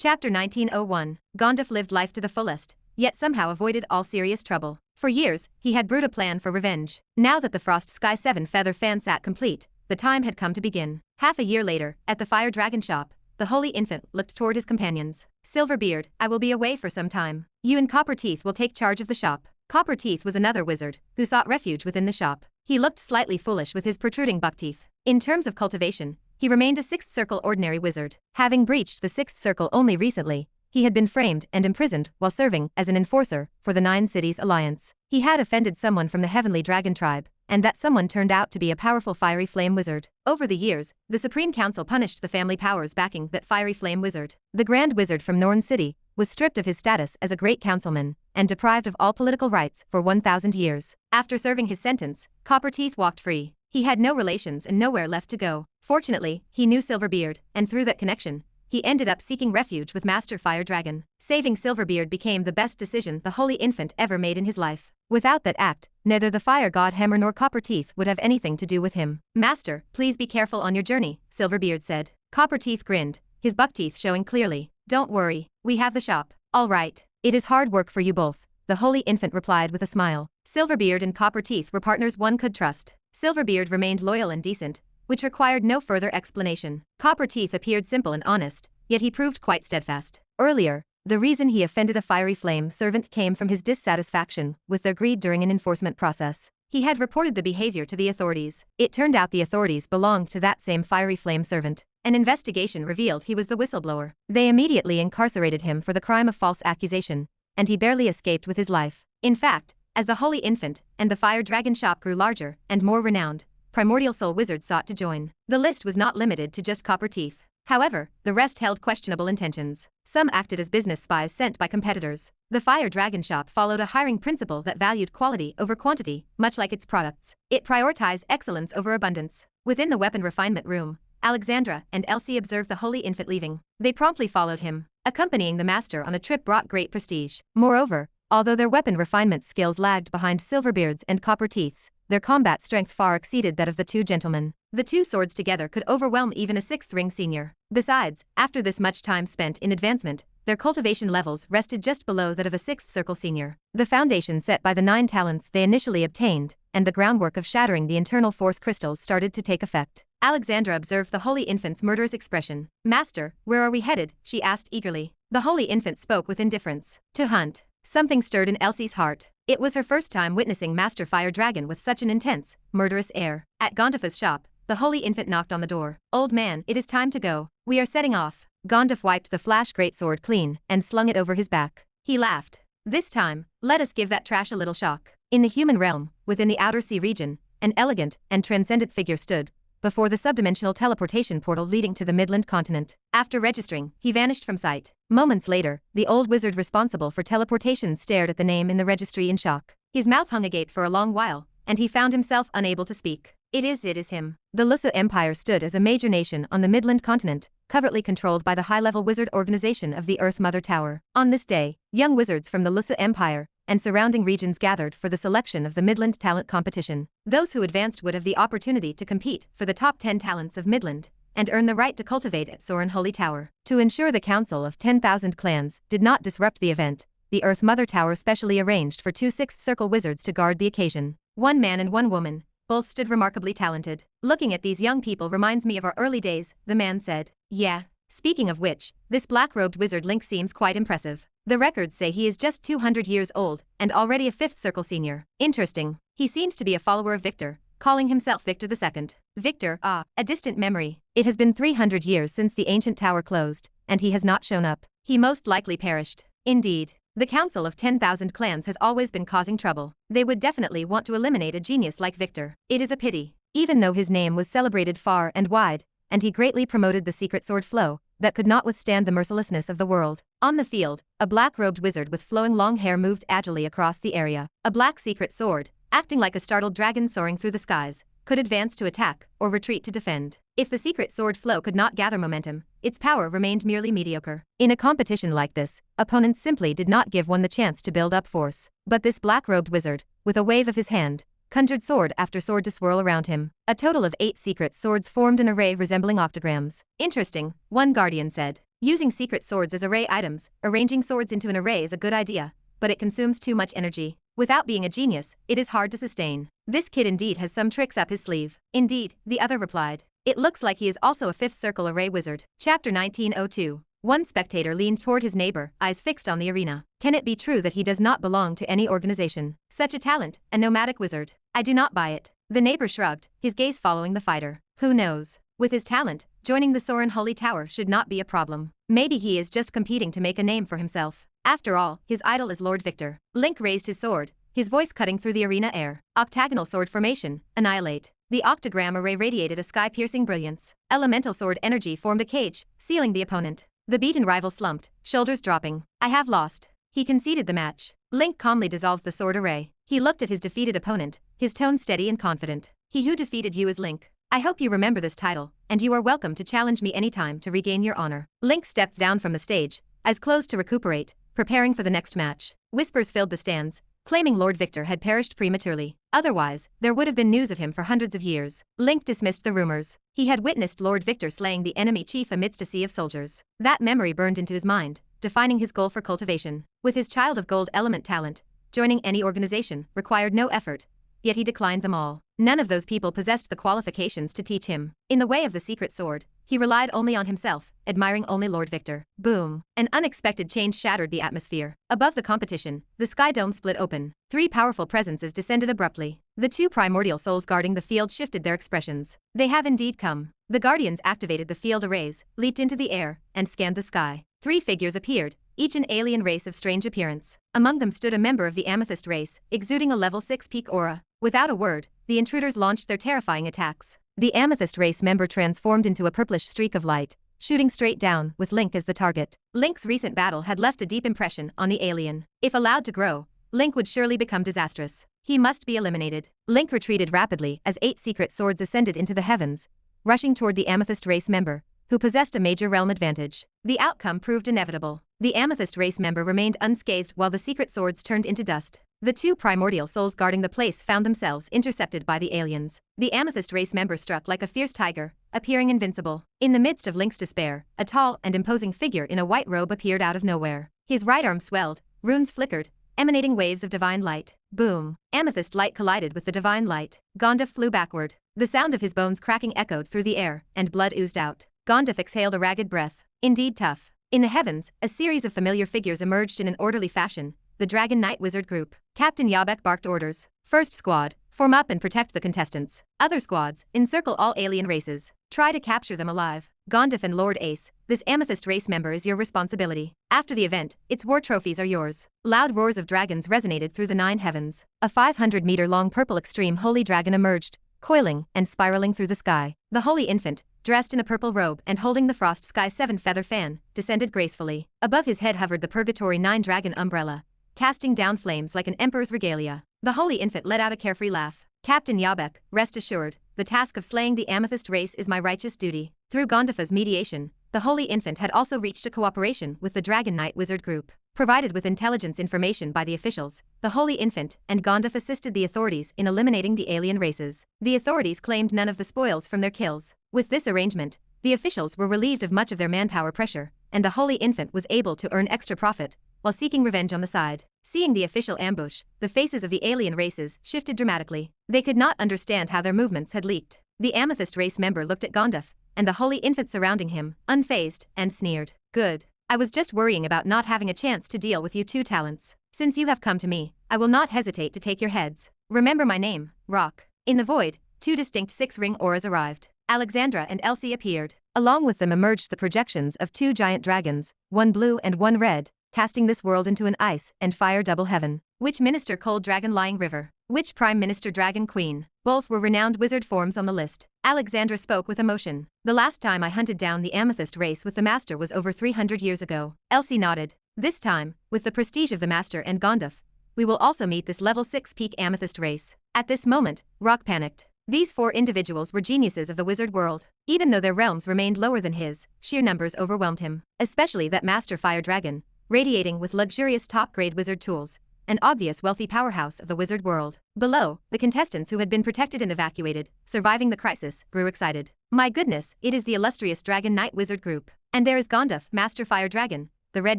Chapter 1901. Gandaph lived life to the fullest, yet somehow avoided all serious trouble. For years, he had brewed a plan for revenge. Now that the Frost Sky 7 feather fan sat complete, the time had come to begin. Half a year later, at the Fire Dragon shop, the Holy Infant looked toward his companions. Silverbeard, I will be away for some time. You and Copperteeth will take charge of the shop. Copperteeth was another wizard, who sought refuge within the shop. He looked slightly foolish with his protruding buck teeth. In terms of cultivation, he remained a 6th Circle ordinary wizard. Having breached the 6th Circle only recently, he had been framed and imprisoned while serving as an enforcer for the 9 Cities Alliance. He had offended someone from the Heavenly Dragon tribe, and that someone turned out to be a powerful fiery flame wizard. Over the years, the Supreme Council punished the family powers backing that fiery flame wizard. The Grand Wizard from Norn City was stripped of his status as a great councilman and deprived of all political rights for 1,000 years. After serving his sentence, Copperteeth walked free. He had no relations and nowhere left to go. Fortunately, he knew Silverbeard, and through that connection, he ended up seeking refuge with Master Fire Dragon. Saving Silverbeard became the best decision the Holy Infant ever made in his life. Without that act, neither the Fire God Hammer nor Copperteeth would have anything to do with him. Master, please be careful on your journey, Silverbeard said. Copperteeth grinned, his buck teeth showing clearly. Don't worry, we have the shop. All right. It is hard work for you both, the Holy Infant replied with a smile. Silverbeard and Copperteeth were partners one could trust. Silverbeard remained loyal and decent, which required no further explanation. Copperteeth appeared simple and honest, yet he proved quite steadfast. Earlier, the reason he offended a fiery flame servant came from his dissatisfaction with their greed during an enforcement process. He had reported the behavior to the authorities. It turned out the authorities belonged to that same fiery flame servant. An investigation revealed he was the whistleblower. They immediately incarcerated him for the crime of false accusation, and he barely escaped with his life. In fact, as the Holy Infant and the Fire Dragon shop grew larger and more renowned, Primordial Soul wizards sought to join. The list was not limited to just Copperteeth. However, the rest held questionable intentions. Some acted as business spies sent by competitors. The Fire Dragon shop followed a hiring principle that valued quality over quantity, much like its products. It prioritized excellence over abundance. Within the weapon refinement room, Alexandra and Elsie observed the Holy Infant leaving. They promptly followed him. Accompanying the master on a trip brought great prestige. Moreover, although their weapon refinement skills lagged behind Silverbeard's and Copperteeth's, their combat strength far exceeded that of the two gentlemen. The two swords together could overwhelm even a 6th ring senior. Besides, after this much time spent in advancement, their cultivation levels rested just below that of a 6th Circle senior. The foundation set by the 9 talents they initially obtained, and the groundwork of shattering the internal force crystals started to take effect. Alexandra observed the Holy Infant's murderous expression. Master, where are we headed? She asked eagerly. The Holy Infant spoke with indifference. To hunt. Something stirred in Elsie's heart. It was her first time witnessing Master Fire Dragon with such an intense, murderous air. At Gandaph's shop, the Holy Infant knocked on the door. Old man, it is time to go. We are setting off. Gandaph wiped the flash greatsword clean and slung it over his back. He laughed. This time, let us give that trash a little shock. In the human realm, within the Outer Sea region, an elegant and transcendent figure stood before the subdimensional teleportation portal leading to the Midland Continent. After registering, he vanished from sight. Moments later, the old wizard responsible for teleportation stared at the name in the registry in shock. His mouth hung agape for a long while, and he found himself unable to speak. It is him. The Lussa Empire stood as a major nation on the Midland Continent, covertly controlled by the high-level wizard organization of the Earth Mother Tower. On this day, young wizards from the Lussa Empire and surrounding regions gathered for the selection of the Midland Talent Competition. Those who advanced would have the opportunity to compete for the top 10 talents of Midland and earn the right to cultivate at Soren Holy Tower. To ensure the Council of 10,000 Clans did not disrupt the event, the Earth Mother Tower specially arranged for 2 6th Circle wizards to guard the occasion. One man and one woman, both stood remarkably talented. Looking at these young people reminds me of our early days, the man said. Yeah. Speaking of which, this black-robed wizard Link seems quite impressive. The records say he is just 200 years old and already a 5th Circle senior. Interesting. He seems to be a follower of Victor, calling himself Victor II. Victor, a distant memory. It has been 300 years since the ancient tower closed, and he has not shown up. He most likely perished. Indeed. The Council of 10,000 Clans has always been causing trouble. They would definitely want to eliminate a genius like Victor. It is a pity. Even though his name was celebrated far and wide, and he greatly promoted the secret sword flow that could not withstand the mercilessness of the world. On the field, a black-robed wizard with flowing long hair moved agilely across the area. A black secret sword, acting like a startled dragon soaring through the skies, could advance to attack or retreat to defend. If the secret sword flow could not gather momentum, its power remained merely mediocre. In a competition like this, opponents simply did not give one the chance to build up force. But this black-robed wizard, with a wave of his hand, conjured sword after sword to swirl around him. A total of 8 secret swords formed an array resembling octograms. Interesting, one guardian said. Using secret swords as array items, arranging swords into an array is a good idea, but it consumes too much energy. Without being a genius, it is hard to sustain. This kid indeed has some tricks up his sleeve. Indeed, the other replied. It looks like he is also a fifth circle array wizard. Chapter 1902. One spectator leaned toward his neighbor, eyes fixed on the arena. Can it be true that he does not belong to any organization? Such a talent, a nomadic wizard. I do not buy it. The neighbor shrugged, his gaze following the fighter. Who knows? With his talent, joining the Soren Holy Tower should not be a problem. Maybe he is just competing to make a name for himself. After all, his idol is Lord Victor. Link raised his sword, his voice cutting through the arena air. Octagonal sword formation, annihilate. The octagram array radiated a sky-piercing brilliance. Elemental sword energy formed a cage, sealing the opponent. The beaten rival slumped, shoulders dropping. I have lost. He conceded the match. Link calmly dissolved the sword array. He looked at his defeated opponent, his tone steady and confident. He who defeated you is Link. I hope you remember this title, and you are welcome to challenge me anytime to regain your honor. Link stepped down from the stage, eyes closed to recuperate, preparing for the next match. Whispers filled the stands, claiming Lord Victor had perished prematurely. Otherwise, there would have been news of him for hundreds of years. Link dismissed the rumors. He had witnessed Lord Victor slaying the enemy chief amidst a sea of soldiers. That memory burned into his mind, defining his goal for cultivation. With his child of gold element talent, joining any organization required no effort, yet he declined them all. None of those people possessed the qualifications to teach him. In the way of the secret sword, he relied only on himself, admiring only Lord Victor. Boom! An unexpected change shattered the atmosphere. Above the competition, the sky dome split open. Three powerful presences descended abruptly. The two primordial souls guarding the field shifted their expressions. They have indeed come. The guardians activated the field arrays, leaped into the air, and scanned the sky. Three figures appeared, each an alien race of strange appearance. Among them stood a member of the Amethyst race, exuding a level 6 peak aura. Without a word, the intruders launched their terrifying attacks. The Amethyst race member transformed into a purplish streak of light, shooting straight down, with Link as the target. Link's recent battle had left a deep impression on the alien. If allowed to grow, Link would surely become disastrous. He must be eliminated. Link retreated rapidly as 8 secret swords ascended into the heavens, rushing toward the Amethyst race member, who possessed a major realm advantage. The outcome proved inevitable. The Amethyst race member remained unscathed while the secret swords turned into dust. The two primordial souls guarding the place found themselves intercepted by the aliens. The Amethyst race member struck like a fierce tiger, appearing invincible. In the midst of Link's despair, a tall and imposing figure in a white robe appeared out of nowhere. His right arm swelled, runes flickered, emanating waves of divine light. Boom! Amethyst light collided with the divine light. Gandaph flew backward. The sound of his bones cracking echoed through the air, and blood oozed out. Gandaph exhaled a ragged breath. Indeed tough. In the heavens, a series of familiar figures emerged in an orderly fashion. The Dragon Knight Wizard Group. Captain Yabek barked orders. First squad, form up and protect the contestants. Other squads, encircle all alien races. Try to capture them alive. Gandaph and Lord Ace, this Amethyst race member is your responsibility. After the event, its war trophies are yours. Loud roars of dragons resonated through the 9 heavens. A 500-meter-long purple extreme holy dragon emerged, coiling and spiraling through the sky. The holy infant, dressed in a purple robe and holding the Frost Sky 7 feather fan, descended gracefully. Above his head hovered the Purgatory 9 dragon umbrella, casting down flames like an emperor's regalia. The holy infant let out a carefree laugh. Captain Yabek, rest assured, the task of slaying the Amethyst race is my righteous duty. Through Gandaph's mediation, the holy infant had also reached a cooperation with the Dragon Knight Wizard Group. Provided with intelligence information by the officials, the holy infant and Gandaph assisted the authorities in eliminating the alien races. The authorities claimed none of the spoils from their kills. With this arrangement, the officials were relieved of much of their manpower pressure, and the holy infant was able to earn extra profit while seeking revenge on the side. Seeing the official ambush, the faces of the alien races shifted dramatically. They could not understand how their movements had leaked. The Amethyst race member looked at Gandaph and the holy infant surrounding him, unfazed, and sneered. Good. I was just worrying about not having a chance to deal with you two talents. Since you have come to me, I will not hesitate to take your heads. Remember my name, Rock. In the void, 2 distinct 6-ring auras arrived. Alexandra and Elsie appeared. Along with them emerged the projections of 2 giant dragons, one blue and one red, casting this world into an ice and fire double heaven. Which minister cold dragon lying river? Which prime minister dragon queen? Both were renowned wizard forms on the list. Alexandra spoke with emotion. The last time I hunted down the Amethyst race with the master was over 300 years ago. Elsie nodded. This time, with the prestige of the master and Gandaph, we will also meet this level 6 peak Amethyst race. At this moment, Rock panicked. These 4 individuals were geniuses of the wizard world. Even though their realms remained lower than his, sheer numbers overwhelmed him. Especially that master fire dragon, radiating with luxurious top-grade wizard tools, an obvious wealthy powerhouse of the wizard world. Below, the contestants who had been protected and evacuated, surviving the crisis, grew excited. My goodness, it is the illustrious Dragon Knight Wizard Group. And there is Gandaph, Master Fire Dragon, the Red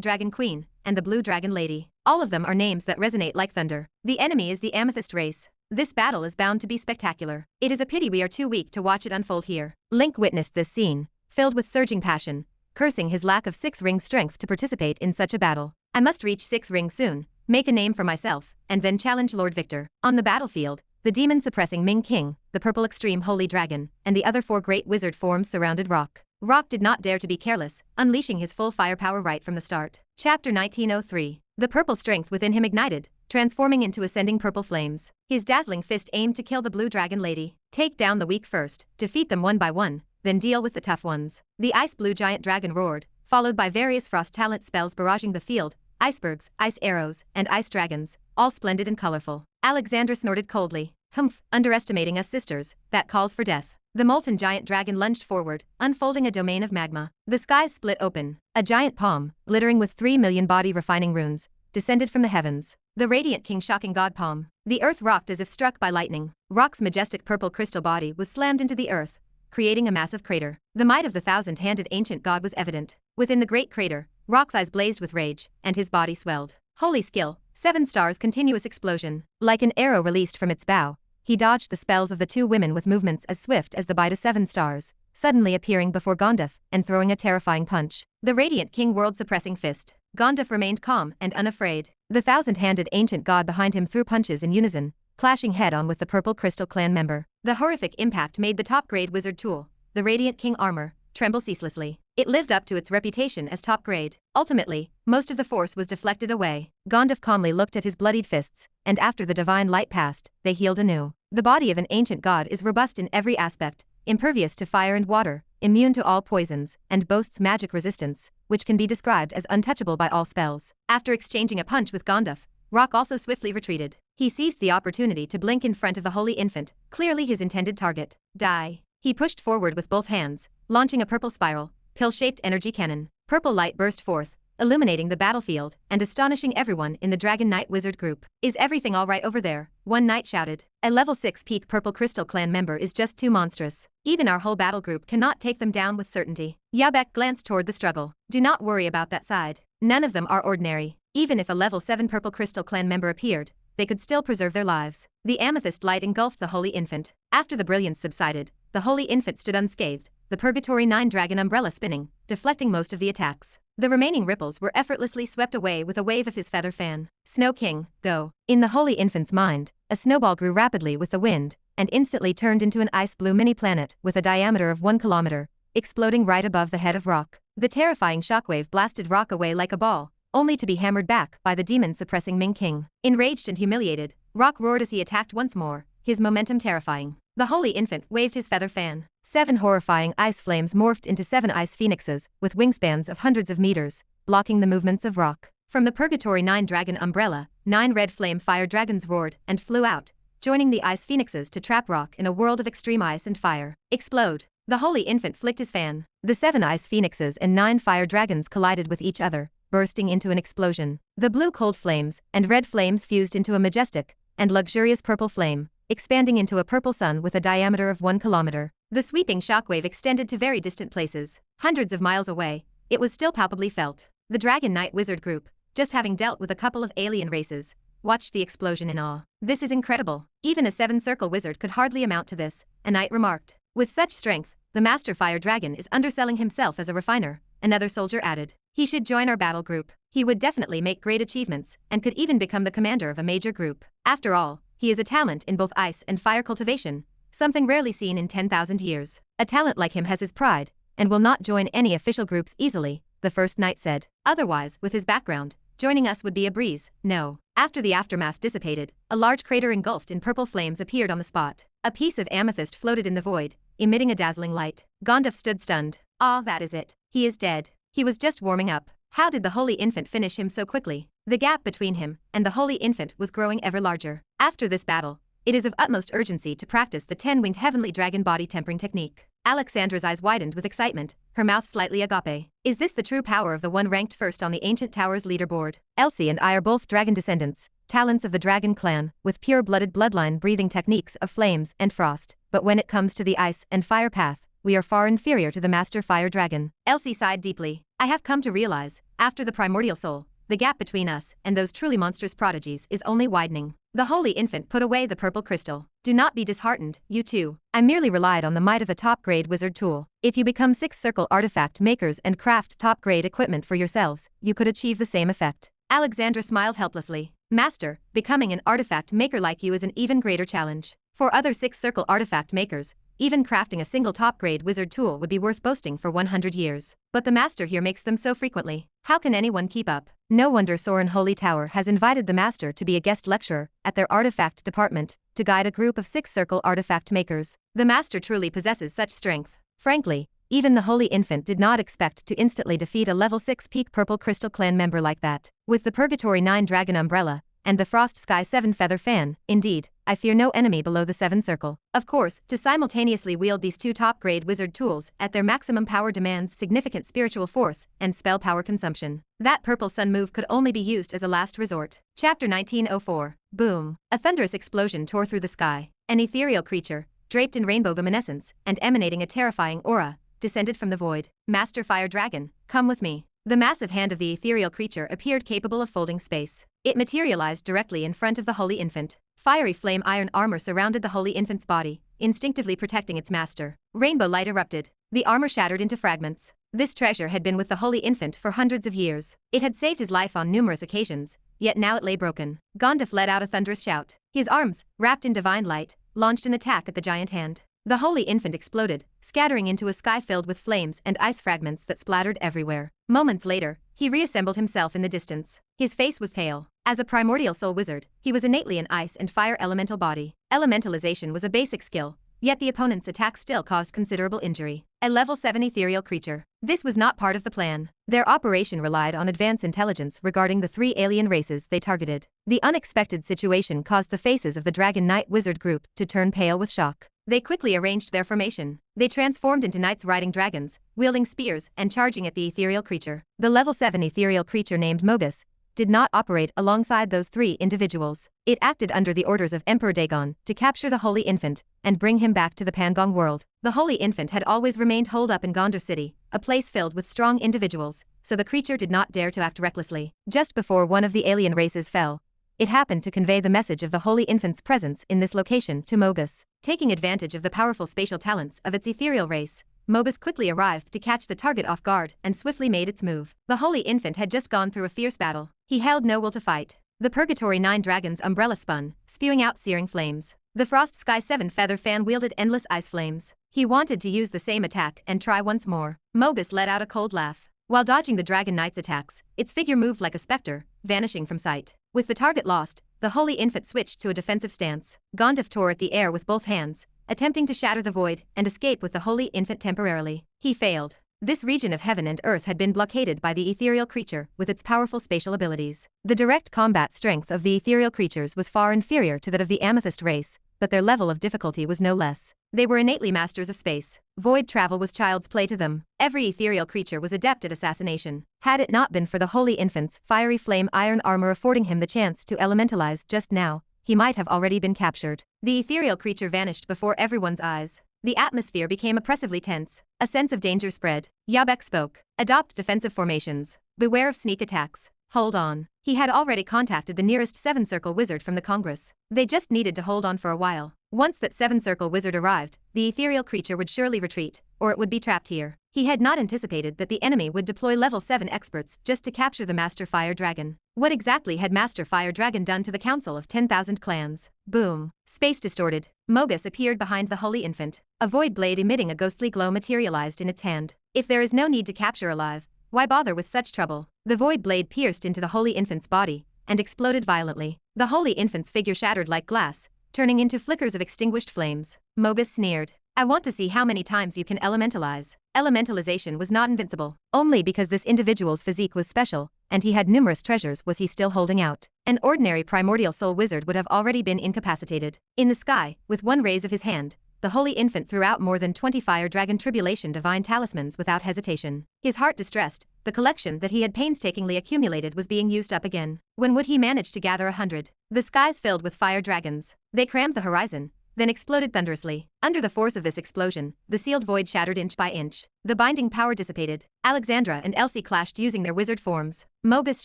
Dragon Queen, and the Blue Dragon Lady. All of them are names that resonate like thunder. The enemy is the Amethyst race. This battle is bound to be spectacular. It is a pity we are too weak to watch it unfold here. Link witnessed this scene, filled with surging passion, cursing his lack of 6-ring strength to participate in such a battle. I must reach 6 rings soon, make a name for myself, and then challenge Lord Victor. On the battlefield, the demon-suppressing Ming King, the purple extreme Holy Dragon, and the other 4 great wizard forms surrounded Rock. Rock did not dare to be careless, unleashing his full firepower right from the start. Chapter 1903. The purple strength within him ignited, transforming into ascending purple flames. His dazzling fist aimed to kill the Blue Dragon Lady. Take down the weak first, defeat them one by one, then deal with the tough ones. The ice blue giant dragon roared, followed by various frost talent spells barraging the field, icebergs, ice arrows, and ice dragons, all splendid and colorful. Alexandra snorted coldly. Humph, underestimating us sisters, that calls for death. The molten giant dragon lunged forward, unfolding a domain of magma. The skies split open. A giant palm, glittering with 3 million body refining runes, descended from the heavens. The radiant king shocking god palm. The earth rocked as if struck by lightning. Rock's majestic purple crystal body was slammed into the earth, creating a massive crater. The might of the thousand-handed ancient god was evident. Within the great crater, Rock's eyes blazed with rage, and his body swelled. Holy skill, 7 stars continuous explosion. Like an arrow released from its bow, he dodged the spells of the 2 women with movements as swift as the bite of 7 stars, suddenly appearing before Gandaph and throwing a terrifying punch. The radiant king world-suppressing fist. Gandaph remained calm and unafraid. The thousand-handed ancient god behind him threw punches in unison, clashing head-on with the purple crystal clan member. The horrific impact made the top-grade wizard tool, the radiant king armor, tremble ceaselessly. It lived up to its reputation as top-grade. Ultimately, most of the force was deflected away. Gandaph calmly looked at his bloodied fists, and after the divine light passed, they healed anew. The body of an ancient god is robust in every aspect, impervious to fire and water, immune to all poisons, and boasts magic resistance, which can be described as untouchable by all spells. After exchanging a punch with Gandaph, Rock also swiftly retreated. He seized the opportunity to blink in front of the holy infant, clearly his intended target. Die. He pushed forward with both hands, launching a purple spiral, pill-shaped energy cannon. Purple light burst forth, illuminating the battlefield and astonishing everyone in the Dragon Knight Wizard group. Is everything alright over there? One knight shouted. A level 6 peak Purple Crystal Clan member is just too monstrous. Even our whole battle group cannot take them down with certainty. Yabek glanced toward the struggle. Do not worry about that side. None of them are ordinary. Even if a level 7 Purple Crystal Clan member appeared, they could still preserve their lives. The amethyst light engulfed the holy infant. After the brilliance subsided, the holy infant stood unscathed, the Purgatory 9 dragon umbrella spinning, deflecting most of the attacks. The remaining ripples were effortlessly swept away with a wave of his feather fan. Snow King, go. In the holy infant's mind, a snowball grew rapidly with the wind, and instantly turned into an ice-blue mini-planet with a diameter of 1 kilometer, exploding right above the head of Rock. The terrifying shockwave blasted Rock away like a ball, only to be hammered back by the demon-suppressing Ming King. Enraged and humiliated, Rock roared as he attacked once more, his momentum terrifying. The holy infant waved his feather fan. 7 horrifying ice flames morphed into 7 ice phoenixes, with wingspans of hundreds of meters, blocking the movements of Rock. From the Purgatory 9 dragon umbrella, 9 red flame fire dragons roared and flew out, joining the ice phoenixes to trap Rock in a world of extreme ice and fire. Explode. The holy infant flicked his fan. The 7 ice phoenixes and 9 fire dragons collided with each other, bursting into an explosion. The blue cold flames and red flames fused into a majestic and luxurious purple flame, expanding into a purple sun with a diameter of 1 kilometer. The sweeping shockwave extended to very distant places. Hundreds of miles away, it was still palpably felt. The Dragon Knight Wizard group, just having dealt with a couple of alien races, watched the explosion in awe. This is incredible. Even a 7-circle wizard could hardly amount to this, a knight remarked. With such strength, the Master Fire Dragon is underselling himself as a refiner, another soldier added. He should join our battle group. He would definitely make great achievements, and could even become the commander of a major group. After all, he is a talent in both ice and fire cultivation, something rarely seen in 10,000 years. A talent like him has his pride, and will not join any official groups easily, the first knight said. Otherwise, with his background, joining us would be a breeze. No. After the aftermath dissipated, a large crater engulfed in purple flames appeared on the spot. A piece of amethyst floated in the void, emitting a dazzling light. Gandaph stood stunned. Ah, that is it. He is dead. He was just warming up. How did the holy infant finish him so quickly? The gap between him and the holy infant was growing ever larger. After this battle, it is of utmost urgency to practice the 10-winged heavenly dragon body tempering technique. Alexandra's eyes widened with excitement, her mouth slightly agape. Is this the true power of the one ranked first on the Ancient Tower's leaderboard? Elsie and I are both dragon descendants, talents of the dragon clan, with pure-blooded bloodline breathing techniques of flames and frost. But when it comes to the ice and fire path, we are far inferior to the Master Fire Dragon. Elsie sighed deeply. I have come to realize, after the primordial soul, the gap between us and those truly monstrous prodigies is only widening. The Holy Infant put away the purple crystal. Do not be disheartened, you too. I merely relied on the might of a top-grade wizard tool. If you become 6 circle artifact makers and craft top-grade equipment for yourselves, you could achieve the same effect. Alexandra smiled helplessly. Master, becoming an artifact maker like you is an even greater challenge. For other 6 circle artifact makers, even crafting a single top-grade wizard tool would be worth boasting for 100 years. But the master here makes them so frequently. How can anyone keep up? No wonder Soren Holy Tower has invited the master to be a guest lecturer at their artifact department to guide a group of 6 circle artifact makers. The master truly possesses such strength. Frankly, even the Holy Infant did not expect to instantly defeat a level 6 peak purple crystal clan member like that. With the Purgatory 9 dragon umbrella and the Frost Sky 7 feather fan, indeed, I fear no enemy below the 7 circle. Of course, to simultaneously wield these 2 top-grade wizard tools at their maximum power demands significant spiritual force and spell power consumption. That purple sun move could only be used as a last resort. Chapter 1904. Boom. A thunderous explosion tore through the sky. An ethereal creature, draped in rainbow luminescence and emanating a terrifying aura, descended from the void. Master Fire Dragon, come with me. The massive hand of the ethereal creature appeared capable of folding space. It materialized directly in front of the Holy Infant. Fiery flame iron armor surrounded the Holy Infant's body, instinctively protecting its master. Rainbow light erupted. The armor shattered into fragments. This treasure had been with the Holy Infant for hundreds of years. It had saved his life on numerous occasions, yet now it lay broken. Gandaph let out a thunderous shout. His arms, wrapped in divine light, launched an attack at the giant hand. The Holy Infant exploded, scattering into a sky filled with flames and ice fragments that splattered everywhere. Moments later, he reassembled himself in the distance. His face was pale. As a primordial soul wizard, he was innately an ice and fire elemental body. Elementalization was a basic skill, yet the opponent's attack still caused considerable injury. A level 7 ethereal creature. This was not part of the plan. Their operation relied on advanced intelligence regarding the 3 alien races they targeted. The unexpected situation caused the faces of the Dragon Knight wizard group to turn pale with shock. They quickly arranged their formation. They transformed into knights riding dragons, wielding spears and charging at the ethereal creature. The level 7 ethereal creature named Mogus did not operate alongside those 3 individuals. It acted under the orders of Emperor Dagon to capture the Holy Infant and bring him back to the Pangong world. The Holy Infant had always remained holed up in Gondar City, a place filled with strong individuals, so the creature did not dare to act recklessly. Just before one of the alien races fell, it happened to convey the message of the Holy Infant's presence in this location to Mogus. Taking advantage of the powerful spatial talents of its ethereal race, Mogus quickly arrived to catch the target off guard and swiftly made its move. The Holy Infant had just gone through a fierce battle. He held no will to fight. The Purgatory 9 dragon's umbrella spun, spewing out searing flames. The Frost Sky 7 feather fan wielded endless ice flames. He wanted to use the same attack and try once more. Mogus let out a cold laugh. While dodging the Dragon Knight's attacks, its figure moved like a specter, vanishing from sight. With the target lost, the Holy Infant switched to a defensive stance. Gandaph tore at the air with both hands, attempting to shatter the void and escape with the Holy Infant temporarily. He failed. This region of heaven and earth had been blockaded by the ethereal creature with its powerful spatial abilities. The direct combat strength of the ethereal creatures was far inferior to that of the amethyst race, but their level of difficulty was no less. They were innately masters of space. Void travel was child's play to them. Every ethereal creature was adept at assassination. Had it not been for the Holy Infant's fiery flame iron armor affording him the chance to elementalize just now, he might have already been captured. The ethereal creature vanished before everyone's eyes. The atmosphere became oppressively tense. A sense of danger spread. Yabek spoke. Adopt defensive formations. Beware of sneak attacks. Hold on. He had already contacted the nearest 7-circle wizard from the Congress. They just needed to hold on for a while. Once that 7-circle wizard arrived, the ethereal creature would surely retreat, or it would be trapped here. He had not anticipated that the enemy would deploy level 7 experts just to capture the Master Fire Dragon. What exactly had Master Fire Dragon done to the Council of 10,000 Clans? Boom. Space distorted. Mogus appeared behind the Holy Infant. A void blade emitting a ghostly glow materialized in its hand. If there is no need to capture alive, why bother with such trouble? The void blade pierced into the Holy Infant's body and exploded violently. The Holy Infant's figure shattered like glass, turning into flickers of extinguished flames. Mogus sneered. I want to see how many times you can elementalize. Elementalization was not invincible. Only because this individual's physique was special, and he had numerous treasures, was he still holding out. An ordinary primordial soul wizard would have already been incapacitated. In the sky, with one raise of his hand, the Holy Infant threw out more than 20 Fire Dragon Tribulation divine talismans without hesitation. His heart distressed. The collection that he had painstakingly accumulated was being used up again. When would he manage to gather 100? The skies filled with fire dragons. They crammed the horizon, then exploded thunderously. Under the force of this explosion, the sealed void shattered inch by inch. The binding power dissipated. Alexandra and Elsie clashed using their wizard forms. Mogus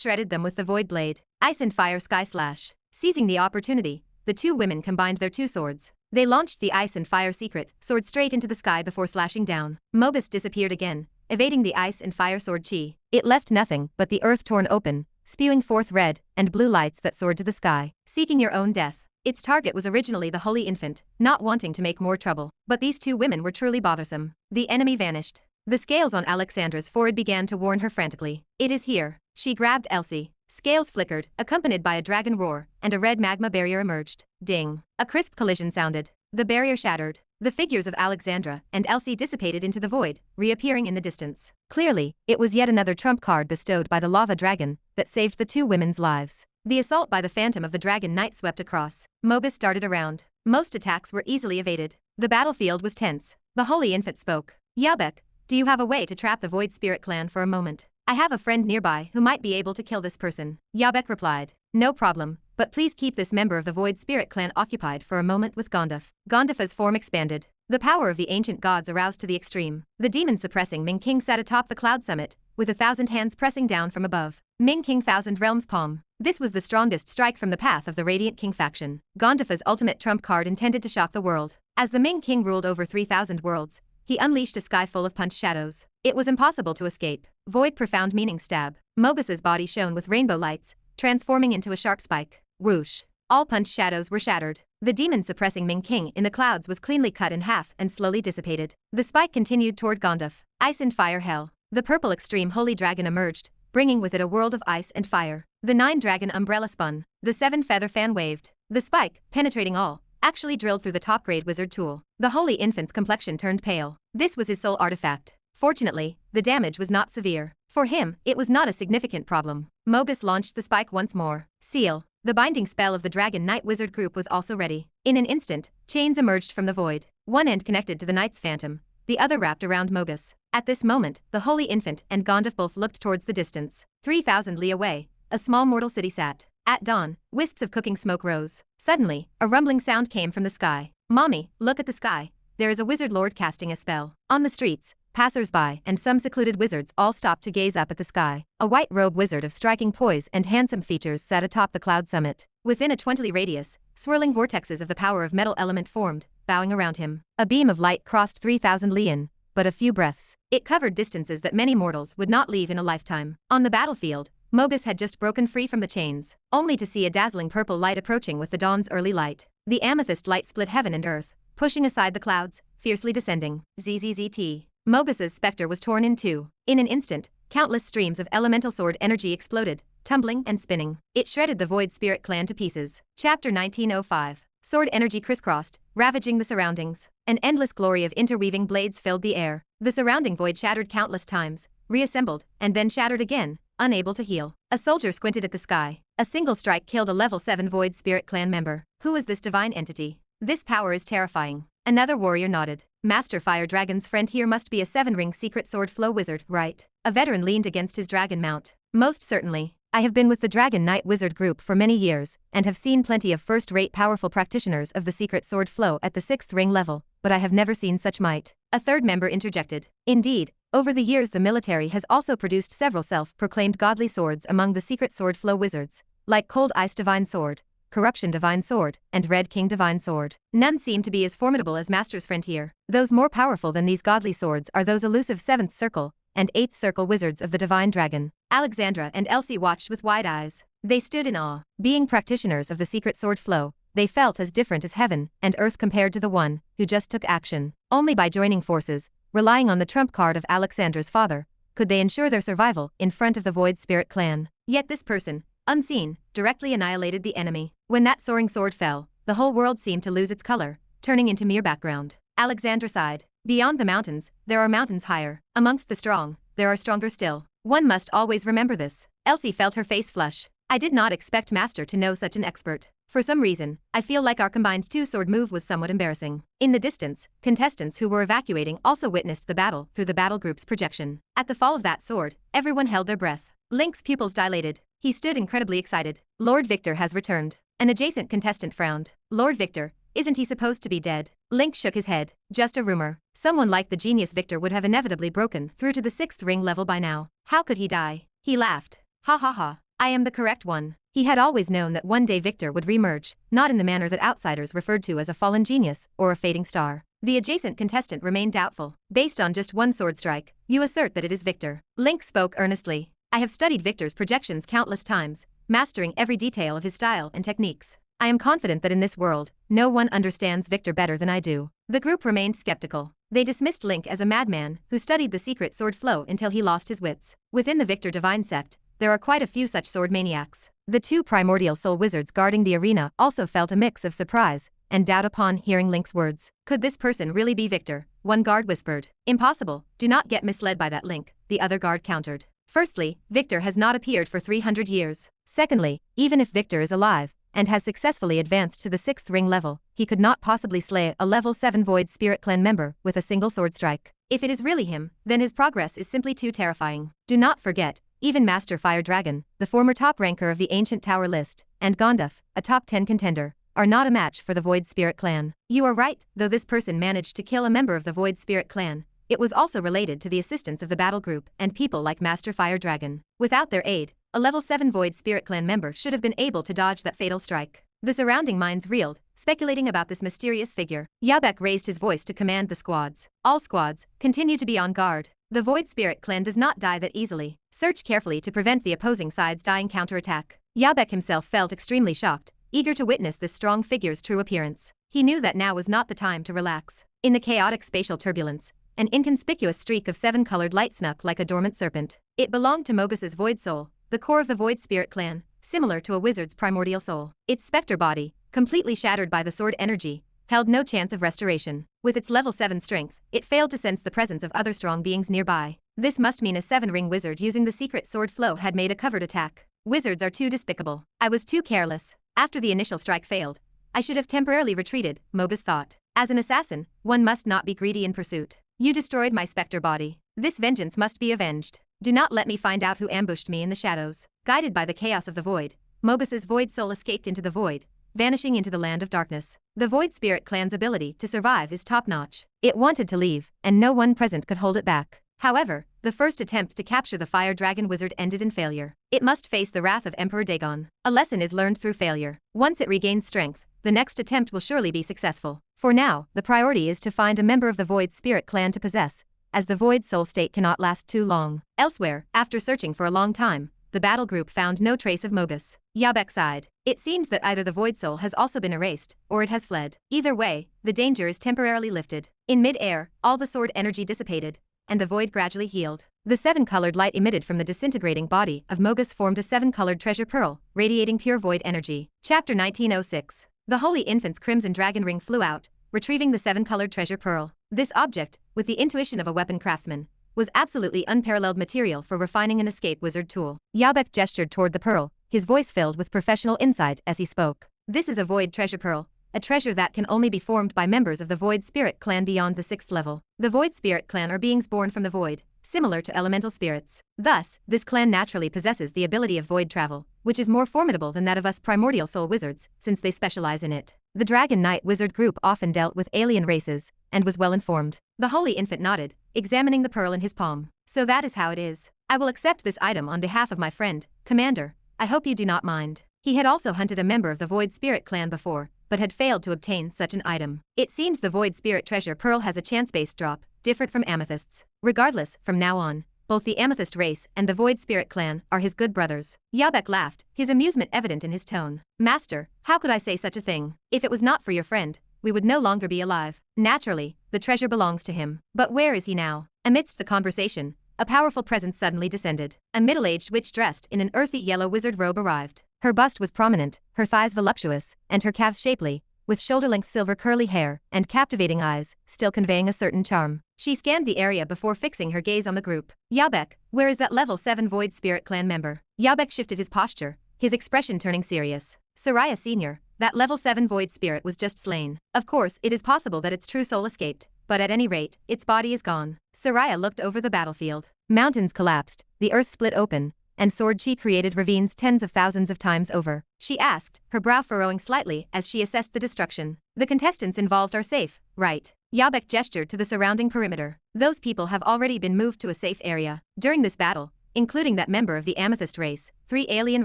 shredded them with the void blade. Ice and fire sky slash. Seizing the opportunity, the two women combined their two swords. They launched the ice and fire secret sword straight into the sky before slashing down. Mogus disappeared again, evading the ice and fire sword chi. It left nothing but the earth torn open, spewing forth red and blue lights that soared to the sky. Seeking your own death. Its target was originally the holy infant, not wanting to make more trouble. But these two women were truly bothersome. The enemy vanished. The scales on Alexandra's forehead began to warn her frantically. It is here. She grabbed Elsie. Scales flickered, accompanied by a dragon roar, and a red magma barrier emerged. Ding. A crisp collision sounded. The barrier shattered. The figures of Alexandra and Elsie dissipated into the void, reappearing in the distance. Clearly, it was yet another trump card bestowed by the lava dragon that saved the two women's lives. The assault by the phantom of the dragon knight swept across. Mogus darted around. Most attacks were easily evaded. The battlefield was tense. The holy infant spoke. Yabek, do you have a way to trap the void spirit clan for a moment? I have a friend nearby who might be able to kill this person. Yabek replied. No problem, but please keep this member of the void spirit clan occupied for a moment with Gandaph. Gandaph's form expanded. The power of the ancient gods aroused to the extreme. The demon-suppressing Ming King sat atop the cloud summit, with 1,000 hands pressing down from above. Ming King 1,000 realms palm. This was the strongest strike from the path of the Radiant King faction. Gandaph's ultimate trump card intended to shock the world. As the Ming King ruled over 3,000 worlds, he unleashed a sky full of punch shadows. It was impossible to escape. Void profound meaning stab. Mogus's body shone with rainbow lights, transforming into a sharp spike. Whoosh. All punch shadows were shattered. The demon-suppressing Ming King in the clouds was cleanly cut in half and slowly dissipated. The spike continued toward Gandaph. Ice and fire hell. The purple extreme holy dragon emerged, bringing with it a world of ice and fire. The 9-dragon umbrella spun. The 7-feather fan waved. The spike, penetrating all, actually drilled through the top-grade wizard tool. The holy infant's complexion turned pale. This was his sole artifact. Fortunately, the damage was not severe. For him, it was not a significant problem. Mogus launched the spike once more. Seal. The binding spell of the Dragon Knight wizard group was also ready. In an instant, chains emerged from the void. One end connected to the knight's phantom, the other wrapped around Mogus. At this moment, the holy infant and Gandaph both looked towards the distance. 3,000 li away, a small mortal city sat. At dawn, wisps of cooking smoke rose. Suddenly, a rumbling sound came from the sky. Mommy, look at the sky. There is a wizard lord casting a spell. On the streets, passers-by and some secluded wizards all stopped to gaze up at the sky. A white-robed wizard of striking poise and handsome features sat atop the cloud summit. Within a 20 li radius, swirling vortexes of the power of metal element formed, bowing around him. A beam of light crossed 3,000 li in but a few breaths. It covered distances that many mortals would not leave in a lifetime. On the battlefield, Mogus had just broken free from the chains, only to see a dazzling purple light approaching with the dawn's early light. The amethyst light split heaven and earth, pushing aside the clouds, fiercely descending. ZZZT. Mogus's specter was torn in two. In an instant, countless streams of elemental sword energy exploded, tumbling and spinning. It shredded the Void Spirit clan to pieces. Chapter 1905. Sword energy crisscrossed, ravaging the surroundings. An endless glory of interweaving blades filled the air. The surrounding void shattered countless times, reassembled, and then shattered again, unable to heal. A soldier squinted at the sky. A single strike killed a level 7 Void Spirit clan member. Who is this divine entity? This power is terrifying. Another warrior nodded. Master Fire Dragon's friend here must be a 7-ring secret sword flow wizard, right? A veteran leaned against his dragon mount. Most certainly. I have been with the Dragon Knight Wizard group for many years, and have seen plenty of first-rate powerful practitioners of the secret sword flow at the 6th ring level, but I have never seen such might. A third member interjected. Indeed, over the years the military has also produced several self-proclaimed godly swords among the secret sword flow wizards, like Cold Ice Divine Sword, Corruption Divine Sword, and Red King Divine Sword. None seem to be as formidable as Master's friend here. Those more powerful than these godly swords are those elusive 7th Circle and 8th Circle wizards of the Divine Dragon. Alexandra and Elsie watched with wide eyes. They stood in awe. Being practitioners of the secret sword flow, they felt as different as heaven and earth compared to the one who just took action. Only by joining forces, relying on the trump card of Alexandra's father, could they ensure their survival in front of the Void Spirit clan. Yet this person, unseen, directly annihilated the enemy. When that soaring sword fell, the whole world seemed to lose its color, turning into mere background. Alexandra sighed. Beyond the mountains, there are mountains higher. Amongst the strong, there are stronger still. One must always remember this. Elsie felt her face flush. I did not expect Master to know such an expert. For some reason, I feel like our combined two-sword move was somewhat embarrassing. In the distance, contestants who were evacuating also witnessed the battle through the battle group's projection. At the fall of that sword, everyone held their breath. Link's pupils dilated. He stood incredibly excited. Lord Victor has returned. An adjacent contestant frowned. Lord Victor, Isn't he supposed to be dead? Link shook his head. Just a rumor. Someone like the genius Victor would have inevitably broken through to the 6th ring level by now. How could he die? He laughed. Ha ha ha. I am the correct one. He had always known that one day Victor would reemerge, not in the manner that outsiders referred to as a fallen genius or a fading star. The adjacent contestant remained doubtful. Based on just one sword strike, you assert that it is Victor. Link spoke earnestly. I have studied Victor's projections countless times, mastering every detail of his style and techniques. I am confident that in this world, no one understands Victor better than I do. The group remained skeptical. They dismissed Link as a madman who studied the secret sword flow until he lost his wits. Within the Victor Divine sect, there are quite a few such sword maniacs. The two primordial soul wizards guarding the arena also felt a mix of surprise and doubt upon hearing Link's words. Could this person really be Victor? One guard whispered. Impossible, do not get misled by that, Link, the other guard countered. Firstly, Victor has not appeared for 300 years. Secondly, even if Victor is alive and has successfully advanced to the 6th ring level, he could not possibly slay a level 7 Void Spirit Clan member with a single sword strike. If it is really him, then his progress is simply too terrifying. Do not forget, even Master Fire Dragon, the former top ranker of the Ancient Tower list, and Gandaph, a top 10 contender, are not a match for the Void Spirit Clan. You are right, though this person managed to kill a member of the Void Spirit Clan, it was also related to the assistance of the battle group and people like Master Fire Dragon. Without their aid, a level 7 Void Spirit Clan member should have been able to dodge that fatal strike. The surrounding minds reeled, speculating about this mysterious figure. Yabek raised his voice to command the squads. All squads, continue to be on guard. The Void Spirit Clan does not die that easily. Search carefully to prevent the opposing side's dying counterattack. Yabek himself felt extremely shocked, eager to witness this strong figure's true appearance. He knew that now was not the time to relax. In the chaotic spatial turbulence, an inconspicuous streak of 7-colored light snuck like a dormant serpent. It belonged to Mogus's Void Soul, the core of the Void Spirit Clan, similar to a wizard's primordial soul. Its specter body, completely shattered by the sword energy, held no chance of restoration. With its level 7 strength, it failed to sense the presence of other strong beings nearby. This must mean a 7-ring wizard using the secret sword flow had made a covered attack. Wizards are too despicable. I was too careless. After the initial strike failed, I should have temporarily retreated, Mogus thought. As an assassin, one must not be greedy in pursuit. You destroyed my specter body. This vengeance must be avenged. Do not let me find out who ambushed me in the shadows. Guided by the chaos of the void, Mogus's void soul escaped into the void, vanishing into the land of darkness. The Void Spirit Clan's ability to survive is top-notch. It wanted to leave, and no one present could hold it back. However, the first attempt to capture the Fire Dragon Wizard ended in failure. It must face the wrath of Emperor Dagon. A lesson is learned through failure. Once it regains strength, the next attempt will surely be successful. For now, the priority is to find a member of the Void Spirit Clan to possess, as the Void Soul state cannot last too long. Elsewhere, after searching for a long time, the battle group found no trace of Mogus. Yabek sighed. It seems that either the Void Soul has also been erased, or it has fled. Either way, the danger is temporarily lifted. In mid-air, all the sword energy dissipated, and the void gradually healed. The 7-colored light emitted from the disintegrating body of Mogus formed a 7-colored treasure pearl, radiating pure void energy. Chapter 1906. The Holy Infant's crimson dragon ring flew out, retrieving the 7-colored treasure pearl. This object, with the intuition of a weapon craftsman, was absolutely unparalleled material for refining an escape wizard tool. Yabek gestured toward the pearl, his voice filled with professional insight as he spoke. This is a void treasure pearl, a treasure that can only be formed by members of the Void Spirit Clan beyond the 6th level. The Void Spirit Clan are beings born from the void, similar to elemental spirits. Thus, this clan naturally possesses the ability of void travel, which is more formidable than that of us primordial soul wizards, since they specialize in it. The Dragon Knight wizard group often dealt with alien races, and was well informed. The Holy Infant nodded, examining the pearl in his palm. So that is how it is. I will accept this item on behalf of my friend, Commander. I hope you do not mind. He had also hunted a member of the Void Spirit Clan before, but had failed to obtain such an item. It seems the Void Spirit Treasure Pearl has a chance-based drop, different from amethysts. Regardless, from now on, both the Amethyst race and the Void Spirit Clan are his good brothers. Yabek laughed, his amusement evident in his tone. Master, how could I say such a thing? If it was not for your friend, we would no longer be alive. Naturally, the treasure belongs to him. But where is he now? Amidst the conversation, a powerful presence suddenly descended. A middle-aged witch dressed in an earthy yellow wizard robe arrived. Her bust was prominent, her thighs voluptuous, and her calves shapely, with shoulder-length silver curly hair and captivating eyes, still conveying a certain charm. She scanned the area before fixing her gaze on the group. Yabek, where is that level 7 Void Spirit Clan member? Yabek shifted his posture, his expression turning serious. Soraya Sr., that level 7 Void Spirit was just slain. Of course, it is possible that its true soul escaped, but at any rate, its body is gone. Soraya looked over the battlefield. Mountains collapsed, the earth split open, and sword chi created ravines tens of thousands of times over. She asked, her brow furrowing slightly as she assessed the destruction. The contestants involved are safe, right? Yabek gestured to the surrounding perimeter. Those people have already been moved to a safe area. During this battle, including that member of the Amethyst race, 3 alien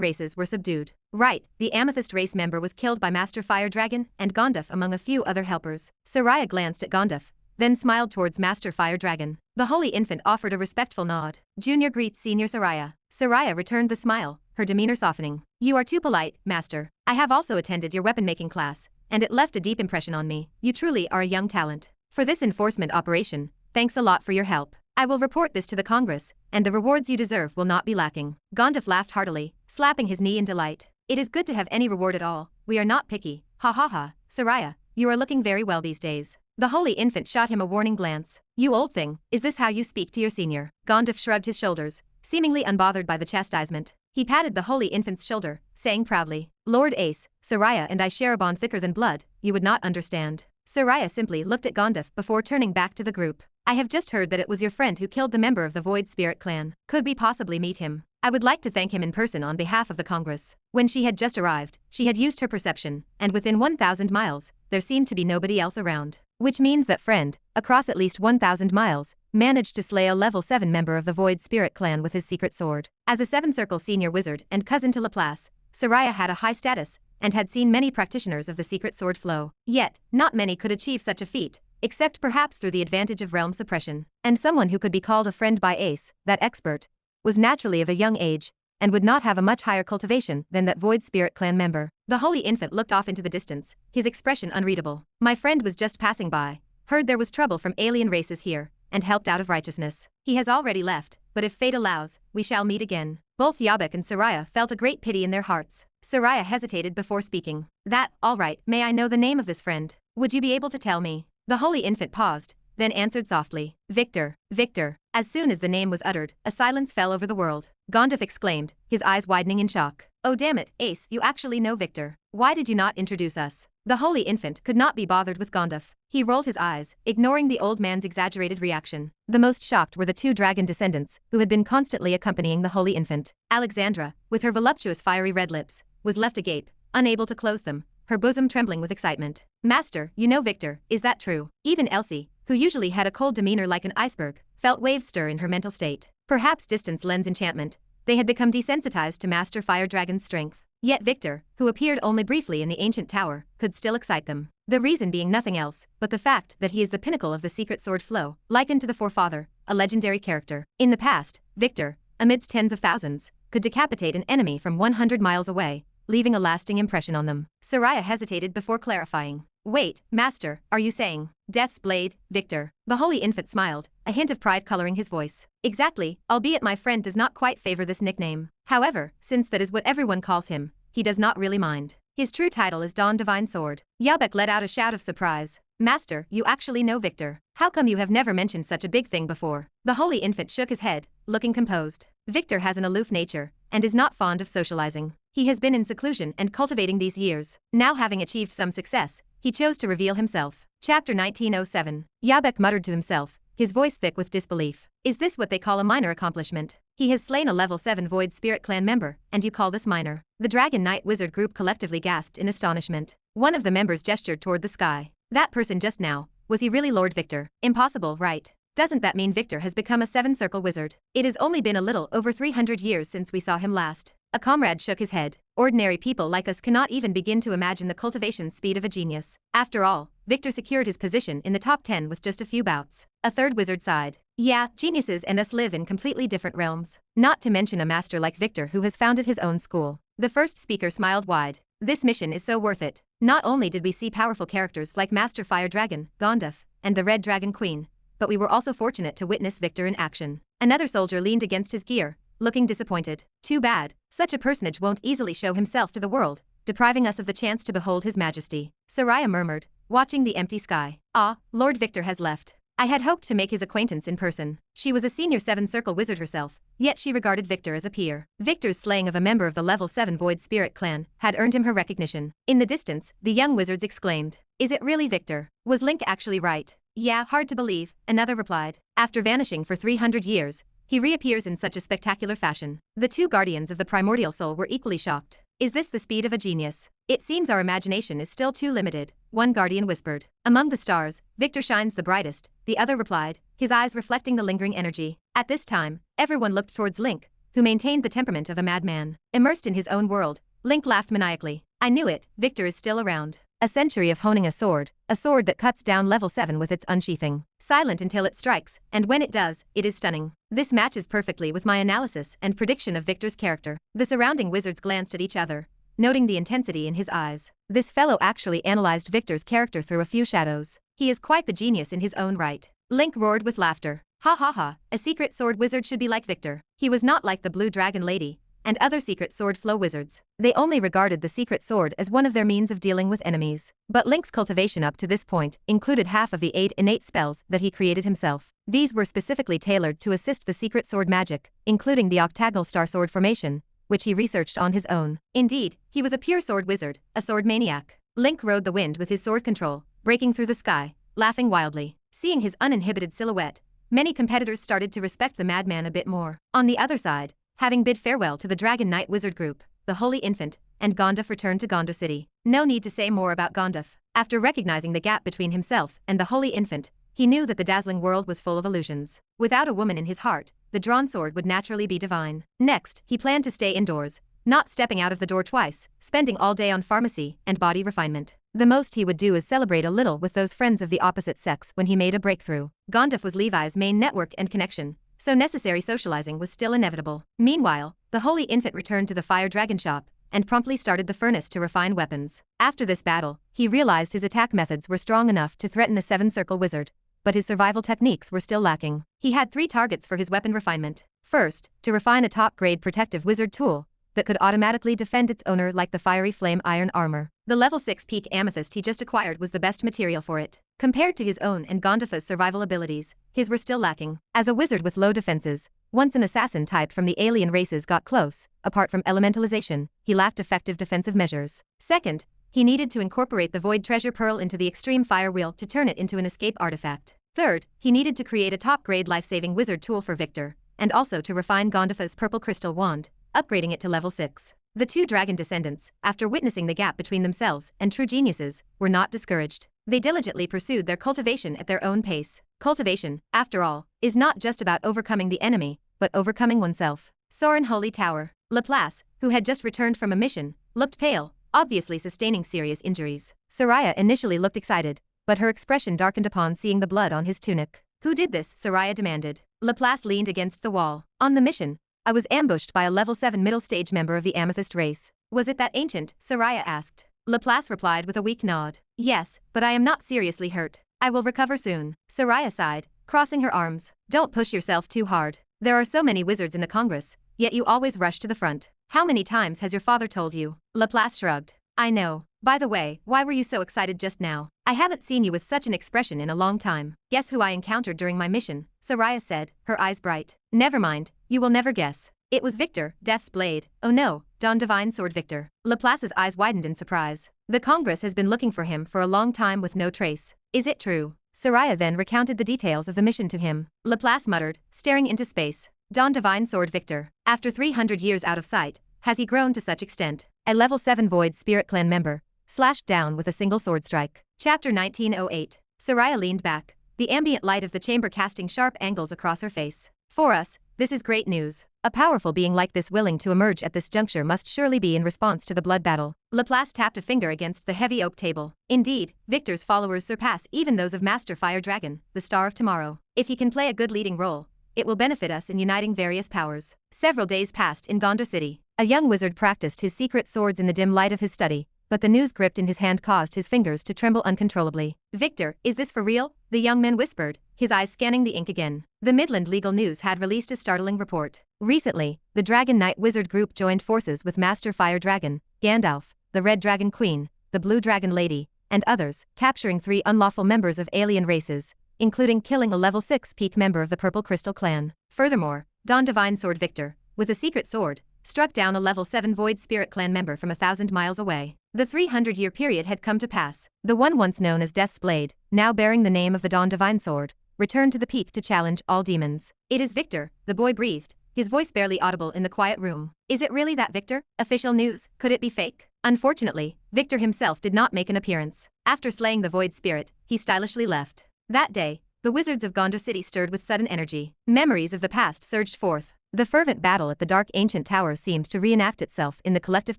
races were subdued. Right, the Amethyst race member was killed by Master Fire Dragon and Gandaph among a few other helpers. Soraya glanced at Gandaph, then smiled towards Master Fire Dragon. The Holy Infant offered a respectful nod. Junior greets Senior Soraya. Soraya returned the smile, her demeanor softening. You are too polite, Master. I have also attended your weapon-making class, and it left a deep impression on me. You truly are a young talent. For this enforcement operation, thanks a lot for your help. I will report this to the Congress, and the rewards you deserve will not be lacking. Gandaph laughed heartily, slapping his knee in delight. It is good to have any reward at all. We are not picky. Ha ha ha. Soraya, you are looking very well these days. The Holy Infant shot him a warning glance. You old thing, is this how you speak to your senior? Gandaph shrugged his shoulders, seemingly unbothered by the chastisement. He patted the Holy Infant's shoulder, saying proudly, Lord Ace, Soraya and I share a bond thicker than blood, you would not understand. Soraya simply looked at Gandaph before turning back to the group. I have just heard that it was your friend who killed the member of the Void Spirit clan. Could we possibly meet him? I would like to thank him in person on behalf of the Congress. When she had just arrived, she had used her perception, and within 1,000 miles, there seemed to be nobody else around. Which means that friend, across at least 1,000 miles, managed to slay a level 7 member of the Void Spirit clan with his secret sword. As a 7-circle senior wizard and cousin to Laplace, Soraya had a high status, and had seen many practitioners of the secret sword flow. Yet, not many could achieve such a feat, except perhaps through the advantage of realm suppression. And someone who could be called a friend by Ace, that expert, was naturally of a young age, and would not have a much higher cultivation than that Void Spirit clan member. The Holy Infant looked off into the distance, his expression unreadable. My friend was just passing by, heard there was trouble from alien races here, and helped out of righteousness. He has already left, but if fate allows, we shall meet again. Both Yabek and Soraya felt a great pity in their hearts. Soraya hesitated before speaking. That, all right, may I know the name of this friend? Would you be able to tell me? The Holy Infant paused, then answered softly. Victor, Victor. As soon as the name was uttered, a silence fell over the world. Gandaph exclaimed, his eyes widening in shock. Oh damn it, Ace, you actually know Victor. Why did you not introduce us? The Holy Infant could not be bothered with Gandaph. He rolled his eyes, ignoring the old man's exaggerated reaction. The most shocked were the 2 dragon descendants, who had been constantly accompanying the Holy Infant. Alexandra, with her voluptuous fiery red lips, was left agape, unable to close them, her bosom trembling with excitement. Master, you know Victor, is that true? Even Elsie, who usually had a cold demeanor like an iceberg, felt waves stir in her mental state. Perhaps distance lends enchantment. They had become desensitized to Master Fire Dragon's strength. Yet Victor, who appeared only briefly in the ancient tower, could still excite them. The reason being nothing else but the fact that he is the pinnacle of the secret sword flow, likened to the Forefather, a legendary character. In the past, Victor, amidst tens of thousands, could decapitate an enemy from 100 miles away, leaving a lasting impression on them. Soraya hesitated before clarifying. Wait, Master, are you saying Death's Blade, Victor? The Holy Infant smiled, a hint of pride coloring his voice. Exactly, albeit my friend does not quite favor this nickname. However, since that is what everyone calls him, he does not really mind. His true title is Dawn Divine Sword. Yabek let out a shout of surprise. Master, you actually know Victor. How come you have never mentioned such a big thing before? The Holy Infant shook his head, looking composed. Victor has an aloof nature, and is not fond of socializing. He has been in seclusion and cultivating these years. Now having achieved some success, he chose to reveal himself. Chapter 1907. Yabek muttered to himself, his voice thick with disbelief. Is this what they call a minor accomplishment? He has slain a level 7 Void Spirit clan member, and you call this minor? The Dragon Knight Wizard group collectively gasped in astonishment. One of the members gestured toward the sky. That person just now, was he really Lord Victor? Impossible, right? Doesn't that mean Victor has become a 7-circle wizard? It has only been a little over 300 years since we saw him last. A comrade shook his head. Ordinary people like us cannot even begin to imagine the cultivation speed of a genius. After all, Victor secured his position in the top 10 with just a few bouts. A third wizard sighed. Yeah, geniuses and us live in completely different realms. Not to mention a master like Victor who has founded his own school. The first speaker smiled wide. This mission is so worth it. Not only did we see powerful characters like Master Fire Dragon, Gandaph, and the Red Dragon Queen, but we were also fortunate to witness Victor in action. Another soldier leaned against his gear, looking disappointed. Too bad. Such a personage won't easily show himself to the world, depriving us of the chance to behold his majesty. Soraya murmured, watching the empty sky. Ah, Lord Victor has left. I had hoped to make his acquaintance in person. She was a senior 7-circle wizard herself, yet she regarded Victor as a peer. Victor's slaying of a member of the level 7 Void Spirit clan had earned him her recognition. In the distance, the young wizards exclaimed, "Is it really Victor? Was Link actually right?" "Yeah, hard to believe," another replied. After vanishing for 300 years, he reappears in such a spectacular fashion. The two guardians of the primordial soul were equally shocked. Is this the speed of a genius? It seems our imagination is still too limited, one guardian whispered. Among the stars, Victor shines the brightest, the other replied, his eyes reflecting the lingering energy. At this time, everyone looked towards Link, who maintained the temperament of a madman. Immersed in his own world, Link laughed maniacally. I knew it, Victor is still around. A century of honing a sword that cuts down level 7 with its unsheathing. Silent until it strikes, and when it does, it is stunning. This matches perfectly with my analysis and prediction of Victor's character. The surrounding wizards glanced at each other, noting the intensity in his eyes. This fellow actually analyzed Victor's character through a few shadows. He is quite the genius in his own right. Link roared with laughter. Ha ha ha, a secret sword wizard should be like Victor. He was not like the Blue Dragon Lady and other secret sword flow wizards. They only regarded the secret sword as one of their means of dealing with enemies. But Link's cultivation up to this point included half of the 8 innate spells that he created himself. These were specifically tailored to assist the secret sword magic, including the octagonal star sword formation, which he researched on his own. Indeed, he was a pure sword wizard, a sword maniac. Link rode the wind with his sword control, breaking through the sky, laughing wildly. Seeing his uninhibited silhouette, many competitors started to respect the madman a bit more. On the other side, having bid farewell to the Dragon Knight Wizard Group, the Holy Infant and Gandaph returned to Gandaph City. No need to say more about Gandaph. After recognizing the gap between himself and the Holy Infant, he knew that the dazzling world was full of illusions. Without a woman in his heart, the drawn sword would naturally be divine. Next, he planned to stay indoors, not stepping out of the door twice, spending all day on pharmacy and body refinement. The most he would do is celebrate a little with those friends of the opposite sex when he made a breakthrough. Gandaph was Levi's main network and connection, so necessary socializing was still inevitable. Meanwhile, the Holy Infant returned to the Fire Dragon shop and promptly started the furnace to refine weapons. After this battle, he realized his attack methods were strong enough to threaten the 7-circle wizard, but his survival techniques were still lacking. He had 3 targets for his weapon refinement. First, to refine a top-grade protective wizard tool that could automatically defend its owner like the fiery flame iron armor. The level 6 peak amethyst he just acquired was the best material for it. Compared to his own and Gandaph's survival abilities, his were still lacking. As a wizard with low defenses, once an assassin type from the alien races got close, apart from elementalization, he lacked effective defensive measures. Second, he needed to incorporate the Void Treasure Pearl into the Extreme Fire Wheel to turn it into an escape artifact. Third, he needed to create a top-grade life-saving wizard tool for Victor, and also to refine Gandaph's purple crystal wand, upgrading it to level 6. The 2 dragon descendants, after witnessing the gap between themselves and true geniuses, were not discouraged. They diligently pursued their cultivation at their own pace. Cultivation, after all, is not just about overcoming the enemy, but overcoming oneself. Soren Holy Tower. Laplace, who had just returned from a mission, looked pale, obviously sustaining serious injuries. Soraya initially looked excited, but her expression darkened upon seeing the blood on his tunic. Who did this? Soraya demanded. Laplace leaned against the wall. On the mission, I was ambushed by a level 7 middle stage member of the Amethyst race. Was it that ancient? Soraya asked. Laplace replied with a weak nod. Yes, but I am not seriously hurt. I will recover soon. Soraya sighed, crossing her arms. Don't push yourself too hard. There are so many wizards in the Congress, yet you always rush to the front. How many times has your father told you? Laplace shrugged. I know. By the way, why were you so excited just now? I haven't seen you with such an expression in a long time. Guess who I encountered during my mission? Soraya said, her eyes bright. Never mind, you will never guess. It was Victor, Death's Blade. Oh no, Dawn Divine Sword Victor. Laplace's eyes widened in surprise. The Congress has been looking for him for a long time with no trace. Is it true? Soraya then recounted the details of the mission to him. Laplace muttered, staring into space. Dawn Divine Sword Victor. After 300 years out of sight, has he grown to such extent? A level 7 Void Spirit Clan member, slashed down with a single sword strike. Chapter 1908. Soraya leaned back, the ambient light of the chamber casting sharp angles across her face. For us, this is great news. A powerful being like this willing to emerge at this juncture must surely be in response to the blood battle. Laplace tapped a finger against the heavy oak table. Indeed, Victor's followers surpass even those of Master Fire Dragon, the Star of Tomorrow. If he can play a good leading role, it will benefit us in uniting various powers. Several days passed in Gandaph City. A young wizard practiced his secret swords in the dim light of his study, but the news gripped in his hand caused his fingers to tremble uncontrollably. Victor, is this for real? The young man whispered, his eyes scanning the ink again. The Midland Legal News had released a startling report. Recently, the Dragon Knight Wizard Group joined forces with Master Fire Dragon, Gandalf, the Red Dragon Queen, the Blue Dragon Lady, and others, capturing 3 unlawful members of alien races, including killing a level 6 peak member of the Purple Crystal Clan. Furthermore, Dawn Divine Sword Victor, with a secret sword, struck down a level 7 Void Spirit Clan member from 1,000 miles away. The 300-year period had come to pass. The one once known as Death's Blade, now bearing the name of the Dawn Divine Sword, returned to the peak to challenge all demons. It is Victor, the boy breathed, his voice barely audible in the quiet room. Is it really that Victor? Official news, could it be fake? Unfortunately, Victor himself did not make an appearance. After slaying the void spirit, he stylishly left. That day, the wizards of Gandaph City stirred with sudden energy. Memories of the past surged forth. The fervent battle at the dark ancient tower seemed to reenact itself in the collective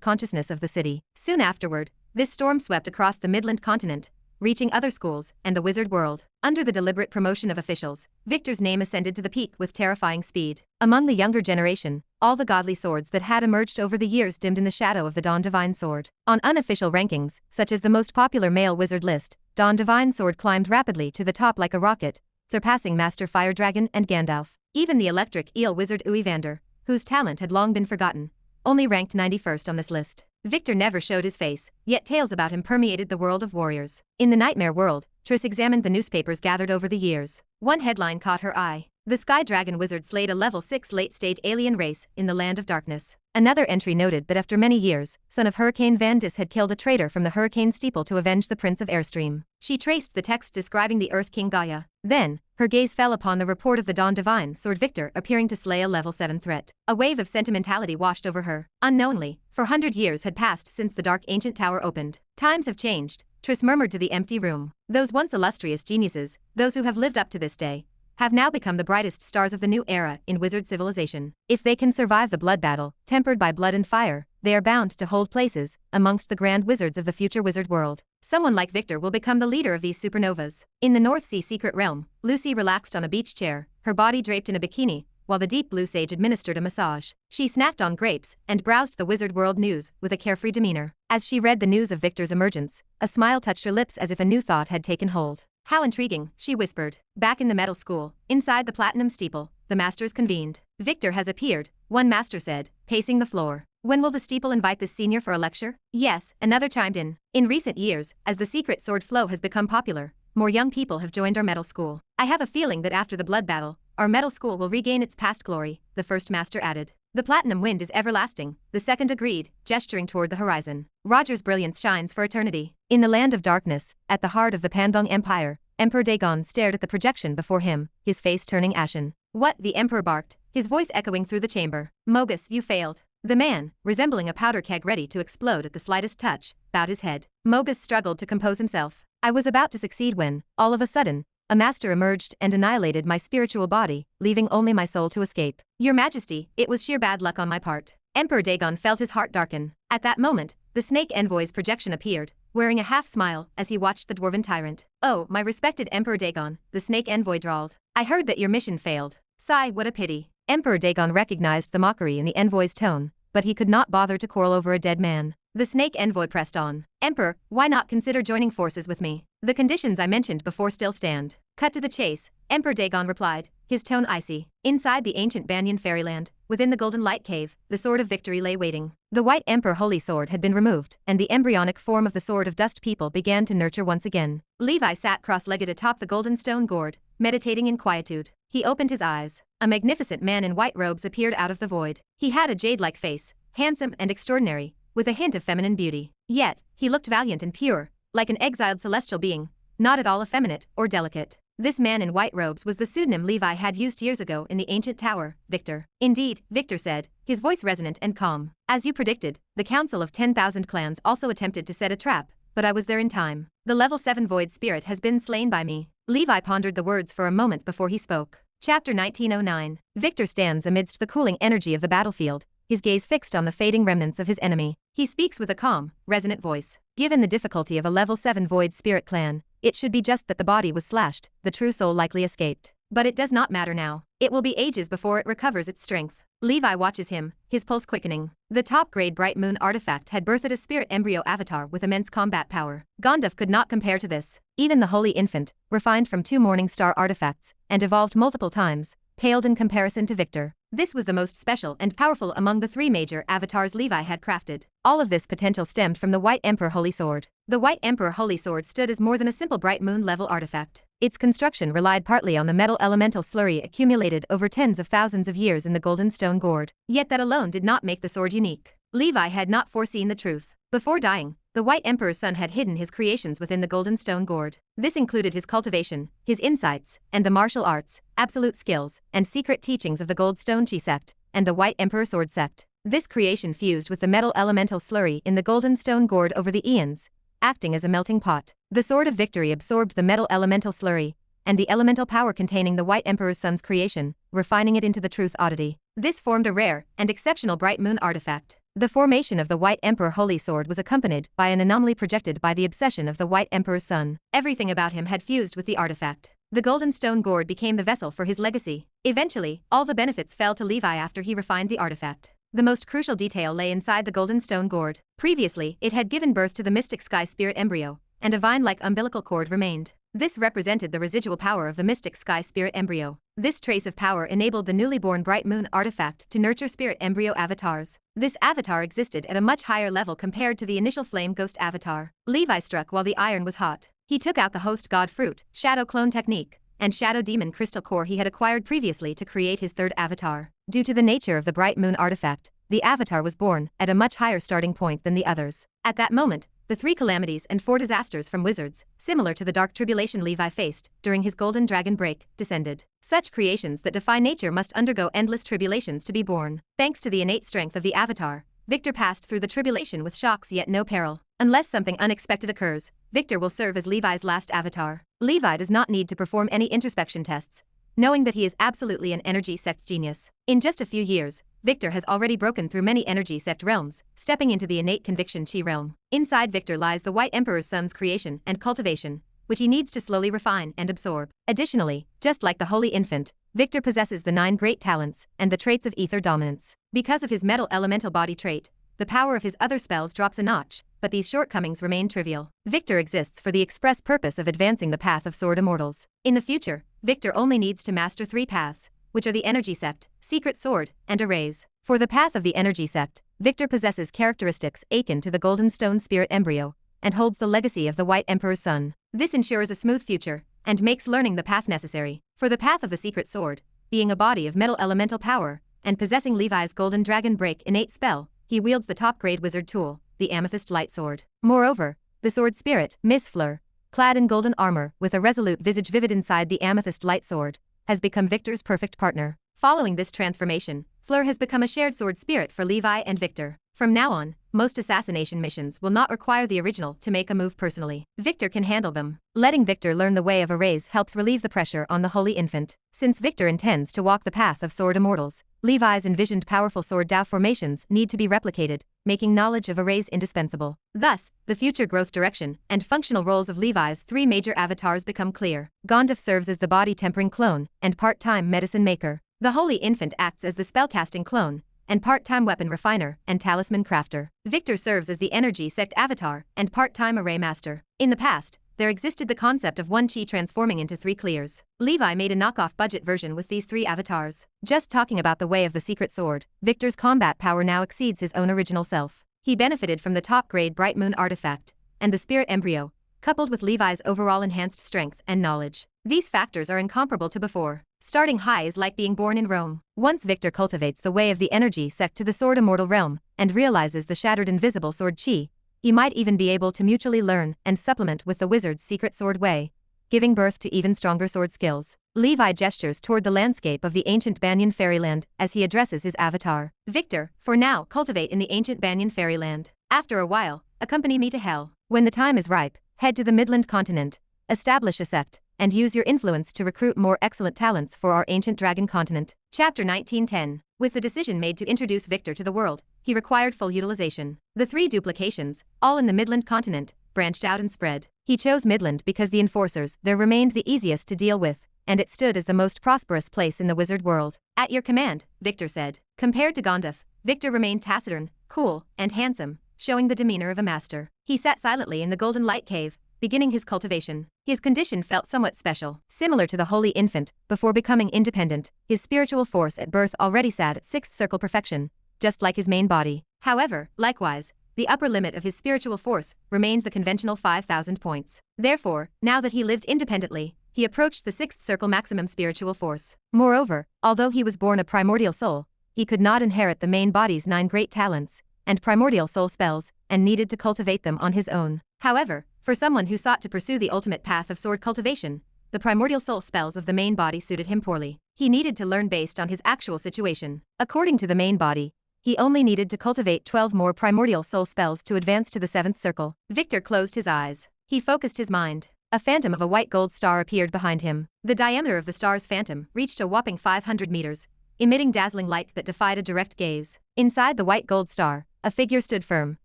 consciousness of the city. Soon afterward, this storm swept across the Midland Continent, reaching other schools and the wizard world. Under the deliberate promotion of officials, Victor's name ascended to the peak with terrifying speed. Among the younger generation, all the godly swords that had emerged over the years dimmed in the shadow of the Dawn Divine Sword. On unofficial rankings, such as the most popular male wizard list, Dawn Divine Sword climbed rapidly to the top like a rocket, surpassing Master Fire Dragon and Gandalf. Even the electric eel wizard Evander, whose talent had long been forgotten, only ranked 91st on this list. Victor never showed his face, yet tales about him permeated the world of warriors. In the nightmare world, Triss examined the newspapers gathered over the years. One headline caught her eye. The Sky Dragon Wizard slayed a level 6 late-stage alien race in the Land of Darkness. Another entry noted that after many years, son of Hurricane Vandis had killed a traitor from the Hurricane Steeple to avenge the Prince of Airstream. She traced the text describing the Earth King Gaia. Then, her gaze fell upon the report of the Dawn Divine Sword Victor appearing to slay a level 7 threat. A wave of sentimentality washed over her. Unknowingly, 400 years had passed since the Dark Ancient Tower opened. Times have changed, Triss murmured to the empty room. Those once illustrious geniuses, those who have lived up to this day, have now become the brightest stars of the new era in wizard civilization. If they can survive the blood battle, tempered by blood and fire, they are bound to hold places amongst the grand wizards of the future wizard world. Someone like Victor will become the leader of these supernovas. In the North Sea secret realm, Lucy relaxed on a beach chair, her body draped in a bikini, while the deep blue sage administered a massage. She snacked on grapes and browsed the wizard world news with a carefree demeanor. As she read the news of Victor's emergence, a smile touched her lips as if a new thought had taken hold. How intriguing, she whispered. Back in the metal school, inside the platinum steeple, the masters convened. Victor has appeared, one master said, pacing the floor. When will the steeple invite this senior for a lecture? Yes, another chimed in. In recent years, as the secret sword flow has become popular, more young people have joined our metal school. I have a feeling that after the blood battle, our metal school will regain its past glory, the first master added. The platinum wind is everlasting, the second agreed, gesturing toward the horizon. Roger's brilliance shines for eternity. In the land of darkness, at the heart of the Pandong Empire, Emperor Dagon stared at the projection before him, his face turning ashen. What? The Emperor barked, his voice echoing through the chamber. Mogus, you failed. The man, resembling a powder keg ready to explode at the slightest touch, bowed his head. Mogus struggled to compose himself. I was about to succeed when, all of a sudden, a master emerged and annihilated my spiritual body, leaving only my soul to escape. Your Majesty, it was sheer bad luck on my part. Emperor Dagon felt his heart darken. At that moment, the Snake Envoy's projection appeared, wearing a half-smile as he watched the dwarven tyrant. Oh, my respected Emperor Dagon, the Snake Envoy drawled. I heard that your mission failed. Sigh, what a pity. Emperor Dagon recognized the mockery in the envoy's tone, but he could not bother to quarrel over a dead man. The Snake Envoy pressed on. Emperor, why not consider joining forces with me? The conditions I mentioned before still stand. Cut to the chase, Emperor Dagon replied, his tone icy. Inside the ancient Banyan fairyland, within the Golden Light Cave, the Sword of Victory lay waiting. The White Emperor Holy Sword had been removed, and the embryonic form of the Sword of Dust people began to nurture once again. Levi sat cross-legged atop the golden stone gourd, meditating in quietude. He opened his eyes. A magnificent man in white robes appeared out of the void. He had a jade-like face, handsome and extraordinary, with a hint of feminine beauty. Yet, he looked valiant and pure, like an exiled celestial being, not at all effeminate or delicate. This man in white robes was the pseudonym Levi had used years ago in the ancient tower, Victor. Indeed, Victor said, his voice resonant and calm. As you predicted, the Council of 10,000 Clans also attempted to set a trap, but I was there in time. The level 7 void spirit has been slain by me. Levi pondered the words for a moment before he spoke. Chapter 1909. Victor stands amidst the cooling energy of the battlefield, his gaze fixed on the fading remnants of his enemy. He speaks with a calm, resonant voice. Given the difficulty of a level 7 void spirit clan, it should be just that the body was slashed, the true soul likely escaped. But it does not matter now. It will be ages before it recovers its strength. Levi watches him, his pulse quickening. The top-grade Bright Moon artifact had birthed a spirit embryo avatar with immense combat power. Gandaph could not compare to this. Even the Holy Infant, refined from 2 Morning Star artifacts, and evolved multiple times, paled in comparison to Victor. This was the most special and powerful among the 3 major avatars Levi had crafted. All of this potential stemmed from the White Emperor Holy Sword. The White Emperor Holy Sword stood as more than a simple Bright Moon level artifact. Its construction relied partly on the metal elemental slurry accumulated over tens of thousands of years in the Golden Stone Gourd. Yet that alone did not make the sword unique. Levi had not foreseen the truth. Before dying, the White Emperor's son had hidden his creations within the Golden Stone Gourd. This included his cultivation, his insights, and the martial arts, absolute skills, and secret teachings of the Gold Stone Chi sect, and the White Emperor Sword Sect. This creation fused with the metal elemental slurry in the golden stone gourd over the eons, acting as a melting pot. The Sword of Victory absorbed the metal elemental slurry and the elemental power containing the White Emperor's son's creation, refining it into the truth oddity. This formed a rare and exceptional bright moon artifact. The formation of the White Emperor Holy Sword was accompanied by an anomaly projected by the obsession of the White Emperor's son. Everything about him had fused with the artifact. The golden stone gourd became the vessel for his legacy. Eventually, all the benefits fell to Levi after he refined the artifact. The most crucial detail lay inside the golden stone gourd. Previously, it had given birth to the mystic sky spirit embryo, and a vine-like umbilical cord remained. This represented the residual power of the mystic sky spirit embryo. This trace of power enabled the newly born bright moon artifact to nurture spirit embryo avatars. This avatar existed at a much higher level compared to the initial flame ghost avatar. Levi struck while the iron was hot. He took out the host god fruit, shadow clone technique, and shadow demon crystal core he had acquired previously to create his third avatar. Due to the nature of the bright moon artifact, the avatar was born at a much higher starting point than the others. At that moment, the 3 calamities and 4 disasters from wizards, similar to the dark tribulation Levi faced during his golden dragon break, descended. Such creations that defy nature must undergo endless tribulations to be born. Thanks to the innate strength of the avatar, Victor passed through the tribulation with shocks yet no peril. Unless something unexpected occurs, Victor will serve as Levi's last avatar. Levi does not need to perform any introspection tests, knowing that he is absolutely an energy sect genius. In just a few years, Victor has already broken through many energy sect realms, stepping into the innate conviction chi realm. Inside Victor lies the White Emperor's son's creation and cultivation, which he needs to slowly refine and absorb. Additionally, just like the Holy Infant, Victor possesses the 9 great talents and the traits of ether dominance. Because of his metal elemental body trait, the power of his other spells drops a notch, but these shortcomings remain trivial. Victor exists for the express purpose of advancing the path of sword immortals. In the future, Victor only needs to master 3 paths, which are the Energy Sept, Secret Sword, and Erase. For the path of the Energy Sept, Victor possesses characteristics akin to the Golden Stone Spirit embryo, and holds the legacy of the White Emperor's son. This ensures a smooth future, and makes learning the path necessary. For the path of the Secret Sword, being a body of metal elemental power, and possessing Levi's Golden Dragon Break innate spell, he wields the top-grade wizard tool, the Amethyst Light Sword. Moreover, the sword spirit, Miss Fleur, clad in golden armor with a resolute visage vivid inside the Amethyst Light Sword, has become Victor's perfect partner. Following this transformation, Fleur has become a shared sword spirit for Levi and Victor. From now on, most assassination missions will not require the original to make a move personally. Victor can handle them. Letting Victor learn the way of Erase helps relieve the pressure on the Holy Infant. Since Victor intends to walk the path of sword immortals, Levi's envisioned powerful sword Dao formations need to be replicated, making knowledge of Erase indispensable. Thus, the future growth direction and functional roles of Levi's 3 major avatars become clear. Gandaph serves as the body-tempering clone and part-time medicine maker. The Holy Infant acts as the spellcasting clone and part-time weapon refiner and talisman crafter. Victor serves as the energy sect avatar and part-time array master. In the past, there existed the concept of one chi transforming into 3 clears. Levi made a knockoff budget version with these 3 avatars. Just talking about the way of the secret sword, Victor's combat power now exceeds his own original self. He benefited from the top-grade Bright Moon artifact and the spirit embryo, coupled with Levi's overall enhanced strength and knowledge. These factors are incomparable to before. Starting high is like being born in Rome. Once Victor cultivates the way of the energy sect to the sword immortal realm and realizes the shattered invisible sword chi, he might even be able to mutually learn and supplement with the wizard's secret sword way, giving birth to even stronger sword skills. Levi gestures toward the landscape of the ancient Banyan fairyland as he addresses his avatar. Victor, for now, cultivate in the ancient Banyan fairyland. After a while, accompany me to hell. When the time is ripe, head to the Midland Continent, establish a sept, and use your influence to recruit more excellent talents for our ancient dragon continent. Chapter 1910. With the decision made to introduce Victor to the world, he required full utilization. The 3 duplications, all in the Midland Continent, branched out and spread. He chose Midland because the enforcers there remained the easiest to deal with, and it stood as the most prosperous place in the wizard world. At your command, Victor said. Compared to Gandaph, Victor remained taciturn, cool, and handsome, showing the demeanor of a master. He sat silently in the Golden Light Cave, beginning his cultivation. His condition felt somewhat special. Similar to the Holy Infant, before becoming independent, his spiritual force at birth already sat at 6th circle perfection, just like his main body. However, likewise, the upper limit of his spiritual force remained the conventional 5,000 points. Therefore, now that he lived independently, he approached the 6th circle maximum spiritual force. Moreover, although he was born a primordial soul, he could not inherit the main body's 9 great talents and primordial soul spells, and needed to cultivate them on his own. However, for someone who sought to pursue the ultimate path of sword cultivation, the primordial soul spells of the main body suited him poorly. He needed to learn based on his actual situation. According to the main body, he only needed to cultivate 12 more primordial soul spells to advance to the 7th circle. Victor closed his eyes. He focused his mind. A phantom of a white gold star appeared behind him. The diameter of the star's phantom reached a whopping 500 meters, emitting dazzling light that defied a direct gaze. Inside the white gold star, a figure stood firm,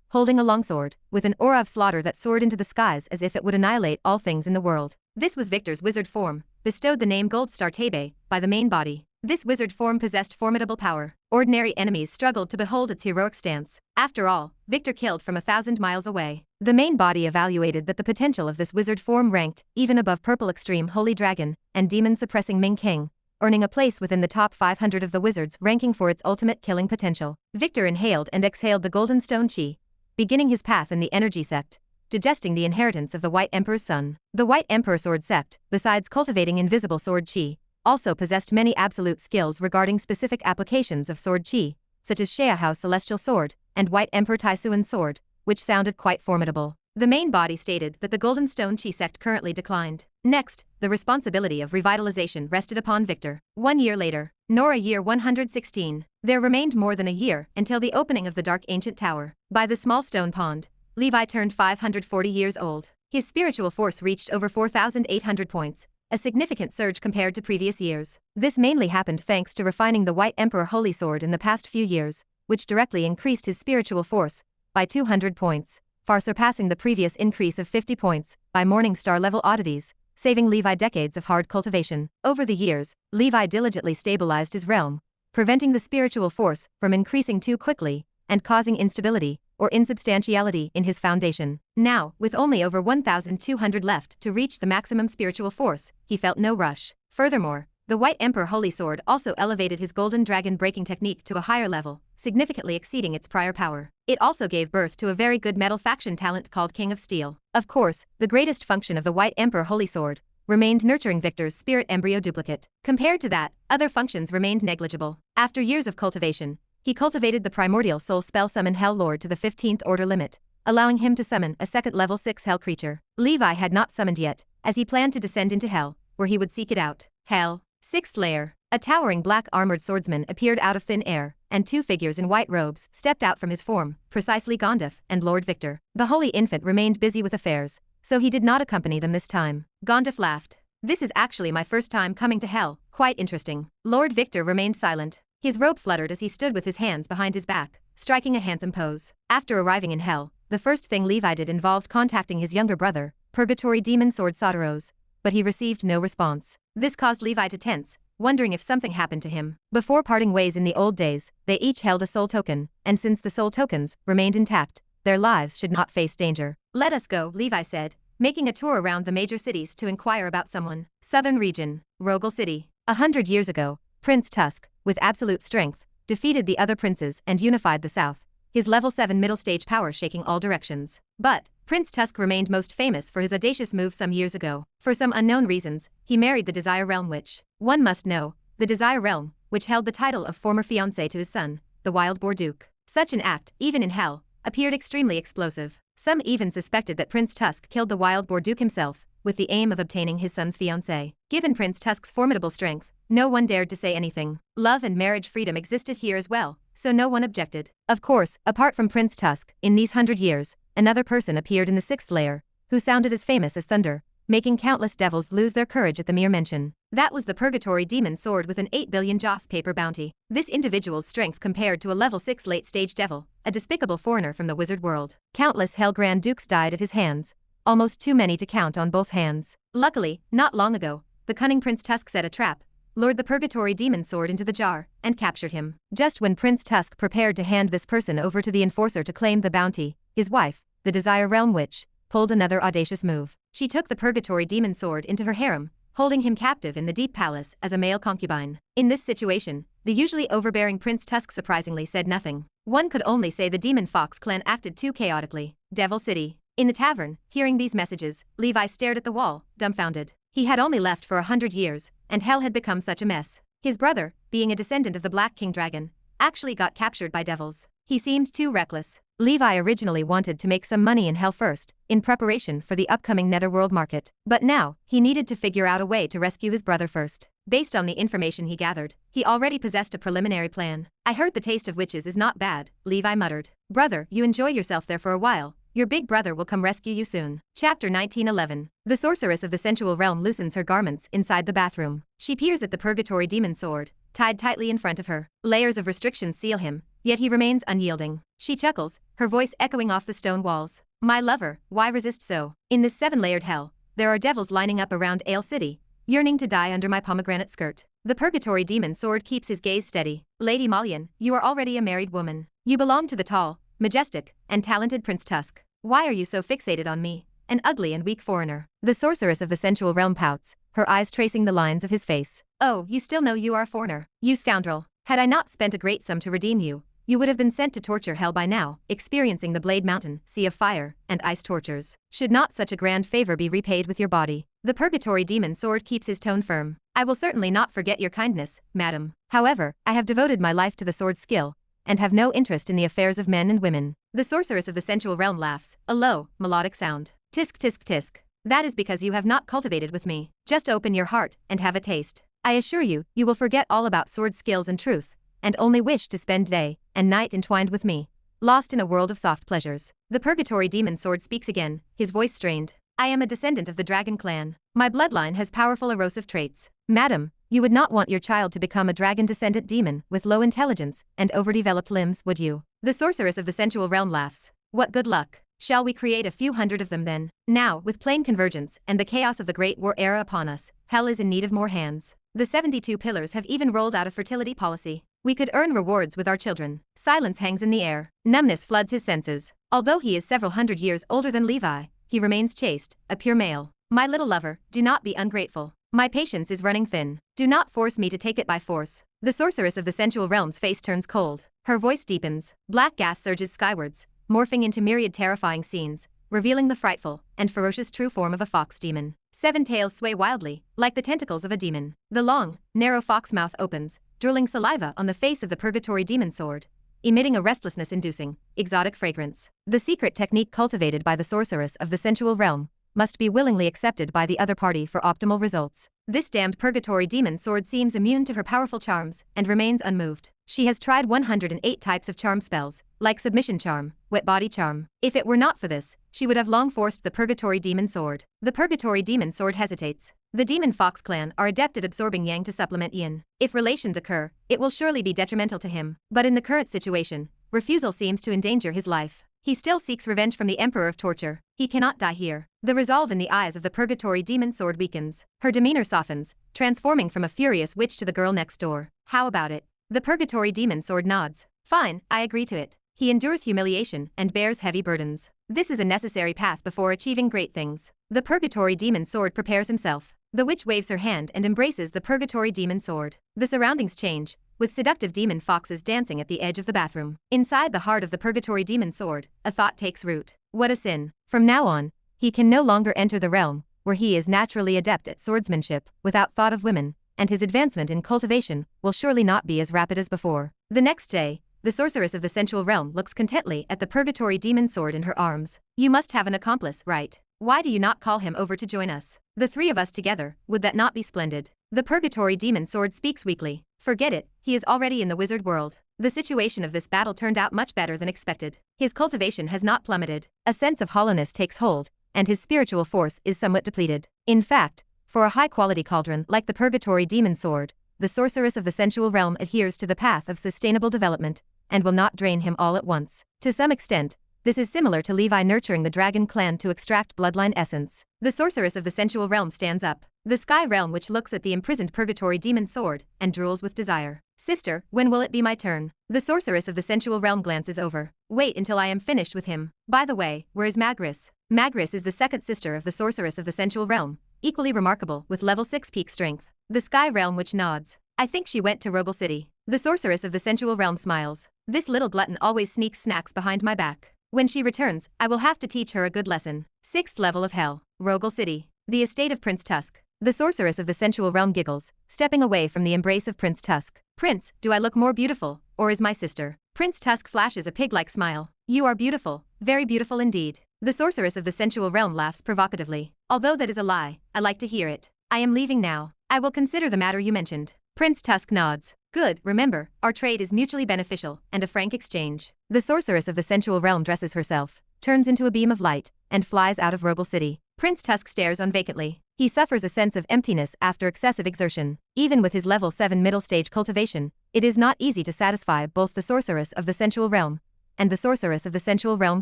holding a longsword, with an aura of slaughter that soared into the skies as if it would annihilate all things in the world. This was Victor's wizard form, bestowed the name Gold Star Tebe by the main body. This wizard form possessed formidable power. Ordinary enemies struggled to behold its heroic stance. After all, Victor killed from 1,000 miles away. The main body evaluated that the potential of this wizard form ranked even above Purple Extreme Holy Dragon and Demon Suppressing Ming King, earning a place within the top 500 of the wizards ranking for its ultimate killing potential. Victor inhaled and exhaled the golden stone chi, beginning his path in the energy sect, digesting the inheritance of the White Emperor's son. The White Emperor Sword sect, besides cultivating invisible sword chi, also possessed many absolute skills regarding specific applications of sword chi, such as Xiahao Celestial Sword and White Emperor Taisuan Sword, which sounded quite formidable. The main body stated that the Golden Stone Chi sect currently declined. Next, the responsibility of revitalization rested upon Victor. 1 year later, Nora year 116. There remained more than a year until the opening of the Dark Ancient Tower. By the small stone pond, Levi turned 540 years old. His spiritual force reached over 4,800 points, a significant surge compared to previous years. This mainly happened thanks to refining the White Emperor Holy Sword in the past few years, which directly increased his spiritual force by 200 points, far surpassing the previous increase of 50 points by Morning Star level oddities, saving Levi decades of hard cultivation. Over the years, Levi diligently stabilized his realm, preventing the spiritual force from increasing too quickly and causing instability or insubstantiality in his foundation. Now, with only over 1,200 left to reach the maximum spiritual force, he felt no rush. Furthermore, the White Emperor Holy Sword also elevated his Golden Dragon breaking technique to a higher level, significantly exceeding its prior power. It also gave birth to a very good metal faction talent called King of Steel. Of course, the greatest function of the White Emperor Holy Sword remained nurturing Victor's spirit embryo duplicate. Compared to that, other functions remained negligible. After years of cultivation, he cultivated the primordial soul spell Summon Hell Lord to the 15th order limit, allowing him to summon a second level 6 hell creature. Levi had not summoned yet, as he planned to descend into hell, where he would seek it out. Hell. 6th layer. A towering black armored swordsman appeared out of thin air, and 2 figures in white robes stepped out from his form, precisely Gandaph and Lord Victor. The holy infant remained busy with affairs, so he did not accompany them this time. Gandaph laughed. This is actually my first time coming to hell, quite interesting. Lord Victor remained silent. His robe fluttered as he stood with his hands behind his back, striking a handsome pose. After arriving in hell, the first thing Levi did involved contacting his younger brother, Purgatory Demon Sword Soteros, but he received no response. This caused Levi to tense, wondering if something happened to him. Before parting ways in the old days, they each held a soul token, and since the soul tokens remained intact, their lives should not face danger. Let us go, Levi said, making a tour around the major cities to inquire about someone. Southern region, Rogel City. 100 years ago, Prince Tusk, with absolute strength, defeated the other princes and unified the south, his level 7 middle stage power shaking all directions. But Prince Tusk remained most famous for his audacious move some years ago. For some unknown reasons, he married the Desire Realm Witch. One must know, the Desire Realm, which held the title of former fiancé to his son, the Wild Boar Duke. Such an act, even in hell, appeared extremely explosive. Some even suspected that Prince Tusk killed the Wild Boar Duke himself, with the aim of obtaining his son's fiancé. Given Prince Tusk's formidable strength, no one dared to say anything. Love and marriage freedom existed here as well, so no one objected. Of course, apart from Prince Tusk, in these 100 years, another person appeared in the 6th layer, who sounded as famous as thunder, making countless devils lose their courage at the mere mention. That was the Purgatory Demon Sword with an 8 billion Joss paper bounty. This individual's strength compared to a level 6 late-stage devil, a despicable foreigner from the wizard world. Countless Hell Grand Dukes died at his hands, almost too many to count on both hands. Luckily, not long ago, the cunning Prince Tusk set a trap, lured the Purgatory Demon Sword into the jar, and captured him. Just when Prince Tusk prepared to hand this person over to the enforcer to claim the bounty, his wife, the Desire Realm Witch, pulled another audacious move. She took the Purgatory Demon Sword into her harem, holding him captive in the Deep Palace as a male concubine. In this situation, the usually overbearing Prince Tusk surprisingly said nothing. One could only say the Demon Fox clan acted too chaotically. Devil City. In the tavern, hearing these messages, Levi stared at the wall, dumbfounded. He had only left for 100 years, and hell had become such a mess. His brother, being a descendant of the Black King Dragon, actually got captured by devils. He seemed too reckless. Levi originally wanted to make some money in hell first, in preparation for the upcoming Netherworld market. But now, he needed to figure out a way to rescue his brother first. Based on the information he gathered, he already possessed a preliminary plan. I heard the taste of witches is not bad, Levi muttered. Brother, you enjoy yourself there for a while. Your big brother will come rescue you soon. Chapter 1911. The sorceress of the sensual realm loosens her garments inside the bathroom. She peers at the purgatory demon sword, tied tightly in front of her. Layers of restrictions seal him, yet he remains unyielding. She chuckles, her voice echoing off the stone walls. My lover, why resist so? In this 7-layered hell, there are devils lining up around Ale City, yearning to die under my pomegranate skirt. The purgatory demon sword keeps his gaze steady. Lady Malian, you are already a married woman. You belong to the tall, majestic, and talented Prince Tusk. Why are you so fixated on me, an ugly and weak foreigner? The sorceress of the sensual realm pouts, her eyes tracing the lines of his face. Oh, you still know you are a foreigner. You scoundrel. Had I not spent a great sum to redeem you, you would have been sent to torture hell by now, experiencing the Blade Mountain, sea of fire, and ice tortures. Should not such a grand favor be repaid with your body? The purgatory demon sword keeps his tone firm. I will certainly not forget your kindness, madam. However, I have devoted my life to the sword's skill, and have no interest in the affairs of men and women. The sorceress of the sensual realm laughs, a low, melodic sound. Tisk tisk tisk. That is because you have not cultivated with me. Just open your heart and have a taste. I assure you, you will forget all about sword skills and truth, and only wish to spend day and night entwined with me, lost in a world of soft pleasures. The purgatory demon sword speaks again, his voice strained. I am a descendant of the dragon clan. My bloodline has powerful erosive traits. Madam, you would not want your child to become a dragon-descendant demon with low intelligence and overdeveloped limbs, would you? The sorceress of the sensual realm laughs. What good luck. Shall we create a few hundred of them then? Now, with plain convergence and the chaos of the Great War era upon us, hell is in need of more hands. The 72 pillars have even rolled out a fertility policy. We could earn rewards with our children. Silence hangs in the air. Numbness floods his senses. Although he is several hundred years older than Levi, he remains chaste, a pure male. My little lover, do not be ungrateful. My patience is running thin. Do not force me to take it by force. The sorceress of the sensual realm's face turns cold. Her voice deepens. Black gas surges skywards, morphing into myriad terrifying scenes, revealing the frightful and ferocious true form of a fox demon. 7 tails sway wildly, like the tentacles of a demon. The long, narrow fox mouth opens, drooling saliva on the face of the purgatory demon sword, emitting a restlessness-inducing, exotic fragrance. The secret technique cultivated by the sorceress of the sensual realm must be willingly accepted by the other party for optimal results. This damned purgatory demon sword seems immune to her powerful charms and remains unmoved. She has tried 108 types of charm spells, like submission charm, wet body charm. If it were not for this, she would have long forced the purgatory demon sword. The purgatory demon sword hesitates. The demon fox clan are adept at absorbing yang to supplement yin. If relations occur, it will surely be detrimental to him. But in the current situation, refusal seems to endanger his life. He still seeks revenge from the Emperor of Torture. He cannot die here. The resolve in the eyes of the purgatory demon sword weakens. Her demeanor softens, transforming from a furious witch to the girl next door. How about it? The purgatory demon sword nods. Fine, I agree to it. He endures humiliation and bears heavy burdens. This is a necessary path before achieving great things. The purgatory demon sword prepares himself. The witch waves her hand and embraces the purgatory demon sword. The surroundings change, with seductive demon foxes dancing at the edge of the bathroom. Inside the heart of the purgatory demon sword, a thought takes root. What a sin. From now on, he can no longer enter the realm, where he is naturally adept at swordsmanship, without thought of women, and his advancement in cultivation will surely not be as rapid as before. The next day, the sorceress of the sensual realm looks contently at the purgatory demon sword in her arms. You must have an accomplice, right? Why do you not call him over to join us? The 3 of us together, would that not be splendid? The purgatory demon sword speaks weakly. Forget it, he is already in the wizard world. The situation of this battle turned out much better than expected. His cultivation has not plummeted. A sense of hollowness takes hold, and his spiritual force is somewhat depleted. In fact, for a high-quality cauldron like the purgatory demon sword, the sorceress of the sensual realm adheres to the path of sustainable development, and will not drain him all at once. To some extent, this is similar to Levi nurturing the dragon clan to extract bloodline essence. The sorceress of the sensual realm stands up. The sky realm which looks at the imprisoned purgatory demon sword, and drools with desire. Sister, when will it be my turn? The sorceress of the sensual realm glances over. Wait until I am finished with him. By the way, where is Magris? Magris is the second sister of the sorceress of the sensual realm, equally remarkable with level 6 peak strength. The sky realm which nods. I think she went to Rogel City. The sorceress of the sensual realm smiles. This little glutton always sneaks snacks behind my back. When she returns, I will have to teach her a good lesson. 6th level of hell. Rogel City. The estate of Prince Tusk. The sorceress of the sensual realm giggles, stepping away from the embrace of Prince Tusk. Prince, do I look more beautiful, or is my sister? Prince Tusk flashes a pig-like smile. You are beautiful, very beautiful indeed. The sorceress of the sensual realm laughs provocatively. Although that is a lie, I like to hear it. I am leaving now. I will consider the matter you mentioned. Prince Tusk nods. Good, remember, our trade is mutually beneficial, and a frank exchange. The sorceress of the sensual realm dresses herself, turns into a beam of light, and flies out of Rogel City. Prince Tusk stares on vacantly. He suffers a sense of emptiness after excessive exertion. Even with his level 7 middle stage cultivation, it is not easy to satisfy both the sorceress of the sensual realm and the sorceress of the sensual realm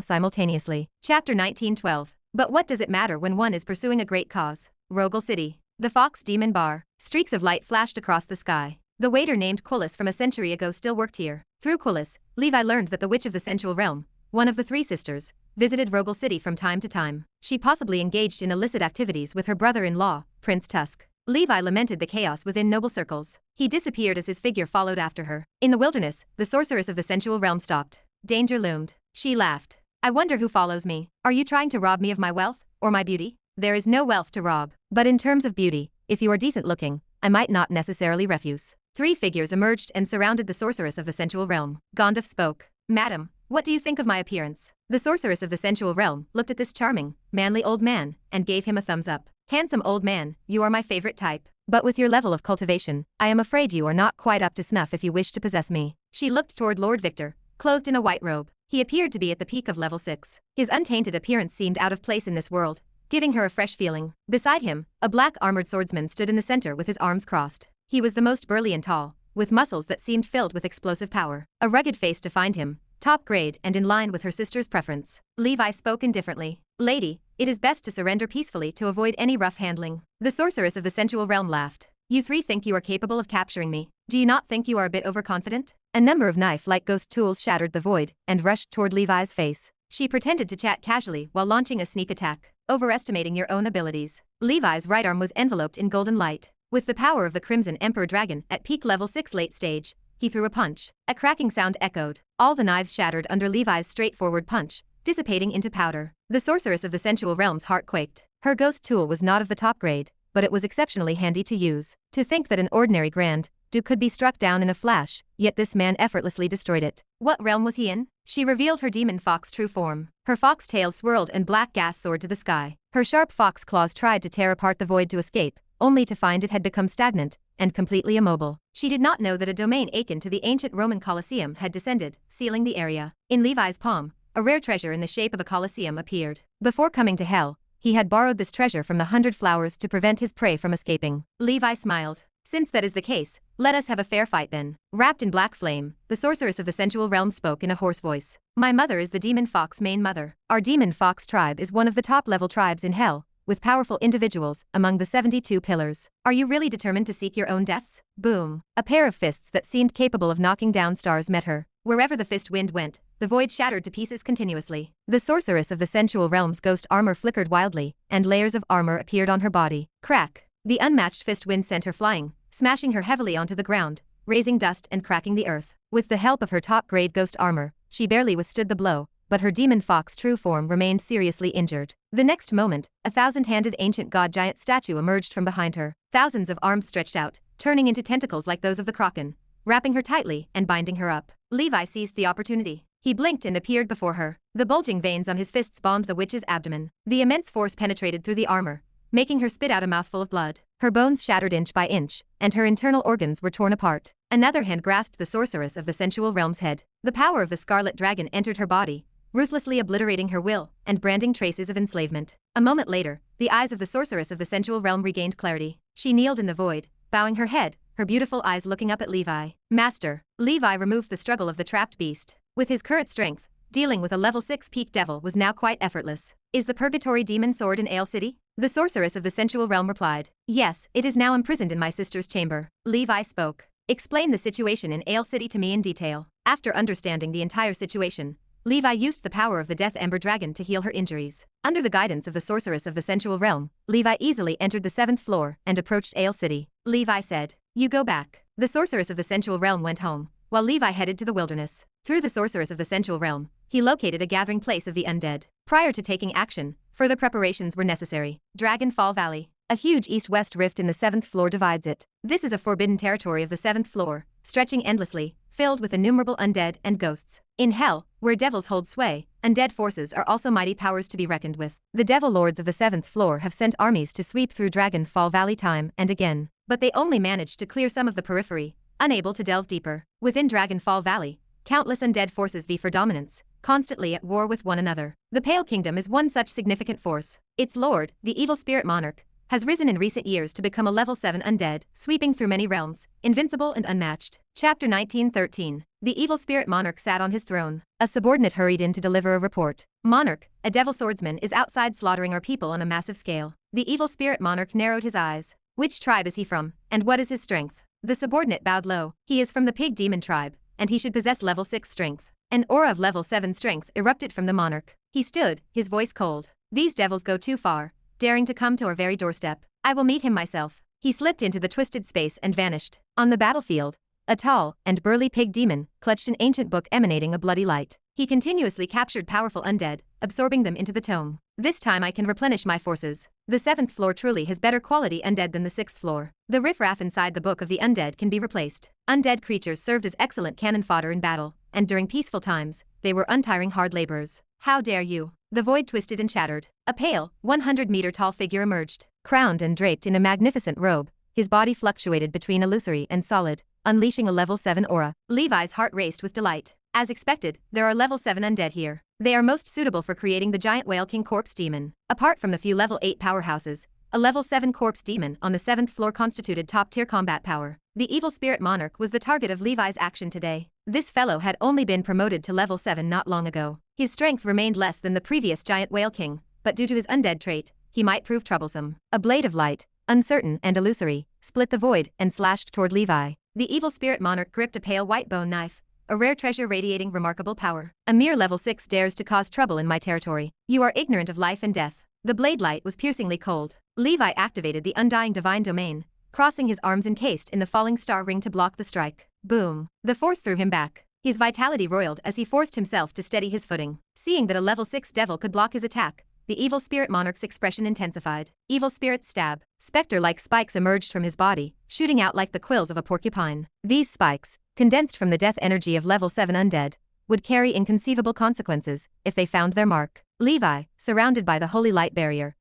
simultaneously. Chapter 1912. But what does it matter when one is pursuing a great cause? Rogel City. The Fox Demon Bar. Streaks of light flashed across the sky. The waiter named Quillis from a century ago still worked here. Through Quillis, Levi learned that the witch of the sensual realm, one of the three sisters, visited Rogel City from time to time. She possibly engaged in illicit activities with her brother-in-law, Prince Tusk. Levi lamented the chaos within noble circles. He disappeared as his figure followed after her. In the wilderness, the sorceress of the sensual realm stopped. Danger loomed. She laughed. I wonder who follows me. Are you trying to rob me of my wealth, or my beauty? There is no wealth to rob. But in terms of beauty, if you are decent looking, I might not necessarily refuse. Three figures emerged and surrounded the sorceress of the sensual realm. Gandaph spoke. Madam, what do you think of my appearance? The sorceress of the sensual realm looked at this charming, manly old man, and gave him a thumbs up. Handsome old man, you are my favorite type. But with your level of cultivation, I am afraid you are not quite up to snuff if you wish to possess me. She looked toward Lord Victor, clothed in a white robe. He appeared to be at the peak of level 6. His untainted appearance seemed out of place in this world, giving her a fresh feeling. Beside him, a black armored swordsman stood in the center with his arms crossed. He was the most burly and tall, with muscles that seemed filled with explosive power. A rugged face defined him, top grade and in line with her sister's preference. Levi spoke indifferently. Lady, it is best to surrender peacefully to avoid any rough handling. The sorceress of the sensual realm laughed. You three think you are capable of capturing me. Do you not think you are a bit overconfident? A number of knife-like ghost tools shattered the void and rushed toward Levi's face. She pretended to chat casually while launching a sneak attack, overestimating your own abilities. Levi's right arm was enveloped in golden light. With the power of the Crimson Emperor Dragon at peak level 6 late stage, he threw a punch. A cracking sound echoed. All the knives shattered under Levi's straightforward punch, dissipating into powder. The sorceress of the sensual realm's heart quaked. Her ghost tool was not of the top grade, but it was exceptionally handy to use. To think that an ordinary Grand Duke could be struck down in a flash, yet this man effortlessly destroyed it. What realm was he in? She revealed her demon fox true form. Her fox tail swirled and black gas soared to the sky. Her sharp fox claws tried to tear apart the void to escape, only to find it had become stagnant and completely immobile. She did not know that a domain akin to the ancient Roman Colosseum had descended, sealing the area. In Levi's palm, a rare treasure in the shape of a Colosseum appeared. Before coming to hell, he had borrowed this treasure from the 100 Flowers to prevent his prey from escaping. Levi smiled. Since that is the case, let us have a fair fight then. Wrapped in black flame, the sorceress of the sensual realm spoke in a hoarse voice. My mother is the demon fox main mother. Our demon fox tribe is one of the top-level tribes in hell, with powerful individuals among the 72 pillars. Are you really determined to seek your own deaths? Boom. A pair of fists that seemed capable of knocking down stars met her. Wherever the fist wind went, the void shattered to pieces continuously. The sorceress of the sensual realm's ghost armor flickered wildly, and layers of armor appeared on her body. Crack. The unmatched fist wind sent her flying, smashing her heavily onto the ground, raising dust and cracking the earth. With the help of her top-grade ghost armor, she barely withstood the blow, but her demon fox true form remained seriously injured. The next moment, a thousand-handed ancient god-giant statue emerged from behind her. Thousands of arms stretched out, turning into tentacles like those of the kraken, wrapping her tightly and binding her up. Levi seized the opportunity. He blinked and appeared before her. The bulging veins on his fists bombed the witch's abdomen. The immense force penetrated through the armor, making her spit out a mouthful of blood. Her bones shattered inch by inch, and her internal organs were torn apart. Another hand grasped the sorceress of the sensual realm's head. The power of the scarlet dragon entered her body, ruthlessly obliterating her will and branding traces of enslavement. A moment later, the eyes of the sorceress of the sensual realm regained clarity. She kneeled in the void, bowing her head, her beautiful eyes looking up at Levi. Master. Levi removed the struggle of the trapped beast. With his current strength, dealing with a level 6 peak devil was now quite effortless. Is the purgatory demon sword in Ale City? The sorceress of the sensual realm replied. Yes, it is now imprisoned in my sister's chamber. Levi spoke. Explain the situation in Ale City to me in detail. After understanding the entire situation, Levi used the power of the Death Ember Dragon to heal her injuries. Under the guidance of the sorceress of the sensual realm, Levi easily entered the 7th floor and approached Ale City. Levi said, You go back. The sorceress of the sensual realm went home, while Levi headed to the wilderness. Through the sorceress of the sensual realm, he located a gathering place of the undead. Prior to taking action, further preparations were necessary. Dragonfall Valley. A huge east-west rift in the 7th floor divides it. This is a forbidden territory of the 7th floor, stretching endlessly, filled with innumerable undead and ghosts. In hell, where devils hold sway, undead forces are also mighty powers to be reckoned with. The devil lords of the 7th floor have sent armies to sweep through Dragon Fall Valley time and again, but they only managed to clear some of the periphery, unable to delve deeper. Within Dragon Fall Valley, countless undead forces vie for dominance, constantly at war with one another. The Pale Kingdom is one such significant force. Its lord, the evil spirit monarch, has risen in recent years to become a level 7 undead, sweeping through many realms, invincible and unmatched. Chapter 1913. The evil spirit monarch sat on his throne. A subordinate hurried in to deliver a report. Monarch, a devil swordsman is outside slaughtering our people on a massive scale. The evil spirit monarch narrowed his eyes. Which tribe is he from, and what is his strength? The subordinate bowed low. He is from the pig demon tribe, and he should possess level 6 strength. An aura of level 7 strength erupted from the monarch. He stood, his voice cold. These devils go too far, daring to come to our very doorstep. I will meet him myself. He slipped into the twisted space and vanished. On the battlefield, a tall and burly pig demon clutched an ancient book emanating a bloody light. He continuously captured powerful undead, absorbing them into the tome. This time I can replenish my forces. The 7th floor truly has better quality undead than the 6th floor. The riffraff inside the book of the undead can be replaced. Undead creatures served as excellent cannon fodder in battle, and during peaceful times, they were untiring hard laborers. How dare you? The void twisted and shattered. A pale, 100-meter-tall figure emerged. Crowned and draped in a magnificent robe, his body fluctuated between illusory and solid, unleashing a level 7 aura. Levi's heart raced with delight. As expected, there are level 7 undead here. They are most suitable for creating the giant Whale King Corpse Demon. Apart from the few level 8 powerhouses, a level 7 Corpse Demon on the 7th floor constituted top-tier combat power. The evil spirit monarch was the target of Levi's action today. This fellow had only been promoted to level 7 not long ago. His strength remained less than the previous giant Whale King, but due to his undead trait, he might prove troublesome. A blade of light, uncertain and illusory, split the void and slashed toward Levi. The evil spirit monarch gripped a pale white bone knife, a rare treasure radiating remarkable power. A mere level 6 dares to cause trouble in my territory. You are ignorant of life and death. The blade light was piercingly cold. Levi activated the undying divine domain, crossing his arms encased in the falling star ring to block the strike. Boom. The force threw him back. His vitality roiled as he forced himself to steady his footing. Seeing that a level 6 devil could block his attack, the evil spirit monarch's expression intensified. Evil spirit stab. Spectre-like spikes emerged from his body, shooting out like the quills of a porcupine. These spikes, condensed from the death energy of level 7 undead, would carry inconceivable consequences if they found their mark. Levi, surrounded by the holy light barrier,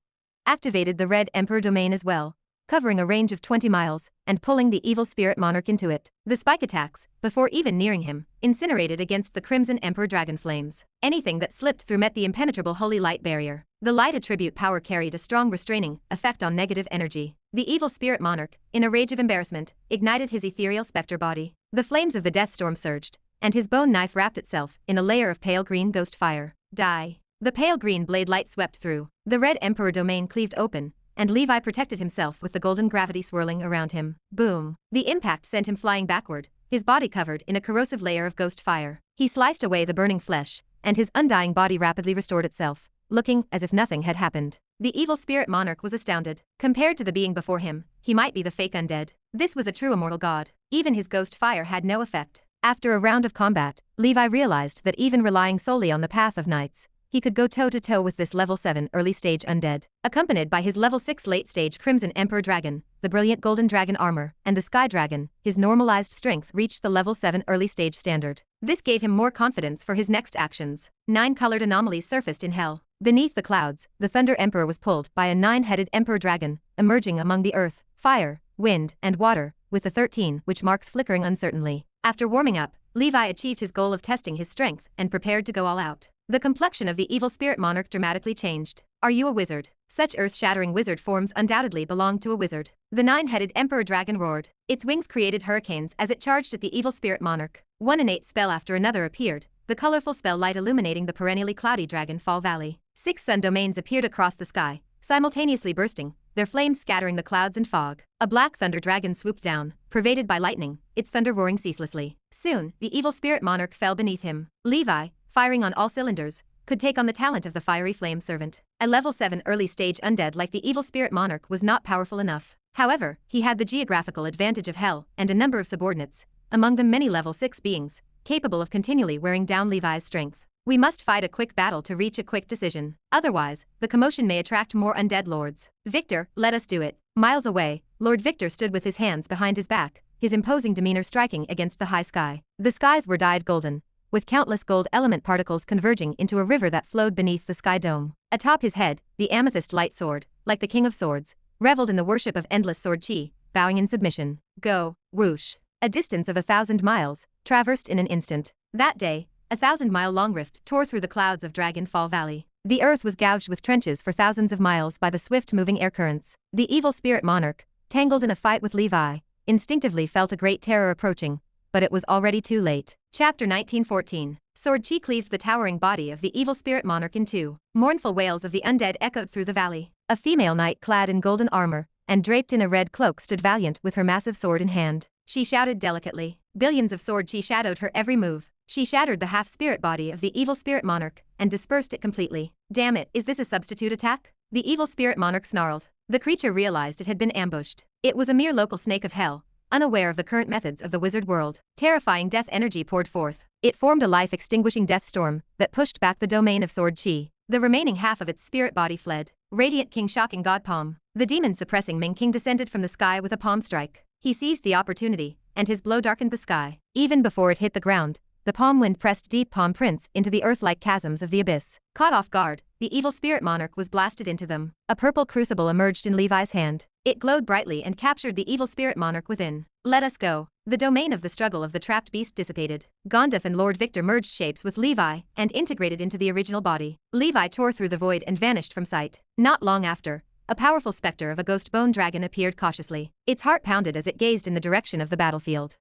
activated the red emperor domain as well, covering a range of 20 miles, and pulling the evil spirit monarch into it. The spike attacks, before even nearing him, incinerated against the crimson emperor dragon flames. Anything that slipped through met the impenetrable holy light barrier. The light attribute power carried a strong restraining effect on negative energy. The evil spirit monarch, in a rage of embarrassment, ignited his ethereal specter body. The flames of the death storm surged, and his bone knife wrapped itself in a layer of pale green ghost fire. Die. The pale green blade light swept through. The red emperor domain cleaved open, and Levi protected himself with the golden gravity swirling around him. Boom. The impact sent him flying backward, his body covered in a corrosive layer of ghost fire. He sliced away the burning flesh, and his undying body rapidly restored itself, looking as if nothing had happened. The evil spirit monarch was astounded. Compared to the being before him, he might be the fake undead. This was a true immortal god. Even his ghost fire had no effect. After a round of combat, Levi realized that even relying solely on the Path of Knights, he could go toe-to-toe with this level 7 early-stage undead. Accompanied by his level 6 late-stage Crimson Emperor Dragon, the brilliant Golden Dragon armor, and the Sky Dragon, his normalized strength reached the level 7 early-stage standard. This gave him more confidence for his next actions. 9 colored anomalies surfaced in hell. Beneath the clouds, the Thunder Emperor was pulled by a 9-headed Emperor Dragon, emerging among the earth, fire, wind, and water, with the 13 which marks flickering uncertainly. After warming up, Levi achieved his goal of testing his strength and prepared to go all out. The complexion of the evil spirit monarch dramatically changed. Are you a wizard? Such earth-shattering wizard forms undoubtedly belonged to a wizard. The 9-headed Emperor Dragon roared. Its wings created hurricanes as it charged at the evil spirit monarch. One innate spell after another appeared, the colorful spell light illuminating the perennially cloudy Dragon Fall Valley. 6 sun domains appeared across the sky, simultaneously bursting, their flames scattering the clouds and fog. A black thunder dragon swooped down, pervaded by lightning, its thunder roaring ceaselessly. Soon, the evil spirit monarch fell beneath him. Levi, firing on all cylinders, could take on the talent of the fiery flame servant. A level 7 early-stage undead like the evil spirit monarch was not powerful enough. However, he had the geographical advantage of hell and a number of subordinates, among them many level 6 beings, capable of continually wearing down Levi's strength. We must fight a quick battle to reach a quick decision. Otherwise, the commotion may attract more undead lords. Victor, let us do it. Miles away, Lord Victor stood with his hands behind his back, his imposing demeanor striking against the high sky. The skies were dyed golden, with countless gold element particles converging into a river that flowed beneath the sky dome. Atop his head, the amethyst light sword, like the king of swords, reveled in the worship of endless sword chi, bowing in submission. Go, whoosh. A distance of 1,000 miles, traversed in an instant. That day, a 1,000-mile-long rift tore through the clouds of Dragon Fall Valley. The earth was gouged with trenches for thousands of miles by the swift-moving air currents. The evil spirit monarch, tangled in a fight with Levi, instinctively felt a great terror approaching, but it was already too late. Chapter 1914. Sword chi cleaved the towering body of the evil spirit monarch in two. Mournful wails of the undead echoed through the valley. A female knight clad in golden armor and draped in a red cloak stood valiant with her massive sword in hand. She shouted delicately. Billions of sword chi shadowed her every move. She shattered the half-spirit body of the evil spirit monarch and dispersed it completely. Damn it, is this a substitute attack? The evil spirit monarch snarled. The creature realized it had been ambushed. It was a mere local snake of hell, unaware of the current methods of the wizard world. Terrifying death energy poured forth. It formed a life-extinguishing death storm that pushed back the domain of sword chi. The remaining half of its spirit body fled. Radiant King shocking God palm. The demon-suppressing Ming King descended from the sky with a palm strike. He seized the opportunity, and his blow darkened the sky. Even before it hit the ground, the palm wind pressed deep palm prints into the earth-like chasms of the abyss. Caught off guard, the evil spirit monarch was blasted into them. A purple crucible emerged in Levi's hand. It glowed brightly and captured the evil spirit monarch within. Let us go. The domain of the struggle of the trapped beast dissipated. Gandaph and Lord Victor merged shapes with Levi and integrated into the original body. Levi tore through the void and vanished from sight. Not long after, a powerful specter of a ghost bone dragon appeared cautiously. Its heart pounded as it gazed in the direction of the battlefield.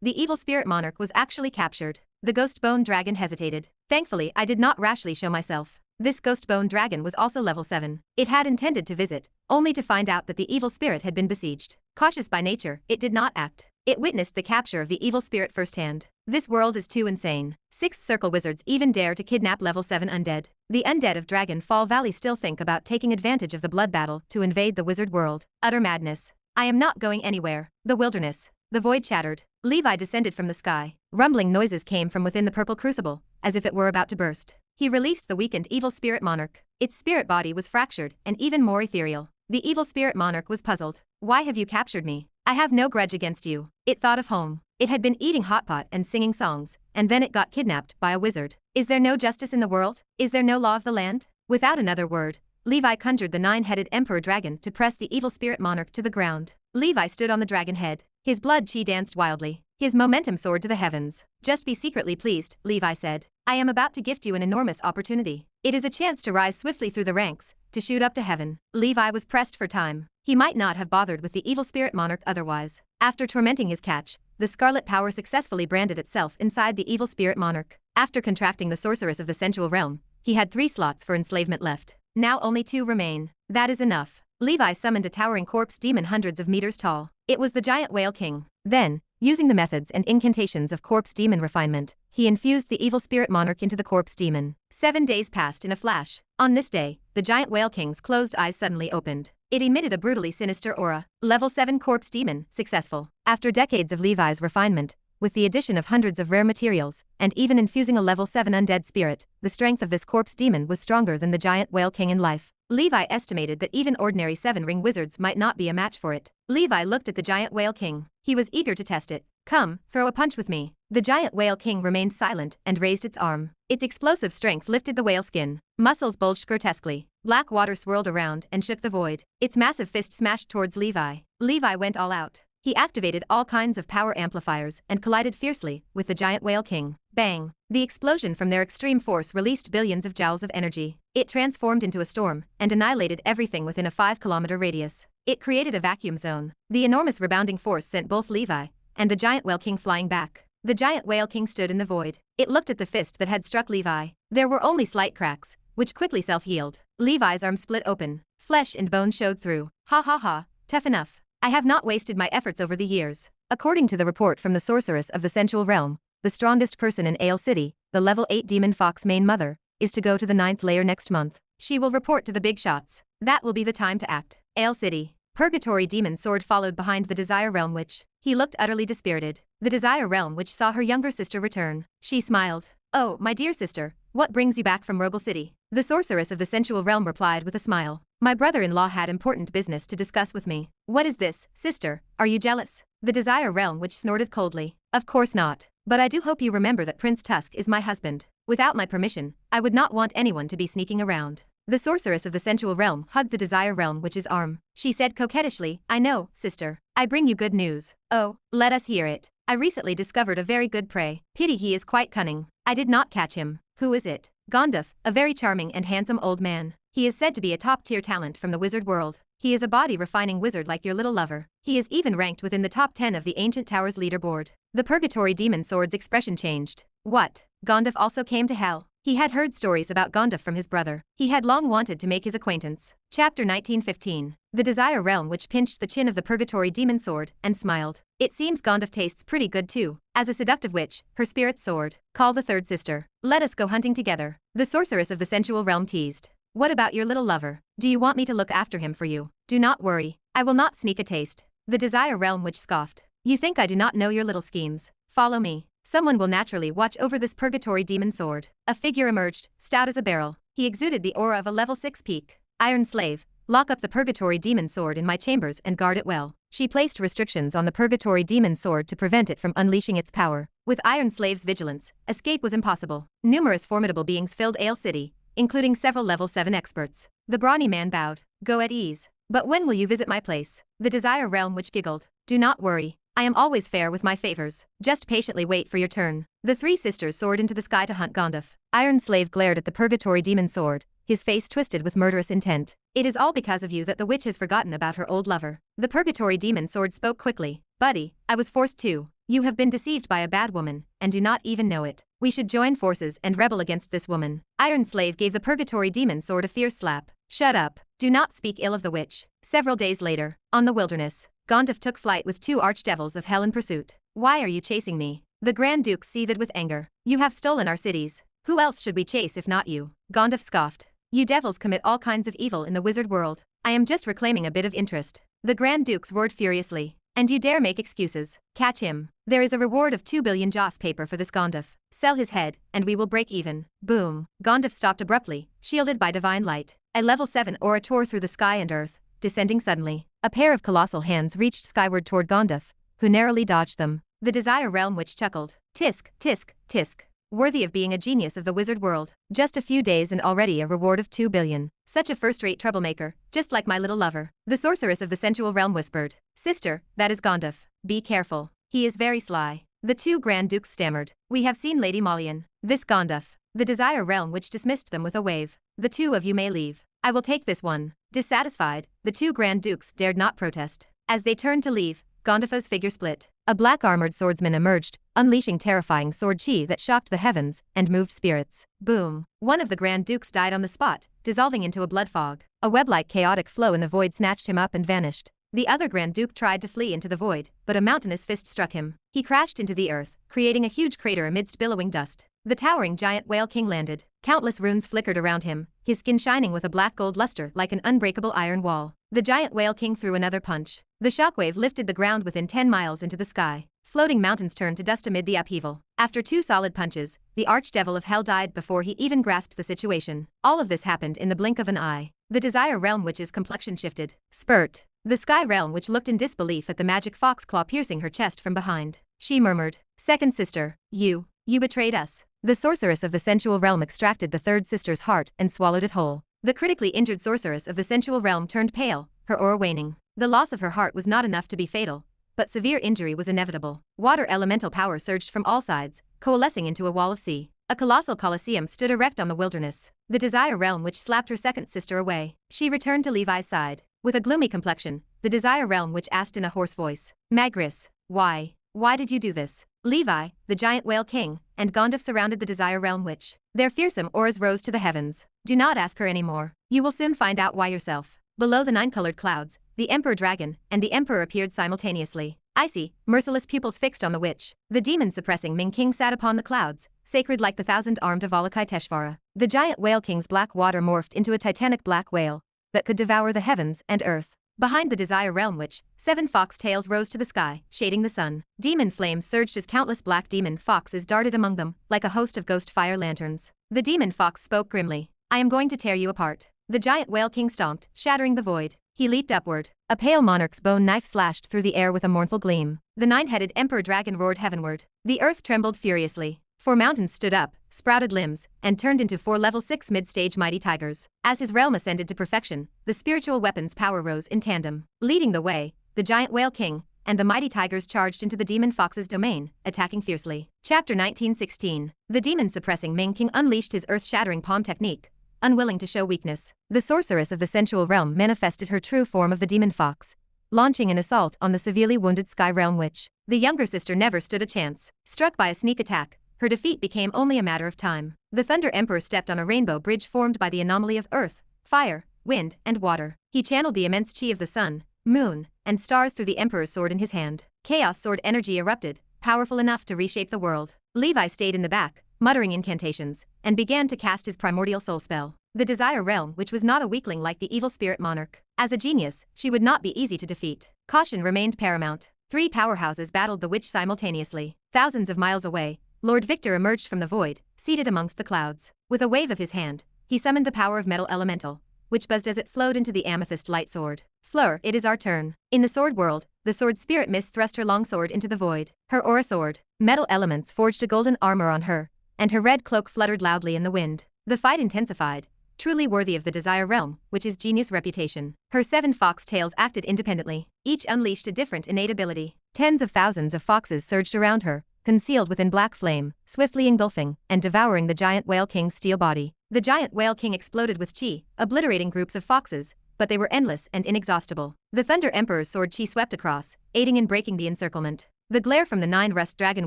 The evil spirit monarch was actually captured. The ghost bone dragon hesitated. Thankfully, I did not rashly show myself. This ghost bone dragon was also level 7. It had intended to visit, only to find out that the evil spirit had been besieged. Cautious by nature, it did not act. It witnessed the capture of the evil spirit firsthand. This world is too insane. Sixth Circle wizards even dare to kidnap level 7 undead. The undead of Dragon Fall Valley still think about taking advantage of the blood battle to invade the wizard world. Utter madness. I am not going anywhere. The wilderness. The void shattered. Levi descended from the sky. Rumbling noises came from within the purple crucible, as if it were about to burst. He released the weakened evil spirit monarch. Its spirit body was fractured and even more ethereal. The evil spirit monarch was puzzled. Why have you captured me? I have no grudge against you. It thought of home. It had been eating hot pot and singing songs, and then it got kidnapped by a wizard. Is there no justice in the world? Is there no law of the land? Without another word, Levi conjured the 9-headed emperor dragon to press the evil spirit monarch to the ground. Levi stood on the dragon head. His blood chi danced wildly. His momentum soared to the heavens. Just be secretly pleased, Levi said. I am about to gift you an enormous opportunity. It is a chance to rise swiftly through the ranks, to shoot up to heaven. Levi was pressed for time. He might not have bothered with the evil spirit monarch otherwise. After tormenting his catch, the scarlet power successfully branded itself inside the evil spirit monarch. After contracting the sorceress of the sensual realm, he had 3 slots for enslavement left. Now only 2 remain. That is enough. Levi summoned a towering corpse demon hundreds of meters tall. It was the giant whale king. Then, using the methods and incantations of corpse demon refinement, he infused the evil spirit monarch into the corpse demon. 7 days passed in a flash. On this day, the giant whale king's closed eyes suddenly opened. It emitted a brutally sinister aura. Level 7 corpse demon, successful. After decades of Levi's refinement, with the addition of hundreds of rare materials, and even infusing a level 7 undead spirit, the strength of this corpse demon was stronger than the giant whale king in life. Levi estimated that even ordinary 7-ring wizards might not be a match for it. Levi looked at the giant whale king. He was eager to test it. Come, throw a punch with me. The giant whale king remained silent and raised its arm. Its explosive strength lifted the whale skin. Muscles bulged grotesquely. Black water swirled around and shook the void. Its massive fist smashed towards Levi. Levi went all out. He activated all kinds of power amplifiers and collided fiercely with the giant whale king. Bang! The explosion from their extreme force released billions of joules of energy. It transformed into a storm and annihilated everything within a 5-kilometer radius. It created a vacuum zone. The enormous rebounding force sent both Levi and the giant whale king flying back. The giant whale king stood in the void. It looked at the fist that had struck Levi. There were only slight cracks, which quickly self-healed. Levi's arm split open. Flesh and bone showed through. Ha ha ha, tough enough. I have not wasted my efforts over the years. According to the report from the sorceress of the sensual realm, the strongest person in Ale City, the level 8 demon fox main mother, is to go to the 9th layer next month. She will report to the big shots. That will be the time to act. Ale City. Purgatory demon sword followed behind the Desire Realm Witch. He looked utterly dispirited. The Desire Realm Witch saw her younger sister return. She smiled. Oh, my dear sister, what brings you back from Rogal City? The sorceress of the sensual realm replied with a smile. My brother-in-law had important business to discuss with me. What is this, sister? Are you jealous? The Desire Realm Witch snorted coldly. Of course not. But I do hope you remember that Prince Tusk is my husband. Without my permission, I would not want anyone to be sneaking around. The sorceress of the sensual realm hugged the Desire Realm Witch's arm. She said coquettishly, I know, sister. I bring you good news. Oh, let us hear it. I recently discovered a very good prey. Pity he is quite cunning. I did not catch him. Who is it? Gandaph, a very charming and handsome old man. He is said to be a top-tier talent from the wizard world. He is a body-refining wizard like your little lover. He is even ranked within the top 10 of the Ancient Tower's leaderboard. The Purgatory Demon Sword's expression changed. What? Gandaph also came to hell? He had heard stories about Gandaph from his brother. He had long wanted to make his acquaintance. Chapter 1915. The Desire Realm Witch pinched the chin of the Purgatory Demon Sword and smiled. It seems Gandaph tastes pretty good too. As a seductive witch, her spirit soared. Call the third sister. Let us go hunting together. The sorceress of the sensual realm teased. What about your little lover? Do you want me to look after him for you? Do not worry. I will not sneak a taste. The Desire Realm Witch scoffed. You think I do not know your little schemes? Follow me. Someone will naturally watch over this Purgatory Demon Sword. A figure emerged, stout as a barrel. He exuded the aura of a level 6 peak. Iron Slave, lock up the Purgatory Demon Sword in my chambers and guard it well. She placed restrictions on the Purgatory Demon Sword to prevent it from unleashing its power. With Iron Slave's vigilance, escape was impossible. Numerous formidable beings filled Ale City, including several level 7 experts. The brawny man bowed. Go at ease. But when will you visit my place? The Desire Realm Witch giggled. Do not worry. I am always fair with my favors. Just patiently wait for your turn. The three sisters soared into the sky to hunt Gandaph. Iron Slave glared at the Purgatory Demon Sword, his face twisted with murderous intent. It is all because of you that the witch has forgotten about her old lover. The Purgatory Demon Sword spoke quickly. Buddy, I was forced to. You have been deceived by a bad woman, and do not even know it. We should join forces and rebel against this woman. Iron Slave gave the Purgatory Demon Sword a fierce slap. Shut up. Do not speak ill of the witch. Several days later, on the wilderness, Gandaph took flight with two archdevils of hell in pursuit. Why are you chasing me? The Grand Duke seethed with anger. You have stolen our cities. Who else should we chase if not you? Gandaph scoffed. You devils commit all kinds of evil in the wizard world. I am just reclaiming a bit of interest. The Grand Dukes roared furiously. And you dare make excuses. Catch him. There is a reward of 2 billion joss paper for this Gandaph. Sell his head, and we will break even. Boom. Gandaph stopped abruptly, shielded by divine light. A level 7 aura tore through the sky and earth, descending suddenly. A pair of colossal hands reached skyward toward Gandaph, who narrowly dodged them. The Desire Realm Witch chuckled. Tisk, tisk, tisk. Worthy of being a genius of the wizard world. Just a few days and already a reward of 2 billion. Such a first-rate troublemaker, just like my little lover. The sorceress of the sensual realm whispered. Sister, that is Gandaph. Be careful. He is very sly. The two Grand Dukes stammered. We have seen Lady Malian. This Gandaph. The Desire Realm Witch dismissed them with a wave. The two of you may leave. I will take this one. Dissatisfied, the two Grand Dukes dared not protest. As they turned to leave, Gandaph's figure split. A black-armored swordsman emerged, unleashing terrifying sword chi that shocked the heavens and moved spirits. Boom. One of the Grand Dukes died on the spot, dissolving into a blood fog. A web-like chaotic flow in the void snatched him up and vanished. The other Grand Duke tried to flee into the void, but a mountainous fist struck him. He crashed into the earth, creating a huge crater amidst billowing dust. The towering giant Whale King landed. Countless runes flickered around him, his skin shining with a black gold luster like an unbreakable iron wall. The giant Whale King threw another punch. The shockwave lifted the ground within 10 miles into the sky. Floating mountains turned to dust amid the upheaval. After 2 solid punches, the Archdevil of Hell died before he even grasped the situation. All of this happened in the blink of an eye. The Desire Realm Witch's complexion shifted. Spurt. The Sky Realm Witch looked in disbelief at the magic fox claw piercing her chest from behind. She murmured, Second sister, you betrayed us. The sorceress of the sensual realm extracted the third sister's heart and swallowed it whole. The critically injured sorceress of the sensual realm turned pale, her aura waning. The loss of her heart was not enough to be fatal, but severe injury was inevitable. Water elemental power surged from all sides, coalescing into a wall of sea. A colossal coliseum stood erect on the wilderness. The Desire Realm Witch slapped her second sister away. She returned to Levi's side. With a gloomy complexion, the Desire Realm Witch asked in a hoarse voice, Magris, why did you do this? Levi, the giant Whale King, and Gandaph surrounded the Desire Realm Witch. Their fearsome auras rose to the heavens. Do not ask her anymore. You will soon find out why yourself. Below the 9-colored clouds, the Emperor Dragon and the Emperor appeared simultaneously. Icy, merciless pupils fixed on the witch. The demon-suppressing Ming King sat upon the clouds, sacred like the 1,000-armed Avalokiteshvara. The giant Whale King's black water morphed into a titanic black whale that could devour the heavens and earth. Behind the Desire Realm Witch, 7 fox tails rose to the sky, shading the sun. Demon flames surged as countless black demon foxes darted among them, like a host of ghost fire lanterns. The demon fox spoke grimly. I am going to tear you apart. The giant whale king stomped, shattering the void. He leaped upward. A pale monarch's bone knife slashed through the air with a mournful gleam. The nine-headed emperor dragon roared heavenward. The earth trembled furiously. 4 mountains stood up, sprouted limbs, and turned into 4 level 6 mid-stage mighty tigers. As his realm ascended to perfection, the spiritual weapon's power rose in tandem. Leading the way, the giant whale king and the mighty tigers charged into the demon fox's domain, attacking fiercely. Chapter 1916. The demon-suppressing Ming King unleashed his earth-shattering palm technique, unwilling to show weakness. The sorceress of the sensual realm manifested her true form of the demon fox, launching an assault on the severely wounded Sky Realm Witch. The younger sister never stood a chance. Struck by a sneak attack, her defeat became only a matter of time. The Thunder Emperor stepped on a rainbow bridge formed by the anomaly of earth, fire, wind, and water. He channeled the immense chi of the sun, moon, and stars through the Emperor's sword in his hand. Chaos sword energy erupted, powerful enough to reshape the world. Levi stayed in the back, muttering incantations, and began to cast his primordial soul spell. The Desire Realm, which was not a weakling like the evil spirit monarch. As a genius, she would not be easy to defeat. Caution remained paramount. 3 powerhouses battled the witch simultaneously. Thousands of miles away, Lord Victor emerged from the void, seated amongst the clouds. With a wave of his hand, he summoned the power of Metal Elemental, which buzzed as it flowed into the amethyst light sword. Fleur, it is our turn. In the sword world, the sword spirit mist thrust her long sword into the void. Her aura soared. Metal elements forged a golden armor on her, and her red cloak fluttered loudly in the wind. The fight intensified, truly worthy of the Desire Realm, which is genius reputation. Her 7 fox tails acted independently. Each unleashed a different innate ability. Tens of thousands of foxes surged around her, concealed within black flame, swiftly engulfing and devouring the giant whale king's steel body. The giant whale king exploded with chi, obliterating groups of foxes, but they were endless and inexhaustible. The Thunder Emperor's sword chi swept across, aiding in breaking the encirclement. The glare from the 9 rust dragon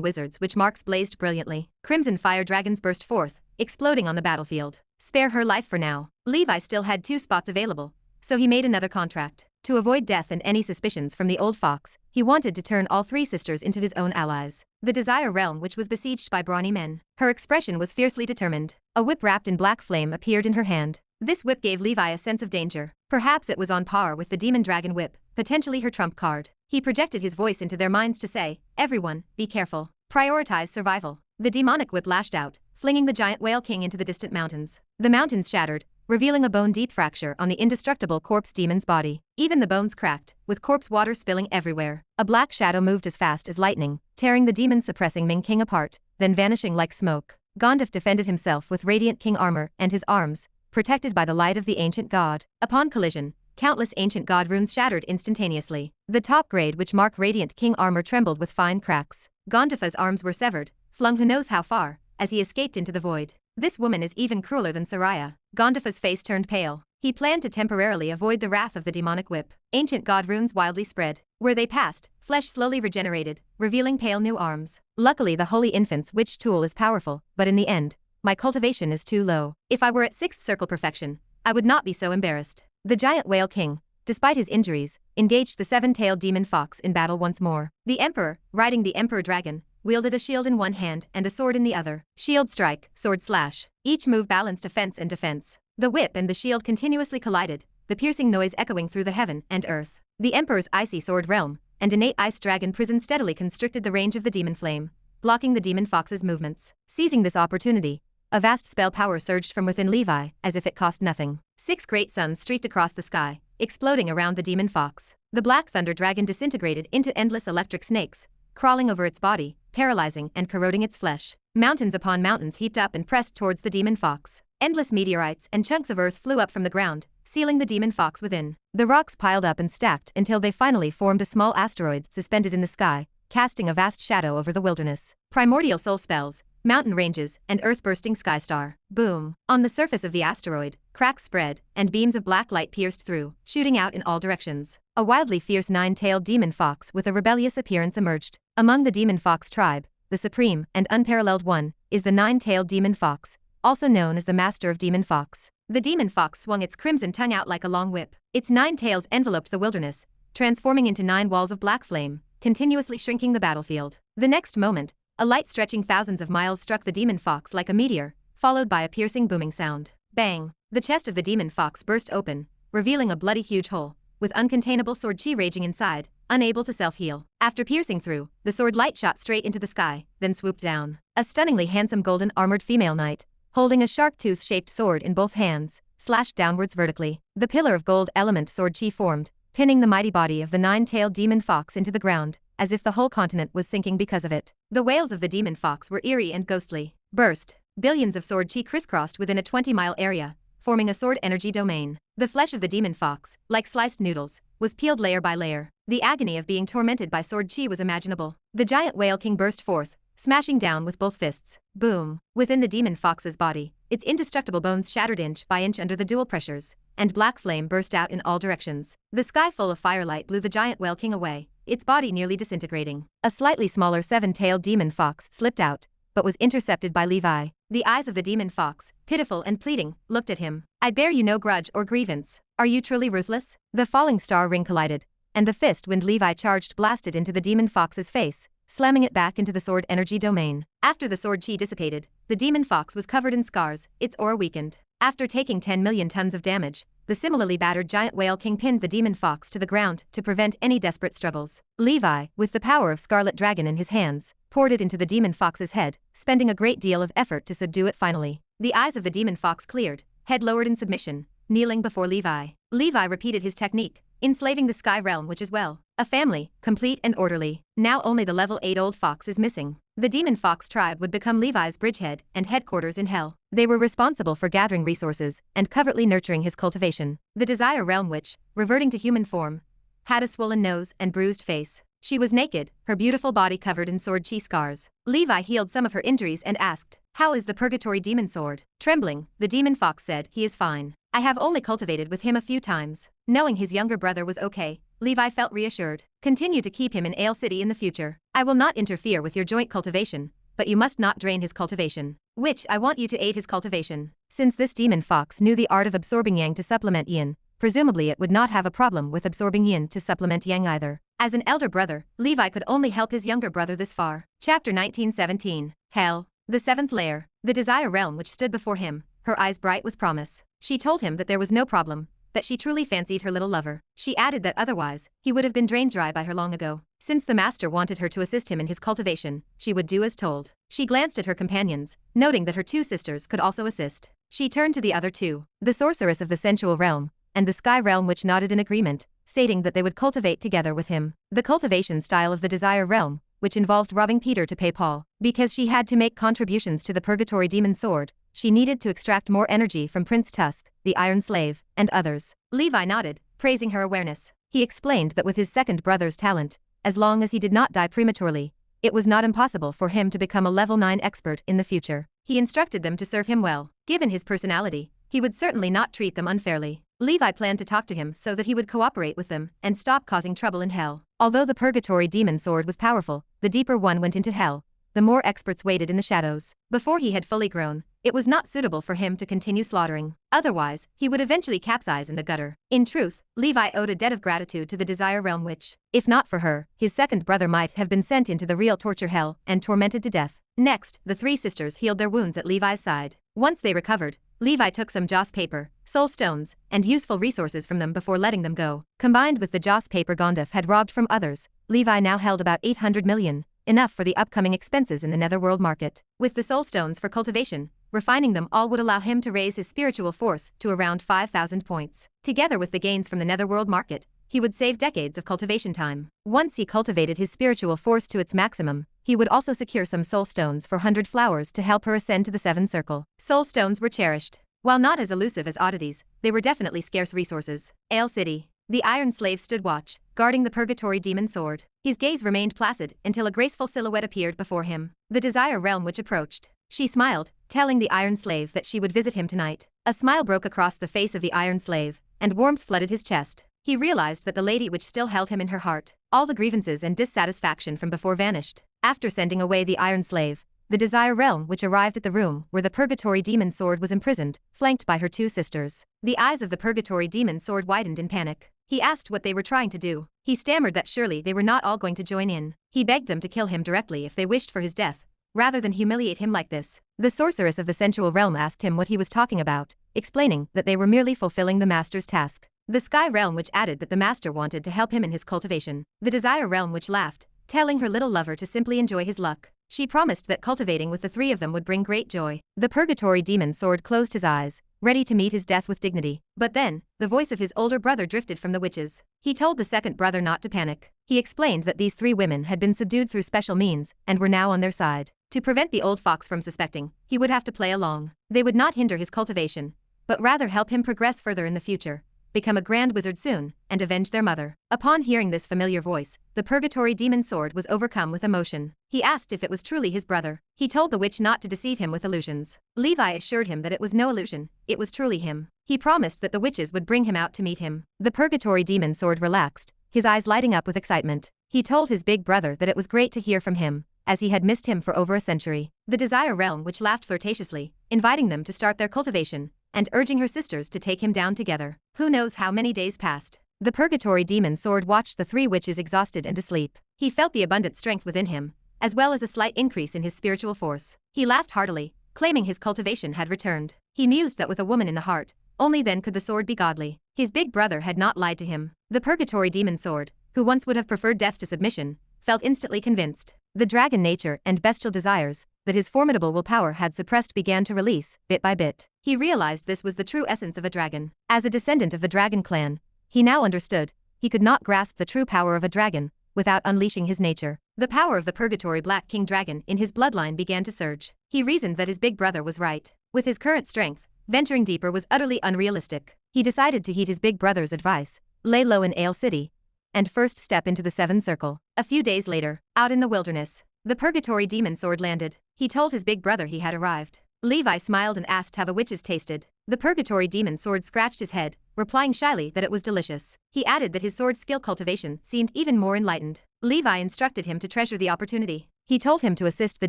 wizards' witch marks blazed brilliantly. Crimson fire dragons burst forth, exploding on the battlefield. Spare her life for now. Levi still had 2 spots available, so he made another contract. To avoid death and any suspicions from the old fox, he wanted to turn all 3 sisters into his own allies. The Desire Realm, which was besieged by brawny men. Her expression was fiercely determined. A whip wrapped in black flame appeared in her hand. This whip gave Levi a sense of danger. Perhaps it was on par with the Demon Dragon Whip, potentially her trump card. He projected his voice into their minds to say, "Everyone, be careful. Prioritize survival." The demonic whip lashed out, flinging the giant whale king into the distant mountains. The mountains shattered, revealing a bone-deep fracture on the indestructible corpse demon's body. Even the bones cracked, with corpse water spilling everywhere. A black shadow moved as fast as lightning, tearing the demon-suppressing Ming King apart, then vanishing like smoke. Gandaph defended himself with radiant king armor and his arms, protected by the light of the ancient god. Upon collision, countless ancient god runes shattered instantaneously. The top grade which mark radiant king armor trembled with fine cracks. Gandaph's arms were severed, flung who knows how far, as he escaped into the void. This woman is even crueler than Soraya. Gandaph's face turned pale. He planned to temporarily avoid the wrath of the demonic whip. Ancient god runes wildly spread. Where they passed, flesh slowly regenerated, revealing pale new arms. Luckily the Holy Infant's witch tool is powerful, but in the end, my cultivation is too low. If I were at 6th circle perfection, I would not be so embarrassed. The giant whale king, despite his injuries, engaged the 7-tailed demon fox in battle once more. The emperor, riding the emperor dragon, wielded a shield in one hand and a sword in the other. Shield strike, sword slash. Each move balanced offense and defense. The whip and the shield continuously collided, the piercing noise echoing through the heaven and earth. The emperor's icy sword realm and innate ice dragon prison steadily constricted the range of the demon flame, blocking the demon fox's movements. Seizing this opportunity, a vast spell power surged from within Levi, as if it cost nothing. 6 great suns streaked across the sky, exploding around the demon fox. The black thunder dragon disintegrated into endless electric snakes, crawling over its body, paralyzing and corroding its flesh. Mountains upon mountains heaped up and pressed towards the demon fox. Endless meteorites and chunks of earth flew up from the ground, sealing the demon fox within. The rocks piled up and stacked until they finally formed a small asteroid suspended in the sky, casting a vast shadow over the wilderness. Primordial soul spells, mountain ranges, and earth-bursting sky star. Boom. On the surface of the asteroid, cracks spread, and beams of black light pierced through, shooting out in all directions. A wildly fierce 9-tailed demon fox with a rebellious appearance emerged. Among the demon fox tribe, the supreme and unparalleled one is the 9-tailed demon fox, also known as the master of demon fox. The demon fox swung its crimson tongue out like a long whip. Its 9 tails enveloped the wilderness, transforming into 9 walls of black flame, continuously shrinking the battlefield. The next moment, a light stretching thousands of miles struck the demon fox like a meteor, followed by a piercing booming sound. Bang! The chest of the demon fox burst open, revealing a bloody huge hole, with uncontainable sword chi raging inside, unable to self-heal. After piercing through, the sword light shot straight into the sky, then swooped down. A stunningly handsome golden armored female knight, holding a shark tooth-shaped sword in both hands, slashed downwards vertically. The pillar of gold element sword chi formed, pinning the mighty body of the nine-tailed demon fox into the ground, as if the whole continent was sinking because of it. The wails of the demon fox were eerie and ghostly. Burst. Billions of sword chi crisscrossed within a 20-mile area, forming a sword energy domain. The flesh of the demon fox, like sliced noodles, was peeled layer by layer. The agony of being tormented by sword chi was imaginable. The giant whale king burst forth, smashing down with both fists. Boom. Within the demon fox's body, its indestructible bones shattered inch by inch under the dual pressures, and black flame burst out in all directions. The sky full of firelight blew the giant whale king away, its body nearly disintegrating. A slightly smaller seven-tailed demon fox slipped out, but was intercepted by Levi. The eyes of the demon fox, pitiful and pleading, looked at him. I bear you no grudge or grievance. Are you truly ruthless? The falling star ring collided, and the fist wind Levi charged blasted into the demon fox's face, slamming it back into the sword energy domain. After the sword chi dissipated, the demon fox was covered in scars, its aura weakened. After taking 10 million tons of damage, the similarly battered giant whale king pinned the demon fox to the ground to prevent any desperate struggles. Levi, with the power of Scarlet Dragon in his hands, poured it into the demon fox's head, spending a great deal of effort to subdue it finally. The eyes of the demon fox cleared, head lowered in submission, kneeling before Levi. Levi repeated his technique, enslaving the sky realm which as well. A family, complete and orderly. Now only the level 8 old fox is missing. The demon fox tribe would become Levi's bridgehead and headquarters in hell. They were responsible for gathering resources and covertly nurturing his cultivation. The desire realm which, reverting to human form, had a swollen nose and bruised face. She was naked, her beautiful body covered in sword chi scars. Levi healed some of her injuries and asked, "How is the purgatory demon sword?" Trembling, the demon fox said, "He is fine. I have only cultivated with him a few times." Knowing his younger brother was okay, Levi felt reassured. "Continue to keep him in Ale City in the future. I will not interfere with your joint cultivation, but you must not drain his cultivation. Which I want you to aid his cultivation." Since this demon fox knew the art of absorbing yang to supplement yin, presumably it would not have a problem with absorbing yin to supplement yang either. As an elder brother, Levi could only help his younger brother this far. Chapter 1917. Hell. The seventh layer. The desire realm which stood before him, her eyes bright with promise. She told him that there was no problem, that she truly fancied her little lover. She added that otherwise, he would have been drained dry by her long ago. Since the master wanted her to assist him in his cultivation, she would do as told. She glanced at her companions, noting that her two sisters could also assist. She turned to the other two, the sorceress of the sensual realm, and the sky realm which nodded in agreement, stating that they would cultivate together with him. The cultivation style of the desire realm, which involved robbing Peter to pay Paul. Because she had to make contributions to the purgatory demon sword, she needed to extract more energy from Prince Tusk, the Iron Slave, and others. Levi nodded, praising her awareness. He explained that with his second brother's talent, as long as he did not die prematurely, it was not impossible for him to become a level 9 expert in the future. He instructed them to serve him well. Given his personality, he would certainly not treat them unfairly. Levi planned to talk to him so that he would cooperate with them and stop causing trouble in hell. Although the purgatory demon sword was powerful, the deeper one went into hell, the more experts waited in the shadows. Before he had fully grown, it was not suitable for him to continue slaughtering. Otherwise, he would eventually capsize in the gutter. In truth, Levi owed a debt of gratitude to the desire realm which, if not for her, his second brother might have been sent into the real torture hell and tormented to death. Next, the three sisters healed their wounds at Levi's side. Once they recovered, Levi took some joss paper, soul stones, and useful resources from them before letting them go. Combined with the joss paper Gandaph had robbed from others, Levi now held about 800 million, enough for the upcoming expenses in the netherworld market. With the soul stones for cultivation, refining them all would allow him to raise his spiritual force to around 5,000 points. Together with the gains from the netherworld market, he would save decades of cultivation time. Once he cultivated his spiritual force to its maximum, he would also secure some soul stones for 100 flowers to help her ascend to the 7th circle. Soul stones were cherished. While not as elusive as oddities, they were definitely scarce resources. Ale City. The Iron Slave stood watch, guarding the purgatory demon sword. His gaze remained placid until a graceful silhouette appeared before him. The desire realm which approached. She smiled, telling the Iron Slave that she would visit him tonight. A smile broke across the face of the Iron Slave, and warmth flooded his chest. He realized that the lady which still held him in her heart, all the grievances and dissatisfaction from before vanished. After sending away the Iron Slave, the desire realm which arrived at the room where the purgatory demon sword was imprisoned, flanked by her two sisters. The eyes of the purgatory demon sword widened in panic. He asked what they were trying to do. He stammered that surely they were not all going to join in. He begged them to kill him directly if they wished for his death, rather than humiliate him like this. The sorceress of the sensual realm asked him what he was talking about, explaining that they were merely fulfilling the master's task. The sky realm which added that the master wanted to help him in his cultivation. The desire realm which laughed, telling her little lover to simply enjoy his luck. She promised that cultivating with the three of them would bring great joy. The purgatory demon sword closed his eyes, ready to meet his death with dignity. But then, the voice of his older brother drifted from the witches. He told the second brother not to panic. He explained that these three women had been subdued through special means and were now on their side. To prevent the old fox from suspecting, he would have to play along. They would not hinder his cultivation, but rather help him progress further in the future, become a grand wizard soon, and avenge their mother. Upon hearing this familiar voice, the purgatory demon sword was overcome with emotion. He asked if it was truly his brother. He told the witch not to deceive him with illusions. Levi assured him that it was no illusion, it was truly him. He promised that the witches would bring him out to meet him. The purgatory demon sword relaxed, his eyes lighting up with excitement. He told his big brother that it was great to hear from him, as he had missed him for over a century. The Desire Realm which laughed flirtatiously, inviting them to start their cultivation, and urging her sisters to take him down together. Who knows how many days passed. The purgatory demon sword watched the three witches exhausted and asleep. He felt the abundant strength within him, as well as a slight increase in his spiritual force. He laughed heartily, claiming his cultivation had returned. He mused that with a woman in the heart, only then could the sword be godly. His big brother had not lied to him. The purgatory demon sword, who once would have preferred death to submission, felt instantly convinced. The dragon nature and bestial desires that his formidable willpower had suppressed began to release, bit by bit. He realized this was the true essence of a dragon. As a descendant of the dragon clan, he now understood he could not grasp the true power of a dragon without unleashing his nature. The power of the purgatory Black King Dragon in his bloodline began to surge. He reasoned that his big brother was right. With his current strength, venturing deeper was utterly unrealistic. He decided to heed his big brother's advice, lay low in Ale City, and first step into the Seven Circle. A few days later, out in the wilderness, the purgatory demon sword landed. He told his big brother he had arrived. Levi smiled and asked how the witches tasted. The purgatory demon sword scratched his head, replying shyly that it was delicious. He added that his sword skill cultivation seemed even more enlightened. Levi instructed him to treasure the opportunity. He told him to assist the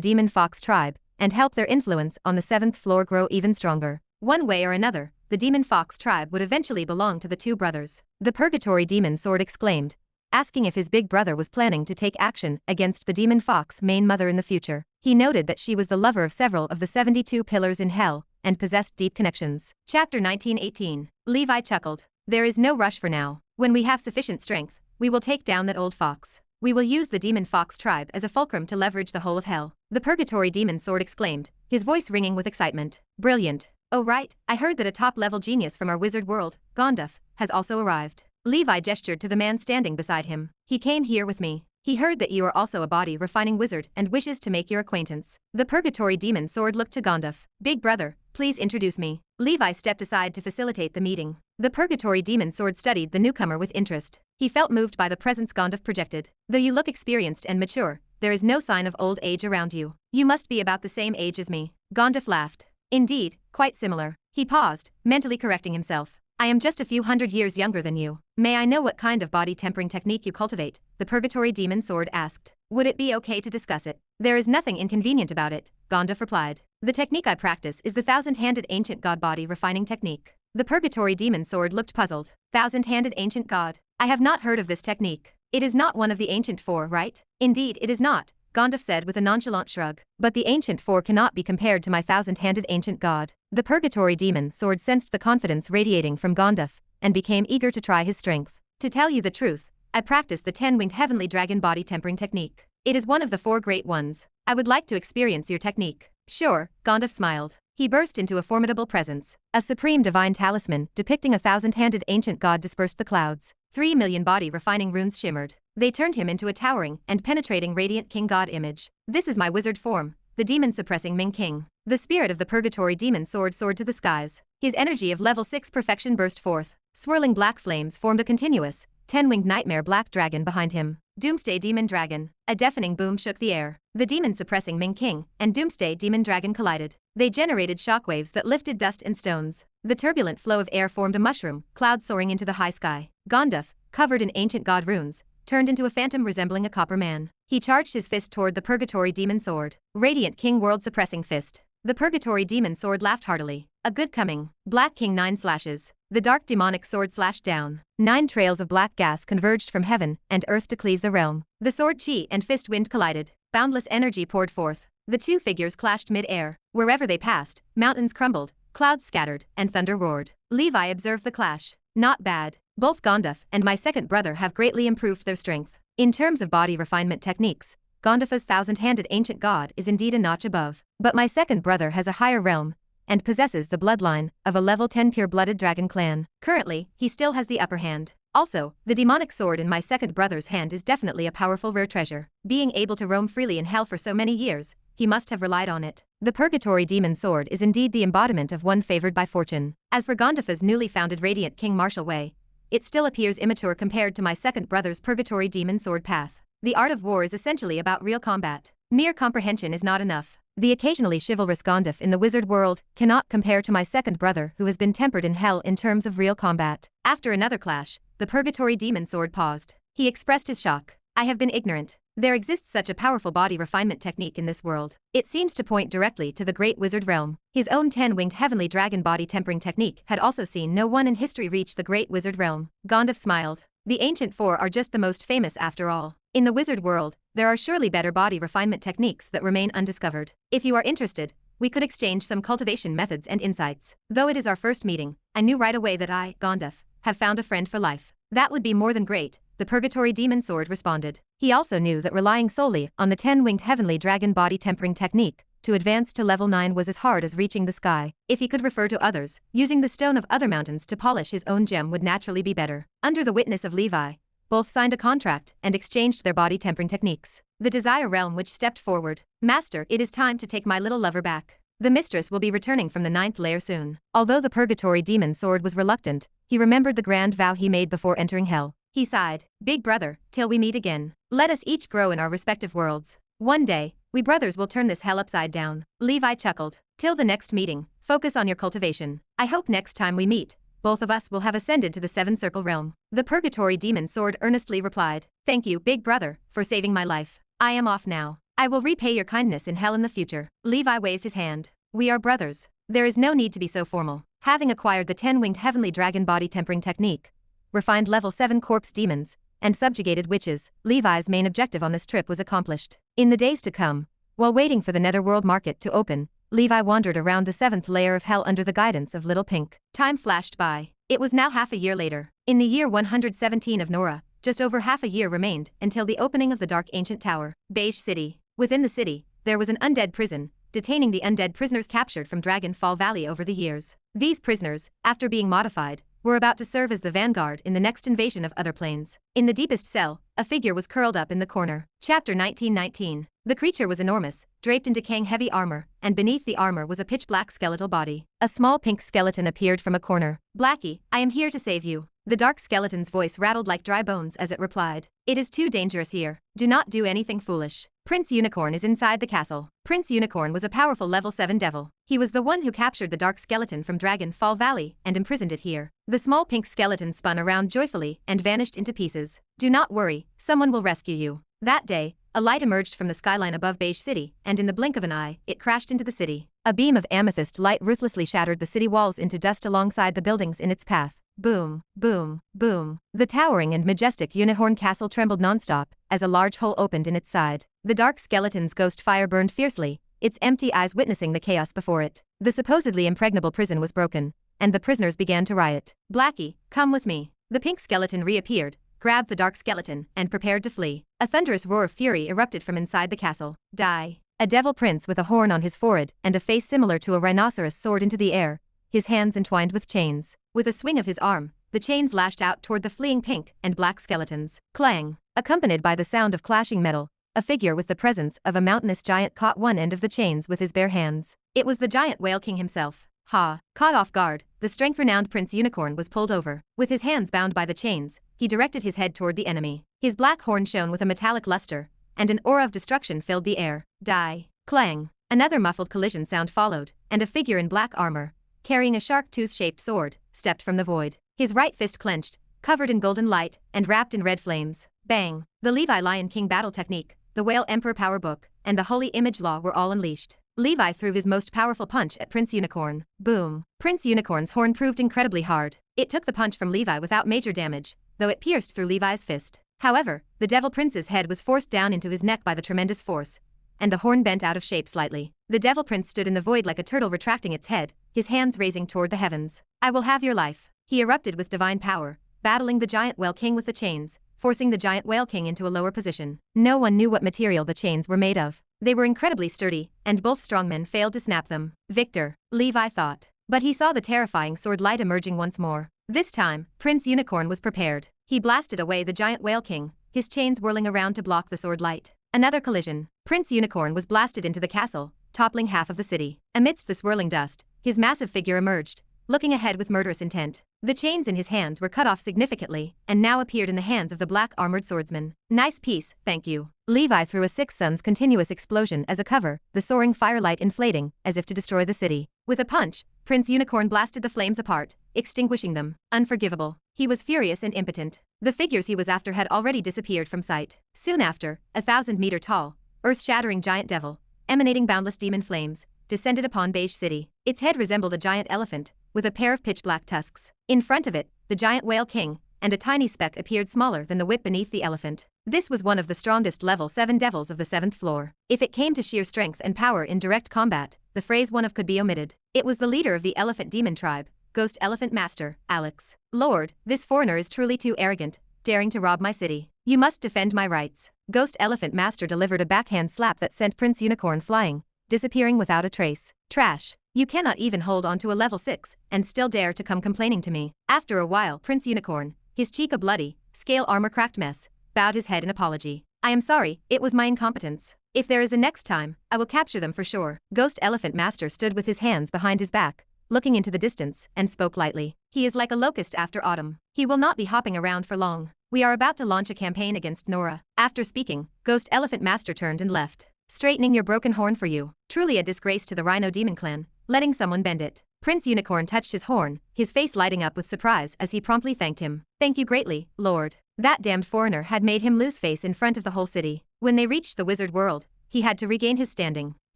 demon fox tribe and help their influence on the 7th floor grow even stronger. One way or another, the demon fox tribe would eventually belong to the two brothers. The purgatory demon sword exclaimed, asking if his big brother was planning to take action against the demon fox main mother in the future. He noted that she was the lover of several of the 72 pillars in hell and possessed deep connections. Chapter 1918. Levi chuckled. There is no rush for now. When we have sufficient strength, we will take down that old fox. We will use the demon fox tribe as a fulcrum to leverage the whole of hell. The purgatory demon sword exclaimed, his voice ringing with excitement. Brilliant. Oh right, I heard that a top-level genius from our wizard world, Gandaph, has also arrived. Levi gestured to the man standing beside him. He came here with me. He heard that you are also a body-refining wizard and wishes to make your acquaintance. The purgatory demon sword looked to Gandaph. Big brother, please introduce me. Levi stepped aside to facilitate the meeting. The purgatory demon sword studied the newcomer with interest. He felt moved by the presence Gandaph projected. Though you look experienced and mature, there is no sign of old age around you. You must be about the same age as me. Gandaph laughed. Indeed, quite similar. He paused, mentally correcting himself. I am just a few hundred years younger than you. May I know what kind of body tempering technique you cultivate? The purgatory demon sword asked. Would it be okay to discuss it? There is nothing inconvenient about it, Gandaph replied. The technique I practice is the thousand-handed ancient god body refining technique. The purgatory demon sword looked puzzled. Thousand-handed ancient god. I have not heard of this technique. It is not one of the ancient four, right? Indeed, it is not, Gandaph said with a nonchalant shrug. But the ancient four cannot be compared to my thousand-handed ancient god. The purgatory demon sword sensed the confidence radiating from Gandaph and became eager to try his strength. To tell you the truth, I practice the 10-winged heavenly dragon body tempering technique. It is one of the 4 great ones. I would like to experience your technique. Sure, Gandaph smiled. He burst into a formidable presence. A supreme divine talisman depicting a thousand-handed ancient god dispersed the clouds. 3 million body refining runes shimmered. They turned him into a towering and penetrating radiant king god image. This is my wizard form, the demon suppressing Ming King. The spirit of the purgatory demon sword soared to the skies. His energy of level 6 perfection burst forth. Swirling black flames formed a continuous, 10-winged nightmare black dragon behind him. Doomsday Demon Dragon. A deafening boom shook the air. The demon suppressing Ming King and Doomsday Demon Dragon collided. They generated shockwaves that lifted dust and stones. The turbulent flow of air formed a mushroom cloud soaring into the high sky. Gandaph, covered in ancient god runes, turned into a phantom resembling a copper man. He charged his fist toward the purgatory demon sword. Radiant King world suppressing fist. The purgatory demon sword laughed heartily. A good coming. Black King 9 slashes. The dark demonic sword slashed down. 9 trails of black gas converged from heaven and earth to cleave the realm. The sword chi and fist wind collided. Boundless energy poured forth. The two figures clashed mid-air. Wherever they passed, mountains crumbled, clouds scattered, and thunder roared. Levi observed the clash. Not bad. Both Gandaph and my second brother have greatly improved their strength. In terms of body refinement techniques, Gandapha's thousand-handed ancient god is indeed a notch above. But my second brother has a higher realm, and possesses the bloodline of a level 10 pure-blooded dragon clan. Currently, he still has the upper hand. Also, the demonic sword in my second brother's hand is definitely a powerful rare treasure. Being able to roam freely in hell for so many years, he must have relied on it. The purgatory demon sword is indeed the embodiment of one favored by fortune. As for Gandapha's newly founded radiant king martial way, it still appears immature compared to my second brother's purgatory demon sword path. The art of war is essentially about real combat. Mere comprehension is not enough. The occasionally chivalrous Gandaph in the wizard world cannot compare to my second brother who has been tempered in hell in terms of real combat. After another clash, the purgatory demon sword paused. He expressed his shock. I have been ignorant. There exists such a powerful body refinement technique in this world. It seems to point directly to the great wizard realm. His own 10-winged heavenly dragon body tempering technique had also seen no one in history reach the great wizard realm. Gandaph smiled. The ancient four are just the most famous after all. In the wizard world, there are surely better body refinement techniques that remain undiscovered. If you are interested, we could exchange some cultivation methods and insights. Though it is our first meeting, I knew right away that I, Gandaph, have found a friend for life. That would be more than great, the purgatory demon sword responded. He also knew that relying solely on the 10-winged heavenly dragon body tempering technique to advance to level 9 was as hard as reaching the sky. If he could refer to others, using the stone of other mountains to polish his own gem would naturally be better. Under the witness of Levi, both signed a contract and exchanged their body tempering techniques. The Desire Realm which stepped forward. Master, it is time to take my little lover back. The mistress will be returning from the 9th layer soon. Although the purgatory demon sword was reluctant, he remembered the grand vow he made before entering hell. He sighed. Big brother, till we meet again. Let us each grow in our respective worlds. One day, we brothers will turn this hell upside down. Levi chuckled. Till the next meeting, focus on your cultivation. I hope next time we meet, both of us will have ascended to the 7th realm. The purgatory demon sword earnestly replied. Thank you, big brother, for saving my life. I am off now. I will repay your kindness in hell in the future. Levi waved his hand. We are brothers. There is no need to be so formal. Having acquired the 10-winged heavenly dragon body tempering technique, refined level 7 corpse demons, and subjugated witches, Levi's main objective on this trip was accomplished. In the days to come, while waiting for the netherworld market to open, Levi wandered around the 7th layer of hell under the guidance of Little Pink. Time flashed by. It was now half a year later. In the year 117 of Nora, just over half a year remained until the opening of the Dark Ancient Tower. Beige City. Within the city, there was an undead prison, detaining the undead prisoners captured from Dragon Fall Valley over the years. These prisoners, after being modified, were about to serve as the vanguard in the next invasion of other planes. In the deepest cell, a figure was curled up in the corner. Chapter 1919. The creature was enormous, draped in decaying heavy armor, and beneath the armor was a pitch-black skeletal body. A small pink skeleton appeared from a corner. Blackie, I am here to save you. The dark skeleton's voice rattled like dry bones as it replied. It is too dangerous here. Do not do anything foolish. Prince Unicorn is inside the castle. Prince Unicorn was a powerful level 7 devil. He was the one who captured the dark skeleton from Dragon Fall Valley and imprisoned it here. The small pink skeleton spun around joyfully and vanished into pieces. Do not worry, someone will rescue you. That day, a light emerged from the skyline above Beige City, and in the blink of an eye, it crashed into the city. A beam of amethyst light ruthlessly shattered the city walls into dust alongside the buildings in its path. Boom, boom, boom. The towering and majestic unicorn castle trembled nonstop as a large hole opened in its side. The dark skeleton's ghost fire burned fiercely, its empty eyes witnessing the chaos before it. The supposedly impregnable prison was broken, and the prisoners began to riot. Blackie, come with me. The pink skeleton reappeared, grabbed the dark skeleton, and prepared to flee. A thunderous roar of fury erupted from inside the castle. Die. A devil prince with a horn on his forehead and a face similar to a rhinoceros soared into the air, his hands entwined with chains. With a swing of his arm, the chains lashed out toward the fleeing pink and black skeletons. Clang! Accompanied by the sound of clashing metal, a figure with the presence of a mountainous giant caught one end of the chains with his bare hands. It was the giant whale king himself. Ha! Caught off guard, the strength-renowned Prince Unicorn was pulled over. With his hands bound by the chains, he directed his head toward the enemy. His black horn shone with a metallic luster, and an aura of destruction filled the air. Die! Clang! Another muffled collision sound followed, and a figure in black armor, carrying a shark-tooth-shaped sword, stepped from the void. His right fist clenched, covered in golden light, and wrapped in red flames. Bang! The Levi Lion King battle technique, the Whale Emperor power book, and the Holy Image Law were all unleashed. Levi threw his most powerful punch at Prince Unicorn. Boom! Prince Unicorn's horn proved incredibly hard. It took the punch from Levi without major damage, though it pierced through Levi's fist. However, the Devil Prince's head was forced down into his neck by the tremendous force, and the horn bent out of shape slightly. The Devil Prince stood in the void like a turtle retracting its head, his hands raising toward the heavens. I will have your life. He erupted with divine power, battling the giant Whale King with the chains, forcing the giant whale king into a lower position. No one knew what material the chains were made of. They were incredibly sturdy, and both strongmen failed to snap them. Victor, Levi thought. But he saw the terrifying sword light emerging once more. This time, Prince Unicorn was prepared. He blasted away the giant whale king, his chains whirling around to block the sword light. Another collision. Prince Unicorn was blasted into the castle, toppling half of the city. Amidst the swirling dust, his massive figure emerged, looking ahead with murderous intent. The chains in his hands were cut off significantly, and now appeared in the hands of the black armored swordsman. Nice piece, thank you. Levi threw a Six Suns continuous explosion as a cover, the soaring firelight inflating, as if to destroy the city. With a punch, Prince Unicorn blasted the flames apart, extinguishing them. Unforgivable. He was furious and impotent. The figures he was after had already disappeared from sight. Soon after, 1,000-meter tall, earth-shattering giant devil, emanating boundless demon flames, descended upon Beige City. Its head resembled a giant elephant, with a pair of pitch-black tusks. In front of it, the giant whale king, and a tiny speck appeared smaller than the whip beneath the elephant. This was one of the strongest level 7 devils of the 7th floor. If it came to sheer strength and power in direct combat, the phrase one of could be omitted. It was the leader of the elephant demon tribe, Ghost Elephant Master, Alex. Lord, this foreigner is truly too arrogant, daring to rob my city. You must defend my rights. Ghost Elephant Master delivered a backhand slap that sent Prince Unicorn flying, disappearing without a trace. Trash. You cannot even hold on to a level 6, and still dare to come complaining to me. After a while, Prince Unicorn, his cheek a bloody, scale armor cracked mess, bowed his head in apology. I am sorry, it was my incompetence. If there is a next time, I will capture them for sure. Ghost Elephant Master stood with his hands behind his back, looking into the distance, and spoke lightly. He is like a locust after autumn. He will not be hopping around for long. We are about to launch a campaign against Nora. After speaking, Ghost Elephant Master turned and left. Straightening your broken horn for you. Truly a disgrace to the Rhino Demon clan, letting someone bend it. Prince Unicorn touched his horn, his face lighting up with surprise as he promptly thanked him. Thank you greatly, Lord. That damned foreigner had made him lose face in front of the whole city. When they reached the wizard world, he had to regain his standing.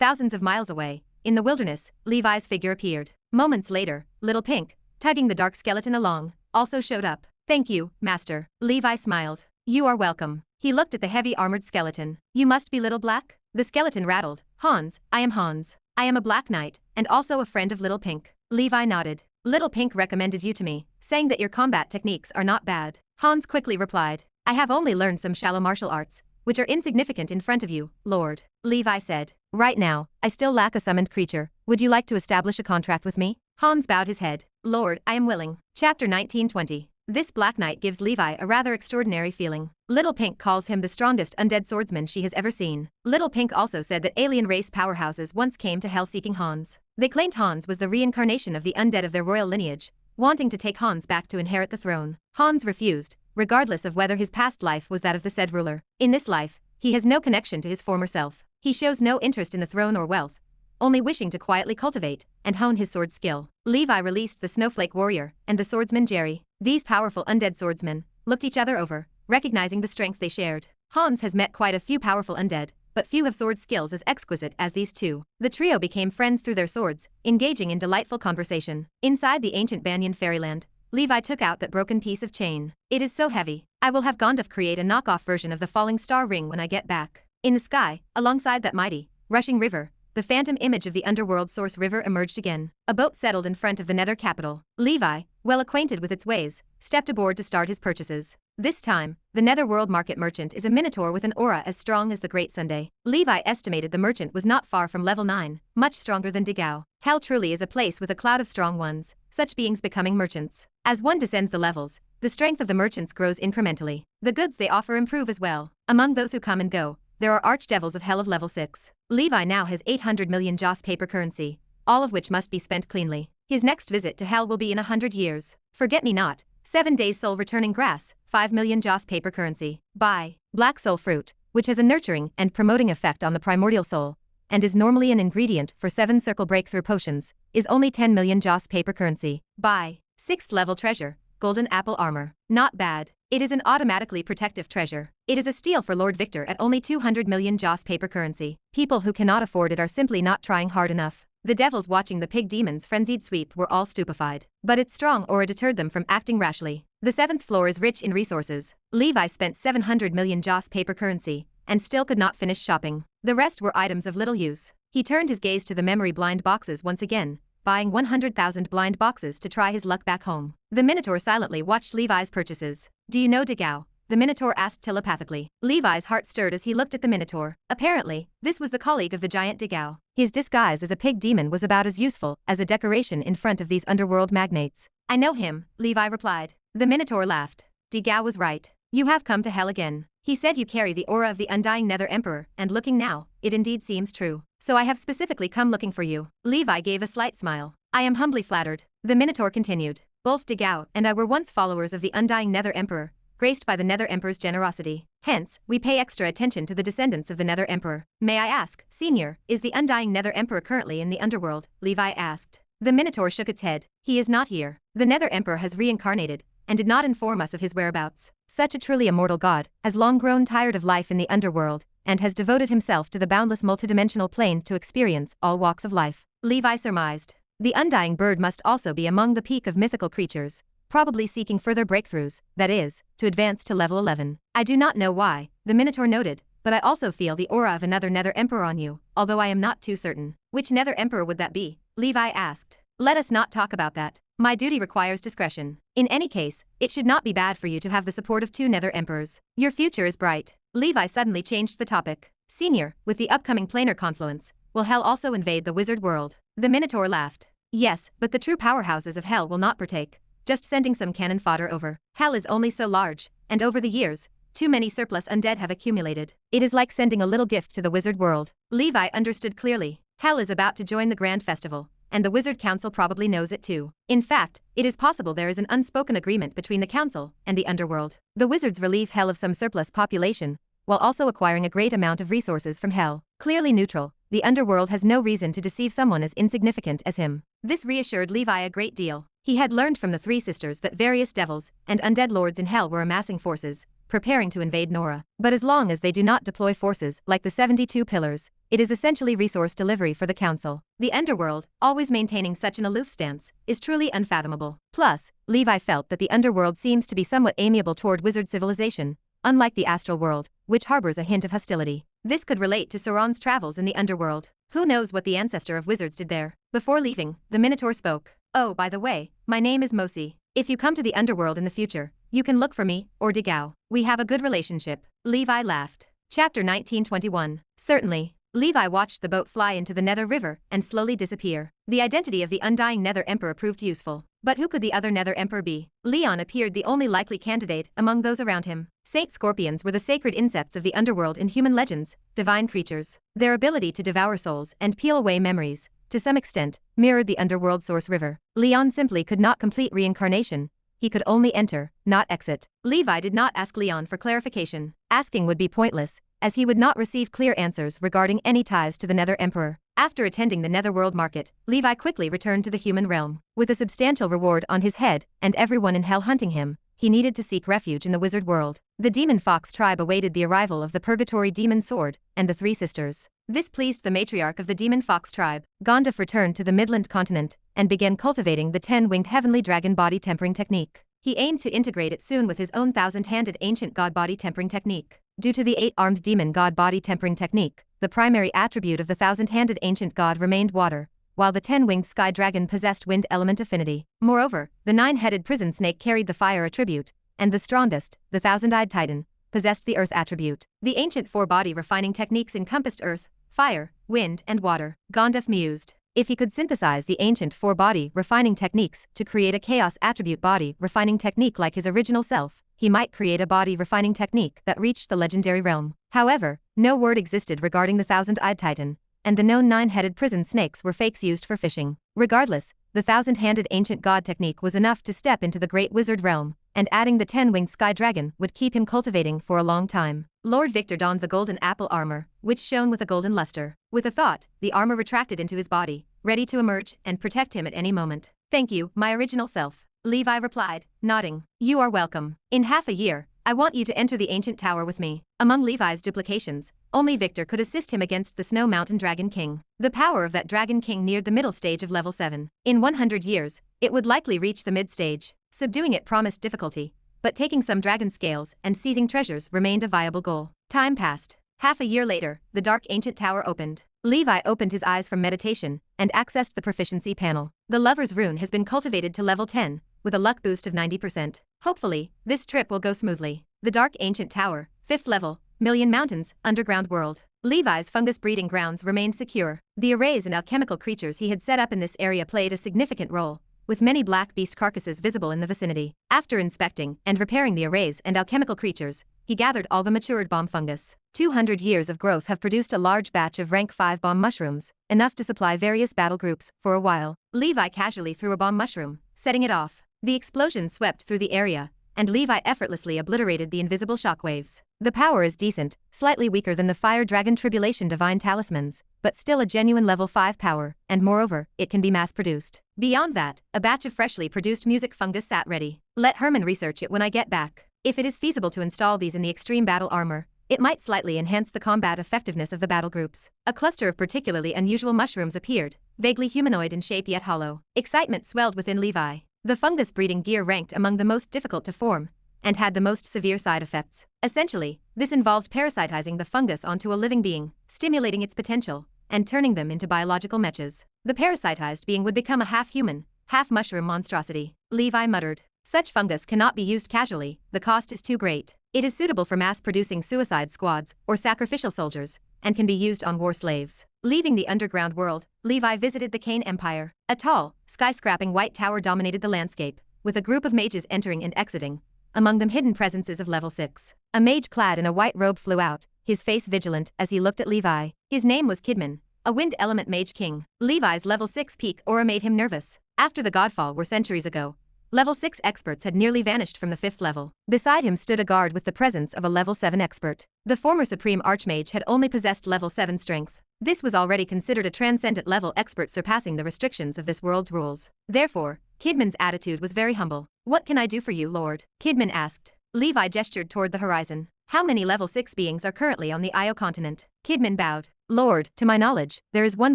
Thousands of miles away, in the wilderness, Levi's figure appeared. Moments later, Little Pink, tugging the dark skeleton along, also showed up. Thank you, Master. Levi smiled. You are welcome. He looked at the heavy armored skeleton. You must be Little Black? The skeleton rattled. Hans, I am Hans. I am a Black Knight, and also a friend of Little Pink. Levi nodded. Little Pink recommended you to me, saying that your combat techniques are not bad. Hans quickly replied. I have only learned some shallow martial arts, which are insignificant in front of you, Lord. Levi said. Right now, I still lack a summoned creature. Would you like to establish a contract with me? Hans bowed his head. Lord, I am willing. Chapter 1920. This Black Knight gives Levi a rather extraordinary feeling. Little Pink calls him the strongest undead swordsman she has ever seen. Little Pink also said that alien race powerhouses once came to hell seeking Hans. They claimed Hans was the reincarnation of the undead of their royal lineage, wanting to take Hans back to inherit the throne. Hans refused, regardless of whether his past life was that of the said ruler. In this life, he has no connection to his former self. He shows no interest in the throne or wealth, only wishing to quietly cultivate and hone his sword skill. Levi released the Snowflake Warrior and the swordsman Jerry. These powerful undead swordsmen looked each other over, recognizing the strength they shared. Hans has met quite a few powerful undead, but few have sword skills as exquisite as these two. The trio became friends through their swords, engaging in delightful conversation. Inside the ancient Banyan fairyland, Levi took out that broken piece of chain. It is so heavy. I will have Gandaph create a knockoff version of the falling star ring when I get back. In the sky, alongside that mighty, rushing river, the phantom image of the underworld source river emerged again. A boat settled in front of the nether capital. Levi, well acquainted with its ways, stepped aboard to start his purchases. This time, the netherworld market merchant is a minotaur with an aura as strong as the Great Sunday. Levi estimated the merchant was not far from level 9, much stronger than Digao. Hell truly is a place with a cloud of strong ones, such beings becoming merchants. As one descends the levels, the strength of the merchants grows incrementally. The goods they offer improve as well. Among those who come and go, there are archdevils of hell of level 6. Levi now has 800 million Joss paper currency, all of which must be spent cleanly. His next visit to hell will be in 100 years. Forget-me-not, 7 days soul returning grass, 5 million Joss paper currency. Buy. Black soul fruit, which has a nurturing and promoting effect on the primordial soul, and is normally an ingredient for 7 circle breakthrough potions, is only 10 million Joss paper currency. Buy. 6th level treasure, golden apple armor. Not bad. It is an automatically protective treasure. It is a steal for Lord Victor at only 200 million Joss paper currency. People who cannot afford it are simply not trying hard enough. The devils watching the pig demon's frenzied sweep were all stupefied. But its strong aura deterred them from acting rashly. The 7th floor is rich in resources. Levi spent 700 million Joss paper currency, and still could not finish shopping. The rest were items of little use. He turned his gaze to the memory blind boxes once again, buying 100,000 blind boxes to try his luck back home. The Minotaur silently watched Levi's purchases. Do you know Digao, the Minotaur asked telepathically. Levi's heart stirred as he looked at the Minotaur. Apparently, this was the colleague of the giant Digao. His disguise as a pig demon was about as useful as a decoration in front of these underworld magnates. I know him, Levi replied. The Minotaur laughed. Digao was right. You have come to hell again. He said you carry the aura of the undying Nether Emperor, and looking now, it indeed seems true. So I have specifically come looking for you. Levi gave a slight smile. I am humbly flattered. The Minotaur continued. Both Digao and I were once followers of the undying Nether Emperor, graced by the Nether Emperor's generosity. Hence, we pay extra attention to the descendants of the Nether Emperor. May I ask, Senior, is the undying Nether Emperor currently in the underworld? Levi asked. The Minotaur shook its head. He is not here. The Nether Emperor has reincarnated, and did not inform us of his whereabouts. Such a truly immortal god has long grown tired of life in the underworld, and has devoted himself to the boundless multidimensional plane to experience all walks of life. Levi surmised. The undying bird must also be among the peak of mythical creatures, probably seeking further breakthroughs, that is, to advance to level 11. I do not know why, the Minotaur noted, but I also feel the aura of another Nether Emperor on you, although I am not too certain. Which Nether Emperor would that be? Levi asked. Let us not talk about that. My duty requires discretion. In any case, it should not be bad for you to have the support of 2 Nether Emperors. Your future is bright. Levi suddenly changed the topic. Senior, with the upcoming planar confluence, will Hell also invade the wizard world? The Minotaur laughed. Yes, but the true powerhouses of Hell will not partake, just sending some cannon fodder over. Hell is only so large, and over the years, too many surplus undead have accumulated. It is like sending a little gift to the wizard world. Levi understood clearly. Hell is about to join the grand festival, and the Wizard Council probably knows it too. In fact, it is possible there is an unspoken agreement between the Council and the underworld. The wizards relieve Hell of some surplus population, while also acquiring a great amount of resources from Hell. Clearly neutral, the underworld has no reason to deceive someone as insignificant as him. This reassured Levi a great deal. He had learned from the 3 sisters that various devils and undead lords in Hell were amassing forces, preparing to invade Nora. But as long as they do not deploy forces like the 72 Pillars, it is essentially resource delivery for the Council. The underworld, always maintaining such an aloof stance, is truly unfathomable. Plus, Levi felt that the underworld seems to be somewhat amiable toward wizard civilization, unlike the astral world, which harbors a hint of hostility. This could relate to Sauron's travels in the underworld. Who knows what the ancestor of wizards did there? Before leaving, the Minotaur spoke. Oh, by the way, my name is Mosi. If you come to the underworld in the future, you can look for me, or Digao. We have a good relationship. Levi laughed. Chapter 1921. Certainly. Levi watched the boat fly into the Nether River and slowly disappear. The identity of the undying Nether Emperor proved useful. But who could the other Nether Emperor be? Leon appeared the only likely candidate among those around him. Saint Scorpions were the sacred insects of the underworld in human legends, divine creatures. Their ability to devour souls and peel away memories, to some extent, mirrored the underworld source river. Leon simply could not complete reincarnation. He could only enter, not exit. Levi did not ask Leon for clarification. Asking would be pointless, as he would not receive clear answers regarding any ties to the Nether Emperor. After attending the Netherworld market, Levi quickly returned to the human realm. With a substantial reward on his head and everyone in Hell hunting him, he needed to seek refuge in the wizard world. The Demon Fox tribe awaited the arrival of the Purgatory Demon Sword and the 3 sisters. This pleased the matriarch of the Demon Fox tribe. Gandaph returned to the Midland Continent and began cultivating the 10-winged heavenly dragon body tempering technique. He aimed to integrate it soon with his own 1,000-handed ancient god body tempering technique. Due to the 8-armed demon god body tempering technique, the primary attribute of the 1,000-handed ancient god remained water, while the 10-winged sky dragon possessed wind element affinity. Moreover, the 9-headed prison snake carried the fire attribute, and the strongest, the 1,000-eyed titan, possessed the earth attribute. The ancient 4-body refining techniques encompassed earth, fire, wind, and water. Gandaph mused. If he could synthesize the ancient 4-body refining techniques to create a chaos attribute body refining technique like his original self, he might create a body refining technique that reached the legendary realm. However, no word existed regarding the 1,000-eyed titan, and the known 9-headed prison snakes were fakes used for fishing. Regardless, the 1,000-handed ancient god technique was enough to step into the great wizard realm, and adding the 10-winged sky dragon would keep him cultivating for a long time. Lord Victor donned the golden apple armor, which shone with a golden luster. With a thought, the armor retracted into his body, ready to emerge and protect him at any moment. Thank you, my original self. Levi replied, nodding. You are welcome. In half a year, I want you to enter the ancient tower with me. Among Levi's duplications, only Victor could assist him against the Snow Mountain Dragon King. The power of that Dragon King neared the middle stage of level 7. In 100 years, it would likely reach the mid-stage. Subduing it promised difficulty, but taking some dragon scales and seizing treasures remained a viable goal. Time passed. Half a year later, the dark ancient tower opened. Levi opened his eyes from meditation and accessed the proficiency panel. The Lover's Rune has been cultivated to level 10, with a luck boost of 90%. Hopefully, this trip will go smoothly. The Dark Ancient Tower, 5th level, Million Mountains, Underground World. Levi's fungus breeding grounds remained secure. The arrays and alchemical creatures he had set up in this area played a significant role, with many black beast carcasses visible in the vicinity. After inspecting and repairing the arrays and alchemical creatures, he gathered all the matured bomb fungus. 200 years of growth have produced a large batch of rank 5 bomb mushrooms, enough to supply various battle groups for a while. Levi casually threw a bomb mushroom, setting it off. The explosion swept through the area, and Levi effortlessly obliterated the invisible shockwaves. The power is decent, slightly weaker than the Fire Dragon Tribulation Divine Talismans, but still a genuine level 5 power, and moreover, it can be mass-produced. Beyond that, a batch of freshly produced music fungus sat ready. Let Herman research it when I get back. If it is feasible to install these in the extreme battle armor, it might slightly enhance the combat effectiveness of the battle groups. A cluster of particularly unusual mushrooms appeared, vaguely humanoid in shape yet hollow. Excitement swelled within Levi. The fungus breeding gear ranked among the most difficult to form, and had the most severe side effects. Essentially, this involved parasitizing the fungus onto a living being, stimulating its potential, and turning them into biological mechas. The parasitized being would become a half-human, half-mushroom monstrosity. Levi muttered. Such fungus cannot be used casually, the cost is too great. It is suitable for mass-producing suicide squads or sacrificial soldiers, and can be used on war slaves. Leaving the underground world, Levi visited the Kane Empire. A tall, skyscraping white tower dominated the landscape, with a group of mages entering and exiting, among them hidden presences of level 6. A mage clad in a white robe flew out, his face vigilant as he looked at Levi. His name was Kidman, a wind element mage king. Levi's level 6 peak aura made him nervous. After the Godfall were centuries ago, level 6 experts had nearly vanished from the 5th level. Beside him stood a guard with the presence of a level 7 expert. The former supreme archmage had only possessed level 7 strength. This was already considered a transcendent level expert surpassing the restrictions of this world's rules. Therefore, Kidman's attitude was very humble. "What can I do for you, Lord?" Kidman asked. Levi gestured toward the horizon. "How many level 6 beings are currently on the Io continent?" Kidman bowed. "Lord, to my knowledge, there is one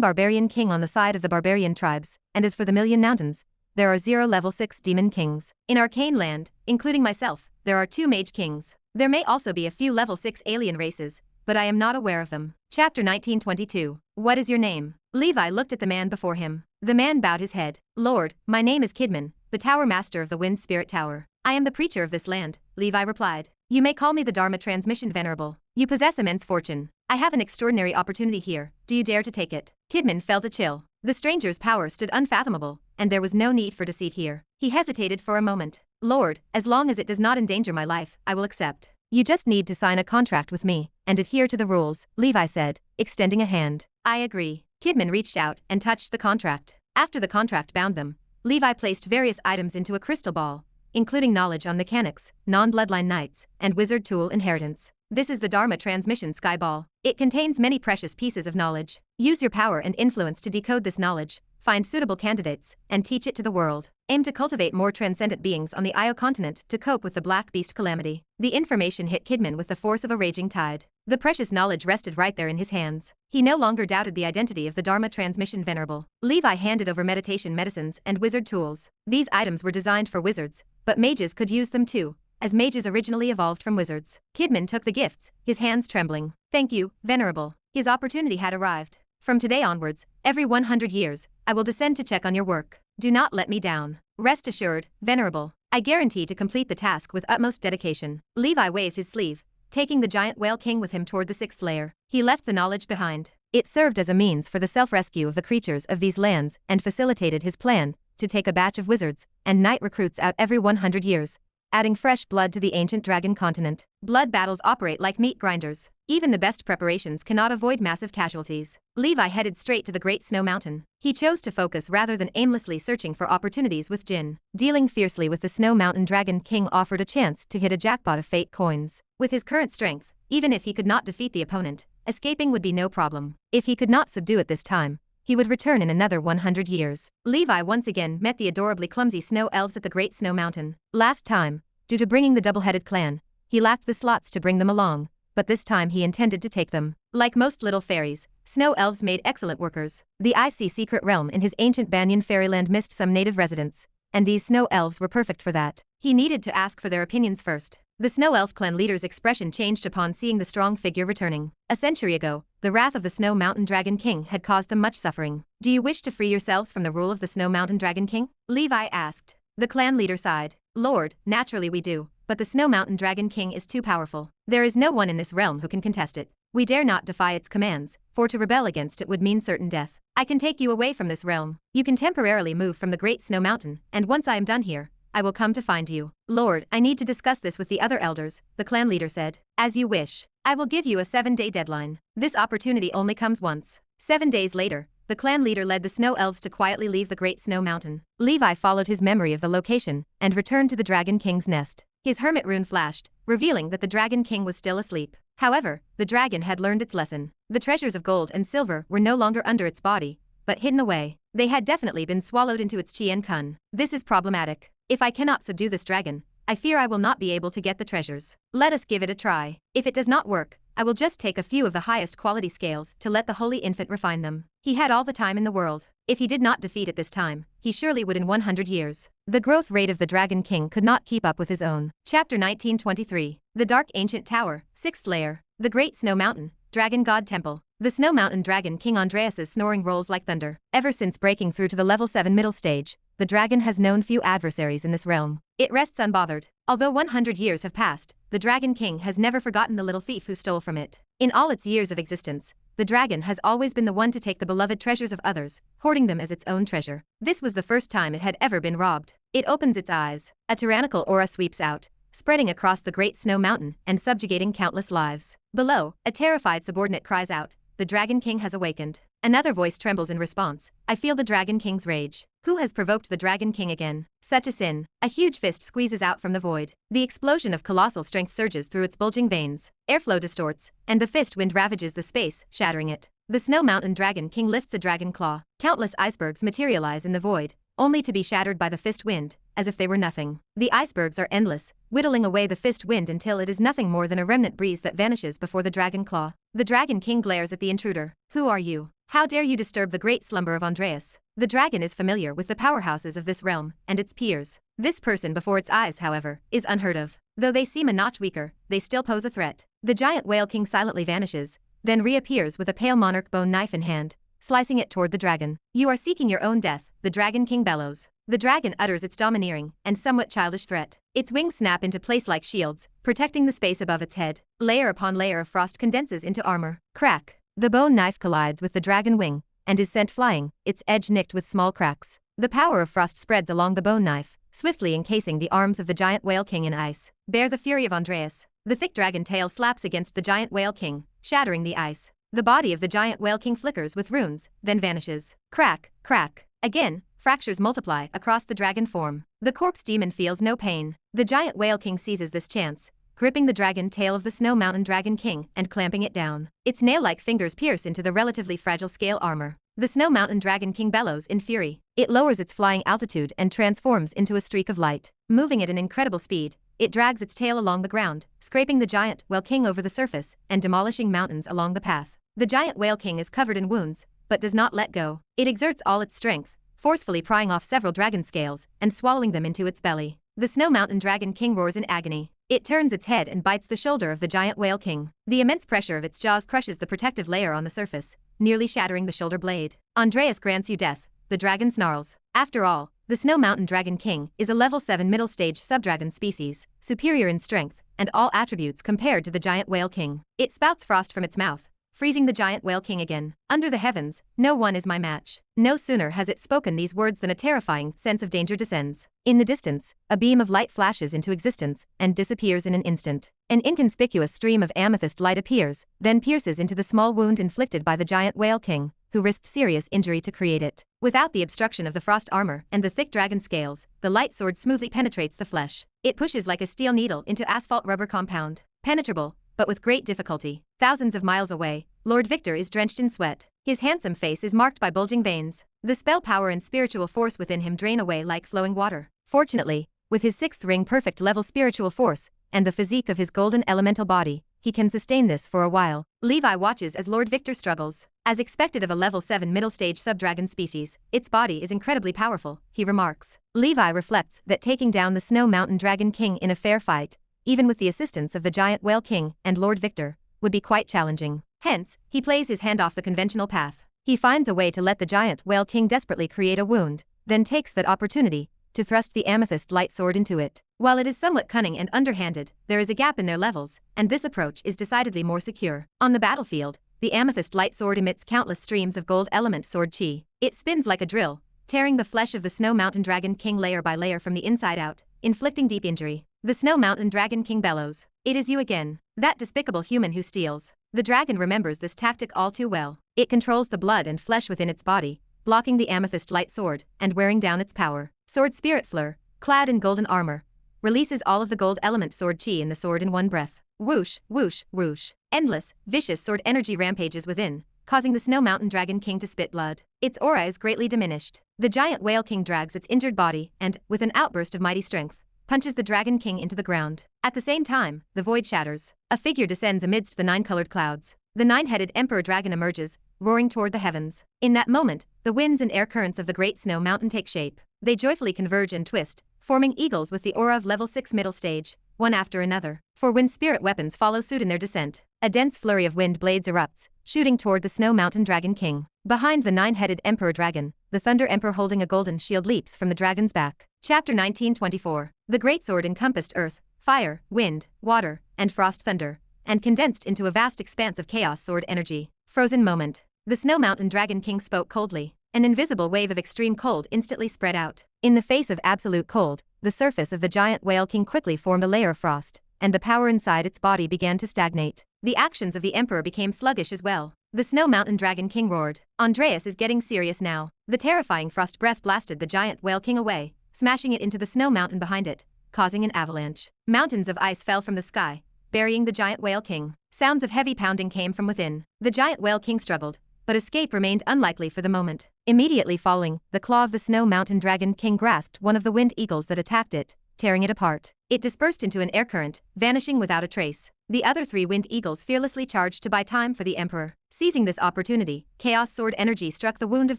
barbarian king on the side of the barbarian tribes, and as for the Million Mountains, there are 0 level 6 demon kings. In Arcane Land, including myself, there are 2 mage kings. There may also be a few level 6 alien races, but I am not aware of them." Chapter 1922. What is your name? Levi looked at the man before him. The man bowed his head. "Lord, my name is Kidman, the Tower Master of the Wind Spirit Tower. I am the preacher of this land," Levi replied. "You may call me the Dharma Transmission Venerable. You possess immense fortune. I have an extraordinary opportunity here. Do you dare to take it?" Kidman felt a chill. The stranger's power stood unfathomable, and there was no need for deceit here. He hesitated for a moment. "Lord, as long as it does not endanger my life, I will accept. You just need to sign a contract with me, and adhere to the rules," Levi said, extending a hand. "I agree." Kidman reached out and touched the contract. After the contract bound them, Levi placed various items into a crystal ball, including knowledge on mechanics, non-bloodline knights, and wizard tool inheritance. This is the Dharma Transmission Sky Ball. It contains many precious pieces of knowledge. Use your power and influence to decode this knowledge, find suitable candidates, and teach it to the world. Aim to cultivate more transcendent beings on the Io continent to cope with the Black Beast calamity. The information hit Kidman with the force of a raging tide. The precious knowledge rested right there in his hands. He no longer doubted the identity of the Dharma Transmission Venerable. Levi handed over meditation medicines and wizard tools. These items were designed for wizards, but mages could use them too, as mages originally evolved from wizards. Kidman took the gifts, his hands trembling. "Thank you, Venerable." His opportunity had arrived. "From today onwards, every 100 years, I will descend to check on your work. Do not let me down. Rest assured, Venerable, I guarantee to complete the task with utmost dedication." Levi waved his sleeve, taking the giant whale king with him toward the 6th layer. He left the knowledge behind. It served as a means for the self-rescue of the creatures of these lands and facilitated his plan to take a batch of wizards and knight recruits out every 100 years, adding fresh blood to the ancient dragon continent. Blood battles operate like meat grinders. Even the best preparations cannot avoid massive casualties. Levi headed straight to the Great Snow Mountain. He chose to focus rather than aimlessly searching for opportunities with Jin. Dealing fiercely with the Snow Mountain Dragon King offered a chance to hit a jackpot of fate coins. With his current strength, even if he could not defeat the opponent, escaping would be no problem. If he could not subdue it this time, he would return in another 100 years. Levi once again met the adorably clumsy snow elves at the Great Snow Mountain. Last time, due to bringing the double-headed clan, he lacked the slots to bring them along, but this time he intended to take them. Like most little fairies, snow elves made excellent workers. The icy secret realm in his ancient Banyan fairyland missed some native residents, and these snow elves were perfect for that. He needed to ask for their opinions first. The snow elf clan leader's expression changed upon seeing the strong figure returning. A century ago, the wrath of the Snow Mountain Dragon King had caused them much suffering. "Do you wish to free yourselves from the rule of the Snow Mountain Dragon King?" Levi asked. The clan leader sighed. "Lord, naturally we do, but the Snow Mountain Dragon King is too powerful. There is no one in this realm who can contest it. We dare not defy its commands, for to rebel against it would mean certain death. I can take you away from this realm. You can temporarily move from the Great Snow Mountain, and once I am done here, I will come to find you. Lord, I need to discuss this with the other elders, the clan leader said. As you wish. I will give you a 7-day deadline. This opportunity only comes once. 7 days later, the clan leader led the snow elves to quietly leave the Great Snow Mountain. Levi followed his memory of the location and returned to the Dragon King's nest. His hermit rune flashed, revealing that the Dragon King was still asleep. However, the dragon had learned its lesson. The treasures of gold and silver were no longer under its body, but hidden away. They had definitely been swallowed into its chi and kun. This is problematic. If I cannot subdue this dragon, I fear I will not be able to get the treasures. Let us give it a try. If it does not work, I will just take a few of the highest quality scales to let the holy infant refine them. He had all the time in the world. If he did not defeat it this time, he surely would in 100 years. The growth rate of the Dragon King could not keep up with his own. Chapter 1923. The Dark Ancient Tower, 6th Layer. The Great Snow Mountain, Dragon God Temple. The Snow Mountain Dragon King Andreas's snoring rolls like thunder. Ever since breaking through to the level 7 middle stage, the dragon has known few adversaries in this realm. It rests unbothered. Although 100 years have passed, the Dragon King has never forgotten the little thief who stole from it. In all its years of existence, the dragon has always been the one to take the beloved treasures of others, hoarding them as its own treasure. This was the first time it had ever been robbed. It opens its eyes. A tyrannical aura sweeps out, spreading across the Great Snow Mountain and subjugating countless lives. Below, a terrified subordinate cries out, "The Dragon King has awakened." Another voice trembles in response, "I feel the Dragon King's rage. Who has provoked the Dragon King again? Such a sin." A huge fist squeezes out from the void. The explosion of colossal strength surges through its bulging veins. Airflow distorts, and the fist wind ravages the space, shattering it. The Snow Mountain Dragon King lifts a dragon claw. Countless icebergs materialize in the void, only to be shattered by the fist wind, as if they were nothing. The icebergs are endless, whittling away the fist wind until it is nothing more than a remnant breeze that vanishes before the dragon claw. The Dragon King glares at the intruder. "Who are you? How dare you disturb the great slumber of Andreas?" The dragon is familiar with the powerhouses of this realm and its peers. This person before its eyes, however, is unheard of. Though they seem a notch weaker, they still pose a threat. The giant whale king silently vanishes, then reappears with a pale monarch bone knife in hand, slicing it toward the dragon. "You are seeking your own death," the Dragon King bellows. The dragon utters its domineering and somewhat childish threat. Its wings snap into place like shields, protecting the space above its head. Layer upon layer of frost condenses into armor. Crack! The bone knife collides with the dragon wing and is sent flying, its edge nicked with small cracks. The power of frost spreads along the bone knife, swiftly encasing the arms of the giant whale king in ice. Bear the fury of Andreas. The thick dragon tail slaps against the giant whale king, shattering the ice. The body of the giant whale king flickers with runes, then vanishes. Crack, crack. Again, fractures multiply across the dragon form. The corpse demon feels no pain. The giant whale king seizes this chance, gripping the dragon tail of the Snow Mountain Dragon King and clamping it down. Its nail-like fingers pierce into the relatively fragile scale armor. The Snow Mountain Dragon King bellows in fury. It lowers its flying altitude and transforms into a streak of light. Moving at an incredible speed, it drags its tail along the ground, scraping the giant whale king over the surface and demolishing mountains along the path. The giant whale king is covered in wounds, but does not let go. It exerts all its strength, forcefully prying off several dragon scales and swallowing them into its belly. The Snow Mountain Dragon King roars in agony. It turns its head and bites the shoulder of the giant whale king. The immense pressure of its jaws crushes the protective layer on the surface, nearly shattering the shoulder blade. "Andreas grants you death," the dragon snarls. After all, the Snow Mountain Dragon King is a level 7 middle stage subdragon species, superior in strength and all attributes compared to the giant whale king. It spouts frost from its mouth, freezing the giant whale king again. "Under the heavens, no one is my match." No sooner has it spoken these words than a terrifying sense of danger descends. In the distance, a beam of light flashes into existence and disappears in an instant. An inconspicuous stream of amethyst light appears, then pierces into the small wound inflicted by the giant whale king, who risked serious injury to create it. Without the obstruction of the frost armor and the thick dragon scales, the light sword smoothly penetrates the flesh. It pushes like a steel needle into asphalt rubber compound. Penetrable, but with great difficulty. Thousands of miles away, Lord Victor is drenched in sweat. His handsome face is marked by bulging veins. The spell power and spiritual force within him drain away like flowing water. Fortunately, with his 6th ring perfect level spiritual force, and the physique of his golden elemental body, he can sustain this for a while. Levi watches as Lord Victor struggles. As expected of a level 7 middle stage subdragon species, its body is incredibly powerful, he remarks. Levi reflects that taking down the Snow Mountain Dragon King in a fair fight, even with the assistance of the giant whale king and Lord Victor, would be quite challenging. Hence, he plays his hand off the conventional path. He finds a way to let the giant whale king desperately create a wound, then takes that opportunity to thrust the amethyst light sword into it. While it is somewhat cunning and underhanded, there is a gap in their levels, and this approach is decidedly more secure. On the battlefield, the amethyst light sword emits countless streams of gold element sword chi. It spins like a drill, tearing the flesh of the Snow Mountain Dragon King layer by layer from the inside out, inflicting deep injury. The Snow Mountain Dragon King bellows. It is you again, that despicable human who steals. The dragon remembers this tactic all too well. It controls the blood and flesh within its body, blocking the amethyst light sword and wearing down its power. Sword Spirit Fleur, clad in golden armor, releases all of the gold element sword chi in the sword in one breath. Whoosh, whoosh, whoosh. Endless, vicious sword energy rampages within, causing the Snow Mountain Dragon King to spit blood. Its aura is greatly diminished. The giant Whale King drags its injured body and, with an outburst of mighty strength, punches the Dragon King into the ground. At the same time, the void shatters. A figure descends amidst the 9-colored clouds. The 9-headed Emperor Dragon emerges, roaring toward the heavens. In that moment, the winds and air currents of the Great Snow Mountain take shape. They joyfully converge and twist, forming eagles with the aura of level 6 middle stage, one after another. 4 wind spirit weapons follow suit in their descent. A dense flurry of wind blades erupts, shooting toward the Snow Mountain Dragon King. Behind the 9-headed Emperor Dragon, the Thunder Emperor holding a golden shield leaps from the dragon's back. Chapter 1924. The greatsword encompassed earth, fire, wind, water, and frost thunder, and condensed into a vast expanse of chaos sword energy. Frozen moment. The Snow Mountain Dragon King spoke coldly. An invisible wave of extreme cold instantly spread out. In the face of absolute cold, the surface of the giant Whale King quickly formed a layer of frost, and the power inside its body began to stagnate. The actions of the Emperor became sluggish as well. The Snow Mountain Dragon King roared. Andreas is getting serious now. The terrifying frost breath blasted the giant Whale King away, smashing it into the snow mountain behind it, causing an avalanche. Mountains of ice fell from the sky, burying the giant Whale King. Sounds of heavy pounding came from within. The giant Whale King struggled, but escape remained unlikely for the moment. Immediately following, the claw of the Snow Mountain Dragon King grasped one of the wind eagles that attacked it, tearing it apart. It dispersed into an air current, vanishing without a trace. The other 3 wind eagles fearlessly charged to buy time for the Emperor. Seizing this opportunity, chaos sword energy struck the wound of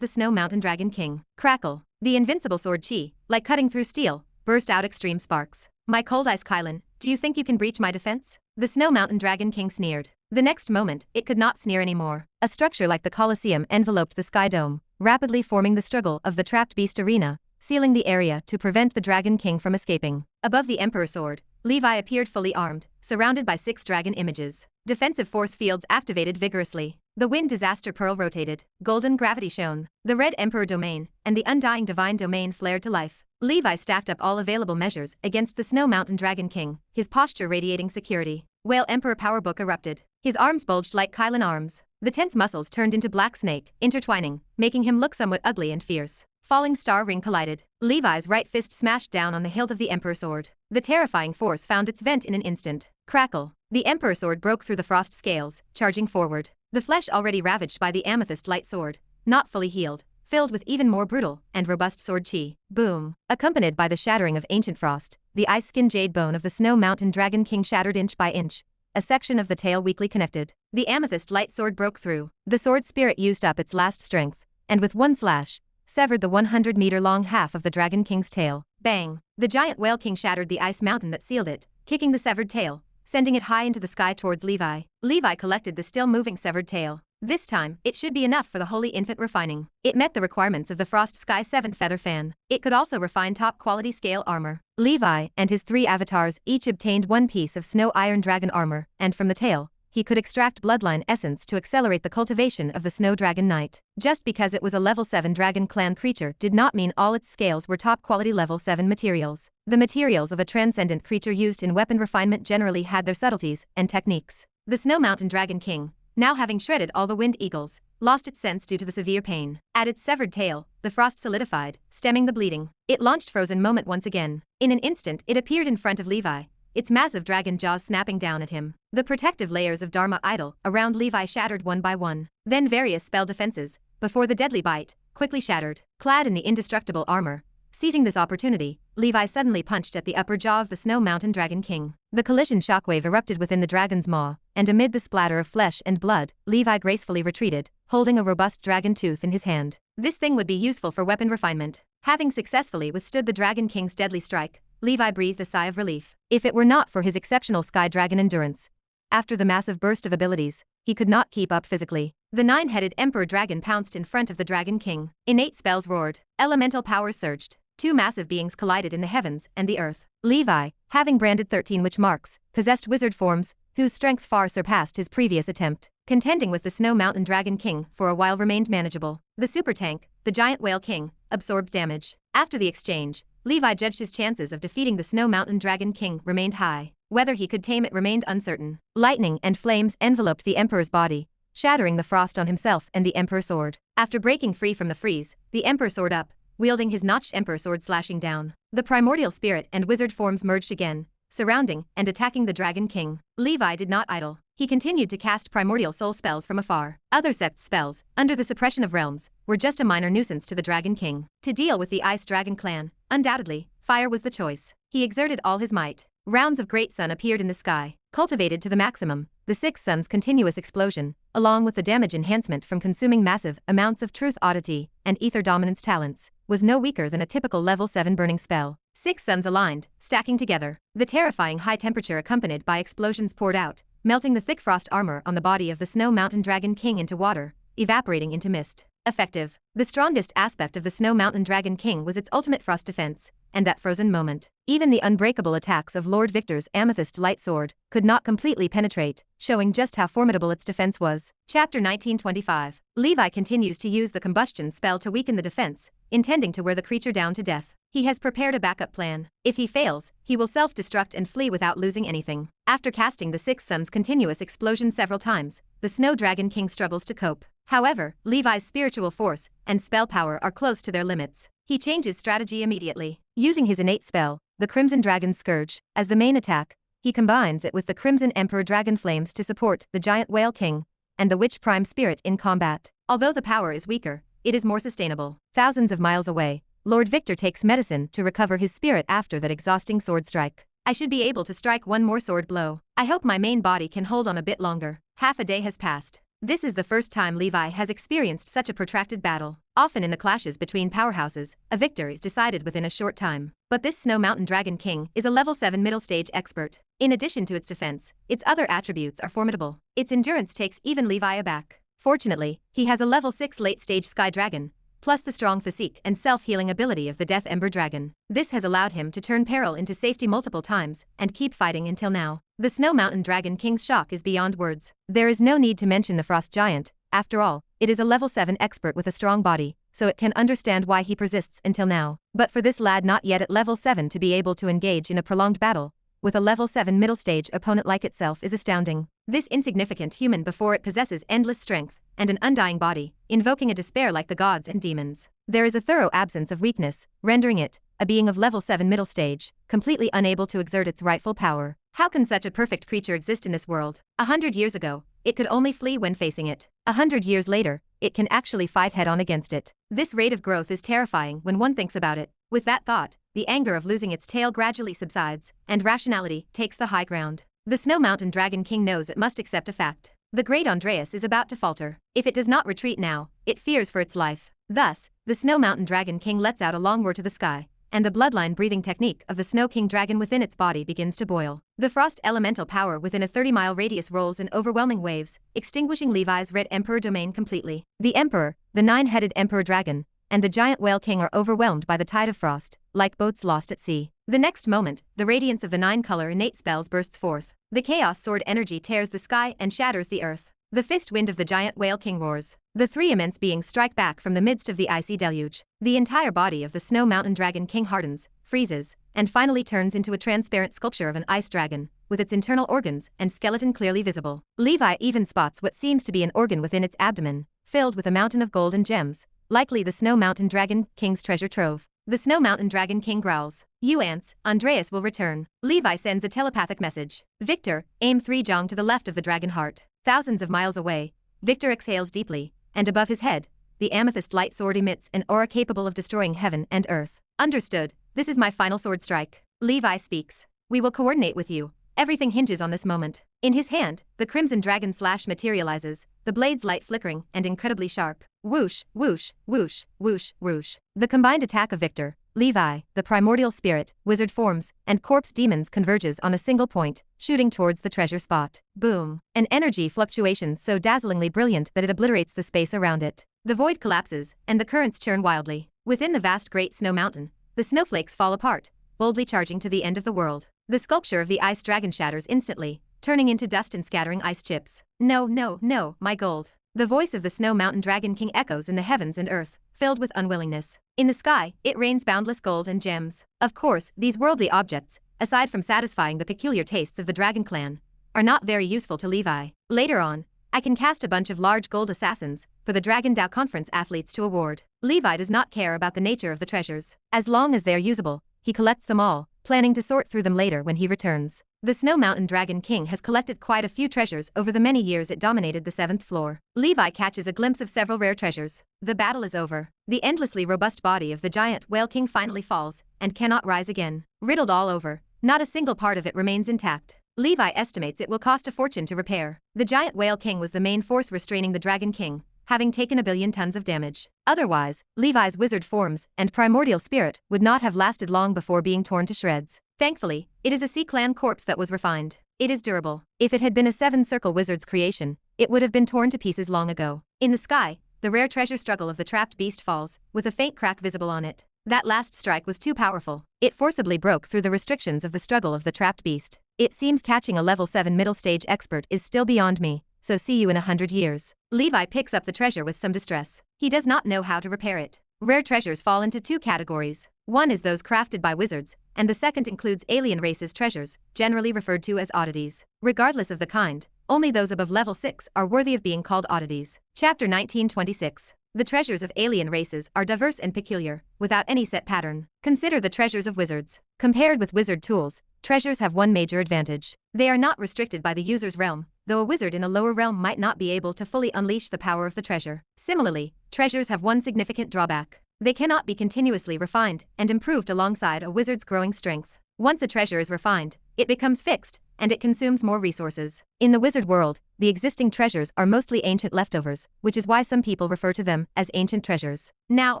the Snow Mountain Dragon King. Crackle. The invincible sword chi, like cutting through steel, burst out extreme sparks. My cold ice Kylan, do you think you can breach my defense? The Snow Mountain Dragon King sneered. The next moment, it could not sneer anymore. A structure like the Colosseum enveloped the sky dome, rapidly forming the struggle of the trapped beast arena, sealing the area to prevent the Dragon King from escaping. Above the Emperor's sword, Levi appeared fully armed, surrounded by 6 dragon images. Defensive force fields activated vigorously. The Wind Disaster Pearl rotated, golden gravity shone. The Red Emperor Domain and the Undying Divine Domain flared to life. Levi stacked up all available measures against the Snow Mountain Dragon King, his posture radiating security. Whale Emperor Power Book erupted. His arms bulged like Kylan arms. The tense muscles turned into black snake, intertwining, making him look somewhat ugly and fierce. Falling Star Ring collided. Levi's right fist smashed down on the hilt of the Emperor sword. The terrifying force found its vent in an instant. Crackle. The Emperor sword broke through the frost scales, charging forward. The flesh already ravaged by the amethyst light sword, not fully healed, filled with even more brutal and robust sword chi. Boom. Accompanied by the shattering of ancient frost, the ice-skin jade bone of the Snow Mountain Dragon King shattered inch by inch, a section of the tail weakly connected. The amethyst light sword broke through. The sword spirit used up its last strength, and with one slash, severed the 100-meter-long half of the Dragon King's tail. Bang! The giant Whale King shattered the ice mountain that sealed it, kicking the severed tail, sending it high into the sky towards Levi. Levi collected the still-moving severed tail. This time, it should be enough for the Holy Infant refining. It met the requirements of the Frost Sky 7 feather fan. It could also refine top-quality scale armor. Levi and his 3 avatars each obtained 1 piece of Snow Iron Dragon armor, and from the tail, he could extract bloodline essence to accelerate the cultivation of the Snow Dragon Knight. Just because it was a level 7 Dragon Clan creature did not mean all its scales were top-quality level 7 materials. The materials of a transcendent creature used in weapon refinement generally had their subtleties and techniques. The Snow Mountain Dragon King, now having shredded all the wind eagles, lost its sense due to the severe pain. At its severed tail, the frost solidified, stemming the bleeding. It launched Frozen Moment once again. In an instant it appeared in front of Levi, its massive dragon jaws snapping down at him. The protective layers of Dharma Idol around Levi shattered one by one. Then various spell defenses, before the deadly bite, quickly shattered. Clad in the indestructible armor, seizing this opportunity, Levi suddenly punched at the upper jaw of the Snow Mountain Dragon King. The collision shockwave erupted within the dragon's maw, and amid the splatter of flesh and blood, Levi gracefully retreated, holding a robust dragon tooth in his hand. This thing would be useful for weapon refinement. Having successfully withstood the Dragon King's deadly strike, Levi breathed a sigh of relief. If it were not for his exceptional Sky Dragon endurance, after the massive burst of abilities, he could not keep up physically. The 9-headed Emperor Dragon pounced in front of the Dragon King. Innate spells roared. Elemental powers surged. Two massive beings collided in the heavens and the earth. Levi, having branded 13 witch marks, possessed wizard forms, whose strength far surpassed his previous attempt. Contending with the Snow Mountain Dragon King for a while remained manageable. The super tank, the Giant Whale King, absorbed damage. After the exchange, Levi judged his chances of defeating the Snow Mountain Dragon King remained high. Whether he could tame it remained uncertain. Lightning and flames enveloped the Emperor's body, shattering the frost on himself and the Emperor sword. After breaking free from the freeze, the Emperor soared up, wielding his notched Emperor sword slashing down. The primordial spirit and wizard forms merged again, surrounding and attacking the Dragon King. Levi did not idle. He continued to cast primordial soul spells from afar. Other sects' spells, under the suppression of realms, were just a minor nuisance to the Dragon King. To deal with the Ice Dragon clan, undoubtedly, fire was the choice. He exerted all his might. Rounds of great sun appeared in the sky. Cultivated to the maximum, the six suns' continuous explosion, along with the damage enhancement from consuming massive amounts of truth oddity and ether dominance talents, was no weaker than a typical level 7 burning spell. Six suns aligned, stacking together. The terrifying high temperature accompanied by explosions poured out, melting the thick frost armor on the body of the Snow Mountain Dragon King into water, evaporating into mist. Effective. The strongest aspect of the Snow Mountain Dragon King was its ultimate frost defense, and that frozen moment. Even the unbreakable attacks of Lord Victor's amethyst light sword could not completely penetrate, showing just how formidable its defense was. Chapter 1925. Levi continues to use the combustion spell to weaken the defense, intending to wear the creature down to death. He has prepared a backup plan. If he fails, he will self-destruct and flee without losing anything. After casting the Six Suns' continuous explosion several times, the Snow Dragon King struggles to cope. However, Levi's spiritual force and spell power are close to their limits. He changes strategy immediately. Using his innate spell, the Crimson Dragon's Scourge, as the main attack, he combines it with the Crimson Emperor Dragon Flames to support the Giant Whale King and the Witch Prime Spirit in combat. Although the power is weaker, it is more sustainable. Thousands of miles away, Lord Victor takes medicine to recover his spirit after that exhausting sword strike. I should be able to strike one more sword blow. I hope my main body can hold on a bit longer. Half a day has passed. This is the first time Levi has experienced such a protracted battle. Often in the clashes between powerhouses, a victor is decided within a short time. But this Snow Mountain Dragon King is a level 7 middle stage expert. In addition to its defense, its other attributes are formidable. Its endurance takes even Levi aback. Fortunately, he has a level 6 late stage Sky Dragon, plus the strong physique and self-healing ability of the Death Ember Dragon. This has allowed him to turn peril into safety multiple times and keep fighting until now. The Snow Mountain Dragon King's shock is beyond words. There is no need to mention the Frost Giant. After all, it is a level 7 expert with a strong body, so it can understand why he persists until now. But for this lad not yet at level 7 to be able to engage in a prolonged battle with a level 7 middle stage opponent like itself is astounding. This insignificant human before it possesses endless strength and an undying body, invoking a despair like the gods and demons. There is a thorough absence of weakness, rendering it, a being of level 7 middle stage, completely unable to exert its rightful power. How can such a perfect creature exist in this world? 100 years ago, it could only flee when facing it. 100 years later, it can actually fight head-on against it. This rate of growth is terrifying when one thinks about it. With that thought, the anger of losing its tail gradually subsides, and rationality takes the high ground. The Snow Mountain Dragon King knows it must accept a fact. The great Andreas is about to falter. If it does not retreat now, it fears for its life. Thus, the Snow Mountain Dragon King lets out a long roar to the sky, and the bloodline breathing technique of the Snow King Dragon within its body begins to boil. The frost elemental power within a 30-mile radius rolls in overwhelming waves, extinguishing Levi's Red Emperor domain completely. The Emperor, the 9-headed Emperor Dragon, and the Giant Whale King are overwhelmed by the tide of frost, like boats lost at sea. The next moment, the radiance of the 9-color innate spells bursts forth. The Chaos Sword energy tears the sky and shatters the earth. The fist wind of the Giant Whale King roars. The three immense beings strike back from the midst of the icy deluge. The entire body of the Snow Mountain Dragon King hardens, freezes, and finally turns into a transparent sculpture of an ice dragon, with its internal organs and skeleton clearly visible. Levi even spots what seems to be an organ within its abdomen, filled with a mountain of gold and gems, likely the Snow Mountain Dragon King's treasure trove. The Snow Mountain Dragon King growls. "You ants, Andreas will return." Levi sends a telepathic message. "Victor, aim 3 jong to the left of the dragon heart." Thousands of miles away, Victor exhales deeply, and above his head, the amethyst light sword emits an aura capable of destroying heaven and earth. "Understood. This is my final sword strike." Levi speaks. "We will coordinate with you. Everything hinges on this moment." In his hand, the crimson dragon slash materializes, the blade's light flickering and incredibly sharp. Whoosh, whoosh, whoosh, whoosh, whoosh. The combined attack of Victor, Levi, the primordial spirit, wizard forms, and corpse demons converges on a single point, shooting towards the treasure spot. Boom. An energy fluctuation so dazzlingly brilliant that it obliterates the space around it. The void collapses, and the currents churn wildly. Within the vast Great Snow Mountain, the snowflakes fall apart, boldly charging to the end of the world. The sculpture of the ice dragon shatters instantly, turning into dust and scattering ice chips. No, no, no, my gold. The voice of the Snow Mountain Dragon King echoes in the heavens and earth, filled with unwillingness. In the sky, it rains boundless gold and gems. Of course, these worldly objects, aside from satisfying the peculiar tastes of the Dragon Clan, are not very useful to Levi. Later on, I can cast a bunch of large gold assassins for the Dragon Dao Conference athletes to award. Levi does not care about the nature of the treasures. As long as they are usable, he collects them all, planning to sort through them later when he returns. The Snow Mountain Dragon King has collected quite a few treasures over the many years it dominated the 7th floor. Levi catches a glimpse of several rare treasures. The battle is over. The endlessly robust body of the giant Whale King finally falls and cannot rise again. Riddled all over, not a single part of it remains intact. Levi estimates it will cost a fortune to repair. The giant Whale King was the main force restraining the Dragon King, having taken 1 billion tons of damage. Otherwise, Levi's wizard forms and primordial spirit would not have lasted long before being torn to shreds. Thankfully, it is a Sea Clan corpse that was refined. It is durable. If it had been a 7-circle wizard's creation, it would have been torn to pieces long ago. In the sky, the rare treasure struggle of the trapped beast falls, with a faint crack visible on it. That last strike was too powerful. It forcibly broke through the restrictions of the struggle of the trapped beast. It seems catching a level 7 middle stage expert is still beyond me, so see you in 100 years. Levi picks up the treasure with some distress. He does not know how to repair it. Rare treasures fall into 2 categories. One is those crafted by wizards, and the second includes alien races' treasures, generally referred to as oddities. Regardless of the kind, only those above level 6 are worthy of being called oddities. Chapter 1926. The treasures of alien races are diverse and peculiar, without any set pattern. Consider the treasures of wizards. Compared with wizard tools, treasures have one major advantage. They are not restricted by the user's realm, though a wizard in a lower realm might not be able to fully unleash the power of the treasure. Similarly, treasures have one significant drawback. They cannot be continuously refined and improved alongside a wizard's growing strength. Once a treasure is refined, it becomes fixed, and it consumes more resources. In the wizard world, the existing treasures are mostly ancient leftovers, which is why some people refer to them as ancient treasures. Now,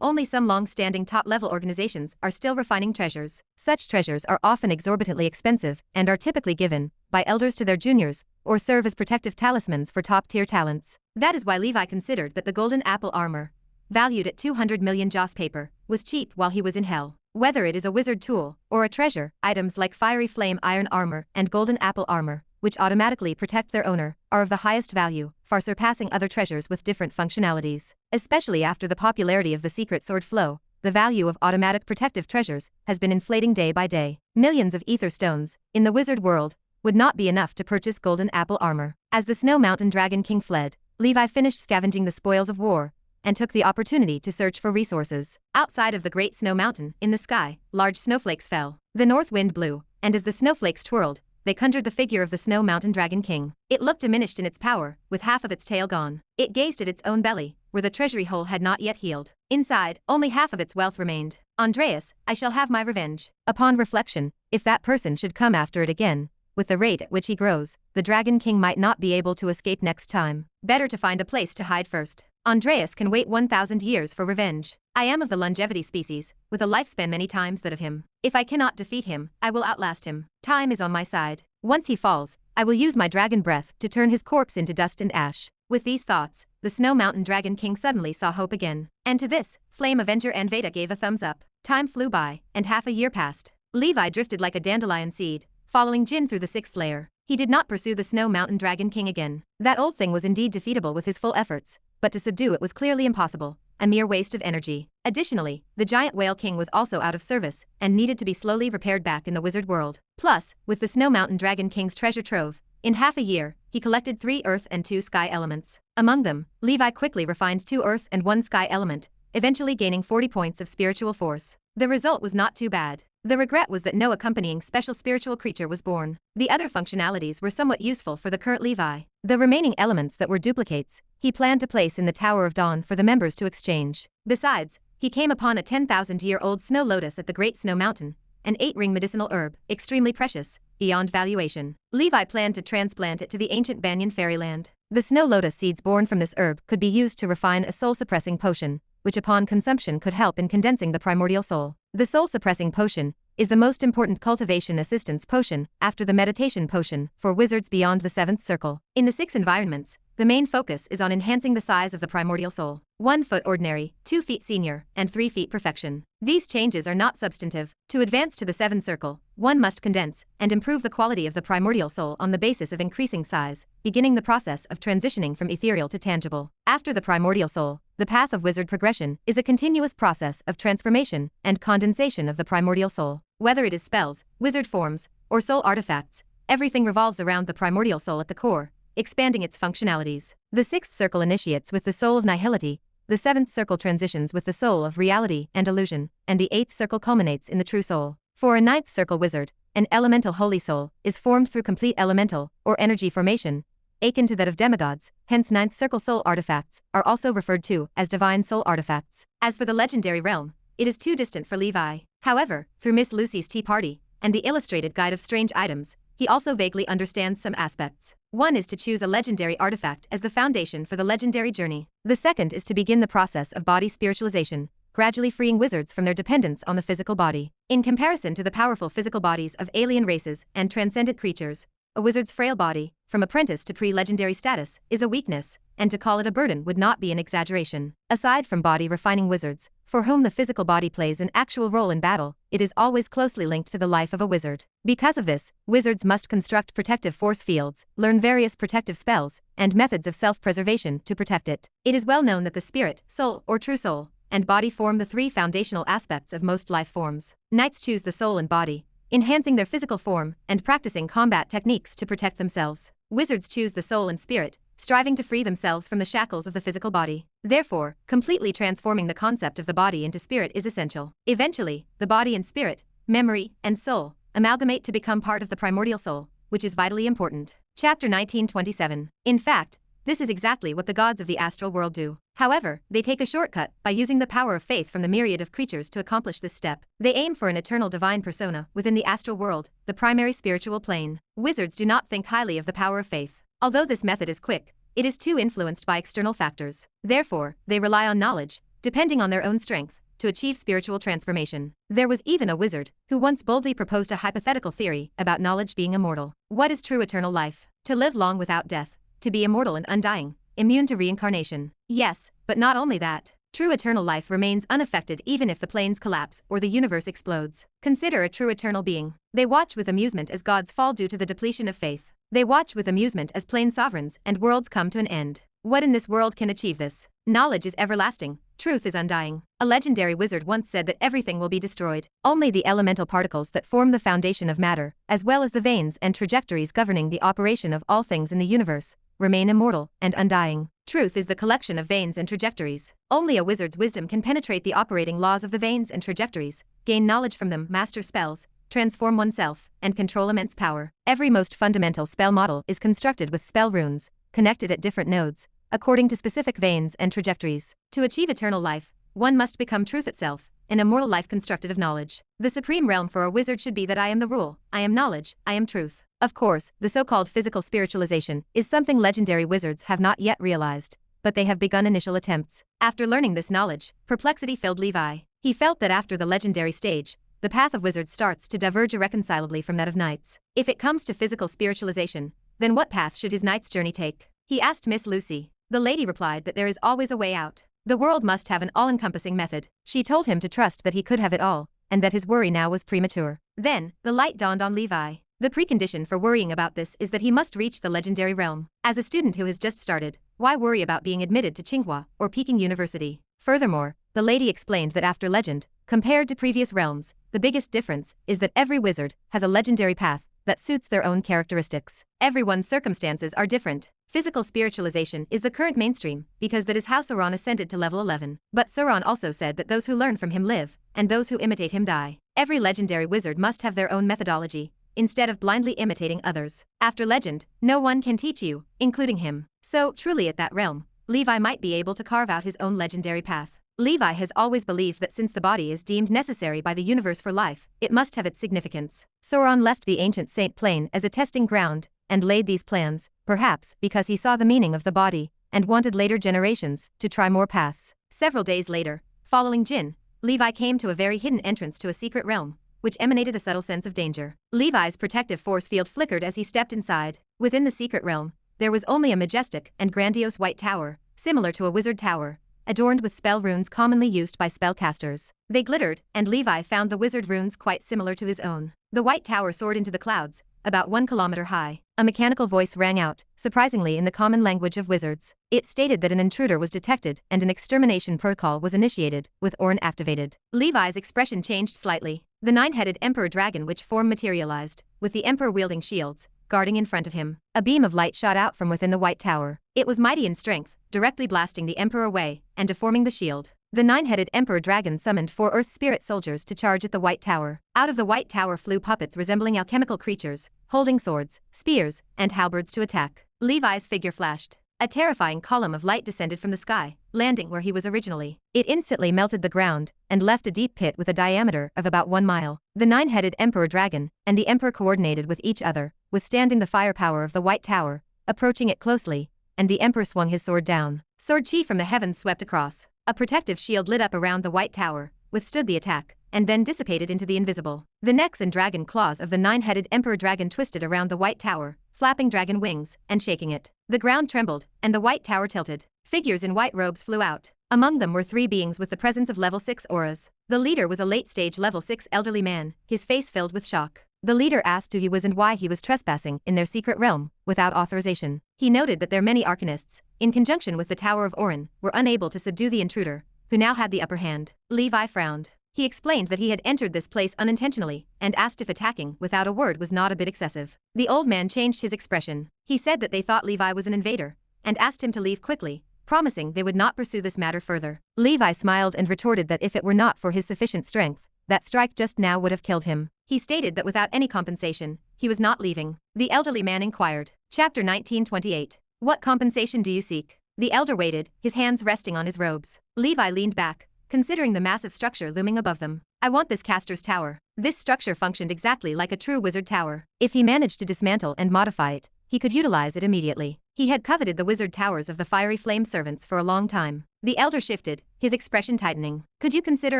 only some long-standing top-level organizations are still refining treasures. Such treasures are often exorbitantly expensive and are typically given by elders to their juniors or serve as protective talismans for top-tier talents. That is why Levi considered that the golden apple armor, valued at 200 million joss paper, was cheap while he was in hell. Whether it is a wizard tool or a treasure, items like fiery flame iron armor and golden apple armor, which automatically protect their owner, are of the highest value, far surpassing other treasures with different functionalities. Especially after the popularity of the secret sword flow, the value of automatic protective treasures has been inflating day by day. Millions of ether stones, in the wizard world, would not be enough to purchase golden apple armor. As the Snow Mountain Dragon King fled, Levi finished scavenging the spoils of war and took the opportunity to search for resources. Outside of the Great Snow Mountain, in the sky, large snowflakes fell. The north wind blew, and as the snowflakes twirled, they conjured the figure of the Snow Mountain Dragon King. It looked diminished in its power, with half of its tail gone. It gazed at its own belly, where the treasury hole had not yet healed. Inside, only half of its wealth remained. Andreas, I shall have my revenge. Upon reflection, if that person should come after it again, with the rate at which he grows, the Dragon King might not be able to escape next time. Better to find a place to hide first. Andreas can wait 1,000 years for revenge. I am of the longevity species, with a lifespan many times that of him. If I cannot defeat him, I will outlast him. Time is on my side. Once he falls, I will use my dragon breath to turn his corpse into dust and ash. With these thoughts, the Snow Mountain Dragon King suddenly saw hope again. And to this, Flame Avenger and Veda gave a thumbs up. Time flew by, and half a year passed. Levi drifted like a dandelion seed, following Jin through the 6th layer. He did not pursue the Snow Mountain Dragon King again. That old thing was indeed defeatable with his full efforts, but to subdue it was clearly impossible, a mere waste of energy. Additionally, the giant Whale King was also out of service and needed to be slowly repaired back in the wizard world. Plus, with the Snow Mountain Dragon King's treasure trove, in half a year, he collected 3 earth and 2 sky elements. Among them, Levi quickly refined 2 earth and 1 sky element, eventually gaining 40 points of spiritual force. The result was not too bad. The regret was that no accompanying special spiritual creature was born. The other functionalities were somewhat useful for the current Levi. The remaining elements that were duplicates, he planned to place in the Tower of Dawn for the members to exchange. Besides, he came upon a 10,000-year-old snow lotus at the Great Snow Mountain, an 8-ring medicinal herb, extremely precious, beyond valuation. Levi planned to transplant it to the ancient Banyan fairyland. The snow lotus seeds born from this herb could be used to refine a soul-suppressing potion, which upon consumption could help in condensing the primordial soul. The soul-suppressing potion is the most important cultivation assistance potion, after the meditation potion, for wizards beyond the 7th circle. In the 6 environments, the main focus is on enhancing the size of the primordial soul. 1 foot ordinary, 2 feet senior, and 3 feet perfection. These changes are not substantive. To advance to the 7th circle, one must condense and improve the quality of the primordial soul on the basis of increasing size, beginning the process of transitioning from ethereal to tangible. After the primordial soul, the path of wizard progression is a continuous process of transformation and condensation of the primordial soul. Whether it is spells, wizard forms, or soul artifacts, everything revolves around the primordial soul at the core, expanding its functionalities. The 6th circle initiates with the soul of nihility, the 7th circle transitions with the soul of reality and illusion, and the 8th circle culminates in the true soul. For a 9th circle wizard, an elemental holy soul is formed through complete elemental or energy formation, akin to that of demigods, hence 9th circle soul artifacts are also referred to as divine soul artifacts. As for the legendary realm, it is too distant for Levi. However, through Miss Lucy's Tea Party and the illustrated guide of strange items, he also vaguely understands some aspects. One is to choose a legendary artifact as the foundation for the legendary journey. The second is to begin the process of body spiritualization, gradually freeing wizards from their dependence on the physical body. In comparison to the powerful physical bodies of alien races and transcendent creatures, a wizard's frail body, from apprentice to pre-legendary status, is a weakness, and to call it a burden would not be an exaggeration. Aside from body-refining wizards, for whom the physical body plays an actual role in battle, it is always closely linked to the life of a wizard. Because of this, wizards must construct protective force fields, learn various protective spells, and methods of self-preservation to protect it. It is well known that the spirit, soul, or true soul, and body form the 3 foundational aspects of most life forms. Knights choose the soul and body, enhancing their physical form and practicing combat techniques to protect themselves. Wizards choose the soul and spirit, striving to free themselves from the shackles of the physical body. Therefore, completely transforming the concept of the body into spirit is essential. Eventually, the body and spirit, memory, and soul amalgamate to become part of the primordial soul, which is vitally important. Chapter 1927. In fact, this is exactly what the gods of the astral world do. However, they take a shortcut by using the power of faith from the myriad of creatures to accomplish this step. They aim for an eternal divine persona within the astral world, the primary spiritual plane. Wizards do not think highly of the power of faith. Although this method is quick, it is too influenced by external factors. Therefore, they rely on knowledge, depending on their own strength, to achieve spiritual transformation. There was even a wizard who once boldly proposed a hypothetical theory about knowledge being immortal. What is true eternal life? To live long without death, to be immortal and undying, immune to reincarnation. Yes, but not only that. True eternal life remains unaffected even if the planes collapse or the universe explodes. Consider a true eternal being. They watch with amusement as gods fall due to the depletion of faith. They watch with amusement as plane sovereigns and worlds come to an end. What in this world can achieve this? Knowledge is everlasting, truth is undying. A legendary wizard once said that everything will be destroyed. Only the elemental particles that form the foundation of matter, as well as the veins and trajectories governing the operation of all things in the universe, remain immortal and undying. Truth is the collection of veins and trajectories. Only a wizard's wisdom can penetrate the operating laws of the veins and trajectories, gain knowledge from them, master spells, transform oneself, and control immense power. Every most fundamental spell model is constructed with spell runes, connected at different nodes, according to specific veins and trajectories. To achieve eternal life, one must become truth itself, an immortal life constructed of knowledge. The supreme realm for a wizard should be that I am the rule, I am knowledge, I am truth. Of course, the so-called physical spiritualization is something legendary wizards have not yet realized, but they have begun initial attempts. After learning this knowledge, perplexity filled Levi. He felt that after the legendary stage, the path of wizards starts to diverge irreconcilably from that of knights. If it comes to physical spiritualization, then what path should his knight's journey take? He asked Miss Lucy. The lady replied that there is always a way out. The world must have an all-encompassing method. She told him to trust that he could have it all, and that his worry now was premature. Then, the light dawned on Levi. The precondition for worrying about this is that he must reach the legendary realm. As a student who has just started, why worry about being admitted to Tsinghua or Peking University? Furthermore, the lady explained that after legend, compared to previous realms, the biggest difference is that every wizard has a legendary path that suits their own characteristics. Everyone's circumstances are different. Physical spiritualization is the current mainstream because that is how Sauron ascended to level 11. But Sauron also said that those who learn from him live, and those who imitate him die. Every legendary wizard must have their own methodology, instead of blindly imitating others. After legend, no one can teach you, including him. So, truly at that realm, Levi might be able to carve out his own legendary path. Levi has always believed that since the body is deemed necessary by the universe for life, it must have its significance. Sauron left the ancient Saint Plain as a testing ground, and laid these plans, perhaps because he saw the meaning of the body, and wanted later generations to try more paths. Several days later, following Jin, Levi came to a very hidden entrance to a secret realm, which emanated a subtle sense of danger. Levi's protective force field flickered as he stepped inside. Within the secret realm, there was only a majestic and grandiose white tower, similar to a wizard tower, adorned with spell runes commonly used by spellcasters. They glittered, and Levi found the wizard runes quite similar to his own. The white tower soared into the clouds, about 1 kilometer high. A mechanical voice rang out, surprisingly in the common language of wizards. It stated that an intruder was detected and an extermination protocol was initiated, with Orin activated. Levi's expression changed slightly. The 9-headed Emperor Dragon witch form materialized, with the Emperor wielding shields, guarding in front of him. A beam of light shot out from within the white tower. It was mighty in strength, directly blasting the Emperor away and deforming the shield. The 9-headed Emperor Dragon summoned 4 Earth Spirit soldiers to charge at the White Tower. Out of the White Tower flew puppets resembling alchemical creatures, holding swords, spears, and halberds to attack. Levi's figure flashed. A terrifying column of light descended from the sky, landing where he was originally. It instantly melted the ground and left a deep pit with a diameter of about 1 mile. The 9-headed Emperor Dragon and the Emperor coordinated with each other, withstanding the firepower of the White Tower, approaching it closely, and the Emperor swung his sword down. Sword chi from the heavens swept across. A protective shield lit up around the White Tower, withstood the attack, and then dissipated into the invisible. The necks and dragon claws of the 9-headed Emperor Dragon twisted around the White Tower, flapping dragon wings and shaking it. The ground trembled, and the White Tower tilted. Figures in white robes flew out. Among them were 3 beings with the presence of level 6 auras. The leader was a late-stage level 6 elderly man, his face filled with shock. The leader asked who he was and why he was trespassing in their secret realm, without authorization. He noted that their many arcanists, in conjunction with the Tower of Orin, were unable to subdue the intruder, who now had the upper hand. Levi frowned. He explained that he had entered this place unintentionally, and asked if attacking without a word was not a bit excessive. The old man changed his expression. He said that they thought Levi was an invader, and asked him to leave quickly, promising they would not pursue this matter further. Levi smiled and retorted that if it were not for his sufficient strength, that strike just now would have killed him. He stated that without any compensation, he was not leaving. The elderly man inquired. Chapter 1928. What compensation do you seek? The elder waited, his hands resting on his robes. Levi leaned back, considering the massive structure looming above them. I want this caster's tower. This structure functioned exactly like a true wizard tower. If he managed to dismantle and modify it, he could utilize it immediately. He had coveted the wizard towers of the fiery flame servants for a long time. The elder shifted, his expression tightening. Could you consider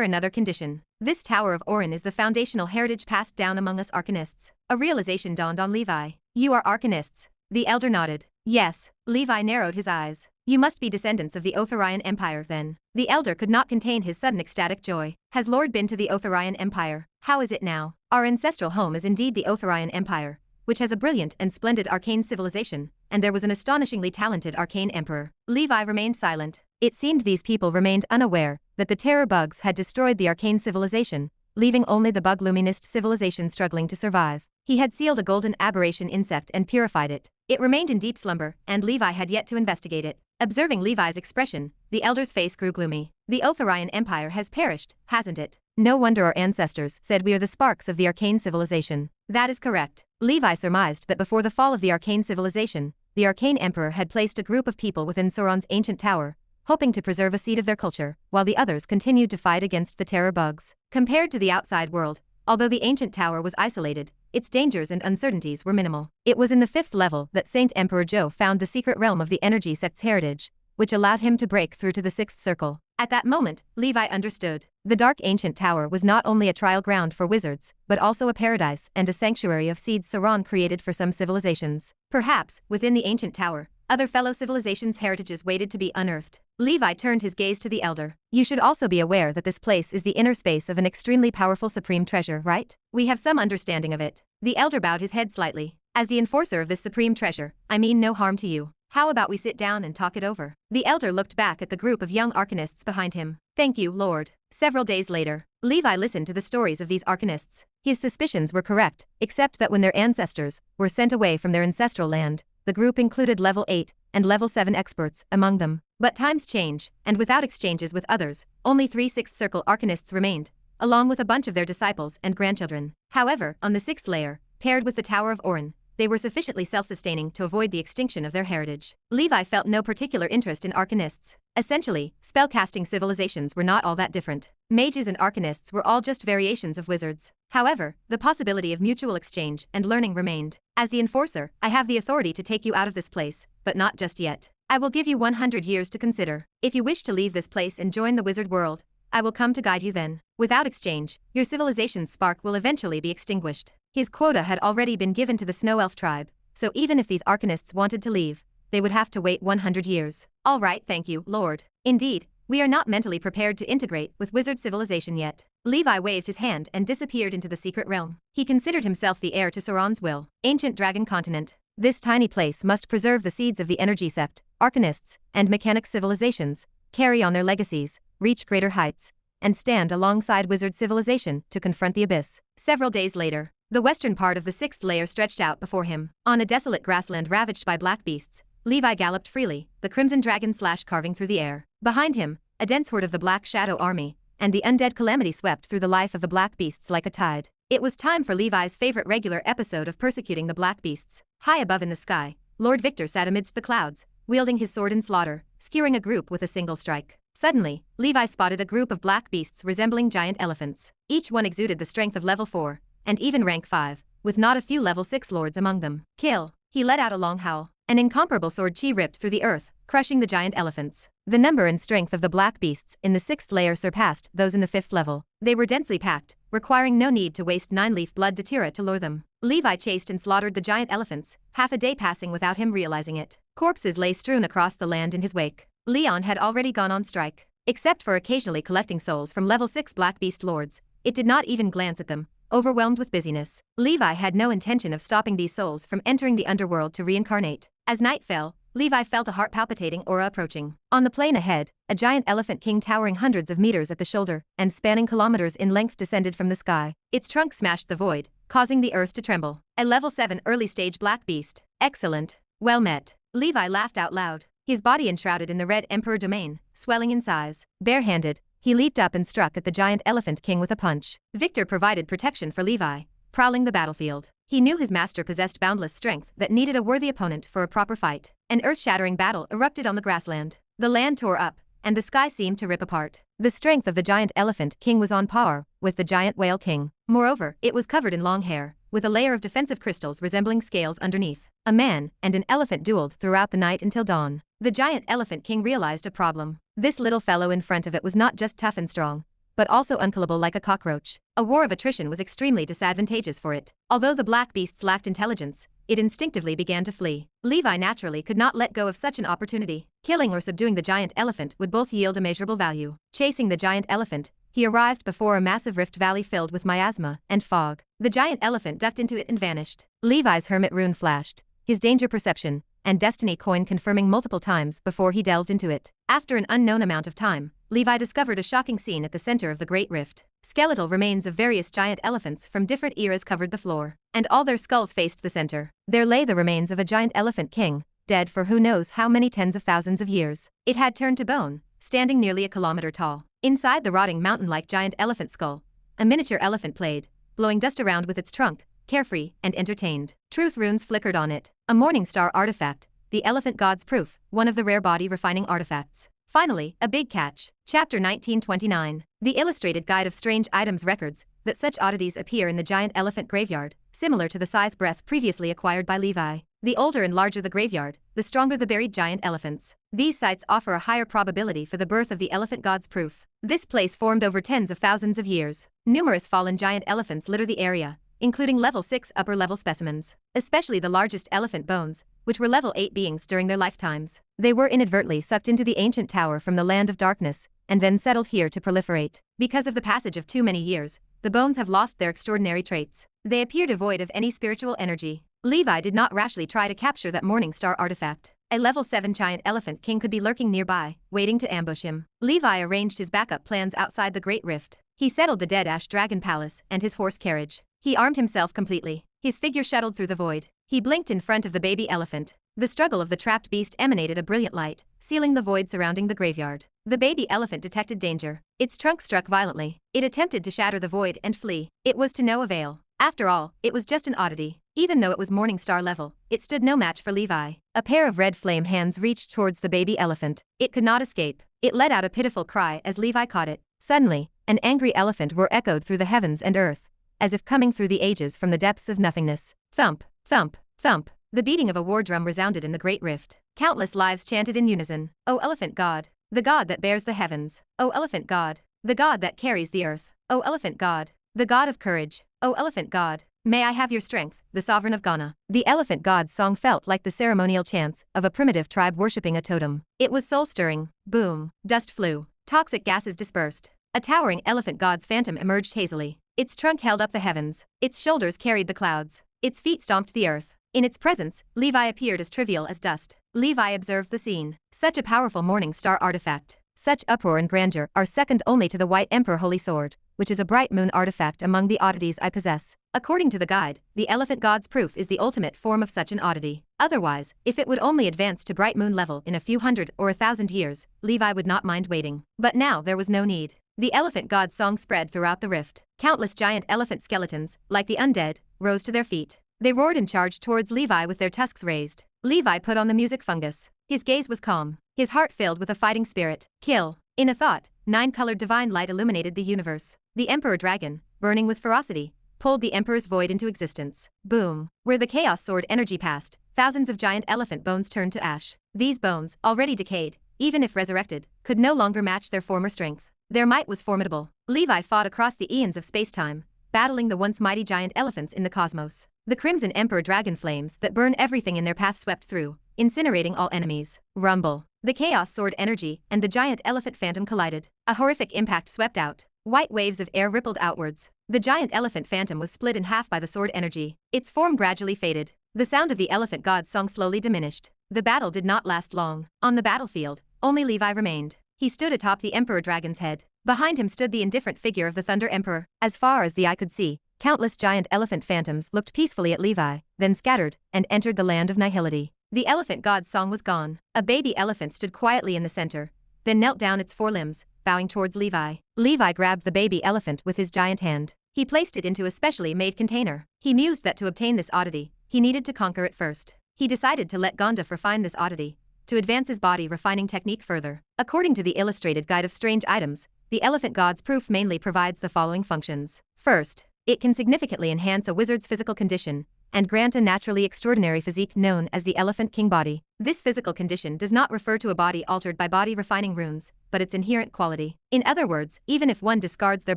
another condition? This Tower of Orin is the foundational heritage passed down among us arcanists. A realization dawned on Levi. You are arcanists. The elder nodded. Yes. Levi narrowed his eyes. You must be descendants of the Otharian Empire, then. The elder could not contain his sudden ecstatic joy. Has Lord been to the Otharian Empire? How is it now? Our ancestral home is indeed the Otharian Empire, which has a brilliant and splendid arcane civilization, and there was an astonishingly talented arcane emperor. Levi remained silent. It seemed these people remained unaware that the terror bugs had destroyed the arcane civilization, leaving only the bug luminist civilization struggling to survive. He had sealed a golden aberration insect and purified it. It remained in deep slumber, and Levi had yet to investigate it. Observing Levi's expression, the elder's face grew gloomy. The Otharian Empire has perished, hasn't it? No wonder our ancestors said we are the sparks of the arcane civilization. That is correct. Levi surmised that before the fall of the arcane civilization, the arcane emperor had placed a group of people within Sauron's ancient tower, hoping to preserve a seed of their culture, while the others continued to fight against the terror bugs. Compared to the outside world, although the ancient tower was isolated, its dangers and uncertainties were minimal. It was in the 5th level that Saint Emperor Joe found the secret realm of the energy sect's heritage, which allowed him to break through to the 6th circle. At that moment, Levi understood. The dark ancient tower was not only a trial ground for wizards, but also a paradise and a sanctuary of seeds Sauron created for some civilizations. Perhaps, within the ancient tower, other fellow civilizations' heritages waited to be unearthed. Levi turned his gaze to the elder. You should also be aware that this place is the inner space of an extremely powerful supreme treasure, right? We have some understanding of it. The elder bowed his head slightly. As the enforcer of this supreme treasure, I mean no harm to you. How about we sit down and talk it over? The elder looked back at the group of young arcanists behind him. Thank you, Lord. Several days later, Levi listened to the stories of these arcanists. His suspicions were correct, except that when their ancestors were sent away from their ancestral land, the group included level 8 and level 7 experts among them. But times change, and without exchanges with others, only 3 6th circle arcanists remained, along with a bunch of their disciples and grandchildren. However, on the 6th layer, paired with the Tower of Orin, they were sufficiently self-sustaining to avoid the extinction of their heritage. Levi felt no particular interest in arcanists. Essentially, spellcasting civilizations were not all that different. Mages and arcanists were all just variations of wizards. However, the possibility of mutual exchange and learning remained. As the enforcer, I have the authority to take you out of this place, but not just yet. I will give you 100 years to consider. If you wish to leave this place and join the wizard world, I will come to guide you then. Without exchange, your civilization's spark will eventually be extinguished. His quota had already been given to the Snow Elf tribe, so even if these Arcanists wanted to leave, they would have to wait 100 years. All right, thank you, Lord. Indeed, we are not mentally prepared to integrate with wizard civilization yet. Levi waved his hand and disappeared into the secret realm. He considered himself the heir to Sauron's will. Ancient Dragon Continent. This tiny place must preserve the seeds of the Energy Sept, Arcanists, and Mechanic civilizations, carry on their legacies, reach greater heights, and stand alongside wizard civilization to confront the abyss. Several days later, the western part of the sixth layer stretched out before him. On a desolate grassland ravaged by black beasts, Levi galloped freely, the crimson dragon slash carving through the air. Behind him, a dense horde of the Black Shadow army, and the undead calamity swept through the life of the black beasts like a tide. It was time for Levi's favorite regular episode of persecuting the black beasts. High above in the sky, Lord Victor sat amidst the clouds, wielding his sword in slaughter, skewering a group with a single strike. Suddenly, Levi spotted a group of black beasts resembling giant elephants. Each one exuded the strength of level 4, and even rank 5, with not a few level 6 lords among them. Kill! He let out a long howl. An incomparable sword chi ripped through the earth, crushing the giant elephants. The number and strength of the black beasts in the 6th layer surpassed those in the 5th level. They were densely packed, requiring no need to waste 9-leaf blood datura to lure them. Levi chased and slaughtered the giant elephants, half a day passing without him realizing it. Corpses lay strewn across the land in his wake. Leon had already gone on strike. Except for occasionally collecting souls from level 6 black beast lords, it did not even glance at them, overwhelmed with busyness. Levi had no intention of stopping these souls from entering the underworld to reincarnate. As night fell, Levi felt a heart-palpitating aura approaching. On the plain ahead, a giant elephant king towering hundreds of meters at the shoulder and spanning kilometers in length descended from the sky. Its trunk smashed the void, causing the earth to tremble. A level 7 early-stage black beast. Excellent. Well met. Levi laughed out loud, his body enshrouded in the red emperor domain, swelling in size. Barehanded, he leaped up and struck at the giant elephant king with a punch. Victor provided protection for Levi, prowling the battlefield. He knew his master possessed boundless strength that needed a worthy opponent for a proper fight. An earth-shattering battle erupted on the grassland. The land tore up, and the sky seemed to rip apart. The strength of the giant elephant king was on par with the giant whale king. Moreover, it was covered in long hair, with a layer of defensive crystals resembling scales underneath. A man and an elephant dueled throughout the night until dawn. The giant elephant king realized a problem. This little fellow in front of it was not just tough and strong, but also unkillable like a cockroach. A war of attrition was extremely disadvantageous for it. Although the black beasts lacked intelligence, it instinctively began to flee. Levi naturally could not let go of such an opportunity. Killing or subduing the giant elephant would both yield immeasurable value. Chasing the giant elephant, he arrived before a massive rift valley filled with miasma and fog. The giant elephant ducked into it and vanished. Levi's hermit rune flashed, his danger perception and destiny coin confirming multiple times before he delved into it. After an unknown amount of time, Levi discovered a shocking scene at the center of the Great Rift. Skeletal remains of various giant elephants from different eras covered the floor, and all their skulls faced the center. There lay the remains of a giant elephant king, dead for who knows how many tens of thousands of years. It had turned to bone, standing nearly a kilometer tall. Inside the rotting mountain-like giant elephant skull, a miniature elephant played, blowing dust around with its trunk, carefree and entertained. Truth runes flickered on it. A morning star artifact, the elephant god's proof, one of the rare body refining artifacts. Finally, a big catch. Chapter 1929. The Illustrated Guide of Strange Items records that such oddities appear in the giant elephant graveyard, similar to the scythe breath previously acquired by Levi. The older and larger the graveyard, the stronger the buried giant elephants. These sites offer a higher probability for the birth of the elephant god's proof. This place formed over tens of thousands of years. Numerous fallen giant elephants litter the area, including level 6 upper-level specimens, especially the largest elephant bones, which were level 8 beings during their lifetimes. They were inadvertently sucked into the ancient tower from the land of darkness, and then settled here to proliferate. Because of the passage of too many years, the bones have lost their extraordinary traits. They appear devoid of any spiritual energy. Levi did not rashly try to capture that morning star artifact. A level 7 giant elephant king could be lurking nearby, waiting to ambush him. Levi arranged his backup plans outside the Great Rift. He settled the dead ash dragon palace and his horse carriage. He armed himself completely. His figure shuttled through the void. He blinked in front of the baby elephant. The struggle of the trapped beast emanated a brilliant light, sealing the void surrounding the graveyard. The baby elephant detected danger. Its trunk struck violently. It attempted to shatter the void and flee. It was to no avail. After all, it was just an oddity. Even though it was morning star level, it stood no match for Levi. A pair of red flame hands reached towards the baby elephant. It could not escape. It let out a pitiful cry as Levi caught it. Suddenly, an angry elephant roar echoed through the heavens and earth, as if coming through the ages from the depths of nothingness. Thump, thump, thump. The beating of a war drum resounded in the Great Rift. Countless lives chanted in unison. O elephant god, the god that bears the heavens. O elephant god, the god that carries the earth. O elephant god, the god of courage. O elephant god, may I have your strength, the sovereign of Ghana. The elephant god's song felt like the ceremonial chants of a primitive tribe worshipping a totem. It was soul-stirring. Boom. Dust flew. Toxic gases dispersed. A towering elephant god's phantom emerged hazily. Its trunk held up the heavens. Its shoulders carried the clouds. Its feet stomped the earth. In its presence, Levi appeared as trivial as dust. Levi observed the scene. Such a powerful morning star artifact. Such uproar and grandeur are second only to the White Emperor Holy Sword, which is a bright moon artifact among the oddities I possess. According to the guide, the elephant god's proof is the ultimate form of such an oddity. Otherwise, if it would only advance to bright moon level in a few hundred or 1,000 years, Levi would not mind waiting. But now there was no need. The elephant god's song spread throughout the rift. Countless giant elephant skeletons, like the undead, rose to their feet. They roared and charged towards Levi with their tusks raised. Levi put on the music fungus. His gaze was calm. His heart filled with a fighting spirit. Kill. In a thought, 9-colored divine light illuminated the universe. The Emperor Dragon, burning with ferocity, pulled the Emperor's void into existence. Boom. Where the Chaos Sword energy passed, thousands of giant elephant bones turned to ash. These bones, already decayed, even if resurrected, could no longer match their former strength. Their might was formidable. Levi fought across the eons of space-time, battling the once mighty giant elephants in the cosmos. The Crimson Emperor Dragon flames that burn everything in their path swept through, incinerating all enemies. Rumble. The Chaos Sword energy and the giant elephant phantom collided. A horrific impact swept out. White waves of air rippled outwards. The giant elephant phantom was split in half by the sword energy. Its form gradually faded. The sound of the elephant god's song slowly diminished. The battle did not last long. On the battlefield, only Levi remained. He stood atop the Emperor Dragon's head. Behind him stood the indifferent figure of the Thunder Emperor. As far as the eye could see, countless giant elephant phantoms looked peacefully at Levi, then scattered and entered the land of nihility. The elephant god's song was gone. A baby elephant stood quietly in the center, then knelt down its forelimbs, bowing towards Levi. Levi grabbed the baby elephant with his giant hand. He placed it into a specially made container. He mused that to obtain this oddity, he needed to conquer it first. He decided to let Gandaph refine this oddity, to advance his body refining technique further. According to the Illustrated Guide of Strange Items, the elephant god's proof mainly provides the following functions. First, it can significantly enhance a wizard's physical condition and grant a naturally extraordinary physique known as the Elephant King body. This physical condition does not refer to a body altered by body refining runes, but its inherent quality. In other words, even if one discards their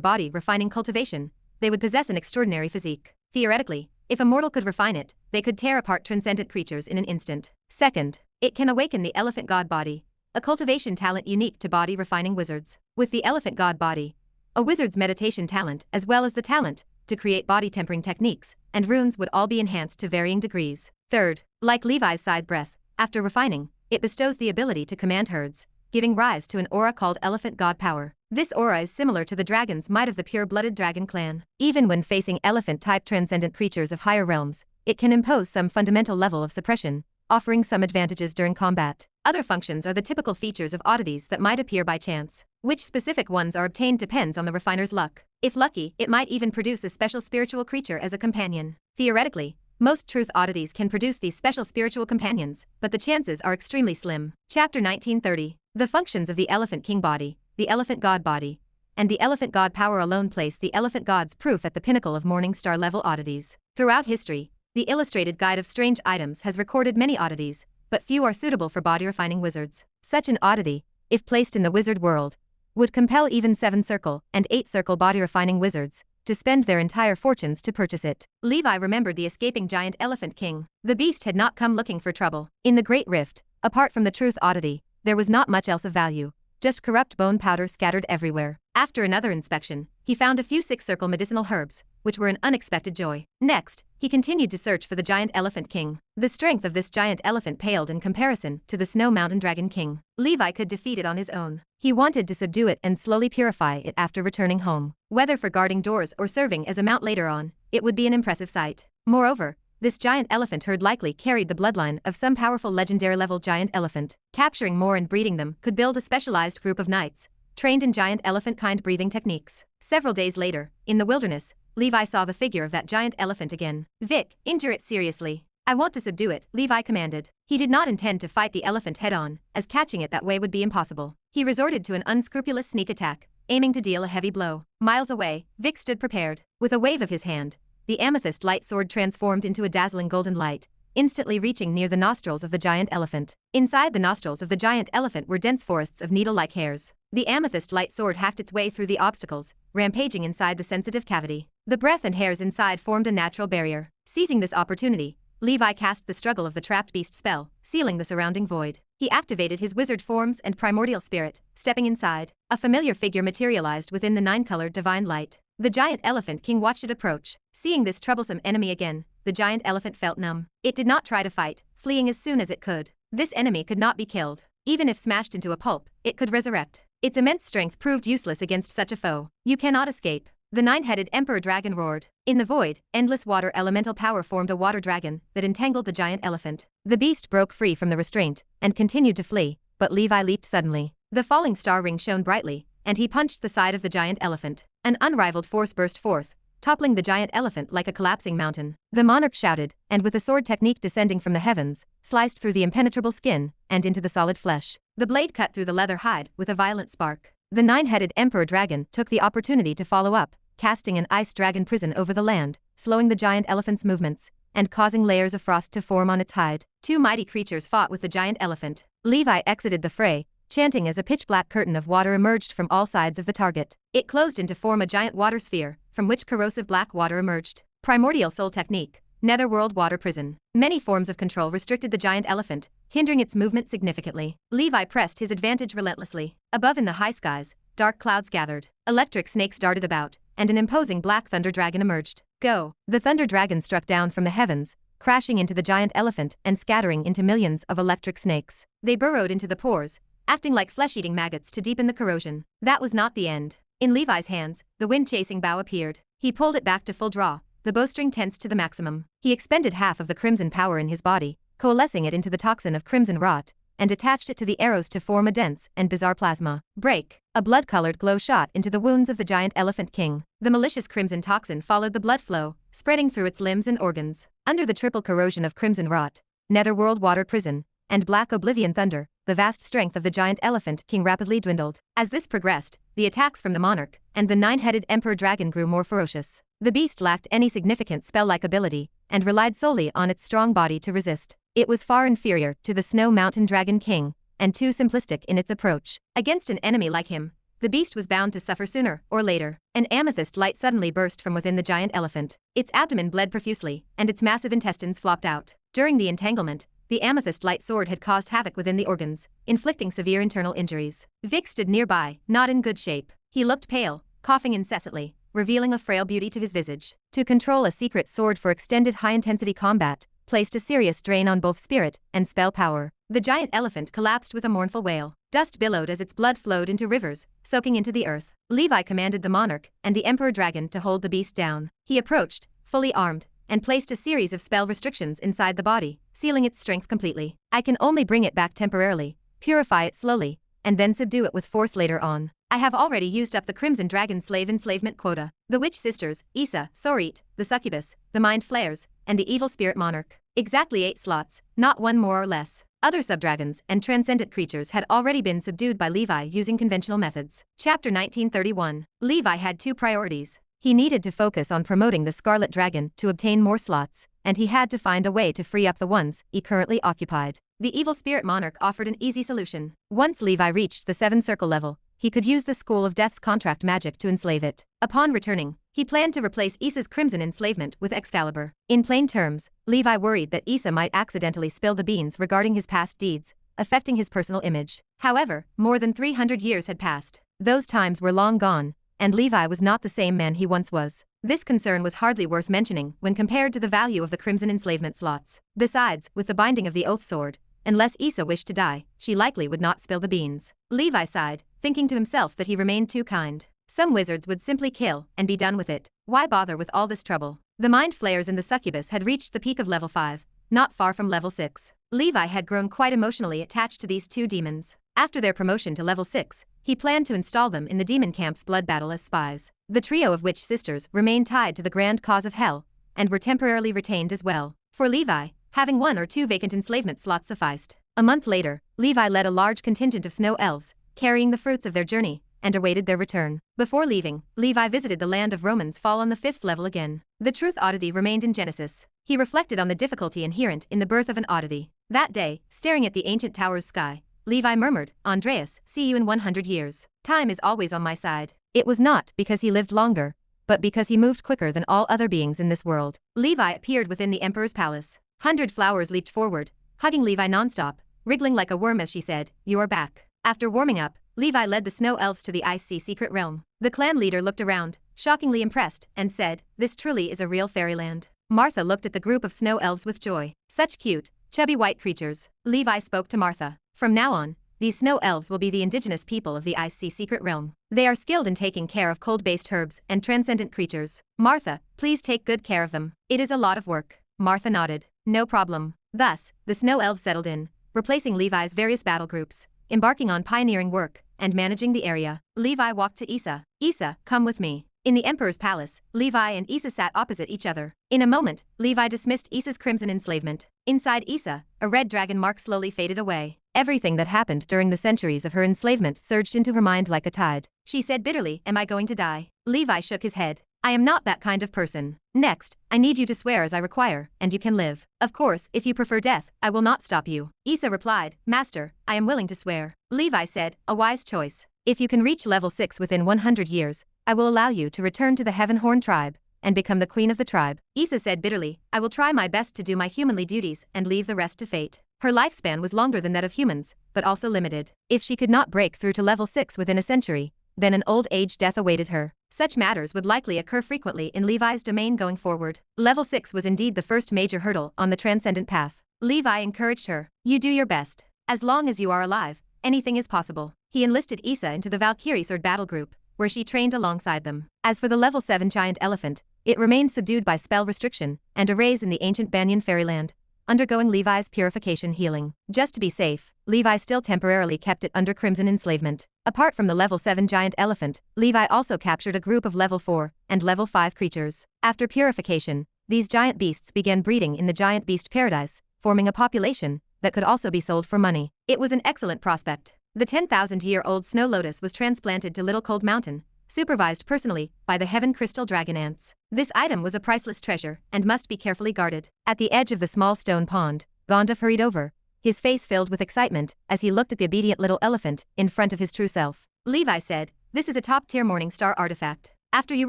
body refining cultivation, they would possess an extraordinary physique. Theoretically, if a mortal could refine it, they could tear apart transcendent creatures in an instant. Second, it can awaken the elephant god body, a cultivation talent unique to body refining wizards. With the elephant god body, a wizard's meditation talent as well as the talent to create body tempering techniques and runes would all be enhanced to varying degrees. Third, like Levi's scythe breath, after refining, it bestows the ability to command herds, giving rise to an aura called elephant god power. This aura is similar to the dragon's might of the pure-blooded dragon clan. Even when facing elephant-type transcendent creatures of higher realms, it can impose some fundamental level of suppression, offering some advantages during combat. Other functions are the typical features of oddities that might appear by chance. Which specific ones are obtained depends on the refiner's luck. If lucky, it might even produce a special spiritual creature as a companion. Theoretically, most truth oddities can produce these special spiritual companions, but the chances are extremely slim. Chapter 1930. The functions of the Elephant King body, the Elephant God body, and the Elephant God power alone place the Elephant God's proof at the pinnacle of Morning Star level oddities. Throughout history, the Illustrated Guide of Strange Items has recorded many oddities, but few are suitable for body refining wizards. Such an oddity, if placed in the wizard world, would compel even 7-circle and 8-circle body refining wizards to spend their entire fortunes to purchase it. Levi remembered the escaping giant elephant king. The beast had not come looking for trouble. In the Great Rift, apart from the truth oddity, there was not much else of value, just corrupt bone powder scattered everywhere. After another inspection, he found a few 6-circle medicinal herbs, which were an unexpected joy. Next, he continued to search for the giant elephant king. The strength of this giant elephant paled in comparison to the Snow Mountain Dragon King. Levi could defeat it on his own. He wanted to subdue it and slowly purify it after returning home. Whether for guarding doors or serving as a mount later on, it would be an impressive sight. Moreover, this giant elephant herd likely carried the bloodline of some powerful legendary-level giant elephant. Capturing more and breeding them could build a specialized group of knights, trained in giant elephant-kind breathing techniques. Several days later, in the wilderness, Levi saw the figure of that giant elephant again. Vic, injure it seriously. I want to subdue it, Levi commanded. He did not intend to fight the elephant head-on, as catching it that way would be impossible. He resorted to an unscrupulous sneak attack, aiming to deal a heavy blow. Miles away, Vic stood prepared. With a wave of his hand, the amethyst light sword transformed into a dazzling golden light, instantly reaching near the nostrils of the giant elephant. Inside the nostrils of the giant elephant were dense forests of needle-like hairs. The amethyst light sword hacked its way through the obstacles, rampaging inside the sensitive cavity. The breath and hairs inside formed a natural barrier. Seizing this opportunity, Levi cast the struggle of the trapped beast spell, sealing the surrounding void. He activated his wizard forms and primordial spirit, stepping inside. A familiar figure materialized within the nine-colored divine light. The giant elephant king watched it approach. Seeing this troublesome enemy again, the giant elephant felt numb. It did not try to fight, fleeing as soon as it could. This enemy could not be killed. Even if smashed into a pulp, it could resurrect. Its immense strength proved useless against such a foe. You cannot escape. The nine-headed emperor dragon roared. In the void, endless water elemental power formed a water dragon that entangled the giant elephant. The beast broke free from the restraint and continued to flee, but Levi leaped suddenly. The falling star ring shone brightly, and he punched the side of the giant elephant. An unrivaled force burst forth, toppling the giant elephant like a collapsing mountain. The monarch shouted, and with a sword technique descending from the heavens, sliced through the impenetrable skin and into the solid flesh. The blade cut through the leather hide with a violent spark. The nine-headed emperor dragon took the opportunity to follow up, casting an ice dragon prison over the land, slowing the giant elephant's movements, and causing layers of frost to form on its hide. Two mighty creatures fought with the giant elephant. Levi exited the fray, chanting as a pitch-black curtain of water emerged from all sides of the target. It closed in to form a giant water sphere, from which corrosive black water emerged. Primordial soul technique, netherworld water prison. Many forms of control restricted the giant elephant, hindering its movement significantly. Levi pressed his advantage relentlessly. Above in the high skies, dark clouds gathered. Electric snakes darted about, and an imposing black thunder dragon emerged. Go! The thunder dragon struck down from the heavens, crashing into the giant elephant and scattering into millions of electric snakes. They burrowed into the pores, acting like flesh-eating maggots to deepen the corrosion. That was not the end. In Levi's hands, the wind-chasing bow appeared. He pulled it back to full draw, the bowstring tensed to the maximum. He expended half of the crimson power in his body, coalescing it into the toxin of crimson rot, and attached it to the arrows to form a dense and bizarre plasma. Break! A blood-colored glow shot into the wounds of the giant elephant king. The malicious crimson toxin followed the blood flow, spreading through its limbs and organs. Under the triple corrosion of crimson rot, netherworld water prison, and black oblivion thunder, the vast strength of the giant elephant king rapidly dwindled. As this progressed, the attacks from the monarch and the nine-headed emperor dragon grew more ferocious. The beast lacked any significant spell-like ability, and relied solely on its strong body to resist. It was far inferior to the Snow Mountain Dragon King, and too simplistic in its approach. Against an enemy like him, the beast was bound to suffer sooner or later. An amethyst light suddenly burst from within the giant elephant. Its abdomen bled profusely, and its massive intestines flopped out. During the entanglement, the amethyst light sword had caused havoc within the organs, inflicting severe internal injuries. Vic stood nearby, not in good shape. He looked pale, coughing incessantly, revealing a frail beauty to his visage. To control a secret sword for extended high-intensity combat placed a serious strain on both spirit and spell power. The giant elephant collapsed with a mournful wail. Dust billowed as its blood flowed into rivers, soaking into the earth. Levi commanded the monarch and the emperor dragon to hold the beast down. He approached, fully armed, and placed a series of spell restrictions inside the body, sealing its strength completely. I can only bring it back temporarily, purify it slowly, and then subdue it with force later on. I have already used up the Crimson Dragon slave enslavement quota. The Witch Sisters, Issa, Sorit, the Succubus, the Mind Flayers, and the Evil Spirit Monarch. Exactly 8 slots, not one more or less. Other subdragons and transcendent creatures had already been subdued by Levi using conventional methods. Chapter 1931. Levi had 2 priorities. He needed to focus on promoting the Scarlet Dragon to obtain more slots, and he had to find a way to free up the ones he currently occupied. The Evil Spirit Monarch offered an easy solution. Once Levi reached the 7 circle level, he could use the School of Death's contract magic to enslave it. Upon returning, he planned to replace Issa's crimson enslavement with Excalibur. In plain terms, Levi worried that Issa might accidentally spill the beans regarding his past deeds, affecting his personal image. However, more than 300 years had passed. Those times were long gone, and Levi was not the same man he once was. This concern was hardly worth mentioning when compared to the value of the crimson enslavement slots. Besides, with the binding of the Oath Sword, unless Issa wished to die, she likely would not spill the beans. Levi sighed, thinking to himself that he remained too kind. Some wizards would simply kill and be done with it. Why bother with all this trouble? The Mind Flayers and the Succubus had reached the peak of level 5, not far from level 6. Levi had grown quite emotionally attached to these 2 demons. After their promotion to level 6, he planned to install them in the demon camp's blood battle as spies. The trio of Witch Sisters remained tied to the grand cause of hell, and were temporarily retained as well. For Levi, having 1 or 2 vacant enslavement slots sufficed. A month later, Levi led a large contingent of snow elves, carrying the fruits of their journey, and awaited their return. Before leaving, Levi visited the land of Roman's Fall on the 5th level again. The truth oddity remained in Genesis. He reflected on the difficulty inherent in the birth of an oddity. That day, staring at the ancient tower's sky, Levi murmured, "Andreas, see you in 100 years. Time is always on my side." It was not because he lived longer, but because he moved quicker than all other beings in this world. Levi appeared within the emperor's palace. 100 flowers leaped forward, hugging Levi nonstop, wriggling like a worm as she said, "You are back." After warming up, Levi led the snow elves to the Ice Sea secret realm. The clan leader looked around, shockingly impressed, and said, "This truly is a real fairyland." Martha looked at the group of snow elves with joy. Such cute, chubby white creatures. Levi spoke to Martha. "From now on, these snow elves will be the indigenous people of the Ice Sea secret realm. They are skilled in taking care of cold-based herbs and transcendent creatures. Martha, please take good care of them. It is a lot of work." Martha nodded. "No problem." Thus, the snow elves settled in, replacing Levi's various battle groups, embarking on pioneering work, and managing the area. Levi walked to Issa. "Issa, come with me." In the emperor's palace, Levi and Issa sat opposite each other. In a moment, Levi dismissed Issa's crimson enslavement. Inside Issa, a red dragon mark slowly faded away. Everything that happened during the centuries of her enslavement surged into her mind like a tide. She said bitterly, "Am I going to die?" Levi shook his head. "I am not that kind of person. Next, I need you to swear as I require, and you can live. Of course, if you prefer death, I will not stop you." Issa replied, "Master, I am willing to swear." Levi said, "A wise choice. If you can reach level 6 within 100 years, I will allow you to return to the Heavenhorn tribe and become the queen of the tribe." Issa said bitterly, "I will try my best to do my humanly duties and leave the rest to fate." Her lifespan was longer than that of humans, but also limited. If she could not break through to level 6 within a century, then an old age death awaited her. Such matters would likely occur frequently in Levi's domain going forward. Level 6 was indeed the first major hurdle on the transcendent path. Levi encouraged her. "You do your best. As long as you are alive, anything is possible." He enlisted Issa into the Valkyrie Sword battle group, where she trained alongside them. As for the level 7 giant elephant, it remained subdued by spell restriction and a raise in the ancient Banyan fairyland, undergoing Levi's purification healing. Just to be safe, Levi still temporarily kept it under crimson enslavement. Apart from the level 7 giant elephant, Levi also captured a group of level 4 and level 5 creatures. After purification, these giant beasts began breeding in the giant beast paradise, forming a population that could also be sold for money. It was an excellent prospect. The 10,000-year-old snow lotus was transplanted to Little Cold Mountain, supervised personally by the Heaven Crystal Dragon Ants. This item was a priceless treasure and must be carefully guarded. At the edge of the small stone pond, Gandaph hurried over, his face filled with excitement as he looked at the obedient little elephant in front of his true self. Levi said, "This is a top-tier Morning Star artifact. After you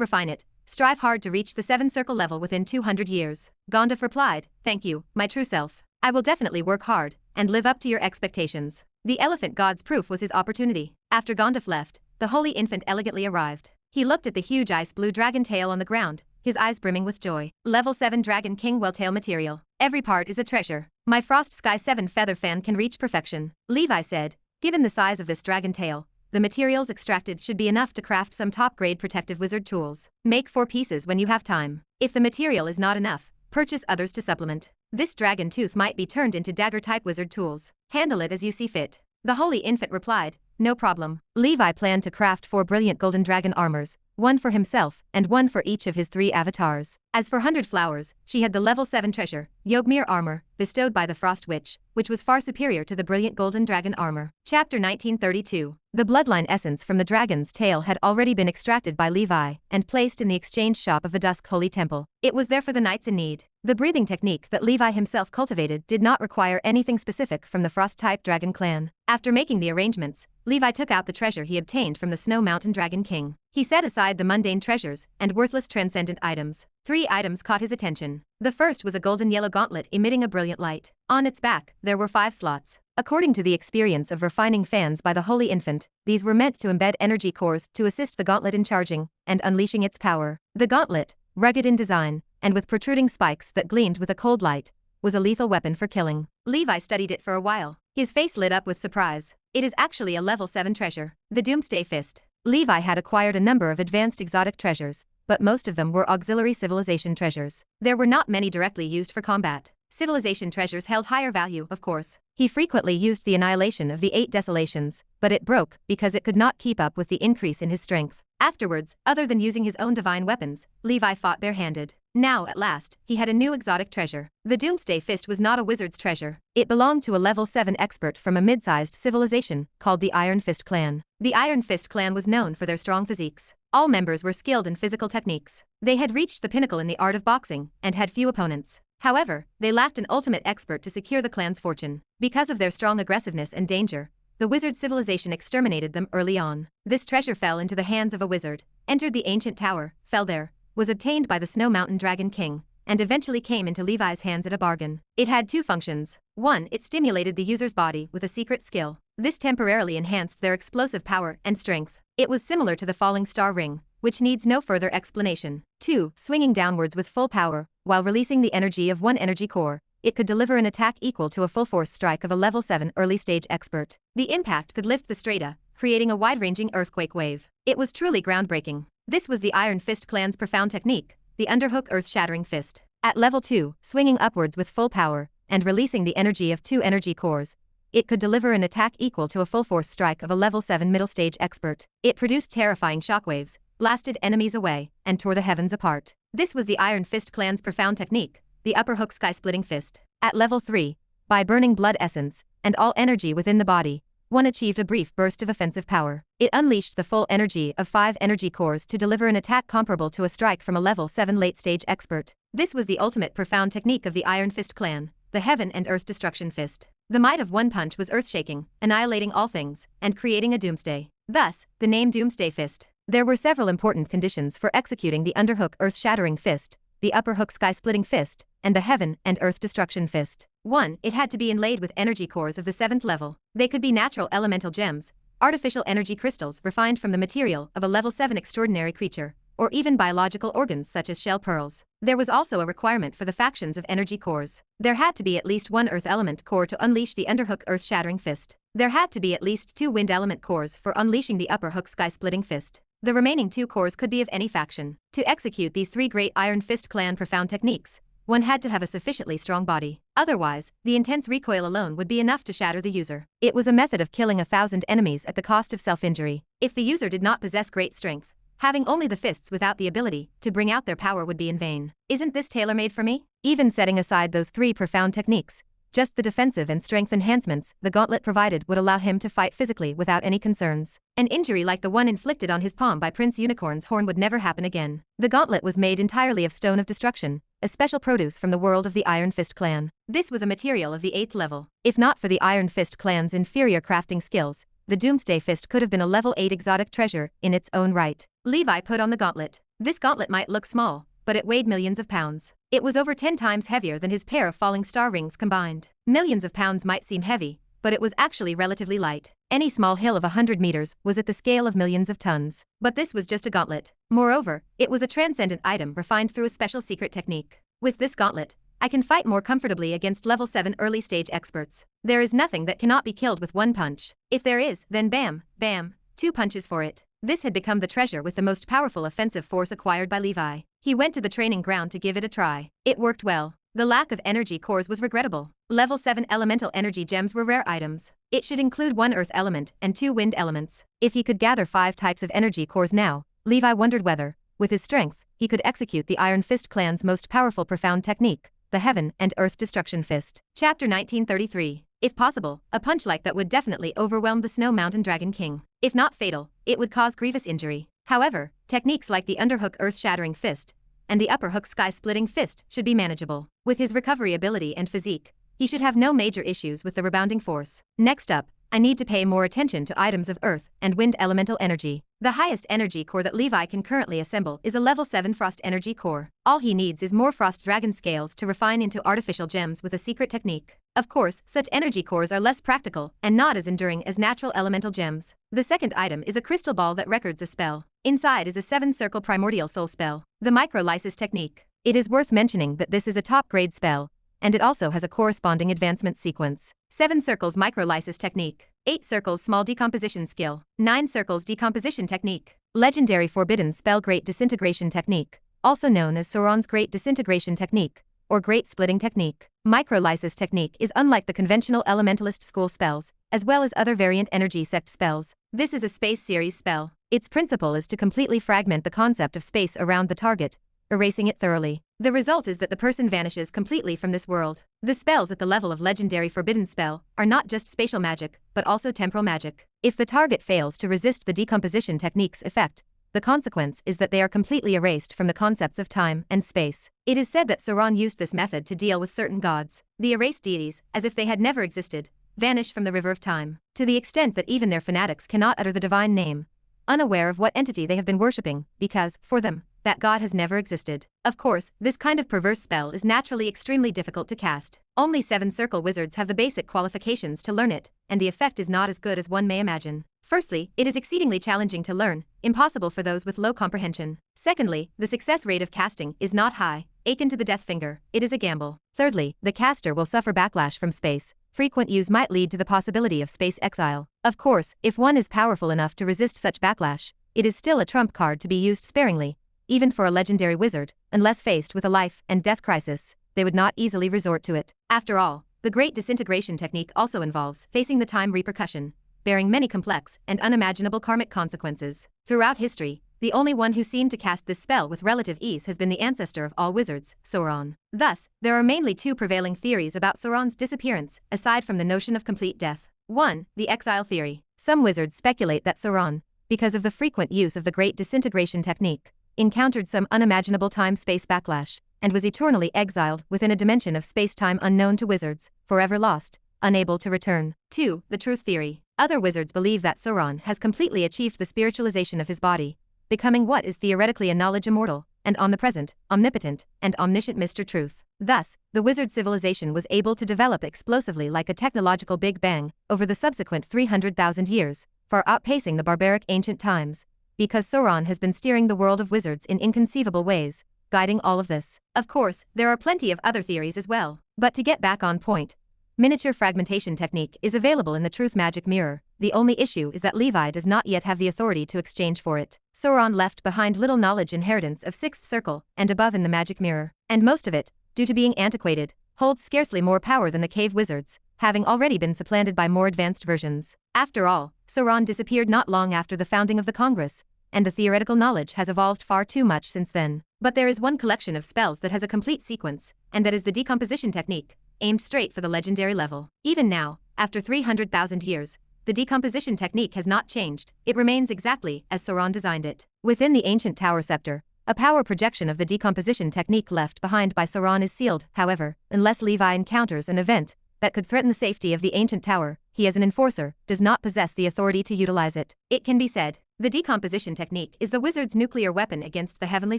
refine it, strive hard to reach the 7-circle level within 200 years. Gandaph replied, "Thank you, my true self. I will definitely work hard and live up to your expectations." The elephant god's proof was his opportunity. After Gandaph left, the holy infant elegantly arrived. He looked at the huge ice-blue dragon tail on the ground, his eyes brimming with joy. Level 7 Dragon King Welltail material. Every part is a treasure. My Frost Sky 7 feather fan can reach perfection. Levi said, "Given the size of this dragon tail, the materials extracted should be enough to craft some top-grade protective wizard tools. Make 4 pieces when you have time. If the material is not enough, purchase others to supplement. This dragon tooth might be turned into dagger-type wizard tools. Handle it as you see fit." The holy infant replied, "No problem." Levi planned to craft 4 brilliant golden dragon armors, one for himself and one for each of his 3 avatars. As for 100 flowers, she had the level 7 treasure, Yogmir armor, bestowed by the Frost Witch, which was far superior to the brilliant golden dragon armor. Chapter 1932. The bloodline essence from the dragon's tail had already been extracted by Levi and placed in the exchange shop of the Dusk Holy Temple. It was there for the knights in need. The breathing technique that Levi himself cultivated did not require anything specific from the Frost-type dragon clan. After making the arrangements, Levi took out the treasure he obtained from the Snow Mountain Dragon King. He set aside the mundane treasures and worthless transcendent items. 3 items caught his attention. The first was a golden yellow gauntlet emitting a brilliant light. On its back, there were 5 slots. According to the experience of refining fans by the Holy Infant, these were meant to embed energy cores to assist the gauntlet in charging and unleashing its power. The gauntlet, rugged in design, and with protruding spikes that gleamed with a cold light, was a lethal weapon for killing. Levi studied it for a while. His face lit up with surprise. It is actually a level 7 treasure. The Doomsday Fist. Levi had acquired a number of advanced exotic treasures, but most of them were auxiliary civilization treasures. There were not many directly used for combat. Civilization treasures held higher value, of course. He frequently used the annihilation of the 8 desolations, but it broke because it could not keep up with the increase in his strength. Afterwards, other than using his own divine weapons, Levi fought barehanded. Now, at last, he had a new exotic treasure. The Doomsday Fist was not a wizard's treasure. It belonged to a level 7 expert from a mid-sized civilization called the Iron Fist clan. The Iron Fist clan was known for their strong physiques. All members were skilled in physical techniques. They had reached the pinnacle in the art of boxing and had few opponents. However, they lacked an ultimate expert to secure the clan's fortune. Because of their strong aggressiveness and danger, the wizard civilization exterminated them early on. This treasure fell into the hands of a wizard, entered the ancient tower, fell there, was obtained by the Snow Mountain Dragon King, and eventually came into Levi's hands at a bargain. It had two functions. One, it stimulated the user's body with a secret skill. This temporarily enhanced their explosive power and strength. It was similar to the falling star ring, which needs no further explanation. 2. Swinging downwards with full power, while releasing the energy of one energy core, it could deliver an attack equal to a full force strike of a level 7 early stage expert. The impact could lift the strata, creating a wide-ranging earthquake wave. It was truly groundbreaking. This was the Iron Fist clan's profound technique, the Underhook Earth-Shattering Fist. At level 2, swinging upwards with full power, and releasing the energy of 2 energy cores, it could deliver an attack equal to a full force strike of a level 7 middle stage expert. It produced terrifying shockwaves, blasted enemies away, and tore the heavens apart. This was the Iron Fist clan's profound technique, the Upperhook Sky-Splitting Fist. At level 3, by burning blood essence, and all energy within the body, one achieved a brief burst of offensive power. It unleashed the full energy of 5 energy cores to deliver an attack comparable to a strike from a level 7 late-stage expert. This was the ultimate profound technique of the Iron Fist clan, the Heaven and Earth Destruction Fist. The might of one punch was earth-shaking, annihilating all things, and creating a doomsday. Thus, the name Doomsday Fist. There were several important conditions for executing the Underhook Earth-Shattering Fist, the Upperhook Sky-Splitting Fist, and the Heaven and Earth Destruction Fist. 1. It had to be inlaid with energy cores of the 7th level. They could be natural elemental gems, artificial energy crystals refined from the material of a level 7 extraordinary creature, or even biological organs such as shell pearls. There was also a requirement for the factions of energy cores. There had to be at least 1 earth element core to unleash the Underhook Earth-Shattering Fist. There had to be at least 2 wind element cores for unleashing the Upperhook Sky-Splitting Fist. The remaining 2 cores could be of any faction. To execute these 3 great Iron Fist clan profound techniques, one had to have a sufficiently strong body. Otherwise, the intense recoil alone would be enough to shatter the user. It was a method of killing 1,000 enemies at the cost of self-injury. If the user did not possess great strength, having only the fists without the ability to bring out their power would be in vain. Isn't this tailor-made for me? Even setting aside those 3 profound techniques, just the defensive and strength enhancements the gauntlet provided would allow him to fight physically without any concerns. An injury like the one inflicted on his palm by Prince Unicorn's horn would never happen again. The gauntlet was made entirely of Stone of Destruction, a special produce from the world of the Iron Fist clan. This was a material of the 8th level. If not for the Iron Fist clan's inferior crafting skills, the Doomsday Fist could have been a level 8 exotic treasure in its own right. Levi put on the gauntlet. This gauntlet might look small, but it weighed millions of pounds. It was over 10 times heavier than his pair of falling star rings combined. Millions of pounds might seem heavy, but it was actually relatively light. Any small hill of 100 meters was at the scale of millions of tons. But this was just a gauntlet. Moreover, it was a transcendent item refined through a special secret technique. With this gauntlet, I can fight more comfortably against level 7 early stage experts. There is nothing that cannot be killed with 1 punch. If there is, then bam, bam, 2 punches for it. This had become the treasure with the most powerful offensive force acquired by Levi. He went to the training ground to give it a try. It worked well. The lack of energy cores was regrettable. Level 7 elemental energy gems were rare items. It should include 1 earth element and 2 wind elements. If he could gather 5 types of energy cores now, Levi wondered whether, with his strength, he could execute the Iron Fist clan's most powerful profound technique, the Heaven and Earth Destruction Fist. Chapter 1933. If possible, a punch like that would definitely overwhelm the Snow Mountain Dragon King. If not fatal, it would cause grievous injury. However, techniques like the Underhook Earth-Shattering Fist and the Upperhook Sky-Splitting Fist should be manageable. With his recovery ability and physique, he should have no major issues with the rebounding force. Next up, I need to pay more attention to items of earth and wind elemental energy. The highest energy core that Levi can currently assemble is a level 7 frost energy core. All he needs is more frost dragon scales to refine into artificial gems with a secret technique. Of course, such energy cores are less practical and not as enduring as natural elemental gems. The second item is a crystal ball that records a spell. Inside is a 7-circle primordial soul spell, the microlysis technique. It is worth mentioning that this is a top-grade spell, and it also has a corresponding advancement sequence. 7 circles microlysis technique, 8 circles small decomposition skill, 9 circles decomposition technique, legendary forbidden spell great disintegration technique, also known as Sauron's great disintegration technique, or great splitting technique. Microlysis technique is unlike the conventional elementalist school spells, as well as other variant energy sect spells. This is a space series spell. Its principle is to completely fragment the concept of space around the target, erasing it thoroughly. The result is that the person vanishes completely from this world. The spells at the level of legendary forbidden spell are not just spatial magic, but also temporal magic. If the target fails to resist the decomposition technique's effect, the consequence is that they are completely erased from the concepts of time and space. It is said that Sauron used this method to deal with certain gods. The erased deities, as if they had never existed, vanish from the river of time, to the extent that even their fanatics cannot utter the divine name, unaware of what entity they have been worshipping, because, for them, that god has never existed. Of course, this kind of perverse spell is naturally extremely difficult to cast. Only 7 circle wizards have the basic qualifications to learn it, and the effect is not as good as one may imagine. Firstly, it is exceedingly challenging to learn, impossible for those with low comprehension. Secondly, the success rate of casting is not high, akin to the death finger, it is a gamble. Thirdly, the caster will suffer backlash from space. Frequent use might lead to the possibility of space exile. Of course, if one is powerful enough to resist such backlash, it is still a trump card to be used sparingly, even for a legendary wizard, unless faced with a life and death crisis, they would not easily resort to it. After all, the Great Disintegration technique also involves facing the time repercussion, bearing many complex and unimaginable karmic consequences. Throughout history, the only one who seemed to cast this spell with relative ease has been the ancestor of all wizards, Sauron. Thus, there are mainly 2 prevailing theories about Sauron's disappearance, aside from the notion of complete death. 1. The exile theory. Some wizards speculate that Sauron, because of the frequent use of the Great Disintegration technique, encountered some unimaginable time-space backlash, and was eternally exiled within a dimension of space-time unknown to wizards, forever lost, unable to return. 2. The truth theory. Other wizards believe that Sauron has completely achieved the spiritualization of his body, becoming what is theoretically a knowledge immortal, and omnipresent, omnipotent, and omniscient Mr. Truth. Thus, the wizard civilization was able to develop explosively like a technological Big Bang over the subsequent 300,000 years, far outpacing the barbaric ancient times, because Sauron has been steering the world of wizards in inconceivable ways, guiding all of this. Of course, there are plenty of other theories as well. But to get back on point, miniature fragmentation technique is available in the Truth Magic Mirror. The only issue is that Levi does not yet have the authority to exchange for it. Sauron left behind little knowledge inheritance of 6th circle and above in the Magic Mirror, and most of it, due to being antiquated, holds scarcely more power than the cave wizards, having already been supplanted by more advanced versions. After all, Sauron disappeared not long after the founding of the Congress, and the theoretical knowledge has evolved far too much since then. But there is one collection of spells that has a complete sequence, and that is the decomposition technique, aimed straight for the legendary level. Even now, after 300,000 years, the decomposition technique has not changed, it remains exactly as Sauron designed it. Within the ancient tower scepter, a power projection of the decomposition technique left behind by Sauron is sealed, however, unless Levi encounters an event that could threaten the safety of the ancient tower, he as an enforcer does not possess the authority to utilize it. It can be said, the decomposition technique is the wizard's nuclear weapon against the Heavenly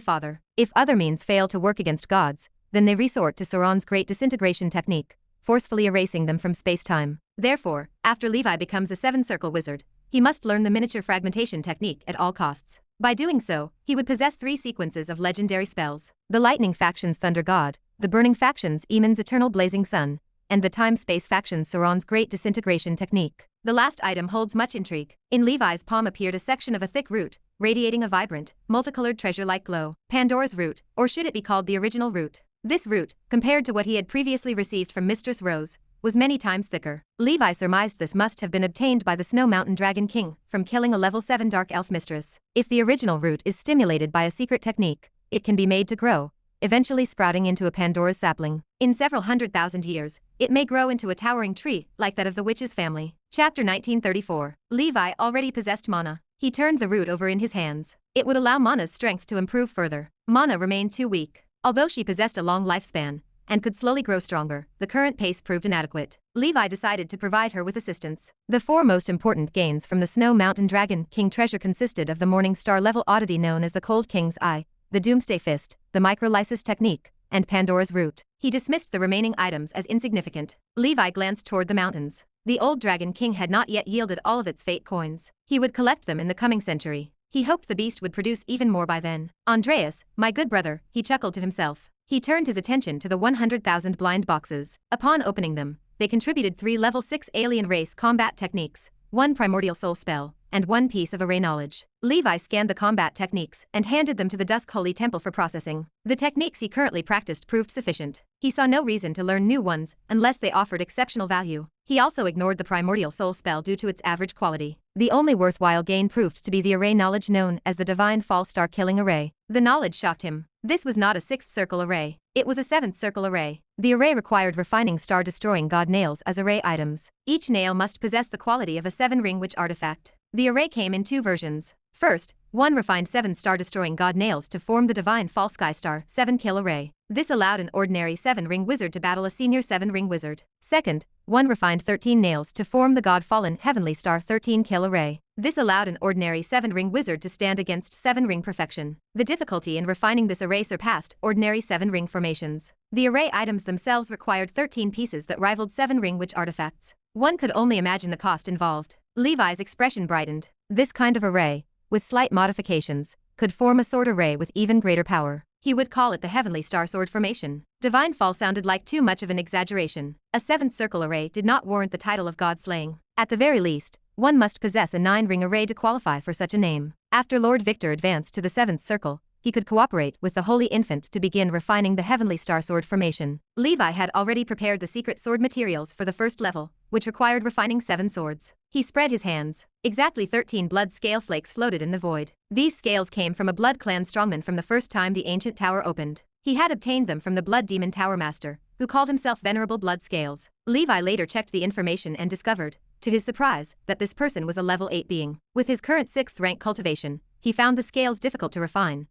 Father. If other means fail to work against gods, then they resort to Sauron's Great Disintegration technique, forcefully erasing them from space-time. Therefore, after Levi becomes a 7-circle wizard, he must learn the miniature fragmentation technique at all costs. By doing so, he would possess 3 sequences of legendary spells: the lightning faction's Thunder God, the burning faction's Eamon's Eternal Blazing Sun, and the time-space faction's Sauron's Great Disintegration technique. The last item holds much intrigue. In Levi's palm appeared a section of a thick root, radiating a vibrant, multicolored treasure-like glow. Pandora's root, or should it be called the original root? This root, compared to what he had previously received from Mistress Rose, was many times thicker. Levi surmised this must have been obtained by the Snow Mountain Dragon King from killing a level 7 Dark Elf mistress. If the original root is stimulated by a secret technique, it can be made to grow, eventually sprouting into a Pandora's sapling. In several 100,000 years, it may grow into a towering tree like that of the witch's family. Chapter 1934. Levi already possessed mana. He turned the root over in his hands. It would allow Mana's strength to improve further. Mana remained too weak. Although she possessed a long lifespan and could slowly grow stronger, the current pace proved inadequate. Levi decided to provide her with assistance. The 4 most important gains from the Snow Mountain Dragon King treasure consisted of the Morning Star level oddity known as the Cold King's Eye, the Doomsday Fist, the Microlysis technique, and Pandora's root. He dismissed the remaining items as insignificant. Levi glanced toward the mountains. The old Dragon King had not yet yielded all of its fate coins. He would collect them in the coming century. He hoped the beast would produce even more by then. Andreas, my good brother, he chuckled to himself. He turned his attention to the 100,000 blind boxes. Upon opening them, they contributed 3 level 6 alien race combat techniques, 1 primordial soul spell, and 1 piece of array knowledge. Levi scanned the combat techniques and handed them to the Dusk Holy Temple for processing. The techniques he currently practiced proved sufficient. He saw no reason to learn new ones unless they offered exceptional value. He also ignored the primordial soul spell due to its average quality. The only worthwhile gain proved to be the array knowledge known as the Divine Fall Star Killing Array. The knowledge shocked him. This was not a 6th circle array. It was a 7th circle array. The array required refining star-destroying god nails as array items. Each nail must possess the quality of a 7-ring witch artifact. The array came in 2 versions. First, 1 refined 7 star-destroying god nails to form the divine fall sky star 7-kill array. This allowed an ordinary 7-ring wizard to battle a senior 7-ring wizard. Second, 1 refined 13 nails to form the god-fallen heavenly star 13-kill array. This allowed an ordinary 7-ring wizard to stand against 7-ring perfection. The difficulty in refining this array surpassed ordinary 7-ring formations. The array items themselves required 13 pieces that rivaled 7-ring witch artifacts. One could only imagine the cost involved. Levi's expression brightened. This kind of array, with slight modifications, could form a sword array with even greater power. He would call it the Heavenly Star Sword Formation. Divine Fall sounded like too much of an exaggeration. A 7th circle array did not warrant the title of God Slaying. At the very least, one must possess a 9-ring array to qualify for such a name. After Lord Victor advanced to the 7th circle, he could cooperate with the Holy Infant to begin refining the Heavenly Star Sword Formation. Levi had already prepared the secret sword materials for the first level, which required refining 7 swords. He spread his hands. Exactly 13 blood scale flakes floated in the void. These scales came from a Blood Clan strongman from the first time the ancient tower opened. He had obtained them from the Blood Demon Tower Master, who called himself Venerable Blood Scales. Levi later checked the information and discovered, to his surprise, that this person was a level 8 being. With his current 6th rank cultivation, he found the scales difficult to refine.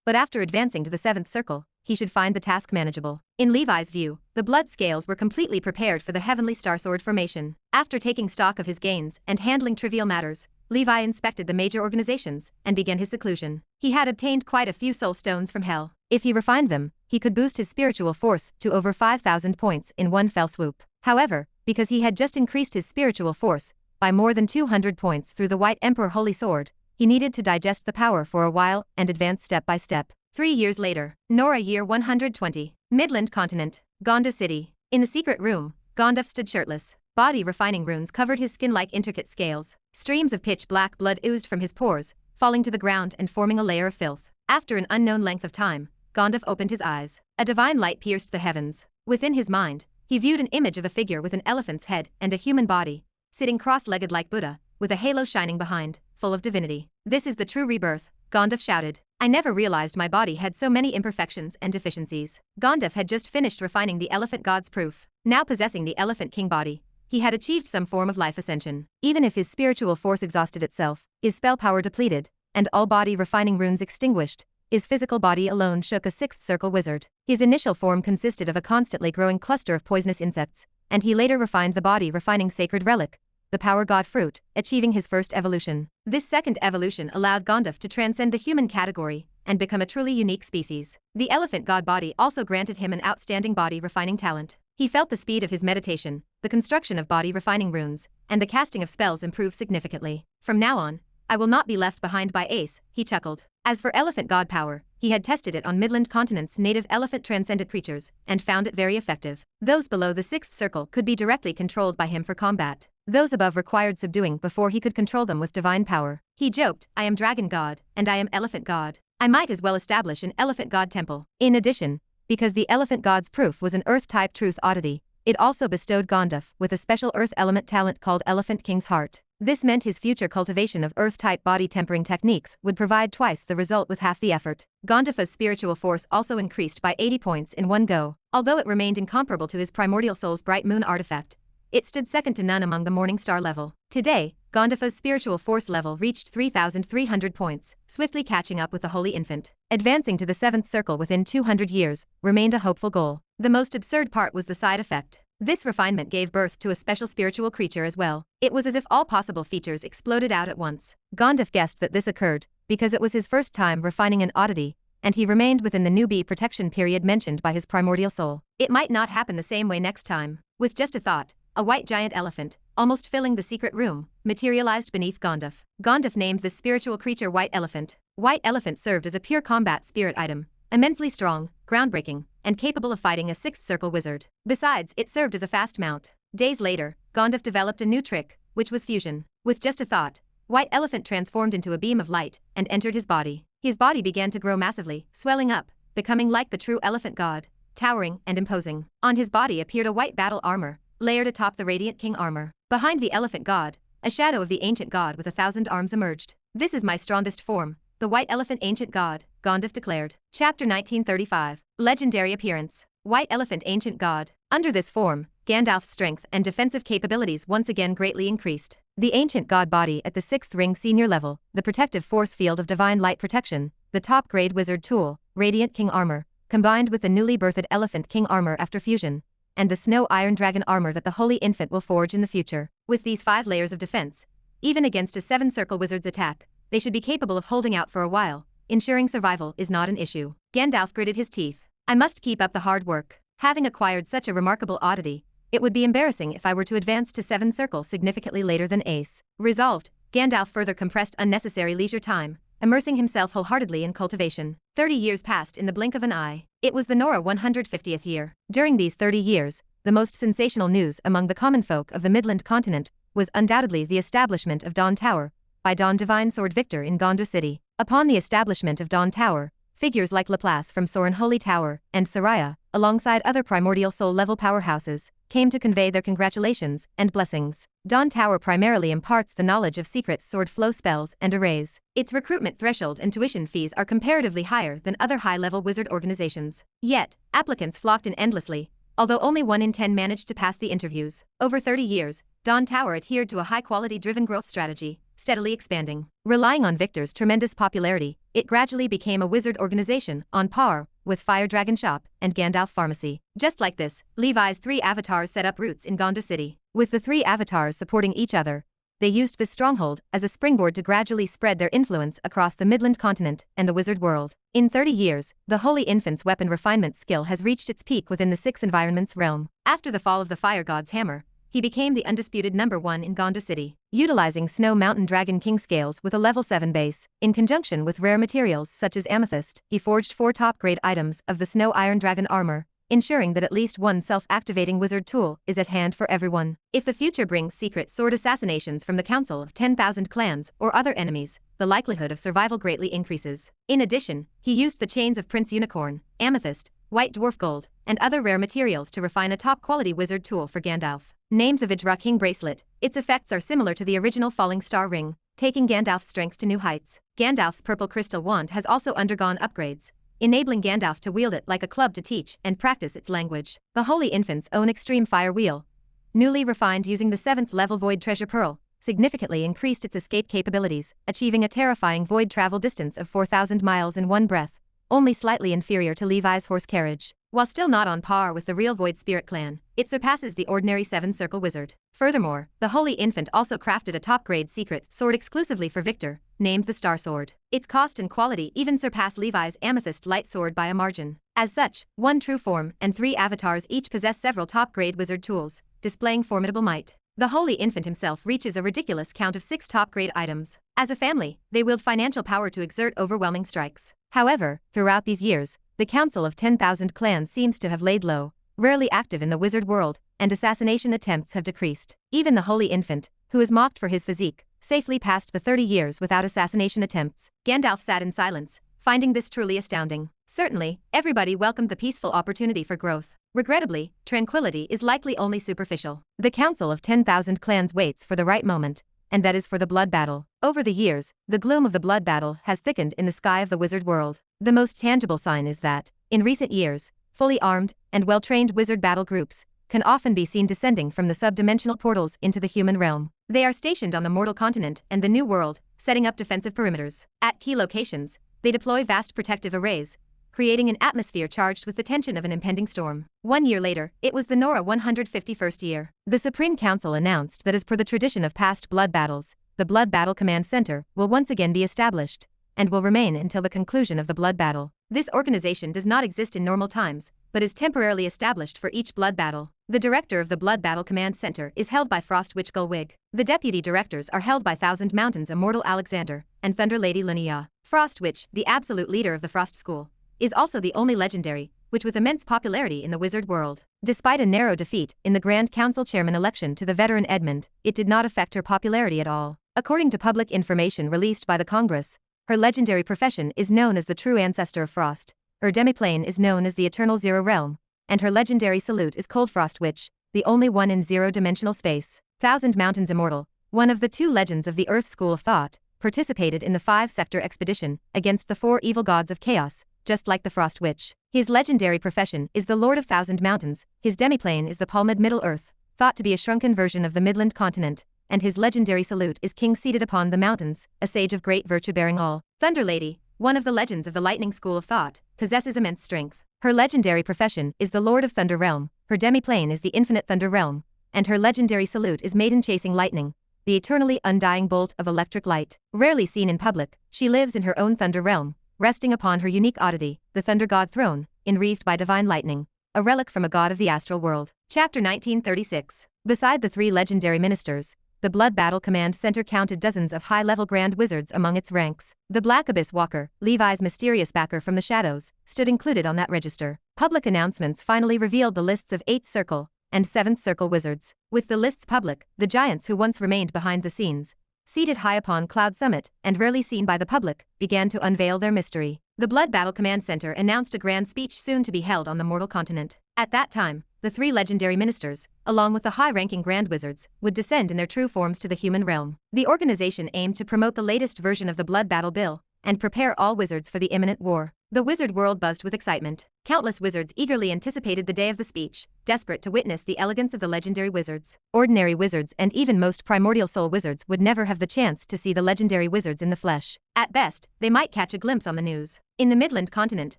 But after advancing to the 7th circle, he should find the task manageable. In Levi's view, the blood scales were completely prepared for the Heavenly Star Sword Formation. After taking stock of his gains and handling trivial matters, Levi inspected the major organizations and began his seclusion. He had obtained quite a few soul stones from hell. If he refined them, he could boost his spiritual force to over 5,000 points in one fell swoop. However, because he had just increased his spiritual force by more than 200 points through the White Emperor Holy Sword, he needed to digest the power for a while and advance step by step. 3 years later, Nora year 120, Midland Continent, Gandaph City. In the secret room, Gandaph stood shirtless. Body refining runes covered his skin like intricate scales. Streams of pitch black blood oozed from his pores, falling to the ground and forming a layer of filth. After an unknown length of time, Gandaph opened his eyes. A divine light pierced the heavens. Within his mind, he viewed an image of a figure with an elephant's head and a human body, sitting cross-legged like Buddha, with a halo shining behind, full of divinity. This is the true rebirth, Gandaph shouted. I never realized my body had so many imperfections and deficiencies. Gandaph had just finished refining the Elephant God's proof. Now possessing the Elephant King body, he had achieved some form of life ascension. Even if his spiritual force exhausted itself, his spell power depleted, and all body refining runes extinguished, his physical body alone shook a 6th circle wizard. His initial form consisted of a constantly growing cluster of poisonous insects, and he later refined the body refining sacred relic, the power god fruit, achieving his first evolution. This second evolution allowed Gandaph to transcend the human category and become a truly unique species. The elephant god body also granted him an outstanding body refining talent. He felt the speed of his meditation, the construction of body refining runes, and the casting of spells improve significantly. From now on, I will not be left behind by Ace, he chuckled. As for elephant god power, he had tested it on Midland Continent's native elephant transcendent creatures and found it very effective. Those below the 6th circle could be directly controlled by him for combat. Those above required subduing before he could control them with divine power. He joked, I am dragon god, and I am elephant god. I might as well establish an elephant god temple. In addition, because the elephant god's proof was an earth-type truth oddity, it also bestowed Gandaph with a special earth element talent called Elephant King's Heart. This meant his future cultivation of earth-type body tempering techniques would provide twice the result with half the effort. Gandaph's spiritual force also increased by 80 points in one go. Although it remained incomparable to his primordial soul's bright moon artifact, it stood second to none among the morning star level. Today, Gandaph's spiritual force level reached 3,300 points, swiftly catching up with the Holy Infant. Advancing to the 7th circle within 200 years remained a hopeful goal. The most absurd part was the side effect. This refinement gave birth to a special spiritual creature as well. It was as if all possible features exploded out at once. Gandaph guessed that this occurred because it was his first time refining an oddity, and he remained within the newbie protection period mentioned by his primordial soul. It might not happen the same way next time. With just a thought, a white giant elephant, almost filling the secret room, materialized beneath Gandaph. Gandaph named this spiritual creature White Elephant. White Elephant served as a pure combat spirit item, immensely strong, groundbreaking, and capable of fighting a 6th circle wizard. Besides, it served as a fast mount. Days later, Gandaph developed a new trick, which was fusion. With just a thought, White Elephant transformed into a beam of light and entered his body. His body began to grow massively, swelling up, becoming like the true elephant god, towering and imposing. On his body appeared a white battle armor, layered atop the radiant king armor. Behind the elephant god, a shadow of the ancient god with 1,000 arms emerged. This is my strongest form, the white elephant ancient god, Gandaph declared. Chapter 1935. Legendary appearance. White Elephant Ancient God. Under this form, Gandaph's strength and defensive capabilities once again greatly increased. The Ancient God body at the 6th ring senior level, the protective force field of divine light protection, the top-grade wizard tool, Radiant King armor, combined with the newly birthed Elephant King armor after fusion, and the Snow Iron Dragon armor that the Holy Infant will forge in the future. With these 5 layers of defense, even against a 7-circle wizard's attack, they should be capable of holding out for a while. Ensuring survival is not an issue. Gandalf gritted his teeth. I must keep up the hard work. Having acquired such a remarkable oddity, it would be embarrassing if I were to advance to 7 circle significantly later than Ace. Resolved, Gandalf further compressed unnecessary leisure time, immersing himself wholeheartedly in cultivation. 30 years passed in the blink of an eye. It was the Nora 150th year. During these 30 years, the most sensational news among the common folk of the Midland Continent was undoubtedly the establishment of Dawn Tower by Dawn Divine Sword Victor in Gandaph City. Upon the establishment of Dawn Tower, figures like Laplace from Sorin Holy Tower and Soraya, alongside other primordial soul-level powerhouses, came to convey their congratulations and blessings. Dawn Tower primarily imparts the knowledge of secret sword flow spells and arrays. Its recruitment threshold and tuition fees are comparatively higher than other high-level wizard organizations. Yet, applicants flocked in endlessly, although only 1 in 10 managed to pass the interviews. Over 30 years, Dawn Tower adhered to a high-quality driven growth strategy, steadily expanding. Relying on Victor's tremendous popularity, it gradually became a wizard organization on par with Fire Dragon Shop and Gandalf Pharmacy. Just like this, Levi's 3 avatars set up roots in Gandaph City. With the 3 avatars supporting each other, they used this stronghold as a springboard to gradually spread their influence across the Midland Continent and the wizard world. In 30 years, the Holy Infant's weapon refinement skill has reached its peak within the 6 environments realm. After the fall of the Fire God's hammer, he became the undisputed #1 in Gandaph City. Utilizing Snow Mountain Dragon King scales with a level 7 base, in conjunction with rare materials such as amethyst, he forged 4 top-grade items of the Snow Iron Dragon armor, ensuring that at least one self-activating wizard tool is at hand for everyone. If the future brings secret sword assassinations from the Council of 10,000 clans or other enemies, the likelihood of survival greatly increases. In addition, he used the chains of Prince Unicorn, amethyst, white dwarf gold, and other rare materials to refine a top-quality wizard tool for Gandalf. Named the Vajra King bracelet, its effects are similar to the original Falling Star ring, taking Gandalf's strength to new heights. Gandalf's purple crystal wand has also undergone upgrades, enabling Gandalf to wield it like a club to teach and practice its language. The Holy Infant's own extreme fire wheel, newly refined using the 7th level Void Treasure Pearl, significantly increased its escape capabilities, achieving a terrifying void travel distance of 4,000 miles in one breath, only slightly inferior to Levi's horse carriage. While still not on par with the real Void Spirit clan, it surpasses the ordinary 7-circle wizard. Furthermore, the Holy Infant also crafted a top-grade secret sword exclusively for Victor, named the Star Sword. Its cost and quality even surpass Levi's Amethyst Light Sword by a margin. As such, 1 true form and 3 avatars each possess several top-grade wizard tools, displaying formidable might. The Holy Infant himself reaches a ridiculous count of 6 top-grade items. As a family, they wield financial power to exert overwhelming strikes. However, throughout these years, the Council of 10,000 clans seems to have laid low, rarely active in the wizard world, and assassination attempts have decreased. Even the Holy Infant, who is mocked for his physique, safely passed the 30 years without assassination attempts. Gandalf sat in silence, finding this truly astounding. Certainly, everybody welcomed the peaceful opportunity for growth. Regrettably, tranquility is likely only superficial. The Council of 10,000 clans waits for the right moment, and that is for the blood battle. Over the years, the gloom of the blood battle has thickened in the sky of the wizard world. The most tangible sign is that, in recent years, fully armed and well-trained wizard battle groups can often be seen descending from the sub-dimensional portals into the human realm. They are stationed on the mortal continent and the new world, setting up defensive perimeters. At key locations, they deploy vast protective arrays, creating an atmosphere charged with the tension of an impending storm. 1 year later, it was the Nora 151st year. The Supreme Council announced that as per the tradition of past blood battles, the Blood Battle Command Center will once again be established, and will remain until the conclusion of the blood battle. This organization does not exist in normal times, but is temporarily established for each blood battle. The director of the Blood Battle Command Center is held by Frost Witch Gullwig. The deputy directors are held by Thousand Mountains Immortal Alexandra and Thunder Lady Linnea. Frost Witch, the absolute leader of the Frost School, is also the only legendary, which with immense popularity in the wizard world. Despite a narrow defeat in the Grand Council chairman election to the veteran Edmund, it did not affect her popularity at all. According to public information released by the Congress, her legendary profession is known as the true ancestor of Frost, her demiplane is known as the Eternal Zero Realm, and her legendary salute is Cold Frost Witch, the only one in zero-dimensional space. Thousand Mountains Immortal, one of the 2 legends of the Earth School of Thought, participated in the 5-sector expedition against the 4 evil gods of chaos just like the Frost Witch. His legendary profession is the Lord of Thousand Mountains, his demiplane is the palmid Middle-earth, thought to be a shrunken version of the Midland Continent, and his legendary salute is king seated upon the mountains, a sage of great virtue bearing all. Thunder Lady, one of the legends of the lightning school of thought, possesses immense strength. Her legendary profession is the Lord of Thunder Realm, her demiplane is the infinite Thunder Realm, and her legendary salute is Maiden Chasing Lightning, the eternally undying bolt of electric light. Rarely seen in public, she lives in her own Thunder Realm, resting upon her unique oddity, the Thunder God Throne, enwreathed by divine lightning, a relic from a god of the astral world. Chapter 1936. Beside the three legendary ministers, the Blood Battle Command Center counted dozens of high-level Grand Wizards among its ranks. The Black Abyss Walker, Levi's mysterious backer from the shadows, stood included on that register. Public announcements finally revealed the lists of 8th Circle and 7th Circle Wizards. With the lists public, the giants who once remained behind the scenes, seated high upon Cloud Summit and rarely seen by the public, began to unveil their mystery. The Blood Battle Command Center announced a grand speech soon to be held on the mortal continent. At that time, the three legendary ministers, along with the high-ranking Grand Wizards, would descend in their true forms to the human realm. The organization aimed to promote the latest version of the Blood Battle Bill and prepare all wizards for the imminent war. The wizard world buzzed with excitement. Countless wizards eagerly anticipated the day of the speech, desperate to witness the elegance of the legendary wizards. Ordinary wizards and even most primordial soul wizards would never have the chance to see the legendary wizards in the flesh. At best, they might catch a glimpse on the news. In the Midland Continent,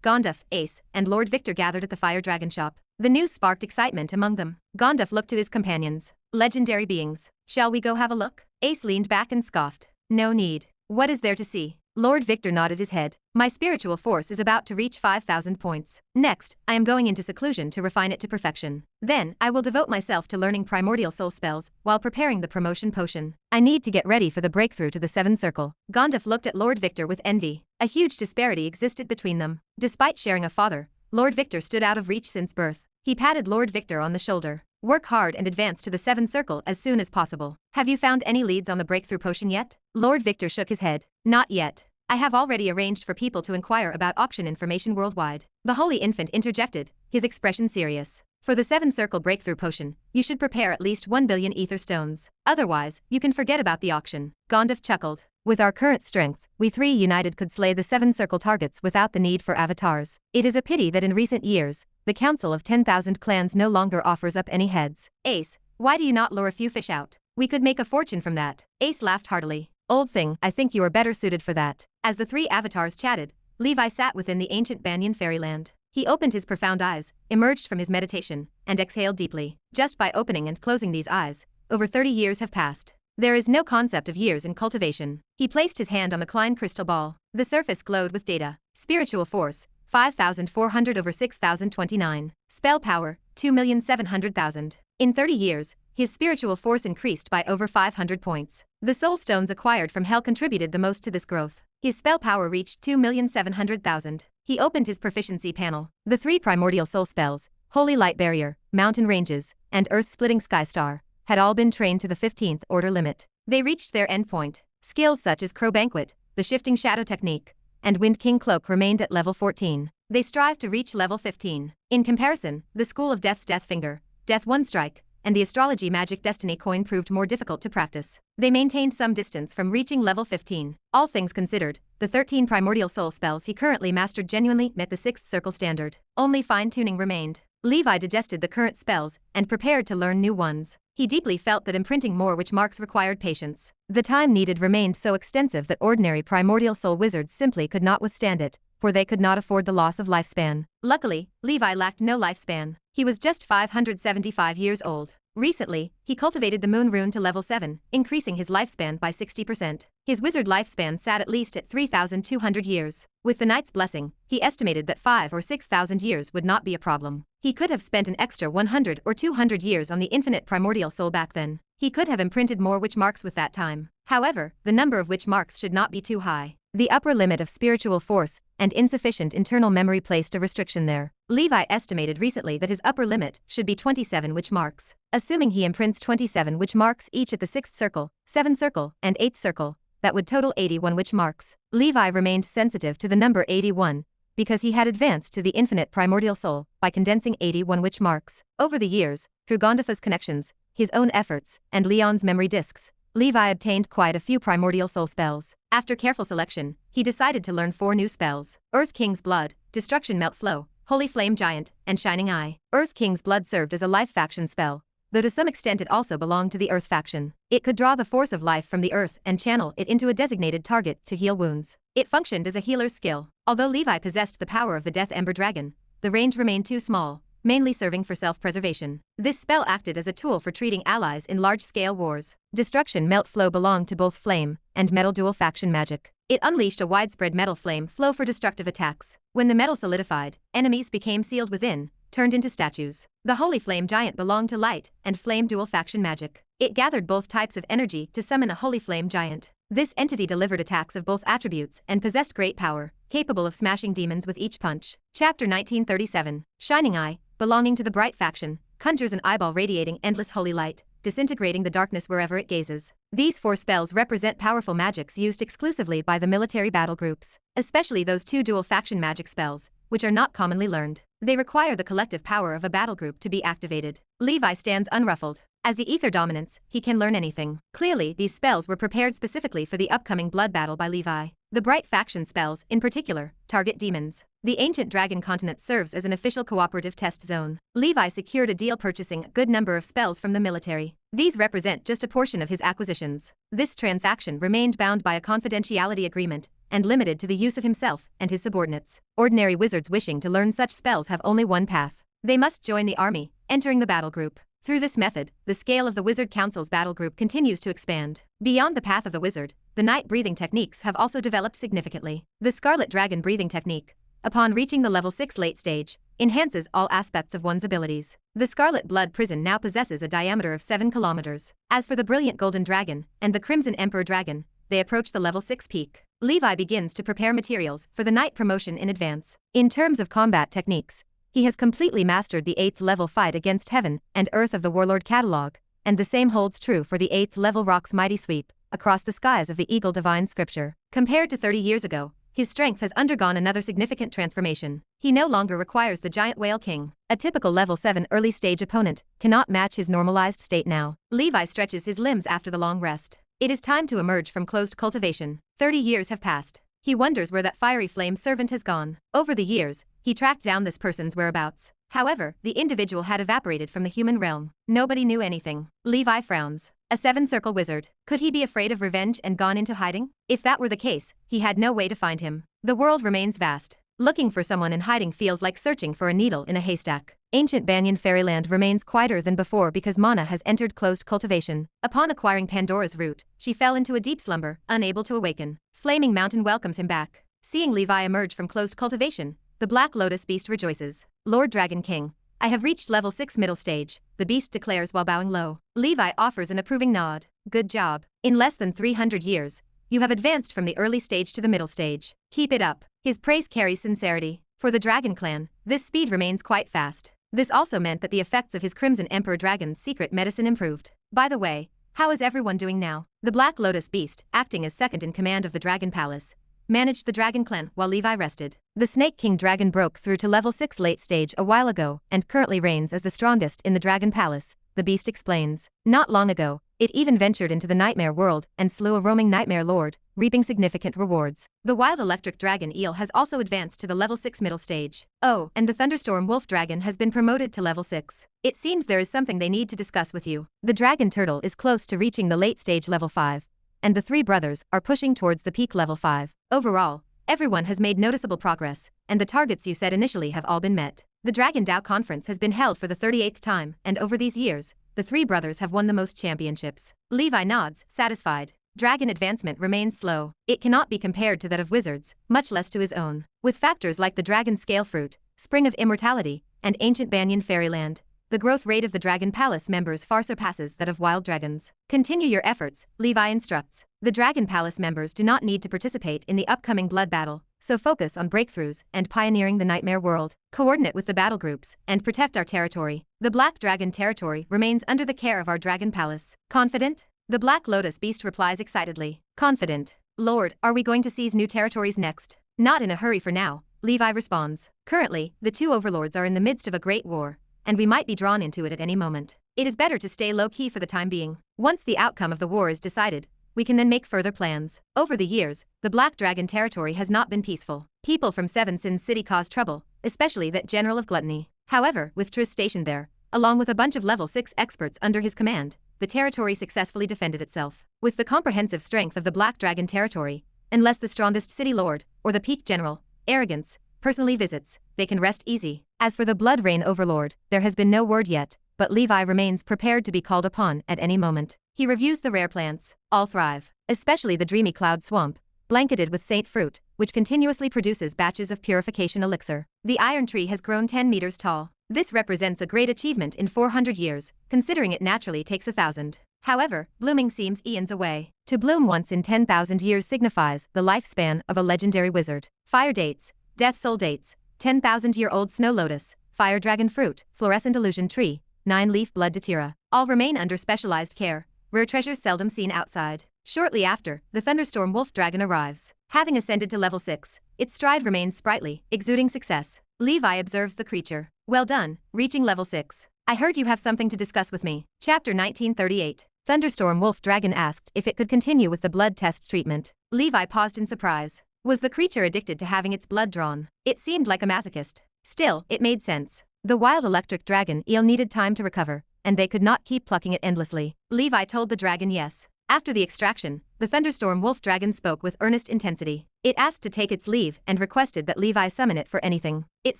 Gandaph, Ace, and Lord Victor gathered at the Fire Dragon shop. The news sparked excitement among them. Gandaph looked to his companions. Legendary beings. Shall we go have a look? Ace leaned back and scoffed. No need. What is there to see? Lord Victor nodded his head. My spiritual force is about to reach 5,000 points. Next, I am going into seclusion to refine it to perfection. Then, I will devote myself to learning primordial soul spells while preparing the promotion potion. I need to get ready for the breakthrough to the 7th Circle. Gandaph looked at Lord Victor with envy. A huge disparity existed between them. Despite sharing a father, Lord Victor stood out of reach since birth. He patted Lord Victor on the shoulder. Work hard and advance to the 7th Circle as soon as possible. Have you found any leads on the breakthrough potion yet? Lord Victor shook his head. Not yet. I have already arranged for people to inquire about auction information worldwide. The Holy Infant interjected, his expression serious. For the 7th Circle breakthrough potion, you should prepare at least 1 billion ether stones. Otherwise, you can forget about the auction. Gandaph chuckled. With our current strength, we three united could slay the 7 Circle targets without the need for avatars. It is a pity that in recent years, the Council of 10,000 Clans no longer offers up any heads. Ace, why do you not lure a few fish out? We could make a fortune from that. Ace laughed heartily. Old thing, I think you are better suited for that. As the three avatars chatted, Levi sat within the ancient Banyan fairyland. He opened his profound eyes, emerged from his meditation, and exhaled deeply. Just by opening and closing these eyes, over 30 years have passed. There is no concept of years in cultivation. He placed his hand on the Klein crystal ball. The surface glowed with data. Spiritual force, 5,400 over 6,029. Spell power, 2,700,000. In 30 years, his spiritual force increased by over 500 points. The soul stones acquired from hell contributed the most to this growth. His spell power reached 2,700,000. He opened his proficiency panel. The three primordial soul spells, Holy Light Barrier, Mountain Ranges, and Earth-Splitting Sky Star, had all been trained to the 15th order limit. They reached their endpoint. Skills such as Crow Banquet, the Shifting Shadow Technique, and Wind King Cloak remained at level 14. They strived to reach level 15. In comparison, the School of Death's Death Finger, Death One Strike, and the Astrology Magic Destiny Coin proved more difficult to practice. They maintained some distance from reaching level 15. All things considered, the 13 primordial soul spells he currently mastered genuinely met the 6th Circle standard. Only fine-tuning remained. Levi digested the current spells and prepared to learn new ones. He deeply felt that imprinting more witch marks required patience. The time needed remained so extensive that ordinary primordial soul wizards simply could not withstand it, for they could not afford the loss of lifespan. Luckily, Levi lacked no lifespan. He was just 575 years old. Recently, he cultivated the moon rune to level 7, increasing his lifespan by 60%. His wizard lifespan sat at least at 3,200 years. With the knight's blessing, he estimated that 5 or 6,000 years would not be a problem. He could have spent an extra 100 or 200 years on the infinite primordial soul back then. He could have imprinted more witch marks with that time. However, the number of witch marks should not be too high. The upper limit of spiritual force and insufficient internal memory placed a restriction there. Levi estimated recently that his upper limit should be 27 witch marks. Assuming he imprints 27 witch marks each at the 6th Circle, 7th Circle, and 8th Circle, that would total 81 witch marks. Levi remained sensitive to the number 81, because he had advanced to the infinite primordial soul by condensing 81 witch marks. Over the years, through Gandaph's connections, his own efforts, and Leon's memory discs, Levi obtained quite a few primordial soul spells. After careful selection, he decided to learn 4 new spells: Earth King's Blood, Destruction Melt Flow, Holy Flame Giant, and Shining Eye. Earth King's Blood served as a life faction spell, though to some extent it also belonged to the Earth faction. It could draw the force of life from the Earth and channel it into a designated target to heal wounds. It functioned as a healer's skill. Although Levi possessed the power of the Death Ember Dragon, the range remained too small, mainly serving for self-preservation. This spell acted as a tool for treating allies in large-scale wars. Destruction Melt Flow belonged to both flame and metal dual faction magic. It unleashed a widespread metal flame flow for destructive attacks. When the metal solidified, enemies became sealed within, turned into statues. The Holy Flame Giant belonged to light and flame dual faction magic. It gathered both types of energy to summon a Holy Flame Giant. This entity delivered attacks of both attributes and possessed great power, capable of smashing demons with each punch. Chapter 1937. Shining Eye, belonging to the Bright faction, conjures an eyeball radiating endless holy light, disintegrating the darkness wherever it gazes. These 4 spells represent powerful magics used exclusively by the military battle groups, especially those 2 dual faction magic spells, which are not commonly learned. They require the collective power of a battle group to be activated. Levi stands unruffled. As the ether dominance, he can learn anything. Clearly, these spells were prepared specifically for the upcoming blood battle by Levi. The Bright faction spells, in particular, target demons. The ancient Dragon Continent serves as an official cooperative test zone. Levi secured a deal purchasing a good number of spells from the military. These represent just a portion of his acquisitions. This transaction remained bound by a confidentiality agreement and limited to the use of himself and his subordinates. Ordinary wizards wishing to learn such spells have only one path. They must join the army, entering the battle group. Through this method, the scale of the Wizard Council's battle group continues to expand. Beyond the path of the wizard, the night breathing techniques have also developed significantly. The Scarlet Dragon breathing technique, upon reaching the level 6 late stage, enhances all aspects of one's abilities. The Scarlet Blood Prison now possesses a diameter of 7 kilometers. As for the Brilliant Golden Dragon and the Crimson Emperor Dragon, they approach the level 6 peak. Levi begins to prepare materials for the night promotion in advance. In terms of combat techniques, he has completely mastered the 8th level fight against Heaven and Earth of the Warlord catalog, and the same holds true for the 8th level Rock's Mighty Sweep across the skies of the Eagle Divine Scripture. Compared to 30 years ago, his strength has undergone another significant transformation. He no longer requires the Giant Whale King. A typical level 7 early stage opponent cannot match his normalized state now. Levi stretches his limbs after the long rest. It is time to emerge from closed cultivation. 30 years have passed. He wonders where that fiery flame servant has gone. Over the years, he tracked down this person's whereabouts. However, the individual had evaporated from the human realm. Nobody knew anything. Levi frowns. A 7-circle wizard. Could he be afraid of revenge and gone into hiding? If that were the case, he had no way to find him. The world remains vast. Looking for someone in hiding feels like searching for a needle in a haystack. Ancient Banyan Fairyland remains quieter than before because Mana has entered closed cultivation. Upon acquiring Pandora's root, she fell into a deep slumber, unable to awaken. Flaming Mountain welcomes him back. Seeing Levi emerge from closed cultivation, the Black Lotus Beast rejoices. Lord Dragon King, I have reached level 6 middle stage, the beast declares while bowing low. Levi offers an approving nod. Good job. In less than 300 years, you have advanced from the early stage to the middle stage. Keep it up. His praise carries sincerity. For the Dragon Clan, this speed remains quite fast. This also meant that the effects of his Crimson Emperor Dragon's secret medicine improved. By the way, how is everyone doing now? The Black Lotus Beast, acting as second in command of the Dragon Palace, managed the Dragon Clan while Levi rested. The Snake King Dragon broke through to level 6 late stage a while ago and currently reigns as the strongest in the Dragon Palace, the beast explains. Not long ago, it even ventured into the Nightmare World and slew a roaming Nightmare Lord, reaping significant rewards. The Wild Electric Dragon Eel has also advanced to the level 6 middle stage. Oh, and the Thunderstorm Wolf Dragon has been promoted to level 6. It seems there is something they need to discuss with you. The Dragon Turtle is close to reaching the late stage level 5. And the 3 brothers are pushing towards the peak level 5. Overall, everyone has made noticeable progress, and the targets you set initially have all been met. The Dragon Dao Conference has been held for the 38th time, and over these years, the 3 brothers have won the most championships. Levi nods, satisfied. Dragon advancement remains slow. It cannot be compared to that of wizards, much less to his own. With factors like the Dragon Scale Fruit, Spring of Immortality, and Ancient Banyan Fairyland, the growth rate of the Dragon Palace members far surpasses that of wild dragons. Continue your efforts, Levi instructs. The Dragon Palace members do not need to participate in the upcoming blood battle, so focus on breakthroughs and pioneering the Nightmare World. Coordinate with the battle groups and protect our territory. The Black Dragon territory remains under the care of our Dragon Palace. Confident? The Black Lotus Beast replies excitedly. Confident. Lord, are we going to seize new territories next? Not in a hurry for now, Levi responds. Currently, the 2 overlords are in the midst of a great war, and we might be drawn into it at any moment. It is better to stay low-key for the time being. Once the outcome of the war is decided, we can then make further plans. Over the years, the Black Dragon territory has not been peaceful. People from Seven Sins City caused trouble, especially that general of gluttony. However, with Triss stationed there, along with a bunch of level 6 experts under his command, the territory successfully defended itself. With the comprehensive strength of the Black Dragon territory, unless the strongest city lord, or the peak general, arrogance, personally visits, they can rest easy. As for the Blood Rain Overlord, there has been no word yet, but Levi remains prepared to be called upon at any moment. He reviews the rare plants. All thrive, especially the dreamy cloud swamp, blanketed with saint fruit, which continuously produces batches of purification elixir. The iron tree has grown 10 meters tall. This represents a great achievement in 400 years, considering it naturally takes 1,000. However, blooming seems eons away. To bloom once in 10,000 years signifies the lifespan of a legendary wizard. Fire dates, death soul dates, 10,000-year-old snow lotus, fire dragon fruit, fluorescent illusion tree, 9-leaf blood datira, all remain under specialized care. Rare treasures seldom seen outside. Shortly after, the thunderstorm wolf dragon arrives. Having ascended to level 6, its stride remains sprightly, exuding success. Levi observes the creature. Well done, reaching level 6. I heard you have something to discuss with me. Chapter 1938. Thunderstorm wolf dragon asked if it could continue with the blood test treatment. Levi paused in surprise. Was the creature addicted to having its blood drawn? It seemed like a masochist. Still, it made sense. The wild electric dragon eel needed time to recover, and they could not keep plucking it endlessly. Levi told the dragon yes. After the extraction, the thunderstorm wolf dragon spoke with earnest intensity. It asked to take its leave and requested that Levi summon it for anything. It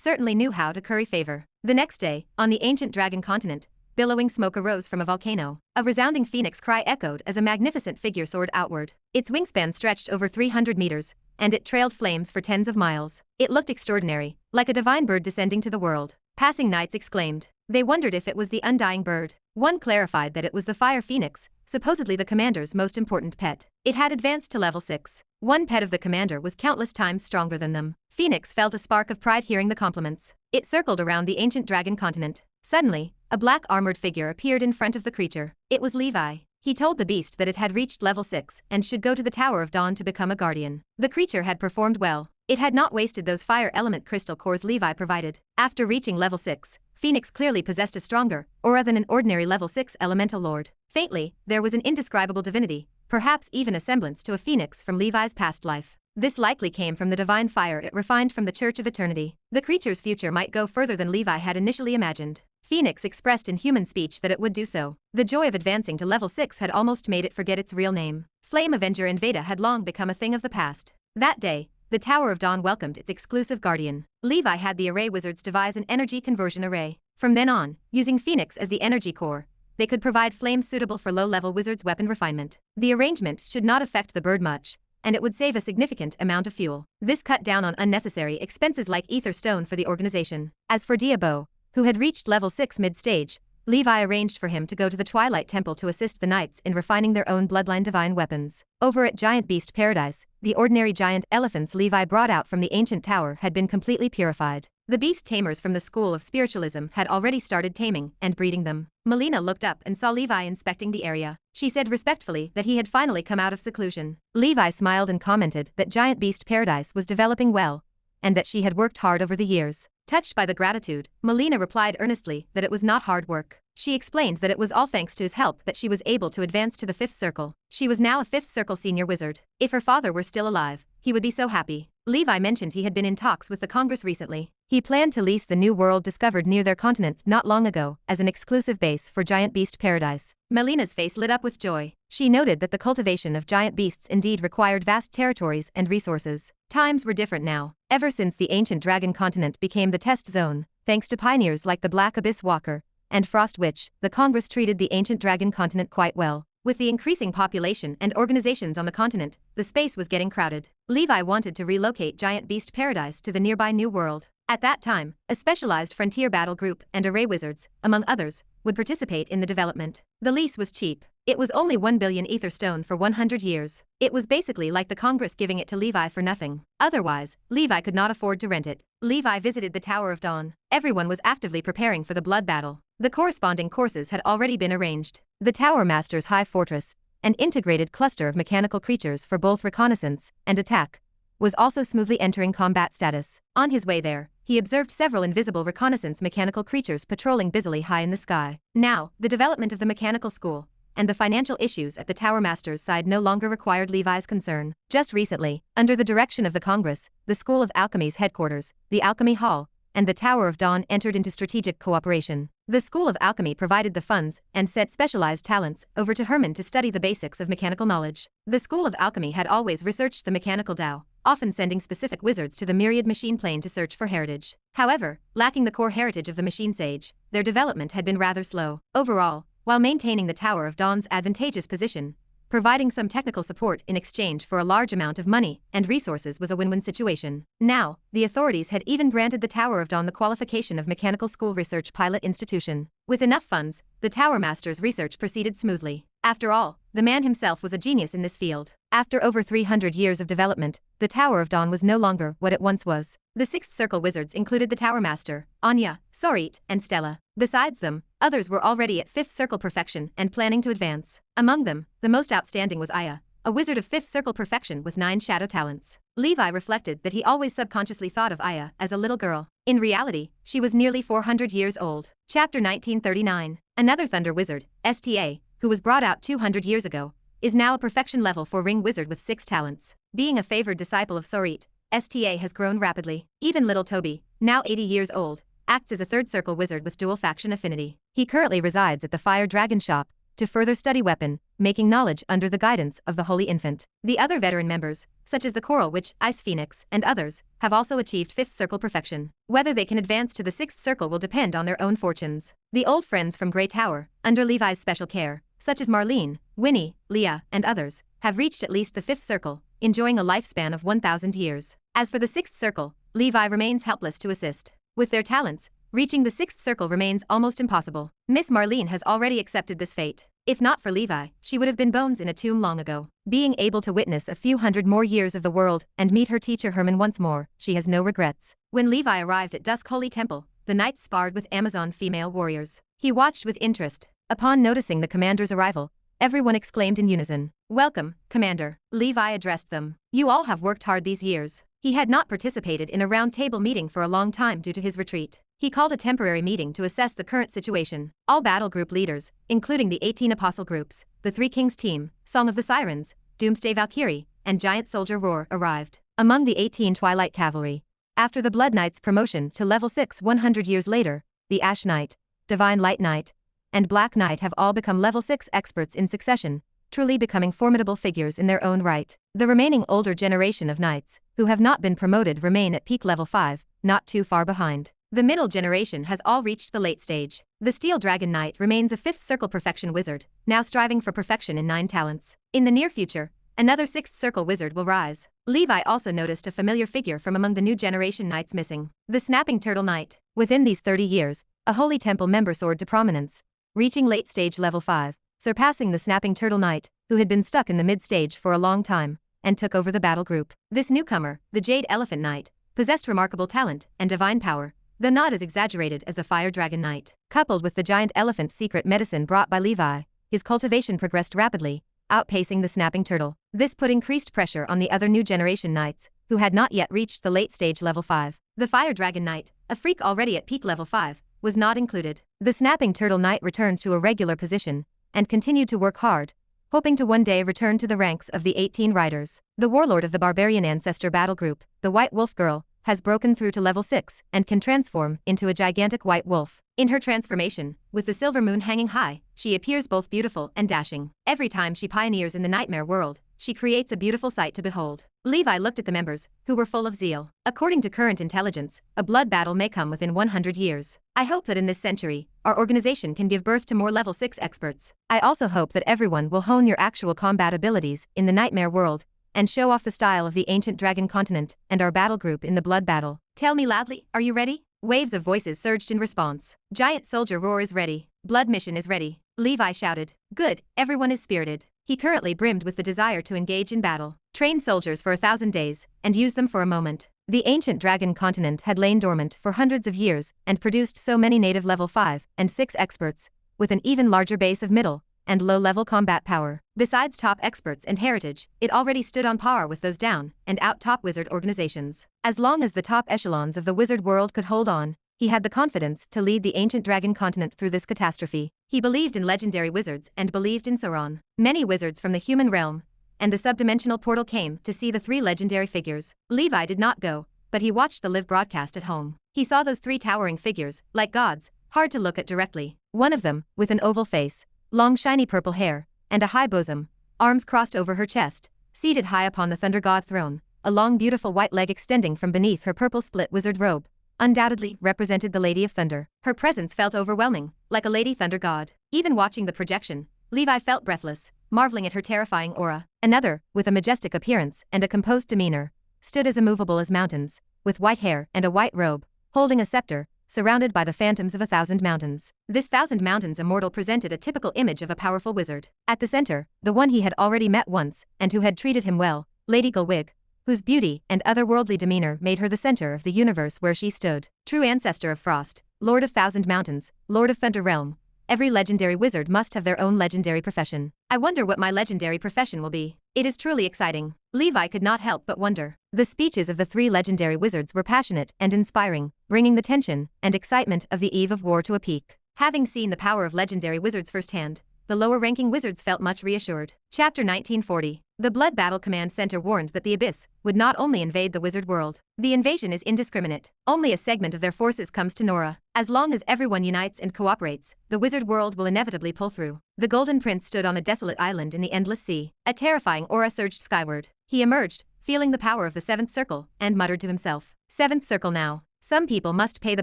certainly knew how to curry favor. The next day, on the ancient dragon continent, billowing smoke arose from a volcano. A resounding phoenix cry echoed as a magnificent figure soared outward. Its wingspan stretched over 300 meters, and it trailed flames for tens of miles. It looked extraordinary, like a divine bird descending to the world. Passing knights exclaimed. They wondered if it was the undying bird. One clarified that it was the fire phoenix, supposedly the commander's most important pet. It had advanced to level 6. One pet of the commander was countless times stronger than them. Phoenix felt a spark of pride hearing the compliments. It circled around the ancient dragon continent. Suddenly, a black armored figure appeared in front of the creature. It was Levi. He told the beast that it had reached level 6 and should go to the Tower of Dawn to become a guardian. The creature had performed well. It had not wasted those fire element crystal cores Levi provided. After reaching level 6, Phoenix clearly possessed a stronger, aura than an ordinary level 6 elemental lord. Faintly, there was an indescribable divinity, perhaps even a semblance to a phoenix from Levi's past life. This likely came from the divine fire it refined from the Church of Eternity. The creature's future might go further than Levi had initially imagined. Phoenix expressed in human speech that it would do so. The joy of advancing to level 6 had almost made it forget its real name. Flame Avenger and Veda had long become a thing of the past. That day, the Tower of Dawn welcomed its exclusive guardian. Levi had the array wizards devise an energy conversion array. From then on, using Phoenix as the energy core, they could provide flames suitable for low-level wizards' weapon refinement. The arrangement should not affect the bird much, and it would save a significant amount of fuel. This cut down on unnecessary expenses like ether stone for the organization. As for Diabo, who had reached level 6 mid-stage, Levi arranged for him to go to the Twilight Temple to assist the knights in refining their own bloodline divine weapons. Over at Giant Beast Paradise, the ordinary giant elephants Levi brought out from the ancient tower had been completely purified. The beast tamers from the school of spiritualism had already started taming and breeding them. Melina looked up and saw Levi inspecting the area. She said respectfully that he had finally come out of seclusion. Levi smiled and commented that Giant Beast Paradise was developing well, and that she had worked hard over the years. Touched by the gratitude, Melina replied earnestly that it was not hard work. She explained that it was all thanks to his help that she was able to advance to the 5th circle. She was now a 5th circle senior wizard. If her father were still alive, he would be so happy. Levi mentioned he had been in talks with the Congress recently. He planned to lease the new world discovered near their continent not long ago as an exclusive base for Giant Beast Paradise. Melina's face lit up with joy. She noted that the cultivation of giant beasts indeed required vast territories and resources. Times were different now. Ever since the ancient dragon continent became the test zone, thanks to pioneers like the Black Abyss Walker and Frost Witch, the Congress treated the ancient dragon continent quite well. With the increasing population and organizations on the continent, the space was getting crowded. Levi wanted to relocate Giant Beast Paradise to the nearby New World. At that time, a specialized frontier battle group and array wizards, among others, would participate in the development. The lease was cheap. It was only 1 billion ether stone for 100 years. It was basically like the Congress giving it to Levi for nothing. Otherwise, Levi could not afford to rent it. Levi visited the Tower of Dawn. Everyone was actively preparing for the blood battle. The corresponding courses had already been arranged. The Tower Master's High Fortress, an integrated cluster of mechanical creatures for both reconnaissance and attack, was also smoothly entering combat status. On his way there, he observed several invisible reconnaissance mechanical creatures patrolling busily high in the sky. Now, the development of the mechanical school, and the financial issues at the Tower Master's side no longer required Levi's concern. Just recently, under the direction of the Congress, the School of Alchemy's headquarters, the Alchemy Hall, and the Tower of Dawn entered into strategic cooperation. The School of Alchemy provided the funds and sent specialized talents over to Herman to study the basics of mechanical knowledge. The School of Alchemy had always researched the mechanical Tao, often sending specific wizards to the myriad machine plane to search for heritage. However, lacking the core heritage of the machine sage, their development had been rather slow. Overall, while maintaining the Tower of Dawn's advantageous position, providing some technical support in exchange for a large amount of money and resources was a win-win situation. Now, the authorities had even granted the Tower of Dawn the qualification of Mechanical School Research Pilot Institution. With enough funds, the Tower Master's research proceeded smoothly. After all, the man himself was a genius in this field. After over 300 years of development, the Tower of Dawn was no longer what it once was. The Sixth Circle wizards included the Tower Master, Anya, Sorit, and Stella. Besides them, others were already at Fifth Circle perfection and planning to advance. Among them, the most outstanding was Aya, a wizard of Fifth Circle perfection with 9 shadow talents. Levi reflected that he always subconsciously thought of Aya as a little girl. In reality, she was nearly 400 years old. Chapter 1939. Another Thunder Wizard, STA, who was brought out 200 years ago, is now a perfection level 4 ring wizard with 6 talents. Being a favored disciple of Sorit, STA has grown rapidly. Even little Toby, now 80 years old, acts as a third circle wizard with dual faction affinity. He currently resides at the Fire Dragon shop to further study weapon making knowledge under the guidance of the Holy Infant. The other veteran members, such as the Coral Witch, Ice Phoenix, and others, have also achieved 5th circle perfection. Whether they can advance to the 6th circle will depend on their own fortunes. The old friends from Grey Tower, under Levi's special care, such as Marlene, Winnie, Leah, and others, have reached at least the 5th circle, enjoying a lifespan of 1,000 years. As for the 6th circle, Levi remains helpless to assist. With their talents, reaching the 6th circle remains almost impossible. Miss Marlene has already accepted this fate. If not for Levi, she would have been bones in a tomb long ago. Being able to witness a few hundred more years of the world and meet her teacher Herman once more, she has no regrets. When Levi arrived at Dusk Holy Temple, the knights sparred with Amazon female warriors. He watched with interest. Upon noticing the commander's arrival, everyone exclaimed in unison, "Welcome, Commander." Levi addressed them. "You all have worked hard these years." He had not participated in a round-table meeting for a long time due to his retreat. He called a temporary meeting to assess the current situation. All battle group leaders, including the 18 apostle groups, the 3 Kings team, Song of the Sirens, Doomsday Valkyrie, and Giant Soldier Roar, arrived. Among the 18 Twilight Cavalry, after the Blood Knight's promotion to level 6 100 years later, the Ash Knight, Divine Light Knight, and Black Knight have all become level 6 experts in succession, truly becoming formidable figures in their own right. The remaining older generation of knights, who have not been promoted, remain at peak level 5, not too far behind. The middle generation has all reached the late stage. The Steel Dragon Knight remains a 5th circle perfection wizard, now striving for perfection in 9 talents. In the near future, another 6th circle wizard will rise. Levi also noticed a familiar figure from among the new generation knights missing. The Snapping Turtle Knight. Within these 30 years, a Holy Temple member soared to prominence, reaching late stage level 5, surpassing the Snapping Turtle Knight, who had been stuck in the mid-stage for a long time, and took over the battle group. This newcomer, the Jade Elephant Knight, possessed remarkable talent and divine power, though not as exaggerated as the Fire Dragon Knight. Coupled with the giant elephant's secret medicine brought by Levi, his cultivation progressed rapidly, outpacing the Snapping Turtle. This put increased pressure on the other new generation knights, who had not yet reached the late stage level 5. The Fire Dragon Knight, a freak already at peak level 5, was not included. The Snapping Turtle Knight returned to a regular position, and continued to work hard, hoping to one day return to the ranks of the 18 riders. The warlord of the Barbarian Ancestor battle group, the White Wolf Girl, has broken through to level 6 and can transform into a gigantic white wolf. In her transformation, with the silver moon hanging high, she appears both beautiful and dashing. Every time she pioneers in the nightmare world, she creates a beautiful sight to behold. Levi looked at the members, who were full of zeal. According to current intelligence, a blood battle may come within 100 years. I hope that in this century, our organization can give birth to more level 6 experts. I also hope that everyone will hone your actual combat abilities in the nightmare world, and show off the style of the ancient Dragon Continent and our battle group in the blood battle. Tell me loudly, are you ready? Waves of voices surged in response. Giant Soldier Roar is ready. Blood Mission is ready. Levi shouted. Good, everyone is spirited. He currently brimmed with the desire to engage in battle. Train soldiers for 1,000 days, and use them for a moment. The ancient Dragon Continent had lain dormant for hundreds of years and produced so many native level 5 and 6 experts, with an even larger base of middle and low-level combat power. Besides top experts and heritage, it already stood on par with those down and out top wizard organizations. As long as the top echelons of the wizard world could hold on, he had the confidence to lead the ancient dragon continent through this catastrophe. He believed in legendary wizards and believed in Sauron. Many wizards from the human realm and the subdimensional portal came to see the 3 legendary figures. Levi did not go, but he watched the live broadcast at home. He saw those 3 towering figures, like gods, hard to look at directly. One of them, with an oval face, long shiny purple hair, and a high bosom, arms crossed over her chest, seated high upon the Thunder God throne, a long beautiful white leg extending from beneath her purple split wizard robe, undoubtedly represented the Lady of Thunder. Her presence felt overwhelming, like a Lady Thunder God. Even watching the projection, Levi felt breathless, marveling at her terrifying aura. Another, with a majestic appearance and a composed demeanor, stood as immovable as mountains, with white hair and a white robe, holding a scepter, surrounded by the phantoms of 1,000 mountains. This 1,000 mountains immortal presented a typical image of a powerful wizard. At the center, the one he had already met once, and who had treated him well, Lady Gulwig, whose beauty and otherworldly demeanor made her the center of the universe where she stood. True ancestor of Frost, Lord of 1,000 Mountains, Lord of Thunder Realm. Every legendary wizard must have their own legendary profession. I wonder what my legendary profession will be. It is truly exciting. Levi could not help but wonder. The speeches of the 3 legendary wizards were passionate and inspiring, bringing the tension and excitement of the eve of war to a peak. Having seen the power of legendary wizards firsthand, the lower-ranking wizards felt much reassured. Chapter 1940. The Blood Battle Command Center warned that the Abyss would not only invade the wizard world. The invasion is indiscriminate. Only a segment of their forces comes to Nora. As long as everyone unites and cooperates, the wizard world will inevitably pull through. The Golden Prince stood on a desolate island in the endless sea. A terrifying aura surged skyward. He emerged, feeling the power of the 7th circle, and muttered to himself, 7th circle now. Some people must pay the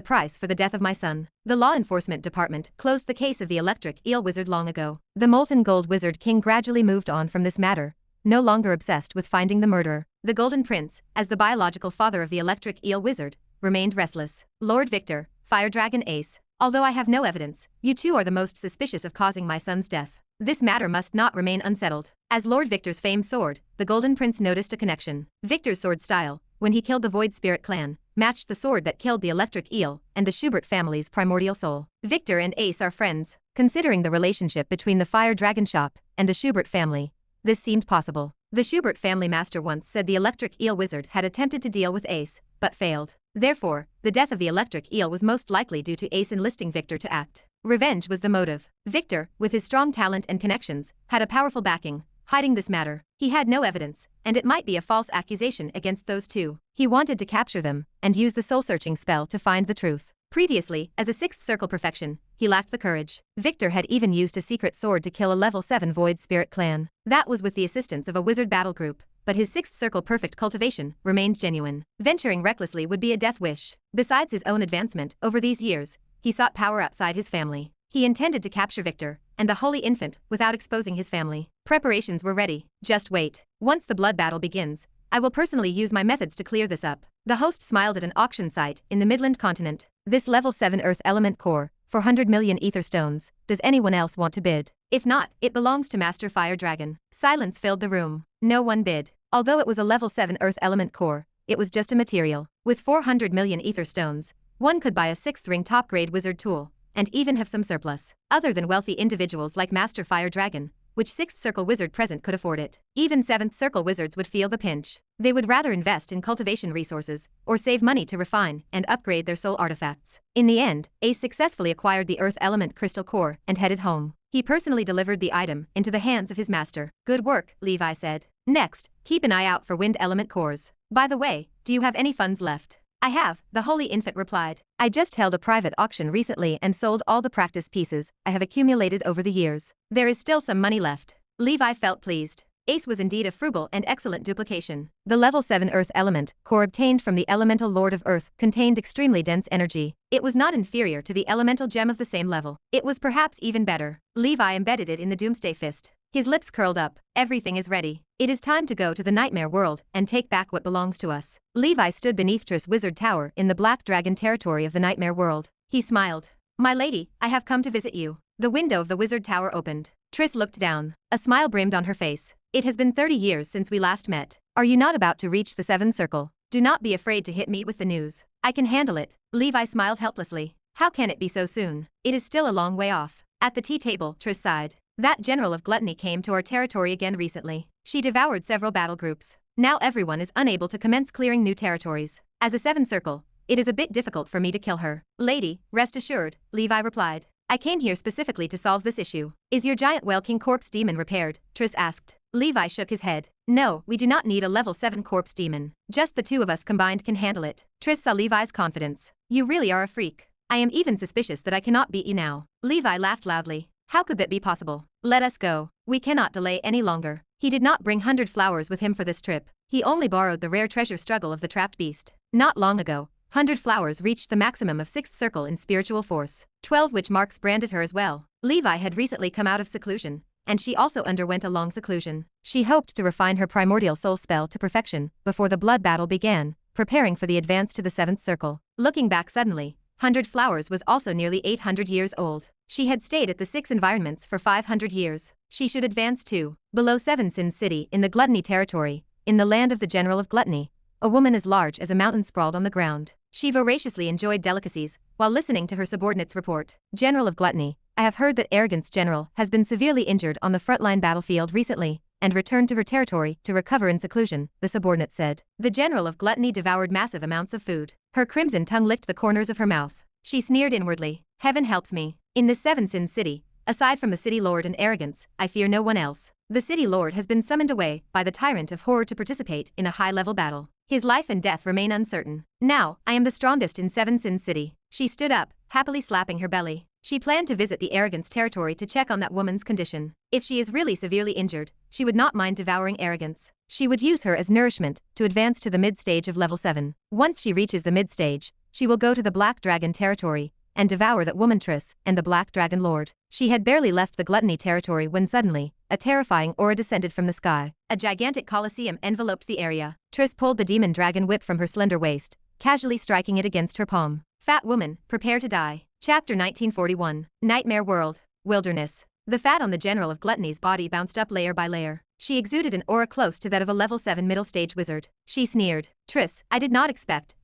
price for the death of my son. The law enforcement department closed the case of the electric eel wizard long ago. The molten gold wizard king gradually moved on from this matter, no longer obsessed with finding the murderer. The Golden Prince, as the biological father of the electric eel wizard, remained restless. Lord Victor, Fire Dragon Ace, although I have no evidence, you two are the most suspicious of causing my son's death. This matter must not remain unsettled. As Lord Victor's famed sword, the Golden Prince noticed a connection. Victor's sword style, when he killed the Void Spirit clan, matched the sword that killed the electric eel and the Schubert family's primordial soul. Victor and Ace are friends. Considering the relationship between the Fire Dragon shop and the Schubert family, this seemed possible. The Schubert family master once said the electric eel wizard had attempted to deal with Ace, but failed. Therefore, the death of the electric eel was most likely due to Ace enlisting Victor to act. Revenge was the motive. Victor, with his strong talent and connections, had a powerful backing, hiding this matter. He had no evidence, and it might be a false accusation against those two. He wanted to capture them and use the soul-searching spell to find the truth. Previously, as a 6th circle perfection, he lacked the courage. Victor had even used a secret sword to kill a level 7 Void Spirit clan. That was with the assistance of a wizard battle group, but his 6th circle perfect cultivation remained genuine. Venturing recklessly would be a death wish. Besides his own advancement over these years, he sought power outside his family. He intended to capture Victor and the Holy Infant without exposing his family. Preparations were ready. Just wait. Once the blood battle begins, I will personally use my methods to clear this up. The host smiled at an auction site in the Midland Continent. This level 7 Earth element core, 400 million ether stones. Does anyone else want to bid? If not, it belongs to Master Fire Dragon. Silence filled the room. No one bid. Although it was a level 7 Earth element core, it was just a material. With 400 million ether stones, one could buy a 6th ring top grade wizard tool, and even have some surplus. Other than wealthy individuals like Master Fire Dragon, which 6th circle wizard present could afford it. Even 7th circle wizards would feel the pinch. They would rather invest in cultivation resources, or save money to refine and upgrade their soul artifacts. In the end, Ace successfully acquired the Earth Element Crystal Core and headed home. He personally delivered the item into the hands of his master. Good work, Levi said. Next, keep an eye out for Wind Element Cores. By the way, do you have any funds left? I have, the Holy Infant replied. I just held a private auction recently and sold all the practice pieces I have accumulated over the years. There is still some money left. Levi felt pleased. Ace was indeed a frugal and excellent duplication. The level 7 Earth element core obtained from the elemental Lord of Earth contained extremely dense energy. It was not inferior to the elemental gem of the same level. It was perhaps even better. Levi embedded it in the Doomsday Fist. His lips curled up. Everything is ready. It is time to go to the Nightmare World and take back what belongs to us. Levi stood beneath Triss Wizard Tower in the Black Dragon territory of the Nightmare World. He smiled. My lady, I have come to visit you. The window of the Wizard Tower opened. Triss looked down. A smile brimmed on her face. It has been 30 years since we last met. Are you not about to reach the 7th circle? Do not be afraid to hit me with the news. I can handle it. Levi smiled helplessly. How can it be so soon? It is still a long way off. At the tea table, Triss sighed. That general of gluttony came to our territory again recently. She devoured several battle groups. Now everyone is unable to commence clearing new territories. As a 7th circle, it is a bit difficult for me to kill her. Lady, rest assured, Levi replied. I came here specifically to solve this issue. Is your giant whale king corpse demon repaired? Triss asked. Levi shook his head. No, we do not need a level 7 corpse demon. Just the two of us combined can handle it. Triss saw Levi's confidence. You really are a freak. I am even suspicious that I cannot beat you now. Levi laughed loudly. How could that be possible? Let us go. We cannot delay any longer. He did not bring 100 flowers with him for this trip. He only borrowed the rare treasure struggle of the trapped beast. Not long ago, 100 flowers reached the maximum of 6th circle in spiritual force, 12 which marks branded her as well. Levi had recently come out of seclusion, and she also underwent a long seclusion. She hoped to refine her primordial soul spell to perfection before the blood battle began, preparing for the advance to the 7th circle. Looking back suddenly, 100 flowers was also nearly 800 years old. She had stayed at the 6 environments for 500 years. She should advance to below 7 Sin City in the Gluttony territory, in the land of the General of Gluttony. A woman as large as a mountain sprawled on the ground. She voraciously enjoyed delicacies, while listening to her subordinates report. General of Gluttony, I have heard that Arrogance General has been severely injured on the frontline battlefield recently, and returned to her territory to recover in seclusion, the subordinate said. The General of Gluttony devoured massive amounts of food. Her crimson tongue licked the corners of her mouth. She sneered inwardly. Heaven helps me. In this 7 Sin City, aside from the City Lord and Arrogance, I fear no one else. The City Lord has been summoned away by the Tyrant of Horror to participate in a high-level battle. His life and death remain uncertain. Now, I am the strongest in 7 Sin City. She stood up, happily slapping her belly. She planned to visit the Arrogance territory to check on that woman's condition. If she is really severely injured, she would not mind devouring Arrogance. She would use her as nourishment to advance to the mid-stage of level 7. Once she reaches the mid-stage, she will go to the Black Dragon territory and devour that woman Triss and the Black Dragon Lord. She had barely left the Gluttony territory when suddenly, a terrifying aura descended from the sky. A gigantic coliseum enveloped the area. Triss pulled the demon dragon whip from her slender waist, casually striking it against her palm. Fat woman, prepare to die. Chapter 1941. Nightmare World. Wilderness. The fat on the General of Gluttony's body bounced up layer by layer. She exuded an aura close to that of a level 7 middle stage wizard. She sneered. Triss, I did not expect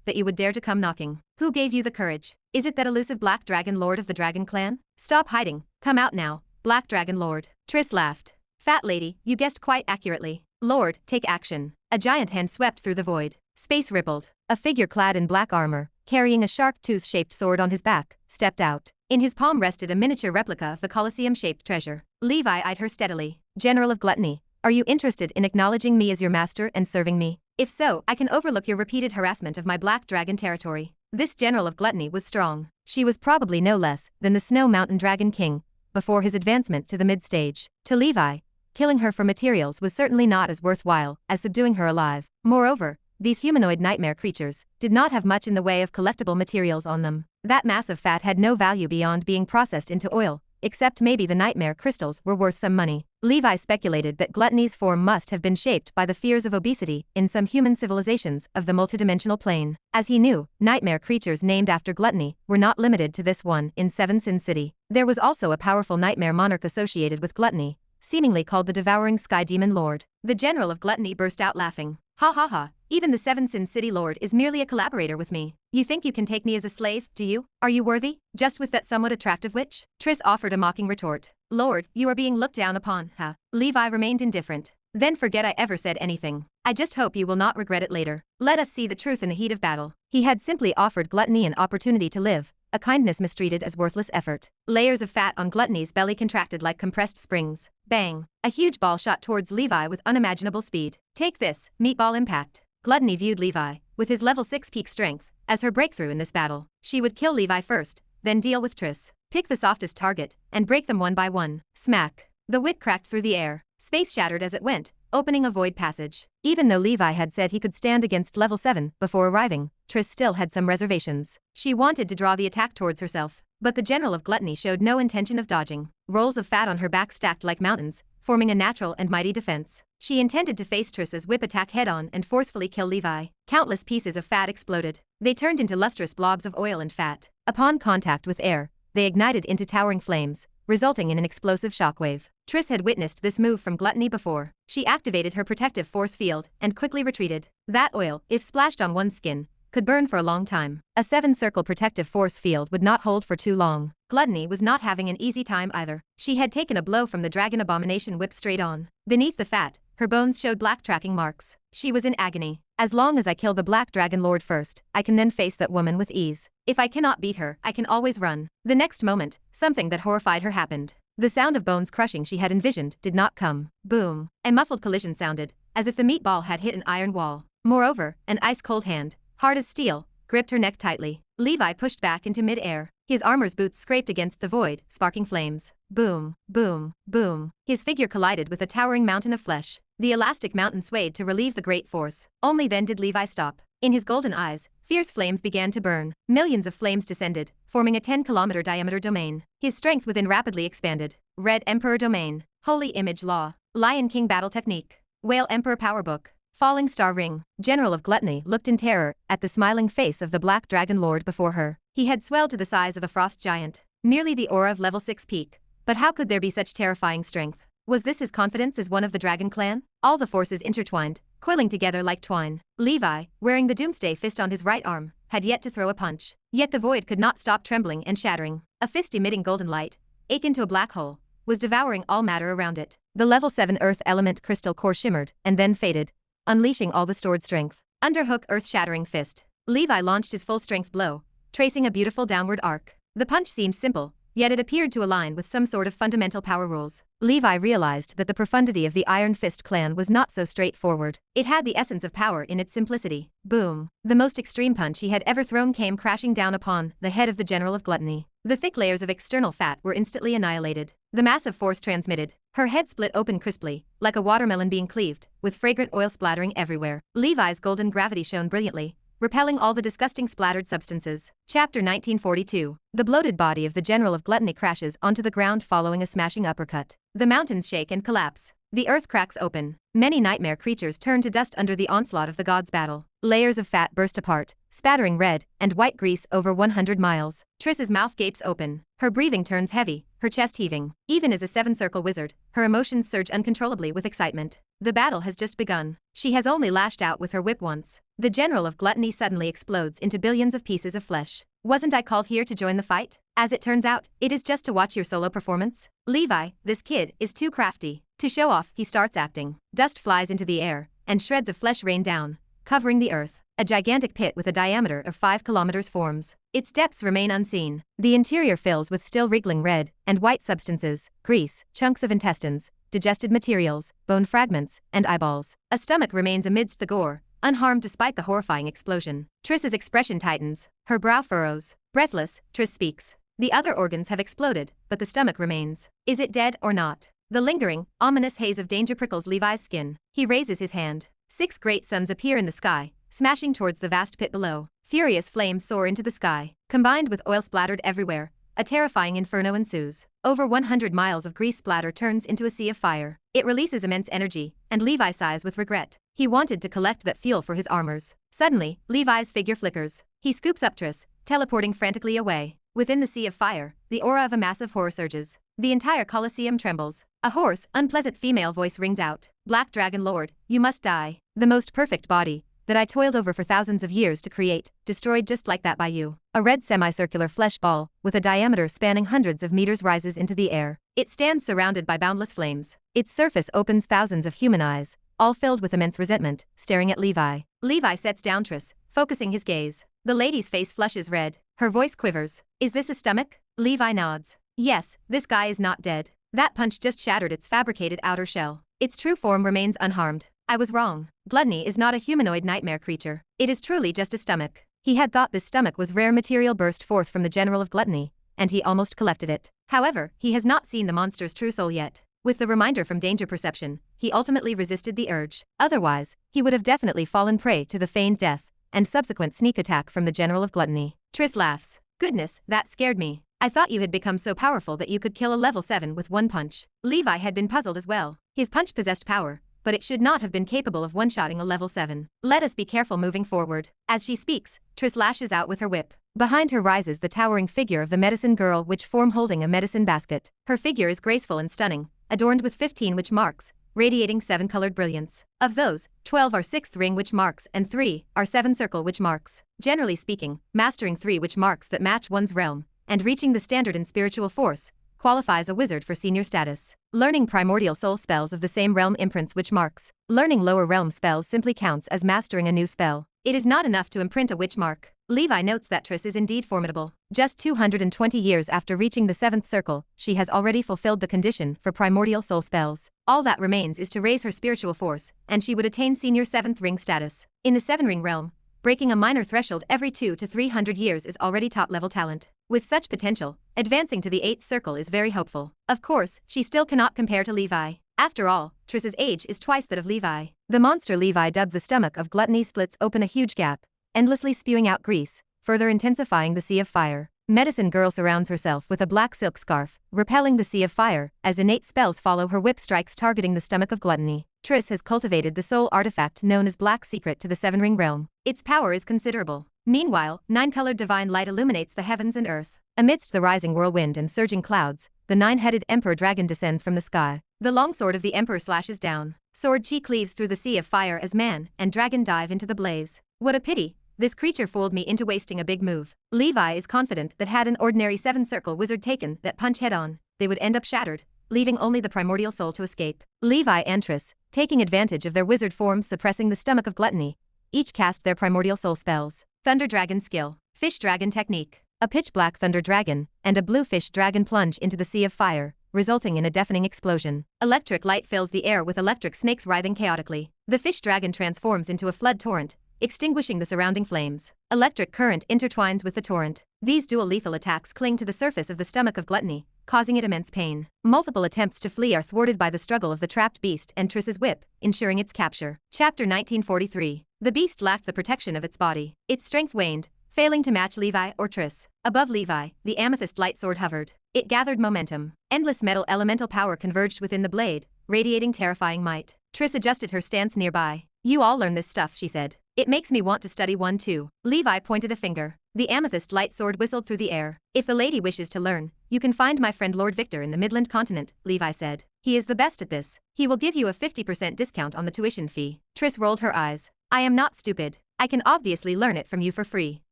that you would dare to come knocking. Who gave you the courage? Is it that elusive Black Dragon Lord of the Dragon Clan? Stop hiding. Come out now, Black Dragon Lord. Triss laughed. Fat lady, you guessed quite accurately. Lord, take action. A giant hand swept through the void. Space rippled. A figure clad in black armor, carrying a sharp tooth-shaped sword on his back, stepped out. In his palm rested a miniature replica of the Colosseum-shaped treasure. Levi eyed her steadily. General of Gluttony, are you interested in acknowledging me as your master and serving me? If so, I can overlook your repeated harassment of my Black Dragon territory. This General of Gluttony was strong. She was probably no less than the Snow Mountain Dragon King, before his advancement to the mid-stage. To Levi, killing her for materials was certainly not as worthwhile as subduing her alive. Moreover, these humanoid nightmare creatures did not have much in the way of collectible materials on them. That mass of fat had no value beyond being processed into oil, except maybe the nightmare crystals were worth some money. Levi speculated that Gluttony's form must have been shaped by the fears of obesity in some human civilizations of the multidimensional plane. As he knew, nightmare creatures named after Gluttony were not limited to this one in 7 Sin City. There was also a powerful nightmare monarch associated with Gluttony, seemingly called the Devouring Sky Demon Lord. The General of Gluttony burst out laughing. Ha ha ha, even the 7 Sin City Lord is merely a collaborator with me. You think you can take me as a slave, do you? Are you worthy? Just with that somewhat attractive witch? Triss offered a mocking retort. Lord, you are being looked down upon, huh? Levi remained indifferent. Then forget I ever said anything. I just hope you will not regret it later. Let us see the truth in the heat of battle. He had simply offered Gluttony an opportunity to live, a kindness mistreated as worthless effort. Layers of fat on Gluttony's belly contracted like compressed springs. Bang! A huge ball shot towards Levi with unimaginable speed. Take this, meatball impact. Gluttony viewed Levi, with his level 6 peak strength, as her breakthrough in this battle. She would kill Levi first, then deal with Triss. Pick the softest target, and break them one by one. Smack! The wit cracked through the air. Space shattered as it went, opening a void passage. Even though Levi had said he could stand against level 7 before arriving, Triss still had some reservations. She wanted to draw the attack towards herself, but the General of Gluttony showed no intention of dodging. Rolls of fat on her back stacked like mountains, forming a natural and mighty defense. She intended to face Triss's whip attack head-on and forcefully kill Levi. Countless pieces of fat exploded. They turned into lustrous blobs of oil and fat. Upon contact with air, they ignited into towering flames, resulting in an explosive shockwave. Triss had witnessed this move from Gluttony before. She activated her protective force field and quickly retreated. That oil, if splashed on one's skin, could burn for a long time. A 7-circle protective force field would not hold for too long. Gluttony was not having an easy time either. She had taken a blow from the dragon abomination whip straight on. Beneath the fat, her bones showed black tracking marks. She was in agony. As long as I kill the Black Dragon Lord first, I can then face that woman with ease. If I cannot beat her, I can always run. The next moment, something that horrified her happened. The sound of bones crushing she had envisioned did not come. Boom. A muffled collision sounded, as if the meatball had hit an iron wall. Moreover, an ice-cold hand, hard as steel, gripped her neck tightly. Levi pushed back into mid-air. His armor's boots scraped against the void, sparking flames. Boom, boom, boom. His figure collided with a towering mountain of flesh. The elastic mountain swayed to relieve the great force. Only then did Levi stop. In his golden eyes, fierce flames began to burn. Millions of flames descended, forming a 10-kilometer diameter domain. His strength within rapidly expanded. Red Emperor Domain. Holy Image Law. Lion King Battle Technique. Whale Emperor Power Book. Falling Star Ring. General of Gluttony looked in terror at the smiling face of the Black Dragon Lord before her. He had swelled to the size of a frost giant. Merely the aura of level 6 peak. But how could there be such terrifying strength? Was this his confidence as one of the Dragon Clan? All the forces intertwined, coiling together like twine. Levi, wearing the Doomsday fist on his right arm, had yet to throw a punch. Yet the void could not stop trembling and shattering. A fist emitting golden light, akin to a black hole, was devouring all matter around it. The level 7 earth element crystal core shimmered and then faded, unleashing all the stored strength. Underhook earth-shattering fist. Levi launched his full-strength blow, tracing a beautiful downward arc. The punch seemed simple, yet it appeared to align with some sort of fundamental power rules. Levi realized that the profundity of the Iron Fist clan was not so straightforward. It had the essence of power in its simplicity. Boom. The most extreme punch he had ever thrown came crashing down upon the head of the General of Gluttony. The thick layers of external fat were instantly annihilated. The massive force transmitted. Her head split open crisply, like a watermelon being cleaved, with fragrant oil splattering everywhere. Levi's golden gravity shone brilliantly, repelling all the disgusting splattered substances. Chapter 1942. The bloated body of the General of Gluttony crashes onto the ground following a smashing uppercut. The mountains shake and collapse. The earth cracks open. Many nightmare creatures turn to dust under the onslaught of the gods' battle. Layers of fat burst apart, spattering red and white grease over 100 miles. Triss's mouth gapes open. Her breathing turns heavy, her chest heaving. Even as a seven-circle wizard, her emotions surge uncontrollably with excitement. The battle has just begun. She has only lashed out with her whip once. The General of Gluttony suddenly explodes into billions of pieces of flesh. Wasn't I called here to join the fight? As it turns out, it is just to watch your solo performance. Levi, this kid, is too crafty. To show off, he starts acting. Dust flies into the air, and shreds of flesh rain down, covering the earth. A gigantic pit with a diameter of 5 kilometers forms. Its depths remain unseen. The interior fills with still wriggling red and white substances, grease, chunks of intestines, digested materials, bone fragments, and eyeballs. A stomach remains amidst the gore, unharmed despite the horrifying explosion. Triss's expression tightens. Her brow furrows. Breathless, Triss speaks. The other organs have exploded, but the stomach remains. Is it dead or not? The lingering, ominous haze of danger prickles Levi's skin. He raises his hand. 6 great suns appear in the sky, smashing towards the vast pit below. Furious flames soar into the sky. Combined with oil splattered everywhere, a terrifying inferno ensues. Over 100 miles of grease splatter turns into a sea of fire. It releases immense energy, and Levi sighs with regret. He wanted to collect that fuel for his armors. Suddenly, Levi's figure flickers. He scoops up Triss, teleporting frantically away. Within the sea of fire, the aura of a massive horror surges. The entire Colosseum trembles. A hoarse, unpleasant female voice rings out. Black Dragon Lord, you must die. The most perfect body that I toiled over for thousands of years to create, destroyed just like that by you. A red semicircular flesh ball, with a diameter spanning hundreds of meters rises into the air. It stands surrounded by boundless flames. Its surface opens thousands of human eyes, all filled with immense resentment, staring at Levi. Levi sets down Triss, focusing his gaze. The lady's face flushes red. Her voice quivers. Is this a stomach? Levi nods. Yes, this guy is not dead. That punch just shattered its fabricated outer shell. Its true form remains unharmed. I was wrong. Gluttony is not a humanoid nightmare creature. It is truly just a stomach. He had thought this stomach was rare material burst forth from the General of Gluttony, and he almost collected it. However, he has not seen the monster's true soul yet. With the reminder from danger perception, he ultimately resisted the urge. Otherwise, he would have definitely fallen prey to the feigned death and subsequent sneak attack from the General of Gluttony. Triss laughs. Goodness, that scared me. I thought you had become so powerful that you could kill a level 7 with one punch. Levi had been puzzled as well. His punch possessed power, but it should not have been capable of one-shotting a level 7. Let us be careful moving forward. As she speaks, Triss lashes out with her whip. Behind her rises the towering figure of the medicine girl witch form holding a medicine basket. Her figure is graceful and stunning, adorned with 15 witch marks, radiating 7-colored brilliance. Of those, 12 are 6th ring witch marks and 3 are 7-circle witch marks. Generally speaking, mastering 3 witch marks that match one's realm, and reaching the standard in spiritual force, qualifies a wizard for senior status. Learning primordial soul spells of the same realm imprints witch marks. Learning lower realm spells simply counts as mastering a new spell. It is not enough to imprint a witch mark. Levi notes that Triss is indeed formidable. Just 220 years after reaching the 7th circle, she has already fulfilled the condition for primordial soul spells. All that remains is to raise her spiritual force, and she would attain senior 7th ring status. In the 7-ring realm, breaking a minor threshold every 2 to 300 years is already top-level talent. With such potential, advancing to the 8th circle is very hopeful. Of course, she still cannot compare to Levi. After all, Triss's age is twice that of Levi. The monster Levi dubbed the stomach of gluttony splits open a huge gap, endlessly spewing out grease, further intensifying the sea of fire. Medicine Girl surrounds herself with a black silk scarf, repelling the sea of fire, as innate spells follow her whip strikes targeting the stomach of gluttony. Triss has cultivated the soul artifact known as Black Secret to the 7-ring realm. Its power is considerable. Meanwhile, 9-colored divine light illuminates the heavens and earth. Amidst the rising whirlwind and surging clouds, the 9-headed emperor dragon descends from the sky. The longsword of the emperor slashes down. Sword chi cleaves through the sea of fire as man and dragon dive into the blaze. What a pity. This creature fooled me into wasting a big move. Levi is confident that had an ordinary 7-circle wizard taken that punch head-on, they would end up shattered, leaving only the primordial soul to escape. Levi and Triss, taking advantage of their wizard forms suppressing the stomach of gluttony, each cast their primordial soul spells. Thunder Dragon Skill. Fish Dragon Technique. A pitch-black thunder dragon and a blue fish dragon plunge into the sea of fire, resulting in a deafening explosion. Electric light fills the air with electric snakes writhing chaotically. The fish dragon transforms into a flood torrent, extinguishing the surrounding flames. Electric current intertwines with the torrent. These dual lethal attacks cling to the surface of the stomach of gluttony, causing it immense pain. Multiple attempts to flee are thwarted by the struggle of the trapped beast and Triss's whip, ensuring its capture. Chapter 1943. The beast lacked the protection of its body. Its strength waned, failing to match Levi or Triss. Above Levi, the amethyst light sword hovered. It gathered momentum. Endless metal elemental power converged within the blade, radiating terrifying might. Triss adjusted her stance nearby. "You all learn this stuff," she said. "It makes me want to study one too." Levi pointed a finger. The amethyst light sword whistled through the air. "If the lady wishes to learn, you can find my friend Lord Victor in the Midland Continent," Levi said. "He is the best at this. He will give you a 50% discount on the tuition fee." Triss rolled her eyes. "I am not stupid. I can obviously learn it from you for free.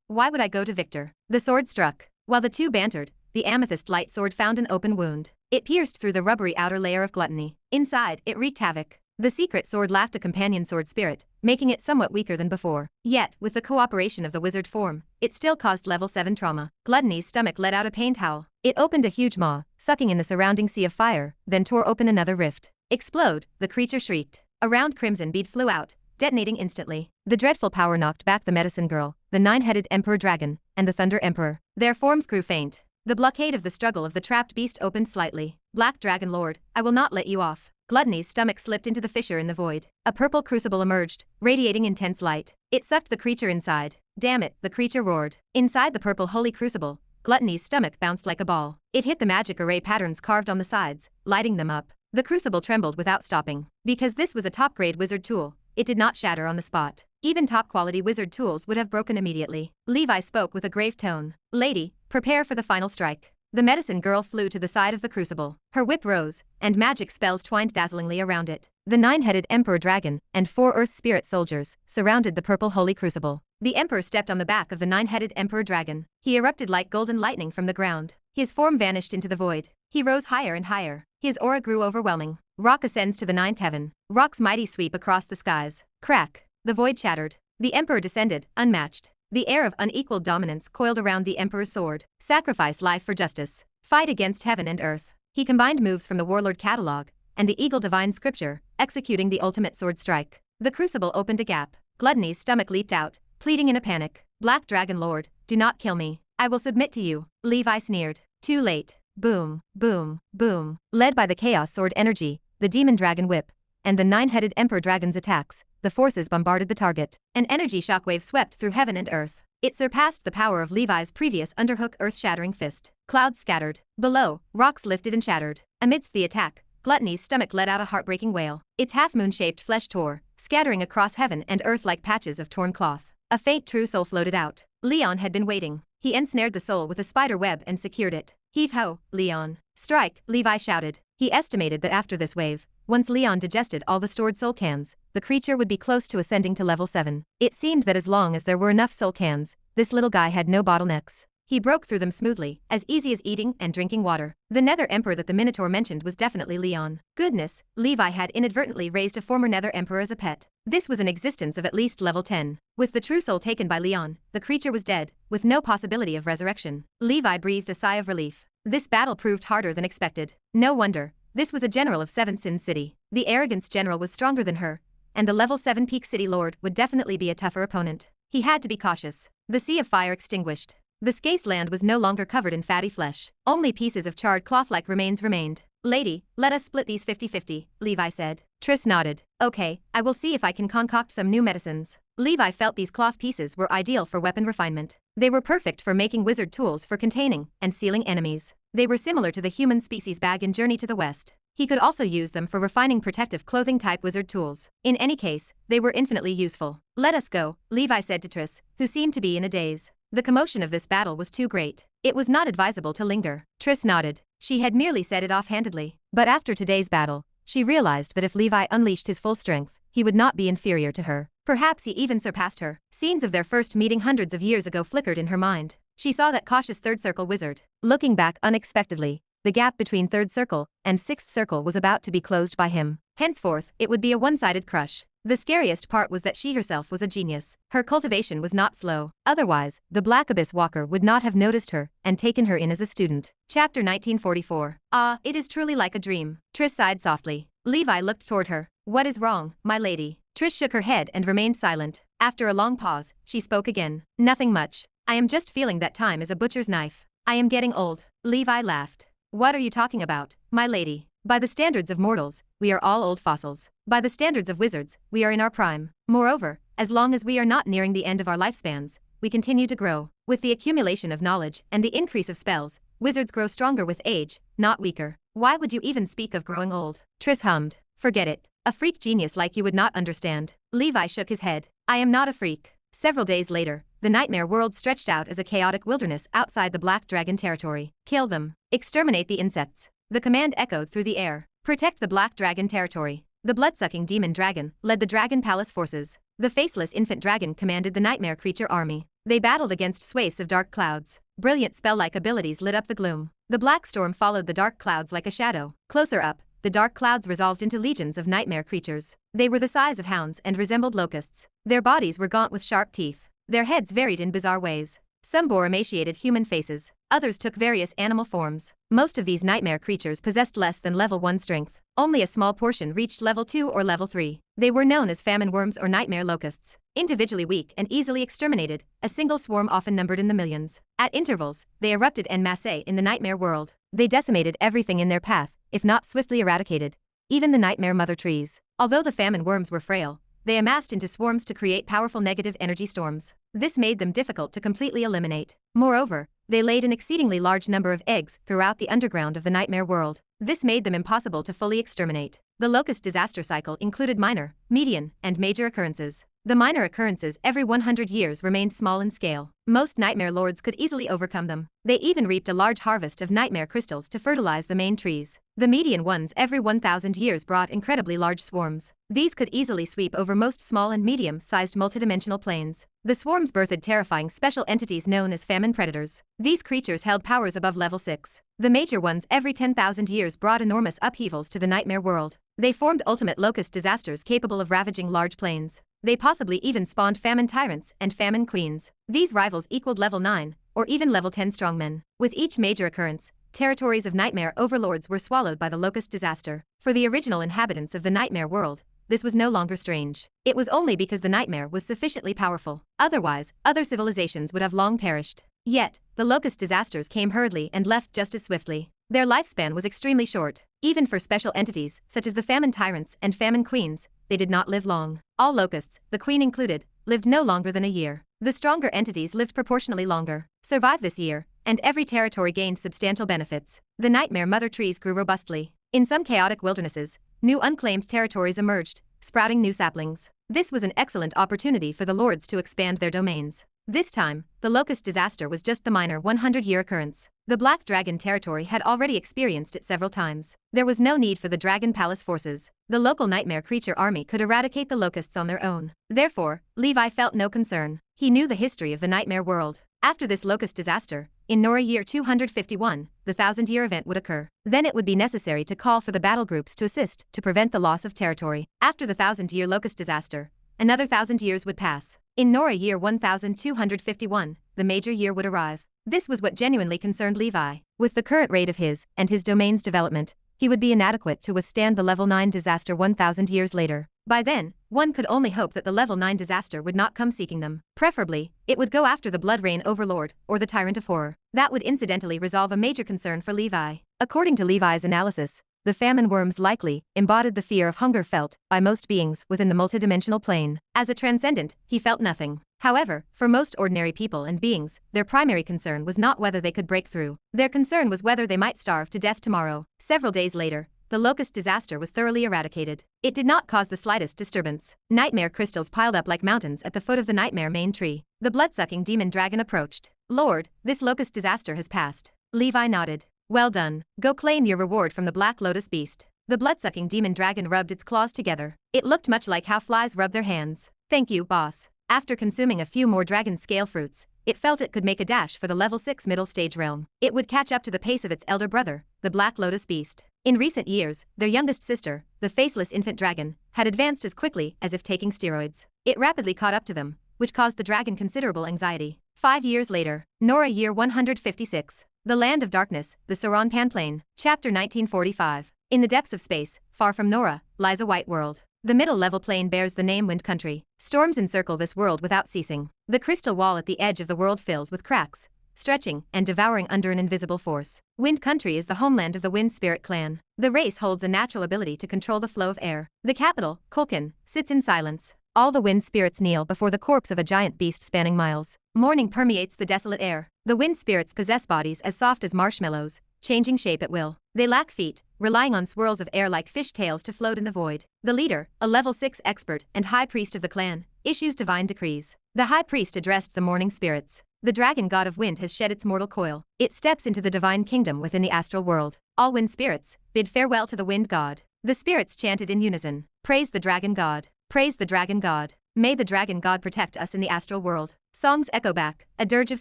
Why would I go to Victor?" The sword struck. While the two bantered, the amethyst light sword found an open wound. It pierced through the rubbery outer layer of gluttony. Inside, it wreaked havoc. The secret sword lacked a companion sword spirit, making it somewhat weaker than before. Yet, with the cooperation of the wizard form, it still caused level 7 trauma. Gluttony's stomach let out a pained howl. It opened a huge maw, sucking in the surrounding sea of fire, then tore open another rift. "Explode," the creature shrieked. A round crimson bead flew out, detonating instantly. The dreadful power knocked back the medicine girl, the 9-headed emperor dragon, and the thunder emperor. Their forms grew faint. The blockade of the struggle of the trapped beast opened slightly. "Black Dragon Lord, I will not let you off." Gluttony's stomach slipped into the fissure in the void. A purple crucible emerged, radiating intense light. It sucked the creature inside. "Damn it," the creature roared. Inside the purple holy crucible, Gluttony's stomach bounced like a ball. It hit the magic array patterns carved on the sides, lighting them up. The crucible trembled without stopping. Because this was a top-grade wizard tool, it did not shatter on the spot. Even top-quality wizard tools would have broken immediately. Levi spoke with a grave tone. "Lady, prepare for the final strike." The medicine girl flew to the side of the crucible. Her whip rose, and magic spells twined dazzlingly around it. The 9-headed emperor dragon and 4 earth spirit soldiers surrounded the purple holy crucible. The emperor stepped on the back of the 9-headed emperor dragon. He erupted like golden lightning from the ground. His form vanished into the void. He rose higher and higher. His aura grew overwhelming. Rock ascends to the 9th heaven. Rock's mighty sweep across the skies. Crack. The void shattered. The emperor descended, unmatched. The air of unequaled dominance coiled around the emperor's sword. Sacrifice life for justice. Fight against heaven and earth. He combined moves from the warlord catalog and the eagle divine scripture, executing the ultimate sword strike. The crucible opened a gap. Gluttony's stomach leaped out, pleading in a panic. "Black Dragon Lord, do not kill me. I will submit to you." Levi sneered. Too late. Boom, boom, boom. Led by the chaos sword energy, the demon dragon whip, and the 9-headed emperor dragon's attacks, the forces bombarded the target. An energy shockwave swept through heaven and earth. It surpassed the power of Levi's previous underhook earth-shattering fist. Clouds scattered. Below, rocks lifted and shattered. Amidst the attack, Gluttony's stomach let out a heartbreaking wail. Its half-moon-shaped flesh tore, scattering across heaven and earth like patches of torn cloth. A faint true soul floated out. Leon had been waiting. He ensnared the soul with a spider web and secured it. "Heave-ho, Leon. Strike," Levi shouted. He estimated that after this wave, once Leon digested all the stored soul cans, the creature would be close to ascending to level 7. It seemed that as long as there were enough soul cans, this little guy had no bottlenecks. He broke through them smoothly, as easy as eating and drinking water. The Nether Emperor that the Minotaur mentioned was definitely Leon. Goodness, Levi had inadvertently raised a former Nether Emperor as a pet. This was an existence of at least level 10. With the true soul taken by Leon, the creature was dead, with no possibility of resurrection. Levi breathed a sigh of relief. This battle proved harder than expected. No wonder. This was a general of 7 Sin City. The Arrogance general was stronger than her, and the level 7 Peak City Lord would definitely be a tougher opponent. He had to be cautious. The sea of fire extinguished. The Scase land was no longer covered in fatty flesh. Only pieces of charred cloth-like remains remained. Lady, let us split these 50-50, Levi said. Triss nodded. Okay, I will see if I can concoct some new medicines. Levi felt these cloth pieces were ideal for weapon refinement. They were perfect for making wizard tools for containing and sealing enemies. They were similar to the human species bag in Journey to the West. He could also use them for refining protective clothing type wizard tools. In any case, they were infinitely useful. Let us go, Levi said to Triss, who seemed to be in a daze. The commotion of this battle was too great. It was not advisable to linger. Triss nodded. She had merely said it offhandedly. But after today's battle, she realized that if Levi unleashed his full strength, he would not be inferior to her. Perhaps he even surpassed her. Scenes of their first meeting hundreds of years ago flickered in her mind. She saw that cautious third circle wizard. Looking back unexpectedly, the gap between third circle and sixth circle was about to be closed by him. Henceforth, it would be a one-sided crush. The scariest part was that she herself was a genius. Her cultivation was not slow. Otherwise, the Black Abyss Walker would not have noticed her and taken her in as a student. Chapter 1944. Ah, it is truly like a dream. Triss sighed softly. Levi looked toward her. What is wrong, my lady? Triss shook her head and remained silent. After a long pause, she spoke again. Nothing much. I am just feeling that time is a butcher's knife. I am getting old. Levi laughed. What are you talking about, my lady? By the standards of mortals, we are all old fossils. By the standards of wizards, we are in our prime. Moreover, as long as we are not nearing the end of our lifespans, we continue to grow. With the accumulation of knowledge and the increase of spells, wizards grow stronger with age, not weaker. Why would you even speak of growing old? Triss hummed. Forget it. A freak genius like you would not understand. Levi shook his head. I am not a freak. Several days later, the nightmare world stretched out as a chaotic wilderness outside the Black Dragon territory. Kill them. Exterminate the insects. The command echoed through the air. Protect the Black Dragon territory. The blood-sucking demon dragon led the Dragon Palace forces. The faceless infant dragon commanded the nightmare creature army. They battled against swathes of dark clouds. Brilliant spell-like abilities lit up the gloom. The black storm followed the dark clouds like a shadow. Closer up, the dark clouds resolved into legions of nightmare creatures. They were the size of hounds and resembled locusts. Their bodies were gaunt with sharp teeth. Their heads varied in bizarre ways. Some bore emaciated human faces. Others took various animal forms. Most of these nightmare creatures possessed less than level 1 strength. Only a small portion reached level 2 or level 3. They were known as famine worms or nightmare locusts. Individually weak and easily exterminated, a single swarm often numbered in the millions. At intervals, they erupted en masse in the nightmare world. They decimated everything in their path, if not swiftly eradicated. Even the nightmare mother trees. Although the famine worms were frail, they amassed into swarms to create powerful negative energy storms. This made them difficult to completely eliminate. Moreover, they laid an exceedingly large number of eggs throughout the underground of the nightmare world. This made them impossible to fully exterminate. The locust disaster cycle included minor, median, and major occurrences. The minor occurrences every 100 years remained small in scale. Most nightmare lords could easily overcome them. They even reaped a large harvest of nightmare crystals to fertilize the main trees. The median ones every 1,000 years brought incredibly large swarms. These could easily sweep over most small and medium-sized multidimensional planes. The swarms birthed terrifying special entities known as famine predators. These creatures held powers above level 6. The major ones every 10,000 years brought enormous upheavals to the nightmare world. They formed ultimate locust disasters capable of ravaging large plains. They possibly even spawned famine tyrants and famine queens. These rivals equaled level 9, or even level 10 strongmen. With each major occurrence, territories of nightmare overlords were swallowed by the locust disaster. For the original inhabitants of the nightmare world, this was no longer strange. It was only because the nightmare was sufficiently powerful. Otherwise, other civilizations would have long perished. Yet, the locust disasters came hurriedly and left just as swiftly. Their lifespan was extremely short. Even for special entities, such as the famine tyrants and famine queens, they did not live long. All locusts, the queen included, lived no longer than a year. The stronger entities lived proportionally longer. Survived this year, and every territory gained substantial benefits. The nightmare mother trees grew robustly. In some chaotic wildernesses, new unclaimed territories emerged, sprouting new saplings. This was an excellent opportunity for the lords to expand their domains. This time, the locust disaster was just the minor 100-year occurrence. The Black Dragon territory had already experienced it several times. There was no need for the Dragon Palace forces. The local nightmare creature army could eradicate the locusts on their own. Therefore, Levi felt no concern. He knew the history of the nightmare world. After this locust disaster, In Nora year 251, the 1000-year event would occur. Then it would be necessary to call for the battle groups to assist to prevent the loss of territory. After the 1000-year locust disaster, another 1000 years would pass. In Nora year 1251, the major year would arrive. This was what genuinely concerned Levi. With the current rate of his and his domain's development, he would be inadequate to withstand the level 9 disaster 1000 years later. By then, one could only hope that the level 9 disaster would not come seeking them. Preferably, it would go after the Blood Rain Overlord or the Tyrant of Horror. That would incidentally resolve a major concern for Levi. According to Levi's analysis, the famine worms likely embodied the fear of hunger felt by most beings within the multidimensional plane. As a transcendent, he felt nothing. However, for most ordinary people and beings, their primary concern was not whether they could break through. Their concern was whether they might starve to death tomorrow. Several days later, the locust disaster was thoroughly eradicated. It did not cause the slightest disturbance. Nightmare crystals piled up like mountains at the foot of the nightmare main tree. The blood-sucking demon dragon approached. "Lord, this locust disaster has passed." Levi nodded. "Well done. Go claim your reward from the Black Lotus beast." The blood-sucking demon dragon rubbed its claws together. It looked much like how flies rub their hands. "Thank you, boss." After consuming a few more dragon scale fruits, it felt it could make a dash for the level 6 middle stage realm. It would catch up to the pace of its elder brother, the Black Lotus beast. In recent years, their youngest sister, the faceless infant dragon, had advanced as quickly as if taking steroids. It rapidly caught up to them, which caused the dragon considerable anxiety. 5 years later, Nora year 156. The Land of Darkness, the Saron-Pan Plain, Chapter 1945. In the depths of space, far from Nora, lies a white world. The middle-level plain bears the name Wind Country. Storms encircle this world without ceasing. The crystal wall at the edge of the world fills with cracks, stretching and devouring under an invisible force. Wind Country is the homeland of the Wind Spirit clan. The race holds a natural ability to control the flow of air. The capital, Kulkan, sits in silence. All the wind spirits kneel before the corpse of a giant beast spanning miles. Mourning permeates the desolate air. The wind spirits possess bodies as soft as marshmallows, changing shape at will. They lack feet, relying on swirls of air like fish tails to float in the void. The leader, a level 6 expert and high priest of the clan, issues divine decrees. The high priest addressed the mourning spirits. The dragon god of wind has shed its mortal coil. It steps into the divine kingdom within the astral world. All wind spirits, bid farewell to the wind god. The spirits chanted in unison. Praise the dragon god. Praise the dragon god. May the dragon god protect us in the astral world. Songs echo back, a dirge of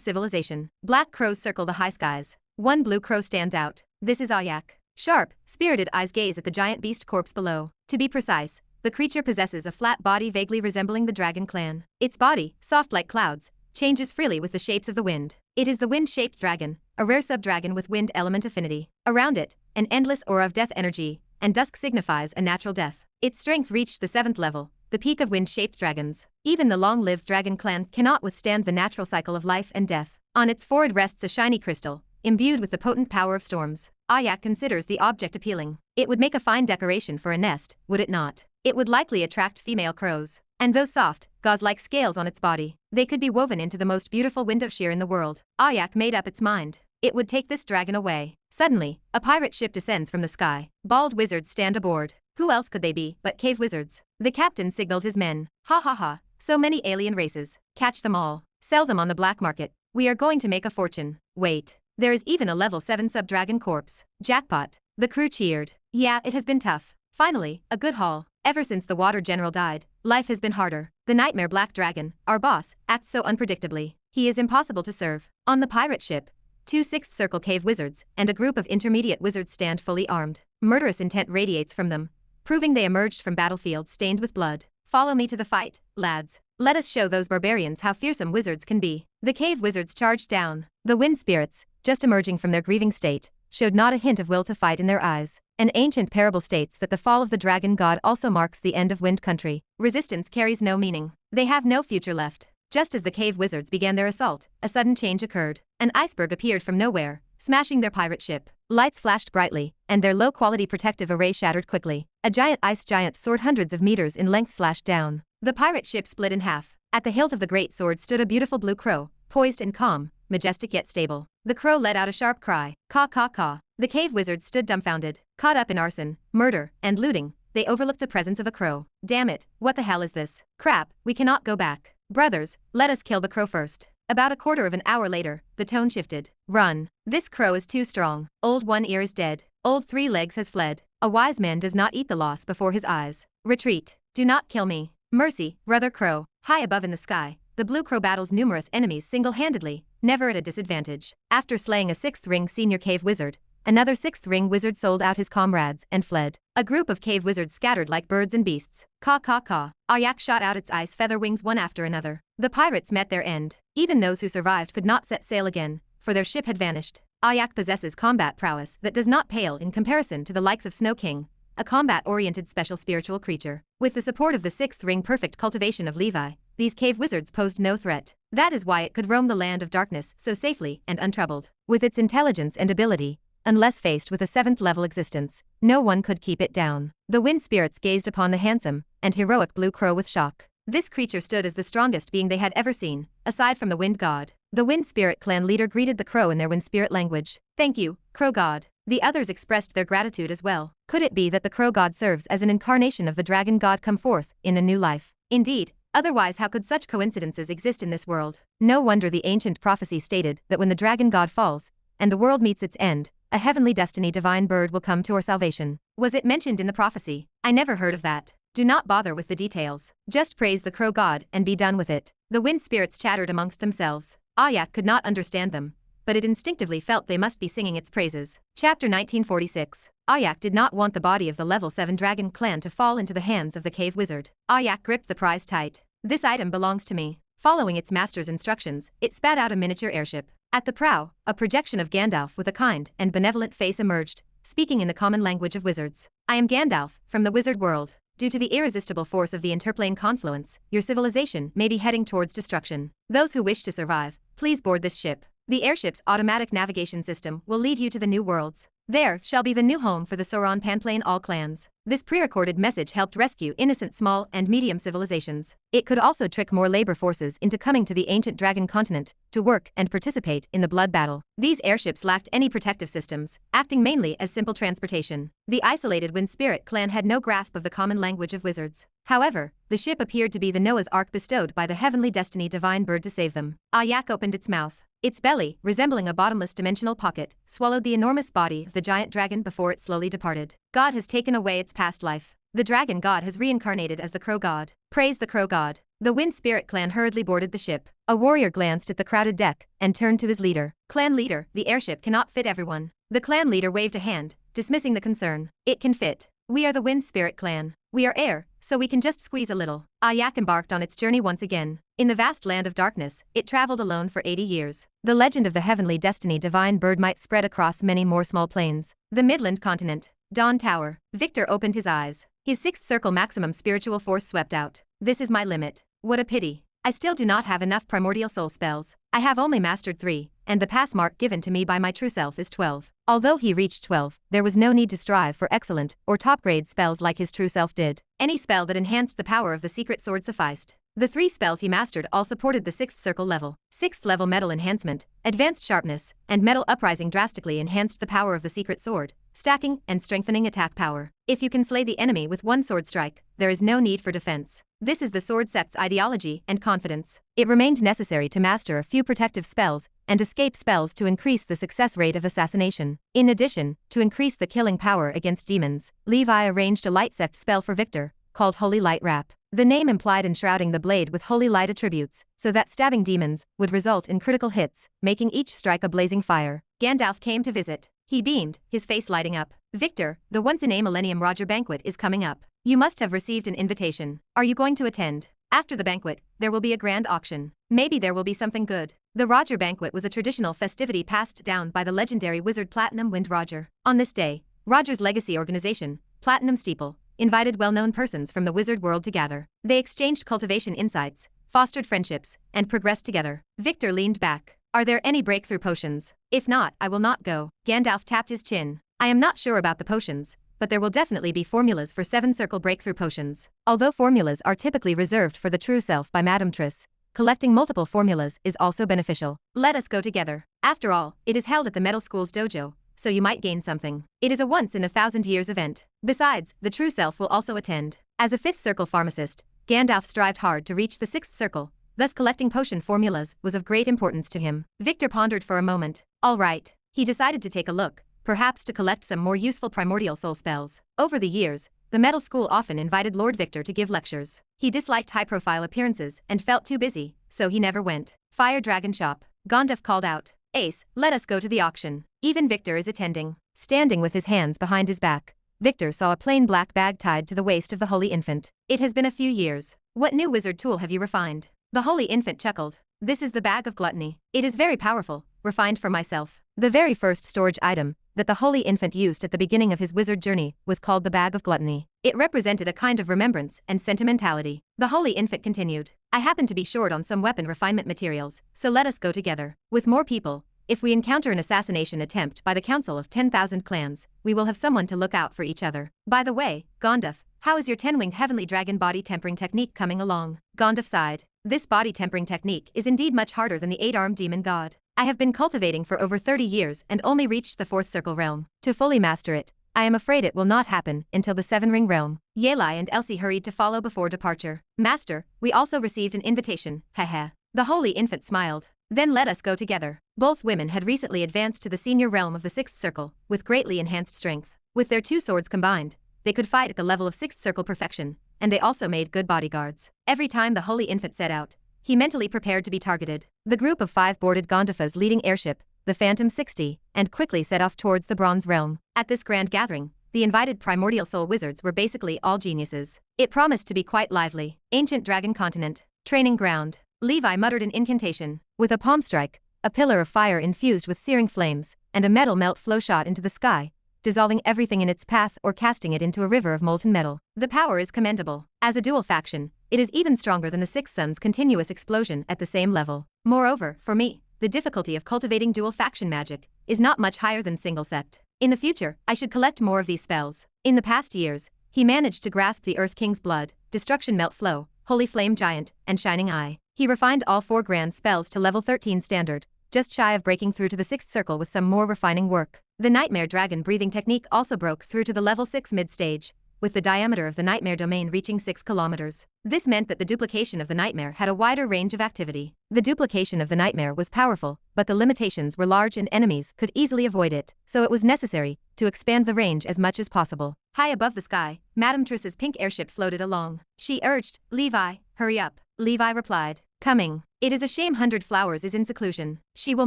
civilization. Black crows circle the high skies. One blue crow stands out. This is Ayak. Sharp, spirited eyes gaze at the giant beast corpse below. To be precise, the creature possesses a flat body vaguely resembling the dragon clan. Its body, soft like clouds, changes freely with the shapes of the wind. It is the wind-shaped dragon, a rare sub-dragon with wind element affinity. Around it, an endless aura of death energy, and dusk signifies a natural death. Its strength reached the 7th level, the peak of wind-shaped dragons. Even the long-lived dragon clan cannot withstand the natural cycle of life and death. On its forehead rests a shiny crystal, imbued with the potent power of storms. Ayak considers the object appealing. It would make a fine decoration for a nest, would it not? It would likely attract female crows. And those soft, gauze-like scales on its body, they could be woven into the most beautiful window sheer in the world. Ayak made up its mind. It would take this dragon away. Suddenly, a pirate ship descends from the sky. Bald wizards stand aboard. Who else could they be but cave wizards? The captain signaled his men. Ha ha ha, so many alien races. Catch them all. Sell them on the black market. We are going to make a fortune. Wait. There is even a level 7 sub-dragon corpse. Jackpot. The crew cheered. Yeah, it has been tough. Finally, a good haul. Ever since the water general died, life has been harder. The nightmare black dragon, our boss, acts so unpredictably. He is impossible to serve. On the pirate ship, 2 sixth circle cave wizards and a group of intermediate wizards stand fully armed. Murderous intent radiates from them, proving they emerged from battlefields stained with blood. Follow me to the fight, lads. Let us show those barbarians how fearsome wizards can be. The cave wizards charged down. The wind spirits, just emerging from their grieving state, showed not a hint of will to fight in their eyes. An ancient parable states that the fall of the dragon god also marks the end of Wind Country. Resistance carries no meaning. They have no future left. Just as the cave wizards began their assault, a sudden change occurred. An iceberg appeared from nowhere, smashing their pirate ship. Lights flashed brightly, and their low-quality protective array shattered quickly. A giant ice giant sword hundreds of meters in length slashed down. The pirate ship split in half. At the hilt of the great sword stood a beautiful blue crow, poised and calm, majestic yet stable. The crow let out a sharp cry. Caw caw caw. The cave wizards stood dumbfounded. Caught up in arson, murder, and looting, they overlooked the presence of a crow. Damn it, what the hell is this? Crap, we cannot go back. Brothers, let us kill the crow first. About a quarter of an hour later, the tone shifted. Run. This crow is too strong. Old One Ear is dead. Old Three Legs has fled. A wise man does not eat the loss before his eyes. Retreat. Do not kill me. Mercy, brother crow. High above in the sky, the blue crow battles numerous enemies single-handedly, never at a disadvantage. After slaying a 6th ring senior cave wizard, another 6th ring wizard sold out his comrades and fled. A group of cave wizards scattered like birds and beasts. Caw caw caw. Ayak shot out its ice feather wings one after another. The pirates met their end. Even those who survived could not set sail again, for their ship had vanished. Ayak possesses combat prowess that does not pale in comparison to the likes of Snow King, a combat-oriented special spiritual creature. With the support of the 6th ring perfect cultivation of Levi, these cave wizards posed no threat. That is why it could roam the land of darkness so safely and untroubled. With its intelligence and ability, unless faced with a 7th level existence, no one could keep it down. The wind spirits gazed upon the handsome and heroic blue crow with shock. This creature stood as the strongest being they had ever seen, aside from the wind god. The wind spirit clan leader greeted the crow in their wind spirit language. "Thank you, crow god." The others expressed their gratitude as well. Could it be that the crow god serves as an incarnation of the dragon god come forth in a new life? Indeed, otherwise how could such coincidences exist in this world? No wonder the ancient prophecy stated that when the dragon god falls, and the world meets its end, a heavenly destiny divine bird will come to our salvation. Was it mentioned in the prophecy? I never heard of that. Do not bother with the details. Just praise the crow god and be done with it. The wind spirits chattered amongst themselves. Ayak could not understand them, but it instinctively felt they must be singing its praises. Chapter 1946. Ayak did not want the body of the level 7 dragon clan to fall into the hands of the cave wizard. Ayak gripped the prize tight. "This item belongs to me." Following its master's instructions, it spat out a miniature airship. At the prow, a projection of Gandalf with a kind and benevolent face emerged, speaking in the common language of wizards. "I am Gandalf, from the wizard world. Due to the irresistible force of the interplane confluence, your civilization may be heading towards destruction. Those who wish to survive, please board this ship. The airship's automatic navigation system will lead you to the new worlds. There shall be the new home for the Sauron Panplane all clans." This pre-recorded message helped rescue innocent small and medium civilizations. It could also trick more labor forces into coming to the ancient Dragon Continent to work and participate in the blood battle. These airships lacked any protective systems, acting mainly as simple transportation. The isolated Wind Spirit clan had no grasp of the common language of wizards. However, the ship appeared to be the Noah's Ark bestowed by the heavenly destiny divine bird to save them. Ayak opened its mouth. Its belly, resembling a bottomless dimensional pocket, swallowed the enormous body of the giant dragon before it slowly departed. God has taken away its past life. The dragon god has reincarnated as the crow god. Praise the crow god. The wind spirit clan hurriedly boarded the ship. A warrior glanced at the crowded deck and turned to his leader. "Clan leader, the airship cannot fit everyone." The clan leader waved a hand, dismissing the concern. "It can fit. We are the wind spirit clan. We are air, so we can just squeeze a little." Ayak embarked on its journey once again. In the vast land of darkness, it traveled alone for 80 years. The legend of the heavenly destiny divine bird might spread across many more small plains. The Midland Continent. Dawn Tower. Victor opened his eyes. His 6th circle maximum spiritual force swept out. "This is my limit. What a pity. I still do not have enough primordial soul spells. I have only mastered 3, and the pass mark given to me by my true self is 12. Although he reached 12, there was no need to strive for excellent or top-grade spells like his true self did. Any spell that enhanced the power of the secret sword sufficed. The 3 spells he mastered all supported the 6th circle level. 6th level metal enhancement, advanced sharpness, and metal uprising drastically enhanced the power of the secret sword, stacking and strengthening attack power. If you can slay the enemy with one sword strike, there is no need for defense. This is the sword sect's ideology and confidence. It remained necessary to master a few protective spells and escape spells to increase the success rate of assassination. In addition, to increase the killing power against demons, Levi arranged a light sect spell for Victor, called Holy Light Wrap. The name implied enshrouding the blade with holy light attributes, so that stabbing demons would result in critical hits, making each strike a blazing fire. Gandalf came to visit. He beamed, his face lighting up. "Victor, the once-in-a-millennium Roger banquet is coming up. You must have received an invitation. Are you going to attend? After the banquet, there will be a grand auction. Maybe there will be something good." The Roger banquet was a traditional festivity passed down by the legendary wizard Platinum Wind Roger. On this day, Roger's legacy organization, Platinum Steeple, invited well-known persons from the wizard world to gather. They exchanged cultivation insights, fostered friendships, and progressed together. Victor leaned back. "Are there any breakthrough potions? If not, I will not go." Gandalf tapped his chin. "I am not sure about the potions, but there will definitely be formulas for 7-circle breakthrough potions. Although formulas are typically reserved for the true self by Madame Triss, collecting multiple formulas is also beneficial. Let us go together. After all, it is held at the Metal School's dojo, so you might gain something. It is a once-in-a-thousand-years event. Besides, the true self will also attend." As a 5th circle pharmacist, Gandalf strived hard to reach the 6th circle, thus collecting potion formulas was of great importance to him. Victor pondered for a moment. All right. He decided to take a look, perhaps to collect some more useful primordial soul spells. Over the years, the Metal School often invited Lord Victor to give lectures. He disliked high-profile appearances and felt too busy, so he never went. Fire Dragon Shop. Gandaph called out. Ace, let us go to the auction. Even Victor is attending. Standing with his hands behind his back, Victor saw a plain black bag tied to the waist of the Holy Infant. It has been a few years. What new wizard tool have you refined? The Holy Infant chuckled. This is the bag of gluttony. It is very powerful, refined for myself. The very first storage item that the Holy Infant used at the beginning of his wizard journey was called the bag of gluttony. It represented a kind of remembrance and sentimentality. The Holy Infant continued. I happen to be short on some weapon refinement materials, so let us go together. With more people, if we encounter an assassination attempt by the Council of 10,000 clans, we will have someone to look out for each other. By the way, Gandaph, how is your 10-winged heavenly dragon body tempering technique coming along? Gandaph sighed. This body tempering technique is indeed much harder than the 8-armed demon god. I have been cultivating for over 30 years and only reached the 4th circle realm. To fully master it, I am afraid it will not happen until the 7-ring realm. Levi and Elsie hurried to follow before departure. Master, we also received an invitation, haha. The Holy Infant smiled. Then let us go together. Both women had recently advanced to the senior realm of the 6th circle, with greatly enhanced strength. With their 2 swords combined, they could fight at the level of 6th circle perfection, and they also made good bodyguards. Every time the Holy Infant set out, he mentally prepared to be targeted. The group of 5 boarded Gandaph's leading airship, the Phantom 60, and quickly set off towards the Bronze Realm. At this grand gathering, the invited primordial soul wizards were basically all geniuses. It promised to be quite lively. Ancient Dragon Continent. Training ground. Levi muttered an incantation. With a palm strike, a pillar of fire infused with searing flames, and a metal melt flow shot into the sky, dissolving everything in its path or casting it into a river of molten metal. The power is commendable. As a dual faction, it is even stronger than the 6 Suns' continuous explosion at the same level. Moreover, for me, the difficulty of cultivating dual faction magic is not much higher than single sect. In the future, I should collect more of these spells. In the past years, he managed to grasp the Earth King's blood, destruction melt flow, holy flame giant, and shining eye. He refined all 4 grand spells to level 13 standard, just shy of breaking through to the 6th circle with some more refining work. The Nightmare Dragon breathing technique also broke through to the level 6 mid-stage, with the diameter of the Nightmare domain reaching 6 kilometers. This meant that the duplication of the Nightmare had a wider range of activity. The duplication of the Nightmare was powerful, but the limitations were large and enemies could easily avoid it, so it was necessary to expand the range as much as possible. High above the sky, Madame Triss's pink airship floated along. She urged, Levi, hurry up. Levi replied, coming. It is a shame 100 Flowers is in seclusion. She will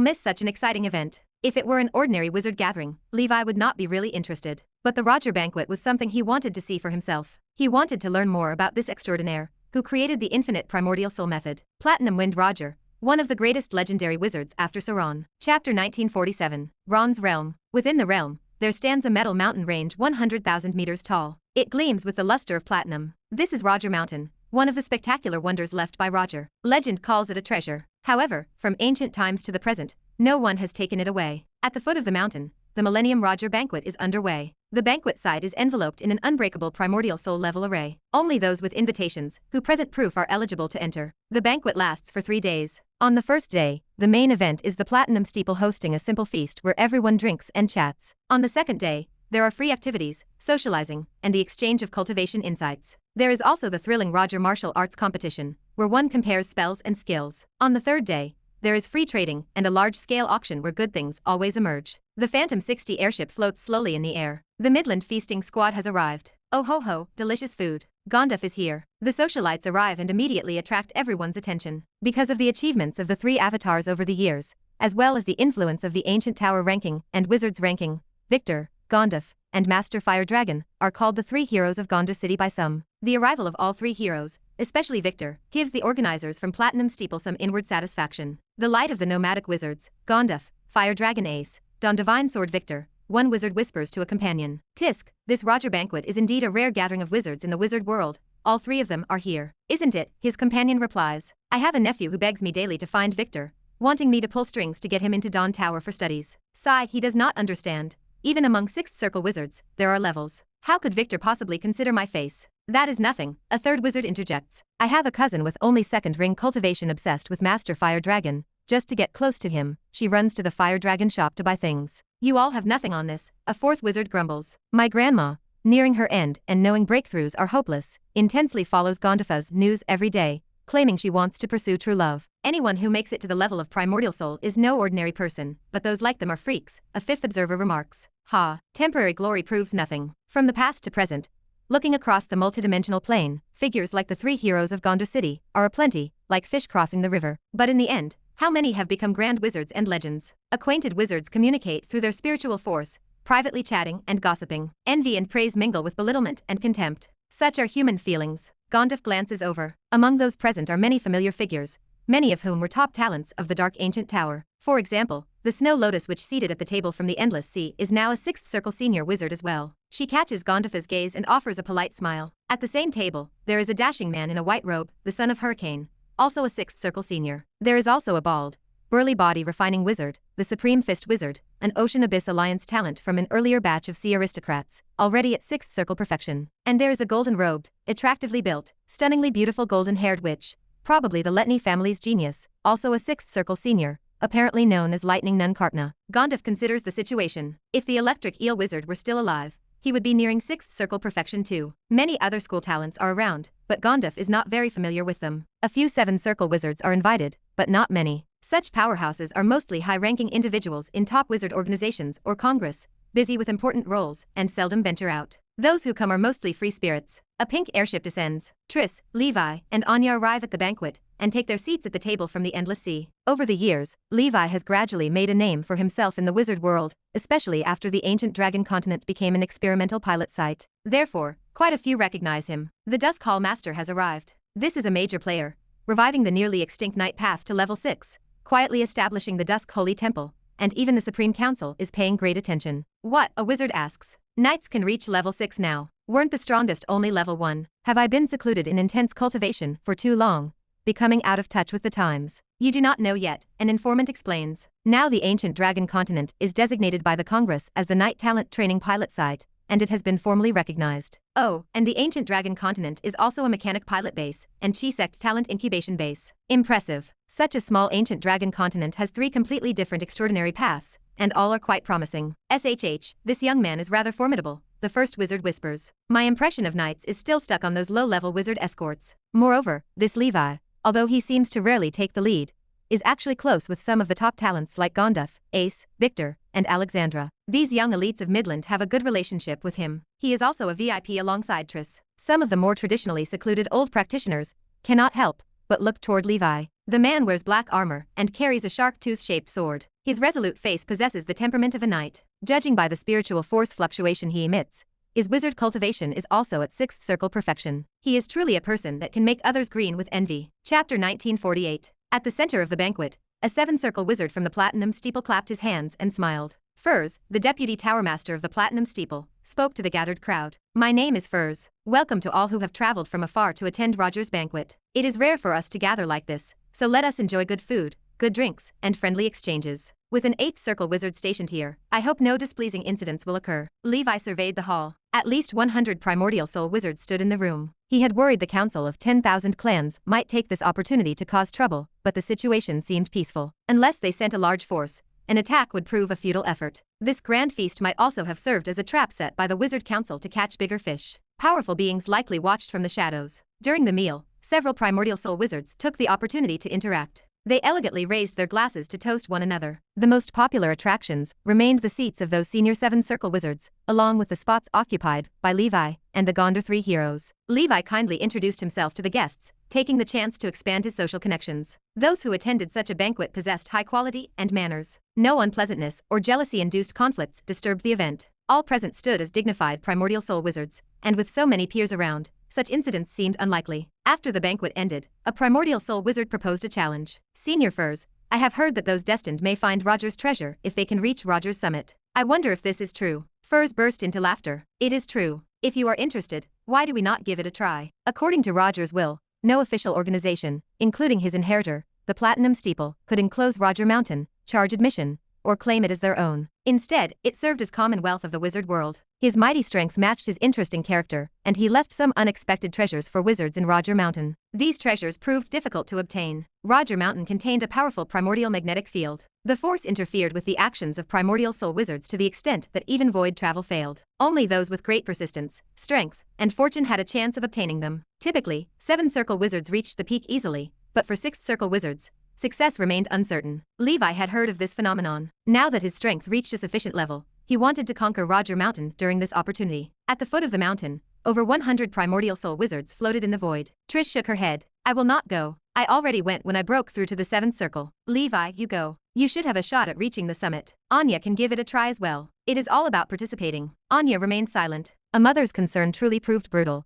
miss such an exciting event. If it were an ordinary wizard gathering, Levi would not be really interested. But the Roger banquet was something he wanted to see for himself. He wanted to learn more about this extraordinaire, who created the infinite primordial soul method. Platinum Wind Roger, one of the greatest legendary wizards after Sauron. Chapter 1947. Ron's Realm. Within the realm, there stands a metal mountain range 100,000 meters tall. It gleams with the luster of platinum. This is Roger Mountain, one of the spectacular wonders left by Roger. Legend calls it a treasure. However, from ancient times to the present, no one has taken it away. At the foot of the mountain, the Millennium Roger banquet is underway. The banquet site is enveloped in an unbreakable primordial soul level array. Only those with invitations, who present proof, are eligible to enter. The banquet lasts for 3 days. On the first day, the main event is the Platinum Steeple hosting a simple feast where everyone drinks and chats. On the second day, there are free activities, socializing, and the exchange of cultivation insights. There is also the thrilling Roger martial arts competition, where one compares spells and skills. On the third day, there is free trading and a large-scale auction where good things always emerge. The Phantom 60 airship floats slowly in the air. The Midland feasting squad has arrived. Oh ho ho, delicious food. Gandaph is here. The socialites arrive and immediately attract everyone's attention. Because of the achievements of the 3 avatars over the years, as well as the influence of the Ancient Tower ranking and Wizard's ranking, Victor, Gandaph, and Master Fire Dragon are called the 3 heroes of Gondar City by some. The arrival of all 3 heroes, especially Victor, gives the organizers from Platinum Steeple some inward satisfaction. The light of the nomadic wizards, Gandaph, Fire Dragon Ace, Don Divine Sword Victor, one wizard whispers to a companion. Tisk, this Roger banquet is indeed a rare gathering of wizards in the wizard world. All 3 of them are here. Isn't it? His companion replies. I have a nephew who begs me daily to find Victor, wanting me to pull strings to get him into Dawn Tower for studies. Sigh, he does not understand. Even among 6th circle wizards, there are levels. How could Victor possibly consider my face? That is nothing, a third wizard interjects. I have a cousin with only 2nd ring cultivation obsessed with Master Fire Dragon. Just to get close to him, she runs to the Fire Dragon shop to buy things. You all have nothing on this, a 4th wizard grumbles. My grandma, nearing her end and knowing breakthroughs are hopeless, intensely follows Gandaph's news every day, claiming she wants to pursue true love. Anyone who makes it to the level of primordial soul is no ordinary person, but those like them are freaks, a 5th observer remarks. Ha, temporary glory proves nothing. From the past to present, looking across the multidimensional plane, figures like the 3 heroes of Gondar City are aplenty, like fish crossing the river. But in the end, How many have become grand wizards and legends? Acquainted wizards communicate through their spiritual force, privately chatting and gossiping. Envy and praise mingle with belittlement and contempt. Such are human feelings. Gandaph glances over. Among those present are many familiar figures, many of whom were top talents of the Dark Ancient Tower. For example, the Snow Lotus, which seated at the table from the Endless Sea, is now a 6th Circle senior wizard as well. She catches Gandaph's gaze and offers a polite smile. At the same table, there is a dashing man in a white robe, the son of Hurricane, also a 6th Circle senior. There is also a bald, burly body refining wizard, the Supreme Fist Wizard, an Ocean Abyss Alliance talent from an earlier batch of sea aristocrats, already at 6th Circle perfection. And there is a golden-robed, attractively built, stunningly beautiful golden-haired witch, probably the Letney family's genius, also a 6th Circle senior, apparently known as Lightning Nun Kartna. Gandaph considers the situation. If the Electric Eel Wizard were still alive, he would be nearing 6th Circle perfection too. Many other school talents are around, but Gandaph is not very familiar with them. A few 7th Circle wizards are invited, but not many. Such powerhouses are mostly high-ranking individuals in top wizard organizations or Congress, busy with important roles, and seldom venture out. Those who come are mostly free spirits. A pink airship descends. Triss, Levi, and Anya arrive at the banquet and take their seats at the table from the Endless Sea. Over the years, Levi has gradually made a name for himself in the wizard world, especially after the ancient Dragon Continent became an experimental pilot site. Therefore, quite a few recognize him. The Dusk Hall Master has arrived. This is a major player, reviving the nearly extinct Night Path to level 6, quietly establishing the Dusk Holy Temple, and even the Supreme Council is paying great attention. What? A wizard asks. Knights can reach level 6 now. Weren't the strongest only level 1? Have I been secluded in intense cultivation for too long, becoming out of touch with the times? You do not know yet, an informant explains. Now the ancient Dragon Continent is designated by the Congress as the Night Talent Training Pilot Site, and it has been formally recognized. Oh, and the ancient Dragon Continent is also a mechanic pilot base and Chi Sect talent incubation base. Impressive. Such a small ancient Dragon Continent has 3 completely different extraordinary paths, and all are quite promising. SHH, this young man is rather formidable, the first wizard whispers. My impression of knights is still stuck on those low-level wizard escorts. Moreover, this Levi, although he seems to rarely take the lead, is actually close with some of the top talents like Gandaph, Ace, Victor, and Alexandra. These young elites of Midland have a good relationship with him. He is also a VIP alongside Triss. Some of the more traditionally secluded old practitioners cannot help but look toward Levi. The man wears black armor and carries a shark-tooth-shaped sword. His resolute face possesses the temperament of a knight. Judging by the spiritual force fluctuation he emits, his wizard cultivation is also at 6th Circle perfection. He is truly a person that can make others green with envy. Chapter 1948. At the center of the banquet, a 7th Circle wizard from the Platinum Steeple clapped his hands and smiled. Furs, the deputy tower master of the Platinum Steeple, spoke to the gathered crowd. My name is Furs. Welcome to all who have traveled from afar to attend Roger's banquet. It is rare for us to gather like this, so let us enjoy good food, good drinks, and friendly exchanges. With an 8th Circle wizard stationed here, I hope no displeasing incidents will occur. Levi surveyed the hall. At least 100 primordial soul wizards stood in the room. He had worried the council of 10,000 clans might take this opportunity to cause trouble, but the situation seemed peaceful. Unless they sent a large force, an attack would prove a futile effort. This grand feast might also have served as a trap set by the Wizard Council to catch bigger fish. Powerful beings likely watched from the shadows. During the meal, several primordial soul wizards took the opportunity to interact. They elegantly raised their glasses to toast one another. The most popular attractions remained the seats of those senior 7th Circle wizards, along with the spots occupied by Levi and the Gondar 3 heroes. Levi kindly introduced himself to the guests, taking the chance to expand his social connections. Those who attended such a banquet possessed high quality and manners. No unpleasantness or jealousy-induced conflicts disturbed the event. All present stood as dignified primordial soul wizards, and with so many peers around, such incidents seemed unlikely. After the banquet ended, a primordial soul wizard proposed a challenge. Senior Furs, I have heard that those destined may find Roger's treasure if they can reach Roger's summit. I wonder if this is true. Furs burst into laughter. It is true. If you are interested, why do we not give it a try? According to Roger's will, no official organization, including his inheritor, the Platinum Steeple, could enclose Roger Mountain, charge admission, or claim it as their own. Instead, it served as commonwealth of the wizard world. His mighty strength matched his interesting character, and he left some unexpected treasures for wizards in Roger Mountain. These treasures proved difficult to obtain. Roger Mountain contained a powerful primordial magnetic field. The force interfered with the actions of primordial soul wizards to the extent that even void travel failed. Only those with great persistence, strength, and fortune had a chance of obtaining them. Typically, 7th Circle wizards reached the peak easily, but for 6th Circle wizards, success remained uncertain. Levi had heard of this phenomenon. Now that his strength reached a sufficient level, he wanted to conquer Roger Mountain during this opportunity. At the foot of the mountain, over 100 primordial soul wizards floated in the void. Trish shook her head. I will not go. I already went when I broke through to the 7th circle. Levi, you go. You should have a shot at reaching the summit. Anya can give it a try as well. It is all about participating. Anya remained silent. A mother's concern truly proved brutal.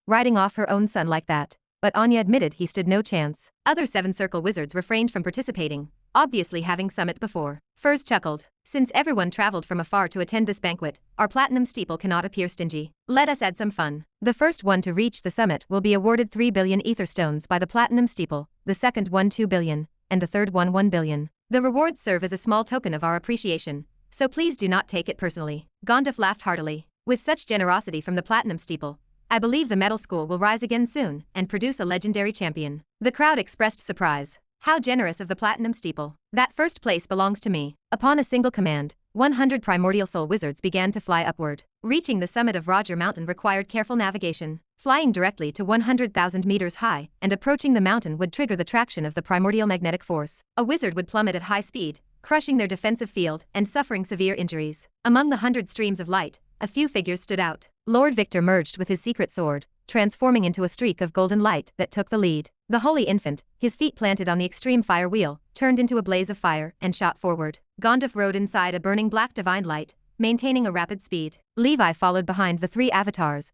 Writing off her own son like that. But Anya admitted he stood no chance. Other 7th circle wizards refrained from participating, obviously having summit before. Furs chuckled. Since everyone traveled from afar to attend this banquet, our platinum steeple cannot appear stingy. Let us add some fun. The first one to reach the summit will be awarded 3 billion ether stones by the platinum steeple, the second one 2 billion, and the third one 1 billion. The rewards serve as a small token of our appreciation, so please do not take it personally. Gandaph laughed heartily. With such generosity from the platinum steeple, I believe the metal school will rise again soon and produce a legendary champion. The crowd expressed surprise. How generous of the platinum steeple. That first place belongs to me. Upon a single command, 100 primordial soul wizards began to fly upward. Reaching the summit of Roger Mountain required careful navigation. Flying directly to 100,000 meters high and approaching the mountain would trigger the traction of the primordial magnetic force. A wizard would plummet at high speed, crushing their defensive field and suffering severe injuries. Among the 100 streams of light, a few figures stood out. Lord Victor merged with his secret sword, transforming into a streak of golden light that took the lead. The Holy Infant, his feet planted on the extreme fire wheel, turned into a blaze of fire and shot forward. Gandaph rode inside a burning black divine light, maintaining a rapid speed. Levi followed behind the 3 avatars,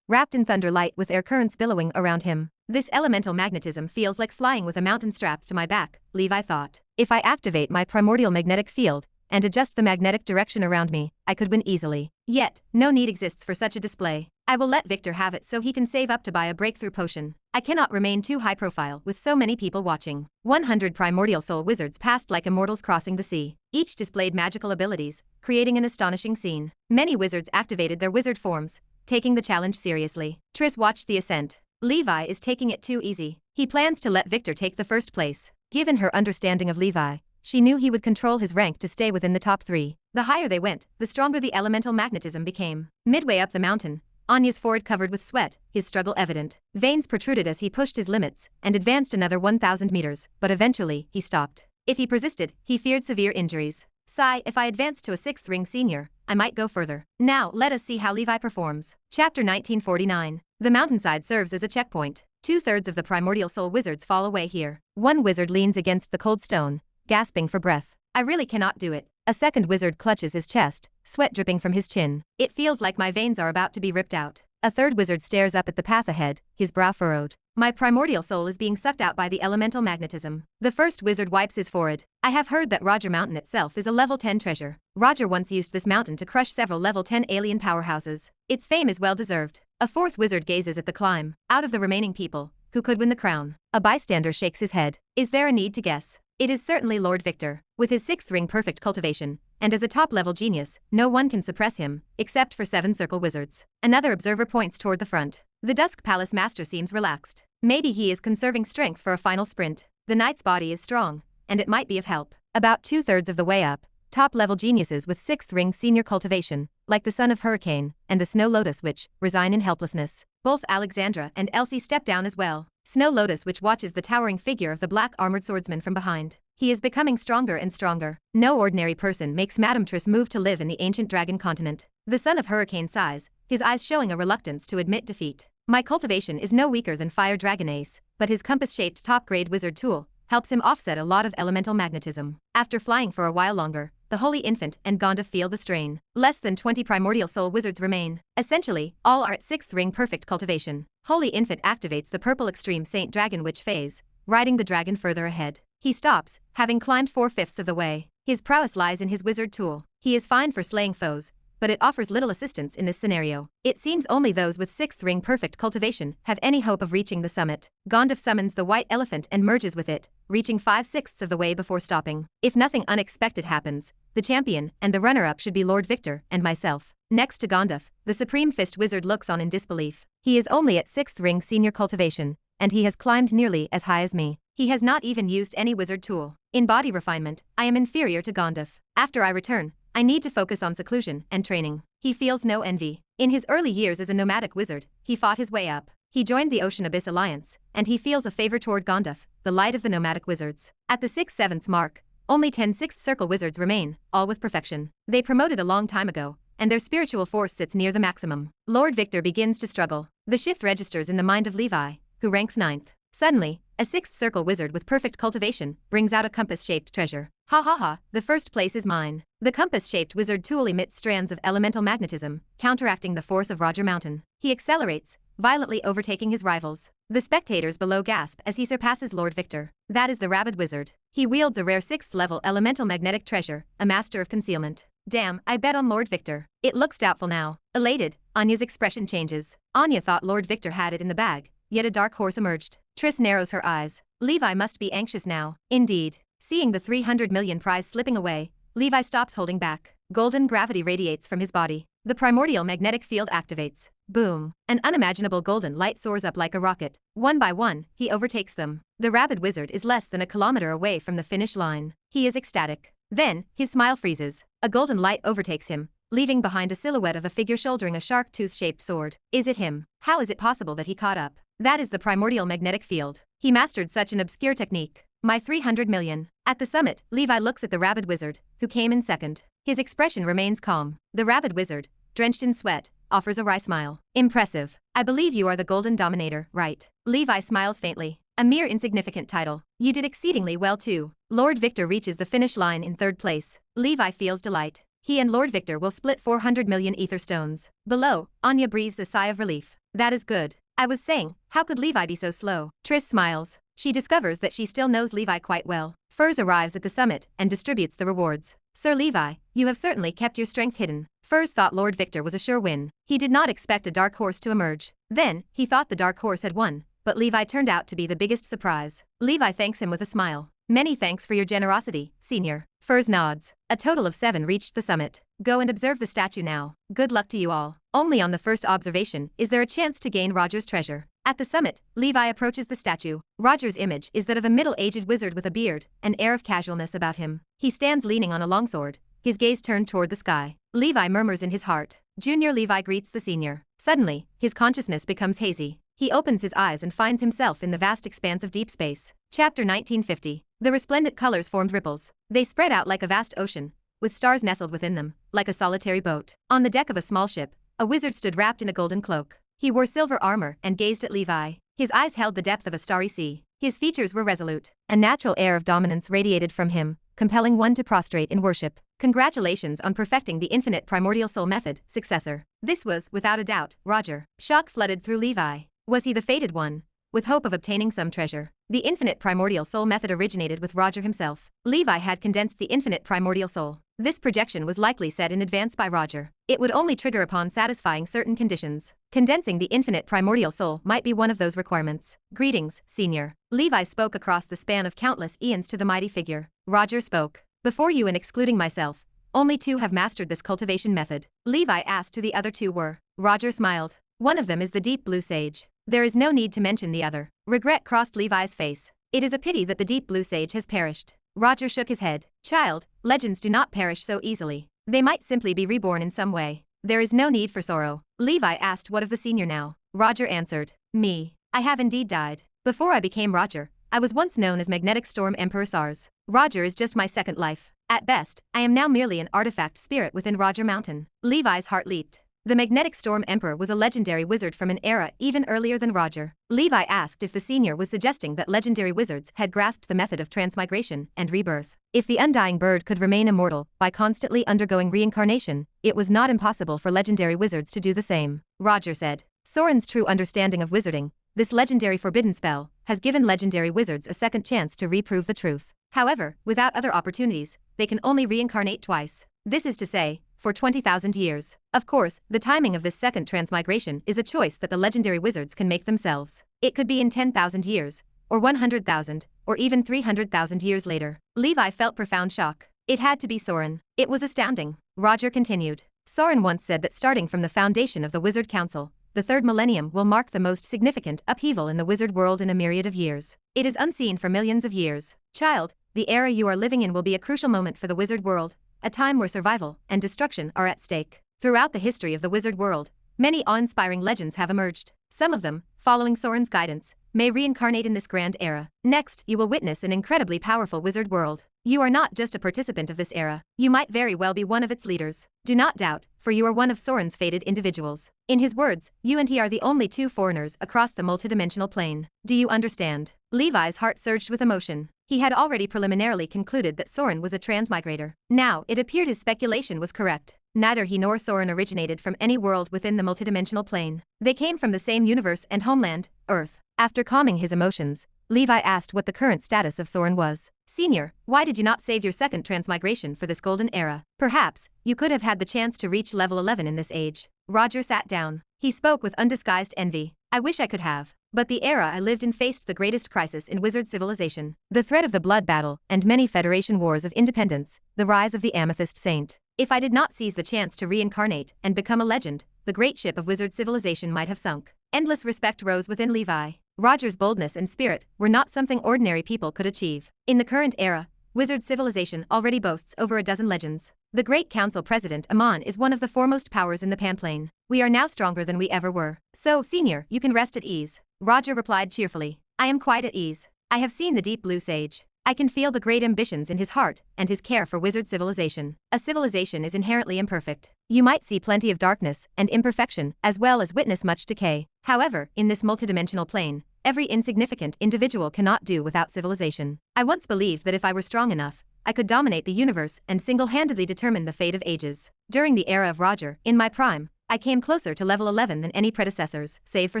wrapped in thunder light with air currents billowing around him. This elemental magnetism feels like flying with a mountain strapped to my back, Levi thought. If I activate my primordial magnetic field and adjust the magnetic direction around me, I could win easily. Yet, no need exists for such a display. I will let Victor have it so he can save up to buy a breakthrough potion. I cannot remain too high profile with so many people watching. 100 primordial soul wizards passed like immortals crossing the sea. Each displayed magical abilities, creating an astonishing scene. Many wizards activated their wizard forms, taking the challenge seriously. Triss watched the ascent. Levi is taking it too easy. He plans to let Victor take the first place. Given her understanding of Levi, she knew he would control his rank to stay within the top 3. The higher they went, the stronger the elemental magnetism became. Midway up the mountain, Anya's forehead covered with sweat, his struggle evident. Veins protruded as he pushed his limits and advanced another 1,000 meters, but eventually, he stopped. If he persisted, he feared severe injuries. Sigh, if I advanced to a 6th ring senior, I might go further. Now, let us see how Levi performs. Chapter 1949. The mountainside serves as a checkpoint. 2/3 of the primordial soul wizards fall away here. One wizard leans against the cold stone, gasping for breath. I really cannot do it. A second wizard clutches his chest, sweat dripping from his chin. It feels like my veins are about to be ripped out. A third wizard stares up at the path ahead, his brow furrowed. My primordial soul is being sucked out by the elemental magnetism. The first wizard wipes his forehead. I have heard that Roger Mountain itself is a level 10 treasure. Roger once used this mountain to crush several level 10 alien powerhouses. Its fame is well deserved. A fourth wizard gazes at the climb. Out of the remaining people, who could win the crown? A bystander shakes his head. Is there a need to guess? It is certainly Lord Victor. With his 6th ring perfect cultivation, and as a top-level genius, no one can suppress him, except for 7 circle wizards. Another observer points toward the front. The Dusk Palace master seems relaxed. Maybe he is conserving strength for a final sprint. The knight's body is strong, and it might be of help. About 2/3 of the way up, top-level geniuses with 6th ring senior cultivation, like the Son of Hurricane and the Snow Lotus Witch, resign in helplessness. Both Alexandra and Elsie step down as well. Snow Lotus Witch watches the towering figure of the black armored swordsman from behind. He is becoming stronger and stronger. No ordinary person makes Madame Triss move to live in the ancient dragon continent. The Son of Hurricane sighs, his eyes showing a reluctance to admit defeat. My cultivation is no weaker than Fire Dragon Ace, but his compass-shaped top-grade wizard tool helps him offset a lot of elemental magnetism. After flying for a while longer, the Holy Infant and Gandaph feel the strain. Less than 20 primordial soul wizards remain. Essentially, all are at 6th ring perfect cultivation. Holy Infant activates the purple extreme Saint Dragon Witch phase, riding the dragon further ahead. He stops, having climbed 4/5 of the way. His prowess lies in his wizard tool. He is fine for slaying foes, but it offers little assistance in this scenario. It seems only those with 6th ring perfect cultivation have any hope of reaching the summit. Gandaph summons the white elephant and merges with it, reaching 5/6 of the way before stopping. If nothing unexpected happens, the champion and the runner-up should be Lord Victor and myself. Next to Gandaph, the Supreme Fist Wizard looks on in disbelief. He is only at 6th ring senior cultivation, and he has climbed nearly as high as me. He has not even used any wizard tool. In body refinement, I am inferior to Gandaph. After I return, I need to focus on seclusion and training. He feels no envy. In his early years as a nomadic wizard, he fought his way up. He joined the Ocean Abyss Alliance, and he feels a favor toward Gandaph, the light of the nomadic wizards. At the 6/7 mark, only 10 6th circle wizards remain, all with perfection. They promoted a long time ago, and their spiritual force sits near the maximum. Lord Victor begins to struggle. The shift registers in the mind of Levi, who ranks 9th. Suddenly, a sixth circle wizard with perfect cultivation brings out a compass-shaped treasure. Ha ha ha, the first place is mine. The compass-shaped wizard tool emits strands of elemental magnetism, counteracting the force of Roger Mountain. He accelerates, violently overtaking his rivals. The spectators below gasp as he surpasses Lord Victor. That is the rabid wizard. He wields a rare 6th level elemental magnetic treasure, a master of concealment. Damn, I bet on Lord Victor. It looks doubtful now. Elated, Anya's expression changes. Anya thought Lord Victor had it in the bag, yet a dark horse emerged. Triss narrows her eyes. Levi must be anxious now. Indeed. Seeing the 300 million prize slipping away, Levi stops holding back. Golden gravity radiates from his body. The primordial magnetic field activates. Boom. An unimaginable golden light soars up like a rocket. One by one, he overtakes them. The rabid wizard is less than a kilometer away from the finish line. He is ecstatic. Then, his smile freezes. A golden light overtakes him, leaving behind a silhouette of a figure shouldering a shark tooth-shaped sword. Is it him? How is it possible that he caught up? That is the primordial magnetic field. He mastered such an obscure technique. My 300 million. At the summit, Levi looks at the rabid wizard, who came in second. His expression remains calm. The rabid wizard, drenched in sweat, offers a wry smile. Impressive. I believe you are the Golden Dominator, right? Levi smiles faintly. A mere insignificant title. You did exceedingly well too. Lord Victor reaches the finish line in third place. Levi feels delight. He and Lord Victor will split 400 million ether stones. Below, Anya breathes a sigh of relief. That is good. I was saying, how could Levi be so slow? Triss smiles. She discovers that she still knows Levi quite well. Furs arrives at the summit and distributes the rewards. Sir Levi, you have certainly kept your strength hidden. Furs thought Lord Victor was a sure win. He did not expect a dark horse to emerge. Then, he thought the dark horse had won, but Levi turned out to be the biggest surprise. Levi thanks him with a smile. Many thanks for your generosity, senior. Furs nods. A total of 7 reached the summit. Go and observe the statue now. Good luck to you all. Only on the first observation is there a chance to gain Roger's treasure. At the summit, Levi approaches the statue. Roger's image is that of a middle-aged wizard with a beard, an air of casualness about him. He stands leaning on a longsword, his gaze turned toward the sky. Levi murmurs in his heart. Junior Levi greets the senior. Suddenly, his consciousness becomes hazy. He opens his eyes and finds himself in the vast expanse of deep space. Chapter 1950. The resplendent colors formed ripples. They spread out like a vast ocean, with stars nestled within them, like a solitary boat. On the deck of a small ship, a wizard stood wrapped in a golden cloak. He wore silver armor and gazed at Levi. His eyes held the depth of a starry sea. His features were resolute. A natural air of dominance radiated from him, compelling one to prostrate in worship. Congratulations on perfecting the infinite primordial soul method, successor. This was, without a doubt, Roger. Shock flooded through Levi. Was he the fated one, with hope of obtaining some treasure? The infinite primordial soul method originated with Roger himself. Levi had condensed the infinite primordial soul. This projection was likely set in advance by Roger. It would only trigger upon satisfying certain conditions. Condensing the infinite primordial soul might be one of those requirements. Greetings, senior. Levi spoke across the span of countless eons to the mighty figure. Roger spoke. Before you and excluding myself, only 2 have mastered this cultivation method. Levi asked who the other 2 were. Roger smiled. One of them is the deep blue sage. There is no need to mention the other. Regret crossed Levi's face. It is a pity that the deep blue sage has perished. Roger shook his head. Child, legends do not perish so easily. They might simply be reborn in some way. There is no need for sorrow. Levi asked what of the senior now. Roger answered. Me. I have indeed died. Before I became Roger, I was once known as Magnetic Storm Emperor Sars. Roger is just my second life. At best, I am now merely an artifact spirit within Roger Mountain. Levi's heart leaped. The Magnetic Storm Emperor was a legendary wizard from an era even earlier than Roger. Levi asked if the senior was suggesting that legendary wizards had grasped the method of transmigration and rebirth. If the undying bird could remain immortal by constantly undergoing reincarnation, it was not impossible for legendary wizards to do the same. Roger said. Soren's true understanding of wizarding, this legendary forbidden spell, has given legendary wizards a second chance to reprove the truth. However, without other opportunities, they can only reincarnate twice. This is to say, for 20,000 years. Of course, the timing of this second transmigration is a choice that the legendary wizards can make themselves. It could be in 10,000 years, or 100,000, or even 300,000 years later. Levi felt profound shock. It had to be Soren. It was astounding. Roger continued. Soren once said that starting from the foundation of the Wizard Council, the 3rd millennium will mark the most significant upheaval in the wizard world in a myriad of years. It is unseen for millions of years. Child, the era you are living in will be a crucial moment for the wizard world, a time where survival and destruction are at stake. Throughout the history of the wizard world, many awe-inspiring legends have emerged. Some of them, following Soren's guidance, may reincarnate in this grand era. Next, you will witness an incredibly powerful wizard world. You are not just a participant of this era, you might very well be one of its leaders. Do not doubt, for you are one of Soren's fated individuals. In his words, you and he are the only two foreigners across the multidimensional plane. Do you understand? Levi's heart surged with emotion. He had already preliminarily concluded that Soren was a transmigrator. Now, it appeared his speculation was correct. Neither he nor Soren originated from any world within the multidimensional plane. They came from the same universe and homeland, Earth. After calming his emotions, Levi asked what the current status of Soren was. Senior, why did you not save your second transmigration for this golden era? Perhaps, you could have had the chance to reach level 11 in this age. Roger sat down. He spoke with undisguised envy. I wish I could have. But the era I lived in faced the greatest crisis in wizard civilization. The threat of the blood battle and many Federation wars of independence, the rise of the Amethyst Saint. If I did not seize the chance to reincarnate and become a legend, the great ship of wizard civilization might have sunk. Endless respect rose within Levi. Roger's boldness and spirit were not something ordinary people could achieve. In the current era, wizard civilization already boasts over a dozen legends. The Great Council President Amon is one of the foremost powers in the Panplane. We are now stronger than we ever were. So, Senior, you can rest at ease. Roger replied cheerfully. I am quite at ease. I have seen the deep blue sage. I can feel the great ambitions in his heart and his care for wizard civilization. A civilization is inherently imperfect. You might see plenty of darkness and imperfection as well as witness much decay. However, in this multidimensional plane, every insignificant individual cannot do without civilization. I once believed that if I were strong enough, I could dominate the universe and single-handedly determine the fate of ages. During the era of Roger, in my prime, I came closer to level 11 than any predecessors, save for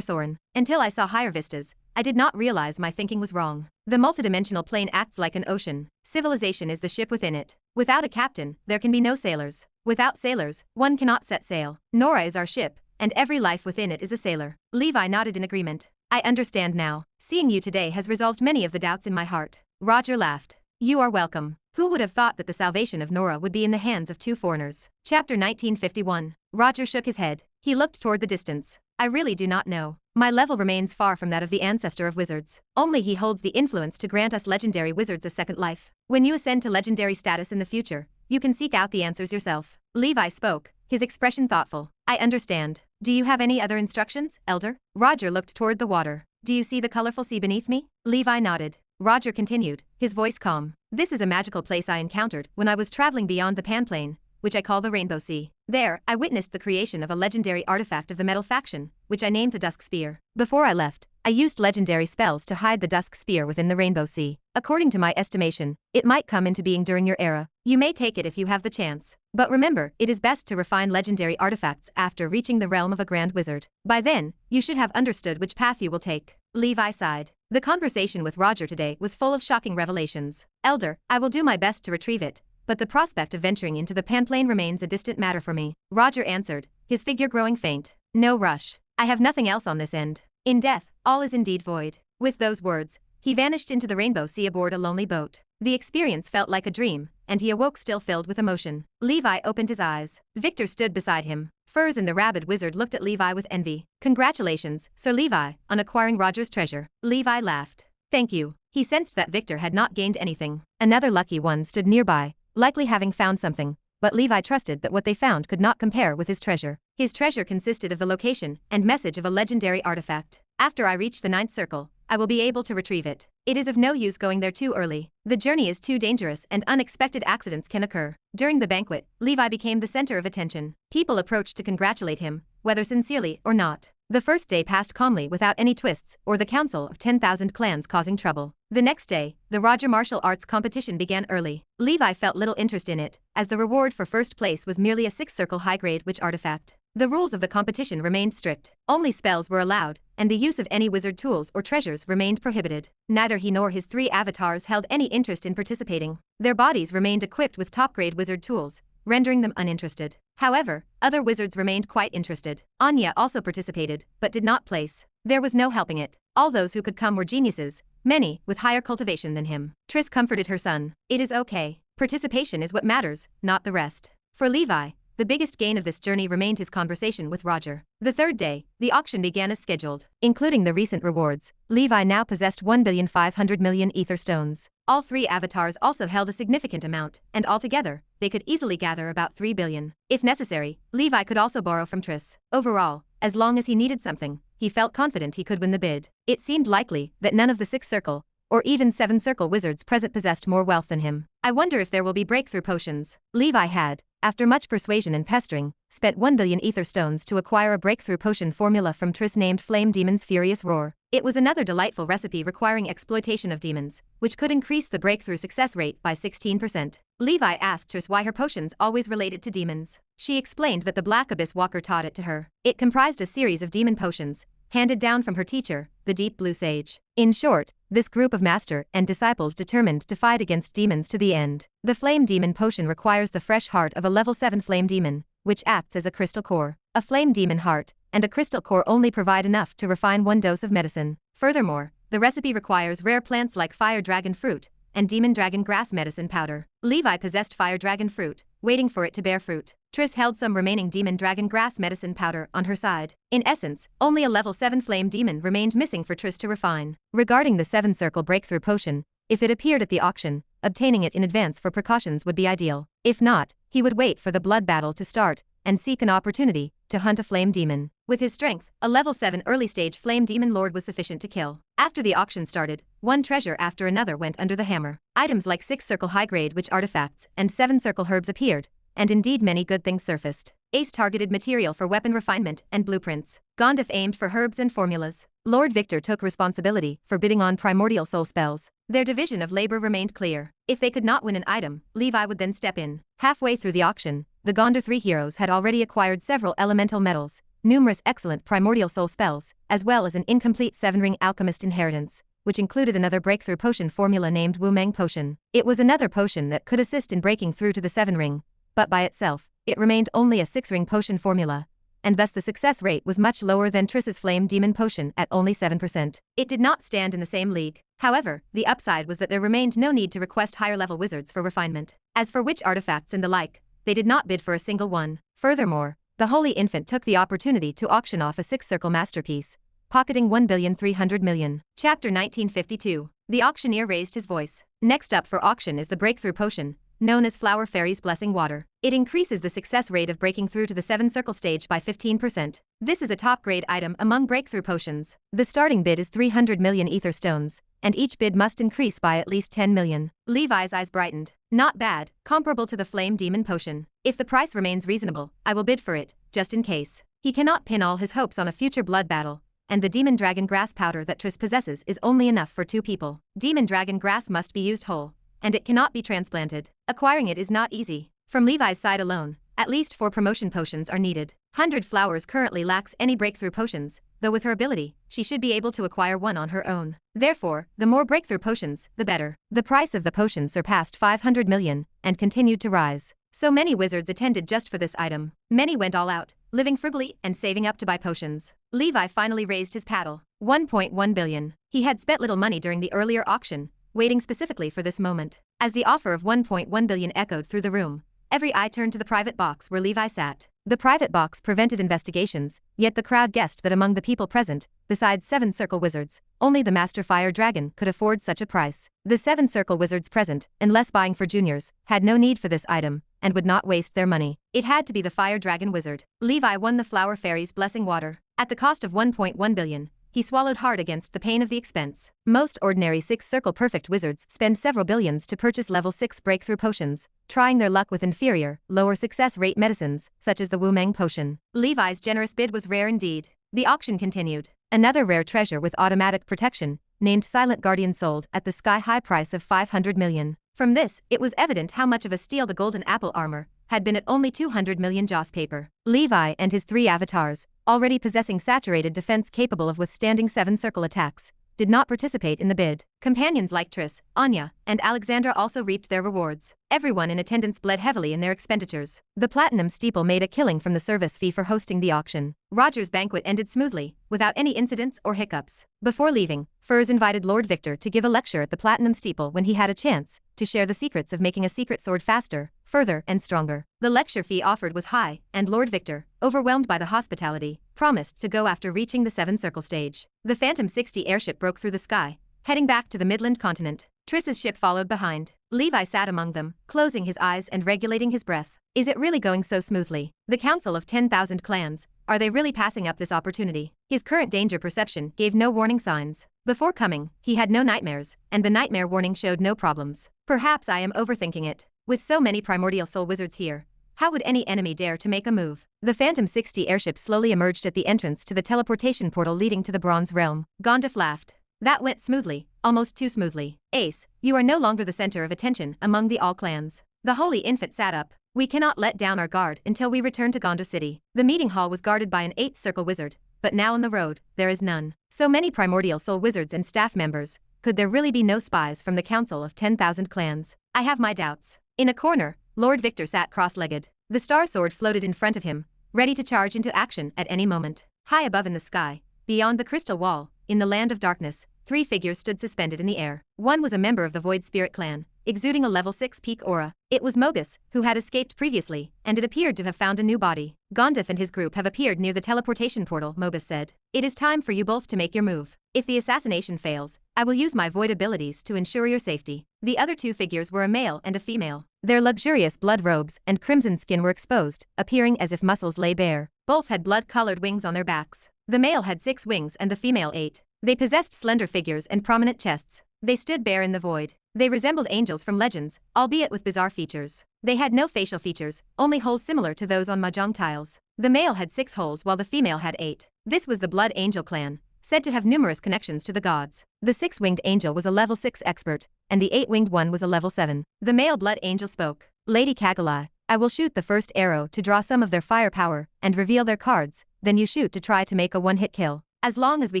Soren. Until I saw higher vistas, I did not realize my thinking was wrong. The multidimensional plane acts like an ocean. Civilization is the ship within it. Without a captain, there can be no sailors. Without sailors, one cannot set sail. Nora is our ship, and every life within it is a sailor. Levi nodded in agreement. I understand now. Seeing you today has resolved many of the doubts in my heart. Roger laughed. You are welcome. Who would have thought that the salvation of Nora would be in the hands of two foreigners? Chapter 1951. Roger shook his head. He looked toward the distance. I really do not know. My level remains far from that of the ancestor of wizards. Only he holds the influence to grant us legendary wizards a second life. When you ascend to legendary status in the future, you can seek out the answers yourself. Levi spoke, his expression thoughtful. I understand. Do you have any other instructions, Elder? Roger looked toward the water. Do you see the colorful sea beneath me? Levi nodded. Roger continued, his voice calm. This is a magical place I encountered when I was traveling beyond the Panplane, which I call the Rainbow Sea. There, I witnessed the creation of a legendary artifact of the Metal Faction, which I named the Dusk Spear. Before I left, I used legendary spells to hide the Dusk Spear within the Rainbow Sea. According to my estimation, it might come into being during your era. You may take it if you have the chance. But remember, it is best to refine legendary artifacts after reaching the realm of a Grand Wizard. By then, you should have understood which path you will take. Levi sighed. The conversation with Roger today was full of shocking revelations. Elder, I will do my best to retrieve it, but the prospect of venturing into the Panplane remains a distant matter for me. Roger answered, his figure growing faint. No rush. I have nothing else on this end. In death, all is indeed void. With those words, he vanished into the Rainbow Sea aboard a lonely boat. The experience felt like a dream, and he awoke still filled with emotion. Levi opened his eyes. Victor stood beside him. Furs and the Rabid Wizard looked at Levi with envy. Congratulations, Sir Levi, on acquiring Roger's treasure. Levi laughed. Thank you. He sensed that Victor had not gained anything. Another lucky one stood nearby, likely having found something, but Levi trusted that what they found could not compare with his treasure. His treasure consisted of the location and message of a legendary artifact. After I reach the 9th circle, I will be able to retrieve it. It is of no use going there too early. The journey is too dangerous and unexpected accidents can occur. During the banquet, Levi became the center of attention. People approached to congratulate him, whether sincerely or not. The first day passed calmly without any twists or the council of 10,000 clans causing trouble. The next day, the Roger martial arts competition began early. Levi felt little interest in it, as the reward for first place was merely a 6th-circle high-grade witch artifact. The rules of the competition remained strict. Only spells were allowed, and the use of any wizard tools or treasures remained prohibited. Neither he nor his 3 avatars held any interest in participating. Their bodies remained equipped with top-grade wizard tools, rendering them uninterested. However, other wizards remained quite interested. Anya also participated, but did not place. There was no helping it. All those who could come were geniuses, many with higher cultivation than him. Triss comforted her son. It is okay. Participation is what matters, not the rest. For Levi, the biggest gain of this journey remained his conversation with Roger. The third day, the auction began as scheduled. Including the recent rewards, Levi now possessed 1,500,000,000 ether stones. All 3 avatars also held a significant amount, and altogether, they could easily gather about 3 billion. If necessary, Levi could also borrow from Triss. Overall, as long as he needed something, he felt confident he could win the bid. It seemed likely that none of the 6 circle, or even 7 circle wizards present possessed more wealth than him. I wonder if there will be breakthrough potions. Levi had, after much persuasion and pestering, spent 1 billion ether stones to acquire a breakthrough potion formula from Triss named Flame Demon's Furious Roar. It was another delightful recipe requiring exploitation of demons, which could increase the breakthrough success rate by 16%. Levi asked Triss why her potions always related to demons. She explained that the Black Abyss Walker taught it to her. It comprised a series of demon potions, handed down from her teacher, the Deep Blue Sage. In short, this group of master and disciples determined to fight against demons to the end. The Flame Demon potion requires the fresh heart of a level 7 Flame Demon, which acts as a crystal core. A Flame Demon heart and a crystal core only provide enough to refine 1 dose of medicine. Furthermore, the recipe requires rare plants like Fire Dragon fruit and Demon Dragon grass medicine powder. Levi possessed Fire Dragon fruit, waiting for it to bear fruit. Triss held some remaining Demon Dragon grass medicine powder on her side. In essence, only a level 7 Flame Demon remained missing for Triss to refine. Regarding the 7 circle breakthrough potion, if it appeared at the auction, obtaining it in advance for precautions would be ideal. If not, he would wait for the blood battle to start and seek an opportunity to hunt a Flame Demon. With his strength, a level 7 early-stage Flame Demon Lord was sufficient to kill. After the auction started, one treasure after another went under the hammer. Items like 6 circle high-grade witch artifacts and 7 circle herbs appeared, and indeed many good things surfaced. Ace targeted material for weapon refinement and blueprints. Gandaph aimed for herbs and formulas. Lord Victor took responsibility for bidding on primordial soul spells. Their division of labor remained clear. If they could not win an item, Levi would then step in. Halfway through the auction, the Gondor 3 heroes had already acquired several elemental metals, numerous excellent primordial soul spells, as well as an incomplete 7-ring alchemist inheritance, which included another breakthrough potion formula named Wu-Meng Potion. It was another potion that could assist in breaking through to the 7-ring, but by itself, it remained only a 6-ring potion formula, and thus the success rate was much lower than Triss's Flame Demon Potion at only 7%. It did not stand in the same league. However, the upside was that there remained no need to request higher-level wizards for refinement. As for witch artifacts and the like, they did not bid for a single one. Furthermore, the Holy Infant took the opportunity to auction off a 6-circle masterpiece, pocketing 1,300,000,000. Chapter 1952. The auctioneer raised his voice. Next up for auction is the breakthrough potion, known as Flower Fairy's Blessing Water. It increases the success rate of breaking through to the 7-circle stage by 15%. This is a top-grade item among breakthrough potions. The starting bid is 300 million ether stones, and each bid must increase by at least 10 million. Levi's eyes brightened. Not bad, comparable to the Flame Demon Potion. If the price remains reasonable, I will bid for it, just in case. He cannot pin all his hopes on a future blood battle, and the Demon Dragon grass powder that Triss possesses is only enough for 2 people. Demon Dragon grass must be used whole, and it cannot be transplanted. Acquiring it is not easy. From Levi's side alone, at least 4 promotion potions are needed. 100 Flowers currently lacks any breakthrough potions, though with her ability, she should be able to acquire one on her own. Therefore, the more breakthrough potions, the better. The price of the potion surpassed 500 million, and continued to rise. So many wizards attended just for this item. Many went all out, living frugally and saving up to buy potions. Levi finally raised his paddle. 1.1 billion. He had spent little money during the earlier auction, waiting specifically for this moment. As the offer of 1.1 billion echoed through the room, every eye turned to the private box where Levi sat. The private box prevented investigations, yet the crowd guessed that among the people present, besides 7 circle wizards, only the Master Fire Dragon could afford such a price. The 7 circle wizards present, unless buying for juniors, had no need for this item, and would not waste their money. It had to be the Fire Dragon wizard. Levi won the Flower Fairy's Blessing Water. At the cost of 1.1 billion, he swallowed hard against the pain of the expense. Most ordinary 6-circle perfect wizards spend several billions to purchase level 6 breakthrough potions, trying their luck with inferior, lower success rate medicines, such as the Wu-Meng Potion. Levi's generous bid was rare indeed. The auction continued. Another rare treasure with automatic protection, named Silent Guardian, sold at the sky-high price of 500 million. From this, it was evident how much of a steal the Golden Apple armor had been at only 200 million joss paper. Levi and his 3 avatars, already possessing saturated defense capable of withstanding 7-circle attacks, did not participate in the bid. Companions like Triss, Anya, and Alexandra also reaped their rewards. Everyone in attendance bled heavily in their expenditures. The Platinum Steeple made a killing from the service fee for hosting the auction. Roger's banquet ended smoothly, without any incidents or hiccups. Before leaving, Furs invited Lord Victor to give a lecture at the Platinum Steeple when he had a chance to share the secrets of making a secret sword faster, further, and stronger. The lecture fee offered was high, and Lord Victor, overwhelmed by the hospitality, promised to go after reaching the 7-circle stage. The Phantom 60 airship broke through the sky, heading back to the Midland Continent. Triss's ship followed behind. Levi sat among them, closing his eyes and regulating his breath. Is it really going so smoothly? The Council of 10,000 Clans, are they really passing up this opportunity? His current danger perception gave no warning signs. Before coming, he had no nightmares, and the nightmare warning showed no problems. Perhaps I am overthinking it. With so many primordial soul wizards here, how would any enemy dare to make a move? The Phantom 60 airship slowly emerged at the entrance to the teleportation portal leading to the Bronze Realm. Gandaph laughed. That went smoothly, almost too smoothly. Ace, you are no longer the center of attention among the all clans. The Holy Infant sat up. We cannot let down our guard until we return to Gandaph City. The meeting hall was guarded by an 8th circle wizard, but now on the road, there is none. So many primordial soul wizards and staff members. Could there really be no spies from the Council of 10,000 Clans? I have my doubts. In a corner, Lord Victor sat cross-legged. The star sword floated in front of him, ready to charge into action at any moment. High above in the sky, beyond the crystal wall, in the land of darkness, 3 figures stood suspended in the air. One was a member of the Void Spirit clan, exuding a level 6 peak aura. It was Mogus, who had escaped previously, and it appeared to have found a new body. Gandaph and his group have appeared near the teleportation portal, Mogus said. It is time for you both to make your move. If the assassination fails, I will use my void abilities to ensure your safety. The other 2 figures were a male and a female. Their luxurious blood robes and crimson skin were exposed, appearing as if muscles lay bare. Both had blood-colored wings on their backs. The male had 6 wings and the female 8. They possessed slender figures and prominent chests. They stood bare in the void. They resembled angels from legends, albeit with bizarre features. They had no facial features, only holes similar to those on mahjong tiles. The male had 6 holes while the female had 8. This was the Blood Angel clan, said to have numerous connections to the gods. The 6-winged angel was a level 6 expert, and the 8-winged one was a level 7. The male Blood Angel spoke. Lady Kagalai, I will shoot the first arrow to draw some of their firepower and reveal their cards, then you shoot to try to make a one-hit kill. As long as we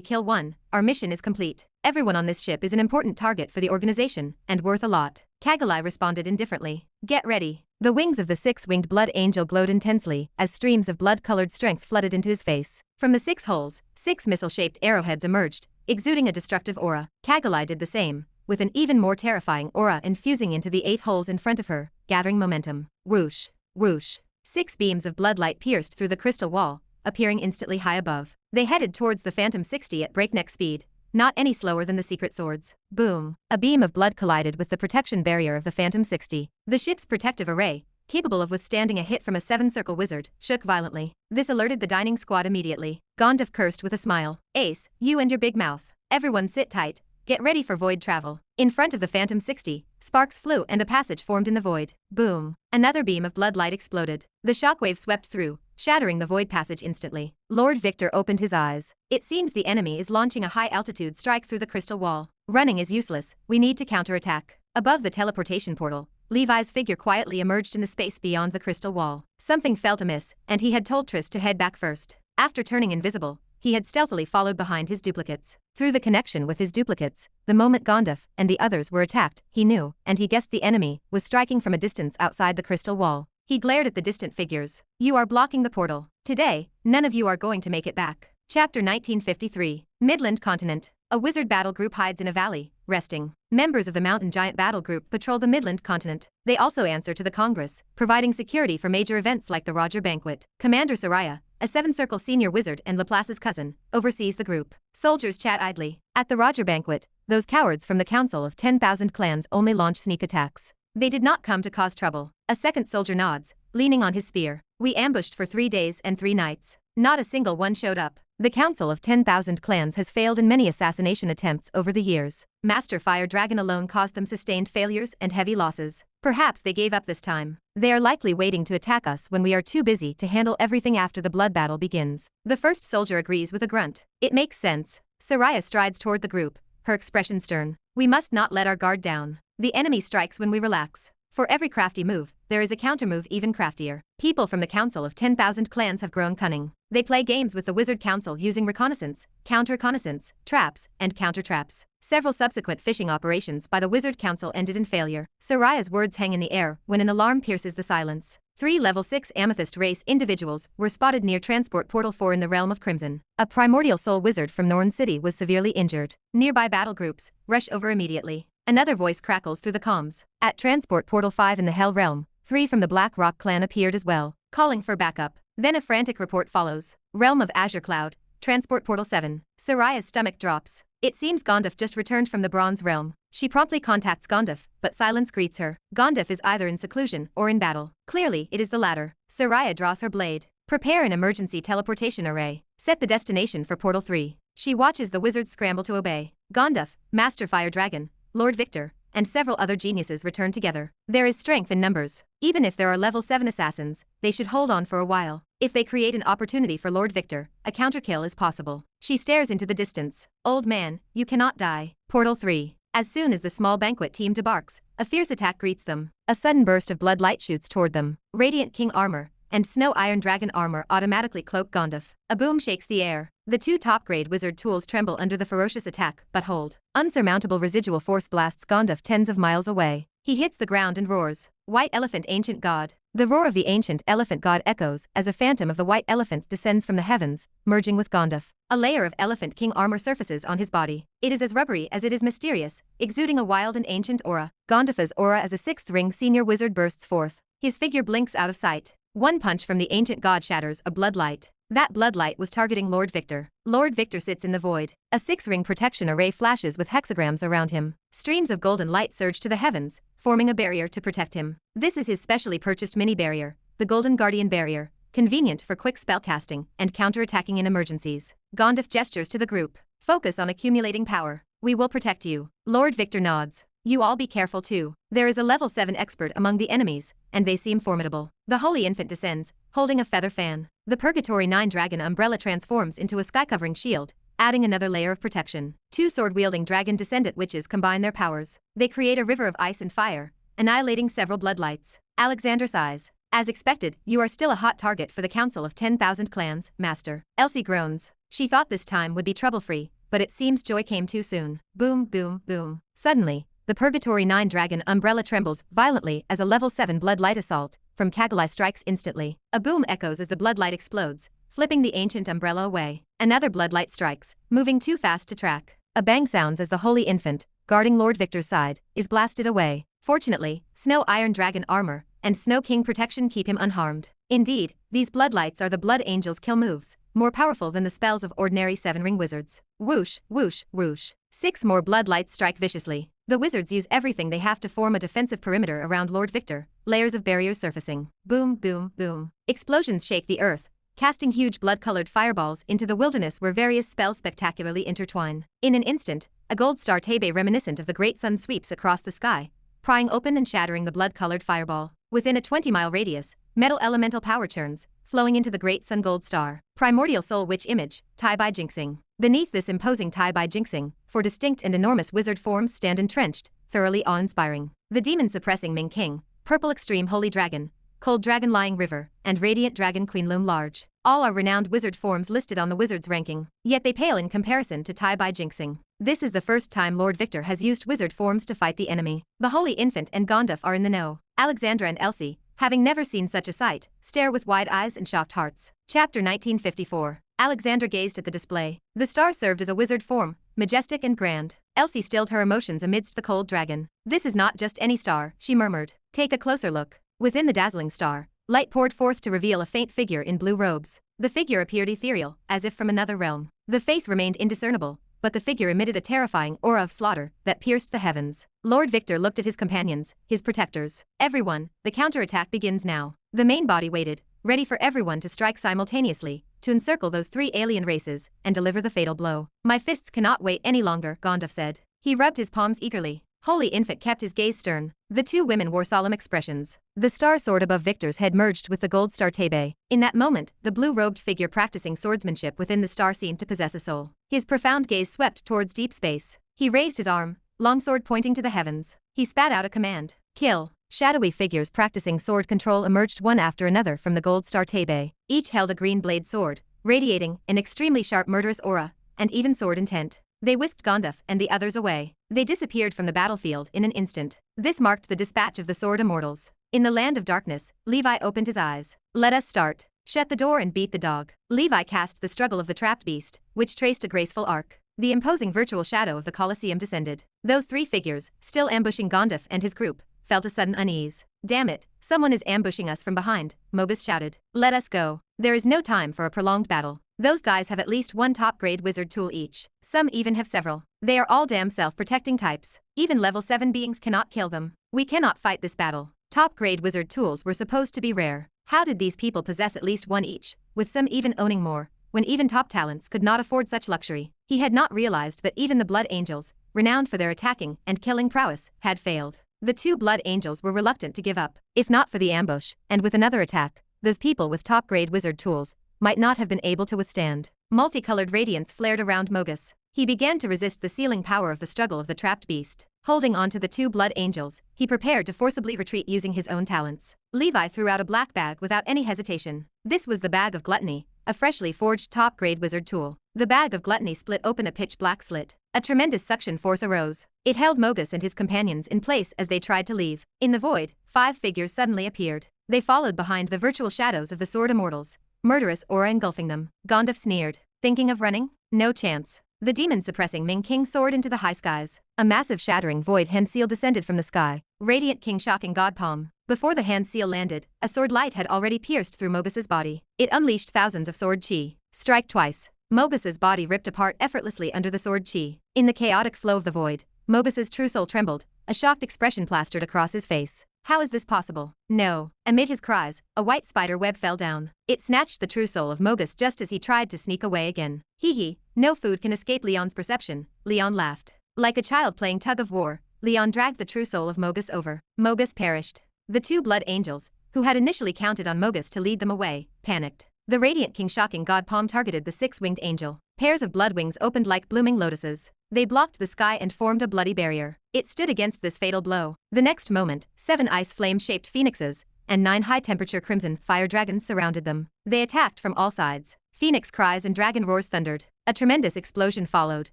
kill one, our mission is complete. Everyone on this ship is an important target for the organization, and worth a lot. Kagalai responded indifferently. Get ready. The wings of the 6-winged blood angel glowed intensely as streams of blood-colored strength flooded into his face. From the 6 holes, 6 missile-shaped arrowheads emerged, exuding a destructive aura. Kagalai did the same, with an even more terrifying aura infusing into the 8 holes in front of her, gathering momentum. Whoosh, whoosh. 6 beams of bloodlight pierced through the crystal wall, appearing instantly high above. They headed towards the Phantom 60 at breakneck speed, not any slower than the secret swords. Boom. A beam of blood collided with the protection barrier of the Phantom 60. The ship's protective array, capable of withstanding a hit from a 7-circle wizard, shook violently. This alerted the dining squad immediately. Gandaph cursed with a smile. Ace, you and your big mouth. Everyone sit tight. Get ready for void travel. In front of the Phantom 60, sparks flew and a passage formed in the void. Boom. Another beam of bloodlight exploded. The shockwave swept through, shattering the void passage instantly. Lord Victor opened his eyes. It seems the enemy is launching a high-altitude strike through the crystal wall. Running is useless, we need to counterattack. Above the teleportation portal, Levi's figure quietly emerged in the space beyond the crystal wall. Something felt amiss, and he had told Triss to head back first. After turning invisible, he had stealthily followed behind his duplicates. Through the connection with his duplicates, the moment Gandaph and the others were attacked, he knew, and he guessed the enemy was striking from a distance outside the crystal wall. He glared at the distant figures. You are blocking the portal. Today, none of you are going to make it back. Chapter 1953. Midland Continent. A wizard battle group hides in a valley, resting. Members of the Mountain Giant Battle Group patrol the Midland Continent. They also answer to the Congress, providing security for major events like the Roger Banquet. Commander Soraya, a 7-circle senior wizard and Laplace's cousin, oversees the group. Soldiers chat idly. At the Roger Banquet, those cowards from the Council of 10,000 Clans only launch sneak attacks. They did not come to cause trouble. A second soldier nods, leaning on his spear. We ambushed for 3 days and 3 nights. Not a single one showed up. The Council of 10,000 Clans has failed in many assassination attempts over the years. Master Fire Dragon alone caused them sustained failures and heavy losses. Perhaps they gave up this time. They are likely waiting to attack us when we are too busy to handle everything after the blood battle begins. The first soldier agrees with a grunt. It makes sense. Soraya strides toward the group, her expression stern. We must not let our guard down. The enemy strikes when we relax. For every crafty move, there is a countermove even craftier. People from the Council of 10,000 Clans have grown cunning. They play games with the Wizard Council using reconnaissance, counter-reconnaissance, traps, and counter-traps. Several subsequent fishing operations by the Wizard Council ended in failure. Soraya's words hang in the air when an alarm pierces the silence. 3 level 6 amethyst race individuals were spotted near Transport Portal 4 in the Realm of Crimson. A primordial soul wizard from Norn City was severely injured. Nearby battle groups rush over immediately. Another voice crackles through the comms. At Transport Portal 5 in the Hell Realm, 3 from the Black Rock clan appeared as well, calling for backup. Then a frantic report follows. Realm of Azure Cloud, Transport Portal 7. Soraya's stomach drops. It seems Gandaph just returned from the Bronze Realm. She promptly contacts Gandaph, but silence greets her. Gandaph is either in seclusion or in battle. Clearly, it is the latter. Soraya draws her blade. Prepare an emergency teleportation array. Set the destination for Portal 3. She watches the wizards scramble to obey. Gandaph, Master Fire Dragon, Lord Victor, and several other geniuses return together. There is strength in numbers. Even if there are level 7 assassins, they should hold on for a while. If they create an opportunity for Lord Victor, a counterkill is possible. She stares into the distance. Old man, you cannot die. Portal 3. As soon as the small banquet team debarks, a fierce attack greets them. A sudden burst of blood light shoots toward them. Radiant King armor and Snow Iron Dragon armor automatically cloak Gandaph. A boom shakes the air. The two top-grade wizard tools tremble under the ferocious attack, but hold. Unsurmountable residual force blasts Gandaph tens of miles away. He hits the ground and roars. White Elephant Ancient God. The roar of the ancient elephant god echoes as a phantom of the white elephant descends from the heavens, merging with Gandaph. A layer of Elephant King armor surfaces on his body. It is as rubbery as it is mysterious, exuding a wild and ancient aura. Gandaph's aura as a sixth ring senior wizard bursts forth. His figure blinks out of sight. One punch from the ancient god shatters a bloodlight. That bloodlight was targeting Lord Victor. Lord Victor sits in the void. A 6-ring protection array flashes with hexagrams around him. Streams of golden light surge to the heavens, forming a barrier to protect him. This is his specially purchased mini barrier, the Golden Guardian Barrier, convenient for quick spellcasting and counterattacking in emergencies. Gandaph gestures to the group. Focus on accumulating power. We will protect you. Lord Victor nods. You all be careful too. There is a level 7 expert among the enemies, and they seem formidable. The Holy Infant descends, holding a feather fan. The Purgatory 9 Dragon umbrella transforms into a sky-covering shield, adding another layer of protection. Two sword-wielding dragon descendant witches combine their powers. They create a river of ice and fire, annihilating several bloodlights. Alexandra sighs. As expected, you are still a hot target for the Council of 10,000 Clans, Master. Elsie groans. She thought this time would be trouble-free, but it seems joy came too soon. Boom, boom, boom. Suddenly, the Purgatory 9 Dragon umbrella trembles violently as a level 7 bloodlight assault from Kagalai strikes instantly. A boom echoes as the bloodlight explodes, flipping the ancient umbrella away. Another bloodlight strikes, moving too fast to track. A bang sounds as the Holy Infant, guarding Lord Victor's side, is blasted away. Fortunately, Snow Iron Dragon armor and Snow King protection keep him unharmed. Indeed, these bloodlights are the Blood Angel's kill moves, more powerful than the spells of ordinary 7-ring wizards. Whoosh, whoosh, whoosh. 6 more bloodlights strike viciously. The wizards use everything they have to form a defensive perimeter around Lord Victor, layers of barriers surfacing. Boom, boom, boom. Explosions shake the earth, casting huge blood-colored fireballs into the wilderness where various spells spectacularly intertwine. In an instant, a gold star Tebe reminiscent of the great sun sweeps across the sky, prying open and shattering the blood-colored fireball. Within a 20-mile radius, metal elemental power churns, flowing into the great sun gold star. Primordial soul witch image, Tai Bai Jinxing. Beneath this imposing Tai Bai Jinxing, 4 distinct and enormous wizard forms stand entrenched, thoroughly awe-inspiring. The demon-suppressing Ming King, Purple Extreme Holy Dragon, Cold Dragon Lying River, and Radiant Dragon Queen loom large. All are renowned wizard forms listed on the wizard's ranking, yet they pale in comparison to Tai Bai Jinxing. This is the first time Lord Victor has used wizard forms to fight the enemy. The Holy Infant and Gandaph are in the know. Alexandra and Elsie, having never seen such a sight, stare with wide eyes and shocked hearts. Chapter 1954. Alexandra gazed at the display. The star served as a wizard form, majestic and grand. Elsie stilled her emotions amidst the cold dragon. This is not just any star, she murmured. Take a closer look. Within the dazzling star, light poured forth to reveal a faint figure in blue robes. The figure appeared ethereal, as if from another realm. The face remained indiscernible, but the figure emitted a terrifying aura of slaughter that pierced the heavens. Lord Victor looked at his companions, his protectors. Everyone, the counterattack begins now. The main body waited, ready for everyone to strike simultaneously, to encircle those 3 alien races and deliver the fatal blow. My fists cannot wait any longer, Gandaph said. He rubbed his palms eagerly. Holy Infant kept his gaze stern. The 2 women wore solemn expressions. The star sword above Victor's head merged with the gold star Tebe. In that moment, the blue-robed figure practicing swordsmanship within the star seemed to possess a soul. His profound gaze swept towards deep space. He raised his arm, longsword pointing to the heavens. He spat out a command. Kill. Shadowy figures practicing sword control emerged one after another from the gold star Tebe. Each held a green blade sword, radiating an extremely sharp murderous aura, and even sword intent. They whisked Gandaph and the others away. They disappeared from the battlefield in an instant. This marked the dispatch of the sword immortals. In the land of darkness, Levi opened his eyes. Let us start. Shut the door and beat the dog. Levi cast the struggle of the trapped beast, which traced a graceful arc. The imposing virtual shadow of the Colosseum descended. Those 3 figures, still ambushing Gandaph and his group, felt a sudden unease. Damn it, someone is ambushing us from behind, Mobus shouted. Let us go. There is no time for a prolonged battle. Those guys have at least one top-grade wizard tool each. Some even have several. They are all damn self-protecting types. Even level 7 beings cannot kill them. We cannot fight this battle. Top-grade wizard tools were supposed to be rare. How did these people possess at least one each, with some even owning more, when even top talents could not afford such luxury? He had not realized that even the Blood Angels, renowned for their attacking and killing prowess, had failed. The 2 Blood Angels were reluctant to give up. If not for the ambush, and with another attack, those people with top-grade wizard tools might not have been able to withstand. Multicolored radiance flared around Mogus. He began to resist the sealing power of the struggle of the trapped beast. Holding on to the 2 Blood Angels, he prepared to forcibly retreat using his own talents. Levi threw out a black bag without any hesitation. This was the Bag of Gluttony, a freshly forged top-grade wizard tool. The Bag of Gluttony split open a pitch-black slit. A tremendous suction force arose. It held Mogus and his companions in place as they tried to leave. In the void, 5 figures suddenly appeared. They followed behind the virtual shadows of the sword immortals, murderous aura engulfing them. Gandaph sneered. Thinking of running? No chance. The demon-suppressing Ming King soared into the high skies. A massive shattering void hand seal descended from the sky. Radiant King shocking God palm. Before the hand seal landed, a sword light had already pierced through Mogus's body. It unleashed thousands of sword chi. Strike twice. Mogus's body ripped apart effortlessly under the sword chi. In the chaotic flow of the void, Mogus's true soul trembled, a shocked expression plastered across his face. How is this possible? No. Amid his cries, a white spider web fell down. It snatched the true soul of Mogus just as he tried to sneak away again. Hee hee, no food can escape Leon's perception. Leon laughed. Like a child playing tug of war, Leon dragged the true soul of Mogus over. Mogus perished. The 2 Blood Angels, who had initially counted on Mogus to lead them away, panicked. The Radiant King shocking God palm targeted the 6-winged angel. Pairs of blood wings opened like blooming lotuses. They blocked the sky and formed a bloody barrier. It stood against this fatal blow. The next moment, 7 ice flame-shaped phoenixes and 9 high-temperature crimson fire dragons surrounded them. They attacked from all sides. Phoenix cries and dragon roars thundered. A tremendous explosion followed,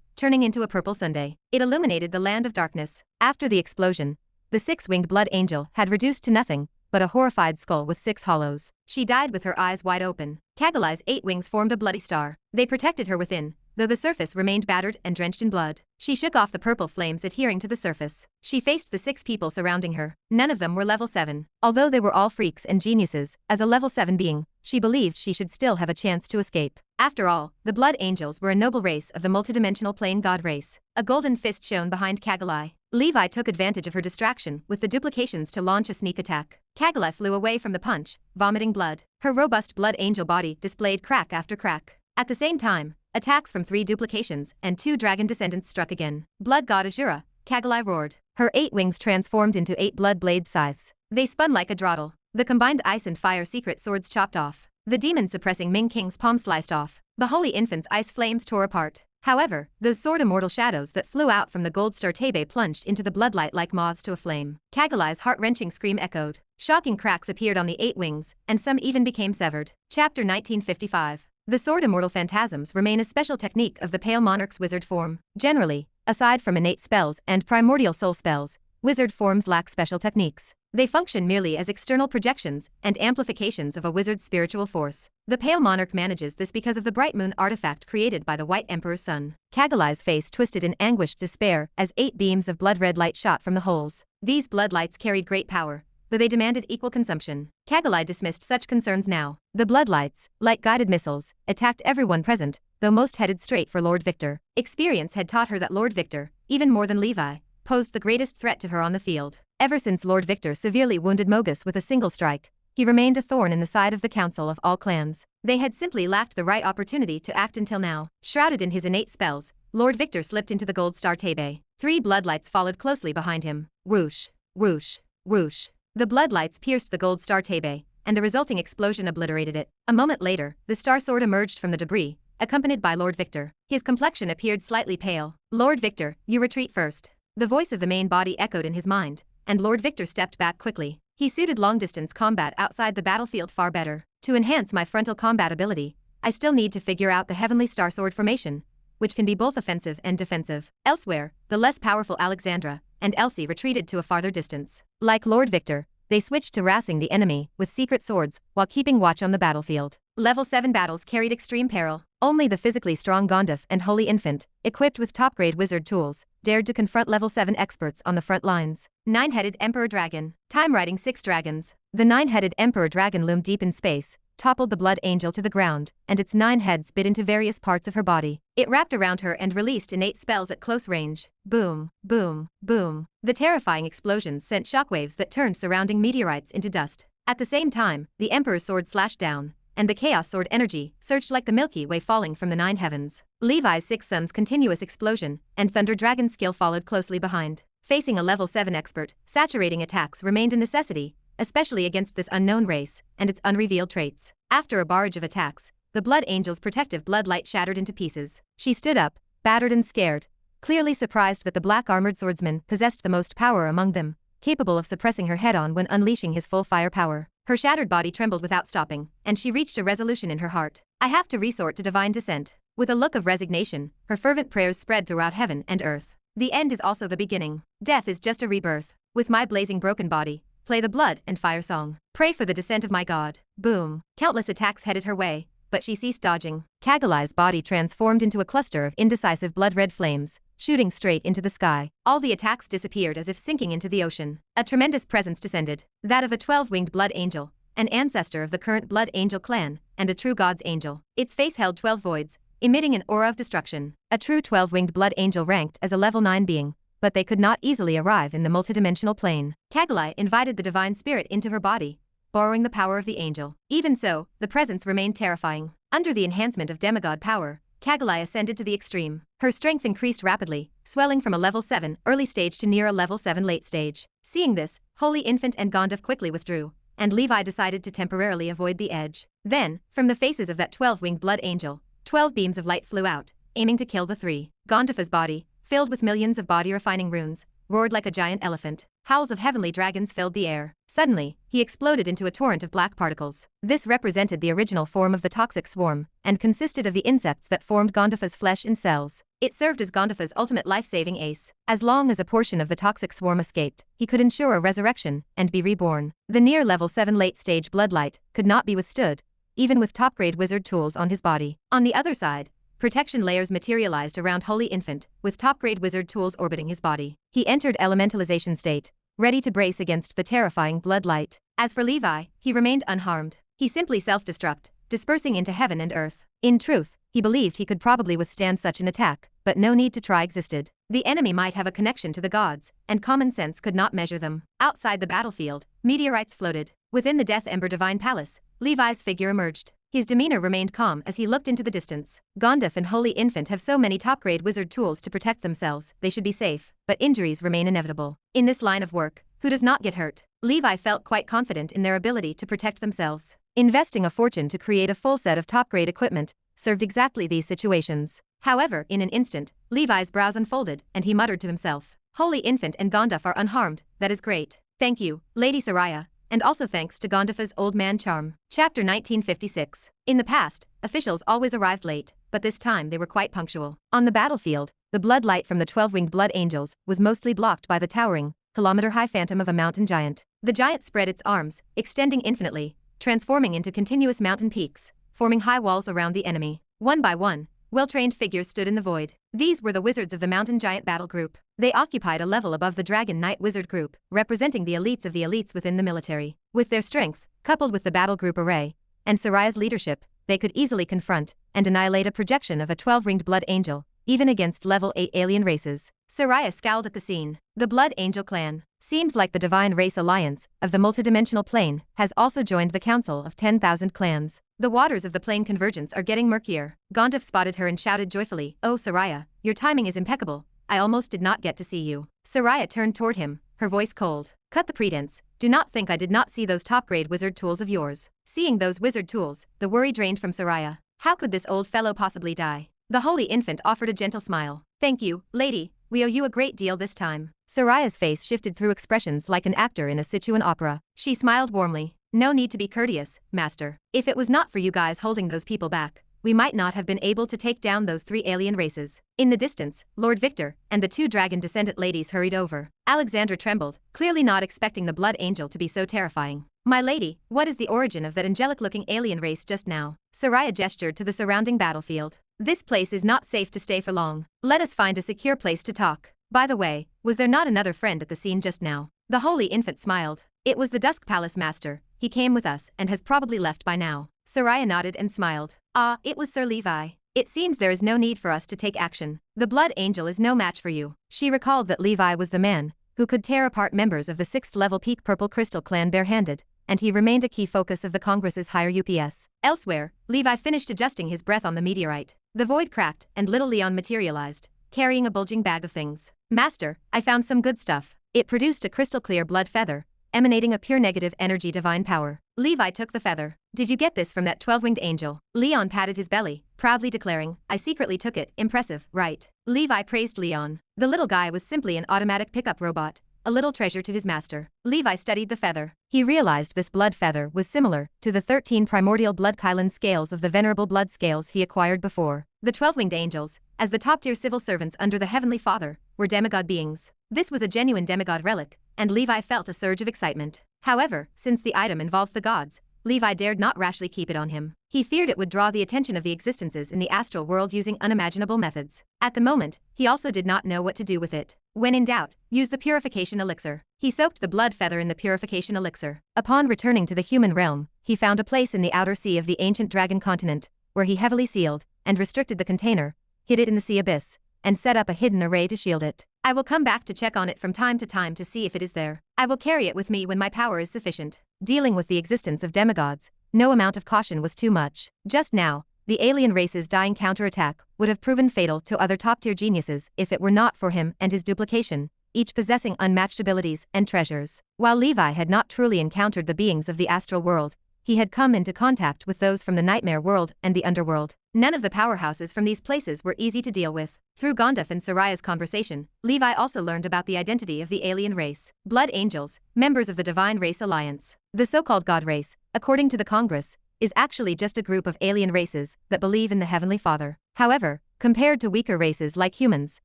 turning into a purple sundae. It illuminated the land of darkness. After the explosion, the 6-winged blood angel had reduced to nothing but a horrified skull with 6 hollows. She died with her eyes wide open. Kagalai's 8 wings formed a bloody star. They protected her within, though the surface remained battered and drenched in blood. She shook off the purple flames adhering to the surface. She faced the 6 people surrounding her. None of them were level 7. Although they were all freaks and geniuses, as a level 7 being, she believed she should still have a chance to escape. After all, the Blood Angels were a noble race of the multidimensional plane god race. A golden fist shone behind Kagalai. Levi took advantage of her distraction with the duplications to launch a sneak attack. Kagalai flew away from the punch, vomiting blood. Her robust Blood Angel body displayed crack after crack. At the same time, attacks from 3 duplications and 2 dragon descendants struck again. Blood god Azura, Kagalai roared. Her 8 wings transformed into 8 blood blade scythes. They spun like a drawdle. The combined ice and fire secret swords chopped off. The demon-suppressing Ming King's palm sliced off. The holy infant's ice flames tore apart. However, those sword immortal shadows that flew out from the gold star Tebe plunged into the bloodlight like moths to a flame. Kagalai's heart-wrenching scream echoed. Shocking cracks appeared on the 8 wings, and some even became severed. Chapter 1955. The sword immortal phantasms remain a special technique of the Pale Monarch's wizard form. Generally, aside from innate spells and primordial soul spells, wizard forms lack special techniques. They function merely as external projections and amplifications of a wizard's spiritual force. The Pale Monarch manages this because of the bright moon artifact created by the White Emperor's son. Kagalai's face twisted in anguished despair as 8 beams of blood-red light shot from the holes. These bloodlights carried great power, though they demanded equal consumption. Kagalai dismissed such concerns now. The bloodlights, like guided missiles, attacked everyone present, though most headed straight for Lord Victor. Experience had taught her that Lord Victor, even more than Levi, posed the greatest threat to her on the field. Ever since Lord Victor severely wounded Mogus with a single strike, he remained a thorn in the side of the Council of all clans. They had simply lacked the right opportunity to act until now. Shrouded in his innate spells, Lord Victor slipped into the gold star Tebe. 3 bloodlights followed closely behind him. Whoosh, whoosh, whoosh. The bloodlights pierced the gold star Tebe, and the resulting explosion obliterated it. A moment later, the star sword emerged from the debris, accompanied by Lord Victor. His complexion appeared slightly pale. Lord Victor, you retreat first. The voice of the main body echoed in his mind, and Lord Victor stepped back quickly. He suited long-distance combat outside the battlefield far better. To enhance my frontal combat ability, I still need to figure out the Heavenly Star Sword formation, which can be both offensive and defensive. Elsewhere, the less powerful Alexandra and Elsie retreated to a farther distance. Like Lord Victor, they switched to harassing the enemy with secret swords while keeping watch on the battlefield. Level 7 battles carried extreme peril. Only the physically strong Gandaph and Holy Infant, equipped with top-grade wizard tools, dared to confront level 7 experts on the front lines. 9-headed Emperor Dragon. Time riding 6 dragons. The 9-headed Emperor Dragon loomed deep in space, toppled the blood angel to the ground, and its 9 heads bit into various parts of her body. It wrapped around her and released innate spells at close range. Boom, boom, boom. The terrifying explosions sent shockwaves that turned surrounding meteorites into dust. At the same time, the Emperor's sword slashed down, and the Chaos Sword energy surged like the Milky Way falling from the 9 heavens. Levi's 6 sons' continuous explosion and Thunder Dragon's skill followed closely behind. Facing a level 7 expert, saturating attacks remained a necessity, especially against this unknown race and its unrevealed traits. After a barrage of attacks, the Blood Angel's protective blood light shattered into pieces. She stood up, battered and scared, clearly surprised that the black-armored swordsman possessed the most power among them, capable of suppressing her head-on when unleashing his full firepower. Her shattered body trembled without stopping, and she reached a resolution in her heart. I have to resort to divine descent. With a look of resignation, her fervent prayers spread throughout heaven and earth. The end is also the beginning. Death is just a rebirth. With my blazing broken body, play the blood and fire song. Pray for the descent of my god. Boom. Countless attacks headed her way, but she ceased dodging. Kagali's body transformed into a cluster of indecisive blood-red flames, shooting straight into the sky. All the attacks disappeared as if sinking into the ocean. A tremendous presence descended, that of a 12-winged blood angel, an ancestor of the current blood angel clan, and a true god's angel. Its face held 12 voids, emitting an aura of destruction. A true 12-winged blood angel ranked as a level 9 being, but they could not easily arrive in the multidimensional plane. Kagali invited the divine spirit into her body, borrowing the power of the angel. Even so, the presence remained terrifying. Under the enhancement of demigod power, Kagali ascended to the extreme. Her strength increased rapidly, swelling from a level 7 early stage to near a level 7 late stage. Seeing this, Holy Infant and Gandaph quickly withdrew, and Levi decided to temporarily avoid the edge. Then, from the faces of that 12-winged blood angel, 12 beams of light flew out, aiming to kill the 3. Gandaph's body, filled with millions of body-refining runes, roared like a giant elephant. Howls of heavenly dragons filled the air. Suddenly, he exploded into a torrent of black particles. This represented the original form of the toxic swarm, and consisted of the insects that formed Gandaph's flesh and cells. It served as Gandaph's ultimate life-saving ace. As long as a portion of the toxic swarm escaped, he could ensure a resurrection and be reborn. The near level 7 late-stage bloodlight could not be withstood, even with top-grade wizard tools on his body. On the other side, protection layers materialized around Holy Infant, with top-grade wizard tools orbiting his body. He entered elementalization state, ready to brace against the terrifying bloodlight. As for Levi, he remained unharmed. He simply self-destruct, dispersing into heaven and earth. In truth, he believed he could probably withstand such an attack, but no need to try existed. The enemy might have a connection to the gods, and common sense could not measure them. Outside the battlefield, meteorites floated. Within the Death Ember Divine Palace, Levi's figure emerged. His demeanor remained calm as he looked into the distance. Gandaph and Holy Infant have so many top-grade wizard tools to protect themselves, they should be safe, but injuries remain inevitable. In this line of work, who does not get hurt? Levi felt quite confident in their ability to protect themselves. Investing a fortune to create a full set of top-grade equipment served exactly these situations. However, in an instant, Levi's brows unfolded, and he muttered to himself, Holy Infant and Gandaph are unharmed, that is great. Thank you, Lady Soraya. And also thanks to Gandaph's old man charm. Chapter 1956. In the past, officials always arrived late, but this time they were quite punctual. On the battlefield, the bloodlight from the 12-winged blood angels was mostly blocked by the towering, kilometer-high phantom of a mountain giant. The giant spread its arms, extending infinitely, transforming into continuous mountain peaks, forming high walls around the enemy. One by one, well-trained figures stood in the void. These were the wizards of the mountain giant battle group. They occupied a level above the Dragon Knight wizard group, representing the elites of the elites within the military. With their strength, coupled with the battle group array, and Soraya's leadership, they could easily confront and annihilate a projection of a 12-ringed blood angel, even against level 8 alien races. Soraya scowled at the scene. The Blood Angel clan. Seems like the Divine Race Alliance of the multidimensional plane has also joined the Council of 10,000 clans. The waters of the plane convergence are getting murkier. Gandaph spotted her and shouted joyfully, Oh Soraya, your timing is impeccable. I almost did not get to see you. Soraya turned toward him, her voice cold. Cut the pretense. Do not think I did not see those top-grade wizard tools of yours. Seeing those wizard tools, the worry drained from Soraya. How could this old fellow possibly die? The Holy Infant offered a gentle smile. Thank you, lady. We owe you a great deal this time. Soraya's face shifted through expressions like an actor in a Sichuan opera. She smiled warmly. No need to be courteous, master. If it was not for you guys holding those people back, we might not have been able to take down those 3 alien races. In the distance, Lord Victor and the 2 dragon descendant ladies hurried over. Alexandra trembled, clearly not expecting the Blood Angel to be so terrifying. My lady, what is the origin of that angelic-looking alien race just now? Soraya gestured to the surrounding battlefield. This place is not safe to stay for long. Let us find a secure place to talk. By the way, was there not another friend at the scene just now? The Holy Infant smiled. It was the Dusk Palace Master. he came with us and has probably left by now. Soraya nodded and smiled. Ah, it was Sir Levi. It seems there is no need for us to take action. The Blood Angel is no match for you. She recalled that Levi was the man who could tear apart members of the 6th level Peak Purple Crystal clan barehanded, and he remained a key focus of the Congress's higher UPS. Elsewhere, Levi finished adjusting his breath on the meteorite. The void cracked and little Leon materialized, carrying a bulging bag of things. Master, I found some good stuff. It produced a crystal clear blood feather, emanating a pure negative energy divine power. Levi took the feather. Did you get this from that 12-winged angel? Leon patted his belly, proudly declaring, I secretly took it. Impressive, right? Levi praised Leon. The little guy was simply an automatic pickup robot, a little treasure to his master. Levi studied the feather. He realized this blood feather was similar to the 13 primordial blood Kylan scales of the venerable blood scales he acquired before. The 12-winged angels, as the top-tier civil servants under the Heavenly Father, were demigod beings. This was a genuine demigod relic, and Levi felt a surge of excitement. However, since the item involved the gods, Levi dared not rashly keep it on him. He feared it would draw the attention of the existences in the astral world using unimaginable methods. At the moment, he also did not know what to do with it. When in doubt, use the purification elixir. He soaked the blood feather in the purification elixir. Upon returning to the human realm, he found a place in the outer sea of the ancient dragon continent, where he heavily sealed and restricted the container, hid it in the sea abyss, and set up a hidden array to shield it. I will come back to check on it from time to time to see if it is there. I will carry it with me when my power is sufficient. Dealing with the existence of demigods, no amount of caution was too much. Just now, the alien race's dying counterattack would have proven fatal to other top-tier geniuses if it were not for him and his duplication, each possessing unmatched abilities and treasures. While Levi had not truly encountered the beings of the astral world, he had come into contact with those from the nightmare world and the underworld. None of the powerhouses from these places were easy to deal with. Through Gandaph and Soraya's conversation, Levi also learned about the identity of the alien race. Blood Angels, members of the Divine Race Alliance. The so-called God race, according to the Congress, is actually just a group of alien races that believe in the Heavenly Father. However, compared to weaker races like humans,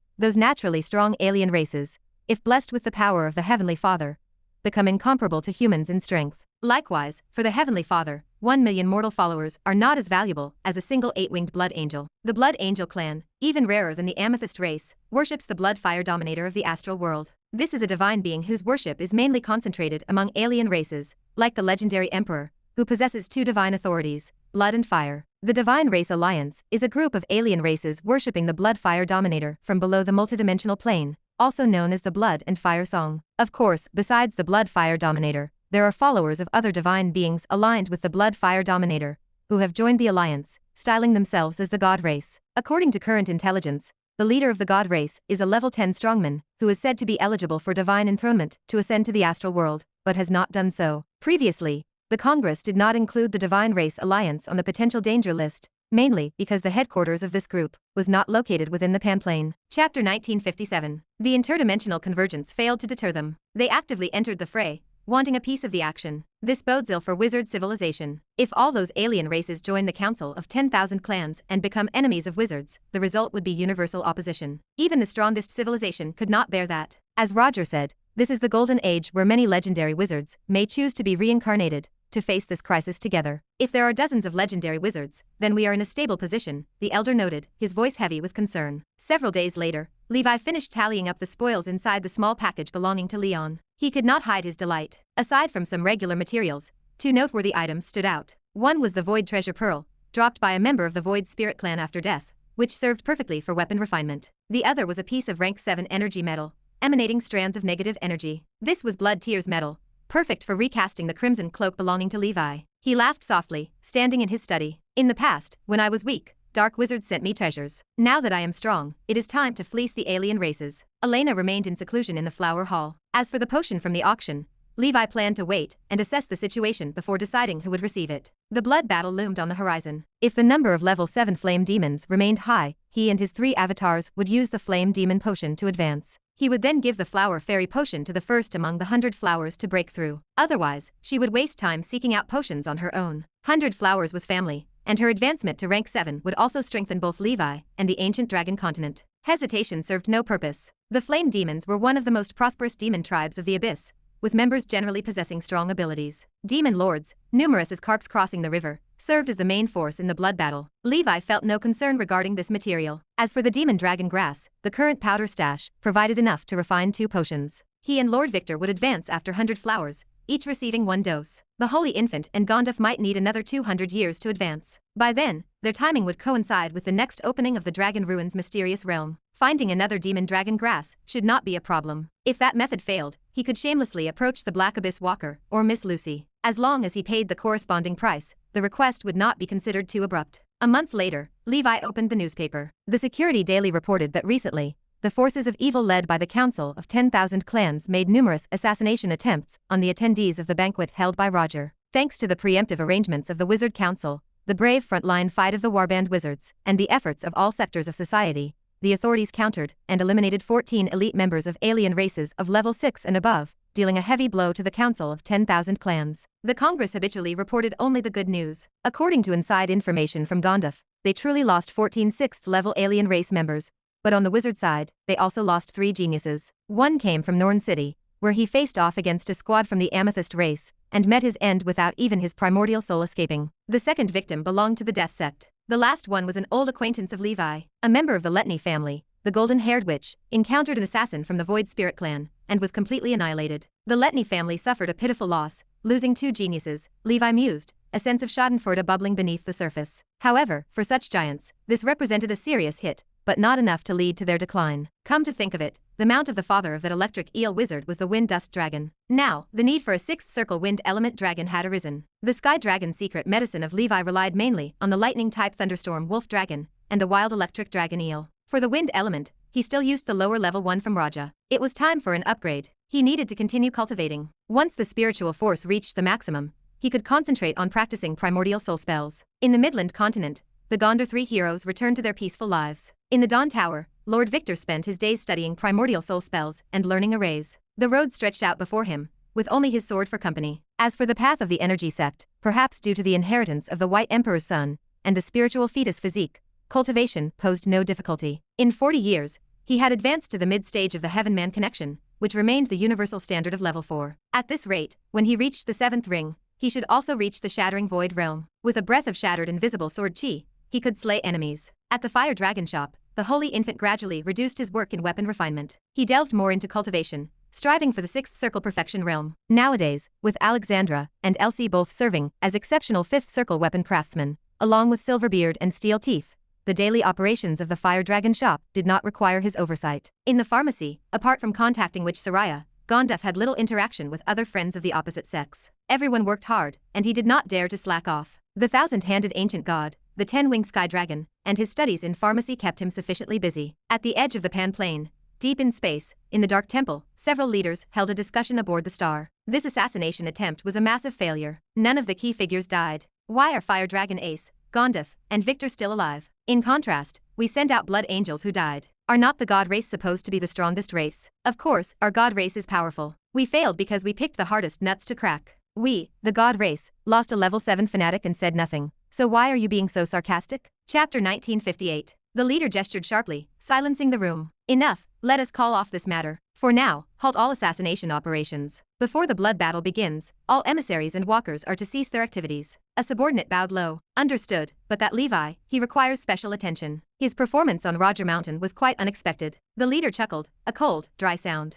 those naturally strong alien races, if blessed with the power of the Heavenly Father, become incomparable to humans in strength. Likewise, for the Heavenly Father, 1 million mortal followers are not as valuable as a single 8-winged Blood Angel. The Blood Angel clan, even rarer than the Amethyst race, worships the Blood Fire Dominator of the astral world. This is a divine being whose worship is mainly concentrated among alien races, like the legendary Emperor, who possesses 2 divine authorities, blood and fire. The Divine Race Alliance is a group of alien races worshipping the Blood Fire Dominator from below the multidimensional plane, also known as the Blood and Fire Song. Of course, besides the Blood Fire Dominator, there are followers of other divine beings aligned with the Blood Fire Dominator, who have joined the alliance, styling themselves as the God Race. According to current intelligence, the leader of the God Race is a level 10 strongman, who is said to be eligible for divine enthronement to ascend to the astral world, but has not done so. Previously, the Congress did not include the Divine Race Alliance on the potential danger list, mainly because the headquarters of this group was not located within the Panplane. Chapter 1957. The interdimensional convergence failed to deter them. They actively entered the fray, wanting a piece of the action. This bodes ill for wizard civilization. If all those alien races join the council of 10,000 clans and become enemies of wizards, the result would be universal opposition. Even the strongest civilization could not bear that. As Roger said, this is the golden age where many legendary wizards may choose to be reincarnated to face this crisis together. If there are dozens of legendary wizards, then we are in a stable position, the elder noted, his voice heavy with concern. Several days later, Levi finished tallying up the spoils inside the small package belonging to Leon. He could not hide his delight. Aside from some regular materials, 2 noteworthy items stood out. One was the Void Treasure Pearl, dropped by a member of the Void Spirit clan after death, which served perfectly for weapon refinement. The other was a piece of rank 7 energy metal, emanating strands of negative energy. This was Blood Tears metal, perfect for recasting the crimson cloak belonging to Levi. He laughed softly, standing in his study. In the past, when I was weak, dark wizards sent me treasures. Now that I am strong, it is time to fleece the alien races. Elena remained in seclusion in the flower hall. As for the potion from the auction, Levi planned to wait and assess the situation before deciding who would receive it. The blood battle loomed on the horizon. If the number of level 7 flame demons remained high, he and his 3 avatars would use the flame demon potion to advance. He would then give the flower fairy potion to the first among the 100 flowers to break through. Otherwise, she would waste time seeking out potions on her own. 100 flowers was family, and her advancement to rank 7 would also strengthen both Levi and the ancient dragon continent. Hesitation served no purpose. The flame demons were one of the most prosperous demon tribes of the abyss, with members generally possessing strong abilities. Demon lords, numerous as carps crossing the river, served as the main force in the blood battle. Levi felt no concern regarding this material. As for the demon dragon grass, the current powder stash provided enough to refine 2 potions. He and Lord Victor would advance after 100 flowers, each receiving 1 dose. The Holy Infant and Gandaph might need another 200 years to advance. By then, their timing would coincide with the next opening of the Dragon Ruins mysterious realm. Finding another demon dragon grass should not be a problem. If that method failed, he could shamelessly approach the Black Abyss Walker or Miss Lucy. As long as he paid the corresponding price, the request would not be considered too abrupt. A month later, Levi opened the newspaper. The Security Daily reported that recently, the forces of evil led by the Council of 10,000 Clans made numerous assassination attempts on the attendees of the banquet held by Roger. Thanks to the preemptive arrangements of the Wizard Council, the brave frontline fight of the Warband Wizards, and the efforts of all sectors of society, the authorities countered and eliminated 14 elite members of alien races of level 6 and above, dealing a heavy blow to the Council of 10,000 Clans. The Congress habitually reported only the good news. According to inside information from Gandaph, they truly lost 14 6th-level alien race members, but on the wizard side, they also lost 3 geniuses. One came from Norn City, where he faced off against a squad from the Amethyst race, and met his end without even his primordial soul escaping. The second victim belonged to the Death Sect. The last one was an old acquaintance of Levi, a member of the Letney family. The golden-haired witch encountered an assassin from the Void Spirit clan, and was completely annihilated. The Letney family suffered a pitiful loss, losing 2 geniuses, Levi mused, a sense of schadenfreude bubbling beneath the surface. However, for such giants, this represented a serious hit, but not enough to lead to their decline. Come to think of it, the mount of the father of that electric eel wizard was the Wind Dust Dragon. Now, the need for a 6th circle wind element dragon had arisen. The Sky Dragon secret medicine of Levi relied mainly on the lightning-type thunderstorm wolf dragon, and the wild electric dragon eel. For the wind element, he still used the lower level one from Raja. It was time for an upgrade. He needed to continue cultivating. Once the spiritual force reached the maximum, he could concentrate on practicing primordial soul spells. In the Midland Continent, the Gondor 3 heroes returned to their peaceful lives. In the Dawn Tower, Lord Victor spent his days studying primordial soul spells and learning arrays. The road stretched out before him, with only his sword for company. As for the path of the Energy Sect, perhaps due to the inheritance of the White Emperor's son, and the spiritual fetus physique, cultivation posed no difficulty. In 40 years, he had advanced to the mid-stage of the Heaven-Man connection, which remained the universal standard of level 4. At this rate, when he reached the 7th ring, he should also reach the Shattering Void realm. With a breath of shattered invisible sword chi, he could slay enemies. At the Fire Dragon shop, the Holy Infant gradually reduced his work in weapon refinement. He delved more into cultivation, striving for the 6th circle perfection realm. Nowadays, with Alexandra and Elsie both serving as exceptional 5th circle weapon craftsmen, along with Silverbeard and Steel Teeth, the daily operations of the Fire Dragon shop did not require his oversight. In the pharmacy, apart from contacting Witch Soraya, Gandaph had little interaction with other friends of the opposite sex. Everyone worked hard, and he did not dare to slack off. The 1,000-handed ancient god, the 10-winged sky dragon, and his studies in pharmacy kept him sufficiently busy. At the edge of the Pan Plane, deep in space, in the Dark Temple, several leaders held a discussion aboard the star. This assassination attempt was a massive failure. None of the key figures died. Why are Fire Dragon Ace, Gandaph, and Victor still alive? In contrast, we send out blood angels who died. Are not the god race supposed to be the strongest race? Of course, our god race is powerful. We failed because we picked the hardest nuts to crack. We, the god race, lost a level 7 fanatic and said nothing. So why are you being so sarcastic? Chapter 1958. The leader gestured sharply, silencing the room. Enough, let us call off this matter. For now, halt all assassination operations. Before the blood battle begins, all emissaries and walkers are to cease their activities. A subordinate bowed low. Understood, but that Levi, he requires special attention. His performance on Roger Mountain was quite unexpected. The leader chuckled, a cold, dry sound.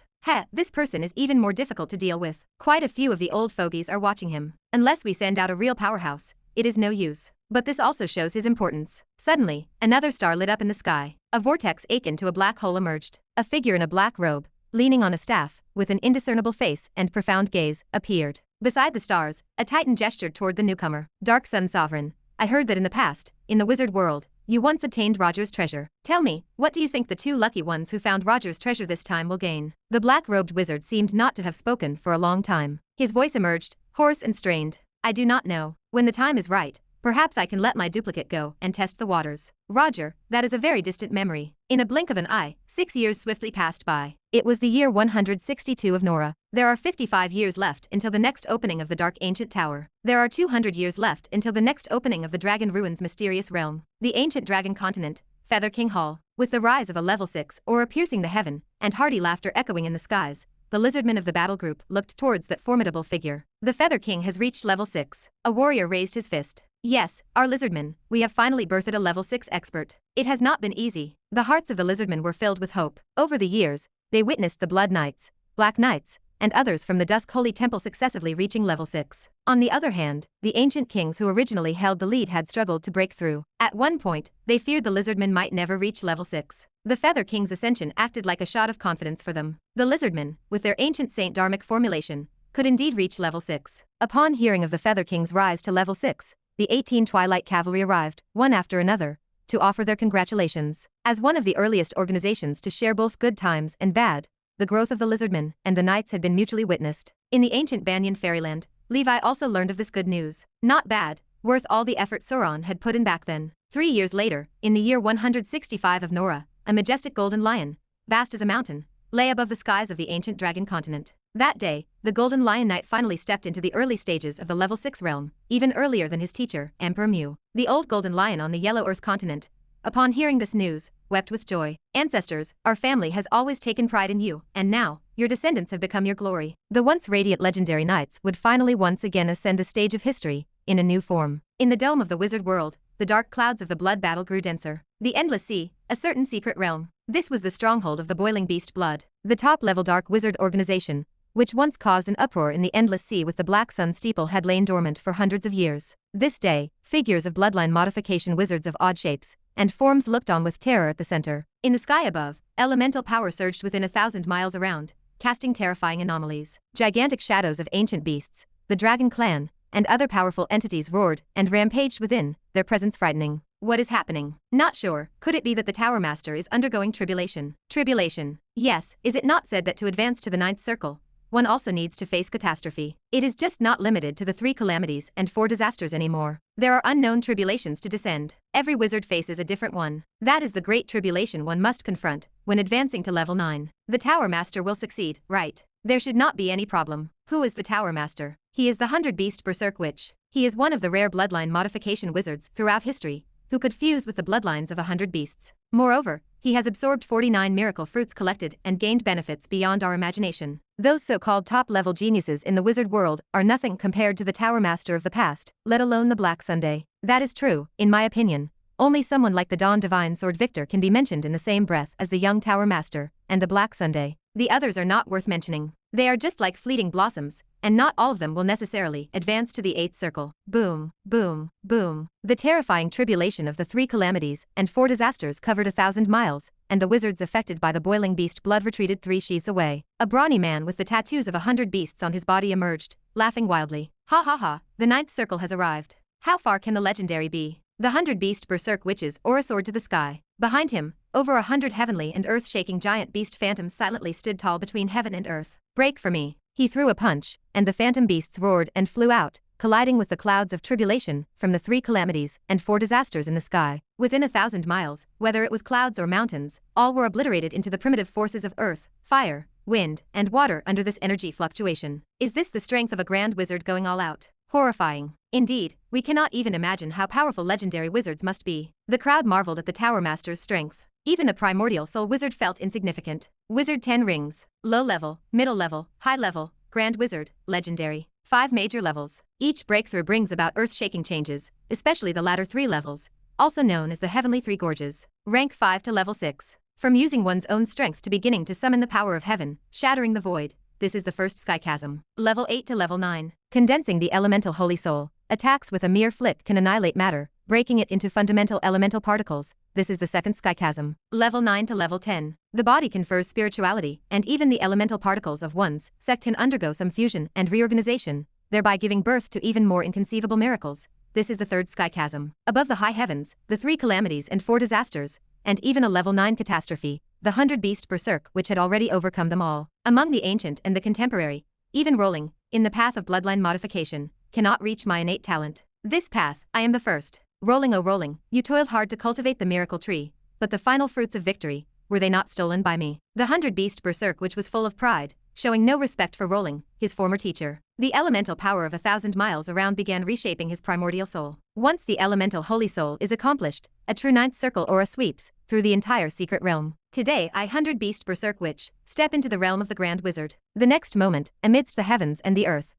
This person is even more difficult to deal with. Quite a few of the old fogies are watching him. Unless we send out a real powerhouse, it is no use. But this also shows his importance. Suddenly, another star lit up in the sky. A vortex akin to a black hole emerged. A figure in a black robe, leaning on a staff, with an indiscernible face and profound gaze, appeared. Beside the stars, a titan gestured toward the newcomer. Dark Sun Sovereign, I heard that in the past, in the wizard world, you once obtained Roger's treasure. Tell me, what do you think the 2 lucky ones who found Roger's treasure this time will gain? The black-robed wizard seemed not to have spoken for a long time. His voice emerged, hoarse and strained. I do not know. When the time is right, perhaps I can let my duplicate go and test the waters. Roger, that is a very distant memory. In a blink of an eye, 6 years swiftly passed by. It was the year 162 of Nora. There are 55 years left until the next opening of the Dark Ancient Tower. There are 200 years left until the next opening of the Dragon Ruins mysterious realm. The Ancient Dragon Continent, Feather King Hall. With the rise of a level 6 aura piercing the heaven, and hearty laughter echoing in the skies, the lizardmen of the battle group looked towards that formidable figure. The Feather King has reached level 6. A warrior raised his fist. Yes, our lizardmen, we have finally birthed a level 6 expert. It has not been easy. The hearts of the lizardmen were filled with hope. Over the years, they witnessed the Blood Knights, Black Knights, and others from the Dusk Holy Temple successively reaching level 6. On the other hand, the ancient kings who originally held the lead had struggled to break through. At one point, they feared the lizardmen might never reach level 6. The Feather King's ascension acted like a shot of confidence for them. The lizardmen, with their ancient Saint Dharmic formulation, could indeed reach level 6. Upon hearing of the Feather King's rise to level 6, the 18 Twilight Cavalry arrived, one after another, to offer their congratulations. As one of the earliest organizations to share both good times and bad, the growth of the lizardmen and the knights had been mutually witnessed. In the ancient Banyan fairyland, Levi also learned of this good news. Not bad, worth all the effort Sauron had put in back then. 3 years later, in the year 165 of Nora, a majestic golden lion, vast as a mountain, lay above the skies of the ancient Dragon Continent. That day, the Golden Lion Knight finally stepped into the early stages of the level 6 realm, even earlier than his teacher, Emperor Mew. The old Golden Lion on the Yellow Earth continent, upon hearing this news, wept with joy. Ancestors, our family has always taken pride in you, and now, your descendants have become your glory. The once radiant legendary knights would finally once again ascend the stage of history, in a new form. In the dome of the wizard world, the dark clouds of the blood battle grew denser. The Endless Sea, a certain secret realm. This was the stronghold of the boiling beast blood. The top-level dark wizard organization, which once caused an uproar in the Endless Sea with the Black Sun steeple, had lain dormant for hundreds of years. This day, figures of bloodline modification wizards of odd shapes and forms looked on with terror at the center. In the sky above, elemental power surged within 1,000 miles around, casting terrifying anomalies. Gigantic shadows of ancient beasts, the Dragon Clan, and other powerful entities roared and rampaged within, their presence frightening. What is happening? Not sure. Could it be that the Tower Master is undergoing tribulation? Tribulation. Yes, is it not said that to advance to the 9th circle, one also needs to face catastrophe? It is just not limited to the 3 calamities and 4 disasters anymore. There are unknown tribulations to descend. Every wizard faces a different one. That is the great tribulation one must confront when advancing to level 9. The Tower Master will succeed, right? There should not be any problem. Who is the Tower Master? He is the 100-beast Berserk Witch. He is one of the rare bloodline modification wizards throughout history who could fuse with the bloodlines of 100 beasts. Moreover, he has absorbed 49 miracle fruits collected and gained benefits beyond our imagination. Those so-called top-level geniuses in the wizard world are nothing compared to the Tower Master of the past, let alone the Black Sunday. That is true, in my opinion. Only someone like the Dawn Divine Sword Victor can be mentioned in the same breath as the young Tower Master and the Black Sunday. The others are not worth mentioning. They are just like fleeting blossoms, and not all of them will necessarily advance to the 8th circle. Boom, boom, boom. The terrifying tribulation of the 3 calamities and 4 disasters covered 1,000 miles, and the wizards affected by the boiling beast blood retreated 3 sheaths away. A brawny man with the tattoos of 100 beasts on his body emerged, laughing wildly. Ha ha ha, the 9th circle has arrived. How far can the legendary be? The 100-beast Berserk Witches or a sword to the sky. Behind him, over 100 heavenly and earth-shaking giant beast phantoms silently stood tall between heaven and earth. Break for me. He threw a punch, and the phantom beasts roared and flew out, colliding with the clouds of tribulation from the 3 calamities and 4 disasters in the sky. Within 1,000 miles, whether it was clouds or mountains, all were obliterated into the primitive forces of earth, fire, wind, and water under this energy fluctuation. Is this the strength of a grand wizard going all out? Horrifying. Indeed, we cannot even imagine how powerful legendary wizards must be. The crowd marveled at the Tower Master's strength. Even a primordial soul wizard felt insignificant. Wizard 10 rings. Low level, middle level, high level, grand wizard, legendary. 5 major levels. Each breakthrough brings about earth-shaking changes, especially the latter 3 levels, also known as the Heavenly 3 Gorges. Rank 5 to level 6. From using one's own strength to beginning to summon the power of heaven, shattering the void. This is the first sky chasm. Level 8 to level 9. Condensing the elemental holy soul. Attacks with a mere flick can annihilate matter, breaking it into fundamental elemental particles. This is the second sky chasm. Level 9 to level 10. The body confers spirituality, and even the elemental particles of one's sect can undergo some fusion and reorganization, thereby giving birth to even more inconceivable miracles. This is the third sky chasm. Above the high heavens, the 3 calamities and 4 disasters, and even a level 9 catastrophe, the 100-beast Berserk which had already overcome them all. Among the ancient and the contemporary, even rolling, in the path of bloodline modification, cannot reach my innate talent. This path, I am the first. Rolling, oh rolling, you toiled hard to cultivate the miracle tree, but the final fruits of victory, were they not stolen by me? The 100-beast Berserk which was full of pride, showing no respect for rolling, his former teacher. The elemental power of 1,000 miles around began reshaping his primordial soul. Once the elemental holy soul is accomplished, a true 9th circle aura sweeps through the entire secret realm. Today I 100-beast Berserk Witch, step into the realm of the Grand Wizard. The next moment, amidst the heavens and the earth,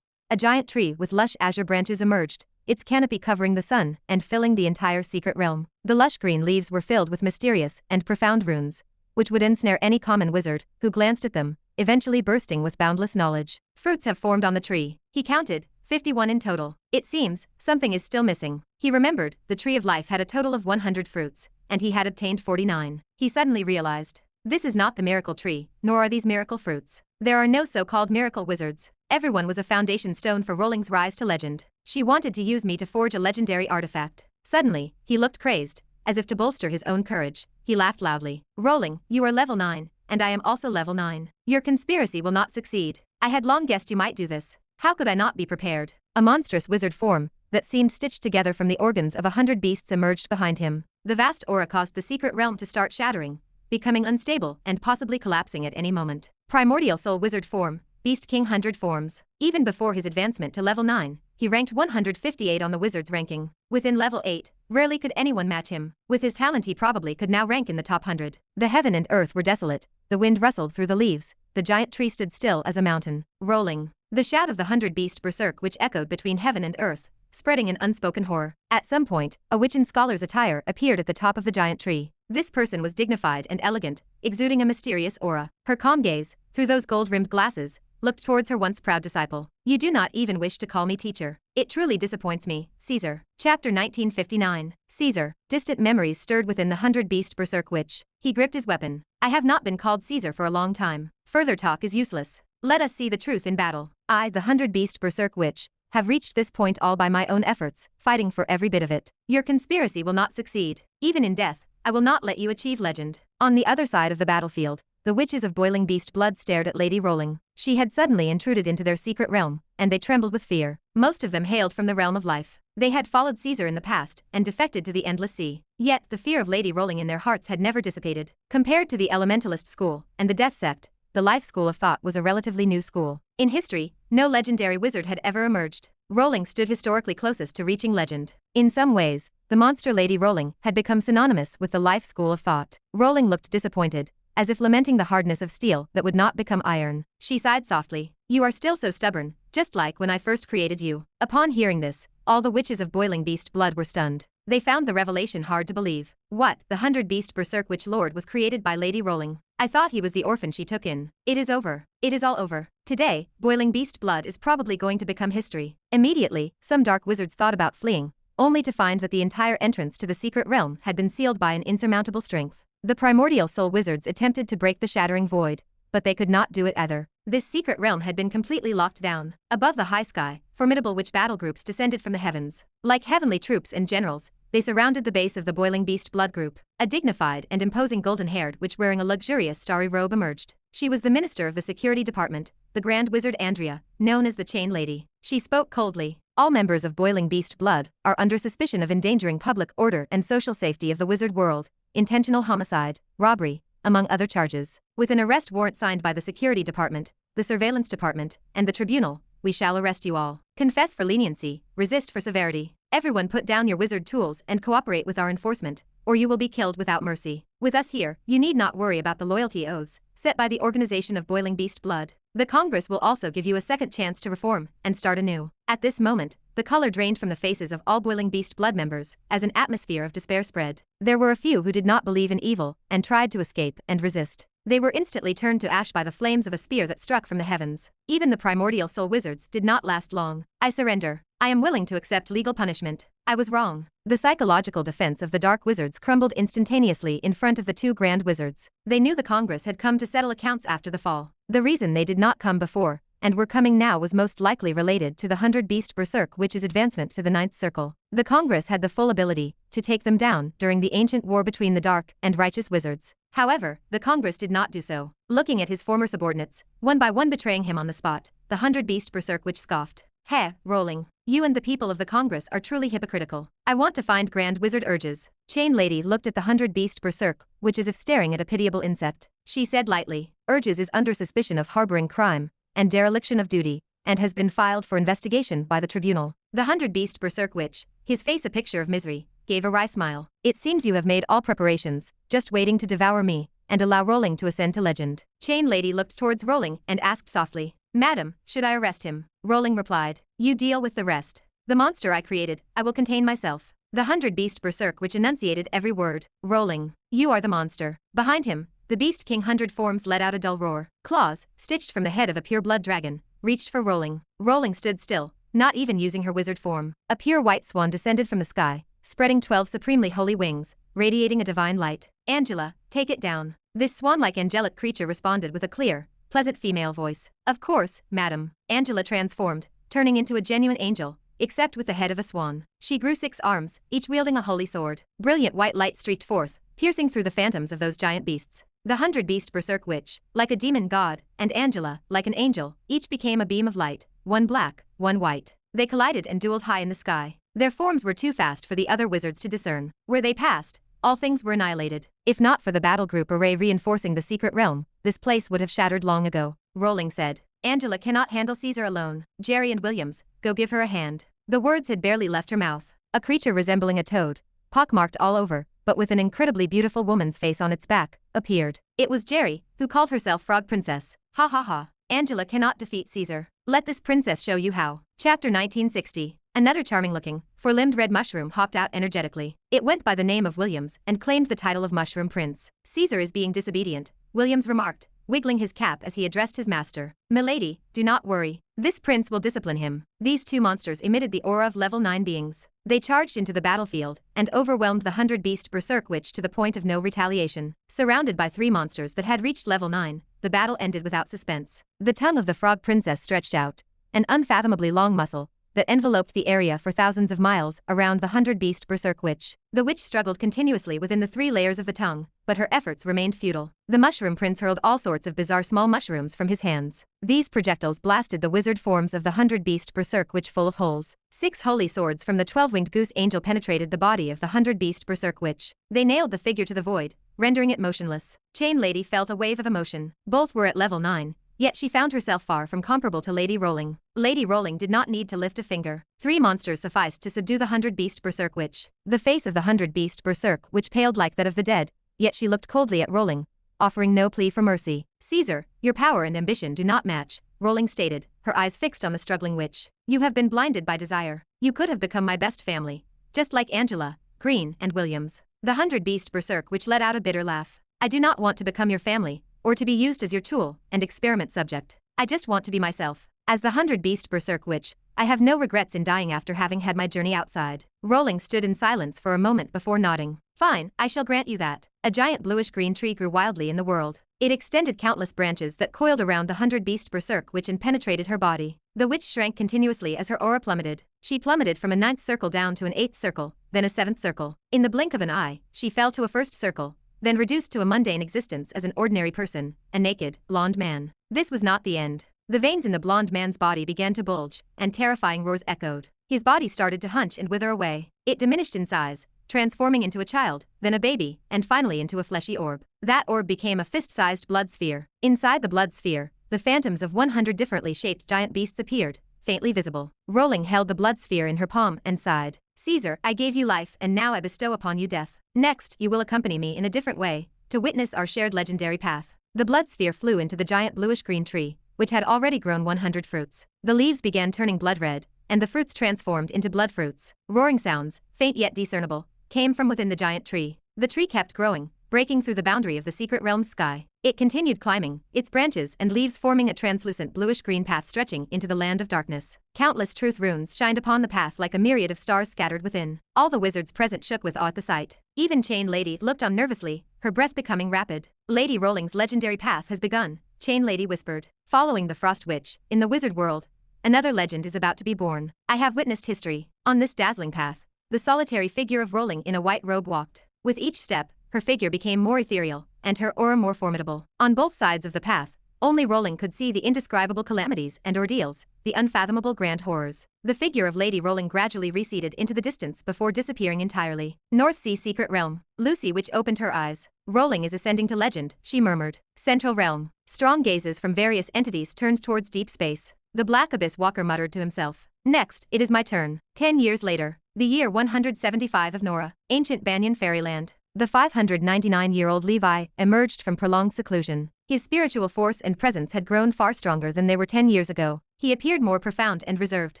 a giant tree with lush azure branches emerged, its canopy covering the sun and filling the entire secret realm. The lush green leaves were filled with mysterious and profound runes, which would ensnare any common wizard who glanced at them, eventually bursting with boundless knowledge. Fruits have formed on the tree. He counted, 51 in total. It seems, something is still missing. He remembered, the tree of life had a total of 100 fruits, and he had obtained 49. He suddenly realized, this is not the miracle tree, nor are these miracle fruits. There are no so-called miracle wizards. Everyone was a foundation stone for Rolling's rise to legend. She wanted to use me to forge a legendary artifact. Suddenly, he looked crazed, as if to bolster his own courage. He laughed loudly. Rolling, you are level 9, and I am also level 9. Your conspiracy will not succeed. I had long guessed you might do this. How could I not be prepared? A monstrous wizard form, that seemed stitched together from the organs of 100 beasts emerged behind him. The vast aura caused the secret realm to start shattering, becoming unstable and possibly collapsing at any moment. Primordial Soul Wizard Form, Beast King 100 Forms. Even before his advancement to level 9, he ranked 158 on the wizard's ranking. Within level 8, rarely could anyone match him. With his talent he probably could now rank in the top 100. The heaven and earth were desolate, the wind rustled through the leaves, the giant tree stood still as a mountain. Rolling. The shout of the 100 beast berserk which echoed between heaven and earth, spreading an unspoken horror. At some point, a witch in scholar's attire appeared at the top of the giant tree. This person was dignified and elegant, exuding a mysterious aura. Her calm gaze, through those gold-rimmed glasses, looked towards her once proud disciple. You do not even wish to call me teacher. It truly disappoints me, Caesar. Chapter 1959. Caesar. Distant memories stirred within the 100 beast berserk witch. He gripped his weapon. I have not been called Caesar for a long time. Further talk is useless. Let us see the truth in battle. I, the 100 beast berserk witch, have reached this point all by my own efforts, fighting for every bit of it. Your conspiracy will not succeed. Even in death, I will not let you achieve legend. On the other side of the battlefield, the witches of boiling beast blood stared at Lady Rolling. She had suddenly intruded into their secret realm, and they trembled with fear. Most of them hailed from the realm of life. They had followed Caesar in the past and defected to the endless sea. Yet the fear of Lady Rolling in their hearts had never dissipated. Compared to the elementalist school and the death sect, the life school of thought was a relatively new school. In history, no legendary wizard had ever emerged. Rolling stood historically closest to reaching legend. In some ways, the monster Lady Rolling had become synonymous with the life school of thought. Rolling looked disappointed, as if lamenting the hardness of steel that would not become iron. She sighed softly. You are still so stubborn, just like when I first created you. Upon hearing this, all the witches of boiling beast blood were stunned. They found the revelation hard to believe. What, the 100 beast berserk witch lord was created by Lady Rolling? I thought he was the orphan she took in. It is over. It is all over. Today, boiling beast blood is probably going to become history. Immediately, some dark wizards thought about fleeing, only to find that the entire entrance to the secret realm had been sealed by an insurmountable strength. The primordial soul wizards attempted to break the shattering void, but they could not do it either. This secret realm had been completely locked down. Above the high sky, formidable witch battle groups descended from the heavens. Like heavenly troops and generals, they surrounded the base of the boiling beast blood group. A dignified and imposing golden-haired witch wearing a luxurious starry robe emerged. She was the minister of the security department, the Grand Wizard Andrea, known as the Chain Lady. She spoke coldly. All members of boiling beast blood are under suspicion of endangering public order and social safety of the wizard world, intentional homicide, robbery, among other charges. With an arrest warrant signed by the security department, the surveillance department, and the tribunal, we shall arrest you all. Confess for leniency, resist for severity. Everyone put down your wizard tools and cooperate with our enforcement, or you will be killed without mercy. With us here, you need not worry about the loyalty oaths set by the organization of boiling beast blood. The Congress will also give you a second chance to reform and start anew. At this moment, the color drained from the faces of all boiling beast blood members as an atmosphere of despair spread. There were a few who did not believe in evil and tried to escape and resist. They were instantly turned to ash by the flames of a spear that struck from the heavens. Even the primordial soul wizards did not last long. I surrender. I am willing to accept legal punishment. I was wrong. The psychological defense of the dark wizards crumbled instantaneously in front of the two grand wizards. They knew the Congress had come to settle accounts after the fall. The reason they did not come before, and were coming now, was most likely related to the 100 beast berserk witch's advancement to the 9th circle. The Congress had the full ability to take them down during the ancient war between the dark and righteous wizards. However, the Congress did not do so. Looking at his former subordinates, one by one betraying him on the spot, the 100 beast berserk witch scoffed. Heh, Rolling. You and the people of the Congress are truly hypocritical. I want to find Grand Wizard urges. Chain Lady looked at the 100 beast berserk, which as if staring at a pitiable insect. She said lightly, Urges is under suspicion of harboring crime and dereliction of duty, and has been filed for investigation by the tribunal. The 100 beast berserk witch, his face a picture of misery, gave a wry smile. It seems you have made all preparations, just waiting to devour me and allow Rolling to ascend to legend. Chain Lady looked towards Rolling and asked softly, Madam, should I arrest him? Rolling replied, You deal with the rest. The monster I created, I will contain myself. The 100 beast berserk which enunciated every word. Rolling, you are the monster. Behind him, The Beast King 100 forms let out a dull roar. Claws, stitched from the head of a pure-blood dragon, reached for Rolling. Rolling stood still, not even using her wizard form. A pure white swan descended from the sky, spreading 12 supremely holy wings, radiating a divine light. Angela, take it down. This swan-like angelic creature responded with a clear, pleasant female voice. Of course, madam. Angela transformed, turning into a genuine angel, except with the head of a swan. She grew 6 arms, each wielding a holy sword. Brilliant white light streaked forth, piercing through the phantoms of those giant beasts. The 100 Beast Berserk Witch, like a demon god, and Angela, like an angel, each became a beam of light, one black, one white. They collided and dueled high in the sky. Their forms were too fast for the other wizards to discern. Where they passed, all things were annihilated. If not for the battle group array reinforcing the secret realm, this place would have shattered long ago. Rolling said, Angela cannot handle Caesar alone. Jerry and Williams, go give her a hand. The words had barely left her mouth. A creature resembling a toad, pockmarked all over, but with an incredibly beautiful woman's face on its back, appeared. It was Jerry, who called herself Frog Princess. Ha ha ha. Angela cannot defeat Caesar. Let this princess show you how. Chapter 1960. Another charming-looking, four-limbed red mushroom hopped out energetically. It went by the name of Williams and claimed the title of Mushroom Prince. Caesar is being disobedient, Williams remarked, wiggling his cap as he addressed his master. Milady, do not worry. This prince will discipline him. These two monsters emitted the aura of level 9 beings. They charged into the battlefield and overwhelmed the 100 Beast Berserk Witch to the point of no retaliation. Surrounded by 3 monsters that had reached level 9, the battle ended without suspense. The tongue of the Frog Princess stretched out, an unfathomably long muscle that enveloped the area for thousands of miles around the 100 Beast Berserk Witch. The witch struggled continuously within the 3 layers of the tongue, but her efforts remained futile. The Mushroom Prince hurled all sorts of bizarre small mushrooms from his hands. These projectiles blasted the wizard forms of the 100 Beast Berserk Witch full of holes. 6 holy swords from the 12-winged goose angel penetrated the body of the 100 Beast Berserk Witch. They nailed the figure to the void, rendering it motionless. Chain Lady felt a wave of emotion. Both were at level 9. Yet she found herself far from comparable to Lady Rolling. Lady Rolling did not need to lift a finger. 3 monsters sufficed to subdue the 100 Beast Berserk Witch. The face of the 100 Beast Berserk Witch paled like that of the dead, yet she looked coldly at Rolling, offering no plea for mercy. Caesar, your power and ambition do not match, Rolling stated, her eyes fixed on the struggling witch. You have been blinded by desire. You could have become my best family, just like Angela, Green, and Williams. The 100 Beast Berserk Witch let out a bitter laugh. I do not want to become your family, or to be used as your tool and experiment subject. I just want to be myself. As the 100 Beast Berserk Witch, I have no regrets in dying after having had my journey outside. Rolling stood in silence for a moment before nodding. Fine, I shall grant you that. A giant bluish-green tree grew wildly in the world. It extended countless branches that coiled around the 100 Beast Berserk Witch and penetrated her body. The witch shrank continuously as her aura plummeted. She plummeted from a 9th circle down to an 8th circle, then a 7th circle. In the blink of an eye, she fell to a 1st circle, then reduced to a mundane existence as an ordinary person, a naked, blonde man. This was not the end. The veins in the blonde man's body began to bulge, and terrifying roars echoed. His body started to hunch and wither away. It diminished in size, transforming into a child, then a baby, and finally into a fleshy orb. That orb became a fist-sized blood sphere. Inside the blood sphere, the phantoms of 100 differently shaped giant beasts appeared, faintly visible. Rolling held the blood sphere in her palm and sighed. Caesar, I gave you life and now I bestow upon you death. Next, you will accompany me in a different way, to witness our shared legendary path. The blood sphere flew into the giant bluish-green tree, which had already grown 100 fruits. The leaves began turning blood red, and the fruits transformed into blood fruits. Roaring sounds, faint yet discernible, came from within the giant tree. The tree kept growing, breaking through the boundary of the secret realm's sky. It continued climbing, its branches and leaves forming a translucent bluish-green path stretching into the land of darkness. Countless truth runes shined upon the path like a myriad of stars scattered within. All the wizards present shook with awe at the sight. Even Chain Lady looked on nervously, her breath becoming rapid. Lady Rolling's legendary path has begun, Chain Lady whispered. Following the Frost Witch, in the wizard world, another legend is about to be born. I have witnessed history. On this dazzling path, the solitary figure of Rolling in a white robe walked. With each step, her figure became more ethereal, and her aura more formidable. On both sides of the path, only Rolling could see the indescribable calamities and ordeals, the unfathomable grand horrors. The figure of Lady Rolling gradually receded into the distance before disappearing entirely. North Sea Secret Realm. Lucy Witch opened her eyes. Rolling is ascending to legend, she murmured. Central Realm. Strong gazes from various entities turned towards deep space. The Black Abyss Walker muttered to himself. Next, it is my turn. 10 years later. The year 175 of Nora. Ancient Banyan Fairyland. The 599-year-old Levi emerged from prolonged seclusion. His spiritual force and presence had grown far stronger than they were 10 years ago. He appeared more profound and reserved.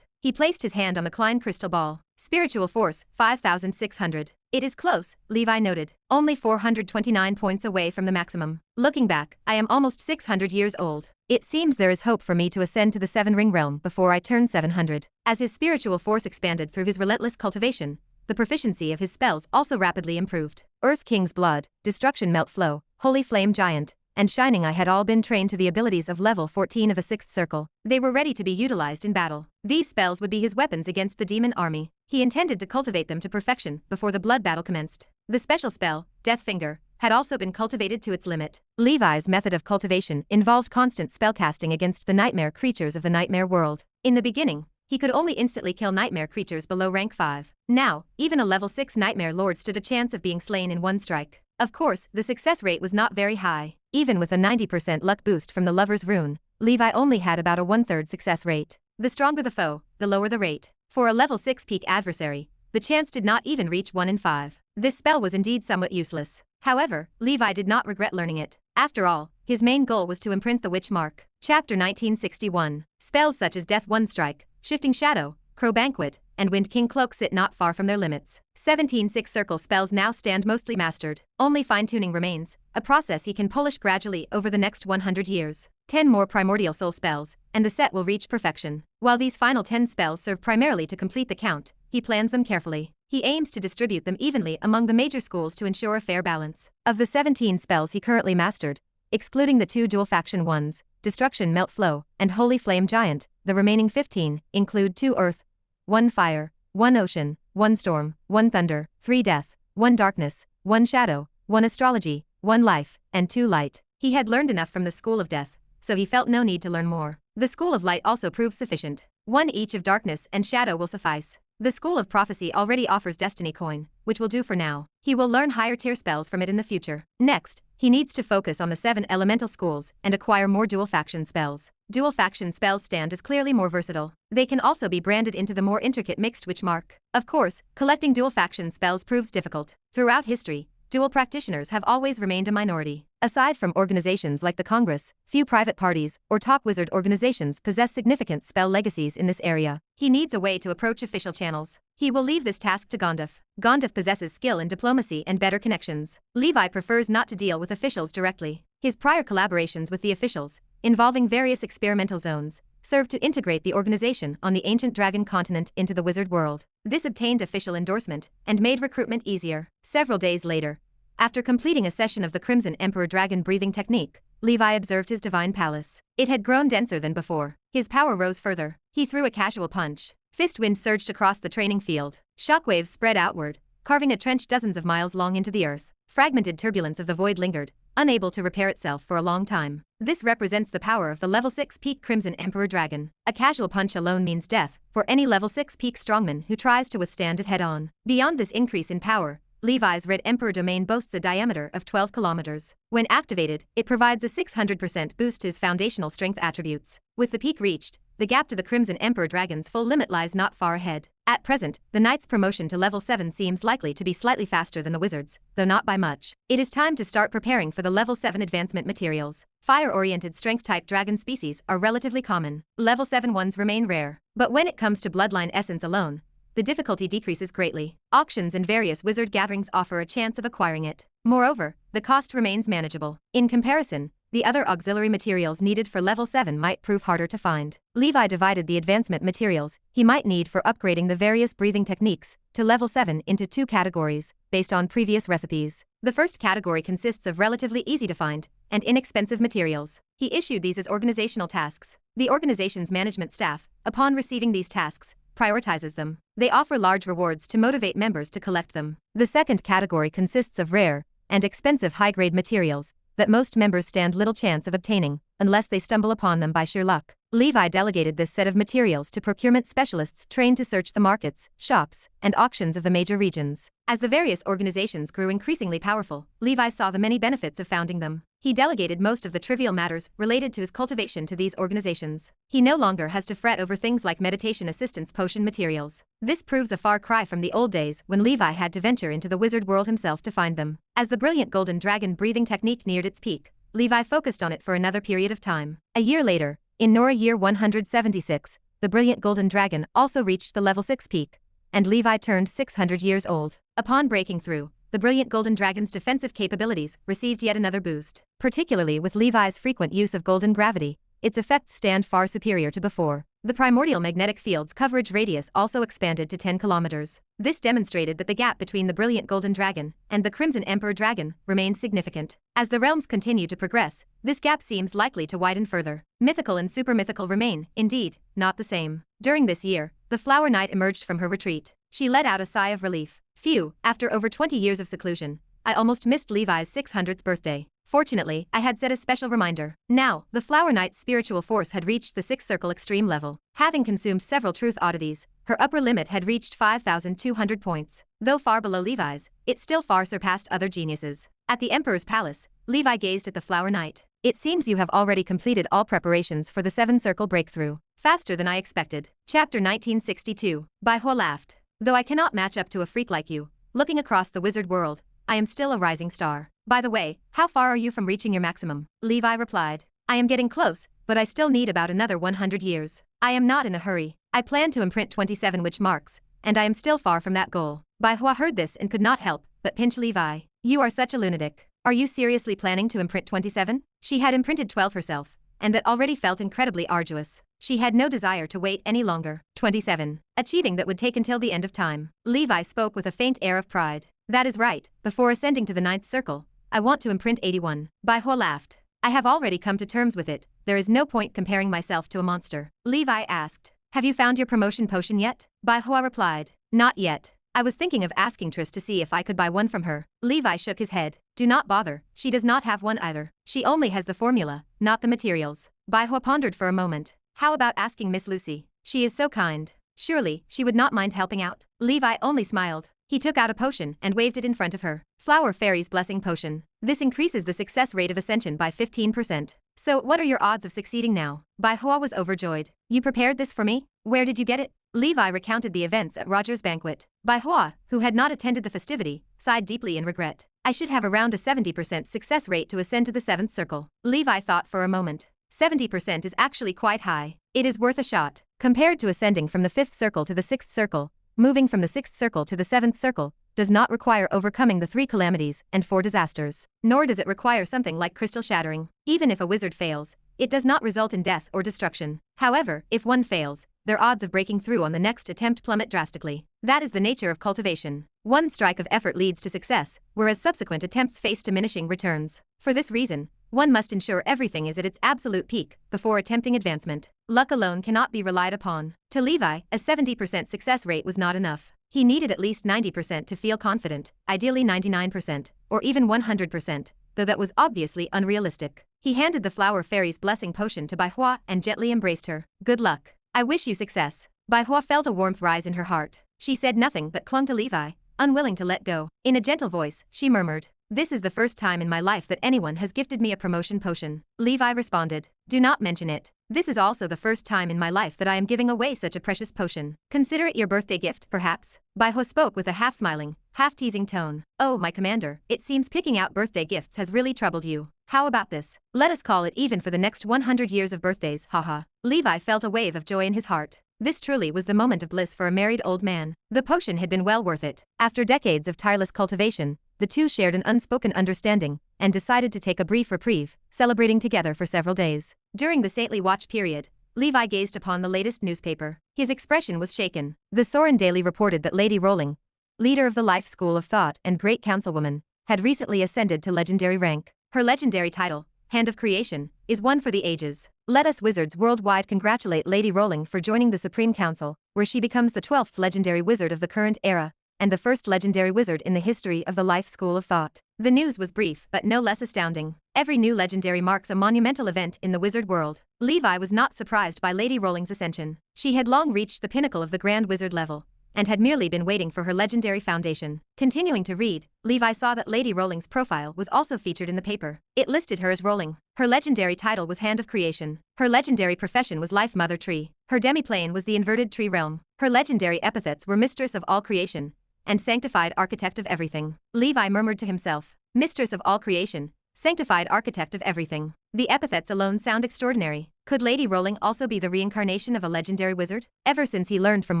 He placed his hand on the Klein crystal ball. Spiritual force, 5,600. It is close, Levi noted. Only 429 points away from the maximum. Looking back, I am almost 600 years old. It seems there is hope for me to ascend to the seven-ring realm before I turn 700. As his spiritual force expanded through his relentless cultivation, the proficiency of his spells also rapidly improved. Earth King's Blood, Destruction Melt Flow, Holy Flame Giant, and Shining Eye had all been trained to the abilities of level 14 of a sixth circle. They were ready to be utilized in battle. These spells would be his weapons against the demon army. He intended to cultivate them to perfection before the blood battle commenced. The special spell, Death Finger, had also been cultivated to its limit. Levi's method of cultivation involved constant spellcasting against the nightmare creatures of the nightmare world. In the beginning, he could only instantly kill nightmare creatures below rank 5. Now, even a level 6 nightmare lord stood a chance of being slain in one strike. Of course, the success rate was not very high. Even with a 90% luck boost from the Lover's Rune, Levi only had about a 1/3 success rate. The stronger the foe, the lower the rate. For a level 6 peak adversary, the chance did not even reach 1 in 5. This spell was indeed somewhat useless. However, Levi did not regret learning it. After all, his main goal was to imprint the witch mark. Chapter 1961. Spells such as Death One Strike, Shifting Shadow, Crow Banquet, and Wind King Cloak sit not far from their limits. 17 six circle spells now stand mostly mastered. Only fine-tuning remains, a process he can polish gradually over the next 100 years. 10 more primordial soul spells, and the set will reach perfection. While these final 10 spells serve primarily to complete the count, he plans them carefully. He aims to distribute them evenly among the major schools to ensure a fair balance. Of the 17 spells he currently mastered, excluding the 2 dual faction ones, Destruction Melt Flow, and Holy Flame Giant, the remaining 15 include 2 Earth, 1 Fire, 1 Ocean, 1 Storm, 1 Thunder, 3 Death, 1 Darkness, 1 Shadow, 1 Astrology, 1 Life, and 2 Light. He had learned enough from the School of Death, so he felt no need to learn more. The School of Light also proves sufficient. 1 each of Darkness and Shadow will suffice. The School of Prophecy already offers Destiny Coin, which will do for now. He will learn higher tier spells from it in the future. Next, he needs to focus on the 7 elemental schools and acquire more dual faction spells. Dual faction spells stand as clearly more versatile. They can also be branded into the more intricate mixed witch mark. Of course, collecting dual faction spells proves difficult. Throughout history, dual practitioners have always remained a minority. Aside from organizations like the Congress, few private parties or top wizard organizations possess significant spell legacies in this area. He needs a way to approach official channels. He will leave this task to Gandaph. Gandaph possesses skill in diplomacy and better connections. Levi prefers not to deal with officials directly. His prior collaborations with the officials, involving various experimental zones, served to integrate the organization on the ancient Dragon continent into the wizard world. This obtained official endorsement and made recruitment easier. Several days later, after completing a session of the Crimson Emperor Dragon breathing technique, Levi observed his divine palace. It had grown denser than before. His power rose further. He threw a casual punch. Fist wind surged across the training field. Shockwaves spread outward, carving a trench dozens of miles long into the earth. Fragmented turbulence of the void lingered, unable to repair itself for a long time. This represents the power of the level 6 peak Crimson Emperor Dragon. A casual punch alone means death for any level 6 peak strongman who tries to withstand it head-on. Beyond this increase in power, Levi's Red Emperor domain boasts a diameter of 12 kilometers. When activated, it provides a 600% boost to his foundational strength attributes. With the peak reached, the gap to the Crimson Emperor Dragon's full limit lies not far ahead. At present, the Knight's promotion to level 7 seems likely to be slightly faster than the Wizard's, though not by much. It is time to start preparing for the level 7 advancement materials. Fire-oriented strength-type dragon species are relatively common. Level 7 ones remain rare. But when it comes to bloodline essence alone, the difficulty decreases greatly. Auctions and various wizard gatherings offer a chance of acquiring it. Moreover, the cost remains manageable. In comparison, the other auxiliary materials needed for level 7 might prove harder to find. Levi divided the advancement materials he might need for upgrading the various breathing techniques to level 7 into 2 categories, based on previous recipes. The first category consists of relatively easy to find and inexpensive materials. He issued these as organizational tasks. The organization's management staff, upon receiving these tasks, prioritizes them. They offer large rewards to motivate members to collect them. The second category consists of rare and expensive high-grade materials that most members stand little chance of obtaining unless they stumble upon them by sheer luck. Levi delegated this set of materials to procurement specialists trained to search the markets, shops, and auctions of the major regions. As the various organizations grew increasingly powerful, Levi saw the many benefits of founding them. He delegated most of the trivial matters related to his cultivation to these organizations. He no longer has to fret over things like meditation assistance potion materials. This proves a far cry from the old days when Levi had to venture into the wizard world himself to find them. As the brilliant golden dragon breathing technique neared its peak, Levi focused on it for another period of time. A year later, in Nora year 176, the brilliant golden dragon also reached the level 6 peak, and Levi turned 600 years old. Upon breaking through, the brilliant golden dragon's defensive capabilities received yet another boost. Particularly with Levi's frequent use of golden gravity, its effects stand far superior to before. The primordial magnetic field's coverage radius also expanded to 10 kilometers. This demonstrated that the gap between the brilliant golden dragon and the crimson emperor dragon remained significant. As the realms continue to progress, this gap seems likely to widen further. Mythical and supermythical remain, indeed, not the same. During this year, the Flower Knight emerged from her retreat. She let out a sigh of relief. Phew, after over 20 years of seclusion, I almost missed Levi's 600th birthday. Fortunately, I had set a special reminder. Now, the Flower Knight's spiritual force had reached the 6th circle extreme level. Having consumed several truth oddities, her upper limit had reached 5,200 points. Though far below Levi's, it still far surpassed other geniuses. At the Emperor's palace, Levi gazed at the Flower Knight. It seems you have already completed all preparations for the 7th circle breakthrough. Faster than I expected. Chapter 1962. Bai Hua laughed. Though I cannot match up to a freak like you, looking across the wizard world, I am still a rising star. By the way, how far are you from reaching your maximum? Levi replied. I am getting close, but I still need about another 100 years. I am not in a hurry. I plan to imprint 27 witch marks, and I am still far from that goal. Bai Hua heard this and could not help but pinch Levi. You are such a lunatic. Are you seriously planning to imprint 27? She had imprinted 12 herself, and that already felt incredibly arduous. She had no desire to wait any longer. 27. Achieving that would take until the end of time. Levi spoke with a faint air of pride. That is right. Before ascending to the 9th circle, I want to imprint 81. Bai Hua laughed. I have already come to terms with it. There is no point comparing myself to a monster. Levi asked. Have you found your promotion potion yet? Bai Hua replied. Not yet. I was thinking of asking Triss to see if I could buy one from her. Levi shook his head. Do not bother. She does not have one either. She only has the formula, not the materials. Bai Hua pondered for a moment. How about asking Miss Lucy? She is so kind. Surely, she would not mind helping out. Levi only smiled. He took out a potion and waved it in front of her. Flower Fairy's Blessing Potion. This increases the success rate of ascension by 15%. So, what are your odds of succeeding now? Bai Hua was overjoyed. You prepared this for me? Where did you get it? Levi recounted the events at Roger's banquet. Bai Hua, who had not attended the festivity, sighed deeply in regret. I should have around a 70% success rate to ascend to the 7th circle. Levi thought for a moment. 70% is actually quite high. It is worth a shot. Compared to ascending from the 5th circle to the 6th circle, moving from the 6th circle to the 7th circle does not require overcoming the 3 calamities and 4 disasters. Nor does it require something like crystal shattering. Even if a wizard fails, it does not result in death or destruction. However, if one fails, their odds of breaking through on the next attempt plummet drastically. That is the nature of cultivation. One strike of effort leads to success, whereas subsequent attempts face diminishing returns. For this reason, one must ensure everything is at its absolute peak before attempting advancement. Luck alone cannot be relied upon. To Levi, a 70% success rate was not enough. He needed at least 90% to feel confident, ideally 99%, or even 100%, though that was obviously unrealistic. He handed the Flower Fairy's Blessing Potion to Bai Hua and gently embraced her. Good luck. I wish you success. Bai Hua felt a warmth rise in her heart. She said nothing but clung to Levi, unwilling to let go. In a gentle voice, she murmured, This is the first time in my life that anyone has gifted me a promotion potion. Levi responded, Do not mention it. This is also the first time in my life that I am giving away such a precious potion. Consider it your birthday gift, perhaps. Bai Hua spoke with a half-smiling, half-teasing tone. Oh, my commander, it seems picking out birthday gifts has really troubled you. How about this? Let us call it even for the next 100 years of birthdays, haha. Levi felt a wave of joy in his heart. This truly was the moment of bliss for a married old man. The potion had been well worth it. After decades of tireless cultivation, the two shared an unspoken understanding and decided to take a brief reprieve, celebrating together for several days. During the saintly watch period, Levi gazed upon the latest newspaper. His expression was shaken. The Sorin Daily reported that Lady Rowling, leader of the Life School of Thought and great councilwoman, had recently ascended to legendary rank. Her legendary title, Hand of Creation, is one for the ages. Let us wizards worldwide congratulate Lady Rowling for joining the Supreme Council, where she becomes the 12th legendary wizard of the current era, and the first legendary wizard in the history of the Life School of Thought. The news was brief but no less astounding. Every new legendary marks a monumental event in the wizard world. Levi was not surprised by Lady Rowling's ascension. She had long reached the pinnacle of the Grand Wizard level, and had merely been waiting for her legendary foundation. Continuing to read, Levi saw that Lady Rowling's profile was also featured in the paper. It listed her as Rowling. Her legendary title was Hand of Creation. Her legendary profession was Life Mother Tree. Her demiplane was the Inverted Tree Realm. Her legendary epithets were Mistress of All Creation and Sanctified Architect of Everything. Levi murmured to himself, Mistress of All Creation, Sanctified Architect of Everything. The epithets alone sound extraordinary. Could Lady Rowling also be the reincarnation of a legendary wizard? Ever since he learned from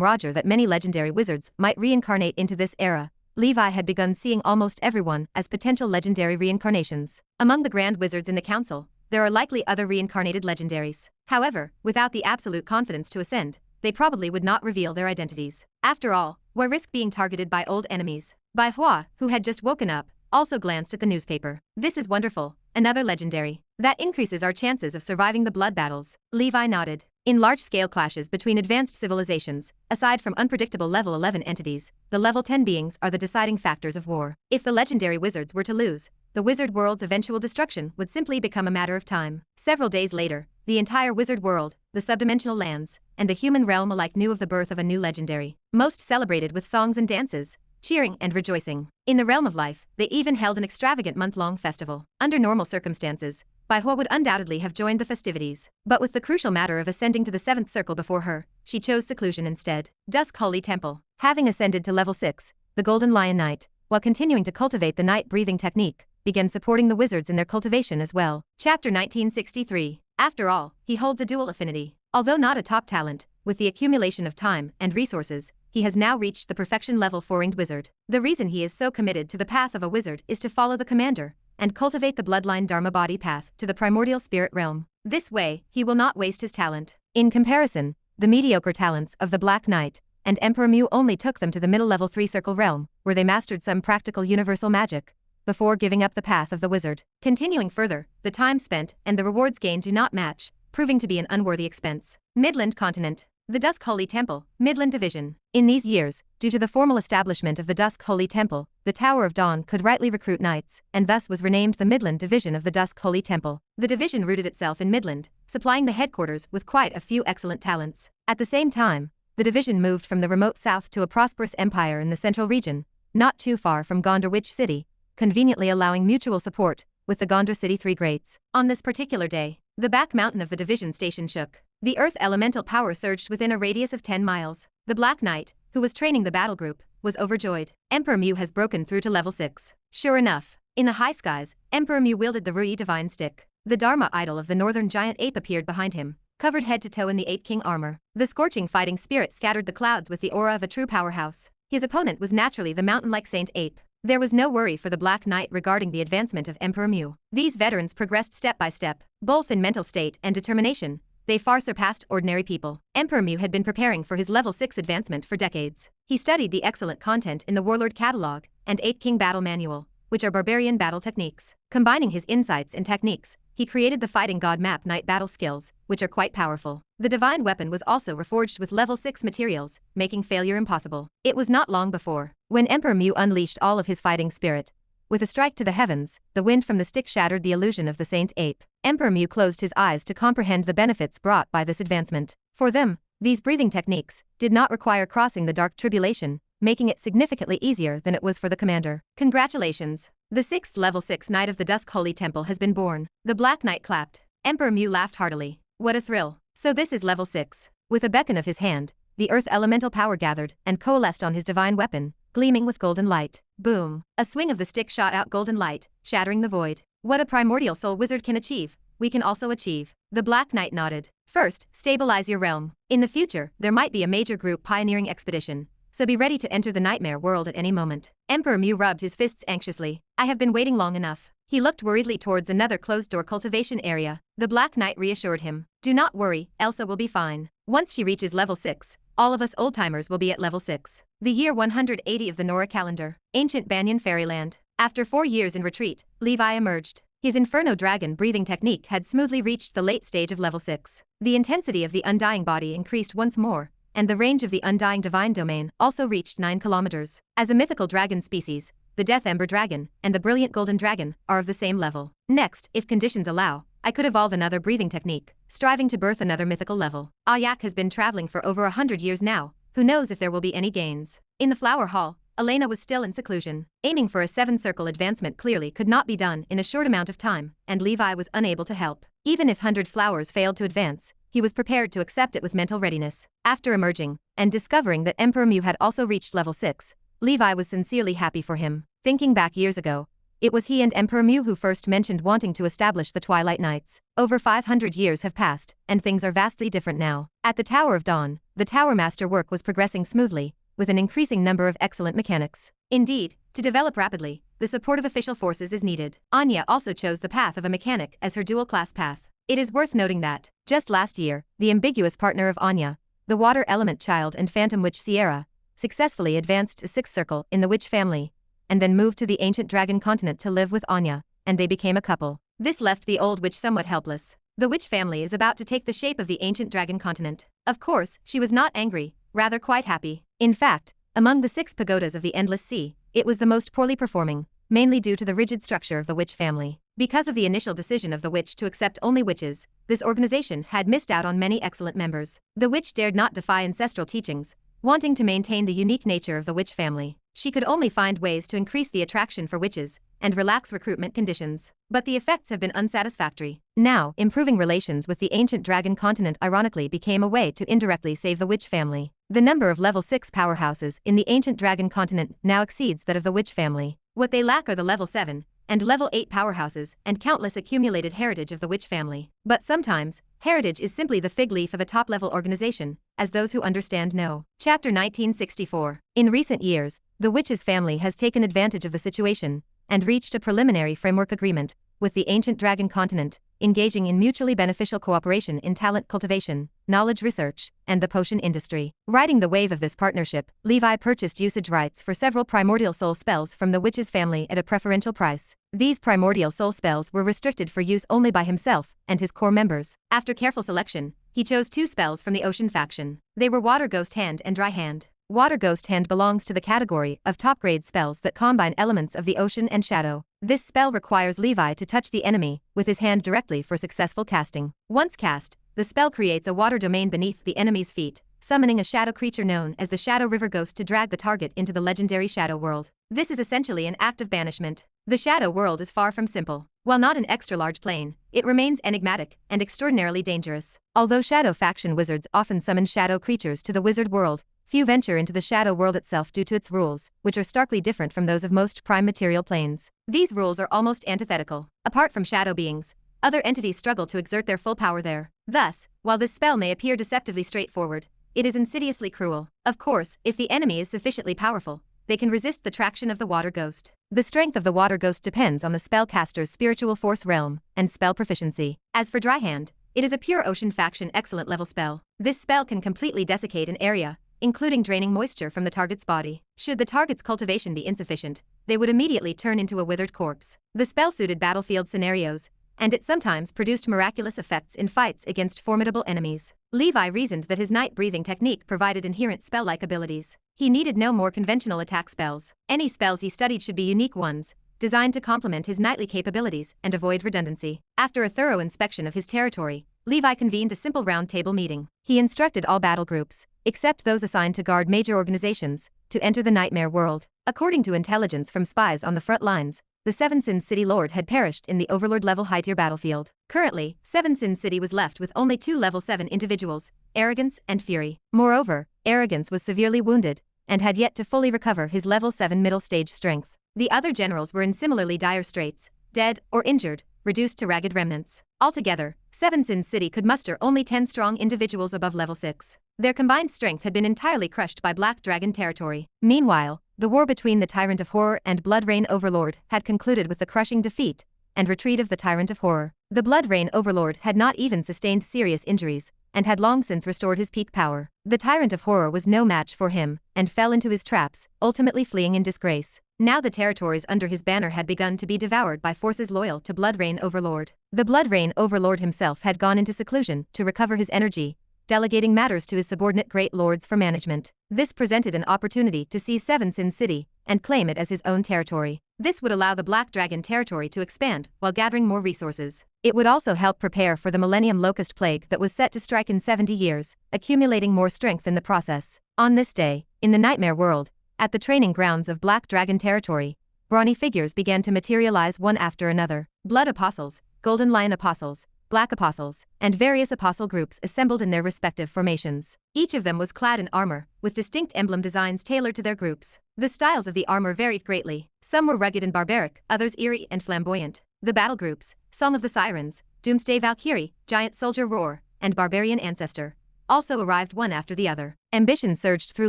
Roger that many legendary wizards might reincarnate into this era, Levi had begun seeing almost everyone as potential legendary reincarnations. Among the grand wizards in the council, there are likely other reincarnated legendaries. However, without the absolute confidence to ascend, they probably would not reveal their identities. After all, why risk being targeted by old enemies? Bai Hua, who had just woken up, also glanced at the newspaper. This is wonderful. Another legendary. That increases our chances of surviving the blood battles. Levi nodded. In large-scale clashes between advanced civilizations, aside from unpredictable level 11 entities, the level 10 beings are the deciding factors of war. If the legendary wizards were to lose, the wizard world's eventual destruction would simply become a matter of time. Several days later, the entire wizard world, the subdimensional lands, and the human realm alike knew of the birth of a new legendary. Most celebrated with songs and dances, cheering and rejoicing. In the realm of life, they even held an extravagant month-long festival. Under normal circumstances, Bai Hua would undoubtedly have joined the festivities. But with the crucial matter of ascending to the 7th circle before her, she chose seclusion instead. Dusk Holy Temple. Having ascended to level 6, the Golden Lion Knight, while continuing to cultivate the night breathing technique, began supporting the wizards in their cultivation as well. Chapter 1963. After all, he holds a dual affinity. Although not a top talent, with the accumulation of time and resources, he has now reached the perfection level 4-ringed wizard. The reason he is so committed to the path of a wizard is to follow the commander and cultivate the bloodline Dharma body path to the primordial spirit realm. This way, he will not waste his talent. In comparison, the mediocre talents of the Black Knight and Emperor Mew only took them to the middle level 3 circle realm, where they mastered some practical universal magic before giving up the path of the wizard. Continuing further, the time spent and the rewards gained do not match, proving to be an unworthy expense. Midland Continent. The Dusk Holy Temple, Midland Division. In these years, due to the formal establishment of the Dusk Holy Temple, the Tower of Dawn could rightly recruit knights, and thus was renamed the Midland Division of the Dusk Holy Temple. The division rooted itself in Midland, supplying the headquarters with quite a few excellent talents. At the same time, the division moved from the remote south to a prosperous empire in the central region, not too far from Gondar Witch City, conveniently allowing mutual support with the Gondar City Three Greats. On this particular day, the back mountain of the division station shook. The earth elemental power surged within a radius of 10 miles. The Black Knight, who was training the battle group, was overjoyed. Emperor Mew has broken through to level 6. Sure enough, in the high skies, Emperor Mew wielded the Rui divine stick. The Dharma idol of the northern giant ape appeared behind him, covered head to toe in the Ape King armor. The scorching fighting spirit scattered the clouds with the aura of a true powerhouse. His opponent was naturally the mountain-like Saint Ape. There was no worry for the Black Knight regarding the advancement of Emperor Mew. These veterans progressed step by step, both in mental state and determination. They far surpassed ordinary people. Emperor Mew had been preparing for his level 6 advancement for decades. He studied the excellent content in the Warlord Catalog and Ape King Battle Manual, which are barbarian battle techniques. Combining his insights and techniques, he created the Fighting God Map Knight battle skills, which are quite powerful. The divine weapon was also reforged with level 6 materials, making failure impossible. It was not long before, when Emperor Mew unleashed all of his fighting spirit. With a strike to the heavens, the wind from the stick shattered the illusion of the Saint Ape. Emperor Mew closed his eyes to comprehend the benefits brought by this advancement. For them, these breathing techniques did not require crossing the dark tribulation, making it significantly easier than it was for the commander. Congratulations! The 6th level 6 Knight of the Dusk Holy Temple has been born. The Black Knight clapped. Emperor Mew laughed heartily. What a thrill! So this is level 6. With a beckon of his hand, the earth elemental power gathered and coalesced on his divine weapon, gleaming with golden light. Boom! A swing of the stick shot out golden light, shattering the void. What a primordial soul wizard can achieve, we can also achieve. The Black Knight nodded. First, stabilize your realm. In the future, there might be a major group pioneering expedition, so be ready to enter the nightmare world at any moment. Emperor Mew rubbed his fists anxiously. I have been waiting long enough. He looked worriedly towards another closed-door cultivation area. The Black Knight reassured him. Do not worry, Elsa will be fine. Once she reaches level 6, all of us old-timers will be at level 6. The year 180 of the Nora calendar. Ancient Banyan Fairyland. After 4 years in retreat, Levi emerged. His Inferno Dragon breathing technique had smoothly reached the late stage of level 6. The intensity of the Undying body increased once more, and the range of the Undying Divine Domain also reached 9 kilometers. As a mythical dragon species, the Death Ember Dragon and the Brilliant Golden Dragon are of the same level. Next, if conditions allow, I could evolve another breathing technique, striving to birth another mythical level. Ayak has been traveling for over 100 years now, who knows if there will be any gains. In the Flower Hall, Elena was still in seclusion. Aiming for a 7-circle advancement clearly could not be done in a short amount of time, and Levi was unable to help. Even if 100 flowers failed to advance, he was prepared to accept it with mental readiness. After emerging, and discovering that Emperor Mew had also reached level 6, Levi was sincerely happy for him. Thinking back years ago, It was he and Emperor Mu who first mentioned wanting to establish the Twilight Knights. Over 500 years have passed, and things are vastly different now. At the Tower of Dawn, the Tower Master work was progressing smoothly, with an increasing number of excellent mechanics. Indeed, to develop rapidly, the support of official forces is needed. Anya also chose the path of a mechanic as her dual-class path. It is worth noting that, just last year, the ambiguous partner of Anya, the water element child and phantom witch Sierra, successfully advanced to 6th circle in the witch family, and then moved to the ancient dragon continent to live with Anya, and they became a couple. This left the old witch somewhat helpless. The witch family is about to take the shape of the ancient dragon continent. Of course, she was not angry, rather quite happy. In fact, among the 6 pagodas of the Endless Sea, it was the most poorly performing, mainly due to the rigid structure of the witch family. Because of the initial decision of the witch to accept only witches, this organization had missed out on many excellent members. The witch dared not defy ancestral teachings, wanting to maintain the unique nature of the witch family. She could only find ways to increase the attraction for witches and relax recruitment conditions. But the effects have been unsatisfactory. Now, improving relations with the ancient dragon continent ironically became a way to indirectly save the witch family. The number of level 6 powerhouses in the ancient dragon continent now exceeds that of the witch family. What they lack are the level 7 and level 8 powerhouses and countless accumulated heritage of the witch family. But sometimes, heritage is simply the fig leaf of a top-level organization, as those who understand know. Chapter 1964. In recent years, the witches family has taken advantage of the situation and reached a preliminary framework agreement with the ancient dragon continent, engaging in mutually beneficial cooperation in talent cultivation, knowledge research, and the potion industry. Riding the wave of this partnership, Levi purchased usage rights for several primordial soul spells from the witches family at a preferential price. These primordial soul spells were restricted for use only by himself and his core members. After careful selection, he chose 2 spells from the ocean faction. They were Water Ghost Hand and Dry Hand. Water Ghost Hand belongs to the category of top-grade spells that combine elements of the ocean and shadow. This spell requires Levi to touch the enemy with his hand directly for successful casting. Once cast, the spell creates a water domain beneath the enemy's feet, summoning a shadow creature known as the Shadow River Ghost to drag the target into the legendary Shadow World. This is essentially an act of banishment. The Shadow World is far from simple. While not an extra-large plane, it remains enigmatic and extraordinarily dangerous. Although Shadow faction wizards often summon shadow creatures to the wizard world, few venture into the shadow world itself due to its rules, which are starkly different from those of most prime material planes. These rules are almost antithetical. Apart from shadow beings, other entities struggle to exert their full power there. Thus, while this spell may appear deceptively straightforward, it is insidiously cruel. Of course, if the enemy is sufficiently powerful, they can resist the traction of the water ghost. The strength of the water ghost depends on the spellcaster's spiritual force realm and spell proficiency. As for Dry Hand, it is a pure ocean faction excellent level spell. This spell can completely desiccate an area, including draining moisture from the target's body. Should the target's cultivation be insufficient, they would immediately turn into a withered corpse. The spell suited battlefield scenarios, and it sometimes produced miraculous effects in fights against formidable enemies. Levi reasoned that his night breathing technique provided inherent spell-like abilities. He needed no more conventional attack spells. Any spells he studied should be unique ones, designed to complement his nightly capabilities and avoid redundancy. After a thorough inspection of his territory, Levi convened a simple round-table meeting. He instructed all battle groups, except those assigned to guard major organizations, to enter the nightmare world. According to intelligence from spies on the front lines, the Seven Sins City Lord had perished in the Overlord-level high-tier battlefield. Currently, Seven Sins City was left with only 2 level 7 individuals, Arrogance and Fury. Moreover, Arrogance was severely wounded, and had yet to fully recover his level 7 middle-stage strength. The other generals were in similarly dire straits, dead or injured, reduced to ragged remnants. Altogether, Seven Sins City could muster only 10 strong individuals above level 6. Their combined strength had been entirely crushed by Black Dragon territory. Meanwhile, the war between the Tyrant of Horror and Blood Rain Overlord had concluded with the crushing defeat and retreat of the Tyrant of Horror. The Blood Rain Overlord had not even sustained serious injuries, and had long since restored his peak power. The Tyrant of Horror was no match for him, and fell into his traps, ultimately fleeing in disgrace. Now the territories under his banner had begun to be devoured by forces loyal to Blood Rain Overlord. The Blood Rain Overlord himself had gone into seclusion to recover his energy, delegating matters to his subordinate great lords for management. This presented an opportunity to seize Seven Sins City and claim it as his own territory. This would allow the Black Dragon territory to expand while gathering more resources. It would also help prepare for the Millennium Locust Plague that was set to strike in 70 years, accumulating more strength in the process. On this day, in the Nightmare World, at the training grounds of Black Dragon territory, brawny figures began to materialize one after another. Blood Apostles, Golden Lion Apostles, black apostles, and various apostle groups assembled in their respective formations. Each of them was clad in armor, with distinct emblem designs tailored to their groups. The styles of the armor varied greatly. Some were rugged and barbaric, others eerie and flamboyant. The battle groups, Song of the Sirens, Doomsday Valkyrie, Giant Soldier Roar, and Barbarian Ancestor, also arrived one after the other. Ambition surged through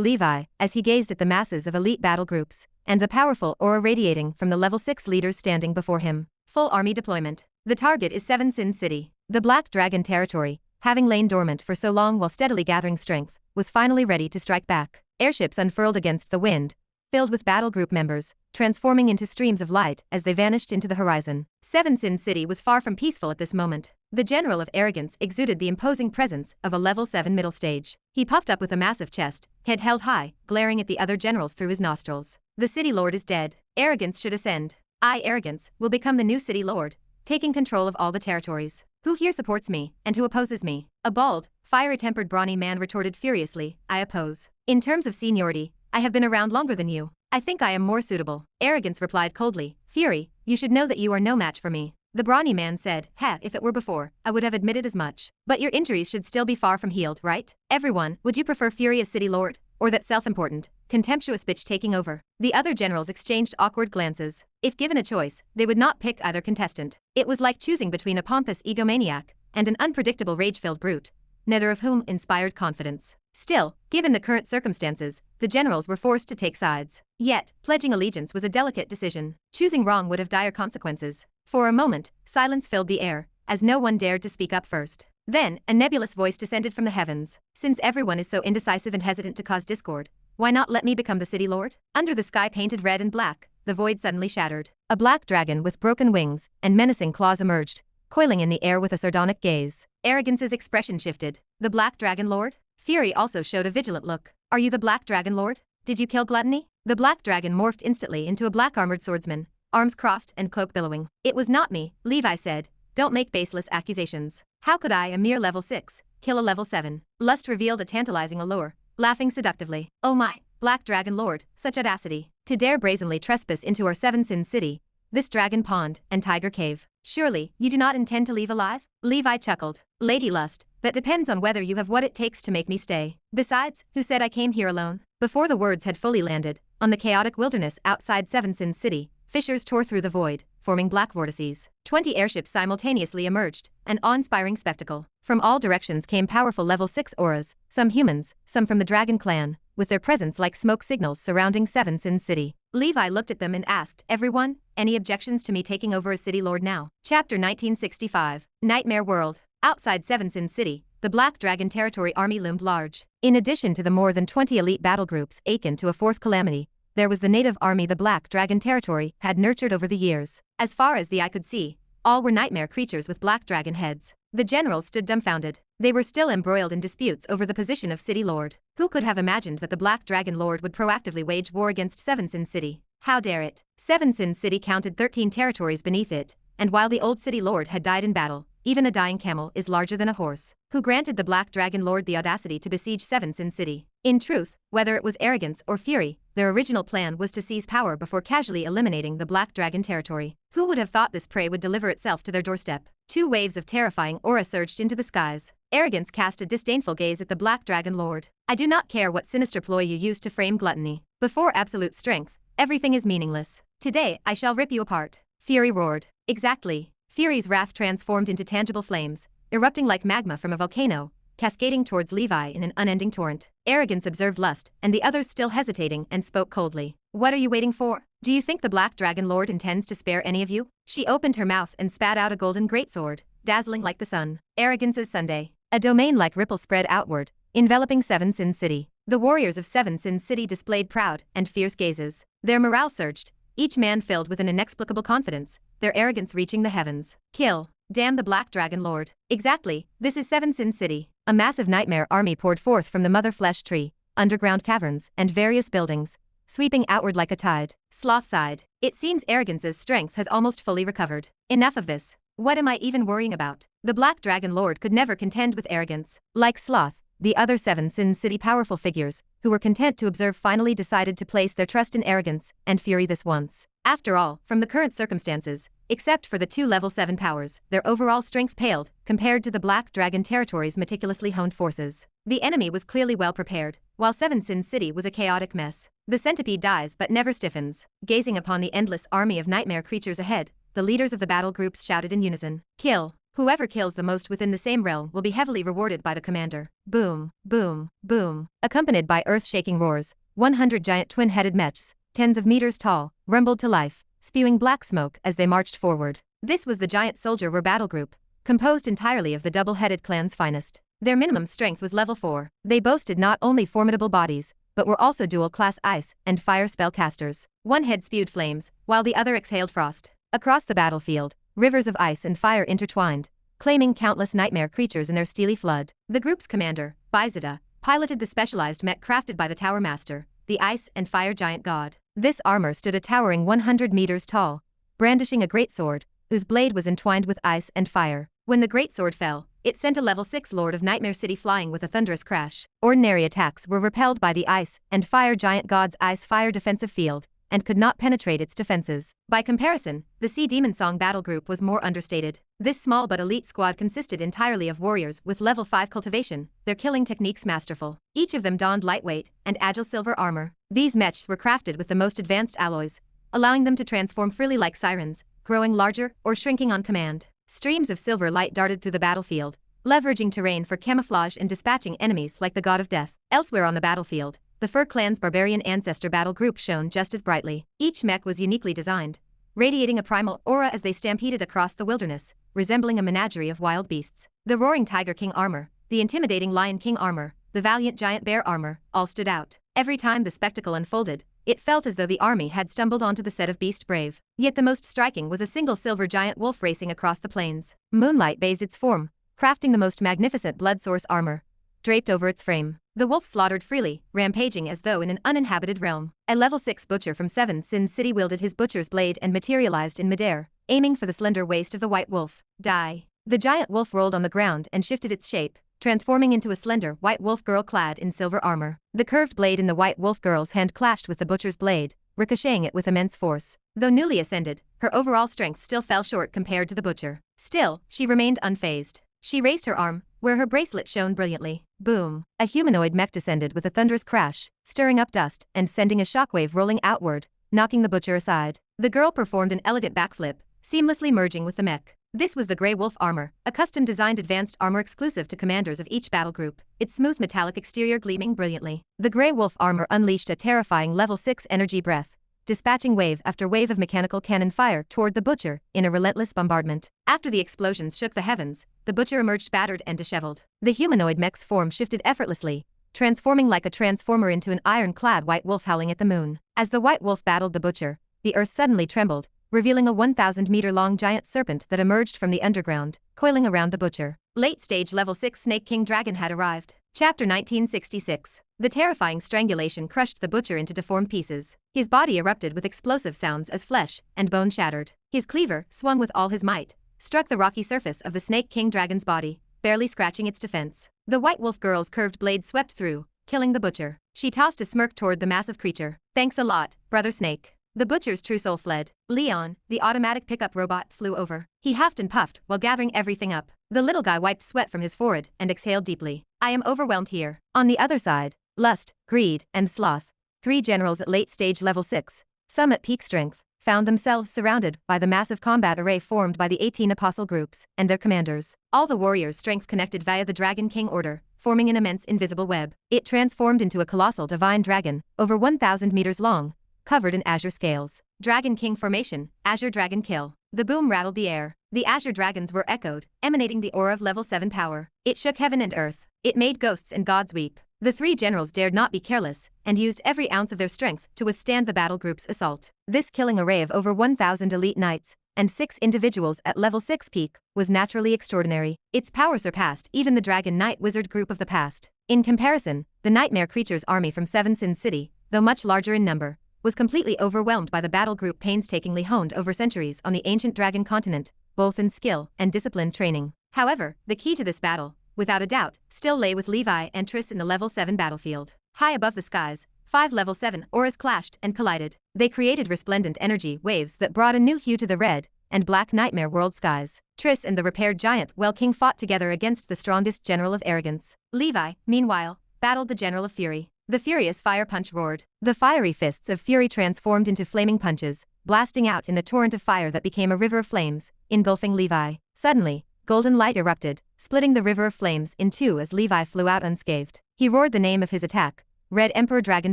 Levi as he gazed at the masses of elite battle groups, and the powerful aura radiating from the level 6 leaders standing before him. Full army deployment. The target is Seven Sin City. The Black Dragon territory, having lain dormant for so long while steadily gathering strength, was finally ready to strike back. Airships unfurled against the wind, filled with battle group members, transforming into streams of light as they vanished into the horizon. Seven Sin City was far from peaceful at this moment. The general of arrogance exuded the imposing presence of a level 7 middle stage. He puffed up with a massive chest, head held high, glaring at the other generals through his nostrils. The city lord is dead. Arrogance should ascend. I, Arrogance, will become the new city lord, taking control of all the territories. Who here supports me, and who opposes me? A bald, fiery-tempered brawny man retorted furiously, I oppose. In terms of seniority, I have been around longer than you. I think I am more suitable. Arrogance replied coldly, Fury, you should know that you are no match for me. The brawny man said, if it were before, I would have admitted as much. But your injuries should still be far from healed, right? Everyone, would you prefer Fury as city lord? Or that self-important, contemptuous bitch taking over? The other generals exchanged awkward glances. If given a choice, they would not pick either contestant. It was like choosing between a pompous egomaniac and an unpredictable rage-filled brute, neither of whom inspired confidence. Still, given the current circumstances, the generals were forced to take sides. Yet, pledging allegiance was a delicate decision. Choosing wrong would have dire consequences. For a moment, silence filled the air, as no one dared to speak up first. Then, a nebulous voice descended from the heavens. Since everyone is so indecisive and hesitant to cause discord, why not let me become the city lord? Under the sky painted red and black, the void suddenly shattered. A black dragon with broken wings and menacing claws emerged, coiling in the air with a sardonic gaze. Arrogance's expression shifted. The Black Dragon Lord? Fury also showed a vigilant look. Are you the Black Dragon Lord? Did you kill Gluttony? The Black Dragon morphed instantly into a black-armored swordsman, arms crossed and cloak billowing. It was not me, Levi said. Don't make baseless accusations. How could I, a mere level 6, kill a level 7? Lust revealed a tantalizing allure, laughing seductively. Oh my, Black Dragon Lord, such audacity. To dare brazenly trespass into our Seven Sin City, this dragon pond and tiger cave. Surely, you do not intend to leave alive? Levi chuckled. Lady Lust, that depends on whether you have what it takes to make me stay. Besides, who said I came here alone? Before the words had fully landed, on the chaotic wilderness outside Seven Sin City, fissures tore through the void, forming black vortices. 20 airships simultaneously emerged, an awe-inspiring spectacle. From all directions came powerful level 6 auras, some humans, some from the Dragon Clan, with their presence like smoke signals surrounding Seven Sin City. Levi looked at them and asked, everyone, any objections to me taking over as city lord now? Chapter 1965. Nightmare World. Outside Seven Sin City, the Black Dragon Territory army loomed large. In addition to the more than 20 elite battle groups akin to a fourth calamity, there was the native army the Black Dragon Territory had nurtured over the years. As far as the eye could see, all were nightmare creatures with black dragon heads. The generals stood dumbfounded. They were still embroiled in disputes over the position of city lord. Who could have imagined that the Black Dragon Lord would proactively wage war against Seven Sin City? How dare it? Seven Sin City counted 13 territories beneath it, and while the old city lord had died in battle, even a dying camel is larger than a horse. Who granted the Black Dragon Lord the audacity to besiege Seven Sin City? In truth, whether it was arrogance or fury, their original plan was to seize power before casually eliminating the Black Dragon Territory. Who would have thought this prey would deliver itself to their doorstep? Two waves of terrifying aura surged into the skies. Arrogance cast a disdainful gaze at the Black Dragon Lord. I do not care what sinister ploy you use to frame gluttony. Before absolute strength, everything is meaningless. Today, I shall rip you apart. Fury roared. Exactly. Fury's wrath transformed into tangible flames, erupting like magma from a volcano, cascading towards Levi in an unending torrent. Arrogance observed Lust, and the others still hesitating, and spoke coldly. What are you waiting for? Do you think the Black Dragon Lord intends to spare any of you? She opened her mouth and spat out a golden greatsword, dazzling like the sun. Arrogance's Sunday. A domain-like ripple spread outward, enveloping Seven Sin City. The warriors of Seven Sin City displayed proud and fierce gazes. Their morale surged, each man filled with an inexplicable confidence, their arrogance reaching the heavens. Kill. Damn the Black Dragon Lord. Exactly, this is Seven Sin City. A massive nightmare army poured forth from the mother flesh tree, underground caverns, and various buildings, sweeping outward like a tide. Sloth sighed. It seems Arrogance's strength has almost fully recovered. Enough of this. What am I even worrying about? The Black Dragon Lord could never contend with arrogance. Like Sloth, the other 7 Sin City powerful figures, who were content to observe, finally decided to place their trust in arrogance and fury this once. After all, from the current circumstances, except for the 2 level 7 powers, their overall strength paled compared to the Black Dragon territory's meticulously honed forces. The enemy was clearly well prepared, while 7 Sin City was a chaotic mess. The centipede dies but never stiffens. Gazing upon the endless army of nightmare creatures ahead, the leaders of the battle groups shouted in unison, "Kill! Whoever kills the most within the same realm will be heavily rewarded by the commander." Boom, boom, boom. Accompanied by earth-shaking roars, 100 giant twin-headed mechs, tens of meters tall, rumbled to life, spewing black smoke as they marched forward. This was the giant soldier war battle group, composed entirely of the double-headed clan's finest. Their minimum strength was level 4. They boasted not only formidable bodies, but were also dual-class ice and fire spellcasters. One head spewed flames, while the other exhaled frost. Across the battlefield, rivers of ice and fire intertwined, claiming countless nightmare creatures in their steely flood. The group's commander, Bizida, piloted the specialized mech crafted by the Tower Master, the ice and fire giant god. This armor stood a towering 100 meters tall, brandishing a great sword, whose blade was entwined with ice and fire. When the great sword fell, it sent a level 6 Lord of Nightmare City flying with a thunderous crash. Ordinary attacks were repelled by the ice and fire giant god's ice-fire defensive field, and could not penetrate its defenses. By comparison, the Sea Demon Song battle group was more understated. This small but elite squad consisted entirely of warriors with level 5 cultivation, their killing techniques masterful. Each of them donned lightweight and agile silver armor. These mechs were crafted with the most advanced alloys, allowing them to transform freely like sirens, growing larger or shrinking on command. Streams of silver light darted through the battlefield, leveraging terrain for camouflage and dispatching enemies like the god of death. Elsewhere on the battlefield, the Fur Clan's barbarian ancestor battle group shone just as brightly. Each mech was uniquely designed, radiating a primal aura as they stampeded across the wilderness, resembling a menagerie of wild beasts. The roaring Tiger King armor, the intimidating Lion King armor, the valiant Giant Bear armor, all stood out. Every time the spectacle unfolded, it felt as though the army had stumbled onto the set of Beast Brave. Yet the most striking was a single silver giant wolf racing across the plains. Moonlight bathed its form, crafting the most magnificent blood source armor, draped over its frame. The wolf slaughtered freely, rampaging as though in an uninhabited realm. A level 6 butcher from 7 Sin City wielded his butcher's blade and materialized in midair, aiming for the slender waist of the white wolf. Die. The giant wolf rolled on the ground and shifted its shape, transforming into a slender white wolf girl clad in silver armor. The curved blade in the white wolf girl's hand clashed with the butcher's blade, ricocheting it with immense force. Though newly ascended, her overall strength still fell short compared to the butcher. Still, she remained unfazed. She raised her arm, where her bracelet shone brilliantly. Boom! A humanoid mech descended with a thunderous crash, stirring up dust and sending a shockwave rolling outward, knocking the butcher aside. The girl performed an elegant backflip, seamlessly merging with the mech. This was the Grey Wolf armor, a custom-designed advanced armor exclusive to commanders of each battle group, its smooth metallic exterior gleaming brilliantly. The Grey Wolf armor unleashed a terrifying level 6 energy breath, dispatching wave after wave of mechanical cannon fire toward the butcher in a relentless bombardment. After the explosions shook the heavens, the butcher emerged battered and disheveled. The humanoid mech's form shifted effortlessly, transforming like a transformer into an iron-clad white wolf howling at the moon. As the white wolf battled the butcher, the earth suddenly trembled, revealing a 1,000-meter-long giant serpent that emerged from the underground, coiling around the butcher. Late-stage level 6 Snake King Dragon had arrived. Chapter 1966. The terrifying strangulation crushed the butcher into deformed pieces. His body erupted with explosive sounds as flesh and bone shattered. His cleaver, swung with all his might, struck the rocky surface of the Snake King Dragon's body, barely scratching its defense. The White Wolf girl's curved blade swept through, killing the butcher. She tossed a smirk toward the massive creature. "Thanks a lot, Brother Snake." The butcher's true soul fled. Leon, the automatic pickup robot, flew over. He huffed and puffed while gathering everything up. The little guy wiped sweat from his forehead and exhaled deeply. "I am overwhelmed here." On the other side, lust, greed, and sloth, 3 generals at late stage level 6, some at peak strength, found themselves surrounded by the massive combat array formed by the 18 apostle groups and their commanders. All the warriors' strength connected via the Dragon King order, forming an immense invisible web. It transformed into a colossal divine dragon, over 1,000 meters long, covered in azure scales. Dragon King formation, Azure Dragon kill. The boom rattled the air. The azure dragons were echoed, emanating the aura of level 7 power. It shook heaven and earth. It made ghosts and gods weep. The 3 generals dared not be careless, and used every ounce of their strength to withstand the battle group's assault. This killing array of over 1,000 elite knights, and 6 individuals at level 6 peak, was naturally extraordinary. Its power surpassed even the Dragon Knight Wizard group of the past. In comparison, the Nightmare Creatures army from 7 Sin City, though much larger in number, was completely overwhelmed by the battle group painstakingly honed over centuries on the ancient Dragon Continent, both in skill and disciplined training. However, the key to this battle without a doubt, still lay with Levi and Triss in the level 7 battlefield. High above the skies, 5 level 7 auras clashed and collided. They created resplendent energy waves that brought a new hue to the red and black nightmare world skies. Triss and the repaired giant Well King fought together against the strongest general of arrogance. Levi, meanwhile, battled the general of fury. The furious fire punch roared. The fiery fists of fury transformed into flaming punches, blasting out in a torrent of fire that became a river of flames, engulfing Levi. Suddenly, golden light erupted, splitting the river of flames in two as Levi flew out unscathed. He roared the name of his attack, Red Emperor Dragon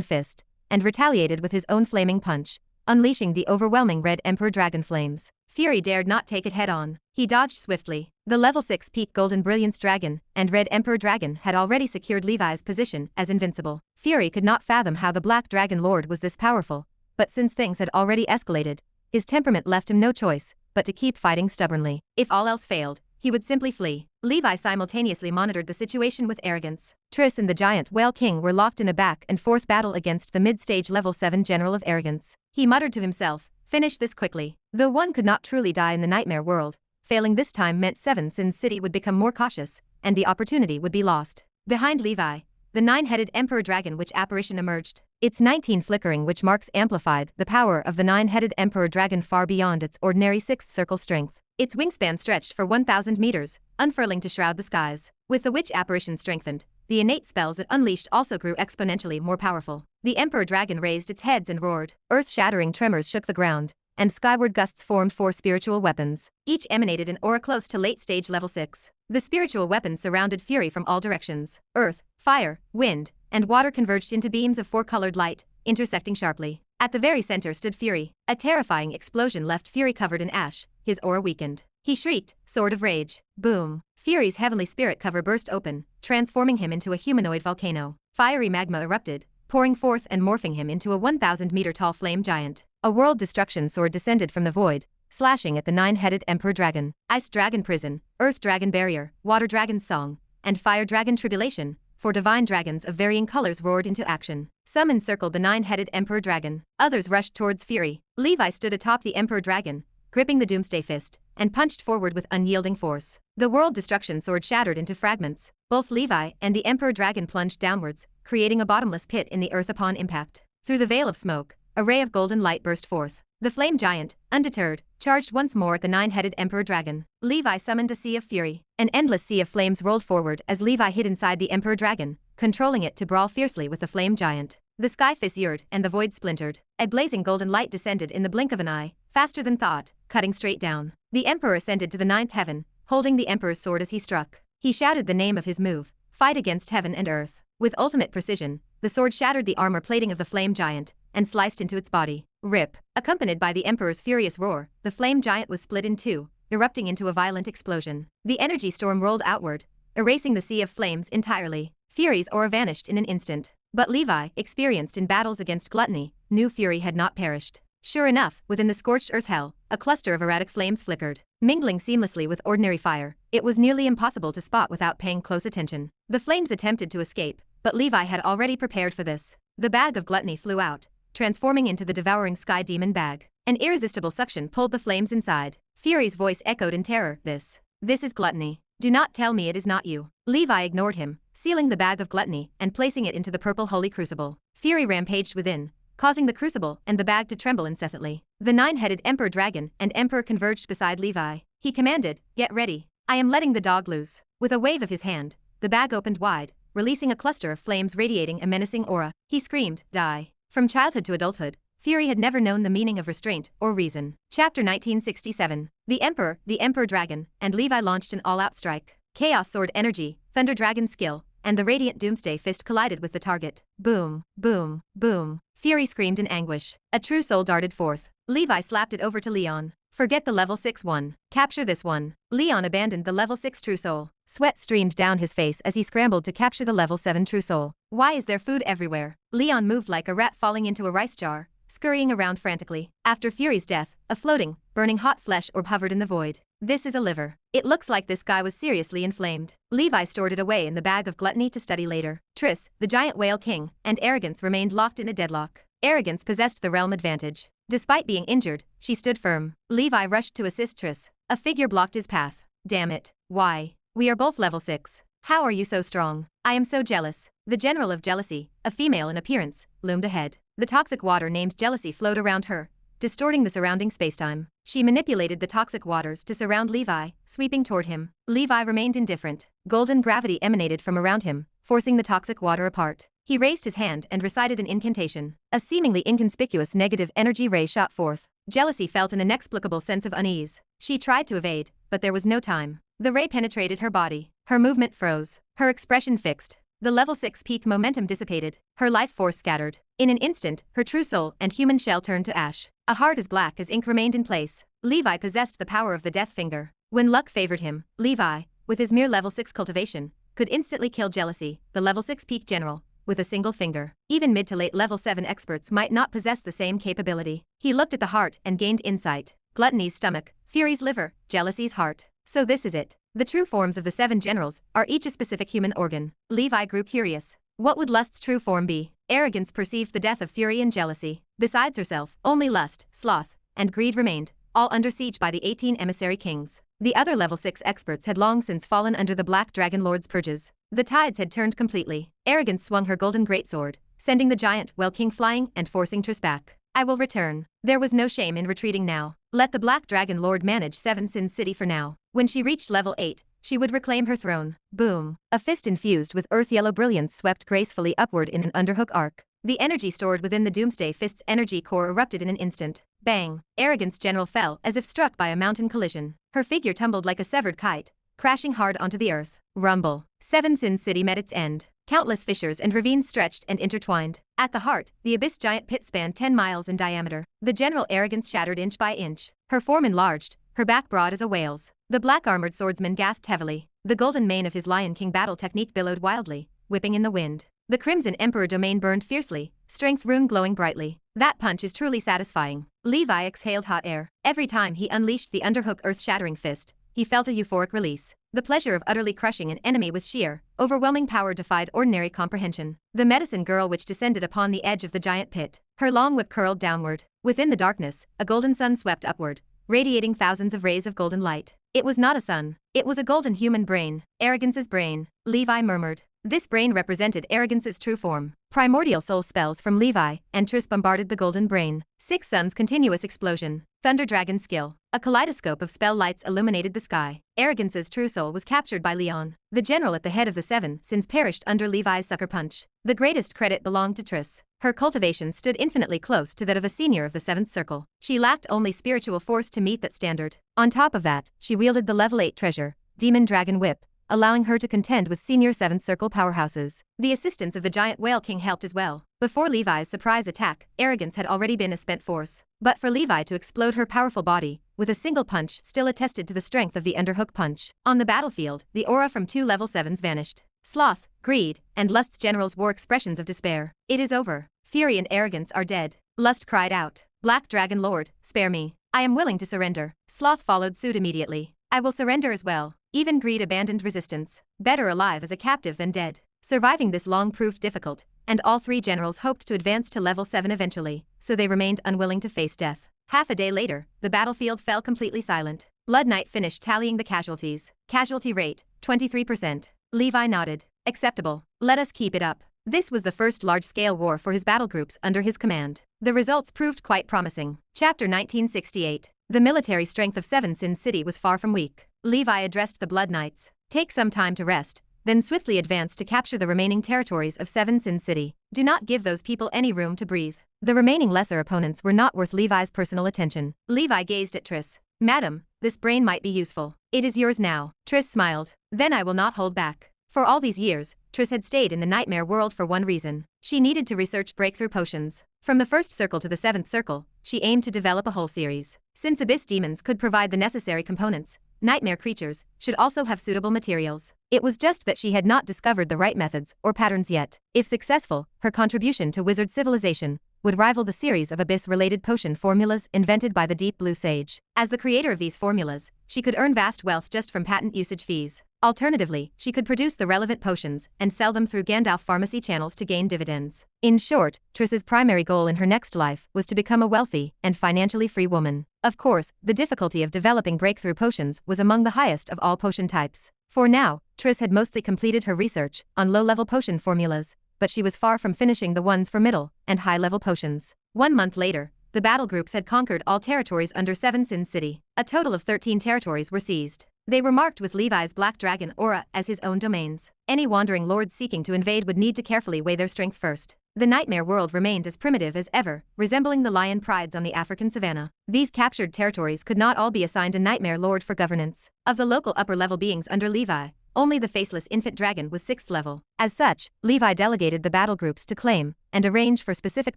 Fist, and retaliated with his own flaming punch, unleashing the overwhelming Red Emperor Dragon Flames. Fury dared not take it head-on. He dodged swiftly. The level 6 peak Golden Brilliance Dragon and Red Emperor Dragon had already secured Levi's position as invincible. Fury could not fathom how the Black Dragon Lord was this powerful, but since things had already escalated, his temperament left him no choice but to keep fighting stubbornly. If all else failed, he would simply flee. Levi simultaneously monitored the situation with arrogance. Triss and the giant Whale King were locked in a back and forth battle against the mid-stage level 7 general of arrogance. He muttered to himself, "Finish this quickly." Though one could not truly die in the nightmare world, failing this time meant 7 Sin's city would become more cautious, and the opportunity would be lost. Behind Levi, the 9-headed Emperor Dragon Witch apparition emerged. Its 19 flickering witch marks amplified the power of the 9-headed Emperor Dragon far beyond its ordinary 6th circle strength. Its wingspan stretched for 1,000 meters, unfurling to shroud the skies. With the witch apparition strengthened, the innate spells it unleashed also grew exponentially more powerful. The Emperor Dragon raised its heads and roared. Earth-shattering tremors shook the ground, and skyward gusts formed 4 spiritual weapons. Each emanated an aura close to late-stage level 6. The spiritual weapons surrounded Fury from all directions. Earth, fire, wind, and water converged into beams of 4-colored light, intersecting sharply. At the very center stood Fury. A terrifying explosion left Fury covered in ash, his aura weakened. He shrieked, Sword of Rage. Boom. Fury's heavenly spirit cover burst open, transforming him into a humanoid volcano. Fiery magma erupted, pouring forth and morphing him into a 1,000-meter-tall flame giant. A world destruction sword descended from the void, slashing at the 9-headed Emperor Dragon. Ice Dragon Prison, Earth Dragon Barrier, Water Dragon Song, and Fire Dragon Tribulation, 4 divine dragons of varying colors roared into action. Some encircled the 9-headed Emperor Dragon. Others rushed towards Fury. Levi stood atop the Emperor Dragon, gripping the Doomsday Fist, and punched forward with unyielding force. The World Destruction Sword shattered into fragments. Both Levi and the Emperor Dragon plunged downwards, creating a bottomless pit in the earth upon impact. Through the veil of smoke, a ray of golden light burst forth. The flame giant, undeterred, charged once more at the 9-headed Emperor Dragon. Levi summoned a sea of fury. An endless sea of flames rolled forward as Levi hid inside the Emperor Dragon, controlling it to brawl fiercely with the flame giant. The sky fissured and the void splintered. A blazing golden light descended in the blink of an eye, faster than thought, cutting straight down. The Emperor ascended to the 9th heaven, holding the Emperor's sword as he struck. He shouted the name of his move, Fight Against Heaven and Earth. With ultimate precision, the sword shattered the armor plating of the flame giant and sliced into its body. Rip. Accompanied by the Emperor's furious roar, the flame giant was split in two, erupting into a violent explosion. The energy storm rolled outward, erasing the sea of flames entirely. Fury's aura vanished in an instant. But Levi, experienced in battles against gluttony, knew Fury had not perished. Sure enough, within the scorched earth hell, a cluster of erratic flames flickered. Mingling seamlessly with ordinary fire, it was nearly impossible to spot without paying close attention. The flames attempted to escape, but Levi had already prepared for this. The bag of gluttony flew out, transforming into the devouring sky demon bag. An irresistible suction pulled the flames inside. Fury's voice echoed in terror, This is gluttony. Do not tell me it is not you. Levi ignored him, sealing the bag of gluttony and placing it into the purple holy crucible. Fury rampaged within, causing the crucible and the bag to tremble incessantly. The 9-headed Emperor Dragon and Emperor converged beside Levi. He commanded, Get ready. I am letting the dog loose. With a wave of his hand, the bag opened wide, releasing a cluster of flames radiating a menacing aura. He screamed, Die. From childhood to adulthood, Fury had never known the meaning of restraint or reason. Chapter 1967. The Emperor Dragon, and Levi launched an all-out strike. Chaos Sword energy, Thunder Dragon skill, and the radiant Doomsday Fist collided with the target. Boom, boom, boom. Fury screamed in anguish. A true soul darted forth. Levi slapped it over to Leon. Forget the level 6 one. Capture this one. Leon abandoned the level 6 true soul. Sweat streamed down his face as he scrambled to capture the level 7 true soul. Why is there food everywhere? Leon moved like a rat falling into a rice jar, scurrying around frantically. After Fury's death, a floating, burning hot flesh orb hovered in the void. This is a liver. It looks like this guy was seriously inflamed. Levi stored it away in the bag of gluttony to study later. Triss, the giant whale king, and Arrogance remained locked in a deadlock. Arrogance possessed the realm advantage. Despite being injured, she stood firm. Levi rushed to assist Triss. A figure blocked his path. Damn it. Why? We are both level 6. How are you so strong? I am so jealous. The general of jealousy, a female in appearance, loomed ahead. The toxic water named jealousy flowed around her, distorting the surrounding spacetime. She manipulated the toxic waters to surround Levi, sweeping toward him. Levi remained indifferent. Golden gravity emanated from around him, forcing the toxic water apart. He raised his hand and recited an incantation. A seemingly inconspicuous negative energy ray shot forth. Jealousy felt an inexplicable sense of unease. She tried to evade, but there was no time. The ray penetrated her body. Her movement froze. Her expression fixed. The level 6 peak momentum dissipated. Her life force scattered. In an instant, her true soul and human shell turned to ash. A heart as black as ink remained in place. Levi possessed the power of the death finger. When luck favored him, Levi, with his mere level 6 cultivation, could instantly kill Jealousy, the level 6 peak general, with a single finger. Even mid to late level 7 experts might not possess the same capability. He looked at the heart and gained insight. Gluttony's stomach, Fury's liver, Jealousy's heart. So this is it. The true forms of the 7 generals are each a specific human organ. Levi grew curious. What would Lust's true form be? Arrogance perceived the death of Fury and Jealousy. Besides herself, only Lust, Sloth, and Greed remained, all under siege by the 18 emissary kings. The other level 6 experts had long since fallen under the Black Dragon Lord's purges. The tides had turned completely. Arrogance swung her golden greatsword, sending the giant Well King flying and forcing Triss back. I will return. There was no shame in retreating now. Let the Black Dragon Lord manage 7 Sin City for now. When she reached level 8, she would reclaim her throne. Boom. A fist infused with earth-yellow brilliance swept gracefully upward in an underhook arc. The energy stored within the Doomsday Fist's energy core erupted in an instant. Bang. Arrogance General fell as if struck by a mountain collision. Her figure tumbled like a severed kite, crashing hard onto the earth. Rumble. 7 Sin City met its end. Countless fissures and ravines stretched and intertwined. At the heart, the abyss giant pit spanned 10 miles in diameter. The general Arrogance shattered inch by inch. Her form enlarged, her back broad as a whale's. The black-armored swordsman gasped heavily. The golden mane of his Lion King battle technique billowed wildly, whipping in the wind. The Crimson Emperor domain burned fiercely, strength rune glowing brightly. That punch is truly satisfying. Levi exhaled hot air. Every time he unleashed the underhook earth-shattering fist, he felt a euphoric release. The pleasure of utterly crushing an enemy with sheer, overwhelming power defied ordinary comprehension. The medicine girl witch descended upon the edge of the giant pit. Her long whip curled downward. Within the darkness, a golden sun swept upward, radiating thousands of rays of golden light. It was not a sun. It was a golden human brain. Arrogance's brain. Levi murmured. This brain represented Arrogance's true form. Primordial soul spells from Levi and Triss bombarded the golden brain. 6 suns continuous explosion. Thunder Dragon skill. A kaleidoscope of spell lights illuminated the sky. Arrogance's true soul was captured by Leon, the general at the head of the 7 sins perished under Levi's sucker punch. The greatest credit belonged to Triss. Her cultivation stood infinitely close to that of a senior of the 7th circle. She lacked only spiritual force to meet that standard. On top of that, she wielded the level 8 treasure, Demon Dragon Whip, allowing her to contend with senior 7th circle powerhouses. The assistance of the giant Whale King helped as well. Before Levi's surprise attack, Arrogance had already been a spent force. But for Levi to explode her powerful body, with a single punch still attested to the strength of the underhook punch. On the battlefield, the aura from 2 level 7s vanished. Sloth, Greed, and Lust's generals wore expressions of despair. It is over. Fury and Arrogance are dead. Lust cried out. Black Dragon Lord, spare me. I am willing to surrender. Sloth followed suit immediately. I will surrender as well. Even Greed abandoned resistance. Better alive as a captive than dead. Surviving this long proved difficult, and all 3 generals hoped to advance to level 7 eventually, so they remained unwilling to face death. Half a day later, the battlefield fell completely silent. Blood Knight finished tallying the casualties. Casualty rate, 23%. Levi nodded. Acceptable. Let us keep it up. This was the first large-scale war for his battle groups under his command. The results proved quite promising. Chapter 1968. The military strength of 7 Sin City was far from weak. Levi addressed the Blood Knights. Take some time to rest, then swiftly advance to capture the remaining territories of 7 Sin City. Do not give those people any room to breathe. The remaining lesser opponents were not worth Levi's personal attention. Levi gazed at Triss. Madam, this brain might be useful. It is yours now. Triss smiled. Then I will not hold back. For all these years, Triss had stayed in the nightmare world for one reason. She needed to research breakthrough potions. From the 1st circle to the 7th circle, she aimed to develop a whole series. Since abyss demons could provide the necessary components, nightmare creatures should also have suitable materials. It was just that she had not discovered the right methods or patterns yet. If successful, her contribution to wizard civilization would rival the series of abyss-related potion formulas invented by the Deep Blue Sage. As the creator of these formulas, she could earn vast wealth just from patent usage fees. Alternatively, she could produce the relevant potions and sell them through Gandalf pharmacy channels to gain dividends. In short, Triss's primary goal in her next life was to become a wealthy and financially free woman. Of course, the difficulty of developing breakthrough potions was among the highest of all potion types. For now, Triss had mostly completed her research on low-level potion formulas, but she was far from finishing the ones for middle and high-level potions. 1 month later, the battle groups had conquered all territories under Seven Sins City. A total of 13 territories were seized. They were marked with Levi's Black Dragon aura as his own domains. Any wandering lords seeking to invade would need to carefully weigh their strength first. The nightmare world remained as primitive as ever, resembling the lion prides on the African savanna. These captured territories could not all be assigned a nightmare lord for governance. Of the local upper-level beings under Levi, only the faceless infant dragon was 6th level. As such, Levi delegated the battle groups to claim and arrange for specific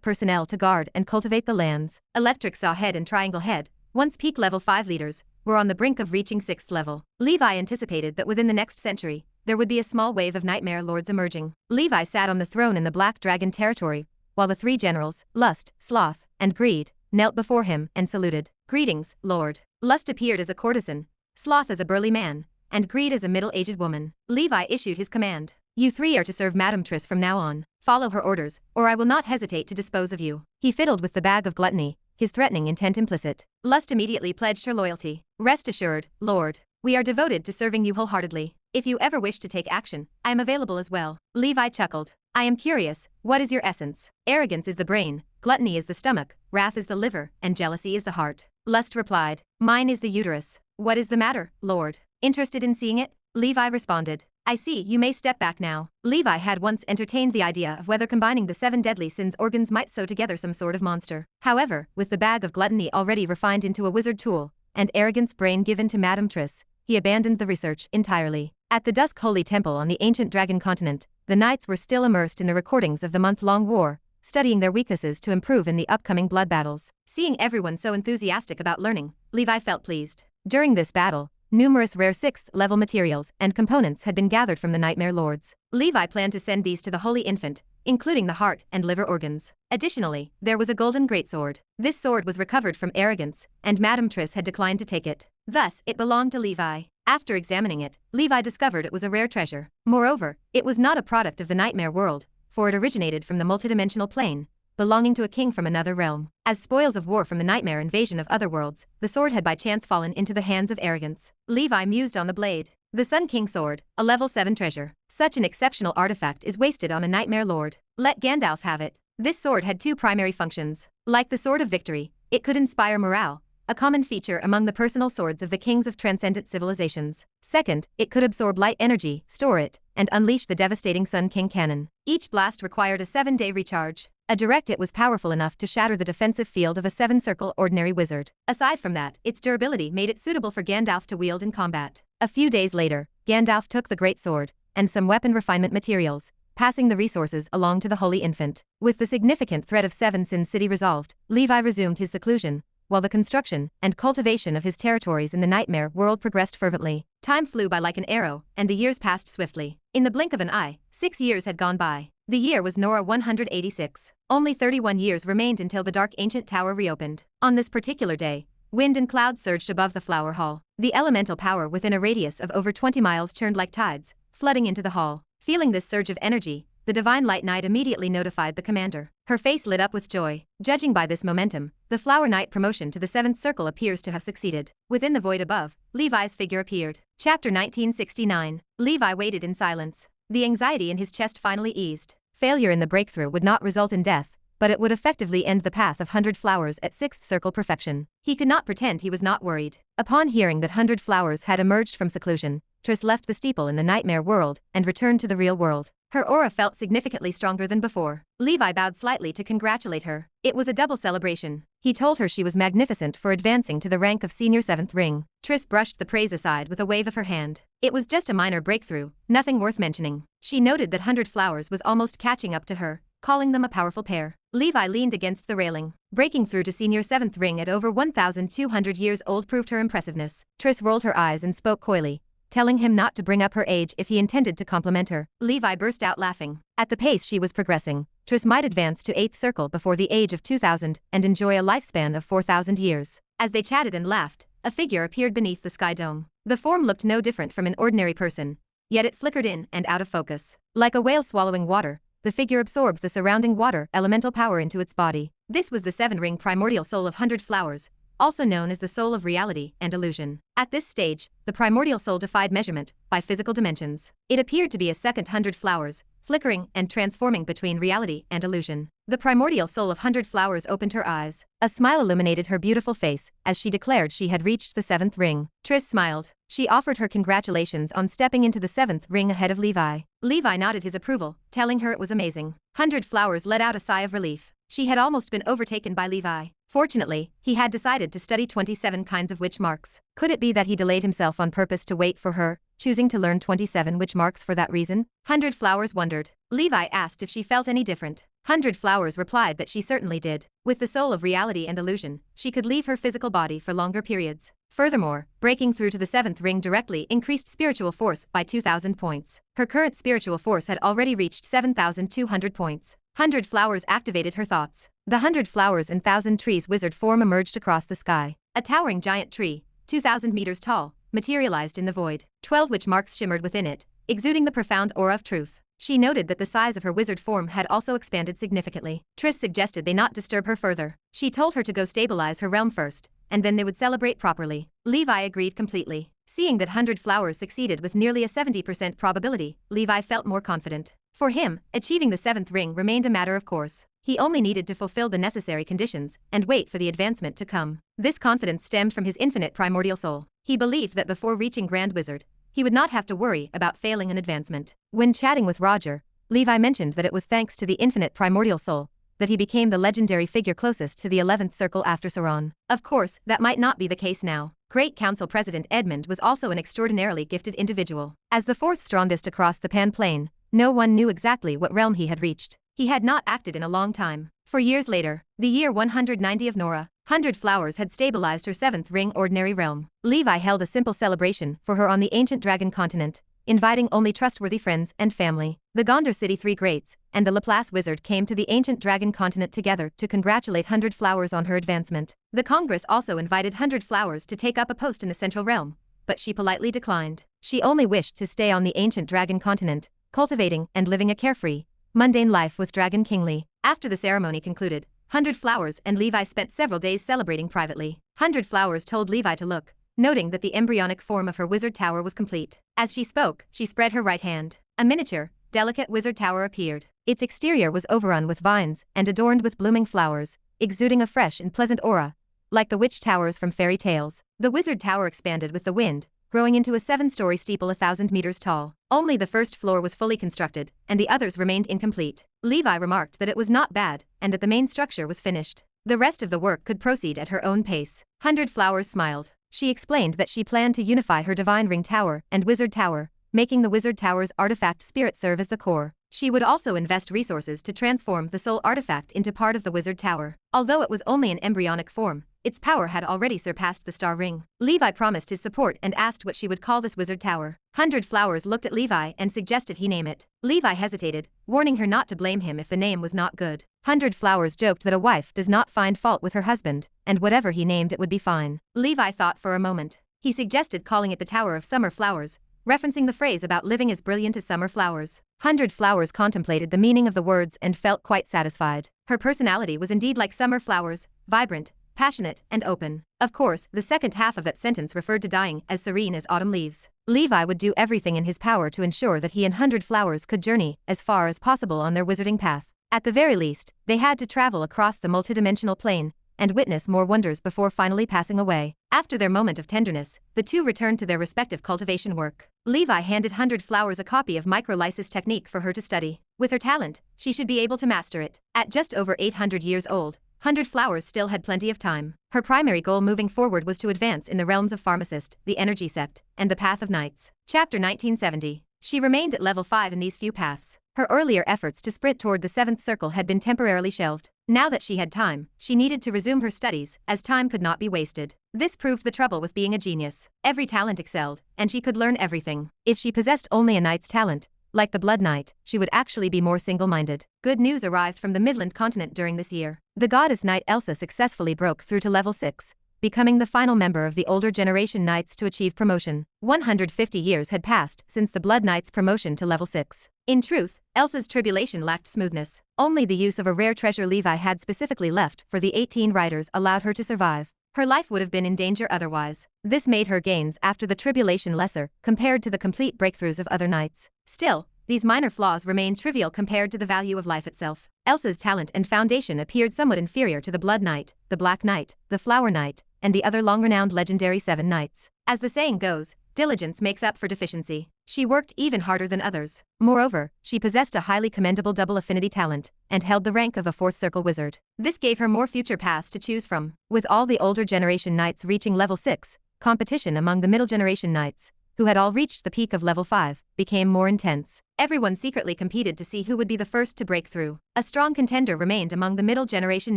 personnel to guard and cultivate the lands. Electric Saw Head and Triangle Head, once peak level 5 leaders, were on the brink of reaching 6th level. Levi anticipated that within the next century, there would be a small wave of nightmare lords emerging. Levi sat on the throne in the Black Dragon territory, while the 3 generals, Lust, Sloth, and Greed, knelt before him and saluted. "Greetings, Lord." Lust appeared as a courtesan, Sloth as a burly man, and Greed as a middle-aged woman. Levi issued his command. "You 3 are to serve Madame Triss from now on. Follow her orders, or I will not hesitate to dispose of you." He fiddled with the bag of gluttony, his threatening intent implicit. Lust immediately pledged her loyalty. "Rest assured, Lord. We are devoted to serving you wholeheartedly. If you ever wish to take action, I am available as well." Levi chuckled. "I am curious, what is your essence?" "Arrogance is the brain, gluttony is the stomach, wrath is the liver, and jealousy is the heart." Lust replied. "Mine is the uterus. What is the matter, Lord? Interested in seeing it?" Levi responded. "I see, you may step back now." Levi had once entertained the idea of whether combining the 7 deadly sins organs might sew together some sort of monster. However, with the bag of gluttony already refined into a wizard tool, and arrogance brain given to Madame Triss, he abandoned the research entirely. At the Dusk Holy Temple on the ancient Dragon Continent, the knights were still immersed in the recordings of the month-long war, studying their weaknesses to improve in the upcoming blood battles. Seeing everyone so enthusiastic about learning, Levi felt pleased. During this battle, numerous rare 6th-level materials and components had been gathered from the Nightmare Lords. Levi planned to send these to the Holy Infant, including the heart and liver organs. Additionally, there was a golden greatsword. This sword was recovered from Arrogance, and Madame Triss had declined to take it. Thus, it belonged to Levi. After examining it, Levi discovered it was a rare treasure. Moreover, it was not a product of the Nightmare world, for it originated from the multidimensional plane, belonging to a king from another realm. As spoils of war from the nightmare invasion of other worlds, the sword had by chance fallen into the hands of Arrogance. Levi mused on the blade. The Sun King sword, a level 7 treasure. Such an exceptional artifact is wasted on a nightmare lord. Let Gandalf have it. This sword had 2 primary functions. Like the Sword of Victory, it could inspire morale, a common feature among the personal swords of the kings of transcendent civilizations. Second, it could absorb light energy, store it, and unleash the devastating Sun King cannon. Each blast required a 7-day recharge. A direct hit was powerful enough to shatter the defensive field of a 7-circle ordinary wizard. Aside from that, its durability made it suitable for Gandalf to wield in combat. A few days later, Gandalf took the great sword and some weapon refinement materials, passing the resources along to the Holy Infant. With the significant threat of Seven Sins City resolved, Levi resumed his seclusion, while the construction and cultivation of his territories in the Nightmare world progressed fervently. Time flew by like an arrow, and the years passed swiftly. In the blink of an eye, 6 years had gone by. The year was Nora 186. Only 31 years remained until the dark ancient tower reopened. On this particular day, wind and clouds surged above the flower hall. The elemental power within a radius of over 20 miles churned like tides, flooding into the hall. Feeling this surge of energy, the Divine Light Knight immediately notified the commander. Her face lit up with joy. Judging by this momentum, the Flower Knight promotion to the 7th circle appears to have succeeded. Within the void above, Levi's figure appeared. Chapter 1969. Levi waited in silence. The anxiety in his chest finally eased. Failure in the breakthrough would not result in death, but it would effectively end the path of 100 Flowers at 6th circle perfection. He could not pretend he was not worried. Upon hearing that 100 Flowers had emerged from seclusion, Triss left the steeple in the Nightmare world and returned to the real world. Her aura felt significantly stronger than before. Levi bowed slightly to congratulate her. It was a double celebration. He told her she was magnificent for advancing to the rank of senior 7th ring. Triss brushed the praise aside with a wave of her hand. It was just a minor breakthrough, nothing worth mentioning. She noted that 100 Flowers was almost catching up to her, calling them a powerful pair. Levi leaned against the railing. Breaking through to senior 7th ring at over 1,200 years old proved her impressiveness. Triss rolled her eyes and spoke coyly, telling him not to bring up her age if he intended to compliment her. Levi burst out laughing. At the pace she was progressing, Triss might advance to 8th circle before the age of 2,000 and enjoy a lifespan of 4,000 years. As they chatted and laughed, a figure appeared beneath the sky dome. The form looked no different from an ordinary person, yet it flickered in and out of focus. Like a whale swallowing water, the figure absorbed the surrounding water elemental power into its body. This was the 7-ring primordial soul of 100 Flowers, also known as the soul of reality and illusion. At this stage, the primordial soul defied measurement by physical dimensions. It appeared to be a second 100 flowers, flickering and transforming between reality and illusion. The primordial soul of 100 flowers opened her eyes. A smile illuminated her beautiful face as she declared she had reached the 7th ring. Triss smiled. She offered her congratulations on stepping into the 7th ring ahead of Levi. Levi nodded his approval, telling her it was amazing. 100 flowers let out a sigh of relief. She had almost been overtaken by Levi. Fortunately, he had decided to study 27 kinds of witch marks. Could it be that he delayed himself on purpose to wait for her, choosing to learn 27 witch marks for that reason? 100 flowers wondered. Levi asked if she felt any different. 100 flowers replied that she certainly did. With the soul of reality and illusion, she could leave her physical body for longer periods. Furthermore, breaking through to the 7th ring directly increased spiritual force by 2,000 points. Her current spiritual force had already reached 7,200 points. 100 flowers activated her thoughts. The 100 flowers and 1,000 trees wizard form emerged across the sky. A towering giant tree, 2,000 meters tall, materialized in the void. 12 witch marks shimmered within it, exuding the profound aura of truth. She noted that the size of her wizard form had also expanded significantly. Triss suggested they not disturb her further. She told her to go stabilize her realm first, and then they would celebrate properly. Levi agreed completely. Seeing that 100 flowers succeeded with nearly a 70% probability, Levi felt more confident. For him, achieving the 7th ring remained a matter of course. He only needed to fulfill the necessary conditions and wait for the advancement to come. This confidence stemmed from his infinite primordial soul. He believed that before reaching Grand Wizard, he would not have to worry about failing an advancement. When chatting with Roger, Levi mentioned that it was thanks to the infinite primordial soul that he became the legendary figure closest to the 11th circle after Sauron. Of course, that might not be the case now. Great Council President Edmund was also an extraordinarily gifted individual. As the 4th strongest across the Pan Plane, no one knew exactly what realm he had reached. He had not acted in a long time. For years later, the year 190 of Nora, 100 flowers had stabilized her 7th ring ordinary realm. Levi held a simple celebration for her on the ancient Dragon Continent, inviting only trustworthy friends and family. The Gondor City Three Greats and the Laplace Wizard came to the ancient Dragon Continent together to congratulate 100 flowers on her advancement. The Congress also invited 100 flowers to take up a post in the Central Realm, but she politely declined. She only wished to stay on the ancient Dragon Continent, cultivating and living a carefree, mundane life with Dragon Kingly. After the ceremony concluded, 100 flowers and Levi spent several days celebrating privately. 100 flowers told Levi to look, noting that the embryonic form of her wizard tower was complete. As she spoke, she spread her right hand. A miniature, delicate wizard tower appeared. Its exterior was overrun with vines and adorned with blooming flowers, exuding a fresh and pleasant aura, like the witch towers from fairy tales. The wizard tower expanded with the wind, growing into a 7-story steeple 1,000 meters tall. Only the first floor was fully constructed, and the others remained incomplete. Levi remarked that it was not bad, and that the main structure was finished. The rest of the work could proceed at her own pace. 100 flowers smiled. She explained that she planned to unify her Divine Ring Tower and Wizard Tower, making the Wizard Tower's artifact spirit serve as the core. She would also invest resources to transform the soul artifact into part of the Wizard Tower. Although it was only an embryonic form, its power had already surpassed the Star Ring. Levi promised his support and asked what she would call this Wizard Tower. 100 flowers looked at Levi and suggested he name it. Levi hesitated, warning her not to blame him if the name was not good. 100 flowers joked that a wife does not find fault with her husband, and whatever he named it would be fine. Levi thought for a moment. He suggested calling it the Tower of Summer Flowers, referencing the phrase about living as brilliant as summer flowers. 100 flowers contemplated the meaning of the words and felt quite satisfied. Her personality was indeed like summer flowers, vibrant, passionate, and open. Of course, the second half of that sentence referred to dying as serene as autumn leaves. Levi would do everything in his power to ensure that he and 100 flowers could journey as far as possible on their wizarding path. At the very least, they had to travel across the multidimensional plane and witness more wonders before finally passing away. After their moment of tenderness, the two returned to their respective cultivation work. Levi handed 100 flowers a copy of microlysis technique for her to study. With her talent, she should be able to master it. At just over 800 years old, 100 flowers still had plenty of time. Her primary goal moving forward was to advance in the realms of pharmacist, the energy sept, and the path of knights. Chapter 1970. She remained at level 5 in these few paths. Her earlier efforts to sprint toward the 7th circle had been temporarily shelved. Now that she had time, she needed to resume her studies, as time could not be wasted. This proved the trouble with being a genius. Every talent excelled, and she could learn everything. If she possessed only a knight's talent, like the Blood Knight, she would actually be more single-minded. Good news arrived from the Midland Continent during this year. The goddess knight Elsie successfully broke through to level 6, becoming the final member of the older generation knights to achieve promotion. 150 years had passed since the Blood Knight's promotion to level 6. In truth, Elsie's tribulation lacked smoothness. Only the use of a rare treasure Levi had specifically left for the 18 riders allowed her to survive. Her life would have been in danger otherwise. This made her gains after the tribulation lesser, compared to the complete breakthroughs of other knights. Still, these minor flaws remained trivial compared to the value of life itself. Elsa's talent and foundation appeared somewhat inferior to the Blood Knight, the Black Knight, the Flower Knight, and the other long-renowned legendary 7 knights. As the saying goes, diligence makes up for deficiency. She worked even harder than others. Moreover, she possessed a highly commendable double affinity talent, and held the rank of a 4th circle wizard. This gave her more future paths to choose from. With all the older generation knights reaching level 6, competition among the middle generation knights, who had all reached the peak of level 5, became more intense. Everyone secretly competed to see who would be the first to break through. A strong contender remained among the middle generation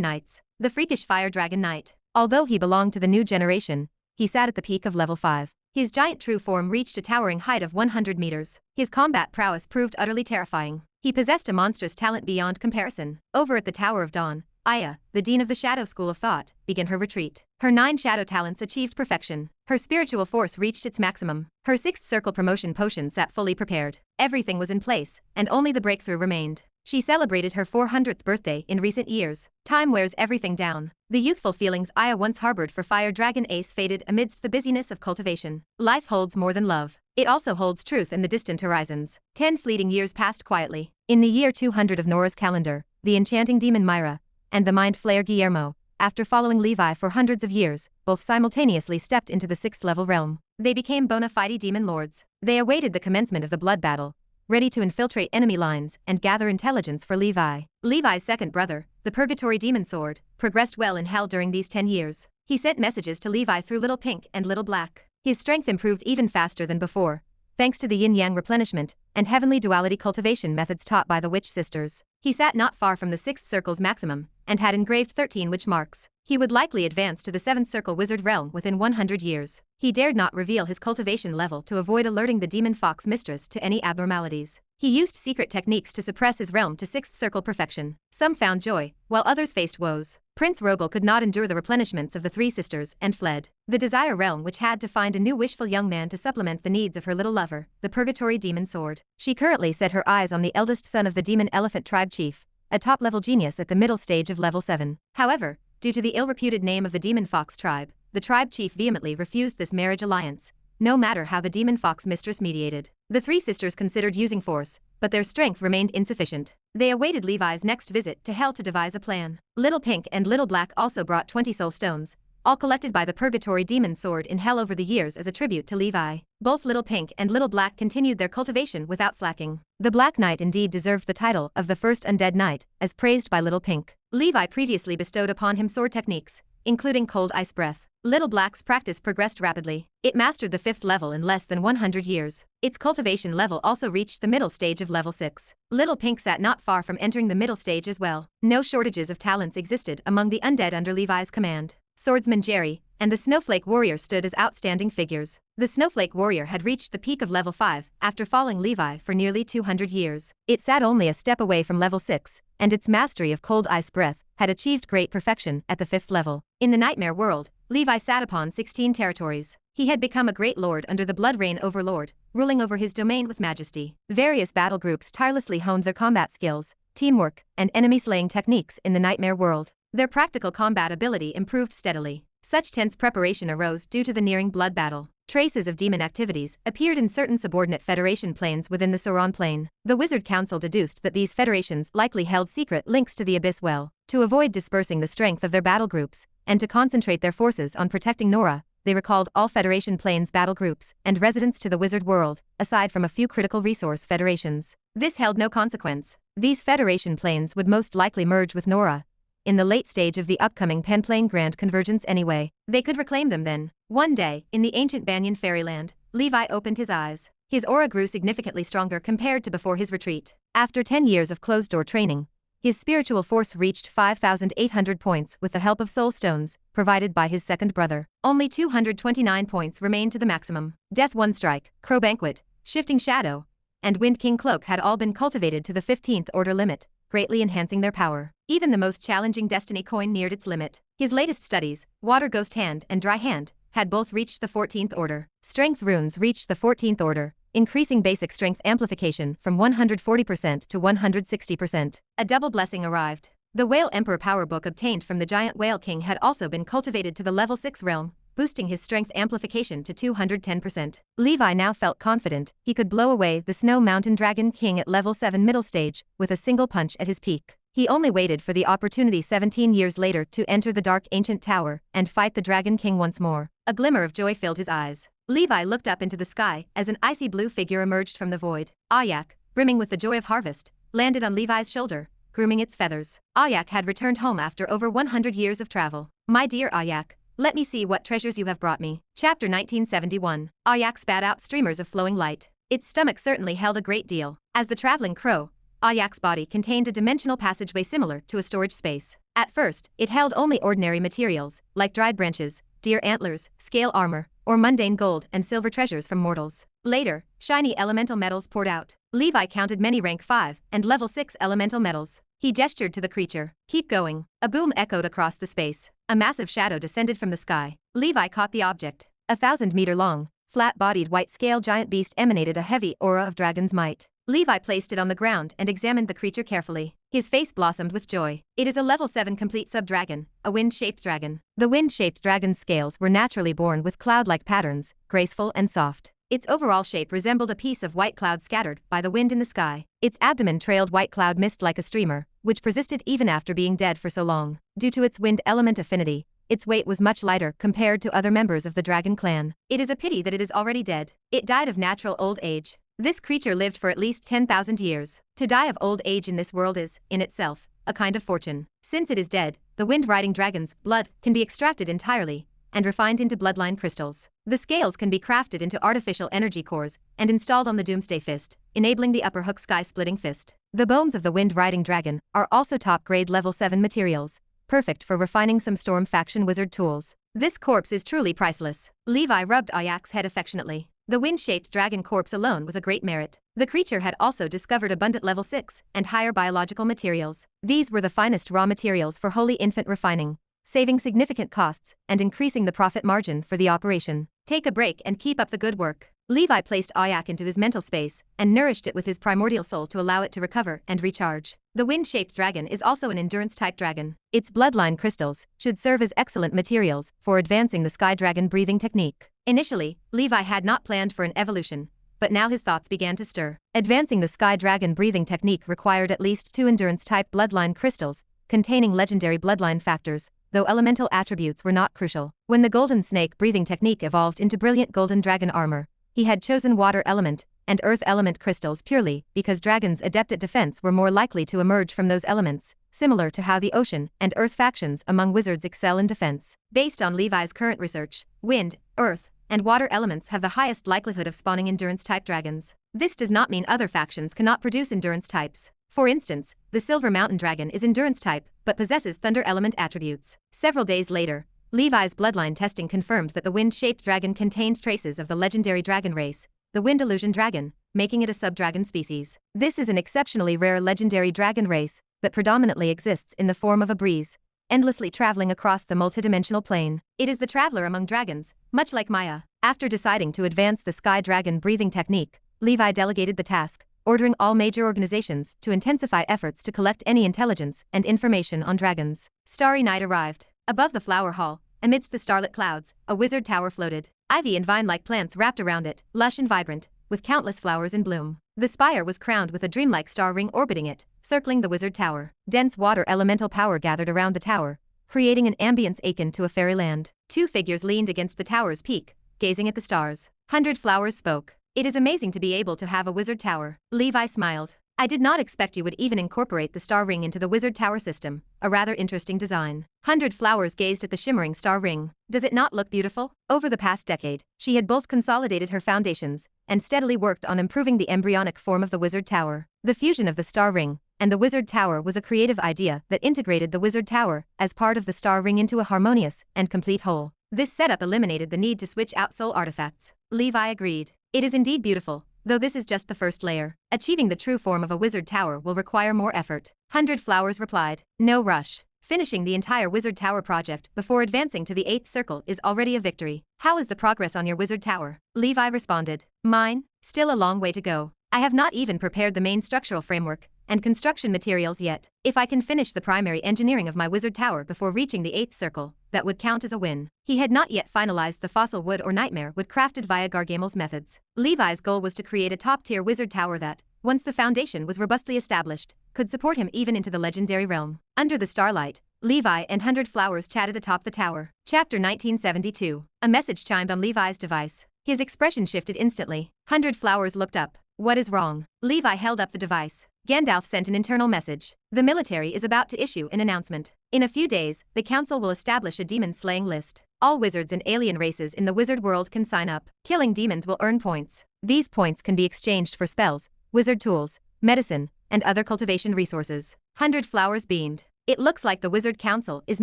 knights, the freakish Fire Dragon Knight. Although he belonged to the new generation, he sat at the peak of level 5. His giant true form reached a towering height of 100 meters. His combat prowess proved utterly terrifying. He possessed a monstrous talent beyond comparison. Over at the Tower of Dawn, Aya, the dean of the Shadow School of Thought, began her retreat. Her 9 shadow talents achieved perfection. Her spiritual force reached its maximum. Her 6th circle promotion potion sat fully prepared. Everything was in place, and only the breakthrough remained. She celebrated her 400th birthday in recent years. Time wears everything down. The youthful feelings Aya once harbored for Fire Dragon Ace faded amidst the busyness of cultivation. Life holds more than love. It also holds truth in the distant horizons. 10 fleeting years passed quietly. In the year 200 of Nora's calendar, the enchanting demon Myra and the mind flayer Guillermo, after following Levi for hundreds of years, both simultaneously stepped into the 6th level realm. They became bona fide demon lords. They awaited the commencement of the blood battle, ready to infiltrate enemy lines and gather intelligence for Levi. Levi's second brother, the Purgatory Demon Sword, progressed well in hell during these 10 years. He sent messages to Levi through Little Pink and Little Black. His strength improved even faster than before, thanks to the yin-yang replenishment and heavenly duality cultivation methods taught by the witch sisters. He sat not far from the 6th circle's maximum, and had engraved 13 witch marks. He would likely advance to the 7th circle wizard realm within 100 years. He dared not reveal his cultivation level to avoid alerting the demon fox mistress to any abnormalities. He used secret techniques to suppress his realm to 6th circle perfection. Some found joy, while others faced woes. Prince Rogel could not endure the replenishments of the 3 sisters and fled. The Desire Realm, which had to find a new wishful young man to supplement the needs of her little lover, the Purgatory Demon Sword. She currently set her eyes on the eldest son of the Demon Elephant Tribe Chief, a top-level genius at the middle stage of level 7. However, due to the ill-reputed name of the Demon Fox Tribe, the tribe chief vehemently refused this marriage alliance, no matter how the Demon Fox mistress mediated. The 3 sisters considered using force, but their strength remained insufficient. They awaited Levi's next visit to Hell to devise a plan. Little Pink and Little Black also brought 20 soul stones, all collected by the Purgatory Demon Sword in Hell over the years as a tribute to Levi. Both Little Pink and Little Black continued their cultivation without slacking. The Black Knight indeed deserved the title of the first undead knight, as praised by Little Pink. Levi previously bestowed upon him sword techniques, including Cold Ice Breath. Little Black's practice progressed rapidly. It mastered the 5th level in less than 100 years. Its cultivation level also reached the middle stage of level 6. Little Pink sat not far from entering the middle stage as well. No shortages of talents existed among the undead under Levi's command. Swordsman Jerry and the Snowflake Warrior stood as outstanding figures. The Snowflake Warrior had reached the peak of level 5 after following Levi for nearly 200 years. It sat only a step away from level 6, and its mastery of Cold Ice Breath had achieved great perfection at the 5th level. In the Nightmare World, Levi sat upon 16 territories. He had become a great lord under the Blood Rain Overlord, ruling over his domain with majesty. Various battle groups tirelessly honed their combat skills, teamwork, and enemy-slaying techniques in the Nightmare World. Their practical combat ability improved steadily. Such tense preparation arose due to the nearing blood battle. Traces of demon activities appeared in certain subordinate Federation planes within the Sauron plane. The Wizard Council deduced that these federations likely held secret links to the Abyss Well. To avoid dispersing the strength of their battle groups, and to concentrate their forces on protecting Nora, they recalled all Federation planes battle groups and residents to the Wizard World, aside from a few critical resource federations. This held no consequence. These Federation planes would most likely merge with Nora in the late stage of the upcoming Penplane Grand Convergence anyway. They could reclaim them then. One day, in the ancient Banyan fairyland, Levi opened his eyes. His aura grew significantly stronger compared to before his retreat. After 10 years of closed-door training, his spiritual force reached 5,800 points with the help of soul stones, provided by his second brother. Only 229 points remained to the maximum. Death One Strike, Crow Banquet, Shifting Shadow, and Wind King Cloak had all been cultivated to the 15th order limit, greatly enhancing their power. Even the most challenging Destiny coin neared its limit. His latest studies, Water Ghost Hand and Dry Hand, had both reached the 14th order. Strength runes reached the 14th order, increasing basic strength amplification from 140% to 160%. A double blessing arrived. The Whale Emperor Power Book obtained from the Giant Whale King had also been cultivated to the level 6 realm, boosting his strength amplification to 210%. Levi now felt confident he could blow away the Snow Mountain Dragon King at level 7 middle stage with a single punch at his peak. He only waited for the opportunity 17 years later to enter the Dark Ancient Tower and fight the Dragon King once more. A glimmer of joy filled his eyes. Levi looked up into the sky as an icy blue figure emerged from the void. Ayak, brimming with the joy of harvest, landed on Levi's shoulder, grooming its feathers. Ayak had returned home after over 100 years of travel. "My dear Ayak, let me see what treasures you have brought me." Chapter 1971. Ayak spat out streamers of flowing light. Its stomach certainly held a great deal. As the traveling crow, Ayak's body contained a dimensional passageway similar to a storage space. At first, it held only ordinary materials, like dried branches, deer antlers, scale armor, or mundane gold and silver treasures from mortals. Later, shiny elemental metals poured out. Levi counted many rank 5 and level 6 elemental metals. He gestured to the creature. "Keep going." A boom echoed across the space. A massive shadow descended from the sky. Levi caught the object. 1,000-meter long, flat-bodied white scale giant beast emanated a heavy aura of dragon's might. Levi placed it on the ground and examined the creature carefully. His face blossomed with joy. It is a level 7 complete sub-dragon, a wind-shaped dragon. The wind-shaped dragon's scales were naturally born with cloud-like patterns, graceful and soft. Its overall shape resembled a piece of white cloud scattered by the wind in the sky. Its abdomen trailed white cloud mist like a streamer, which persisted even after being dead for so long. Due to its wind element affinity, its weight was much lighter compared to other members of the dragon clan. It is a pity that it is already dead. It died of natural old age. This creature lived for at least 10,000 years. To die of old age in this world is, in itself, a kind of fortune. Since it is dead, the wind-riding dragon's blood can be extracted entirely and refined into bloodline crystals. The scales can be crafted into artificial energy cores and installed on the Doomsday Fist, enabling the upper hook sky-splitting fist. The bones of the wind-riding dragon are also top-grade level 7 materials, perfect for refining some Storm faction wizard tools. This corpse is truly priceless. Levi rubbed Ayak's head affectionately. The wind-shaped dragon corpse alone was a great merit. The creature had also discovered abundant level 6 and higher biological materials. These were the finest raw materials for holy infant refining, saving significant costs and increasing the profit margin for the operation. "Take a break and keep up the good work." Levi placed Ayak into his mental space and nourished it with his primordial soul to allow it to recover and recharge. The wind-shaped dragon is also an endurance-type dragon. Its bloodline crystals should serve as excellent materials for advancing the sky dragon breathing technique. Initially, Levi had not planned for an evolution, but now his thoughts began to stir. Advancing the sky dragon breathing technique required at least 2 endurance-type bloodline crystals containing legendary bloodline factors, though elemental attributes were not crucial. When the golden snake breathing technique evolved into brilliant golden dragon armor, he had chosen water element and earth element crystals purely because dragons adept at defense were more likely to emerge from those elements, similar to how the ocean and earth factions among wizards excel in defense. Based on Levi's current research, wind, earth, and water elements have the highest likelihood of spawning endurance-type dragons. This does not mean other factions cannot produce endurance types. For instance, the Silver Mountain Dragon is endurance type, but possesses thunder element attributes. Several days later, Levi's bloodline testing confirmed that the wind-shaped dragon contained traces of the legendary dragon race, the Wind Illusion Dragon, making it a sub-dragon species. This is an exceptionally rare legendary dragon race that predominantly exists in the form of a breeze, endlessly traveling across the multidimensional plane. It is the traveler among dragons, much like Maya. After deciding to advance the sky dragon breathing technique, Levi delegated the task, ordering all major organizations to intensify efforts to collect any intelligence and information on dragons. Starry night arrived. Above the flower hall, amidst the starlit clouds, a wizard tower floated. Ivy and vine-like plants wrapped around it, lush and vibrant, with countless flowers in bloom. The spire was crowned with a dreamlike star ring orbiting it, circling the wizard tower. Dense water elemental power gathered around the tower, creating an ambience akin to a fairyland. 2 figures leaned against the tower's peak, gazing at the stars. 100 Flowers spoke. "It is amazing to be able to have a wizard tower." Levi smiled. "I did not expect you would even incorporate the star ring into the wizard tower system, a rather interesting design." 100 Flowers gazed at the shimmering star ring. "Does it not look beautiful?" Over the past decade, she had both consolidated her foundations and steadily worked on improving the embryonic form of the wizard tower. The fusion of the star ring and the wizard tower was a creative idea that integrated the wizard tower as part of the star ring into a harmonious and complete whole. This setup eliminated the need to switch out soul artifacts. Levi agreed. "It is indeed beautiful, though this is just the first layer. Achieving the true form of a wizard tower will require more effort." 100 Flowers replied. "No rush. Finishing the entire wizard tower project before advancing to the 8th circle is already a victory." "How is the progress on your wizard tower?" Levi responded. "Mine? Still a long way to go. I have not even prepared the main structural framework, and construction materials yet. If I can finish the primary engineering of my wizard tower before reaching the 8th circle, that would count as a win. He had not yet finalized the fossil wood or nightmare wood crafted via Gargamel's methods. Levi's goal was to create a top-tier wizard tower that, once the foundation was robustly established, could support him even into the legendary realm. Under the starlight, Levi and 100 Flowers chatted atop the tower. Chapter 1972. A message chimed on Levi's device. His expression shifted instantly. 100 Flowers looked up. What is wrong? Levi held up the device. Gandalf sent an internal message. The military is about to issue an announcement. In a few days, the council will establish a demon-slaying list. All wizards and alien races in the wizard world can sign up. Killing demons will earn points. These points can be exchanged for spells, wizard tools, medicine, and other cultivation resources. 100 Flowers beamed. It looks like the Wizard Council is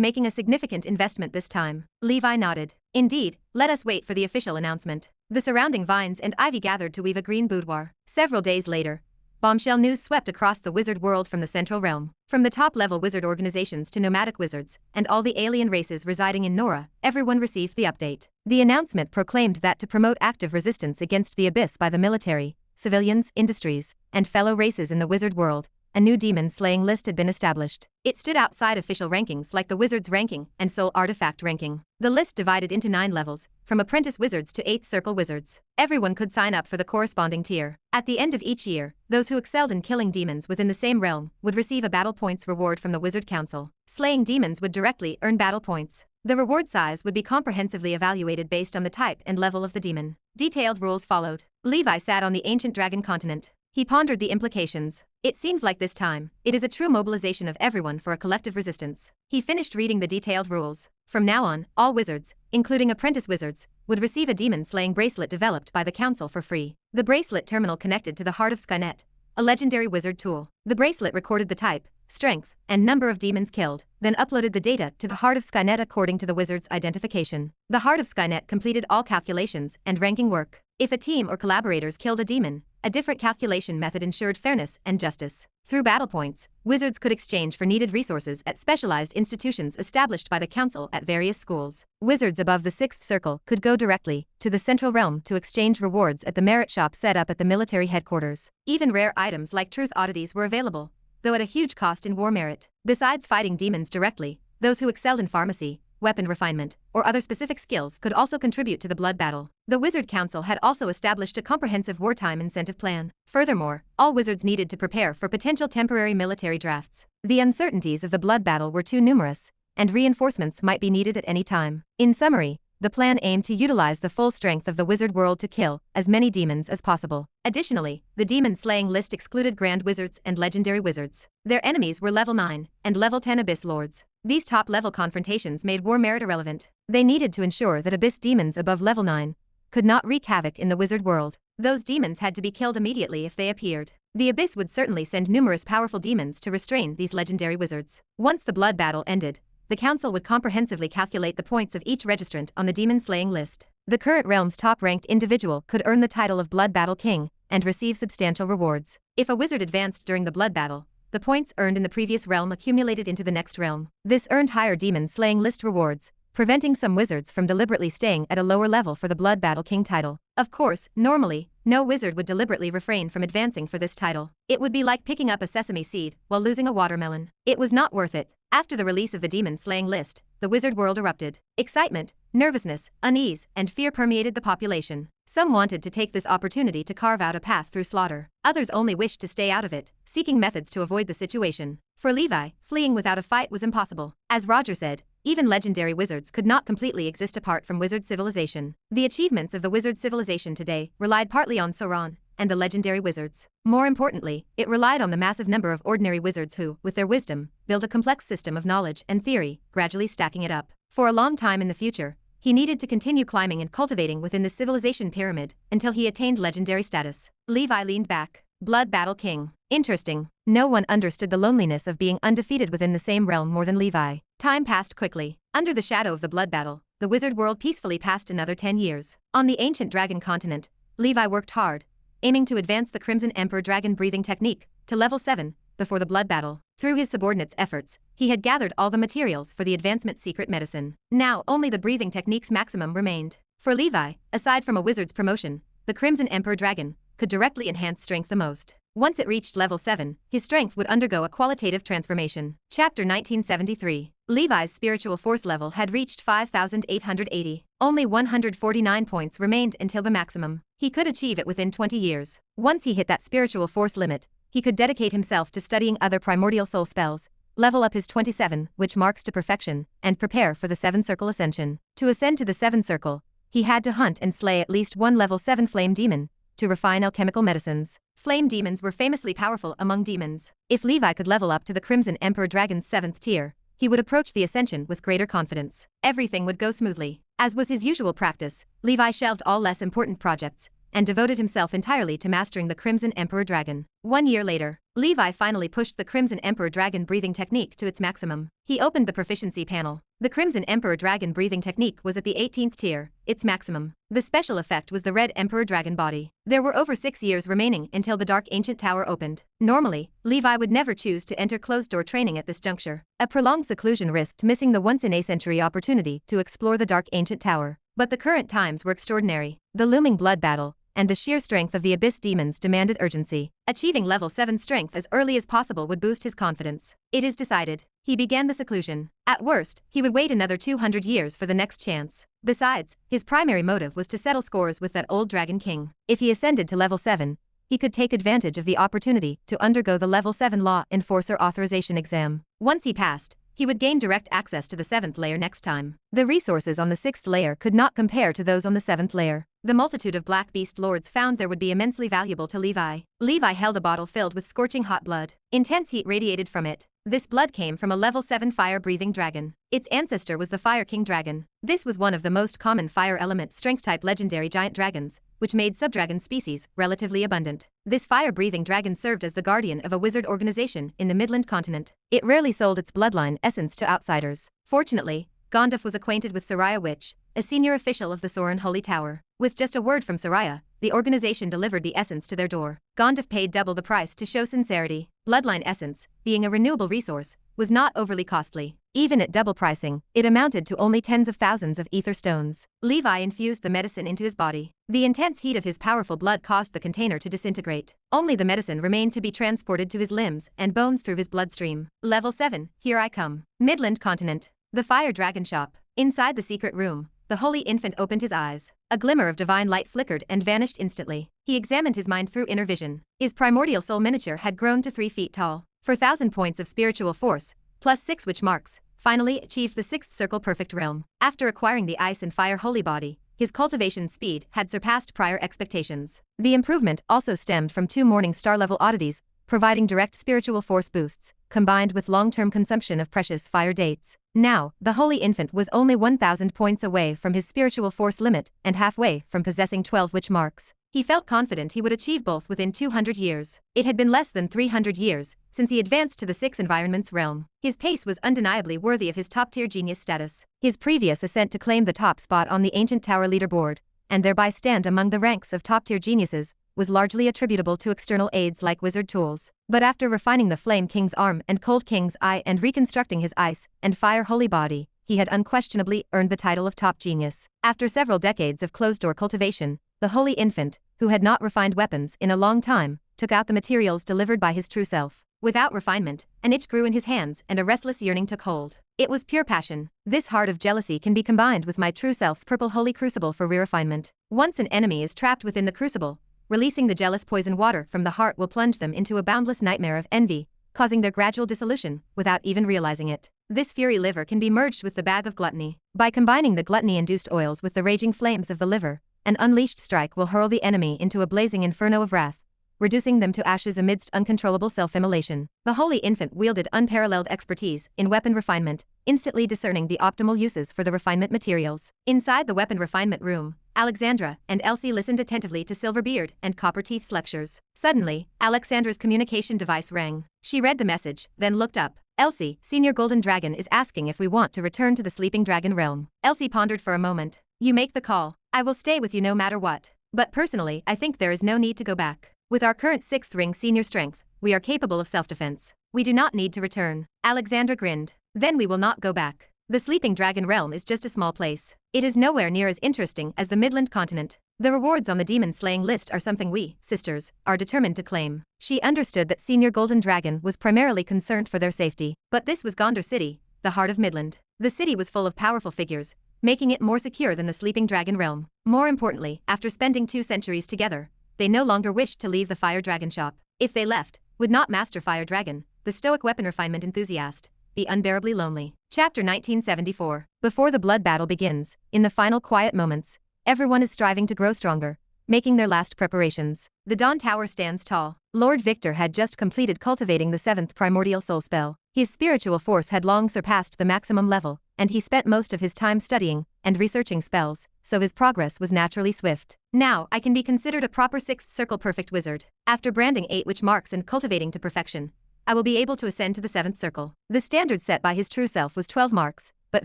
making a significant investment this time. Levi nodded. Indeed, let us wait for the official announcement. The surrounding vines and ivy gathered to weave a green boudoir. Several days later, bombshell news swept across the wizard world from the Central Realm. From the top-level wizard organizations to nomadic wizards, and all the alien races residing in Nora, everyone received the update. The announcement proclaimed that to promote active resistance against the abyss by the military, civilians, industries, and fellow races in the wizard world, a new demon-slaying list had been established. It stood outside official rankings like the Wizard's ranking and Soul Artifact ranking. The list divided into 9 levels, from apprentice wizards to 8th circle wizards. Everyone could sign up for the corresponding tier. At the end of each year, those who excelled in killing demons within the same realm would receive a battle points reward from the Wizard Council. Slaying demons would directly earn battle points. The reward size would be comprehensively evaluated based on the type and level of the demon. Detailed rules followed. Levi sat on the ancient dragon continent. He pondered the implications. It seems like this time, it is a true mobilization of everyone for a collective resistance. He finished reading the detailed rules. From now on, all wizards, including apprentice wizards, would receive a demon-slaying bracelet developed by the council for free. The bracelet terminal connected to the Heart of Skynet, a legendary wizard tool. The bracelet recorded the type, strength, and number of demons killed, then uploaded the data to the Heart of Skynet according to the wizard's identification. The Heart of Skynet completed all calculations and ranking work. If a team or collaborators killed a demon, a different calculation method ensured fairness and justice. Through battle points, wizards could exchange for needed resources at specialized institutions established by the council at various schools. Wizards above the 6th circle could go directly to the Central Realm to exchange rewards at the merit shop set up at the military headquarters. Even rare items like truth oddities were available, though at a huge cost in war merit. Besides fighting demons directly, those who excelled in pharmacy, weapon refinement, or other specific skills could also contribute to the blood battle. The Wizard Council had also established a comprehensive wartime incentive plan. Furthermore, all wizards needed to prepare for potential temporary military drafts. The uncertainties of the blood battle were too numerous, and reinforcements might be needed at any time. In summary, the plan aimed to utilize the full strength of the wizard world to kill as many demons as possible. Additionally, the demon-slaying list excluded grand wizards and legendary wizards. Their enemies were level 9 and level 10 abyss lords. These top-level confrontations made war merit irrelevant. They needed to ensure that abyss demons above level 9 could not wreak havoc in the wizard world. Those demons had to be killed immediately if they appeared. The abyss would certainly send numerous powerful demons to restrain these legendary wizards. Once the blood battle ended, the council would comprehensively calculate the points of each registrant on the demon-slaying list. The current realm's top-ranked individual could earn the title of Blood Battle King and receive substantial rewards. If a wizard advanced during the blood battle, the points earned in the previous realm accumulated into the next realm. This earned higher demon-slaying list rewards, preventing some wizards from deliberately staying at a lower level for the Blood Battle King title. Of course, normally, no wizard would deliberately refrain from advancing for this title. It would be like picking up a sesame seed while losing a watermelon. It was not worth it. After the release of the demon-slaying list, the wizard world erupted. Excitement, nervousness, unease, and fear permeated the population. Some wanted to take this opportunity to carve out a path through slaughter. Others only wished to stay out of it, seeking methods to avoid the situation. For Levi, fleeing without a fight was impossible. As Roger said, even legendary wizards could not completely exist apart from wizard civilization. The achievements of the wizard civilization today relied partly on Sauron and the legendary wizards. More importantly, it relied on the massive number of ordinary wizards who, with their wisdom, built a complex system of knowledge and theory, gradually stacking it up. For a long time in the future, he needed to continue climbing and cultivating within the civilization pyramid until he attained legendary status. Levi leaned back. Blood Battle King. Interesting. No one understood the loneliness of being undefeated within the same realm more than Levi. Time passed quickly. Under the shadow of the blood battle, the wizard world peacefully passed another 10 years. On the ancient dragon continent, Levi worked hard, aiming to advance the Crimson Emperor dragon breathing technique to level 7 before the blood battle. Through his subordinates' efforts, he had gathered all the materials for the advancement secret medicine. Now only the breathing technique's maximum remained. For Levi, aside from a wizard's promotion, the Crimson Emperor dragon could directly enhance strength the most. Once it reached level 7, his strength would undergo a qualitative transformation. Chapter 1973. Levi's spiritual force level had reached 5,880. Only 149 points remained until the maximum. He could achieve it within 20 years. Once he hit that spiritual force limit, he could dedicate himself to studying other primordial soul spells, level up his 27, which marks to perfection, and prepare for the 7 circle ascension. To ascend to the 7 circle, he had to hunt and slay at least one level 7 flame demon to refine alchemical medicines. Flame demons were famously powerful among demons. If Levi could level up to the Crimson Emperor Dragon's 7th tier, he would approach the ascension with greater confidence. Everything would go smoothly. As was his usual practice, Levi shelved all less important projects and devoted himself entirely to mastering the Crimson Emperor Dragon. 1 year later, Levi finally pushed the Crimson Emperor Dragon breathing technique to its maximum. He opened the proficiency panel. The Crimson Emperor Dragon breathing technique was at the 18th tier, its maximum. The special effect was the Red Emperor Dragon body. There were over 6 years remaining until the Dark Ancient Tower opened. Normally, Levi would never choose to enter closed-door training at this juncture. A prolonged seclusion risked missing the once-in-a-century opportunity to explore the Dark Ancient Tower. But the current times were extraordinary. The looming blood battle and the sheer strength of the Abyss demons demanded urgency. Achieving level 7 strength as early as possible would boost his confidence. It is decided. He began the seclusion. At worst, he would wait another 200 years for the next chance. Besides, his primary motive was to settle scores with that old Dragon King. If he ascended to level 7, he could take advantage of the opportunity to undergo the level 7 Law Enforcer Authorization exam. Once he passed, he would gain direct access to the 7th layer next time. The resources on the 6th layer could not compare to those on the 7th layer. The multitude of Black Beast Lords found there would be immensely valuable to Levi. Levi held a bottle filled with scorching hot blood. Intense heat radiated from it. This blood came from a level 7 fire-breathing dragon. Its ancestor was the Fire King Dragon. This was one of the most common fire element strength-type legendary giant dragons, which made subdragon species relatively abundant. This fire-breathing dragon served as the guardian of a wizard organization in the Midland Continent. It rarely sold its bloodline essence to outsiders. Fortunately, Gandaph was acquainted with Soraya Witch, a senior official of the Soren Holy Tower. With just a word from Soraya, the organization delivered the essence to their door. Gandaph paid double the price to show sincerity. Bloodline essence, being a renewable resource, was not overly costly. Even at double pricing, it amounted to only tens of thousands of ether stones. Levi infused the medicine into his body. The intense heat of his powerful blood caused the container to disintegrate. Only the medicine remained to be transported to his limbs and bones through his bloodstream. Level 7, here I come. Midland Continent. The Fire Dragon Shop. Inside the secret room, the Holy Infant opened his eyes. A glimmer of divine light flickered and vanished instantly. He examined his mind through inner vision. His primordial soul miniature had grown to 3 feet tall. 4,000 points of spiritual force, plus 6 witch marks, finally achieved the 6th circle perfect realm. After acquiring the Ice and Fire Holy Body, his cultivation speed had surpassed prior expectations. The improvement also stemmed from 2 morning star level oddities, providing direct spiritual force boosts, combined with long-term consumption of precious fire dates. Now, the Holy Infant was only 1,000 points away from his spiritual force limit and halfway from possessing 12 witch marks. He felt confident he would achieve both within 200 years. It had been less than 300 years since he advanced to the 6 environments realm. His pace was undeniably worthy of his top-tier genius status. His previous ascent to claim the top spot on the Ancient Tower leaderboard, and thereby stand among the ranks of top-tier geniuses, was largely attributable to external aids like wizard tools. But after refining the Flame King's arm and Cold King's eye and reconstructing his Ice and Fire Holy Body, he had unquestionably earned the title of top genius. After several decades of closed-door cultivation, the Holy Infant, who had not refined weapons in a long time, took out the materials delivered by his true self. Without refinement, an itch grew in his hands and a restless yearning took hold. It was pure passion. This heart of jealousy can be combined with my true self's purple holy crucible for re-refinement. Once an enemy is trapped within the crucible, releasing the jealous poison water from the heart will plunge them into a boundless nightmare of envy, causing their gradual dissolution without even realizing it. This fury liver can be merged with the bag of gluttony. By combining the gluttony-induced oils with the raging flames of the liver, an unleashed strike will hurl the enemy into a blazing inferno of wrath, reducing them to ashes amidst uncontrollable self-immolation. The Holy Infant wielded unparalleled expertise in weapon refinement, instantly discerning the optimal uses for the refinement materials. Inside the weapon refinement room, Alexandra and Elsie listened attentively to Silverbeard and Copperteeth's lectures. Suddenly, Alexandra's communication device rang. She read the message, then looked up. Elsie, Senior Golden Dragon is asking if we want to return to the Sleeping Dragon realm. Elsie pondered for a moment. You make the call. I will stay with you no matter what. But personally, I think there is no need to go back. With our current 6th ring senior strength, we are capable of self-defense. We do not need to return. Alexandra grinned. Then we will not go back. The sleeping dragon realm is just a small place. It is nowhere near as interesting as the Midland Continent. The rewards on the demon-slaying list are something we, sisters, are determined to claim. She understood that Senior Golden Dragon was primarily concerned for their safety. But this was Gondar City, the heart of Midland. The city was full of powerful figures, making it more secure than the sleeping dragon realm. More importantly, after spending 2 centuries together, they no longer wished to leave the Fire Dragon shop. If they left, would not Master Fire Dragon, the stoic weapon refinement enthusiast, be unbearably lonely. Chapter 1974. Before the blood battle begins, in the final quiet moments, everyone is striving to grow stronger, making their last preparations. The Dawn Tower stands tall. Lord Victor had just completed cultivating the 7th primordial soul spell. His spiritual force had long surpassed the maximum level, and he spent most of his time studying and researching spells, so his progress was naturally swift. Now I can be considered a proper 6th circle perfect wizard. After branding 8 witch marks and cultivating to perfection, I will be able to ascend to the 7th circle. The standard set by his true self was 12 marks, but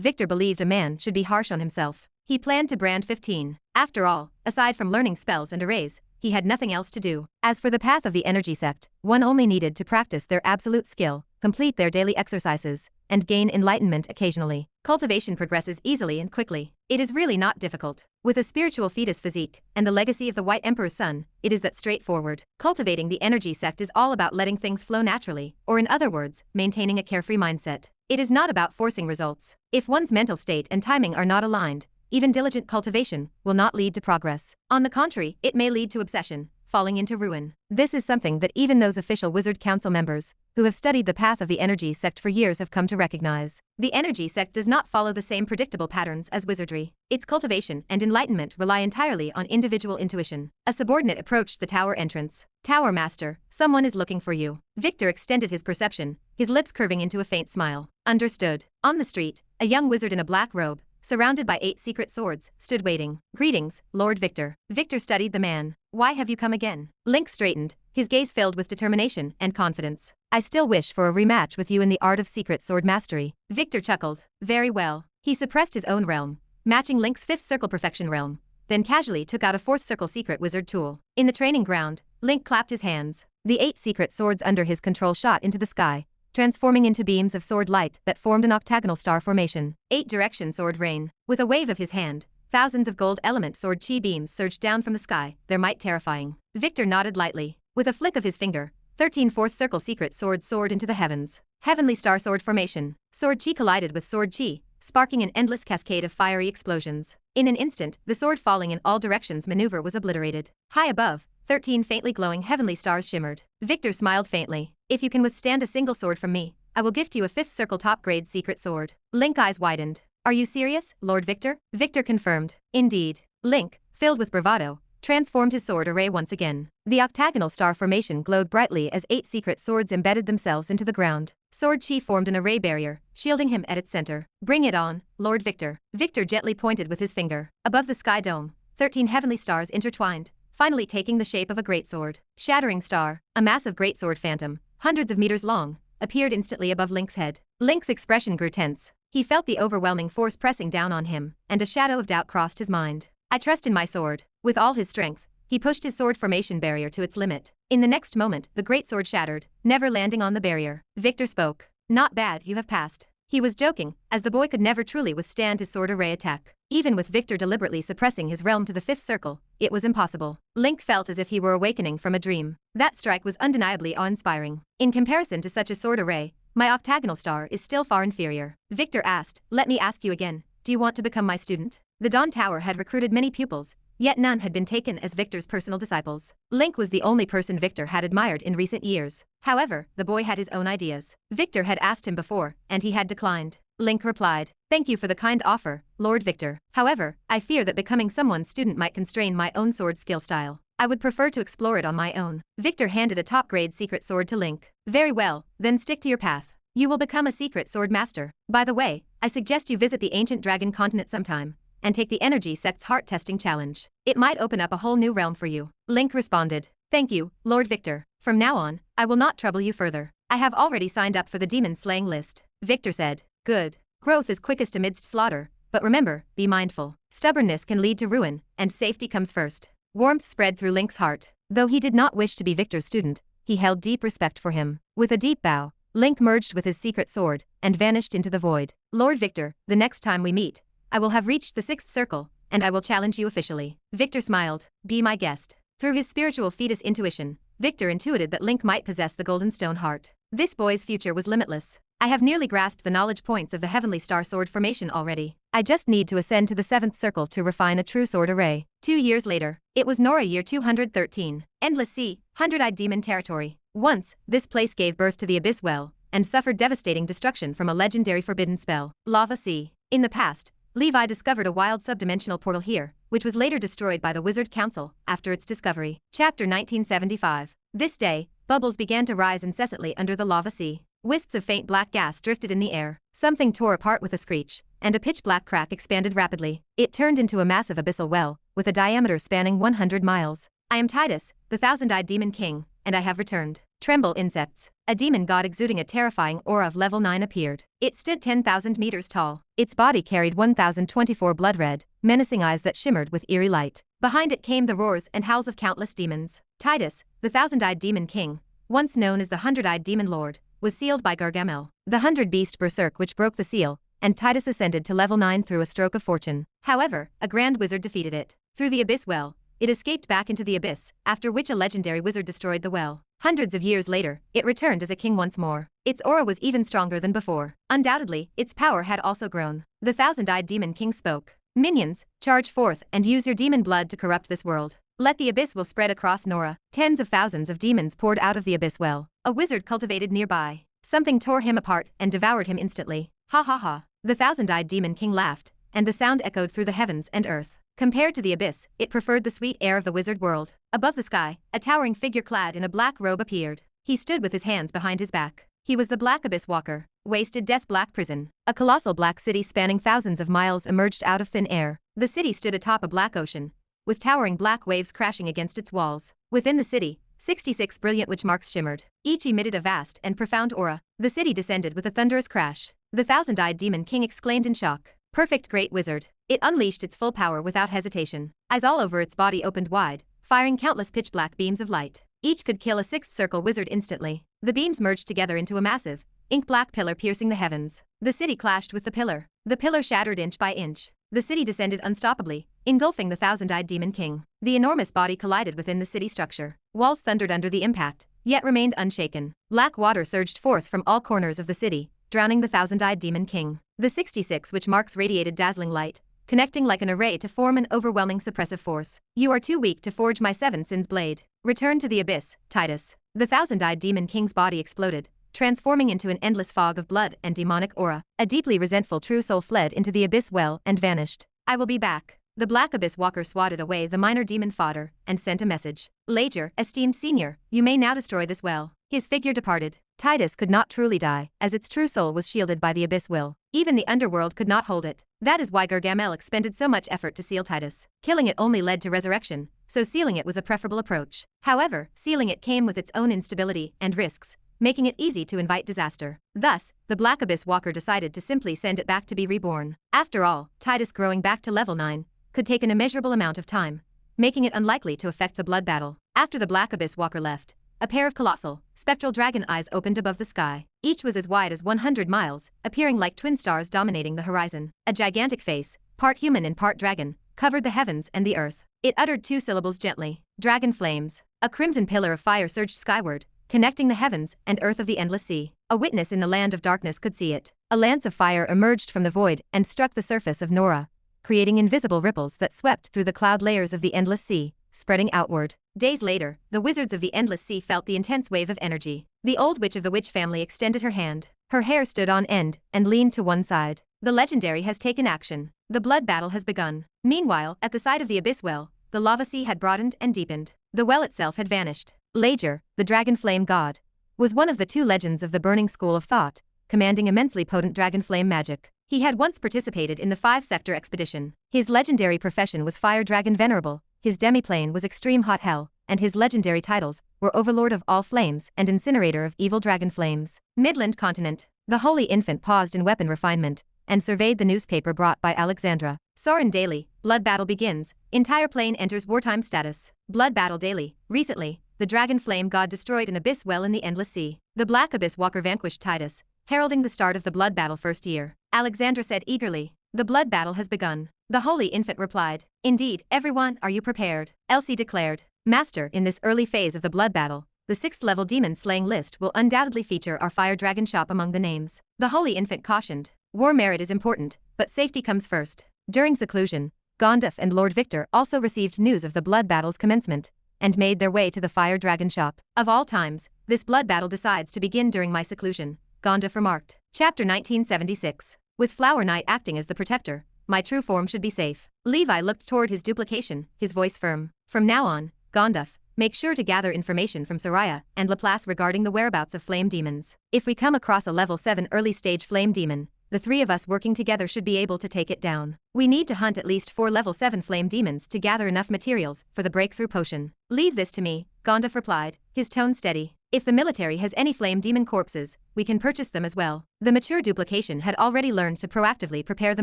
Victor believed a man should be harsh on himself. He planned to brand 15. After all, aside from learning spells and arrays, he had nothing else to do. As for the path of the energy sect, one only needed to practice their absolute skill, complete their daily exercises, and gain enlightenment occasionally. Cultivation progresses easily and quickly. It is really not difficult. With a spiritual fetus physique and the legacy of the White Emperor's son, it is that straightforward. Cultivating the energy sect is all about letting things flow naturally, or in other words, maintaining a carefree mindset. It is not about forcing results. If one's mental state and timing are not aligned, even diligent cultivation will not lead to progress. On the contrary, it may lead to obsession, falling into ruin. This is something that even those official Wizard Council members, who have studied the path of the energy sect for years, have come to recognize. The energy sect does not follow the same predictable patterns as wizardry. Its cultivation and enlightenment rely entirely on individual intuition. A subordinate approached the tower entrance. Tower Master, someone is looking for you. Victor extended his perception, his lips curving into a faint smile. Understood. On the street, a young wizard in a black robe, surrounded by 8 secret swords, stood waiting. Greetings, Lord Victor. Victor studied the man. Why have you come again? Link straightened, his gaze filled with determination and confidence. I still wish for a rematch with you in the art of secret sword mastery. Victor chuckled. Very well. He suppressed his own realm, matching Link's 5th circle perfection realm, then casually took out a 4th circle secret wizard tool. In the training ground, Link clapped his hands. The 8 secret swords under his control shot into the sky, transforming into beams of sword light that formed an octagonal star formation. 8 direction sword rain. With a wave of his hand, thousands of gold element sword chi beams surged down from the sky, their might terrifying. Victor nodded lightly. With a flick of his finger, 13 4th circle secret swords soared into the heavens. Heavenly star sword formation. Sword chi collided with sword chi, sparking an endless cascade of fiery explosions. In an instant, the sword falling in all directions maneuver was obliterated. High above, 13 faintly glowing heavenly stars shimmered. Victor smiled faintly. If you can withstand a single sword from me, I will gift you a 5th circle top grade secret sword. Link eyes widened. Are you serious, Lord Victor? Victor confirmed. Indeed. Link, filled with bravado, transformed his sword array once again. The octagonal star formation glowed brightly as 8 secret swords embedded themselves into the ground. Sword chi formed an array barrier, shielding him at its center. Bring it on, Lord Victor. Victor gently pointed with his finger. Above the sky dome, 13 heavenly stars intertwined, finally taking the shape of a greatsword. Shattering star, a massive greatsword phantom, hundreds of meters long, appeared instantly above Link's head. Link's expression grew tense. He felt the overwhelming force pressing down on him, and a shadow of doubt crossed his mind. I trust in my sword. With all his strength, he pushed his sword formation barrier to its limit. In the next moment, the greatsword shattered, never landing on the barrier. Victor spoke. Not bad, you have passed. He was joking, as the boy could never truly withstand his sword array attack. Even with Victor deliberately suppressing his realm to the 5th circle, it was impossible. Link felt as if he were awakening from a dream. That strike was undeniably awe-inspiring. In comparison to such a sword array, my octagonal star is still far inferior. Victor asked, let me ask you again, do you want to become my student? The Dawn Tower had recruited many pupils, yet none had been taken as Victor's personal disciples. Link was the only person Victor had admired in recent years. However, the boy had his own ideas. Victor had asked him before, and he had declined. Link replied, thank you for the kind offer, Lord Victor. However, I fear that becoming someone's student might constrain my own sword skill style. I would prefer to explore it on my own. Victor handed a top-grade secret sword to Link. Very well, then stick to your path. You will become a secret sword master. By the way, I suggest you visit the ancient Dragon Continent sometime, and take the energy sect's heart-testing challenge. It might open up a whole new realm for you. Link responded. Thank you, Lord Victor. From now on, I will not trouble you further. I have already signed up for the demon-slaying list. Victor said. Good. Growth is quickest amidst slaughter, but remember, be mindful. Stubbornness can lead to ruin, and safety comes first. Warmth spread through Link's heart. Though he did not wish to be Victor's student, he held deep respect for him. With a deep bow, Link merged with his secret sword, and vanished into the void. Lord Victor, the next time we meet, I will have reached the 6th circle, and I will challenge you officially. Victor smiled. Be my guest. Through his spiritual fetus intuition, Victor intuited that Link might possess the Golden Stone Heart. This boy's future was limitless. I have nearly grasped the knowledge points of the Heavenly Star Sword formation already. I just need to ascend to the 7th circle to refine a true sword array. 2 years later, it was Nora year 213. Endless Sea, 100-eyed demon territory. Once, this place gave birth to the Abyss Well, and suffered devastating destruction from a legendary forbidden spell, Lava Sea. In the past, Levi discovered a wild subdimensional portal here, which was later destroyed by the Wizard Council after its discovery. Chapter 1975. This day, bubbles began to rise incessantly under the lava sea. Wisps of faint black gas drifted in the air. Something tore apart with a screech, and a pitch-black crack expanded rapidly. It turned into a massive abyssal well, with a diameter spanning 100 miles. I am Titus, the thousand-eyed demon king, and I have returned. Tremble, insects. A demon god exuding a terrifying aura of level 9 appeared. It stood 10,000 meters tall. Its body carried 1,024 blood-red, menacing eyes that shimmered with eerie light. Behind it came the roars and howls of countless demons. Titus, the thousand-eyed demon king, once known as the 100-eyed demon lord, was sealed by Gargamel, the 100-beast berserk which broke the seal, and Titus ascended to level 9 through a stroke of fortune. However, a grand wizard defeated it. Through the Abyss Well, it escaped back into the abyss, after which a legendary wizard destroyed the well. Hundreds of years later, it returned as a king once more. Its aura was even stronger than before. Undoubtedly, its power had also grown. The thousand-eyed demon king spoke. Minions, charge forth and use your demon blood to corrupt this world. Let the abyss well spread across Nora. Tens of thousands of demons poured out of the abyss well. A wizard cultivated nearby. Something tore him apart and devoured him instantly. Ha ha ha. The thousand-eyed demon king laughed, and the sound echoed through the heavens and earth. Compared to the abyss, it preferred the sweet air of the wizard world. Above the sky, a towering figure clad in a black robe appeared. He stood with his hands behind his back. He was the Black Abyss Walker, wasted death-black prison. A colossal black city spanning thousands of miles emerged out of thin air. The city stood atop a black ocean, with towering black waves crashing against its walls. Within the city, 66 brilliant witch marks shimmered. Each emitted a vast and profound aura. The city descended with a thunderous crash. The thousand-eyed demon king exclaimed in shock. Perfect great wizard. It unleashed its full power without hesitation. Eyes all over its body opened wide, firing countless pitch-black beams of light. Each could kill a 6th circle wizard instantly. The beams merged together into a massive, ink-black pillar piercing the heavens. The city clashed with the pillar. The pillar shattered inch by inch. The city descended unstoppably, engulfing the thousand-eyed demon king. The enormous body collided within the city structure. Walls thundered under the impact, yet remained unshaken. Black water surged forth from all corners of the city, drowning the thousand-eyed demon king. The 66 witch marks radiated dazzling light, connecting like an array to form an overwhelming suppressive force. You are too weak to forge my 7 sins blade. Return to the abyss, Titus. The thousand-eyed demon king's body exploded, transforming into an endless fog of blood and demonic aura. A deeply resentful true soul fled into the abyss well and vanished. I will be back. The Black Abyss Walker swatted away the minor demon fodder and sent a message. Lager, esteemed senior, you may now destroy this well. His figure departed. Titus could not truly die, as its true soul was shielded by the abyss will. Even the underworld could not hold it. That is why Gargamel expended so much effort to seal Titus. Killing it only led to resurrection, so sealing it was a preferable approach. However, sealing it came with its own instability and risks, making it easy to invite disaster. Thus, the Black Abyss Walker decided to simply send it back to be reborn. After all, Titus growing back to level 9 could take an immeasurable amount of time, making it unlikely to affect the blood battle. After the Black Abyss Walker left, a pair of colossal, spectral dragon eyes opened above the sky. Each was as wide as 100 miles, appearing like twin stars dominating the horizon. A gigantic face, part human and part dragon, covered the heavens and the earth. It uttered 2 syllables gently. Dragon flames. A crimson pillar of fire surged skyward, connecting the heavens and earth of the endless sea. A witness in the land of darkness could see it. A lance of fire emerged from the void and struck the surface of Nora, creating invisible ripples that swept through the cloud layers of the endless sea, spreading outward. Days later, the wizards of the endless sea felt the intense wave of energy. The old witch of the witch family extended her hand. Her hair stood on end and leaned to one side. The legendary has taken action. The blood battle has begun. Meanwhile, at the side of the abyss well, the lava sea had broadened and deepened. The well itself had vanished. Lager, the dragon flame god, was one of the 2 legends of the burning school of thought, commanding immensely potent dragon flame magic. He had once participated in the 5-sector expedition. His legendary profession was Fire Dragon Venerable, his demiplane was Extreme Hot Hell, and his legendary titles were Overlord of All Flames and Incinerator of Evil Dragon Flames. Midland Continent. The Holy Infant paused in weapon refinement and surveyed the newspaper brought by Alexandra. Soren Daily, Blood Battle begins. Entire plane enters wartime status. Blood Battle Daily. Recently, the Dragon Flame God destroyed an abyss well in the endless sea. The Black Abyss Walker vanquished Titus, heralding the start of the blood battle first year. Alexandra said eagerly. The blood battle has begun. The Holy Infant replied. Indeed, everyone, are you prepared? Elsie declared. Master, in this early phase of the blood battle, the 6th level demon slaying list will undoubtedly feature our fire dragon shop among the names. The Holy Infant cautioned. War merit is important, but safety comes first. During seclusion, Gandaph and Lord Victor also received news of the blood battle's commencement, and made their way to the fire dragon shop. Of all times, this blood battle decides to begin during my seclusion, Gandaph remarked. Chapter 1976. With Flower Knight acting as the protector, my true form should be safe. Levi looked toward his duplication, his voice firm. From now on, Gandaph, make sure to gather information from Soraya and Laplace regarding the whereabouts of flame demons. If we come across a level 7 early stage flame demon, the 3 of us working together should be able to take it down. We need to hunt at least 4 level 7 flame demons to gather enough materials for the breakthrough potion. Leave this to me, Gandaph replied, his tone steady. If the military has any flame demon corpses, we can purchase them as well. The mature duplication had already learned to proactively prepare the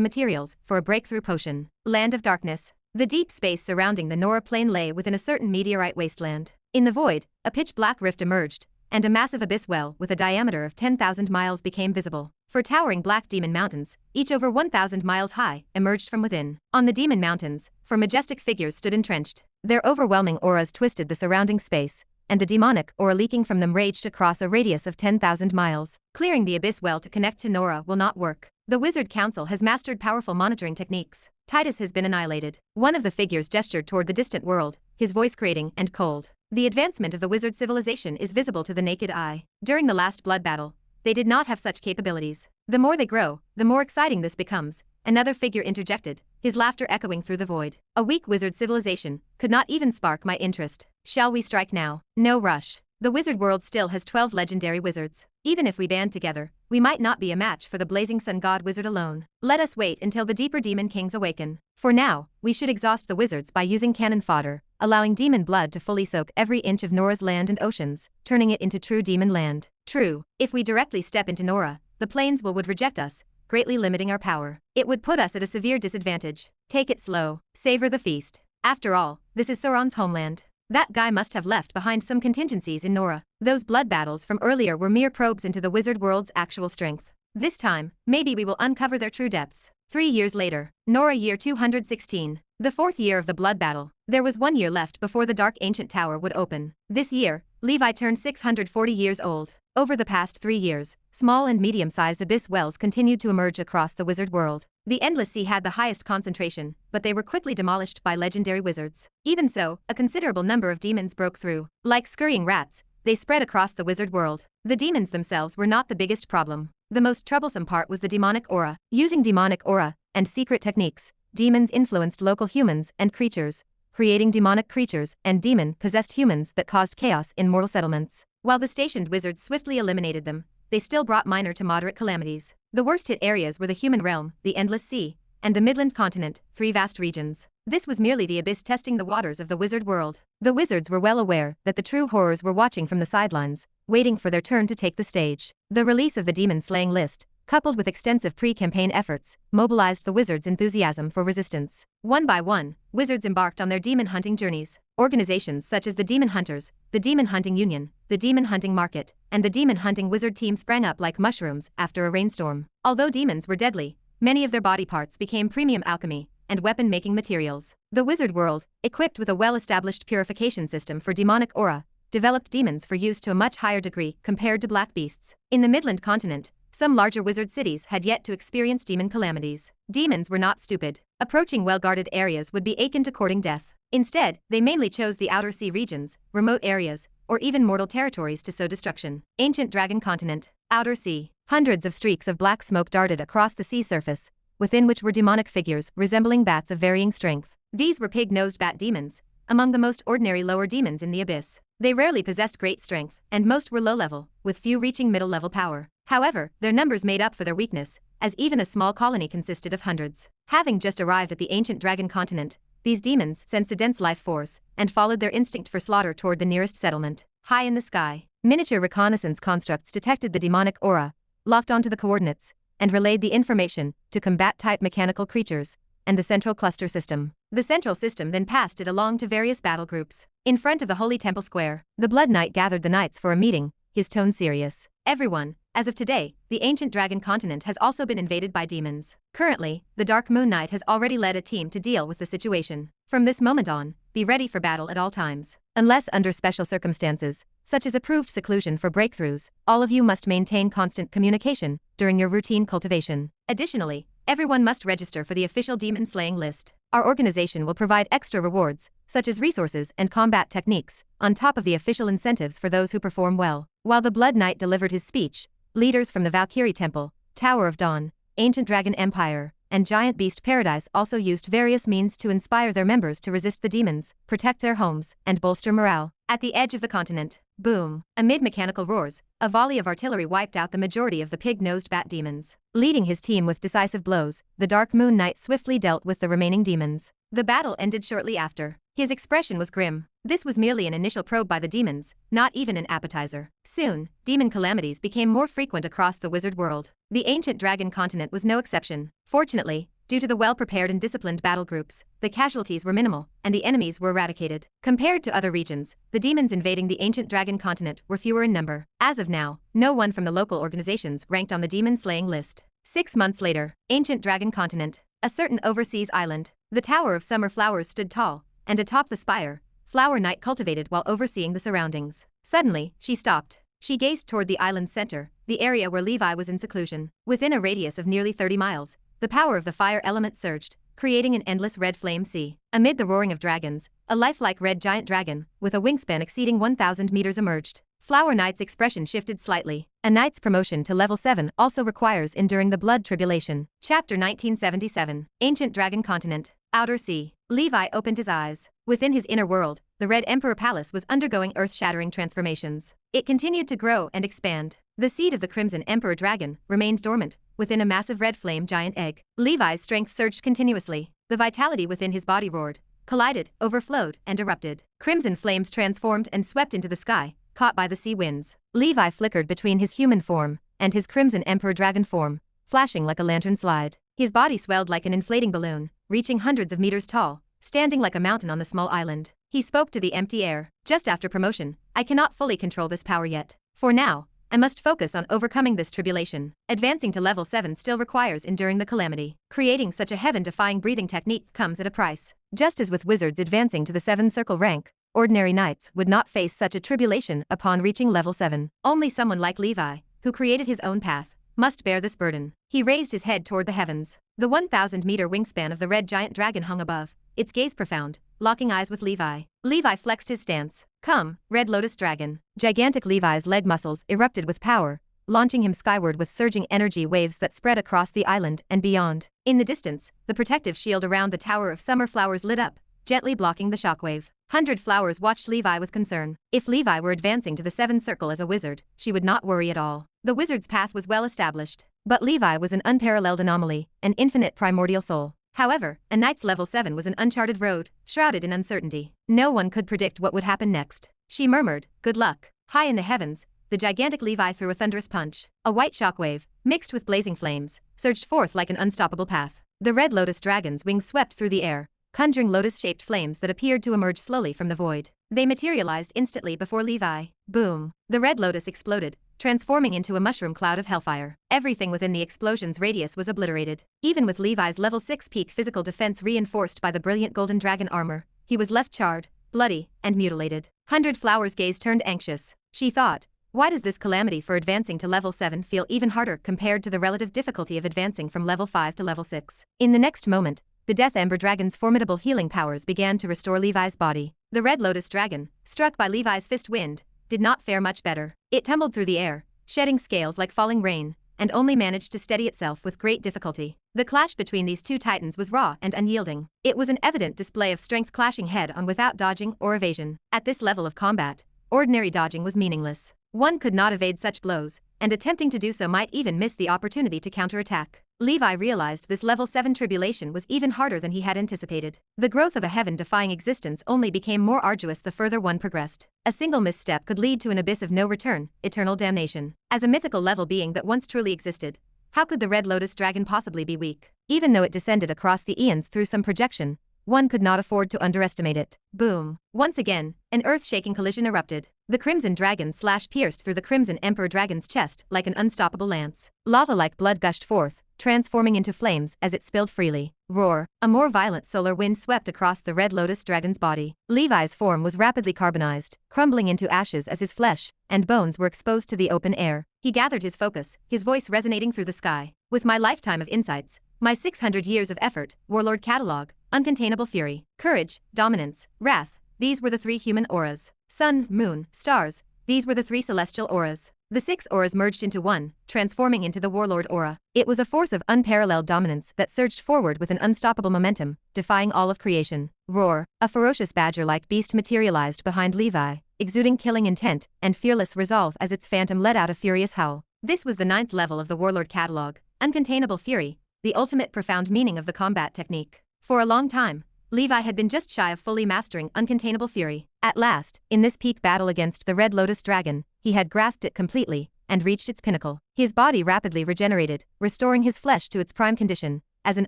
materials for a breakthrough potion. Land of Darkness. The deep space surrounding the Nora plain lay within a certain meteorite wasteland. In the void, a pitch-black rift emerged, and a massive abyss well with a diameter of 10,000 miles became visible. 4 towering black demon mountains, each over 1,000 miles high, emerged from within. On the demon mountains, 4 majestic figures stood entrenched. Their overwhelming auras twisted the surrounding space, and the demonic aura leaking from them raged across a radius of 10,000 miles. Clearing the abyss well to connect to Nora will not work. The Wizard Council has mastered powerful monitoring techniques. Titus has been annihilated. One of the figures gestured toward the distant world, his voice grating and cold. The advancement of the wizard civilization is visible to the naked eye. During the last blood battle, they did not have such capabilities. The more they grow, the more exciting this becomes, another figure interjected, his laughter echoing through the void. A weak wizard civilization could not even spark my interest. Shall we strike now? No rush. The wizard world still has 12 legendary wizards. Even if we band together, we might not be a match for the blazing sun god wizard alone. Let us wait until the deeper demon kings awaken. For now, we should exhaust the wizards by using cannon fodder, allowing demon blood to fully soak every inch of Nora's land and oceans, turning it into true demon land. True, if we directly step into Nora, the plains would reject us, greatly limiting our power. It would put us at a severe disadvantage. Take it slow. Savor the feast. After all, this is Sauron's homeland. That guy must have left behind some contingencies in Nora. Those blood battles from earlier were mere probes into the wizard world's actual strength. This time, maybe we will uncover their true depths. 3 years later, Nora year 216. The 4th year of the blood battle. There was 1 year left before the dark ancient tower would open. This year, Levi turned 640 years old. Over the past 3 years, small and medium-sized abyss wells continued to emerge across the wizard world. The Endless Sea had the highest concentration, but they were quickly demolished by legendary wizards. Even so, a considerable number of demons broke through. Like scurrying rats, they spread across the wizard world. The demons themselves were not the biggest problem. The most troublesome part was the demonic aura. Using demonic aura and secret techniques, demons influenced local humans and creatures, creating demonic creatures and demon-possessed humans that caused chaos in mortal settlements. While the stationed wizards swiftly eliminated them, they still brought minor to moderate calamities. The worst-hit areas were the human realm, the Endless Sea, and the Midland Continent, 3 vast regions. This was merely the abyss testing the waters of the wizard world. The wizards were well aware that the true horrors were watching from the sidelines, waiting for their turn to take the stage. The release of the demon-slaying list, coupled with extensive pre-campaign efforts, mobilized the wizards' enthusiasm for resistance. One by one, wizards embarked on their demon-hunting journeys. Organizations such as the Demon Hunters, the Demon Hunting Union, the Demon Hunting Market, and the Demon Hunting Wizard team sprang up like mushrooms after a rainstorm. Although demons were deadly, many of their body parts became premium alchemy and weapon-making materials. The wizard world, equipped with a well-established purification system for demonic aura, developed demons for use to a much higher degree compared to black beasts. In the Midland Continent, some larger wizard cities had yet to experience demon calamities. Demons were not stupid. Approaching well-guarded areas would be akin to courting death. Instead, they mainly chose the outer sea regions, remote areas, or even mortal territories to sow destruction. Ancient Dragon Continent, Outer Sea. Hundreds of streaks of black smoke darted across the sea surface, within which were demonic figures resembling bats of varying strength. These were pig-nosed bat demons, among the most ordinary lower demons in the abyss. They rarely possessed great strength, and most were low-level, with few reaching middle-level power. However, their numbers made up for their weakness, as even a small colony consisted of hundreds. Having just arrived at the ancient Dragon Continent, these demons sensed a dense life force and followed their instinct for slaughter toward the nearest settlement. High in the sky, miniature reconnaissance constructs detected the demonic aura, locked onto the coordinates, and relayed the information to combat-type mechanical creatures and the central cluster system. The central system then passed it along to various battle groups. In front of the Holy Temple Square, the Blood Knight gathered the knights for a meeting, his tone serious. Everyone, As of today, the ancient dragon continent has also been invaded by demons. Currently, the Dark Moon Knight has already led a team to deal with the situation. From this moment on, be ready for battle at all times. Unless under special circumstances, such as approved seclusion for breakthroughs, all of you must maintain constant communication during your routine cultivation. Additionally, everyone must register for the official demon slaying list. Our organization will provide extra rewards, such as resources and combat techniques, on top of the official incentives for those who perform well. While the Blood Knight delivered his speech, leaders from the Valkyrie Temple, Tower of Dawn, Ancient Dragon Empire, and Giant Beast Paradise also used various means to inspire their members to resist the demons, protect their homes, and bolster morale. At the edge of the continent, boom, amid mechanical roars, a volley of artillery wiped out the majority of the pig-nosed bat demons. Leading his team with decisive blows, the Dark Moon Knight swiftly dealt with the remaining demons. The battle ended shortly after. His expression was grim. This was merely an initial probe by the demons, not even an appetizer. Soon, demon calamities became more frequent across the wizard world. The ancient dragon continent was no exception. Fortunately, due to the well-prepared and disciplined battle groups, the casualties were minimal, and the enemies were eradicated. Compared to other regions, the demons invading the ancient dragon continent were fewer in number. As of now, no one from the local organizations ranked on the demon-slaying list. 6 months later, ancient dragon continent, a certain overseas island. The Tower of Summer Flowers stood tall, and atop the spire, Flower Knight cultivated while overseeing the surroundings. Suddenly, she stopped. She gazed toward the island's center, the area where Levi was in seclusion. Within a radius of nearly 30 miles, the power of the fire element surged, creating an endless red flame sea. Amid the roaring of dragons, a lifelike red giant dragon, with a wingspan exceeding 1,000 meters emerged. Flower Knight's expression shifted slightly. A knight's promotion to level 7 also requires enduring the blood tribulation. Chapter 1977. Ancient Dragon Continent. Outer Sea. Levi opened his eyes. Within his inner world, the Red Emperor Palace was undergoing earth-shattering transformations. It continued to grow and expand. The seed of the Crimson Emperor Dragon remained dormant within a massive red flame giant egg. Levi's strength surged continuously. The vitality within his body roared, collided, overflowed, and erupted. Crimson flames transformed and swept into the sky, caught by the sea winds. Levi flickered between his human form and his Crimson Emperor Dragon form, flashing like a lantern slide. His body swelled like an inflating balloon, reaching hundreds of meters tall, standing like a mountain on the small island. He spoke to the empty air. Just after promotion, I cannot fully control this power yet. For now, I must focus on overcoming this tribulation. Advancing to level 7 still requires enduring the calamity. Creating such a heaven-defying breathing technique comes at a price. Just as with wizards advancing to the 7 circle rank, ordinary knights would not face such a tribulation upon reaching level 7. Only someone like Levi, who created his own path, must bear this burden. He raised his head toward the heavens. The 1,000-meter wingspan of the red giant dragon hung above, its gaze profound, locking eyes with Levi. Levi flexed his stance. Come, Red Lotus Dragon. Gigantic Levi's leg muscles erupted with power, launching him skyward with surging energy waves that spread across the island and beyond. In the distance, the protective shield around the Tower of Summer Flowers lit up, gently blocking the shockwave. 100 Flowers watched Levi with concern. If Levi were advancing to the 7 circle as a wizard, she would not worry at all. The wizard's path was well established. But Levi was an unparalleled anomaly, an infinite primordial soul. However, a knight's level 7 was an uncharted road, shrouded in uncertainty. No one could predict what would happen next. She murmured, "Good luck." High in the heavens, the gigantic Levi threw a thunderous punch. A white shockwave, mixed with blazing flames, surged forth like an unstoppable path. The Red Lotus Dragon's wings swept through the air, conjuring lotus-shaped flames that appeared to emerge slowly from the void. They materialized instantly before Levi. Boom! The Red Lotus exploded, transforming into a mushroom cloud of hellfire. Everything within the explosion's radius was obliterated. Even with Levi's level 6 peak physical defense reinforced by the brilliant golden dragon armor, he was left charred, bloody, and mutilated. 100 Flowers' gaze turned anxious. She thought, why does this calamity for advancing to level 7 feel even harder compared to the relative difficulty of advancing from level 5 to level 6? In the next moment, the Death Ember Dragon's formidable healing powers began to restore Levi's body. The Red Lotus Dragon, struck by Levi's fist wind, did not fare much better. It tumbled through the air, shedding scales like falling rain, and only managed to steady itself with great difficulty. The clash between these two titans was raw and unyielding. It was an evident display of strength clashing head-on without dodging or evasion. At this level of combat, ordinary dodging was meaningless. One could not evade such blows, and attempting to do so might even miss the opportunity to counterattack. Levi realized this level 7 tribulation was even harder than he had anticipated. The growth of a heaven-defying existence only became more arduous the further one progressed. A single misstep could lead to an abyss of no return, eternal damnation. As a mythical level being that once truly existed, how could the Red Lotus Dragon possibly be weak? Even though it descended across the eons through some projection, one could not afford to underestimate it. Boom! Once again, An earth-shaking collision erupted. The Crimson Dragon pierced through the Crimson Emperor Dragon's chest like an unstoppable lance. Lava-like blood gushed forth, transforming into flames as it spilled freely. Roar! A more violent solar wind swept across the Red Lotus Dragon's body. Levi's form was rapidly carbonized, crumbling into ashes as his flesh and bones were exposed to the open air. He gathered his focus, his voice resonating through the sky. With my lifetime of insights, my 600 years of effort, warlord catalog, uncontainable fury, courage, dominance, wrath, these were the 3 human auras. Sun, moon, stars, these were the 3 celestial auras. The 6 auras merged into one, transforming into the warlord aura. It was a force of unparalleled dominance that surged forward with an unstoppable momentum, defying all of creation. Roar! A ferocious badger-like beast materialized behind Levi, exuding killing intent and fearless resolve as its phantom let out a furious howl. This was the 9th level of the warlord catalog, uncontainable fury, the ultimate profound meaning of the combat technique. For a long time, Levi had been just shy of fully mastering uncontainable fury. At last, in this peak battle against the Red Lotus Dragon, he had grasped it completely and reached its pinnacle. His body rapidly regenerated, restoring his flesh to its prime condition, as an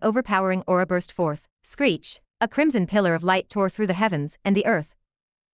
overpowering aura burst forth. Screech! A crimson pillar of light tore through the heavens and the earth,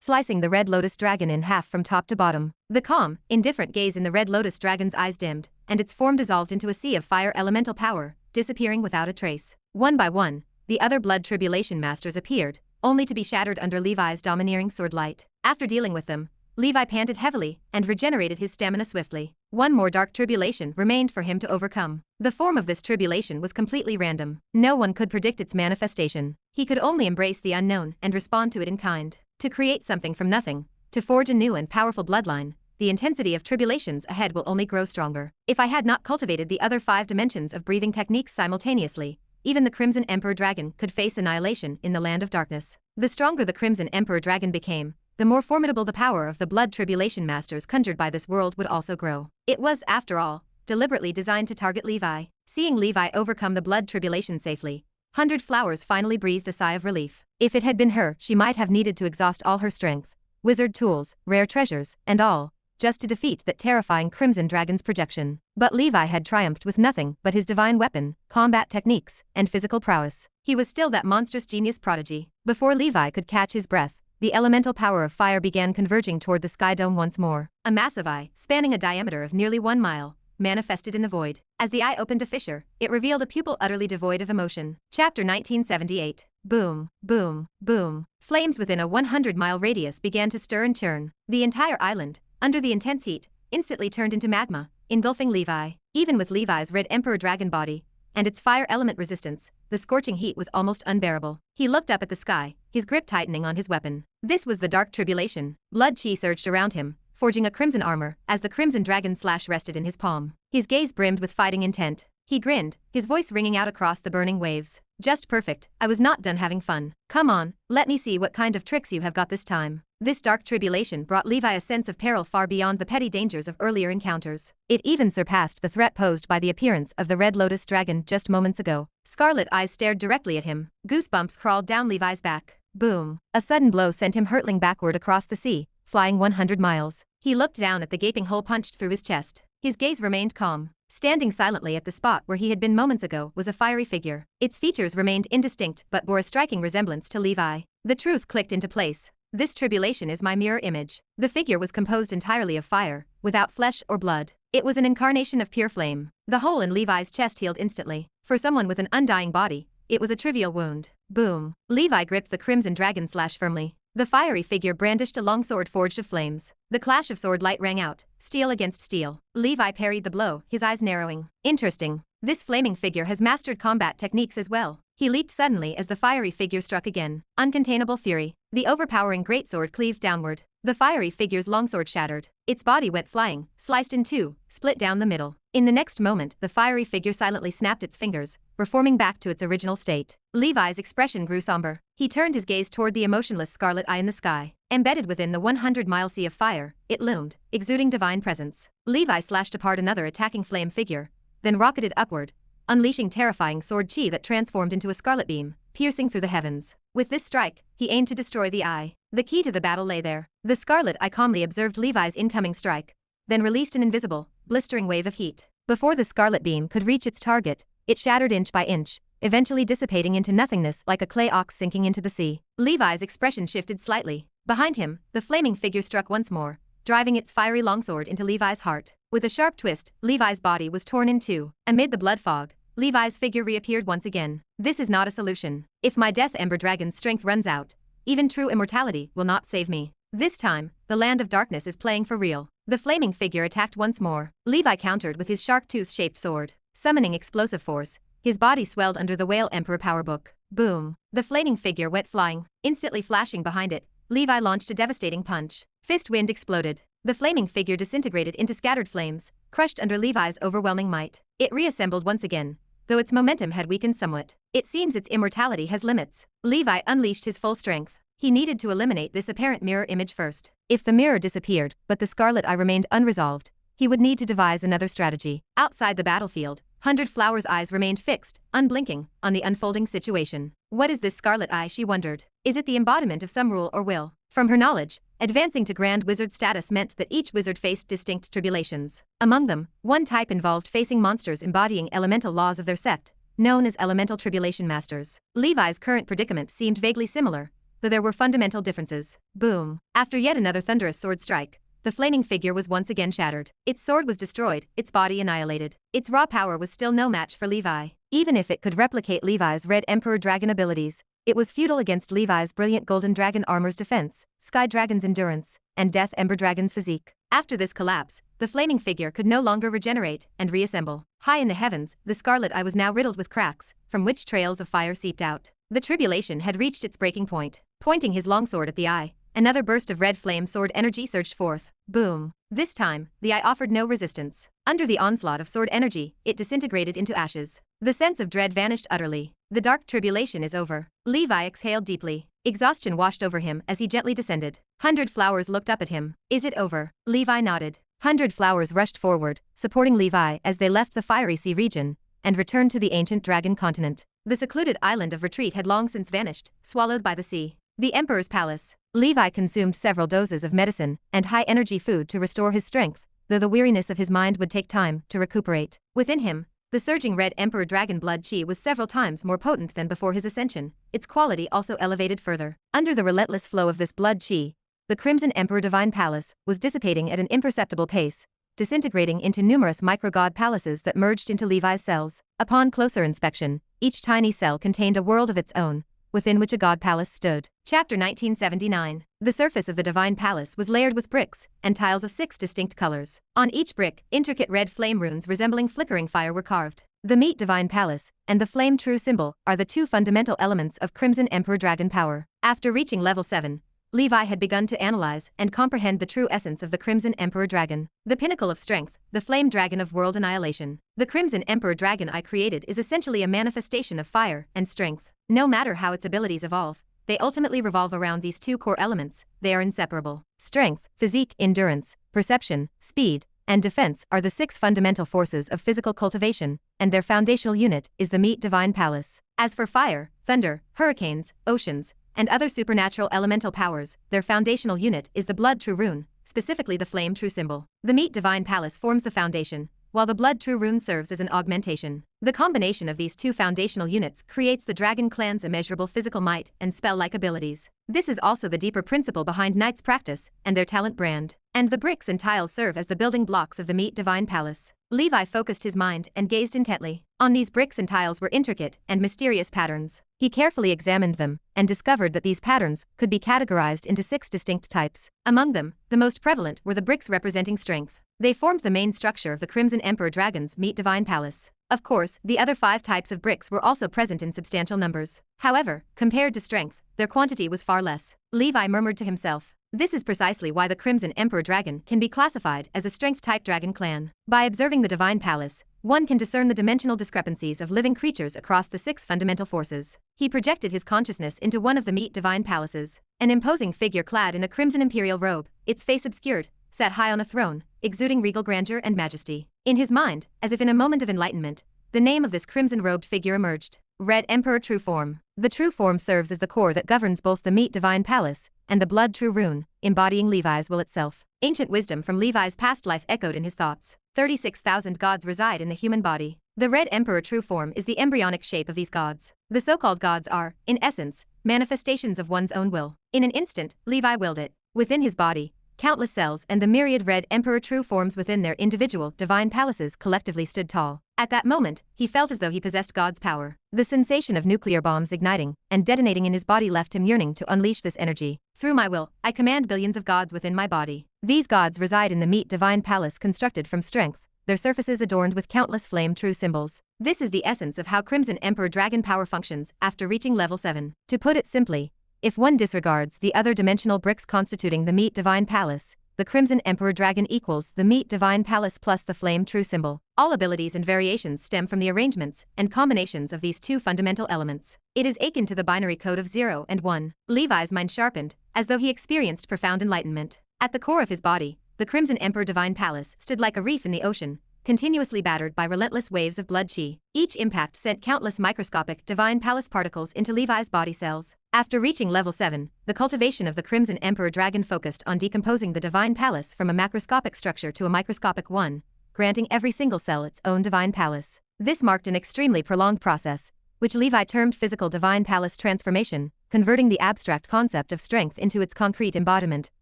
slicing the Red Lotus Dragon in half from top to bottom. The calm, indifferent gaze in the Red Lotus Dragon's eyes dimmed, and its form dissolved into a sea of fire elemental power, disappearing without a trace. One by one, the other Blood Tribulation Masters appeared, only to be shattered under Levi's domineering sword light. After dealing with them, Levi panted heavily and regenerated his stamina swiftly. One more dark tribulation remained for him to overcome. The form of this tribulation was completely random. No one could predict its manifestation. He could only embrace the unknown and respond to it in kind. To create something from nothing, to forge a new and powerful bloodline, the intensity of tribulations ahead will only grow stronger. If I had not cultivated the other 5 dimensions of breathing techniques simultaneously, even the Crimson Emperor Dragon could face annihilation in the land of darkness. The stronger the Crimson Emperor Dragon became, the more formidable the power of the Blood Tribulation Masters conjured by this world would also grow. It was, after all, deliberately designed to target Levi. Seeing Levi overcome the Blood Tribulation safely, 100 Flowers finally breathed a sigh of relief. If it had been her, she might have needed to exhaust all her strength, wizard tools, rare treasures, and all, just to defeat that terrifying Crimson Dragon's projection. But Levi had triumphed with nothing but his divine weapon, combat techniques, and physical prowess. He was still that monstrous genius prodigy. Before Levi could catch his breath, the elemental power of fire began converging toward the sky dome once more. A massive eye, spanning a diameter of nearly 1 mile, manifested in the void. As the eye opened a fissure, it revealed a pupil utterly devoid of emotion. Chapter 1978. Boom, boom, boom. Flames within a 100-mile radius began to stir and churn. The entire island, under the intense heat, instantly turned into magma, engulfing Levi. Even with Levi's Red Emperor Dragon body and its fire element resistance, the scorching heat was almost unbearable. He looked up at the sky, his grip tightening on his weapon. This was the Dark Tribulation. Blood chi surged around him, forging a crimson armor as the Crimson Dragon slash rested in his palm. His gaze brimmed with fighting intent. He grinned, his voice ringing out across the burning waves. Just perfect, I was not done having fun. Come on, let me see what kind of tricks you have got this time. This dark tribulation brought Levi a sense of peril far beyond the petty dangers of earlier encounters. It even surpassed the threat posed by the appearance of the Red Lotus Dragon just moments ago. Scarlet eyes stared directly at him. Goosebumps crawled down Levi's back. Boom. A sudden blow sent him hurtling backward across the sea, flying 100 miles. He looked down at the gaping hole punched through his chest. His gaze remained calm. Standing silently at the spot where he had been moments ago was a fiery figure. Its features remained indistinct but bore a striking resemblance to Levi. The truth clicked into place. This tribulation is my mirror image. The figure was composed entirely of fire, without flesh or blood. It was an incarnation of pure flame. The hole in Levi's chest healed instantly. For someone with an undying body, it was a trivial wound. Boom. Levi gripped the Crimson Dragon slash firmly. The fiery figure brandished a long sword forged of flames. The clash of sword light rang out, steel against steel. Levi parried the blow, his eyes narrowing. Interesting. This flaming figure has mastered combat techniques as well. He leaped suddenly as the fiery figure struck again. Uncontainable fury. The overpowering greatsword cleaved downward. The fiery figure's longsword shattered. Its body went flying, sliced in two, split down the middle. In the next moment, the fiery figure silently snapped its fingers, reforming back to its original state. Levi's expression grew somber. He turned his gaze toward the emotionless scarlet eye in the sky. Embedded within the 100-mile sea of fire, it loomed, exuding divine presence. Levi slashed apart another attacking flame figure, then rocketed upward, unleashing terrifying sword chi that transformed into a scarlet beam, piercing through the heavens. With this strike, he aimed to destroy the eye. The key to the battle lay there. The scarlet eye calmly observed Levi's incoming strike, then released an invisible, blistering wave of heat. Before the scarlet beam could reach its target, it shattered inch by inch, eventually dissipating into nothingness like a clay ox sinking into the sea. Levi's expression shifted slightly. Behind him, the flaming figure struck once more, driving its fiery longsword into Levi's heart. With a sharp twist, Levi's body was torn in two. Amid the blood fog, Levi's figure reappeared once again. This is not a solution. If my Death Ember Dragon's strength runs out, even true immortality will not save me. This time, the Land of Darkness is playing for real. The flaming figure attacked once more. Levi countered with his shark tooth-shaped sword, summoning explosive force. His body swelled under the Whale Emperor power book. Boom. The flaming figure went flying. Instantly flashing behind it, Levi launched a devastating punch. Fist wind exploded. The flaming figure disintegrated into scattered flames, crushed under Levi's overwhelming might. It reassembled once again, though its momentum had weakened somewhat. It seems its immortality has limits. Levi unleashed his full strength. He needed to eliminate this apparent mirror image first. If the mirror disappeared, but the Scarlet Eye remained unresolved, he would need to devise another strategy. Outside the battlefield, 100 Flower's eyes remained fixed, unblinking, on the unfolding situation. What is this Scarlet Eye, she wondered. Is it the embodiment of some rule or will? From her knowledge, advancing to Grand Wizard status meant that each wizard faced distinct tribulations. Among them, one type involved facing monsters embodying elemental laws of their sect, known as Elemental Tribulation Masters. Levi's current predicament seemed vaguely similar, though there were fundamental differences. Boom. After yet another thunderous sword strike, the flaming figure was once again shattered. Its sword was destroyed, its body annihilated. Its raw power was still no match for Levi. Even if it could replicate Levi's Red Emperor Dragon abilities, it was futile against Levi's brilliant Golden Dragon armor's defense, Sky Dragon's endurance, and Death Ember Dragon's physique. After this collapse, the flaming figure could no longer regenerate and reassemble. High in the heavens, the Scarlet Eye was now riddled with cracks, from which trails of fire seeped out. The tribulation had reached its breaking point. Pointing his longsword at the eye, another burst of red flame sword energy surged forth. Boom. This time, the eye offered no resistance. Under the onslaught of sword energy, it disintegrated into ashes. The sense of dread vanished utterly. The dark tribulation is over. Levi exhaled deeply. Exhaustion washed over him as he gently descended. 100 Flowers looked up at him. Is it over? Levi nodded. 100 Flowers rushed forward, supporting Levi as they left the fiery sea region and returned to the ancient Dragon Continent. The secluded island of retreat had long since vanished, swallowed by the sea. The Emperor's Palace. Levi consumed several doses of medicine and high-energy food to restore his strength, though the weariness of his mind would take time to recuperate. Within him, the surging Red Emperor Dragon blood chi was several times more potent than before his ascension, its quality also elevated further. Under the relentless flow of this blood chi, the Crimson Emperor Divine Palace was dissipating at an imperceptible pace, disintegrating into numerous micro-god palaces that merged into Levi's cells. Upon closer inspection, each tiny cell contained a world of its own, within which a god palace stood. Chapter 1979. The surface of the Divine Palace was layered with bricks and tiles of 6 distinct colors. On each brick, intricate red flame runes resembling flickering fire were carved. The Meat Divine Palace and the Flame True symbol are the 2 fundamental elements of Crimson Emperor Dragon power. After reaching level 7, Levi had begun to analyze and comprehend the true essence of the Crimson Emperor Dragon. The pinnacle of strength, the Flame Dragon of World Annihilation. The Crimson Emperor Dragon I created is essentially a manifestation of fire and strength. No matter how its abilities evolve, they ultimately revolve around these 2 core elements. They are inseparable. Strength, physique, endurance, perception, speed, and defense are the 6 fundamental forces of physical cultivation, and their foundational unit is the Meat Divine Palace. As for fire, thunder, hurricanes, oceans, and other supernatural elemental powers, their foundational unit is the Blood True rune, specifically the Flame True symbol. The Meat Divine Palace forms the foundation, while the Blood True rune serves as an augmentation. The combination of these 2 foundational units creates the Dragon Clan's immeasurable physical might and spell-like abilities. This is also the deeper principle behind Knight's practice and their talent brand. And the bricks and tiles serve as the building blocks of the Meat Divine Palace. Levi focused his mind and gazed intently. On these bricks and tiles were intricate and mysterious patterns. He carefully examined them and discovered that these patterns could be categorized into 6 distinct types. Among them, the most prevalent were the bricks representing strength. They formed the main structure of the Crimson Emperor Dragon's Meat Divine Palace. Of course, the other 5 types of bricks were also present in substantial numbers. However, compared to strength, their quantity was far less. Levi murmured to himself. This is precisely why the Crimson Emperor Dragon can be classified as a strength-type dragon clan. By observing the Divine Palace, one can discern the dimensional discrepancies of living creatures across the 6 fundamental forces. He projected his consciousness into one of the Meat Divine Palaces. An imposing figure clad in a crimson imperial robe, its face obscured, sat high on a throne, exuding regal grandeur and majesty. In his mind, as if in a moment of enlightenment, the name of this crimson-robed figure emerged. Red Emperor True Form. The True Form serves as the core that governs both the Meat Divine Palace and the Blood True rune, embodying Levi's will itself. Ancient wisdom from Levi's past life echoed in his thoughts. 36,000 gods reside in the human body. The Red Emperor True Form is the embryonic shape of these gods. The so-called gods are, in essence, manifestations of one's own will. In an instant, Levi willed it. Within his body, countless cells and the myriad red emperor true forms within their individual divine palaces collectively stood tall. At that moment, he felt as though he possessed God's power. The sensation of nuclear bombs igniting and detonating in his body left him yearning to unleash this energy. Through my will, I command billions of gods within my body. These gods reside in the meat divine palace constructed from strength, their surfaces adorned with countless flame true symbols. This is the essence of how Crimson Emperor Dragon power functions after reaching level 7. To put it simply, if one disregards the other dimensional bricks constituting the meat divine palace, the Crimson Emperor Dragon equals the meat divine palace plus the flame true symbol. All abilities and variations stem from the arrangements and combinations of these two fundamental elements. It is akin to the binary code of 0 and 1. Levi's mind sharpened, as though he experienced profound enlightenment. At the core of his body, the Crimson Emperor Divine Palace stood like a reef in the ocean, continuously battered by relentless waves of blood chi. Each impact sent countless microscopic divine palace particles into Levi's body cells. After reaching level 7, the cultivation of the Crimson Emperor Dragon focused on decomposing the divine palace from a macroscopic structure to a microscopic one, granting every single cell its own divine palace. This marked an extremely prolonged process, which Levi termed physical divine palace transformation, converting the abstract concept of strength into its concrete embodiment,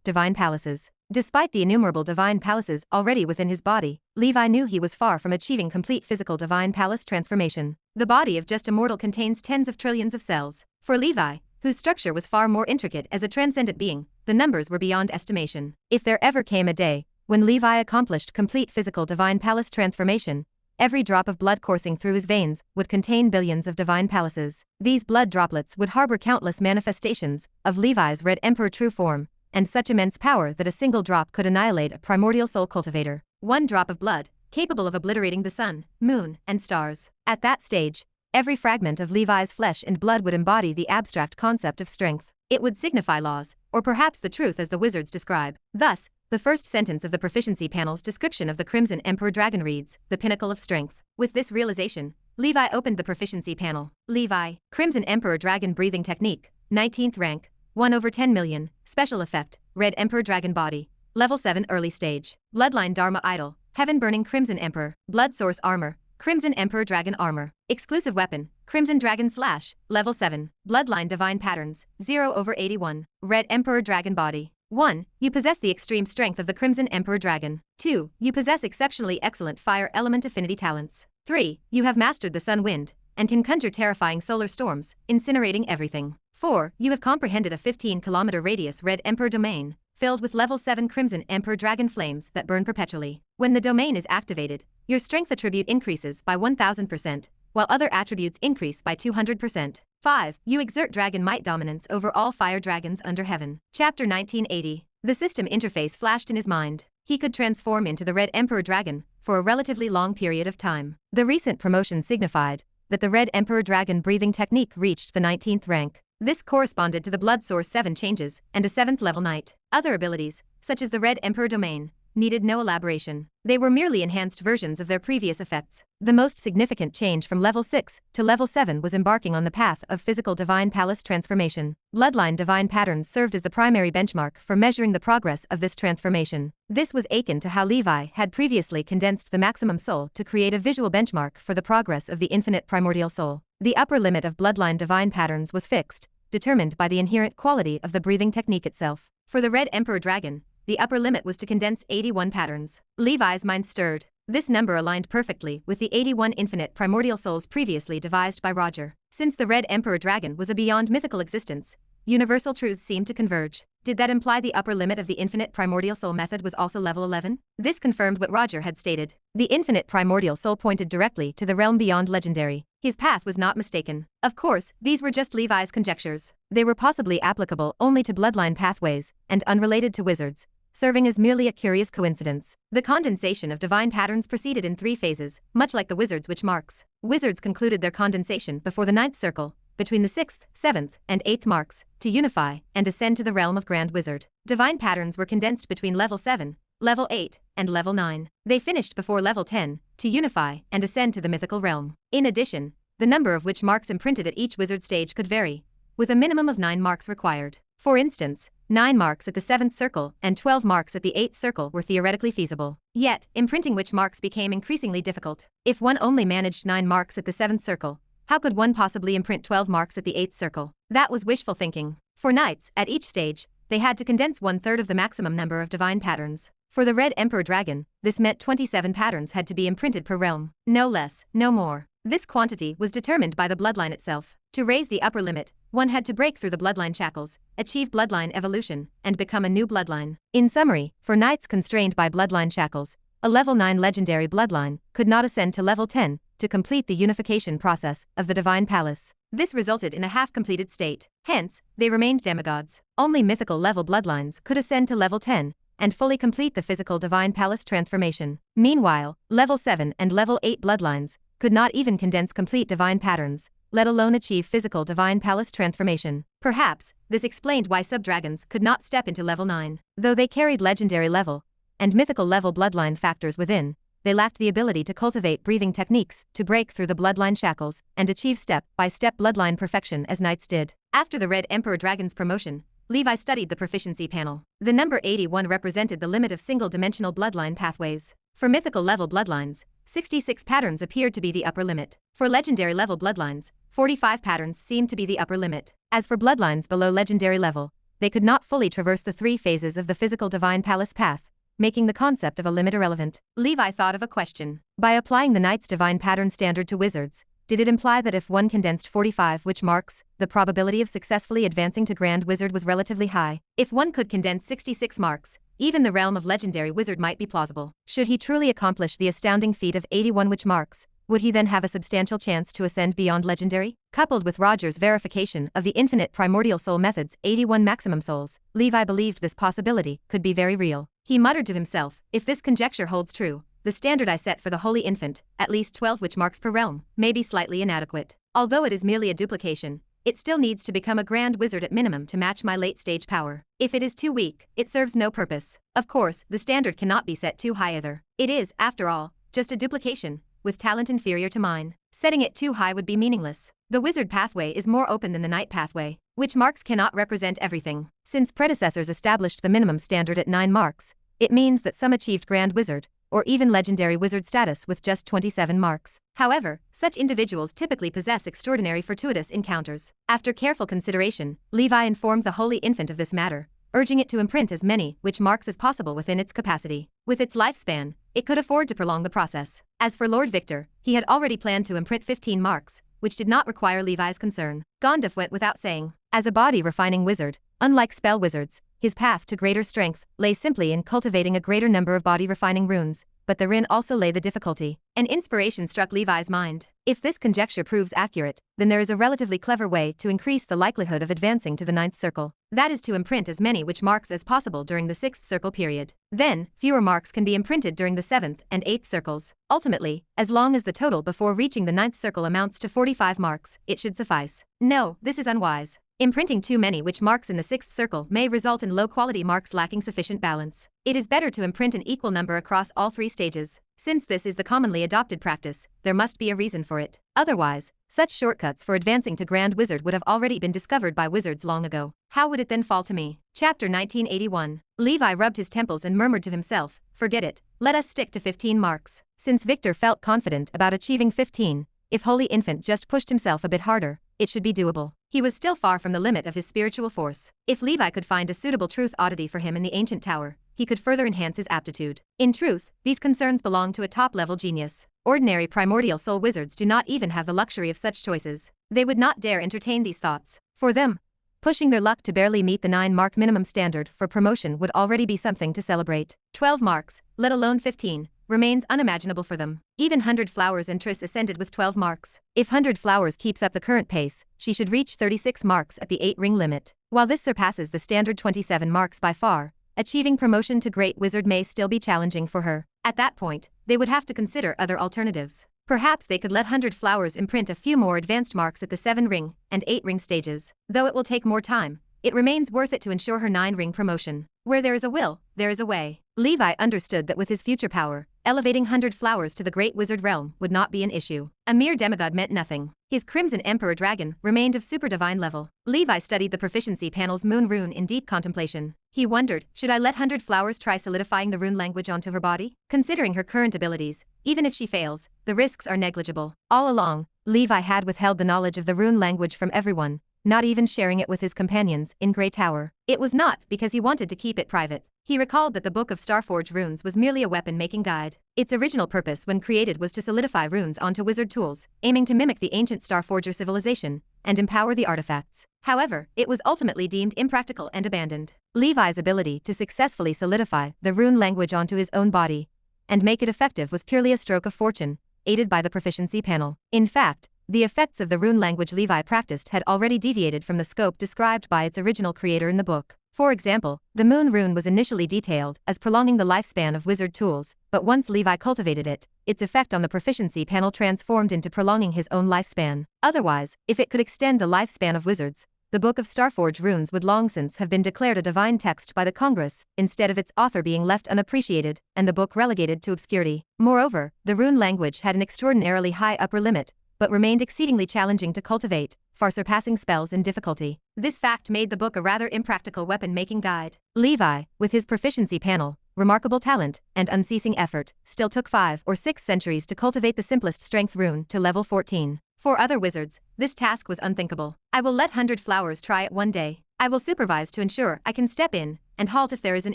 divine palaces. Despite the innumerable divine palaces already within his body, Levi knew he was far from achieving complete physical divine palace transformation. The body of just a mortal contains tens of trillions of cells. For Levi, whose structure was far more intricate as a transcendent being, the numbers were beyond estimation. If there ever came a day when Levi accomplished complete physical divine palace transformation, every drop of blood coursing through his veins would contain billions of divine palaces. These blood droplets would harbor countless manifestations of Levi's Red Emperor true form, and such immense power that a single drop could annihilate a primordial soul cultivator. One drop of blood, capable of obliterating the sun, moon, and stars. At that stage, every fragment of Levi's flesh and blood would embody the abstract concept of strength. It would signify laws, or perhaps the truth as the wizards describe. Thus, the first sentence of the proficiency panel's description of the Crimson Emperor Dragon reads, "The pinnacle of strength." With this realization, Levi opened the proficiency panel. Levi, Crimson Emperor Dragon breathing technique, 19th rank, 1/10 million, special effect, Red Emperor Dragon body, level 7 early stage, bloodline Dharma idol, heaven burning Crimson Emperor, blood source armor, Crimson Emperor Dragon armor, exclusive weapon, Crimson Dragon slash, level 7, bloodline divine patterns, 0/81, Red Emperor Dragon body. 1. You possess the extreme strength of the Crimson Emperor Dragon. 2. You possess exceptionally excellent fire element affinity talents. 3. You have mastered the sun wind, and can conjure terrifying solar storms, incinerating everything. 4. You have comprehended a 15-kilometer radius Red Emperor domain, filled with level 7 Crimson Emperor Dragon flames that burn perpetually. When the domain is activated, your strength attribute increases by 1000%, while other attributes increase by 200%. 5. You exert dragon might dominance over all fire dragons under heaven. Chapter 1980. The system interface flashed in his mind. He could transform into the Red Emperor Dragon for a relatively long period of time. The recent promotion signified that the Red Emperor Dragon breathing technique reached the 19th rank. This corresponded to the Blood Source 7 changes and a 7th level knight. Other abilities, such as the Red Emperor Domain, needed no elaboration. They were merely enhanced versions of their previous effects. The most significant change from level 6 to level 7 was embarking on the path of physical divine palace transformation. Bloodline divine patterns served as the primary benchmark for measuring the progress of this transformation. This was akin to how Levi had previously condensed the maximum soul to create a visual benchmark for the progress of the infinite primordial soul. The upper limit of bloodline divine patterns was fixed, determined by the inherent quality of the breathing technique itself. For the Red Emperor Dragon, the upper limit was to condense 81 patterns. Levi's mind stirred. This number aligned perfectly with the 81 infinite primordial souls previously devised by Roger. Since the Red Emperor Dragon was a beyond mythical existence, universal truths seemed to converge. Did that imply the upper limit of the infinite primordial soul method was also level 11? This confirmed what Roger had stated. The infinite primordial soul pointed directly to the realm beyond legendary. His path was not mistaken. Of course, these were just Levi's conjectures. They were possibly applicable only to bloodline pathways and unrelated to wizards, serving as merely a curious coincidence. The condensation of divine patterns proceeded in 3 phases, much like the wizards' witch marks. Wizards concluded their condensation before the 9th circle, between the 6th, 7th, and 8th marks, to unify and ascend to the realm of Grand Wizard. Divine patterns were condensed between level 7, level 8, and level 9. They finished before level 10, to unify and ascend to the mythical realm. In addition, the number of witch marks imprinted at each wizard stage could vary, with a minimum of 9 marks required. For instance, 9 marks at the 7th circle and 12 marks at the 8th circle were theoretically feasible. Yet, imprinting witch marks became increasingly difficult. If one only managed 9 marks at the 7th circle, How could one possibly imprint 12 marks at the 8th circle? That was wishful thinking. For knights, at each stage, they had to condense 1/3 of the maximum number of divine patterns. For the Red Emperor Dragon, this meant 27 patterns had to be imprinted per realm. No less, no more. This quantity was determined by the bloodline itself. To raise the upper limit, one had to break through the bloodline shackles, achieve bloodline evolution, and become a new bloodline. In summary, for knights constrained by bloodline shackles, a level 9 legendary bloodline could not ascend to level 10 to complete the unification process of the Divine Palace. This resulted in a half-completed state. Hence, they remained demigods. Only mythical level bloodlines could ascend to level 10 and fully complete the physical Divine Palace transformation. Meanwhile, level 7 and level 8 bloodlines could not even condense complete divine patterns, let alone achieve physical Divine Palace transformation. Perhaps, this explained why sub-dragons could not step into level 9. Though they carried legendary level and mythical level bloodline factors within, they lacked the ability to cultivate breathing techniques to break through the bloodline shackles and achieve step-by-step bloodline perfection as knights did. After the Red Emperor Dragon's promotion, Levi studied the proficiency panel. The number 81 represented the limit of single-dimensional bloodline pathways. For mythical level bloodlines, 66 patterns appeared to be the upper limit. For legendary level bloodlines, 45 patterns seemed to be the upper limit. As for bloodlines below legendary level, they could not fully traverse the 3 phases of the physical Divine Palace path, making the concept of a limit irrelevant. Levi thought of a question. By applying the Knight's Divine Pattern standard to wizards, did it imply that if one condensed 45 witch marks, the probability of successfully advancing to Grand Wizard was relatively high? If one could condense 66 marks, even the realm of legendary wizard might be plausible. Should he truly accomplish the astounding feat of 81 witch marks, would he then have a substantial chance to ascend beyond legendary? Coupled with Roger's verification of the infinite primordial soul method's 81 maximum souls, Levi believed this possibility could be very real. He muttered to himself, if this conjecture holds true, the standard I set for the Holy Infant, at least 12 witch marks per realm, may be slightly inadequate. Although it is merely a duplication, it still needs to become a Grand Wizard at minimum to match my late-stage power. If it is too weak, it serves no purpose. Of course, the standard cannot be set too high either. It is, after all, just a duplication, with talent inferior to mine. Setting it too high would be meaningless. The wizard pathway is more open than the knight pathway. Witch marks cannot represent everything. Since predecessors established the minimum standard at 9 marks, it means that some achieved Grand Wizard, or even legendary wizard status with just 27 marks. However, such individuals typically possess extraordinary fortuitous encounters. After careful consideration, Levi informed the Holy Infant of this matter, urging it to imprint as many witch marks as possible within its capacity. With its lifespan, it could afford to prolong the process. As for Lord Victor, he had already planned to imprint 15 marks, which did not require Levi's concern. Gandaph went without saying. As a body-refining wizard, unlike spell wizards, his path to greater strength lay simply in cultivating a greater number of body-refining runes, but therein also lay the difficulty. An inspiration struck Levi's mind. If this conjecture proves accurate, then there is a relatively clever way to increase the likelihood of advancing to the 9th circle. That is to imprint as many witch marks as possible during the 6th circle period. Then, fewer marks can be imprinted during the 7th and 8th circles. Ultimately, as long as the total before reaching the 9th circle amounts to 45 marks, it should suffice. No, this is unwise. Imprinting too many witch marks in the 6th circle may result in low-quality marks lacking sufficient balance. It is better to imprint an equal number across all 3 stages. Since this is the commonly adopted practice, there must be a reason for it. Otherwise, such shortcuts for advancing to Grand Wizard would have already been discovered by wizards long ago. How would it then fall to me? Chapter 1981. Levi rubbed his temples and murmured to himself, forget it, let us stick to 15 marks. Since Victor felt confident about achieving 15, if Holy Infant just pushed himself a bit harder, it should be doable. He was still far from the limit of his spiritual force. If Levi could find a suitable truth oddity for him in the ancient tower, he could further enhance his aptitude. In truth, these concerns belong to a top-level genius. Ordinary primordial soul wizards do not even have the luxury of such choices. They would not dare entertain these thoughts. For them, pushing their luck to barely meet the 9-mark minimum standard for promotion would already be something to celebrate. 12 marks, let alone 15, remains unimaginable for them. Even 100 Flowers and Triss ascended with 12 marks. If 100 Flowers keeps up the current pace, she should reach 36 marks at the 8-ring limit. While this surpasses the standard 27 marks by far, achieving promotion to Great Wizard may still be challenging for her. At that point, they would have to consider other alternatives. Perhaps they could let 100 Flowers imprint a few more advanced marks at the 7-ring and 8-ring stages. Though it will take more time, it remains worth it to ensure her 9-ring promotion. Where there is a will, there is a way. Levi understood that with his future power, elevating 100 Flowers to the Great Wizard realm would not be an issue. A mere demigod meant nothing. His Crimson Emperor Dragon remained of super divine level. Levi studied the proficiency panel's moon rune in deep contemplation. He wondered, should I let 100 Flowers try solidifying the rune language onto her body? Considering her current abilities, even if she fails, the risks are negligible. All along, Levi had withheld the knowledge of the rune language from everyone, not even sharing it with his companions in Grey Tower. It was not because he wanted to keep it private. He recalled that the Book of Starforge Runes was merely a weapon-making guide. Its original purpose when created was to solidify runes onto wizard tools, aiming to mimic the ancient Starforger civilization and empower the artifacts. However, it was ultimately deemed impractical and abandoned. Levi's ability to successfully solidify the rune language onto his own body and make it effective was purely a stroke of fortune, aided by the proficiency panel. In fact, the effects of the rune language Levi practiced had already deviated from the scope described by its original creator in the book. For example, the moon rune was initially detailed as prolonging the lifespan of wizard tools, but once Levi cultivated it, its effect on the proficiency panel transformed into prolonging his own lifespan. Otherwise, if it could extend the lifespan of wizards, the Book of Starforge Runes would long since have been declared a divine text by the Congress, instead of its author being left unappreciated and the book relegated to obscurity. Moreover, the rune language had an extraordinarily high upper limit, but remained exceedingly challenging to cultivate, far surpassing spells in difficulty. This fact made the book a rather impractical weapon-making guide. Levi, with his proficiency panel, remarkable talent, and unceasing effort, still took 5 or 6 centuries to cultivate the simplest strength rune to level 14. For other wizards, this task was unthinkable. I will let 100 Flowers try it one day. I will supervise to ensure I can step in and halt if there is an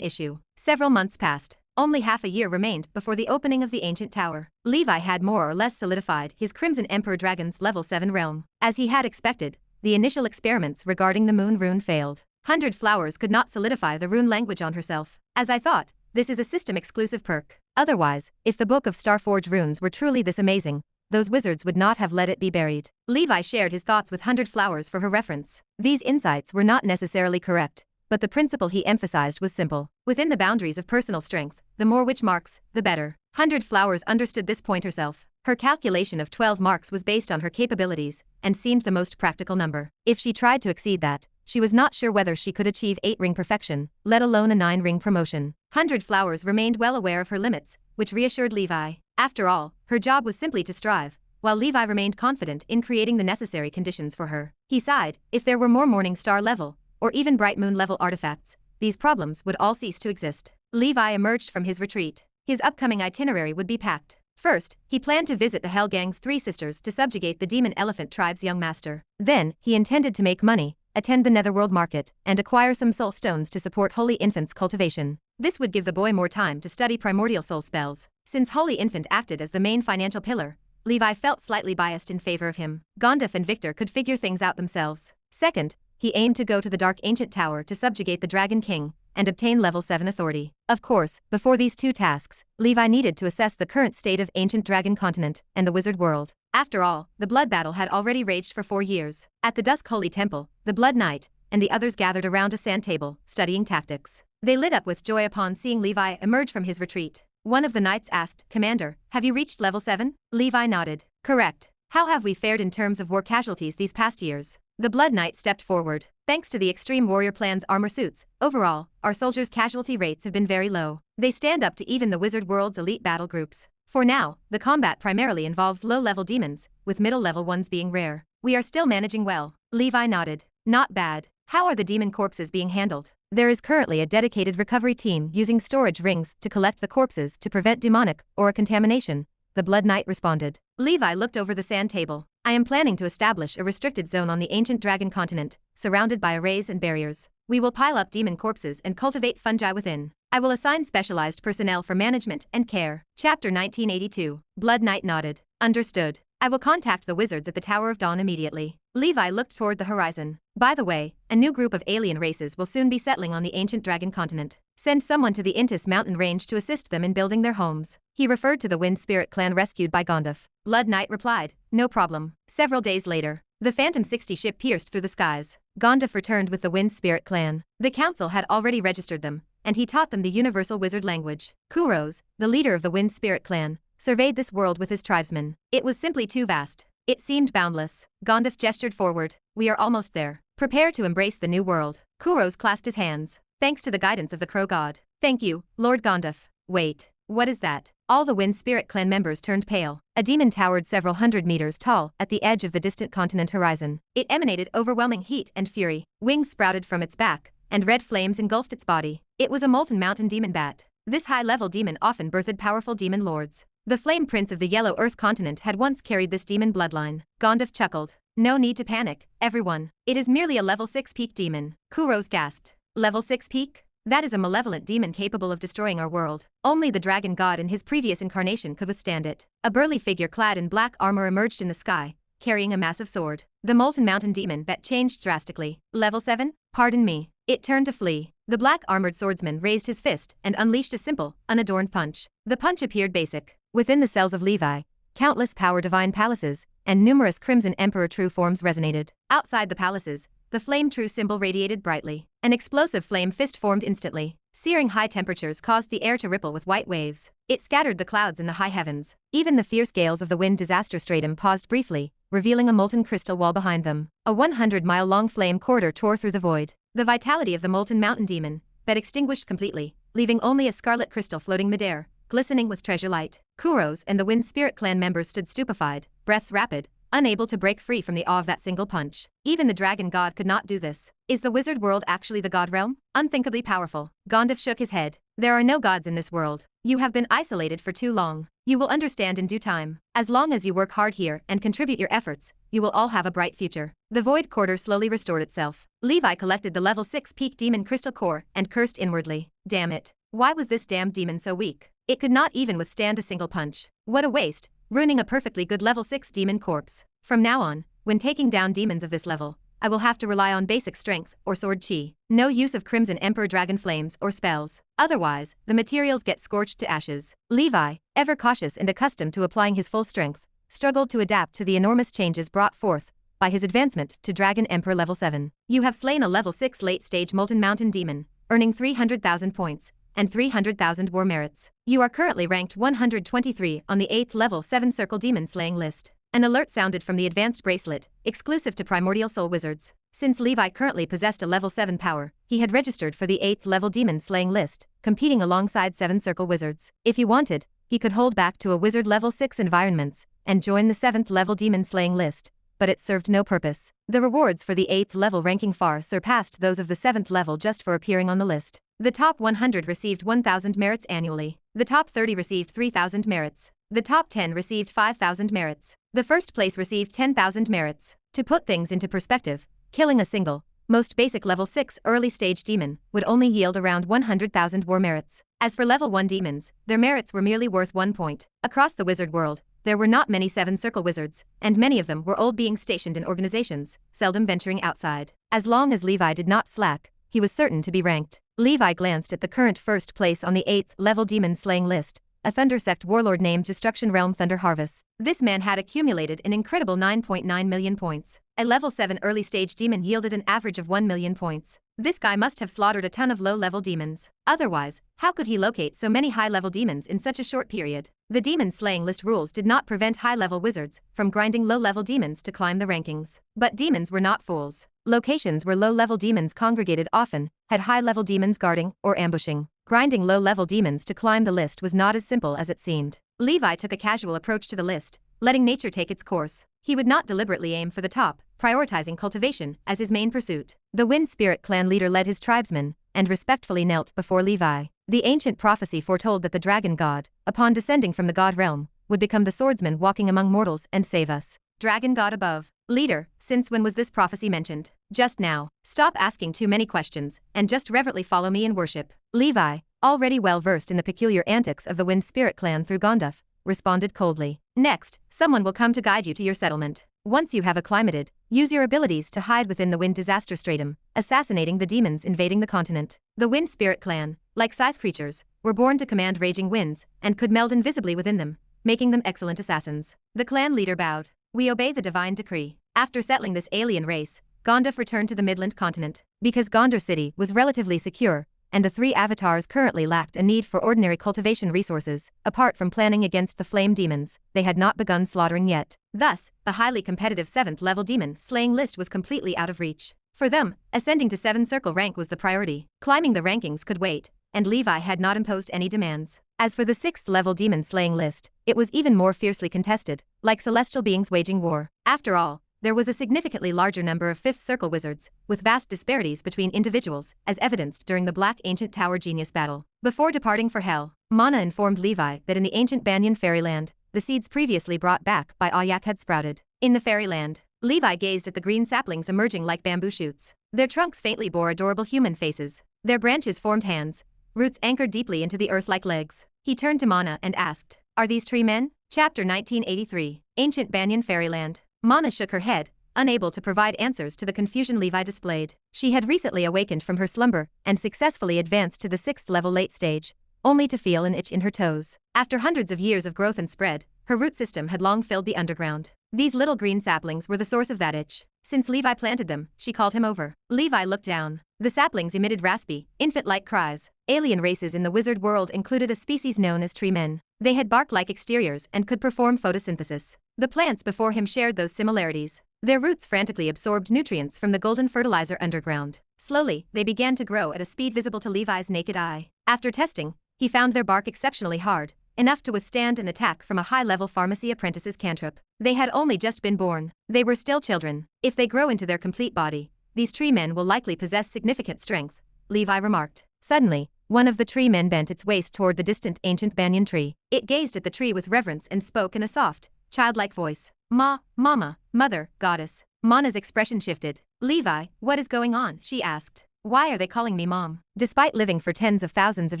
issue. Several months passed. Only half a year remained before the opening of the ancient tower. Levi had more or less solidified his Crimson Emperor Dragon's level 7 realm. As he had expected, the initial experiments regarding the moon rune failed. 100 Flowers could not solidify the rune language on herself. As I thought, this is a system-exclusive perk. Otherwise, if the Book of Starforge Runes were truly this amazing, those wizards would not have let it be buried. Levi shared his thoughts with 100 Flowers for her reference. These insights were not necessarily correct, but the principle he emphasized was simple. Within the boundaries of personal strength, the more witch marks, the better. 100 Flowers understood this point herself. Her calculation of 12 marks was based on her capabilities, and seemed the most practical number. If she tried to exceed that, she was not sure whether she could achieve 8-ring perfection, let alone a 9-ring promotion. 100 Flowers remained well aware of her limits, which reassured Levi. After all, her job was simply to strive, while Levi remained confident in creating the necessary conditions for her. He sighed, if there were more Morning Star level, or even Bright Moon level artifacts, these problems would all cease to exist. Levi emerged from his retreat. His upcoming itinerary would be packed. First, he planned to visit the Hell Gang's 3 sisters to subjugate the Demon Elephant tribe's young master. Then, he intended to make money, attend the Netherworld market, and acquire some soul stones to support Holy Infant's cultivation. This would give the boy more time to study primordial soul spells. Since Holy Infant acted as the main financial pillar, Levi felt slightly biased in favor of him. Gandaph and Victor could figure things out themselves. Second, he aimed to go to the Dark Ancient Tower to subjugate the Dragon King and obtain level 7 authority. Of course, before these 2 tasks, Levi needed to assess the current state of Ancient Dragon Continent and the Wizard World. After all, the blood battle had already raged for 4 years. At the Dusk Holy Temple, the Blood Knight and the others gathered around a sand table, studying tactics. They lit up with joy upon seeing Levi emerge from his retreat. One of the knights asked, "Commander, have you reached level 7? Levi nodded. "Correct. How have we fared in terms of war casualties these past years?" The Blood Knight stepped forward. "Thanks to the Extreme Warrior Plan's armor suits, overall, our soldiers' casualty rates have been very low. They stand up to even the Wizard World's elite battle groups. For now, the combat primarily involves low-level demons, with middle-level ones being rare. We are still managing well." Levi nodded. "Not bad. How are the demon corpses being handled?" "There is currently a dedicated recovery team using storage rings to collect the corpses to prevent demonic or contamination," the Blood Knight responded. Levi looked over the sand table. "I am planning to establish a restricted zone on the ancient Dragon Continent, surrounded by arrays and barriers. We will pile up demon corpses and cultivate fungi within. I will assign specialized personnel for management and care." Chapter 1982. Blood Knight nodded. "Understood. I will contact the wizards at the Tower of Dawn immediately." Levi looked toward the horizon. "By the way, a new group of alien races will soon be settling on the ancient Dragon Continent. Send someone to the Intis mountain range to assist them in building their homes." He referred to the Wind Spirit clan rescued by Gandaph. Blood Knight replied, "No problem." Several days later, the Phantom 60 ship pierced through the skies. Gandaph returned with the Wind Spirit clan. The council had already registered them, and he taught them the universal wizard language. Kuros, the leader of the Wind Spirit clan, surveyed this world with his tribesmen. It was simply too vast. It seemed boundless. Gandaph gestured forward. "We are almost there. Prepare to embrace the new world." Kuros clasped his hands. "Thanks to the guidance of the Crow God." "Thank you, Lord Gandaph." "Wait. What is that?" All the Wind Spirit clan members turned pale. A demon towered several hundred meters tall at the edge of the distant continent horizon. It emanated overwhelming heat and fury. Wings sprouted from its back, and red flames engulfed its body. It was a molten mountain demon bat. This high-level demon often birthed powerful demon lords. The Flame Prince of the Yellow Earth Continent had once carried this demon bloodline. Gandaph chuckled. No need to panic, everyone. It is merely a level 6 peak demon. Kuros gasped. Level 6 peak? That is a malevolent demon capable of destroying our world. Only the dragon god in his previous incarnation could withstand it. A burly figure clad in black armor emerged in the sky, carrying a massive sword. The Molten Mountain demon bet changed drastically. Level 7? Pardon me. It turned to flee. The black armored swordsman raised his fist and unleashed a simple, unadorned punch. The punch appeared basic. Within the cells of Levi, countless power divine palaces and numerous crimson emperor true forms resonated. Outside the palaces, the flame true symbol radiated brightly. An explosive flame fist formed instantly. Searing high temperatures caused the air to ripple with white waves. It scattered the clouds in the high heavens. Even the fierce gales of the wind disaster stratum paused briefly, revealing a molten crystal wall behind them. A 100-mile-long flame corridor tore through the void. The vitality of the Molten Mountain demon but extinguished completely, leaving only a scarlet crystal floating midair, glistening with treasure light. Kuros and the Wind Spirit clan members stood stupefied, breaths rapid, unable to break free from the awe of that single punch. Even the dragon god could not do this. Is the wizard world actually the god realm? Unthinkably powerful. Gandaph shook his head. There are no gods in this world. You have been isolated for too long. You will understand in due time. As long as you work hard here and contribute your efforts, you will all have a bright future. The void quarter slowly restored itself. Levi collected the level 6 peak demon crystal core and cursed inwardly. Damn it. Why was this damned demon so weak? It could not even withstand a single punch. What a waste, ruining a perfectly good level 6 demon corpse. From now on, when taking down demons of this level, I will have to rely on basic strength or sword chi. No use of Crimson Emperor dragon flames or spells. Otherwise, the materials get scorched to ashes. Levi, ever cautious and accustomed to applying his full strength, struggled to adapt to the enormous changes brought forth by his advancement to Dragon Emperor level 7. You have slain a level 6 late-stage Molten Mountain demon, earning 300,000 points and 300,000 war merits. You are currently ranked 123 on the 8th level 7 circle demon slaying list. An alert sounded from the advanced bracelet, exclusive to primordial soul wizards. Since Levi currently possessed a level 7 power, he had registered for the 8th level demon slaying list, competing alongside 7 circle wizards. If he wanted, he could hold back to a wizard level 6 environments and join the 7th level demon slaying list, but it served no purpose. The rewards for the 8th level ranking far surpassed those of the 7th level just for appearing on the list. The top 100 received 1,000 merits annually. The top 30 received 3,000 merits. The top 10 received 5,000 merits. The first place received 10,000 merits. To put things into perspective, killing a single, most basic level 6 early stage demon would only yield around 100,000 war merits. As for level 1 demons, their merits were merely worth 1 point. Across the wizard world, there were not many 7 circle wizards, and many of them were old beings stationed in organizations, seldom venturing outside. As long as Levi did not slack, he was certain to be ranked. Levi glanced at the current first place on the 8th level demon slaying list, a Thunder Sect warlord named Destruction Realm Thunder Harvest. This man had accumulated an incredible 9.9 million points. A level 7 early stage demon yielded an average of 1 million points. This guy must have slaughtered a ton of low-level demons. Otherwise, how could he locate so many high-level demons in such a short period? The demon slaying list rules did not prevent high-level wizards from grinding low-level demons to climb the rankings. But demons were not fools. Locations where low-level demons congregated often had high-level demons guarding or ambushing. Grinding low-level demons to climb the list was not as simple as it seemed. Levi took a casual approach to the list, letting nature take its course. He would not deliberately aim for the top, prioritizing cultivation as his main pursuit. The Wind Spirit clan leader led his tribesmen and respectfully knelt before Levi. The ancient prophecy foretold that the dragon god, upon descending from the god realm, would become the swordsman walking among mortals and save us. Dragon god above. Leader, since when was this prophecy mentioned? Just now. Stop asking too many questions and just reverently follow me in worship. Levi, already well versed in the peculiar antics of the Wind Spirit clan through Gandaph, responded coldly. Next, someone will come to guide you to your settlement. Once you have acclimated, use your abilities to hide within the wind disaster stratum, assassinating the demons invading the continent. The Wind Spirit clan, like scythe creatures, were born to command raging winds and could meld invisibly within them, making them excellent assassins. The clan leader bowed. We obey the divine decree. After settling this alien race, Gandaph returned to the Midland Continent. Because Gondar City was relatively secure, and the 3 avatars currently lacked a need for ordinary cultivation resources, apart from planning against the flame demons, they had not begun slaughtering yet. Thus, the highly competitive 7th level demon slaying list was completely out of reach. For them, ascending to 7 circle rank was the priority. Climbing the rankings could wait, and Levi had not imposed any demands. As for the 6th level demon slaying list, it was even more fiercely contested, like celestial beings waging war. After all, there was a significantly larger number of Fifth Circle wizards, with vast disparities between individuals, as evidenced during the Black Ancient Tower Genius battle. Before departing for Hell, Mana informed Levi that in the ancient Banyan fairyland, the seeds previously brought back by Ayak had sprouted. In the fairyland, Levi gazed at the green saplings emerging like bamboo shoots. Their trunks faintly bore adorable human faces. Their branches formed hands, roots anchored deeply into the earth like legs. He turned to Mana and asked, "Are these tree men?" Chapter 1983, Ancient Banyan Fairyland. Mana shook her head, unable to provide answers to the confusion Levi displayed. She had recently awakened from her slumber and successfully advanced to the 6th level late stage, only to feel an itch in her toes. After hundreds of years of growth and spread, her root system had long filled the underground. These little green saplings were the source of that itch. Since Levi planted them, she called him over. Levi looked down. The saplings emitted raspy, infant-like cries. Alien races in the wizard world included a species known as tree men. They had bark-like exteriors and could perform photosynthesis. The plants before him shared those similarities. Their roots frantically absorbed nutrients from the golden fertilizer underground. Slowly, they began to grow at a speed visible to Levi's naked eye. After testing, he found their bark exceptionally hard, enough to withstand an attack from a high-level pharmacy apprentice's cantrip. They had only just been born. They were still children. If they grow into their complete body, these tree men will likely possess significant strength, Levi remarked. Suddenly, one of the tree men bent its waist toward the distant ancient banyan tree. It gazed at the tree with reverence and spoke in a soft, childlike voice. Mama, mother, goddess. Mana's expression shifted. Levi, what is going on? She asked. Why are they calling me mom? Despite living for tens of thousands of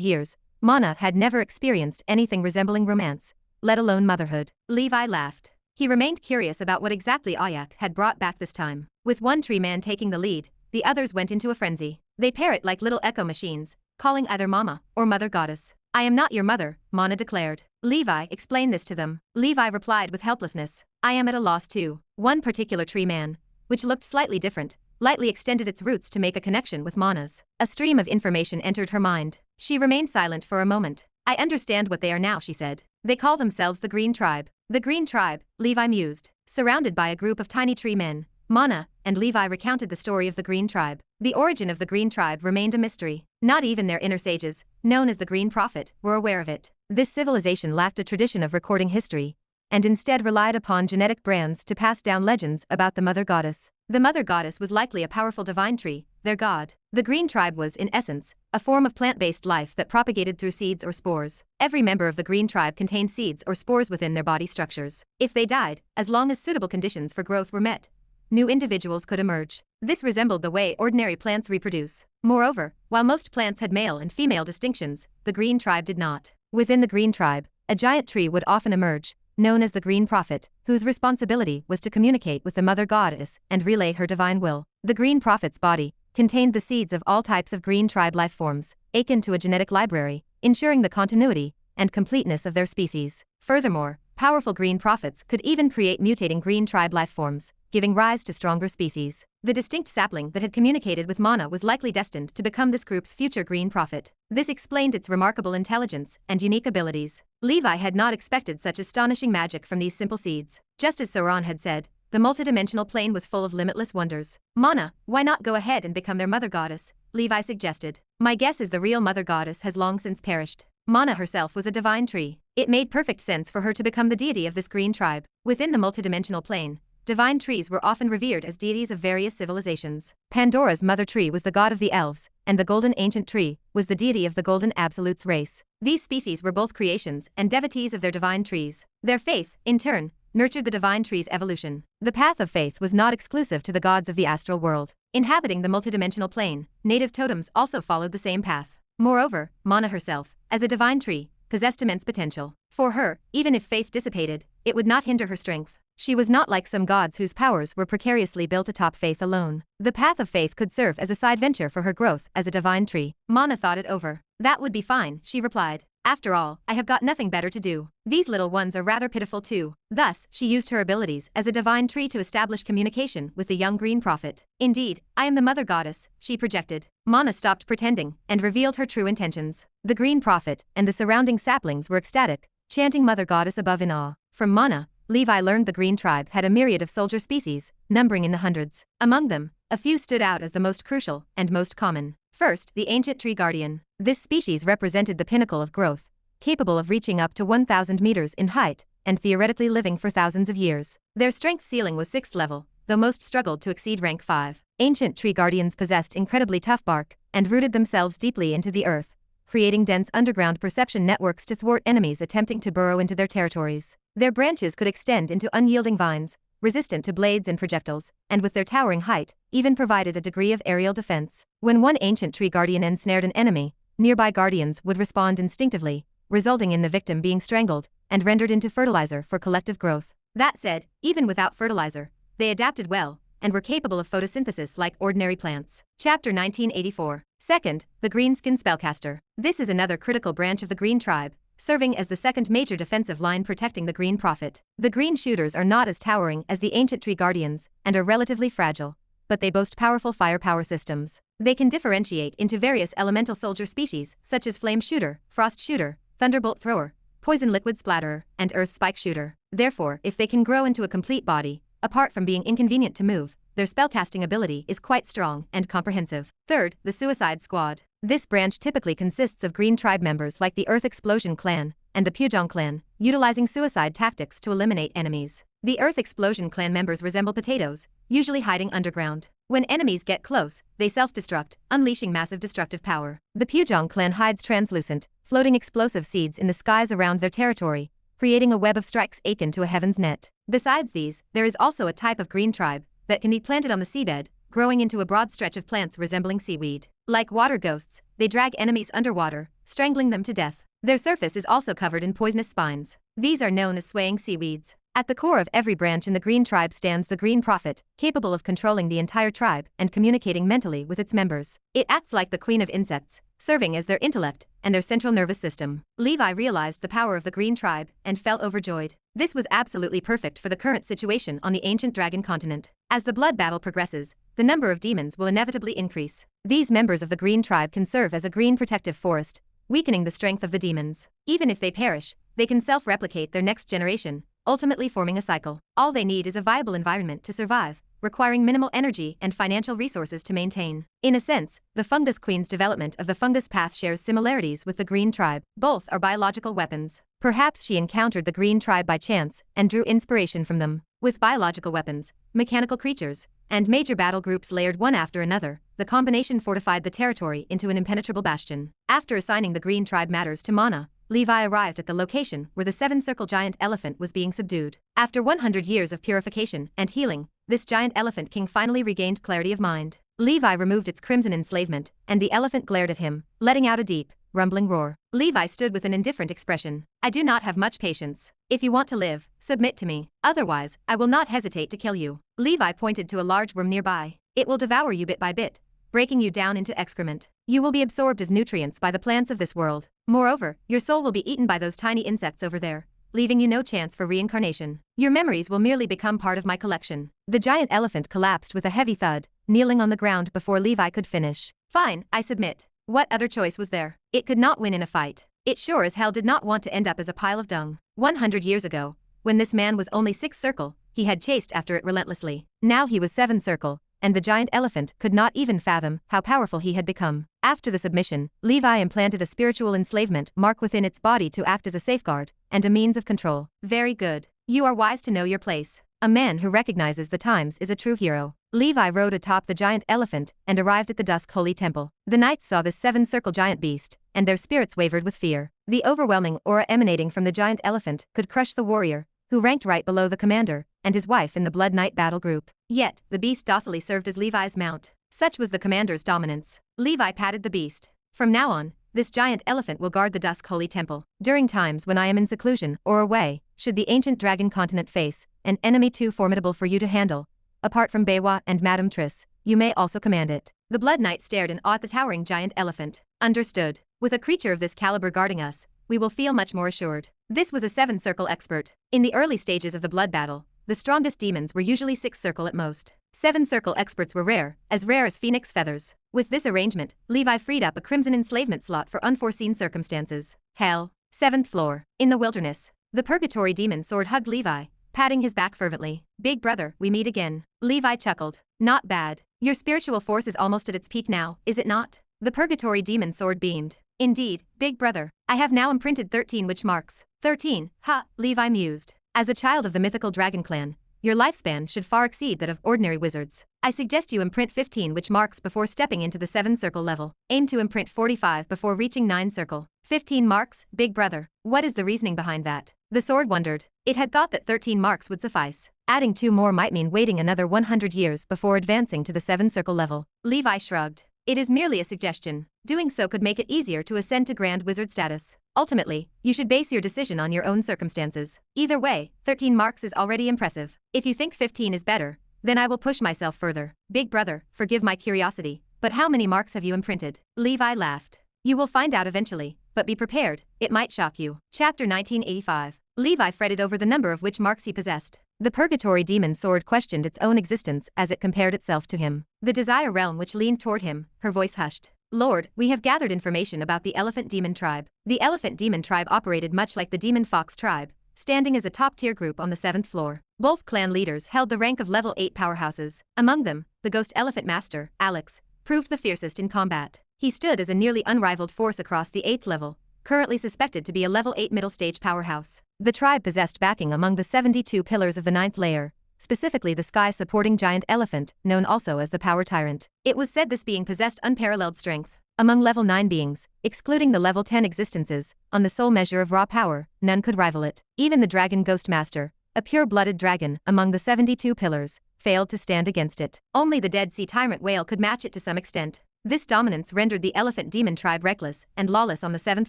years, Mana had never experienced anything resembling romance, let alone motherhood. Levi laughed. He remained curious about what exactly Ayak had brought back this time. With one tree man taking the lead, the others went into a frenzy. They parrot like little echo machines, calling either mama or mother goddess. I am not your mother, Mana declared. Levi, explain this to them. Levi replied with helplessness. I am at a loss too. One particular tree man, which looked slightly different, lightly extended its roots to make a connection with Mana's. A stream of information entered her mind. She remained silent for a moment. I understand what they are now, she said. They call themselves the Green Tribe. The Green Tribe, Levi mused. Surrounded by a group of tiny tree men, Mana and Levi recounted the story of the Green Tribe. The origin of the Green Tribe remained a mystery. Not even their inner sages, known as the Green Prophet, were aware of it. This civilization lacked a tradition of recording history, and instead relied upon genetic brands to pass down legends about the Mother Goddess. The Mother Goddess was likely a powerful divine tree, their god. The Green Tribe was, in essence, a form of plant-based life that propagated through seeds or spores. Every member of the Green Tribe contained seeds or spores within their body structures. If they died, as long as suitable conditions for growth were met, new individuals could emerge. This resembled the way ordinary plants reproduce. Moreover, while most plants had male and female distinctions, the Green Tribe did not. Within the Green Tribe, a giant tree would often emerge, known as the Green Prophet, whose responsibility was to communicate with the Mother Goddess and relay her divine will. The Green Prophet's body contained the seeds of all types of Green Tribe life forms, akin to a genetic library, ensuring the continuity and completeness of their species. Furthermore, powerful Green Prophets could even create mutating Green Tribe life forms, giving rise to stronger species. The distinct sapling that had communicated with Mana was likely destined to become this group's future Green Prophet. This explained its remarkable intelligence and unique abilities. Levi had not expected such astonishing magic from these simple seeds. Just as Sauron had said, the multidimensional plane was full of limitless wonders. Mana, why not go ahead and become their Mother Goddess? Levi suggested. My guess is the real Mother Goddess has long since perished. Mana herself was a divine tree. It made perfect sense for her to become the deity of this Green Tribe. Within the multidimensional plane, divine trees were often revered as deities of various civilizations. Pandora's mother tree was the god of the elves, and the golden ancient tree was the deity of the golden absolutes race. These species were both creations and devotees of their divine trees. Their faith, in turn, nurtured the divine tree's evolution. The path of faith was not exclusive to the gods of the astral world. Inhabiting the multidimensional plane, native totems also followed the same path. Moreover, Mana herself, as a divine tree, possessed immense potential. For her, even if faith dissipated, it would not hinder her strength. She was not like some gods whose powers were precariously built atop faith alone. The path of faith could serve as a side venture for her growth as a divine tree. Mana thought it over. That would be fine, she replied. After all, I have got nothing better to do. These little ones are rather pitiful too. Thus, she used her abilities as a divine tree to establish communication with the young Green Prophet. Indeed, I am the Mother Goddess, she projected. Mana stopped pretending and revealed her true intentions. The Green Prophet and the surrounding saplings were ecstatic, chanting Mother Goddess above in awe. From Mana, Levi learned the Green Tribe had a myriad of soldier species, numbering in the hundreds. Among them, a few stood out as the most crucial and most common. First, the ancient tree guardian. This species represented the pinnacle of growth, capable of reaching up to 1,000 meters in height and theoretically living for thousands of years. Their strength ceiling was 6th level, though most struggled to exceed rank 5. Ancient tree guardians possessed incredibly tough bark and rooted themselves deeply into the earth, creating dense underground perception networks to thwart enemies attempting to burrow into their territories. Their branches could extend into unyielding vines, resistant to blades and projectiles, and with their towering height, even provided a degree of aerial defense. When one ancient tree guardian ensnared an enemy, nearby guardians would respond instinctively, resulting in the victim being strangled and rendered into fertilizer for collective growth. That said, even without fertilizer, they adapted well and were capable of photosynthesis like ordinary plants. Chapter 1984. Second, the Greenskin Spellcaster. This is another critical branch of the Green Tribe, serving as the second major defensive line protecting the Green Prophet. The Green Shooters are not as towering as the Ancient Tree Guardians and are relatively fragile, but they boast powerful firepower systems. They can differentiate into various elemental soldier species such as Flame Shooter, Frost Shooter, Thunderbolt Thrower, Poison Liquid Splatterer, and Earth Spike Shooter. Therefore, if they can grow into a complete body, apart from being inconvenient to move, their spellcasting ability is quite strong and comprehensive. Third, the Suicide Squad. This branch typically consists of Green Tribe members like the Earth Explosion Clan and the Pujong Clan, utilizing suicide tactics to eliminate enemies. The Earth Explosion Clan members resemble potatoes, usually hiding underground. When enemies get close, they self-destruct, unleashing massive destructive power. The Pujong Clan hides translucent, floating explosive seeds in the skies around their territory, creating a web of strikes akin to a heaven's net. Besides these, there is also a type of Green Tribe that can be planted on the seabed, growing into a broad stretch of plants resembling seaweed. Like water ghosts, they drag enemies underwater, strangling them to death. Their surface is also covered in poisonous spines. These are known as swaying seaweeds. At the core of every branch in the Green Tribe stands the Green Prophet, capable of controlling the entire tribe and communicating mentally with its members. It acts like the Queen of Insects, serving as their intellect and their central nervous system. Levi realized the power of the Green Tribe and felt overjoyed. This was absolutely perfect for the current situation on the ancient Dragon Continent. As the blood battle progresses, the number of demons will inevitably increase. These members of the Green Tribe can serve as a green protective forest, weakening the strength of the demons. Even if they perish, they can self-replicate their next generation, ultimately forming a cycle. All they need is a viable environment to survive, requiring minimal energy and financial resources to maintain. In a sense, the Fungus Queen's development of the fungus path shares similarities with the Green Tribe. Both are biological weapons. Perhaps she encountered the Green Tribe by chance and drew inspiration from them. With biological weapons, mechanical creatures, and major battle groups layered one after another, the combination fortified the territory into an impenetrable bastion. After assigning the Green Tribe matters to Mana, Levi arrived at the location where the seven-circle giant elephant was being subdued. After 100 years of purification and healing, this giant elephant king finally regained clarity of mind. Levi removed its crimson enslavement, and the elephant glared at him, letting out a deep, rumbling roar. Levi stood with an indifferent expression. I do not have much patience. If you want to live, submit to me. Otherwise, I will not hesitate to kill you. Levi pointed to a large worm nearby. It will devour you bit by bit, breaking you down into excrement. You will be absorbed as nutrients by the plants of this world. Moreover, your soul will be eaten by those tiny insects over there, leaving you no chance for reincarnation. Your memories will merely become part of my collection. The giant elephant collapsed with a heavy thud, kneeling on the ground before Levi could finish. Fine, I submit. What other choice was there? It could not win in a fight. It sure as hell did not want to end up as a pile of dung. 100 years ago, when this man was only 6 circle, he had chased after it relentlessly. Now he was 7 circle, and the giant elephant could not even fathom how powerful he had become. After the submission, Levi implanted a spiritual enslavement mark within its body to act as a safeguard and a means of control. Very good. You are wise to know your place. A man who recognizes the times is a true hero. Levi rode atop the giant elephant and arrived at the Dusk Holy Temple. The knights saw this 7-circle giant beast, and their spirits wavered with fear. The overwhelming aura emanating from the giant elephant could crush the warrior, who ranked right below the commander, and his wife in the Blood Knight battle group. Yet, the beast docilely served as Levi's mount. Such was the commander's dominance. Levi patted the beast. From now on, this giant elephant will guard the Dusk Holy Temple. During times when I am in seclusion or away, should the ancient Dragon Continent face an enemy too formidable for you to handle, apart from Baywa and Madame Triss, you may also command it. The Blood Knight stared in awe at the towering giant elephant. Understood. With a creature of this caliber guarding us, we will feel much more assured. This was a 7-circle expert. In the early stages of the blood battle, the strongest demons were usually 6-circle at most. 7-circle experts were rare as phoenix feathers. With this arrangement, Levi freed up a crimson enslavement slot for unforeseen circumstances. Hell. 7th floor. In the wilderness, the purgatory demon sword hugged Levi, patting his back fervently. Big brother, we meet again. Levi chuckled. Not bad. Your spiritual force is almost at its peak now, is it not? The purgatory demon sword beamed. Indeed, big brother. I have now imprinted 13 witch marks. 13, ha, Levi mused. As a child of the mythical dragon clan, your lifespan should far exceed that of ordinary wizards. I suggest you imprint 15 witch marks before stepping into the 7 circle level. Aim to imprint 45 before reaching 9 circle. 15 marks, big brother. What is the reasoning behind that? The sword wondered. It had thought that 13 marks would suffice. Adding 2 more might mean waiting another 100 years before advancing to the 7 circle level. Levi shrugged. It is merely a suggestion. Doing so could make it easier to ascend to Grand Wizard status. Ultimately, you should base your decision on your own circumstances. Either way, 13 marks is already impressive. If you think 15 is better, then I will push myself further. Big brother, forgive my curiosity, but how many marks have you imprinted? Levi laughed. You will find out eventually, but be prepared, it might shock you. Chapter 1985. Levi fretted over the number of witch marks he possessed. The Purgatory Demon Sword questioned its own existence as it compared itself to him. The Desire Realm which leaned toward him, her voice hushed. Lord, we have gathered information about the Elephant Demon Tribe. The Elephant Demon Tribe operated much like the Demon Fox Tribe, standing as a top-tier group on the 7th floor. Both clan leaders held the rank of level 8 powerhouses. Among them, the Ghost Elephant Master, Alex, proved the fiercest in combat. He stood as a nearly unrivaled force across the 8th level, currently suspected to be a level 8 middle-stage powerhouse. The tribe possessed backing among the 72 pillars of the 9th layer, specifically the sky-supporting giant elephant, known also as the Power Tyrant. It was said this being possessed unparalleled strength. Among level 9 beings, excluding the level 10 existences, on the sole measure of raw power, none could rival it. Even the Dragon Ghost Master, a pure-blooded dragon among the 72 pillars, failed to stand against it. Only the Dead Sea Tyrant Whale could match it to some extent. This dominance rendered the Elephant Demon Tribe reckless and lawless on the 7th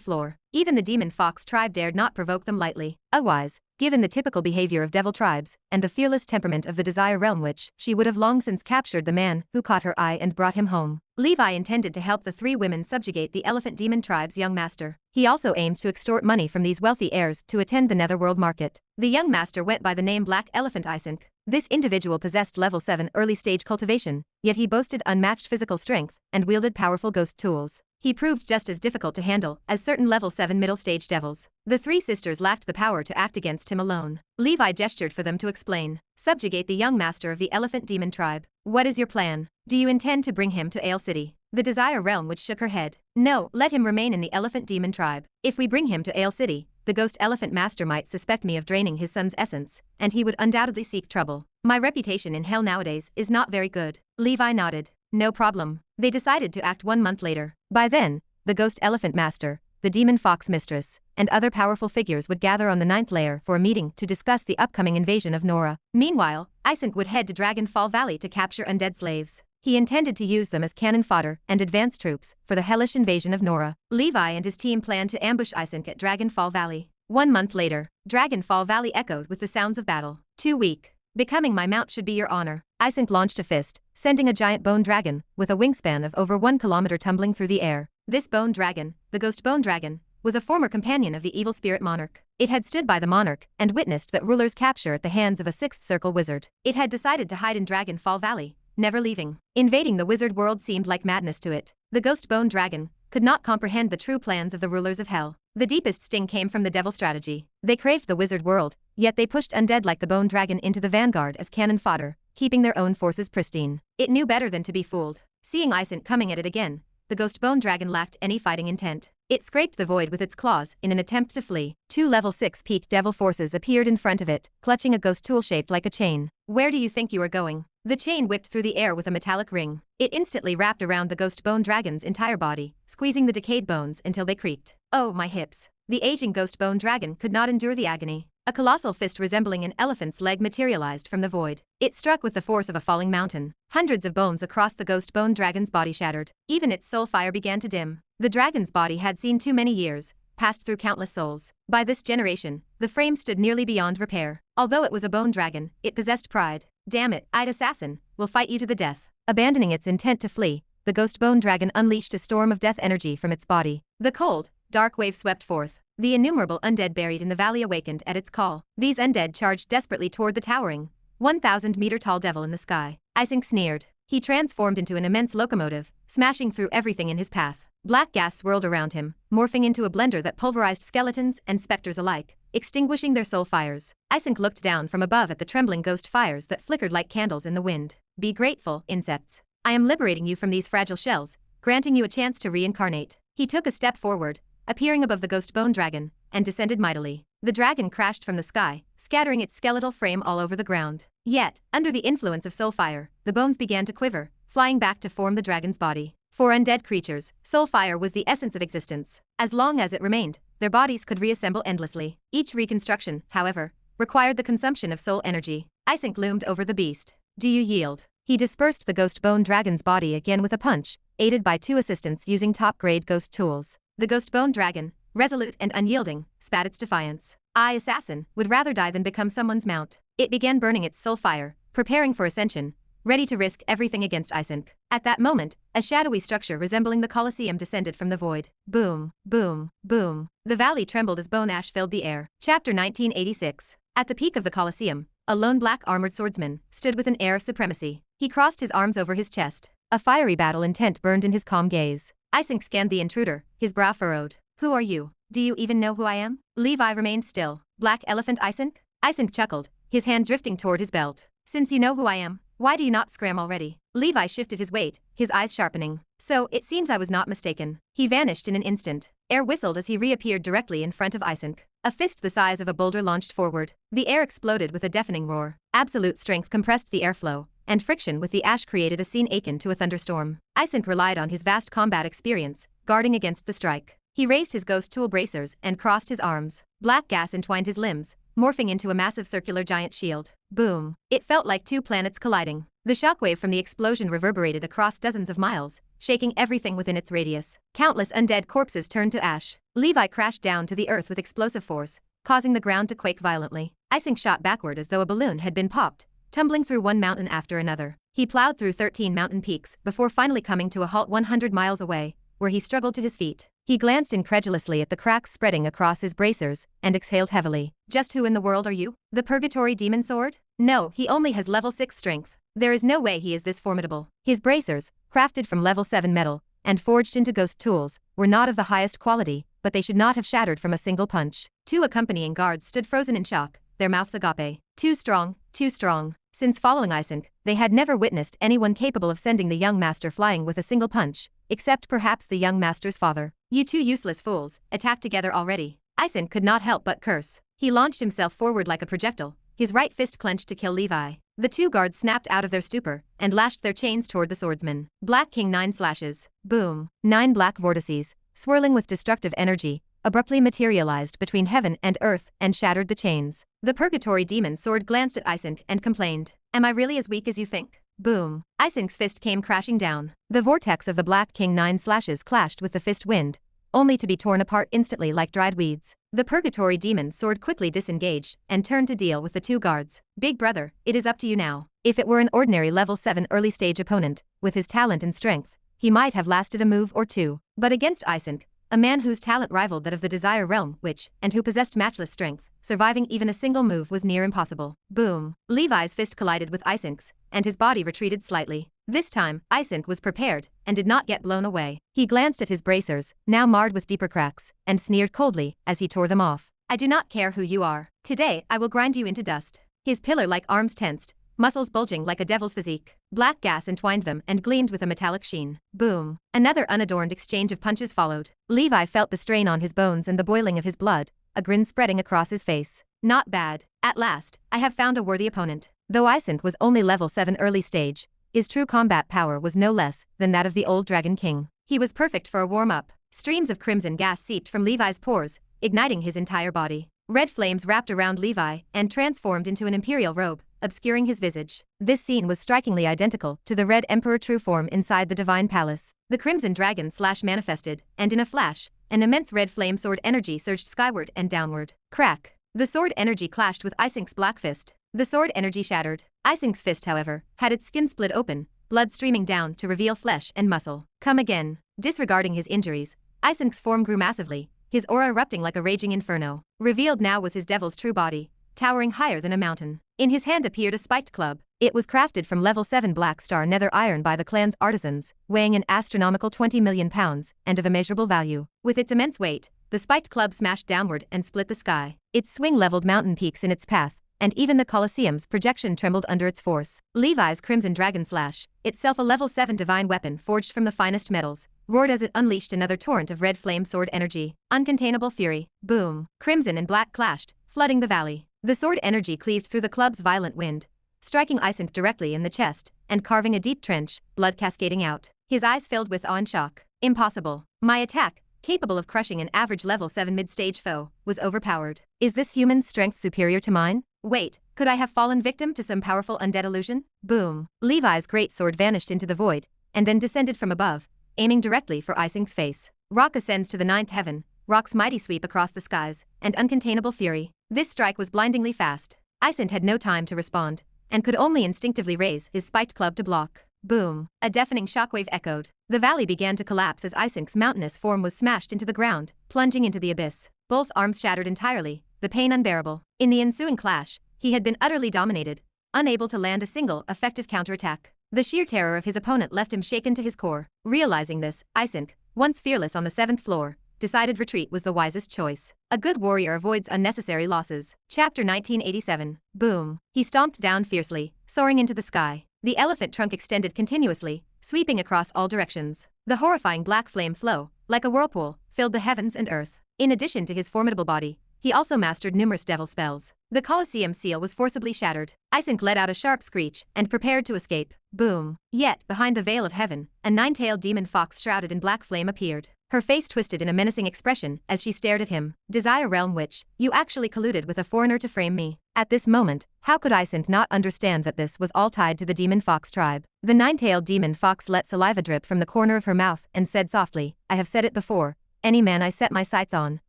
floor. Even the Demon Fox Tribe dared not provoke them lightly. Otherwise, given the typical behavior of devil tribes and the fearless temperament of the Desire Realm Witch, she would have long since captured the man who caught her eye and brought him home. Levi intended to help the 3 women subjugate the Elephant Demon Tribe's young master. He also aimed to extort money from these wealthy heirs to attend the Netherworld market. The young master went by the name Black Elephant Isink. This individual possessed level 7 early-stage cultivation, yet he boasted unmatched physical strength and wielded powerful ghost tools. He proved just as difficult to handle as certain level 7 middle-stage devils. The 3 sisters lacked the power to act against him alone. Levi gestured for them to explain. Subjugate the young master of the Elephant Demon Tribe. What is your plan? Do you intend to bring him to Ale City? The Desire Realm Witch shook her head. No, let him remain in the Elephant Demon Tribe. If we bring him to Ale City, the Ghost Elephant Master might suspect me of draining his son's essence, and he would undoubtedly seek trouble. My reputation in hell nowadays is not very good. Levi nodded. No problem. They decided to act 1 month later. By then, the Ghost Elephant Master, the Demon Fox Mistress, and other powerful figures would gather on the 9th layer for a meeting to discuss the upcoming invasion of Nora. Meanwhile, Isink would head to Dragonfall Valley to capture undead slaves. He intended to use them as cannon fodder and advance troops for the hellish invasion of Nora. Levi and his team planned to ambush Isink at Dragonfall Valley. 1 month later, Dragonfall Valley echoed with the sounds of battle. Too weak. Becoming my mount should be your honor. Isink launched a fist, sending a giant bone dragon with a wingspan of over 1 kilometer tumbling through the air. This bone dragon, the Ghost Bone Dragon, was a former companion of the evil spirit monarch. It had stood by the monarch and witnessed that ruler's capture at the hands of a 6th circle wizard. It had decided to hide in Dragonfall Valley, never leaving. Invading the wizard world seemed like madness to it. The Ghost Bone Dragon could not comprehend the true plans of the rulers of hell. The deepest sting came from the devil strategy. They craved the wizard world, yet they pushed undead like the bone dragon into the vanguard as cannon fodder, keeping their own forces pristine. It knew better than to be fooled. Seeing Isink coming at it again, the Ghost Bone Dragon lacked any fighting intent. It scraped the void with its claws in an attempt to flee. 2 level 6 peak devil forces appeared in front of it, clutching a ghost tool shaped like a chain. Where do you think you are going? The chain whipped through the air with a metallic ring. It instantly wrapped around the Ghost Bone Dragon's entire body, squeezing the decayed bones until they creaked. Oh, my hips. The aging Ghost Bone Dragon could not endure the agony. A colossal fist resembling an elephant's leg materialized from the void. It struck with the force of a falling mountain. Hundreds of bones across the Ghost Bone Dragon's body shattered. Even its soul fire began to dim. The dragon's body had seen too many years, passed through countless souls. By this generation, the frame stood nearly beyond repair. Although it was a bone dragon, it possessed pride. Damn it, I'd assassin, will fight you to the death. Abandoning its intent to flee, the Ghost Bone Dragon unleashed a storm of death energy from its body. The cold, dark wave swept forth. The innumerable undead buried in the valley awakened at its call. These undead charged desperately toward the towering, 1,000-meter-tall devil in the sky. Isink sneered. He transformed into an immense locomotive, smashing through everything in his path. Black gas swirled around him, morphing into a blender that pulverized skeletons and specters alike, extinguishing their soul fires. Isink looked down from above at the trembling ghost fires that flickered like candles in the wind. Be grateful, insects. I am liberating you from these fragile shells, granting you a chance to reincarnate. He took a step forward, appearing above the Ghost Bone Dragon, and descended mightily. The dragon crashed from the sky, scattering its skeletal frame all over the ground. Yet, under the influence of soul fire, the bones began to quiver, flying back to form the dragon's body. For undead creatures, soul fire was the essence of existence. As long as it remained, their bodies could reassemble endlessly. Each reconstruction, however, required the consumption of soul energy. Isink loomed over the beast. Do you yield? He dispersed the ghost bone dragon's body again with a punch, aided by 2 assistants using top-grade ghost tools. The ghost bone dragon, resolute and unyielding, spat its defiance. I, assassin, would rather die than become someone's mount. It began burning its soul fire, preparing for ascension, ready to risk everything against Isink. At that moment, a shadowy structure resembling the Colosseum descended from the void. Boom, boom, boom. The valley trembled as bone ash filled the air. Chapter 1986. At the peak of the Colosseum, a lone black armored swordsman stood with an air of supremacy. He crossed his arms over his chest. A fiery battle intent burned in his calm gaze. Isink scanned the intruder, his brow furrowed. Who are you? Do you even know who I am? Levi remained still. Black Elephant Isink? Isink chuckled, his hand drifting toward his belt. Since you know who I am, why do you not scram already? Levi shifted his weight, his eyes sharpening. So, it seems I was not mistaken. He vanished in an instant. Air whistled as he reappeared directly in front of Isink. A fist the size of a boulder launched forward. The air exploded with a deafening roar. Absolute strength compressed the airflow, and friction with the ash created a scene akin to a thunderstorm. Isink relied on his vast combat experience, guarding against the strike. He raised his ghost tool bracers and crossed his arms. Black gas entwined his limbs, morphing into a massive circular giant shield. Boom. It felt like 2 planets colliding. The shockwave from the explosion reverberated across dozens of miles, shaking everything within its radius. Countless undead corpses turned to ash. Levi crashed down to the earth with explosive force, causing the ground to quake violently. Isink shot backward as though a balloon had been popped, tumbling through one mountain after another. He plowed through 13 mountain peaks before finally coming to a halt 100 miles away, where he struggled to his feet. He glanced incredulously at the cracks spreading across his bracers and exhaled heavily. Just who in the world are you? The Purgatory Demon Sword? No, he only has level 6 strength. There is no way he is this formidable. His bracers, crafted from level 7 metal and forged into ghost tools, were not of the highest quality, but they should not have shattered from a single punch. 2 accompanying guards stood frozen in shock, their mouths agape. Too strong, too strong. Since following Isink, they had never witnessed anyone capable of sending the young master flying with a single punch, except perhaps the young master's father. You 2 useless fools, attack together already. Isink could not help but curse. He launched himself forward like a projectile, his right fist clenched to kill Levi. The 2 guards snapped out of their stupor and lashed their chains toward the swordsman. Black King 9 slashes. Boom. 9 black vortices, swirling with destructive energy, abruptly materialized between heaven and earth and shattered the chains. The Purgatory Demon Sword glanced at Isink and complained. Am I really as weak as you think? Boom. Isink's fist came crashing down. The vortex of the Black King 9 slashes clashed with the fist wind, only to be torn apart instantly like dried weeds. The Purgatory Demon Sword quickly disengaged and turned to deal with the 2 guards. Big brother, it is up to you now. If it were an ordinary level 7 early stage opponent, with his talent and strength, he might have lasted a move or 2. But against Isink, a man whose talent rivaled that of the Desire Realm and who possessed matchless strength, surviving even a single move was near impossible. Boom. Levi's fist collided with Isink's, and his body retreated slightly. This time, Isink was prepared and did not get blown away. He glanced at his bracers, now marred with deeper cracks, and sneered coldly as he tore them off. I do not care who you are. Today, I will grind you into dust. His pillar-like arms tensed, muscles bulging like a devil's physique. Black gas entwined them and gleamed with a metallic sheen. Boom. Another unadorned exchange of punches followed. Levi felt the strain on his bones and the boiling of his blood, a grin spreading across his face. Not bad. At last, I have found a worthy opponent. Though Isink was only level 7 early stage, his true combat power was no less than that of the old Dragon King. He was perfect for a warm-up. Streams of crimson gas seeped from Levi's pores, igniting his entire body. Red flames wrapped around Levi and transformed into an imperial robe, obscuring his visage. This scene was strikingly identical to the Red Emperor true form inside the Divine Palace. The Crimson Dragon slash manifested, and in a flash, an immense red flame sword energy surged skyward and downward. Crack. The sword energy clashed with Isink's black fist. The sword energy shattered. Isink's fist, however, had its skin split open, blood streaming down to reveal flesh and muscle. Come again. Disregarding his injuries, Isink's form grew massively, his aura erupting like a raging inferno. Revealed now was his devil's true body, towering higher than a mountain. In his hand appeared a spiked club. It was crafted from level 7 black star nether iron by the clan's artisans, weighing an astronomical 20 million pounds and of immeasurable value. With its immense weight, the spiked club smashed downward and split the sky. Its swing leveled mountain peaks in its path, and even the Colosseum's projection trembled under its force. Levi's Crimson Dragon Slash, itself a level 7 divine weapon forged from the finest metals, roared as it unleashed another torrent of red flame sword energy. Uncontainable fury. Boom. Crimson and black clashed, flooding the valley. The sword energy cleaved through the club's violent wind, striking Isent directly in the chest, and carving a deep trench, blood cascading out. His eyes filled with awe and shock. Impossible. My attack, capable of crushing an average level 7 mid-stage foe, was overpowered. Is this human's strength superior to mine? Wait, could I have fallen victim to some powerful undead illusion? Boom. Levi's great sword vanished into the void, and then descended from above, aiming directly for Ising's face. Rock ascends to the ninth heaven, Rock's mighty sweep across the skies, and uncontainable fury. This strike was blindingly fast. Isent had no time to respond, and could only instinctively raise his spiked club to block. Boom. A deafening shockwave echoed. The valley began to collapse as Ising's mountainous form was smashed into the ground, plunging into the abyss. Both arms shattered entirely, the pain unbearable. In the ensuing clash, he had been utterly dominated, unable to land a single effective counterattack. The sheer terror of his opponent left him shaken to his core. Realizing this, Ising, once fearless on the 7th floor, decided retreat was the wisest choice. A good warrior avoids unnecessary losses. Chapter 1987. Boom. He stomped down fiercely, soaring into the sky. The elephant trunk extended continuously, sweeping across all directions. The horrifying black flame flow, like a whirlpool, filled the heavens and earth. In addition to his formidable body, he also mastered numerous devil spells. The Colosseum seal was forcibly shattered. Ising let out a sharp screech and prepared to escape. Boom. Yet, behind the veil of heaven, a nine-tailed demon fox shrouded in black flame appeared. Her face twisted in a menacing expression as she stared at him. Desire Realm Witch, you actually colluded with a foreigner to frame me. At this moment, how could Ising not understand that this was all tied to the demon fox tribe? The nine-tailed demon fox let saliva drip from the corner of her mouth and said softly, I have said it before, any man I set my sights on,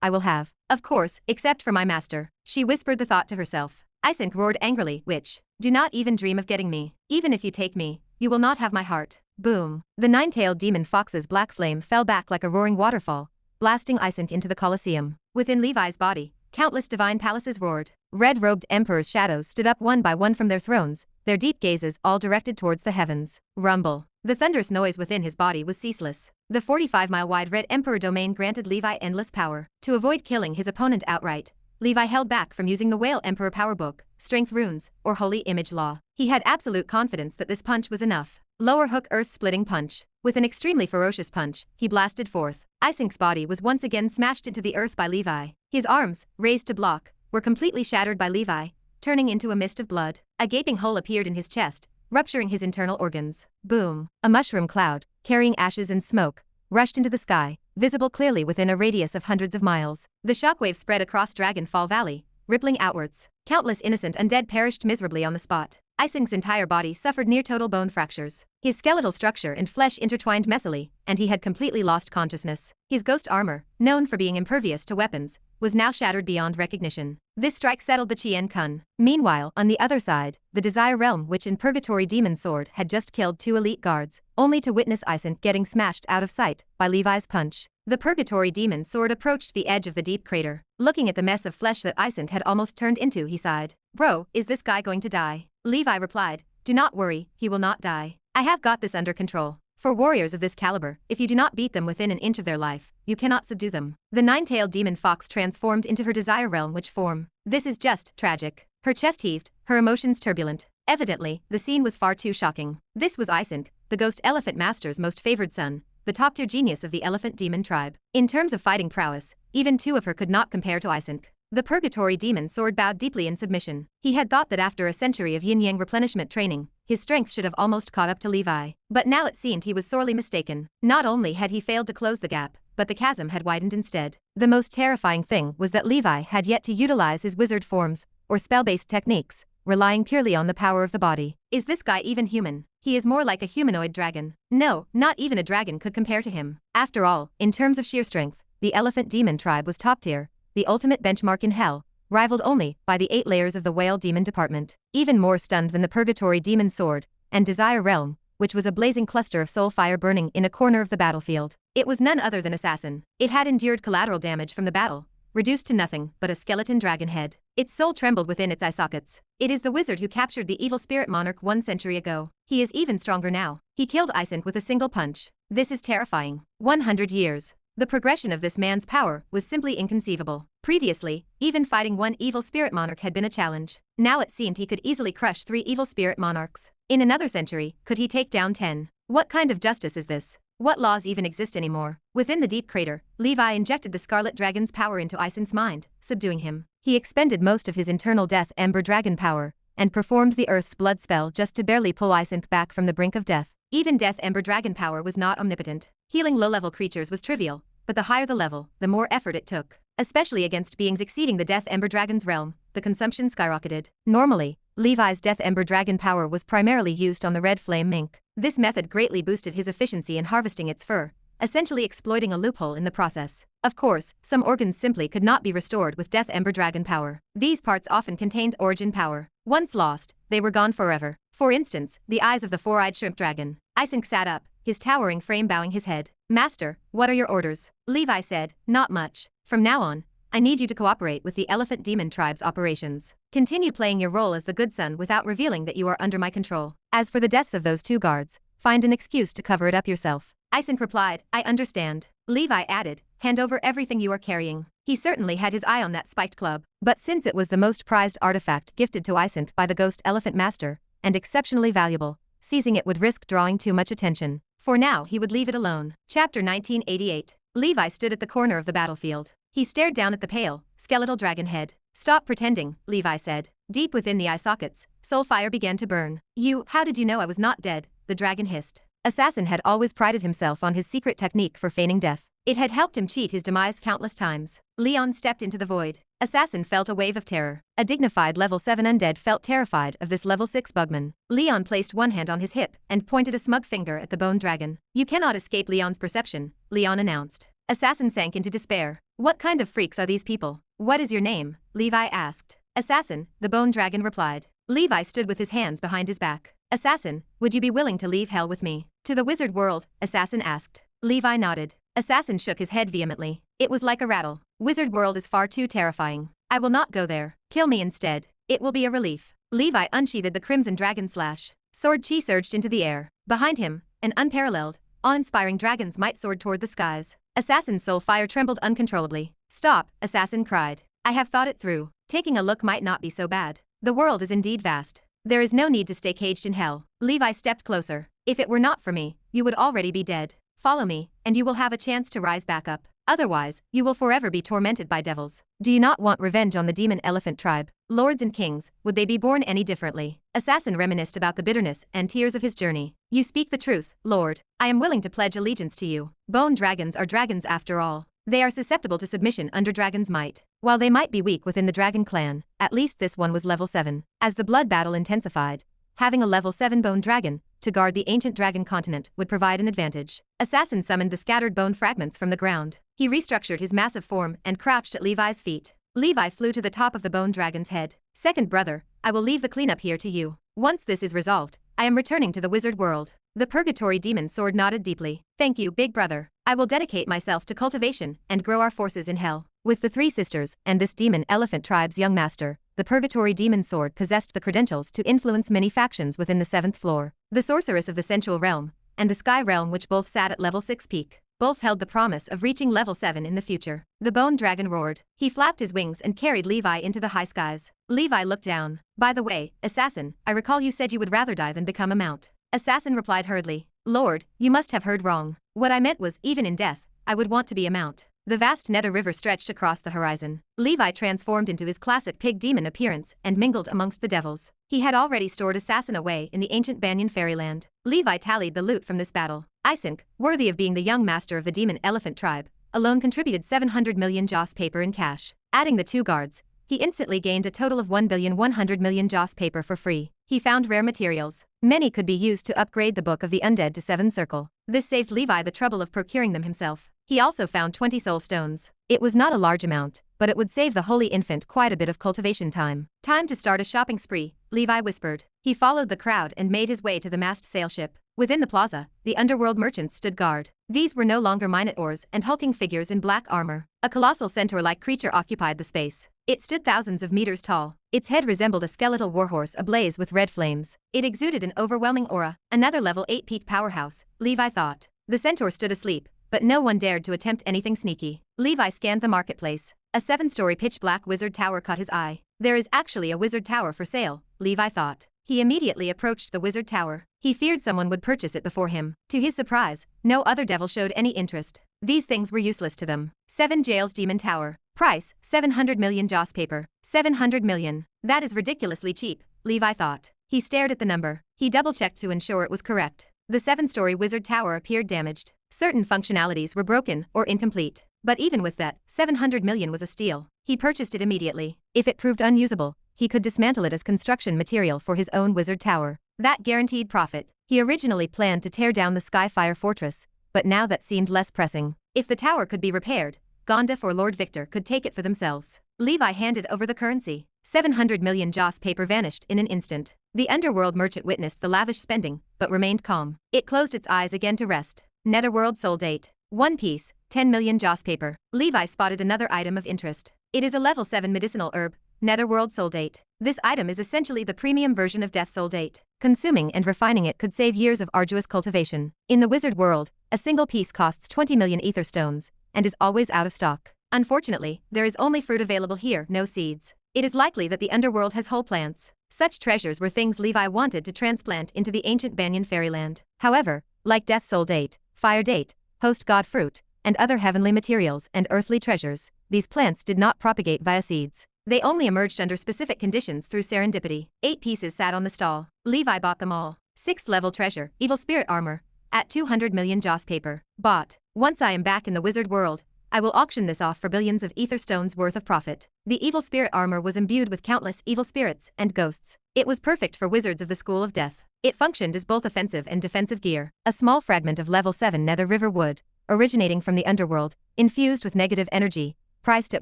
I will have. Of course, except for my master. She whispered the thought to herself. Ising roared angrily, Witch, do not even dream of getting me. Even if you take me, you will not have my heart. Boom. The nine-tailed demon fox's black flame fell back like a roaring waterfall, blasting Ising into the Colosseum. Within Levi's body, countless divine palaces roared. Red-robed emperors' shadows stood up one by one from their thrones, their deep gazes all directed towards the heavens. Rumble. The thunderous noise within his body was ceaseless. The 45-mile-wide Red Emperor domain granted Levi endless power. To avoid killing his opponent outright, Levi held back from using the Whale Emperor Power Book, Strength Runes, or Holy Image Law. He had absolute confidence that this punch was enough. Lower hook earth-splitting punch. With an extremely ferocious punch, he blasted forth. Ising's body was once again smashed into the earth by Levi. His arms, raised to block, were completely shattered by Levi, turning into a mist of blood. A gaping hole appeared in his chest, rupturing his internal organs. Boom. A mushroom cloud, carrying ashes and smoke, rushed into the sky, visible clearly within a radius of hundreds of miles. The shockwave spread across Dragonfall Valley, rippling outwards. Countless innocent undead perished miserably on the spot. Ising's entire body suffered near-total bone fractures. His skeletal structure and flesh intertwined messily, and he had completely lost consciousness. His ghost armor, known for being impervious to weapons, was now shattered beyond recognition. This strike settled the Chien Kun. Meanwhile, on the other side, the Desire Realm Witch and Purgatory Demon Sword had just killed 2 elite guards, only to witness Ising getting smashed out of sight by Levi's punch. The Purgatory Demon Sword approached the edge of the deep crater. Looking at the mess of flesh that Ising had almost turned into, he sighed. Bro, is this guy going to die? Levi replied, do not worry, he will not die. I have got this under control. For warriors of this caliber, if you do not beat them within an inch of their life, you cannot subdue them. The nine-tailed demon fox transformed into her Desire Realm Witch form. This is just tragic. Her chest heaved, her emotions turbulent. Evidently, the scene was far too shocking. This was Ising, the Ghost Elephant Master's most favored son, the top-tier genius of the elephant demon tribe. In terms of fighting prowess, even 2 of her could not compare to Ising. The Purgatory Demon Sword bowed deeply in submission. He had thought that after a century of yin-yang replenishment training, his strength should have almost caught up to Levi. But now it seemed he was sorely mistaken. Not only had he failed to close the gap, but the chasm had widened instead. The most terrifying thing was that Levi had yet to utilize his wizard forms, or spell-based techniques, relying purely on the power of the body. Is this guy even human? He is more like a humanoid dragon. No, not even a dragon could compare to him. After all, in terms of sheer strength, the elephant demon tribe was top tier, the ultimate benchmark in hell, rivaled only by the 8 layers of the whale demon department. Even more stunned than the Purgatory Demon Sword and Desire Realm, which was a blazing cluster of soul fire burning in a corner of the battlefield. It was none other than Assassin. It had endured collateral damage from the battle, reduced to nothing but a skeleton dragon head. Its soul trembled within its eye sockets. It is the wizard who captured the evil spirit monarch 1 century ago. He is even stronger now. He killed Ising with a single punch. This is terrifying. 100 years. The progression of this man's power was simply inconceivable. Previously, even fighting 1 evil spirit monarch had been a challenge. Now it seemed he could easily crush 3 evil spirit monarchs. In another century, could he take down 10? What kind of justice is this? What laws even exist anymore? Within the deep crater, Levi injected the Scarlet Dragon's power into Ising's mind, subduing him. He expended most of his internal Death Ember Dragon power, and performed the Earth's blood spell just to barely pull Isink back from the brink of death. Even Death Ember Dragon power was not omnipotent. Healing low-level creatures was trivial, but the higher the level, the more effort it took. Especially against beings exceeding the Death Ember Dragon's realm, the consumption skyrocketed. Normally, Levi's Death Ember Dragon power was primarily used on the red flame mink. This method greatly boosted his efficiency in harvesting its fur, essentially exploiting a loophole in the process. Of course, some organs simply could not be restored with Death Ember Dragon power. These parts often contained origin power. Once lost, they were gone forever. For instance, the eyes of the four-eyed shrimp dragon. Isink sat up, his towering frame bowing his head. "Master, what are your orders?" Levi said, "Not much. From now on, I need you to cooperate with the Elephant Demon Tribe's operations. Continue playing your role as the good son without revealing that you are under my control. As for the deaths of those two guards, find an excuse to cover it up yourself." Isink replied, "I understand." Levi added, "Hand over everything you are carrying." He certainly had his eye on that spiked club, but since it was the most prized artifact gifted to Isink by the Ghost Elephant Master, and exceptionally valuable, seizing it would risk drawing too much attention. For now he would leave it alone. Chapter 1988. Levi stood at the corner of the battlefield. He stared down at the pale, skeletal dragon head. "Stop pretending," Levi said. Deep within the eye sockets, soul fire began to burn. How did you know I was not dead?" the dragon hissed. Assassin had always prided himself on his secret technique for feigning death. It had helped him cheat his demise countless times. Leon stepped into the void. Assassin felt a wave of terror. A dignified level 7 undead felt terrified of this level 6 bugman. Leon placed one hand on his hip and pointed a smug finger at the bone dragon. "You cannot escape Leon's perception," Leon announced. Assassin sank into despair. "What kind of freaks are these people?" "What is your name?" Levi asked. "Assassin," the bone dragon replied. Levi stood with his hands behind his back. "Assassin, would you be willing to leave hell with me? To the wizard world?" Assassin asked. Levi nodded. Assassin shook his head vehemently. It was like a rattle. "Wizard world is far too terrifying. I will not go there. Kill me instead. It will be a relief." Levi unsheathed the crimson dragon slash. Sword chi surged into the air. Behind him, an unparalleled, awe-inspiring dragon's might soared toward the skies. Assassin's soul fire trembled uncontrollably. "Stop," Assassin cried. "I have thought it through. Taking a look might not be so bad. The world is indeed vast. There is no need to stay caged in hell." Levi stepped closer. "If it were not for me, you would already be dead. Follow me, and you will have a chance to rise back up. Otherwise, you will forever be tormented by devils. Do you not want revenge on the demon elephant tribe? Lords and kings, would they be born any differently?" Assassin reminisced about the bitterness and tears of his journey. "You speak the truth, Lord. I am willing to pledge allegiance to you. Bone dragons are dragons after all. They are susceptible to submission under dragon's might. While they might be weak within the dragon clan, at least this one was level 7. As the blood battle intensified, having a level 7 bone dragon to guard the ancient dragon continent would provide an advantage. Assassin summoned the scattered bone fragments from the ground. He restructured his massive form and crouched at Levi's feet. Levi flew to the top of the bone dragon's head. "Second brother, I will leave the cleanup here to you. Once this is resolved, I am returning to the wizard world." The purgatory demon sword nodded deeply. "Thank you, big brother. I will dedicate myself to cultivation and grow our forces in hell." With the three sisters and this demon elephant tribe's young master, the purgatory demon sword possessed the credentials to influence many factions within the 7th floor. The sorceress of the sensual realm and the sky realm, which both sat at level 6 peak. Both held the promise of reaching level 7 in the future. The bone dragon roared. He flapped his wings and carried Levi into the high skies. Levi looked down. "By the way, Assassin, I recall you said you would rather die than become a mount." Assassin replied hurriedly. "Lord, you must have heard wrong. What I meant was, even in death, I would want to be a mount." The vast nether river stretched across the horizon. Levi transformed into his classic pig demon appearance and mingled amongst the devils. He had already stored Assassin away in the ancient Banyan fairyland. Levi tallied the loot from this battle. Isink, worthy of being the young master of the demon elephant tribe, alone contributed 700 million joss paper in cash. Adding the two guards, he instantly gained a total of 1,100,000,000 joss paper for free. He found rare materials. Many could be used to upgrade the Book of the Undead to 7 Circle. This saved Levi the trouble of procuring them himself. He also found 20 soul stones. It was not a large amount, but it would save the holy infant quite a bit of cultivation time. "Time to start a shopping spree," Levi whispered. He followed the crowd and made his way to the mast sail ship. Within the plaza, the underworld merchants stood guard. These were no longer minotaurs and hulking figures in black armor. A colossal centaur-like creature occupied the space. It stood thousands of meters tall. Its head resembled a skeletal warhorse ablaze with red flames. It exuded an overwhelming aura. Another level 8 peak powerhouse, Levi thought. The centaur stood asleep, but no one dared to attempt anything sneaky. Levi scanned the marketplace. A 7-story pitch-black wizard tower caught his eye. There is actually a wizard tower for sale, Levi thought. He immediately approached the wizard tower. He feared someone would purchase it before him. To his surprise, no other devil showed any interest. These things were useless to them. 7 Jails Demon Tower. Price, 700 million joss paper. 700 million. That is ridiculously cheap, Levi thought. He stared at the number. He double-checked to ensure it was correct. The 7-story wizard tower appeared damaged. Certain functionalities were broken or incomplete. But even with that, 700 million was a steal. He purchased it immediately. If it proved unusable, he could dismantle it as construction material for his own wizard tower. That guaranteed profit. He originally planned to tear down the Skyfire Fortress, but now that seemed less pressing. If the tower could be repaired, Gandaph or Lord Victor could take it for themselves. Levi handed over the currency. 700 million joss paper vanished in an instant. The underworld merchant witnessed the lavish spending, but remained calm. It closed its eyes again to rest. Netherworld soul date. 1 piece, 10 million joss paper. Levi spotted another item of interest. It is a level 7 medicinal herb, Netherworld soul date. This item is essentially the premium version of Death soul date. Consuming and refining it could save years of arduous cultivation. In the wizard world, a single piece costs 20 million ether stones, and is always out of stock. Unfortunately, there is only fruit available here, no seeds. It is likely that the underworld has whole plants. Such treasures were things Levi wanted to transplant into the ancient Banyan fairyland. However, like Death soul date, fire date, host god fruit, and other heavenly materials and earthly treasures, these plants did not propagate via seeds. They only emerged under specific conditions through serendipity. 8 pieces sat on the stall. Levi bought them all. 6th level treasure, evil spirit armor, at 200 million joss paper. Bought. Once I am back in the wizard world, I will auction this off for billions of ether stones worth of profit. The evil spirit armor was imbued with countless evil spirits and ghosts. It was perfect for wizards of the School of Death. It functioned as both offensive and defensive gear. A small fragment of level 7 nether river wood, originating from the underworld, infused with negative energy, priced at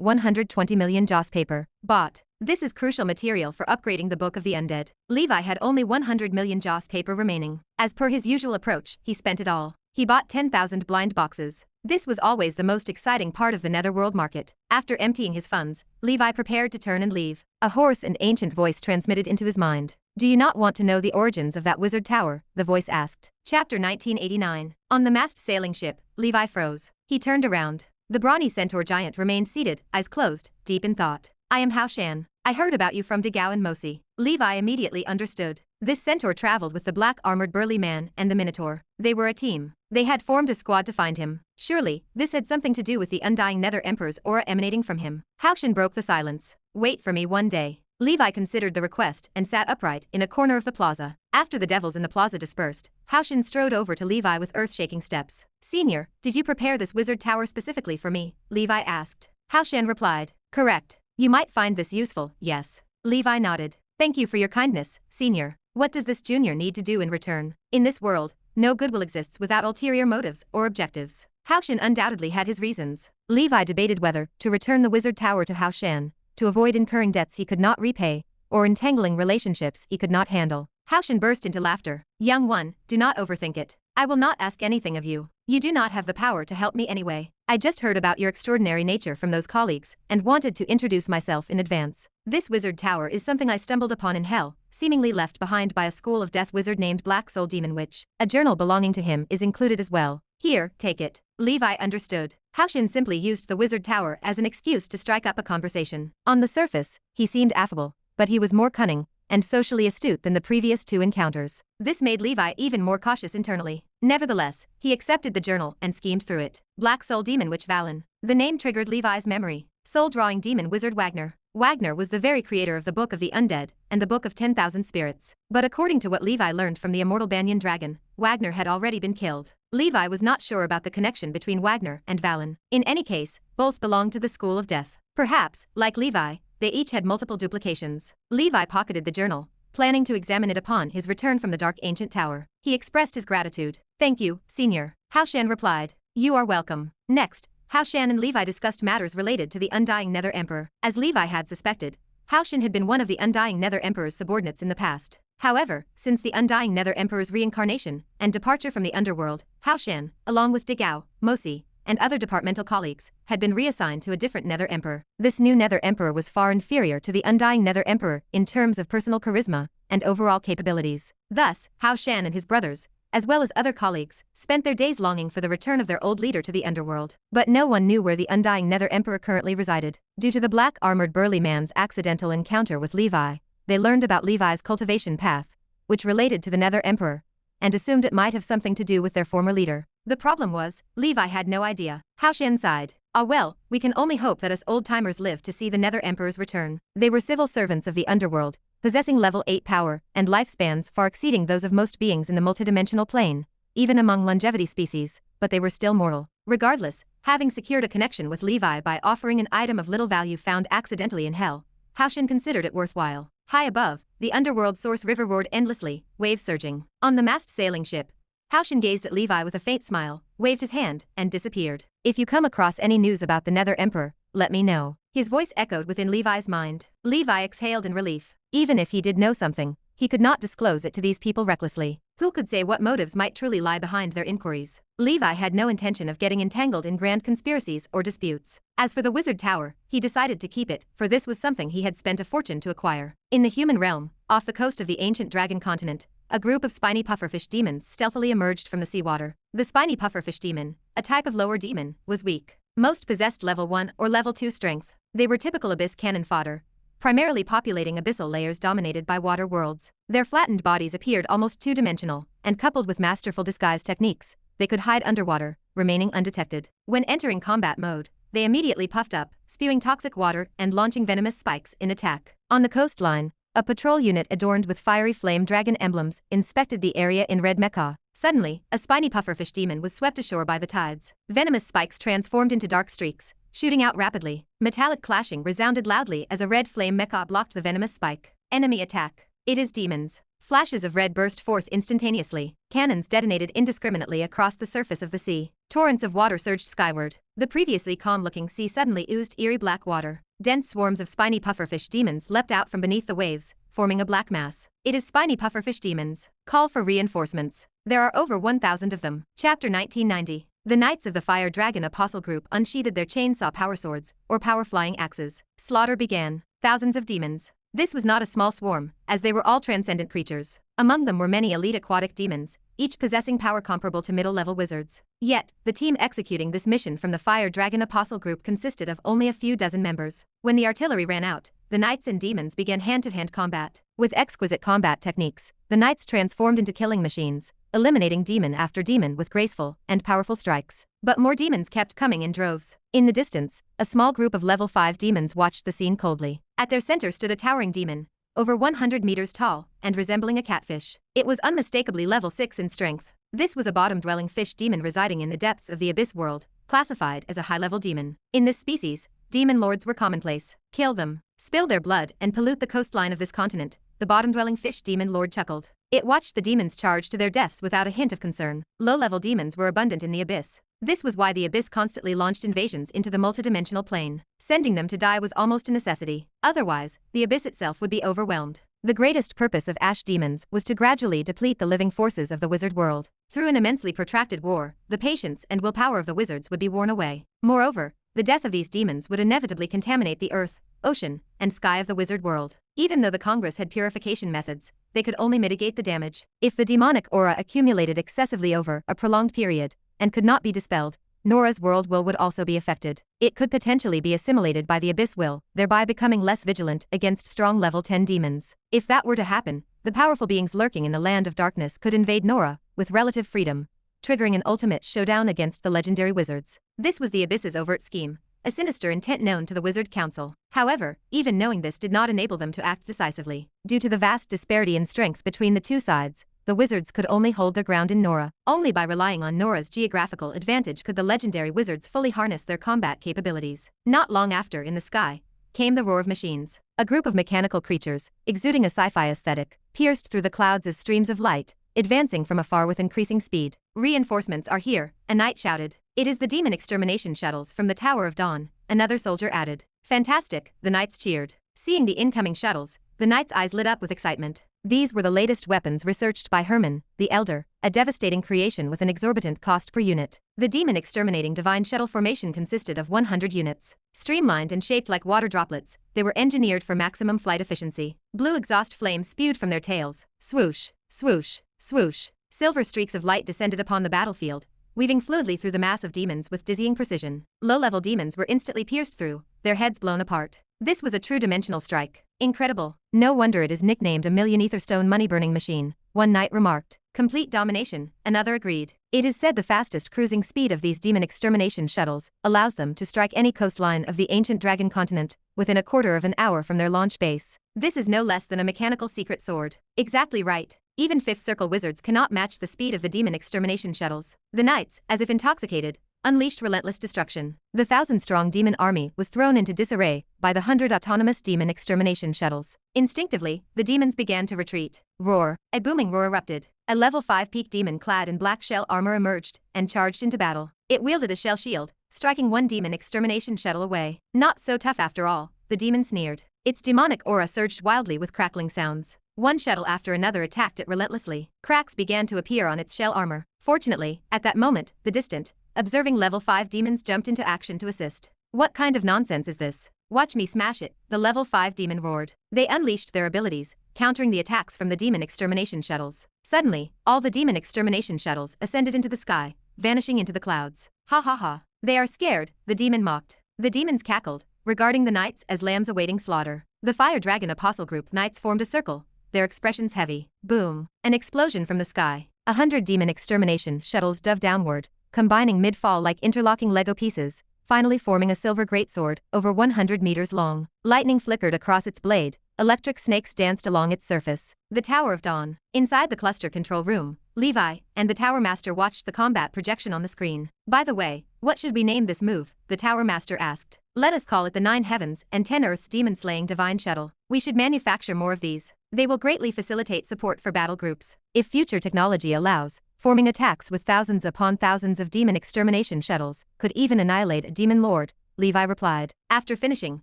120 million joss paper. Bought. This is crucial material for upgrading the Book of the Undead. Levi had only 100 million joss paper remaining. As per his usual approach, he spent it all. He bought 10,000 blind boxes. This was always the most exciting part of the netherworld market. After emptying his funds, Levi prepared to turn and leave. A hoarse and ancient voice transmitted into his mind. Do you not want to know the origins of that wizard tower? The voice asked. Chapter 1989. On the mast sailing ship, Levi froze. He turned around. The brawny centaur giant remained seated, eyes closed, deep in thought. I am Hao Shan. I heard about you from Degao and Mosi. Levi immediately understood. This centaur traveled with the black-armored burly man and the minotaur. They were a team. They had formed a squad to find him. Surely, this had something to do with the undying Nether Emperor's aura emanating from him. Hao Shan broke the silence. Wait for me one day. Levi considered the request and sat upright in a corner of the plaza. After the devils in the plaza dispersed, Hao Shan strode over to Levi with earth-shaking steps. Senior, did you prepare this wizard tower specifically for me? Levi asked. Hao Shan replied. Correct. You might find this useful, yes. Levi nodded. Thank you for your kindness, Senior. What does this junior need to do in return? In this world, no goodwill exists without ulterior motives or objectives. Hao Shan undoubtedly had his reasons. Levi debated whether to return the wizard tower to Hao Shan, to avoid incurring debts he could not repay, or entangling relationships he could not handle. Hao Shan burst into laughter. Young one, do not overthink it. I will not ask anything of you. You do not have the power to help me anyway. I just heard about your extraordinary nature from those colleagues, and wanted to introduce myself in advance. This wizard tower is something I stumbled upon in hell, seemingly left behind by a school of death wizard named Black Soul Demon Witch. A journal belonging to him is included as well. Here, take it. Levi understood. Hao Shan simply used the wizard tower as an excuse to strike up a conversation. On the surface, he seemed affable, but he was more cunning and socially astute than the previous 2 encounters. This made Levi even more cautious internally. Nevertheless, he accepted the journal and schemed through it. Black Soul Demon Witch Valen. The name triggered Levi's memory. Soul-drawing demon wizard Wagner. Wagner was the very creator of the Book of the Undead and the Book of 10,000 Spirits. But according to what Levi learned from the immortal Banyan dragon, Wagner had already been killed. Levi was not sure about the connection between Wagner and Valen. In any case, both belonged to the School of Death. Perhaps, like Levi, they each had multiple duplications. Levi pocketed the journal, planning to examine it upon his return from the dark ancient tower. He expressed his gratitude. Thank you, Senior. Hao Shan replied. You are welcome. Next, Hao Shan and Levi discussed matters related to the undying Nether Emperor. As Levi had suspected, Hao Shan had been one of the undying Nether Emperor's subordinates in the past. However, since the undying Nether Emperor's reincarnation and departure from the underworld, Hao Shan, along with Degao, Mosi, and other departmental colleagues, had been reassigned to a different Nether Emperor. This new Nether Emperor was far inferior to the undying Nether Emperor in terms of personal charisma and overall capabilities. Thus, Hao Shan and his brothers, as well as other colleagues, spent their days longing for the return of their old leader to the underworld. But no one knew where the undying Nether Emperor currently resided. Due to the black-armored burly man's accidental encounter with Levi, they learned about Levi's cultivation path, which related to the Nether Emperor, and assumed it might have something to do with their former leader. The problem was, Levi had no idea. Haoshan sighed. Ah well, we can only hope that us old-timers live to see the Nether Emperor's return. They were civil servants of the underworld, possessing level 8 power and lifespans far exceeding those of most beings in the multidimensional plane, even among longevity species, but they were still mortal. Regardless, having secured a connection with Levi by offering an item of little value found accidentally in hell, Haoshan considered it worthwhile. High above, the underworld source river roared endlessly, waves surging. On the massed sailing ship, Haoshan gazed at Levi with a faint smile, waved his hand, and disappeared. If you come across any news about the Nether Emperor, let me know. His voice echoed within Levi's mind. Levi exhaled in relief. Even if he did know something, he could not disclose it to these people recklessly. Who could say what motives might truly lie behind their inquiries? Levi had no intention of getting entangled in grand conspiracies or disputes. As for the wizard tower, he decided to keep it, for this was something he had spent a fortune to acquire. In the human realm, off the coast of the ancient dragon continent, a group of spiny pufferfish demons stealthily emerged from the seawater. The spiny pufferfish demon, a type of lower demon, was weak. Most possessed level 1 or level 2 strength. They were typical abyss cannon fodder, primarily populating abyssal layers dominated by water worlds. Their flattened bodies appeared almost two-dimensional, and coupled with masterful disguise techniques, they could hide underwater, remaining undetected. When entering combat mode, they immediately puffed up, spewing toxic water and launching venomous spikes in attack. On the coastline, a patrol unit adorned with fiery flame dragon emblems inspected the area in red mecha. Suddenly, a spiny pufferfish demon was swept ashore by the tides. Venomous spikes transformed into dark streaks, shooting out rapidly. Metallic clashing resounded loudly as a red flame mecha blocked the venomous spike. Enemy attack. It is demons. Flashes of red burst forth instantaneously. Cannons detonated indiscriminately across the surface of the sea. Torrents of water surged skyward. The previously calm-looking sea suddenly oozed eerie black water. Dense swarms of spiny pufferfish demons leapt out from beneath the waves, forming a black mass. It is spiny pufferfish demons. Call for reinforcements. There are over 1,000 of them. Chapter 1990. The Knights of the Fire Dragon Apostle Group unsheathed their chainsaw power swords, or power-flying axes. Slaughter began. Thousands of demons. This was not a small swarm, as they were all transcendent creatures. Among them were many elite aquatic demons, each possessing power comparable to middle-level wizards. Yet, the team executing this mission from the Fire Dragon Apostle Group consisted of only a few dozen members. When the artillery ran out, the knights and demons began hand-to-hand combat. With exquisite combat techniques, the knights transformed into killing machines, eliminating demon after demon with graceful and powerful strikes. But more demons kept coming in droves. In the distance, a small group of level 5 demons watched the scene coldly. At their center stood a towering demon, over 100 meters tall and resembling a catfish. It was unmistakably level 6 in strength. This was a bottom-dwelling fish demon residing in the depths of the abyss world, classified as a high-level demon. In this species, demon lords were commonplace. Kill them, spill their blood, and pollute the coastline of this continent, the bottom-dwelling fish demon lord chuckled. It watched the demons charge to their deaths without a hint of concern. Low-level demons were abundant in the abyss. This was why the abyss constantly launched invasions into the multidimensional plane. Sending them to die was almost a necessity. Otherwise, the abyss itself would be overwhelmed. The greatest purpose of ash demons was to gradually deplete the living forces of the wizard world. Through an immensely protracted war, the patience and willpower of the wizards would be worn away. Moreover, the death of these demons would inevitably contaminate the earth, ocean, and sky of the wizard world. Even though the Congress had purification methods, they could only mitigate the damage. If the demonic aura accumulated excessively over a prolonged period, and could not be dispelled, Nora's world will would also be affected. It could potentially be assimilated by the abyss will, thereby becoming less vigilant against strong level 10 demons. If that were to happen, the powerful beings lurking in the land of darkness could invade Nora with relative freedom, triggering an ultimate showdown against the legendary wizards. This was the abyss's overt scheme, a sinister intent known to the Wizard Council. However, even knowing this did not enable them to act decisively. Due to the vast disparity in strength between the two sides, the wizards could only hold their ground in Nora. Only by relying on Nora's geographical advantage could the legendary wizards fully harness their combat capabilities. Not long after, in the sky, came the roar of machines. A group of mechanical creatures, exuding a sci-fi aesthetic, pierced through the clouds as streams of light, advancing from afar with increasing speed. Reinforcements are here, a knight shouted. It is the demon extermination shuttles from the Tower of Dawn, another soldier added. Fantastic, the knights cheered. Seeing the incoming shuttles, the knights' eyes lit up with excitement. These were the latest weapons researched by Herman, the Elder, a devastating creation with an exorbitant cost per unit. The demon exterminating divine shuttle formation consisted of 100 units. Streamlined and shaped like water droplets, they were engineered for maximum flight efficiency. Blue exhaust flames spewed from their tails. Swoosh, swoosh, swoosh. Silver streaks of light descended upon the battlefield, weaving fluidly through the mass of demons with dizzying precision. Low-level demons were instantly pierced through, their heads blown apart. This was a true dimensional strike. Incredible. No wonder it is nicknamed a million etherstone money-burning machine, one knight remarked. Complete domination, another agreed. It is said the fastest cruising speed of these demon extermination shuttles allows them to strike any coastline of the ancient dragon continent within a quarter of an hour from their launch base. This is no less than a mechanical secret sword. Exactly right. Even Fifth Circle wizards cannot match the speed of the demon extermination shuttles. The knights, as if intoxicated, unleashed relentless destruction. The 1,000-strong demon army was thrown into disarray by the 100 autonomous demon extermination shuttles. Instinctively, the demons began to retreat. Roar! A booming roar erupted. A level 5 peak demon clad in black shell armor emerged and charged into battle. It wielded a shell shield, striking one demon extermination shuttle away. Not so tough after all, the demon sneered. Its demonic aura surged wildly with crackling sounds. One shuttle after another attacked it relentlessly. Cracks began to appear on its shell armor. Fortunately, at that moment, the distant, observing level 5 demons jumped into action to assist. What kind of nonsense is this? Watch me smash it, the level 5 demon roared. They unleashed their abilities, countering the attacks from the demon extermination shuttles. Suddenly, all the demon extermination shuttles ascended into the sky, vanishing into the clouds. Ha ha ha. They are scared, the demon mocked. The demons cackled, regarding the knights as lambs awaiting slaughter. The Fire Dragon Apostle Group knights formed a circle, their expressions heavy. Boom. An explosion from the sky. 100 demon extermination shuttles dove downward, combining mid-fall like interlocking Lego pieces, finally forming a silver greatsword over 100 meters long. Lightning flickered across its blade, electric snakes danced along its surface. The Tower of Dawn. Inside the cluster control room, Levi and the Tower Master watched the combat projection on the screen. By the way, what should we name this move? The Tower Master asked. Let us call it the 9 Heavens and 10 Earths Demon-Slaying Divine Shuttle. We should manufacture more of these. They will greatly facilitate support for battle groups. If future technology allows, forming attacks with thousands upon thousands of demon extermination shuttles could even annihilate a demon lord, Levi replied. After finishing,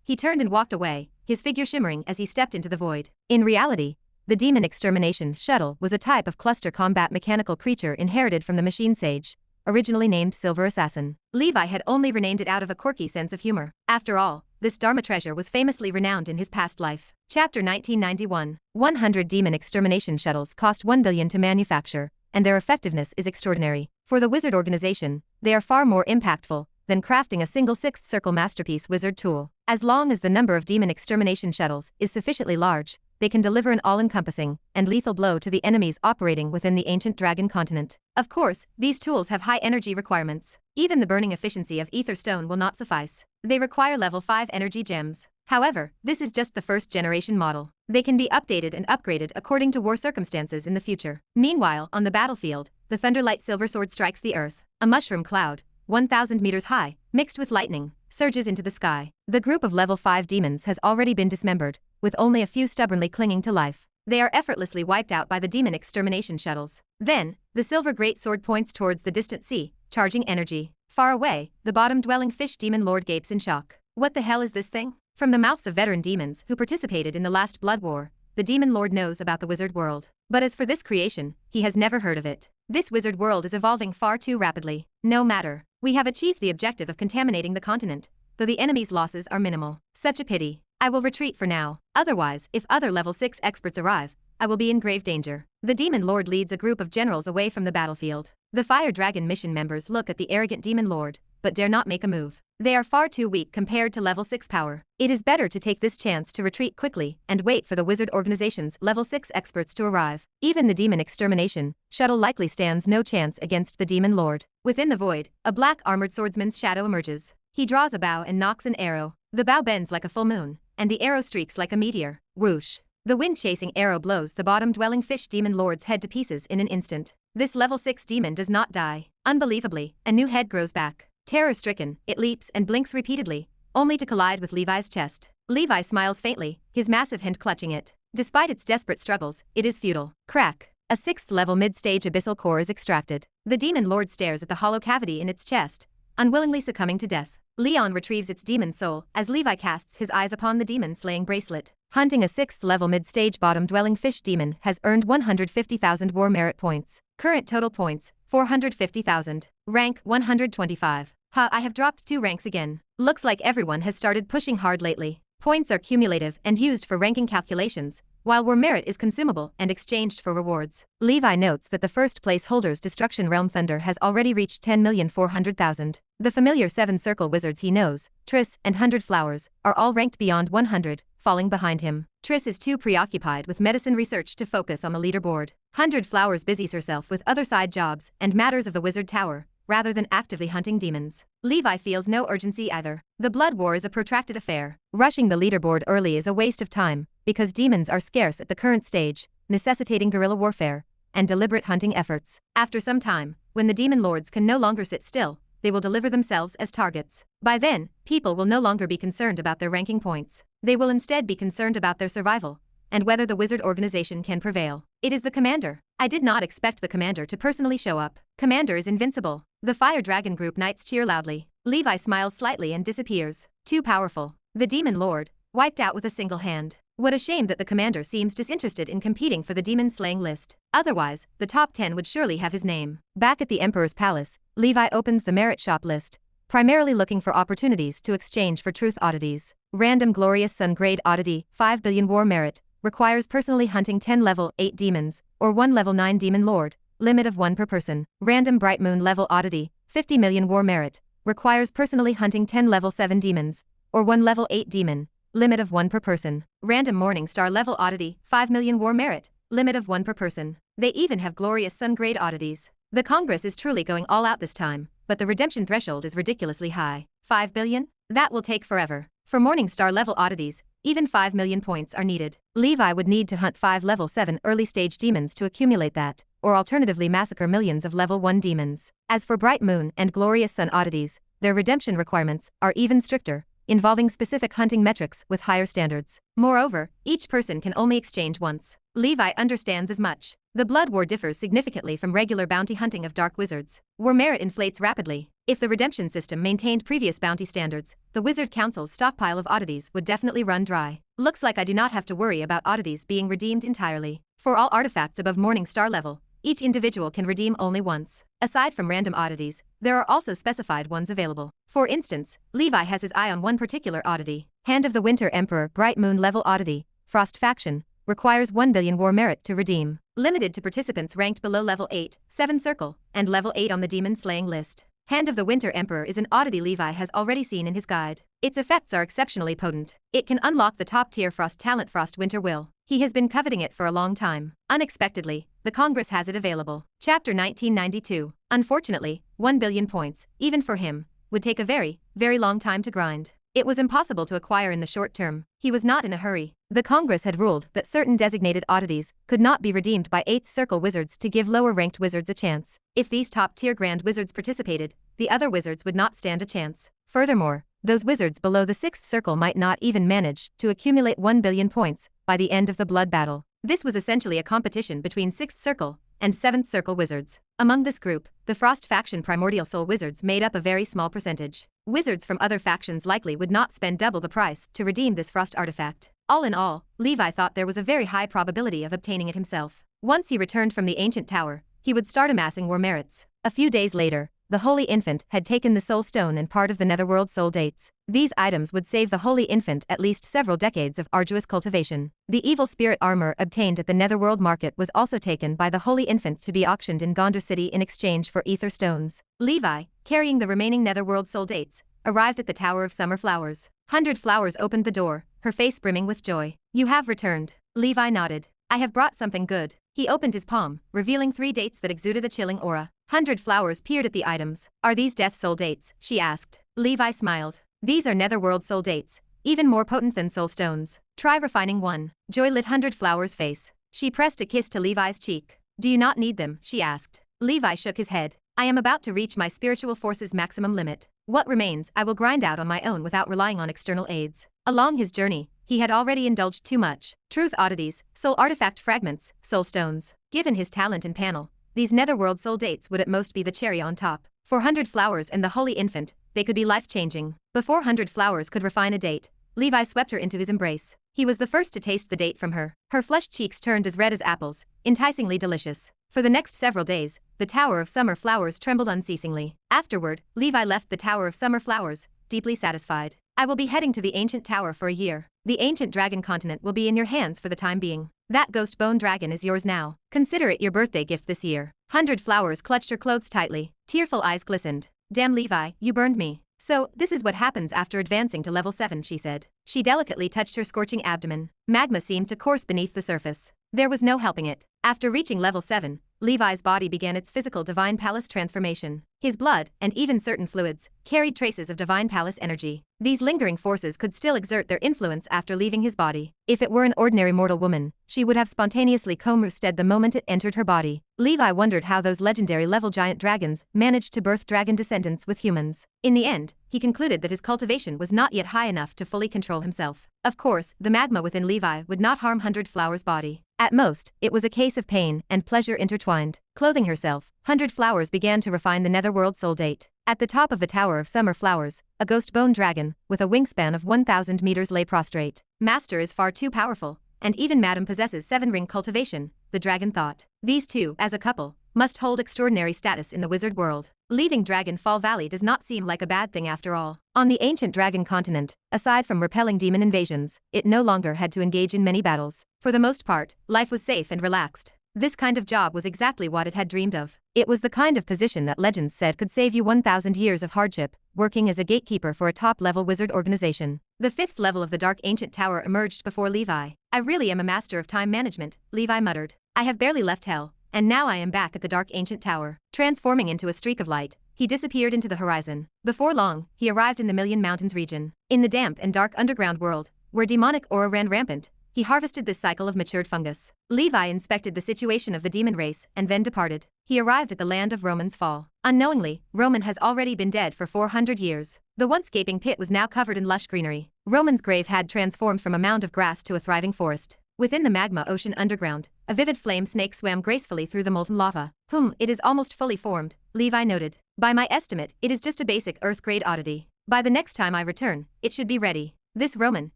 he turned and walked away, his figure shimmering as he stepped into the void. In reality, the demon extermination shuttle was a type of cluster combat mechanical creature inherited from the machine sage, originally named Silver Assassin. Levi had only renamed it out of a quirky sense of humor. After all, this Dharma treasure was famously renowned in his past life. Chapter 1991. 100 demon extermination shuttles cost 1 billion to manufacture, and their effectiveness is extraordinary. For the wizard organization, they are far more impactful than crafting a single sixth circle masterpiece wizard tool. As long as the number of demon extermination shuttles is sufficiently large, they can deliver an all-encompassing and lethal blow to the enemies operating within the ancient dragon continent. Of course, these tools have high energy requirements. Even the burning efficiency of ether stone will not suffice. They require level 5 energy gems. However, this is just the first generation model. They can be updated and upgraded according to war circumstances in the future. Meanwhile, on the battlefield, the Thunderlight Silver Sword strikes the earth. A mushroom cloud, 1,000 meters high, mixed with lightning, surges into the sky. The group of level 5 demons has already been dismembered, with only a few stubbornly clinging to life. They are effortlessly wiped out by the demon extermination shuttles. Then, the silver greatsword points towards the distant sea, charging energy. Far away, the bottom-dwelling fish demon lord gapes in shock. What the hell is this thing? From the mouths of veteran demons who participated in the last blood war, the demon lord knows about the wizard world. But as for this creation, he has never heard of it. This wizard world is evolving far too rapidly. No matter. We have achieved the objective of contaminating the continent, though the enemy's losses are minimal. Such a pity. I will retreat for now. Otherwise, if other level 6 experts arrive, I will be in grave danger. The demon lord leads a group of generals away from the battlefield. The Fire Dragon mission members look at the arrogant demon lord, but dare not make a move. They are far too weak compared to level 6 power. It is better to take this chance to retreat quickly and wait for the wizard organization's level 6 experts to arrive. Even the demon extermination shuttle likely stands no chance against the demon lord. Within the void, a black armored swordsman's shadow emerges. He draws a bow and knocks an arrow. The bow bends like a full moon, and the arrow streaks like a meteor. Whoosh. The wind-chasing arrow blows the bottom-dwelling fish demon lord's head to pieces in an instant. This level 6 demon does not die. Unbelievably, a new head grows back. Terror-stricken, it leaps and blinks repeatedly, only to collide with Levi's chest. Levi smiles faintly, his massive hand clutching it. Despite its desperate struggles, it is futile. Crack. A 6th-level mid-stage abyssal core is extracted. The demon lord stares at the hollow cavity in its chest, unwillingly succumbing to death. Leon retrieves its demon soul as Levi casts his eyes upon the demon-slaying bracelet. Hunting a 6th-level mid-stage bottom-dwelling fish demon has earned 150,000 war merit points. Current total points, 450,000. Rank, 125. I have dropped 2 ranks again. Looks like everyone has started pushing hard lately. Points are cumulative and used for ranking calculations, while war merit is consumable and exchanged for rewards. Levi notes that the first place holder's Destruction Realm Thunder has already reached 10,400,000. The familiar 7 circle wizards he knows, Triss and 100 Flowers, are all ranked beyond 100, falling behind him. Triss is too preoccupied with medicine research to focus on the leaderboard. 100 Flowers busies herself with other side jobs and matters of the wizard tower, rather than actively hunting demons. Levi feels no urgency either. The blood war is a protracted affair. Rushing the leaderboard early is a waste of time, because demons are scarce at the current stage, necessitating guerrilla warfare and deliberate hunting efforts. After some time, when the demon lords can no longer sit still, they will deliver themselves as targets. By then, people will no longer be concerned about their ranking points. They will instead be concerned about their survival and whether the wizard organization can prevail. It is the commander. I did not expect the commander to personally show up. Commander is invincible. The Fire Dragon group knights cheer loudly. Levi smiles slightly and disappears. Too powerful. The demon lord, wiped out with a single hand. What a shame that the commander seems disinterested in competing for the demon slaying list. Otherwise, the top 10 would surely have his name. Back at the Emperor's palace, Levi opens the merit shop list, primarily looking for opportunities to exchange for truth oddities. Random Glorious Sun Grade Oddity, 5 billion War Merit, requires personally hunting 10 level 8 demons, or 1 level 9 demon lord, limit of 1 per person. Random Bright Moon Level Oddity, 50 million War Merit, requires personally hunting 10 level 7 demons, or 1 level 8 demon, limit of 1 per person. Random Morning Star Level Oddity, 5 million War Merit, limit of 1 per person. They even have Glorious Sun Grade oddities. The Congress is truly going all out this time, but the redemption threshold is ridiculously high. 5 billion? That will take forever. For Morning Star level oddities, even 5 million points are needed. Levi would need to hunt 5 level 7 early stage demons to accumulate that, or alternatively massacre millions of level 1 demons. As for Bright Moon and Glorious Sun oddities, their redemption requirements are even stricter, involving specific hunting metrics with higher standards. Moreover, each person can only exchange once. Levi understands as much. The blood war differs significantly from regular bounty hunting of dark wizards. War merit inflates rapidly. If the redemption system maintained previous bounty standards, the Wizard Council's stockpile of oddities would definitely run dry. Looks like I do not have to worry about oddities being redeemed entirely. For all artifacts above Morning Star level, each individual can redeem only once. Aside from random oddities, there are also specified ones available. For instance, Levi has his eye on one particular oddity. Hand of the Winter Emperor Bright Moon level oddity, Frost Faction, requires 1 billion war merit to redeem. Limited to participants ranked below level 8, 7 circle, and level 8 on the demon slaying list. Hand of the Winter Emperor is an oddity Levi has already seen in his guide. Its effects are exceptionally potent. It can unlock the top-tier Frost talent Frost Winter Will. He has been coveting it for a long time. Unexpectedly, the Congress has it available. Chapter 1992. Unfortunately, 1 billion points, even for him, would take a very, very long time to grind. It was impossible to acquire in the short term. He was not in a hurry. The Congress had ruled that certain designated oddities could not be redeemed by 8th circle wizards to give lower-ranked wizards a chance. If these top-tier grand wizards participated, the other wizards would not stand a chance. Furthermore, those wizards below the 6th circle might not even manage to accumulate 1 billion points by the end of the blood battle. This was essentially a competition between 6th circle and 7th circle wizards. Among this group, the Frost faction Primordial Soul wizards made up a very small percentage. Wizards from other factions likely would not spend double the price to redeem this Frost artifact. All in all, Levi thought there was a very high probability of obtaining it himself. Once he returned from the ancient tower, he would start amassing war merits. A few days later, the Holy Infant had taken the Soul Stone and part of the Netherworld Soul Dates. These items would save the Holy Infant at least several decades of arduous cultivation. The Evil Spirit armor obtained at the Netherworld market was also taken by the Holy Infant to be auctioned in Gandaph City in exchange for Ether Stones. Levi, carrying the remaining Netherworld Soul Dates, arrived at the Tower of Summer Flowers. 100 Flowers opened the door, her face brimming with joy. "You have returned." Levi nodded. "I have brought something good." He opened his palm, revealing 3 dates that exuded a chilling aura. 100 Flowers peered at the items. "Are these Death Soul Dates?" she asked. Levi smiled. "These are Netherworld Soul Dates, even more potent than Soul Stones. Try refining one." Joy lit 100 Flowers' face. She pressed a kiss to Levi's cheek. "Do you not need them?" she asked. Levi shook his head. "I am about to reach my spiritual force's maximum limit. What remains I will grind out on my own without relying on external aids." Along his journey, he had already indulged too much. Truth oddities, soul artifact fragments, soul stones. Given his talent and panel, these Netherworld Soul Dates would at most be the cherry on top. For 100 Flowers and the Holy Infant, they could be life-changing. Before 100 Flowers could refine a date, Levi swept her into his embrace. He was the first to taste the date from her. Her flushed cheeks turned as red as apples, enticingly delicious. For the next several days, the Tower of Summer Flowers trembled unceasingly. Afterward, Levi left the Tower of Summer Flowers, deeply satisfied. "I will be heading to the Ancient Tower for a year. The Ancient Dragon Continent will be in your hands for the time being. That ghost bone dragon is yours now. Consider it your birthday gift this year." 100 Flowers clutched her clothes tightly. Tearful eyes glistened. "Damn Levi, you burned me." So, this is what happens after advancing to level 7, she said. She delicately touched her scorching abdomen. Magma seemed to course beneath the surface. There was no helping it. After reaching level 7, Levi's body began its physical divine palace transformation. His blood, and even certain fluids, carried traces of divine palace energy. These lingering forces could still exert their influence after leaving his body. If it were an ordinary mortal woman, she would have spontaneously combusted the moment it entered her body. Levi wondered how those legendary level giant dragons managed to birth dragon descendants with humans. In the end, he concluded that his cultivation was not yet high enough to fully control himself. Of course, the magma within Levi would not harm 100 Flower's body. At most, it was a case of pain and pleasure intertwined. Clothing herself, 100 Flowers began to refine the netherworld soul date. At the top of the Tower of Summer Flowers, a ghost bone dragon, with a wingspan of 1,000 meters lay prostrate. Master is far too powerful, and even Madam possesses 7-ring cultivation, the dragon thought. These two, as a couple, must hold extraordinary status in the wizard world. Leaving Dragon Fall Valley does not seem like a bad thing after all. On the ancient Dragon Continent, aside from repelling demon invasions, it no longer had to engage in many battles. For the most part, life was safe and relaxed. This kind of job was exactly what it had dreamed of. It was the kind of position that legends said could save you 1,000 years of hardship, working as a gatekeeper for a top-level wizard organization. The 5th level of the Dark Ancient Tower emerged before Levi. I really am a master of time management, Levi muttered. I have barely left hell, and now I am back at the Dark Ancient Tower. Transforming into a streak of light, he disappeared into the horizon. Before long, he arrived in the Million Mountains region. In the damp and dark underground world, where demonic aura ran rampant, he harvested this cycle of matured fungus. Levi inspected the situation of the demon race and then departed. He arrived at the land of Roman's fall. Unknowingly, Roman has already been dead for 400 years. The once gaping pit was now covered in lush greenery. Roman's grave had transformed from a mound of grass to a thriving forest. Within the magma ocean underground, a vivid flame snake swam gracefully through the molten lava. It is almost fully formed, Levi noted. By my estimate, it is just a basic Earth-grade oddity. By the next time I return, it should be ready. This Roman,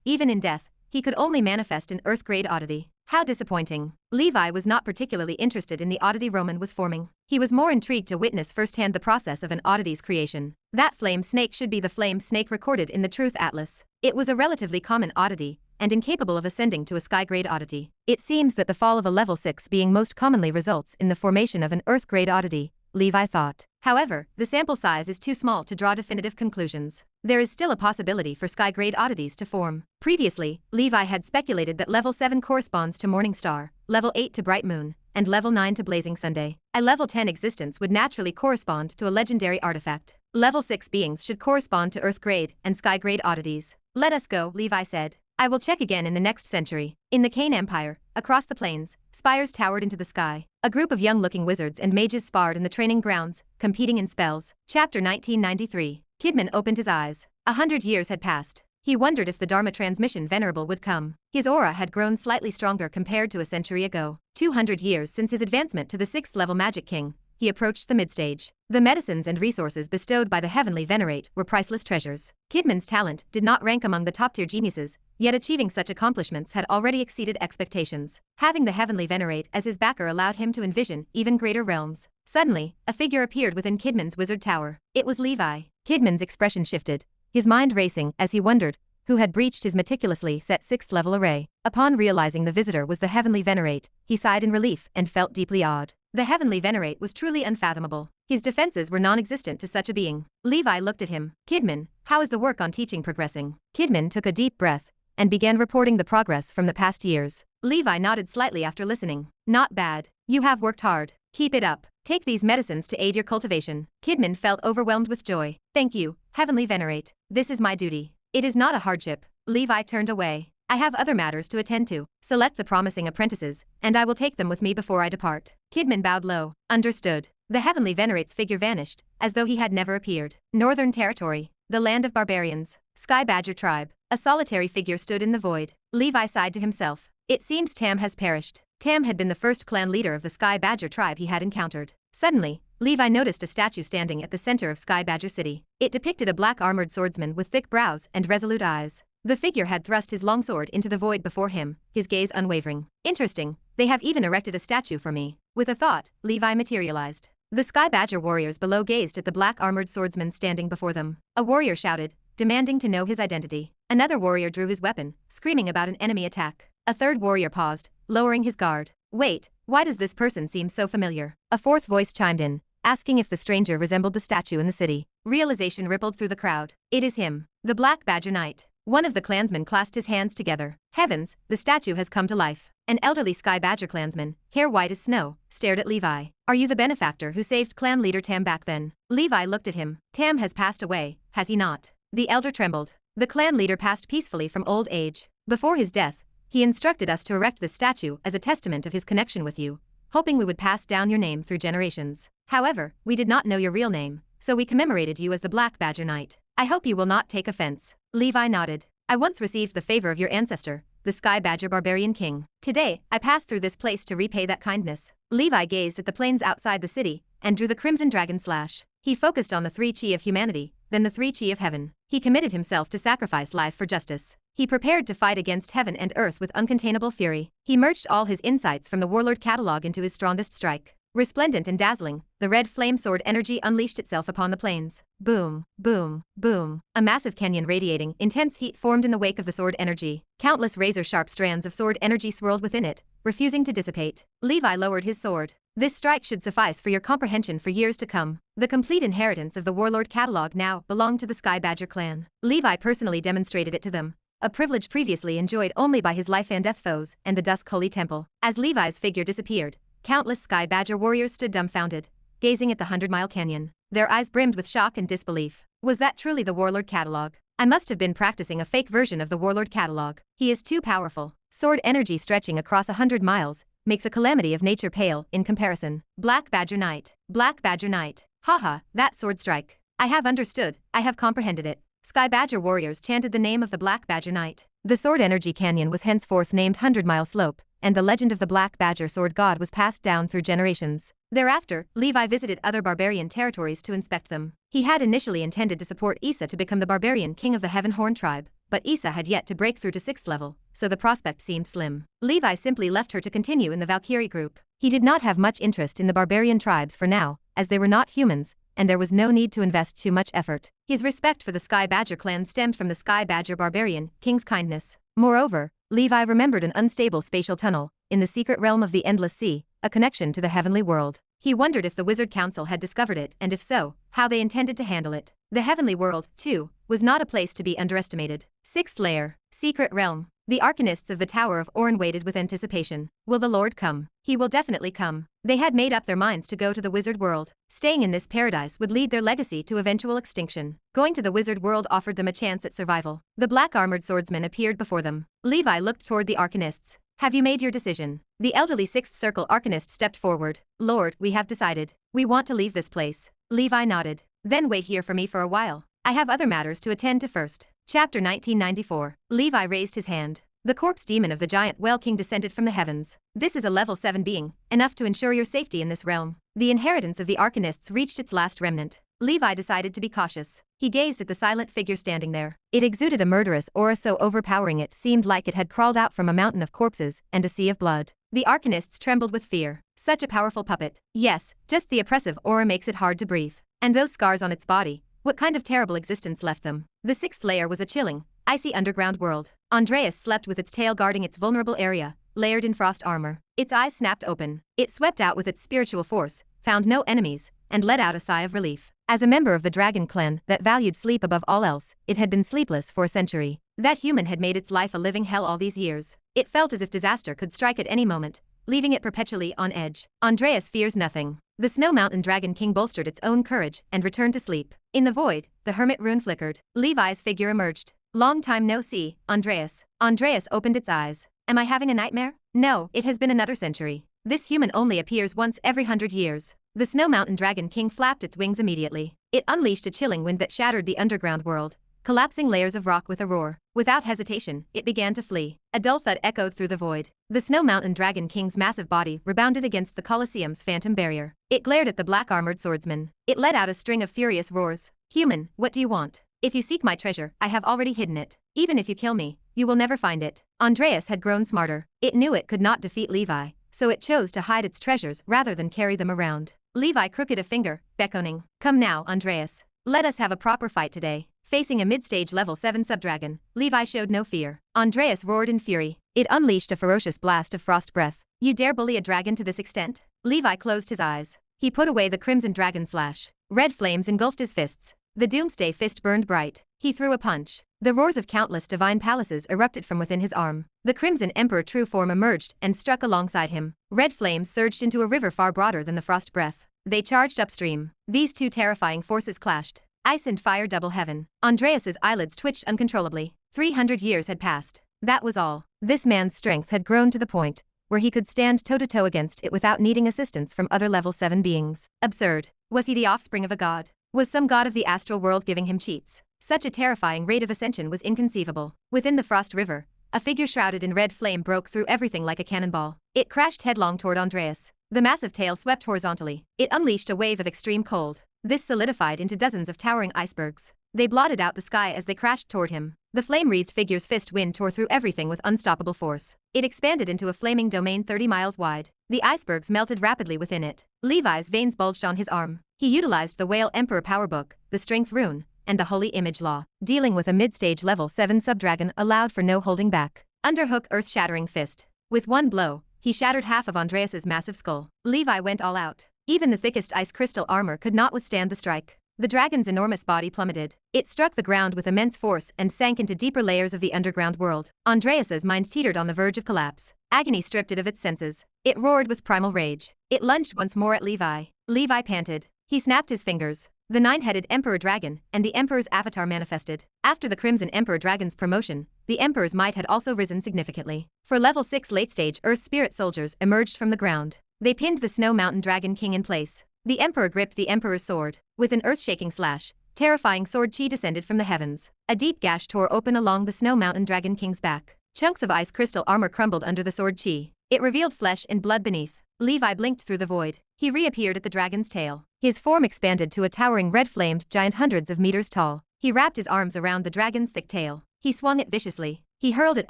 even in death, he could only manifest an Earth-grade oddity. How disappointing. Levi was not particularly interested in the oddity Roman was forming. He was more intrigued to witness firsthand the process of an oddity's creation. That flame snake should be the flame snake recorded in the Truth Atlas. It was a relatively common oddity, and incapable of ascending to a sky-grade oddity. It seems that the fall of a level 6 being most commonly results in the formation of an Earth-grade oddity, Levi thought. However, the sample size is too small to draw definitive conclusions. There is still a possibility for sky-grade oddities to form. Previously, Levi had speculated that level 7 corresponds to Morning Star, level 8 to Bright Moon, and level 9 to Blazing Sunday. A level 10 existence would naturally correspond to a legendary artifact. Level 6 beings should correspond to Earth-grade and sky-grade oddities. Let us go, Levi said. I will check again in the next century. In the Kane Empire, across the plains, spires towered into the sky. A group of young-looking wizards and mages sparred in the training grounds, competing in spells. Chapter 1993. Kidman opened his eyes. 100 years had passed. He wondered if the Dharma transmission Venerable would come. His aura had grown slightly stronger compared to a century ago. 200 years since his advancement to the 6th-level Magic King, he approached the midstage. The medicines and resources bestowed by the Heavenly Venerate were priceless treasures. Kidman's talent did not rank among the top-tier geniuses, yet achieving such accomplishments had already exceeded expectations. Having the Heavenly Venerate as his backer allowed him to envision even greater realms. Suddenly, a figure appeared within Kidman's wizard tower. It was Levi. Kidman's expression shifted, his mind racing as he wondered who had breached his meticulously set 6th-level array. Upon realizing the visitor was the Heavenly Venerate, he sighed in relief and felt deeply awed. The Heavenly Venerate was truly unfathomable. His defenses were non-existent to such a being. Levi looked at him. Kidman, how is the work on teaching progressing? Kidman took a deep breath and began reporting the progress from the past years. Levi nodded slightly after listening. Not bad. You have worked hard. Keep it up. Take these medicines to aid your cultivation. Kidman felt overwhelmed with joy. Thank you, Heavenly Venerate. This is my duty. It is not a hardship. Levi turned away. I have other matters to attend to. Select the promising apprentices, and I will take them with me before I depart. Kidman bowed low. Understood. The Heavenly Venerate's figure vanished, as though he had never appeared. Northern Territory. The land of barbarians. Sky Badger tribe. A solitary figure stood in the void. Levi sighed to himself. It seems Tam has perished. Tam had been the first clan leader of the Sky Badger tribe he had encountered. Suddenly, Levi noticed a statue standing at the center of Sky Badger City. It depicted a black armored swordsman with thick brows and resolute eyes. The figure had thrust his longsword into the void before him, his gaze unwavering. Interesting, they have even erected a statue for me. With a thought, Levi materialized. The Sky Badger warriors below gazed at the black armored swordsman standing before them. A warrior shouted, demanding to know his identity. Another warrior drew his weapon, screaming about an enemy attack. A third warrior paused, lowering his guard. Wait, why does this person seem so familiar? A fourth voice chimed in, asking if the stranger resembled the statue in the city. Realization rippled through the crowd. It is him. The Black Badger Knight. One of the clansmen clasped his hands together. Heavens, the statue has come to life. An elderly Sky Badger clansman, hair white as snow, stared at Levi. Are you the benefactor who saved clan leader Tam back then? Levi looked at him. Tam has passed away, has he not? The elder trembled. The clan leader passed peacefully from old age. Before his death, he instructed us to erect this statue as a testament of his connection with you, hoping we would pass down your name through generations. However, we did not know your real name, so we commemorated you as the Black Badger Knight. I hope you will not take offense. Levi nodded. I once received the favor of your ancestor, the Sky Badger Barbarian King. Today, I passed through this place to repay that kindness. Levi gazed at the plains outside the city and drew the crimson dragon slash. He focused on the 3 chi of humanity, then the 3 chi of heaven. He committed himself to sacrifice life for justice. He prepared to fight against heaven and earth with uncontainable fury. He merged all his insights from the warlord catalog into his strongest strike. Resplendent and dazzling, the red flame sword energy unleashed itself upon the plains. Boom, boom, boom. A massive canyon radiating intense heat formed in the wake of the sword energy. Countless razor-sharp strands of sword energy swirled within it, refusing to dissipate. Levi lowered his sword. This strike should suffice for your comprehension for years to come. The complete inheritance of the warlord catalog now belonged to the Sky Badger clan. Levi personally demonstrated it to them, a privilege previously enjoyed only by his life and death foes and the Dusk Holy Temple. As Levi's figure disappeared, countless Sky Badger warriors stood dumbfounded, gazing at the 100-mile canyon. Their eyes brimmed with shock and disbelief. Was that truly the warlord catalog? I must have been practicing a fake version of the warlord catalog. He is too powerful. Sword energy stretching across 100 miles makes a calamity of nature pale in comparison. Black Badger Knight. Black Badger Knight. Haha, that sword strike. I have understood, I have comprehended it. Sky Badger warriors chanted the name of the Black Badger Knight. The sword energy canyon was henceforth named 100-mile slope, and the legend of the Black Badger sword god was passed down through generations. Thereafter, Levi visited other barbarian territories to inspect them. He had initially intended to support Issa to become the barbarian king of the Heavenhorn tribe, but Issa had yet to break through to 6th level, so the prospect seemed slim. Levi simply left her to continue in the Valkyrie group. He did not have much interest in the barbarian tribes for now, as they were not humans, and there was no need to invest too much effort. His respect for the Sky Badger clan stemmed from the Sky Badger Barbarian King's kindness. Moreover, Levi remembered an unstable spatial tunnel in the secret realm of the Endless Sea, a connection to the heavenly world. He wondered if the Wizard Council had discovered it, and if so, how they intended to handle it. The heavenly world, too, was not a place to be underestimated. 6th layer, secret realm. The Arcanists of the Tower of Orin waited with anticipation. Will the Lord come? He will definitely come. They had made up their minds to go to the wizard world. Staying in this paradise would lead their legacy to eventual extinction. Going to the wizard world offered them a chance at survival. The black-armored swordsman appeared before them. Levi looked toward the Arcanists. Have you made your decision? The elderly 6th Circle Arcanist stepped forward. Lord, we have decided. We want to leave this place. Levi nodded. Then wait here for me for a while. I have other matters to attend to first. Chapter 1994. Levi raised his hand. The corpse demon of the giant Whale King descended from the heavens. This is a level 7 being, enough to ensure your safety in this realm. The inheritance of the Arcanists reached its last remnant. Levi decided to be cautious. He gazed at the silent figure standing there. It exuded a murderous aura so overpowering it seemed like it had crawled out from a mountain of corpses and a sea of blood. The Arcanists trembled with fear. Such a powerful puppet. Yes, just the oppressive aura makes it hard to breathe. And those scars on its body. What kind of terrible existence left them? The 6th layer was a chilling, icy underground world. Andreas slept with its tail guarding its vulnerable area, layered in frost armor. Its eyes snapped open. It swept out with its spiritual force, found no enemies, and let out a sigh of relief. As a member of the dragon clan that valued sleep above all else, it had been sleepless for a century. That human had made its life a living hell all these years. It felt as if disaster could strike at any moment, leaving it perpetually on edge. Andreas fears nothing. The Snow Mountain Dragon King bolstered its own courage and returned to sleep. In the void, the hermit rune flickered. Levi's figure emerged. Long time no see, Andreas. Andreas opened its eyes. Am I having a nightmare? No, it has been another century. This human only appears once every 100 years. The Snow Mountain Dragon King flapped its wings immediately. It unleashed a chilling wind that shattered the underground world, collapsing layers of rock with a roar. Without hesitation, it began to flee. A dull thud echoed through the void. The Snow Mountain Dragon King's massive body rebounded against the Colosseum's phantom barrier. It glared at the black-armored swordsman. It let out a string of furious roars. Human, what do you want? If you seek my treasure, I have already hidden it. Even if you kill me, you will never find it. Andreas had grown smarter. It knew it could not defeat Levi, so it chose to hide its treasures rather than carry them around. Levi crooked a finger, beckoning. Come now, Andreas. Let us have a proper fight today. Facing a mid-stage level 7 subdragon, Levi showed no fear. Andreas roared in fury. It unleashed a ferocious blast of frost breath. You dare bully a dragon to this extent? Levi closed his eyes. He put away the crimson dragon slash. Red flames engulfed his fists, The doomsday fist burned bright. He threw a punch. The roars of countless divine palaces erupted from within his arm. The Crimson Emperor true form emerged and struck alongside him. Red flames surged into a river far broader than the frost breath. They charged upstream. These two terrifying forces clashed. Ice and fire double heaven. Andreas's eyelids twitched uncontrollably. 300 years had passed. That was all. This man's strength had grown to the point where he could stand toe-to-toe against it without needing assistance from other level 7 beings. Absurd. Was he the offspring of a god? Was some god of the astral world giving him cheats? Such a terrifying rate of ascension was inconceivable. Within the Frost River, a figure shrouded in red flame broke through everything like a cannonball. It crashed headlong toward Andreas. The massive tail swept horizontally. It unleashed a wave of extreme cold. This solidified into dozens of towering icebergs. They blotted out the sky as they crashed toward him. The flame-wreathed figure's fist wind tore through everything with unstoppable force. It expanded into a flaming domain 30 miles wide. The icebergs melted rapidly within it. Levi's veins bulged on his arm. He utilized the Whale Emperor Power Book, the Strength Rune, and the Holy Image Law. Dealing with a mid-stage level 7 subdragon allowed for no holding back. Underhook earth-shattering fist. With one blow, he shattered half of Andreas's massive skull. Levi went all out. Even the thickest ice crystal armor could not withstand the strike. The dragon's enormous body plummeted. It struck the ground with immense force and sank into deeper layers of the underground world. Andreas's mind teetered on the verge of collapse. Agony stripped it of its senses. It roared with primal rage. It lunged once more at Levi. Levi panted. He snapped his fingers. The 9-headed Emperor Dragon and the Emperor's avatar manifested. After the Crimson Emperor Dragon's promotion, the Emperor's might had also risen significantly. For level 6 late-stage Earth Spirit soldiers emerged from the ground. They pinned the Snow Mountain Dragon King in place. The Emperor gripped the Emperor's sword. With an earth-shaking slash, terrifying sword chi descended from the heavens. A deep gash tore open along the Snow Mountain Dragon King's back. Chunks of ice crystal armor crumbled under the sword chi. It revealed flesh and blood beneath. Levi blinked through the void. He reappeared at the dragon's tail. His form expanded to a towering red-flamed giant hundreds of meters tall. He wrapped his arms around the dragon's thick tail. He swung it viciously. He hurled it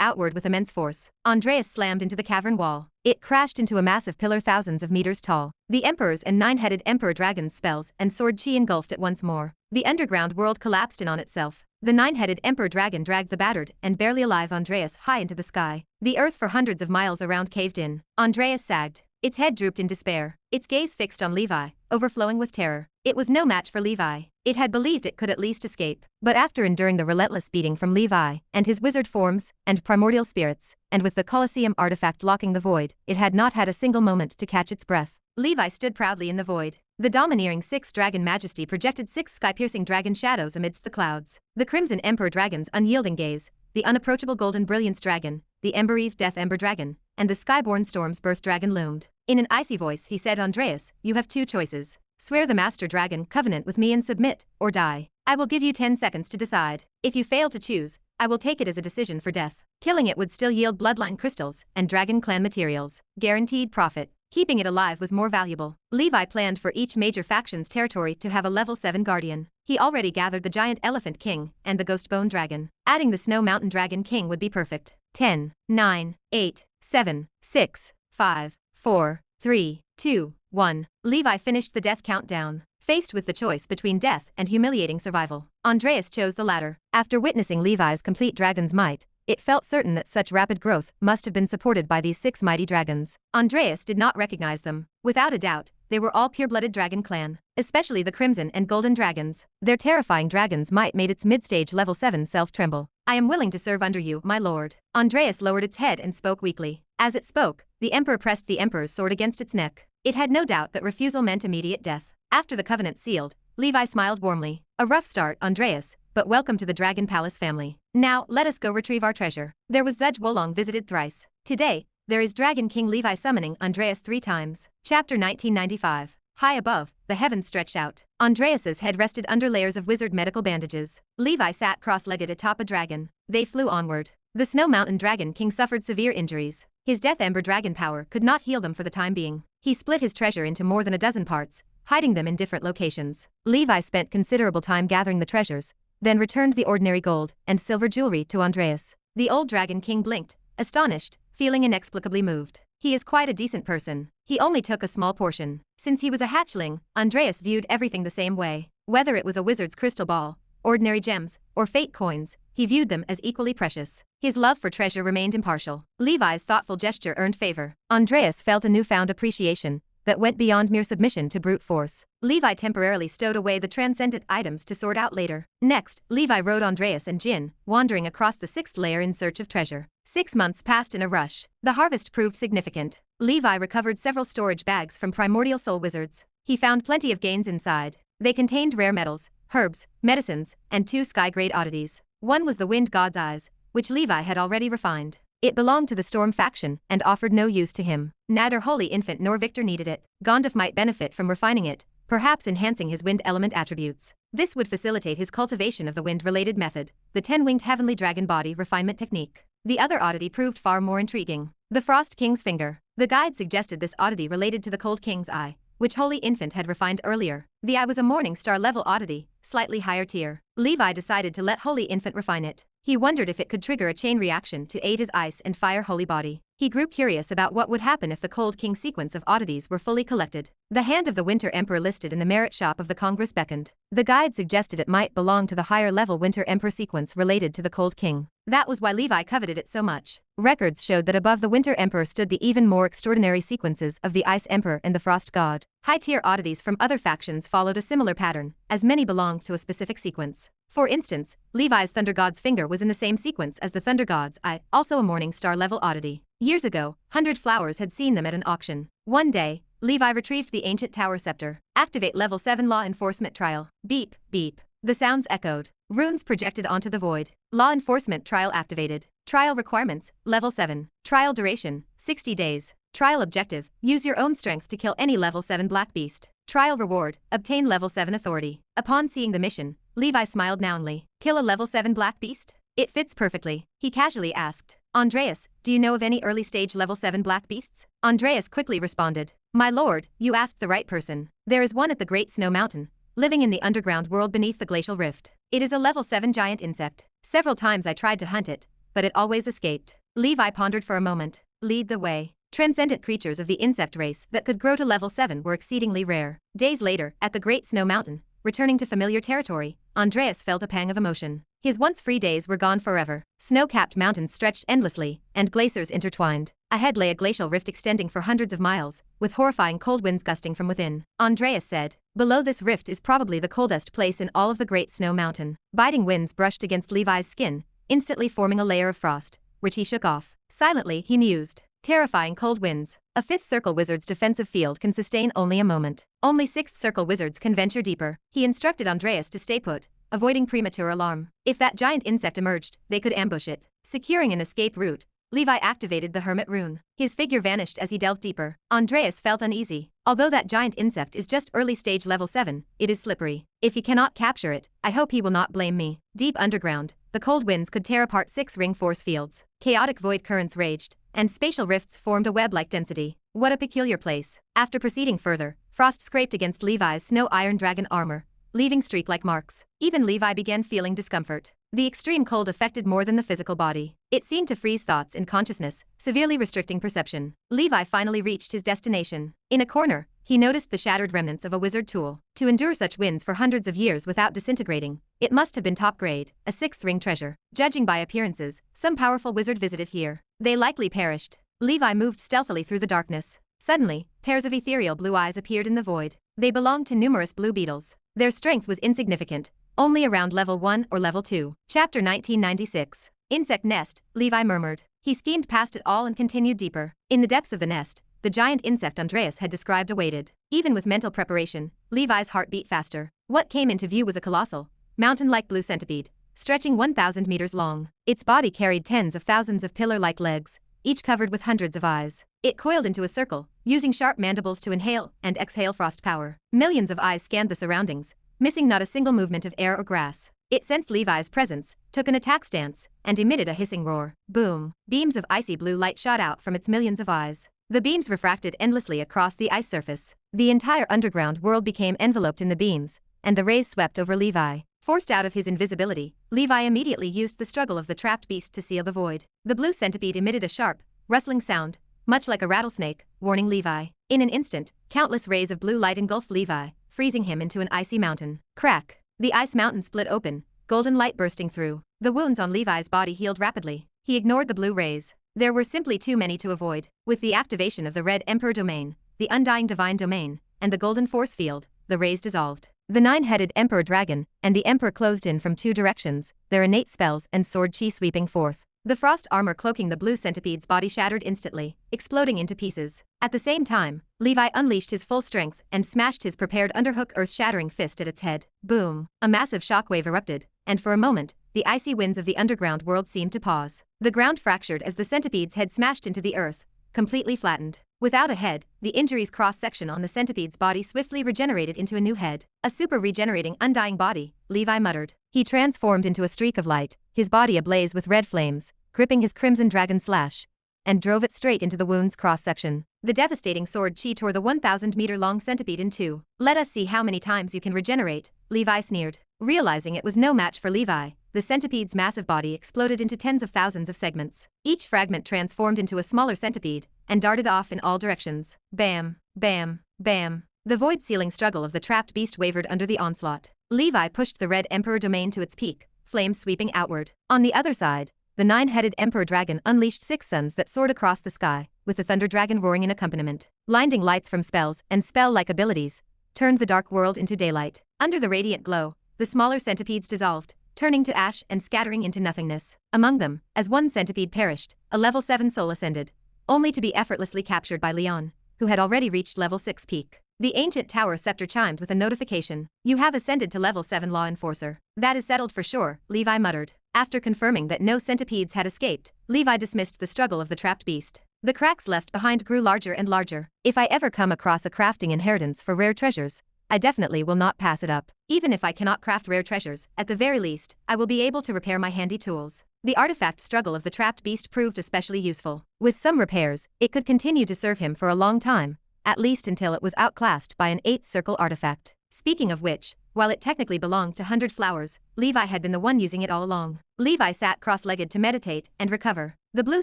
outward with immense force. Andreas slammed into the cavern wall. It crashed into a massive pillar thousands of meters tall. The Emperor's and 9-headed Emperor Dragon's spells and sword chi engulfed it once more. The underground world collapsed in on itself. The 9-headed Emperor Dragon dragged the battered and barely alive Andreas high into the sky. The earth for hundreds of miles around caved in. Andreas sagged. Its head drooped in despair. Its gaze fixed on Levi, overflowing with terror. It was no match for Levi. It had believed it could at least escape. But after enduring the relentless beating from Levi, and his wizard forms, and primordial spirits, and with the Colosseum artifact locking the void, it had not had a single moment to catch its breath. Levi stood proudly in the void. The domineering 6 dragon majesty projected 6 sky-piercing dragon shadows amidst the clouds. The Crimson Emperor Dragon's unyielding gaze, the unapproachable Golden Brilliance Dragon, the Ember-Eve Death Ember Dragon, and the Skyborn Storm's Birth Dragon loomed. In an icy voice he said, Andreas, you have 2 choices. Swear the Master Dragon covenant with me and submit, or die. I will give you 10 seconds to decide. If you fail to choose, I will take it as a decision for death. Killing it would still yield bloodline crystals and dragon clan materials. Guaranteed profit. Keeping it alive was more valuable. Levi planned for each major faction's territory to have a level 7 guardian. He already gathered the giant Elephant King and the Ghostbone Dragon. Adding the Snow Mountain Dragon King would be perfect. 10, 9, 8, 7, 6, 5, 4, 3, 2, 1. Levi finished the death countdown. Faced with the choice between death and humiliating survival, Andreas chose the latter. After witnessing Levi's complete dragon's might, it felt certain that such rapid growth must have been supported by these 6 mighty dragons. Andreas did not recognize them. Without a doubt, they were all pure-blooded dragon clan, especially the Crimson and Golden Dragons. Their terrifying dragon's might made its mid-stage level 7 self tremble. I am willing to serve under you, my lord. Andreas lowered its head and spoke weakly. As it spoke, the Emperor pressed the Emperor's sword against its neck. It had no doubt that refusal meant immediate death. After the covenant sealed, Levi smiled warmly. A rough start, Andreas, but welcome to the Dragon Palace family. Now, let us go retrieve our treasure. There was Zudge Wolong visited thrice. Today, there is Dragon King Levi summoning Andreas 3 times. Chapter 1995. High above, the heavens stretched out. Andreas's head rested under layers of wizard medical bandages. Levi sat cross-legged atop a dragon. They flew onward. The Snow Mountain Dragon King suffered severe injuries. His Death Ember dragon power could not heal them for the time being. He split his treasure into more than a dozen parts, hiding them in different locations. Levi spent considerable time gathering the treasures, then returned the ordinary gold and silver jewelry to Andreas. The old Dragon King blinked, astonished, feeling inexplicably moved. He is quite a decent person. He only took a small portion. Since he was a hatchling, Andreas viewed everything the same way. Whether it was a wizard's crystal ball, ordinary gems, or fate coins, he viewed them as equally precious. His love for treasure remained impartial. Levi's thoughtful gesture earned favor. Andreas felt a newfound appreciation that went beyond mere submission to brute force. Levi temporarily stowed away the transcendent items to sort out later. Next, Levi rode Andreas and Jin, wandering across the 6th layer in search of treasure. 6 months passed in a rush. The harvest proved significant. Levi recovered several storage bags from primordial soul wizards. He found plenty of gains inside. They contained rare metals, herbs, medicines, and 2 sky-grade oddities. One was the Wind God's Eyes, which Levi had already refined. It belonged to the Storm faction and offered no use to him. Neither Holy Infant nor Victor needed it. Gandaph might benefit from refining it, perhaps enhancing his wind element attributes. This would facilitate his cultivation of the wind-related method, the 10-winged heavenly dragon body refinement technique. The other oddity proved far more intriguing. The Frost King's Finger. The guide suggested this oddity related to the Cold King's Eye, which Holy Infant had refined earlier. The eye was a Morning Star level oddity, slightly higher tier. Levi decided to let Holy Infant refine it. He wondered if it could trigger a chain reaction to aid his ice and fire holy body. He grew curious about what would happen if the Cold King sequence of oddities were fully collected. The Hand of the Winter Emperor listed in the merit shop of the Congress beckoned. The guide suggested it might belong to the higher level Winter Emperor sequence related to the Cold King. That was why Levi coveted it so much. Records showed that above the Winter Emperor stood the even more extraordinary sequences of the Ice Emperor and the Frost God. High-tier oddities from other factions followed a similar pattern, as many belonged to a specific sequence. For instance, Levi's Thunder God's Finger was in the same sequence as the Thunder God's Eye, also a Morning Star level oddity. Years ago, 100 Flowers had seen them at an auction. One day, Levi retrieved the ancient Tower Scepter. Activate Level 7 Law Enforcement Trial. Beep, beep. The sounds echoed. Runes projected onto the void. Law Enforcement Trial activated. Trial requirements, Level 7. Trial duration, 60 days. Trial objective, use your own strength to kill any Level 7 Black Beast. Trial reward, obtain Level 7 authority. Upon seeing the mission, Levi smiled knowingly. Kill a Level 7 Black Beast? It fits perfectly, he casually asked. Andreas, do you know of any early-stage Level 7 Black Beasts? Andreas quickly responded. My lord, you asked the right person. There is one at the Great Snow Mountain, living in the underground world beneath the glacial rift. It is a Level 7 giant insect. Several times I tried to hunt it, but it always escaped. Levi pondered for a moment. Lead the way. Transcendent creatures of the insect race that could grow to Level 7 were exceedingly rare. Days later, at the Great Snow Mountain, returning to familiar territory, Andreas felt a pang of emotion. His once-free days were gone forever. Snow-capped mountains stretched endlessly, and glaciers intertwined. Ahead lay a glacial rift extending for hundreds of miles, with horrifying cold winds gusting from within. Andreas said, below this rift is probably the coldest place in all of the Great Snow Mountain. Biting winds brushed against Levi's skin, instantly forming a layer of frost, which he shook off. Silently, he mused. Terrifying cold winds. A 5th Circle Wizard's defensive field can sustain only a moment. Only 6th Circle Wizards can venture deeper. He instructed Andreas to stay put, avoiding premature alarm. If that giant insect emerged, they could ambush it. Securing an escape route, Levi activated the Hermit Rune. His figure vanished as he delved deeper. Andreas felt uneasy. Although that giant insect is just early stage level 7, it is slippery. If he cannot capture it, I hope he will not blame me. Deep underground, the cold winds could tear apart 6 ring force fields. Chaotic void currents raged, and spatial rifts formed a web-like density. What a peculiar place. After proceeding further, frost scraped against Levi's snow iron dragon armor, leaving streak-like marks. Even Levi began feeling discomfort. The extreme cold affected more than the physical body. It seemed to freeze thoughts and consciousness, severely restricting perception. Levi finally reached his destination. In a corner, he noticed the shattered remnants of a wizard tool. To endure such winds for hundreds of years without disintegrating, it must have been top grade, a 6th ring treasure. Judging by appearances, some powerful wizard visited here. They likely perished. Levi moved stealthily through the darkness. Suddenly, pairs of ethereal blue eyes appeared in the void. They belonged to numerous blue beetles. Their strength was insignificant, only around level 1 or level 2. Chapter 1996. Insect Nest, Levi murmured. He schemed past it all and continued deeper. In the depths of the nest, the giant insect Andreas had described awaited. Even with mental preparation, Levi's heart beat faster. What came into view was a colossal, mountain-like blue centipede, stretching 1,000 meters long. Its body carried tens of thousands of pillar-like legs, each covered with hundreds of eyes. It coiled into a circle, using sharp mandibles to inhale and exhale frost power. Millions of eyes scanned the surroundings, missing not a single movement of air or grass. It sensed Levi's presence, took an attack stance, and emitted a hissing roar. Boom! Beams of icy blue light shot out from its millions of eyes. The beams refracted endlessly across the ice surface. The entire underground world became enveloped in the beams, and the rays swept over Levi. Forced out of his invisibility, Levi immediately used the struggle of the trapped beast to seal the void. The blue centipede emitted a sharp, rustling sound, much like a rattlesnake, warning Levi. In an instant, countless rays of blue light engulfed Levi, freezing him into an icy mountain. Crack! The ice mountain split open, golden light bursting through. The wounds on Levi's body healed rapidly. He ignored the blue rays. There were simply too many to avoid. With the activation of the Red Emperor domain, the undying divine domain, and the golden force field, the rays dissolved. The nine-headed Emperor Dragon and the Emperor closed in from two directions, their innate spells and sword chi sweeping forth. The frost armor cloaking the blue centipede's body shattered instantly, exploding into pieces. At the same time, Levi unleashed his full strength and smashed his prepared underhook earth-shattering fist at its head. Boom! A massive shockwave erupted, and for a moment, the icy winds of the underground world seemed to pause. The ground fractured as the centipede's head smashed into the earth, completely flattened. Without a head, the injury's cross-section on the centipede's body swiftly regenerated into a new head. A super-regenerating, undying body, Levi muttered. He transformed into a streak of light, his body ablaze with red flames, gripping his crimson dragon slash, and drove it straight into the wound's cross-section. The devastating sword chi tore the 1,000-meter-long centipede in two. Let us see how many times you can regenerate, Levi sneered. Realizing it was no match for Levi, the centipede's massive body exploded into tens of thousands of segments. Each fragment transformed into a smaller centipede and darted off in all directions. Bam, bam, bam. The void-sealing struggle of the trapped beast wavered under the onslaught. Levi pushed the red Emperor domain to its peak, flames sweeping outward. On the other side, the nine-headed Emperor Dragon unleashed 6 suns that soared across the sky, with the Thunder Dragon roaring in accompaniment. Blinding lights from spells and spell-like abilities turned the dark world into daylight. Under the radiant glow, the smaller centipedes dissolved, turning to ash and scattering into nothingness. Among them, as one centipede perished, a level 7 soul ascended, only to be effortlessly captured by Leon, who had already reached level 6 peak. The ancient tower scepter chimed with a notification. You have ascended to level 7 law enforcer. That is settled for sure, Levi muttered. After confirming that no centipedes had escaped, Levi dismissed the struggle of the trapped beast. The cracks left behind grew larger and larger. If I ever come across a crafting inheritance for rare treasures, I definitely will not pass it up. Even if I cannot craft rare treasures, at the very least, I will be able to repair my handy tools. The artifact struggle of the trapped beast proved especially useful. With some repairs, it could continue to serve him for a long time, at least until it was outclassed by an 8th circle artifact. Speaking of which, while it technically belonged to 100 Flowers, Levi had been the one using it all along. Levi sat cross-legged to meditate and recover. The blue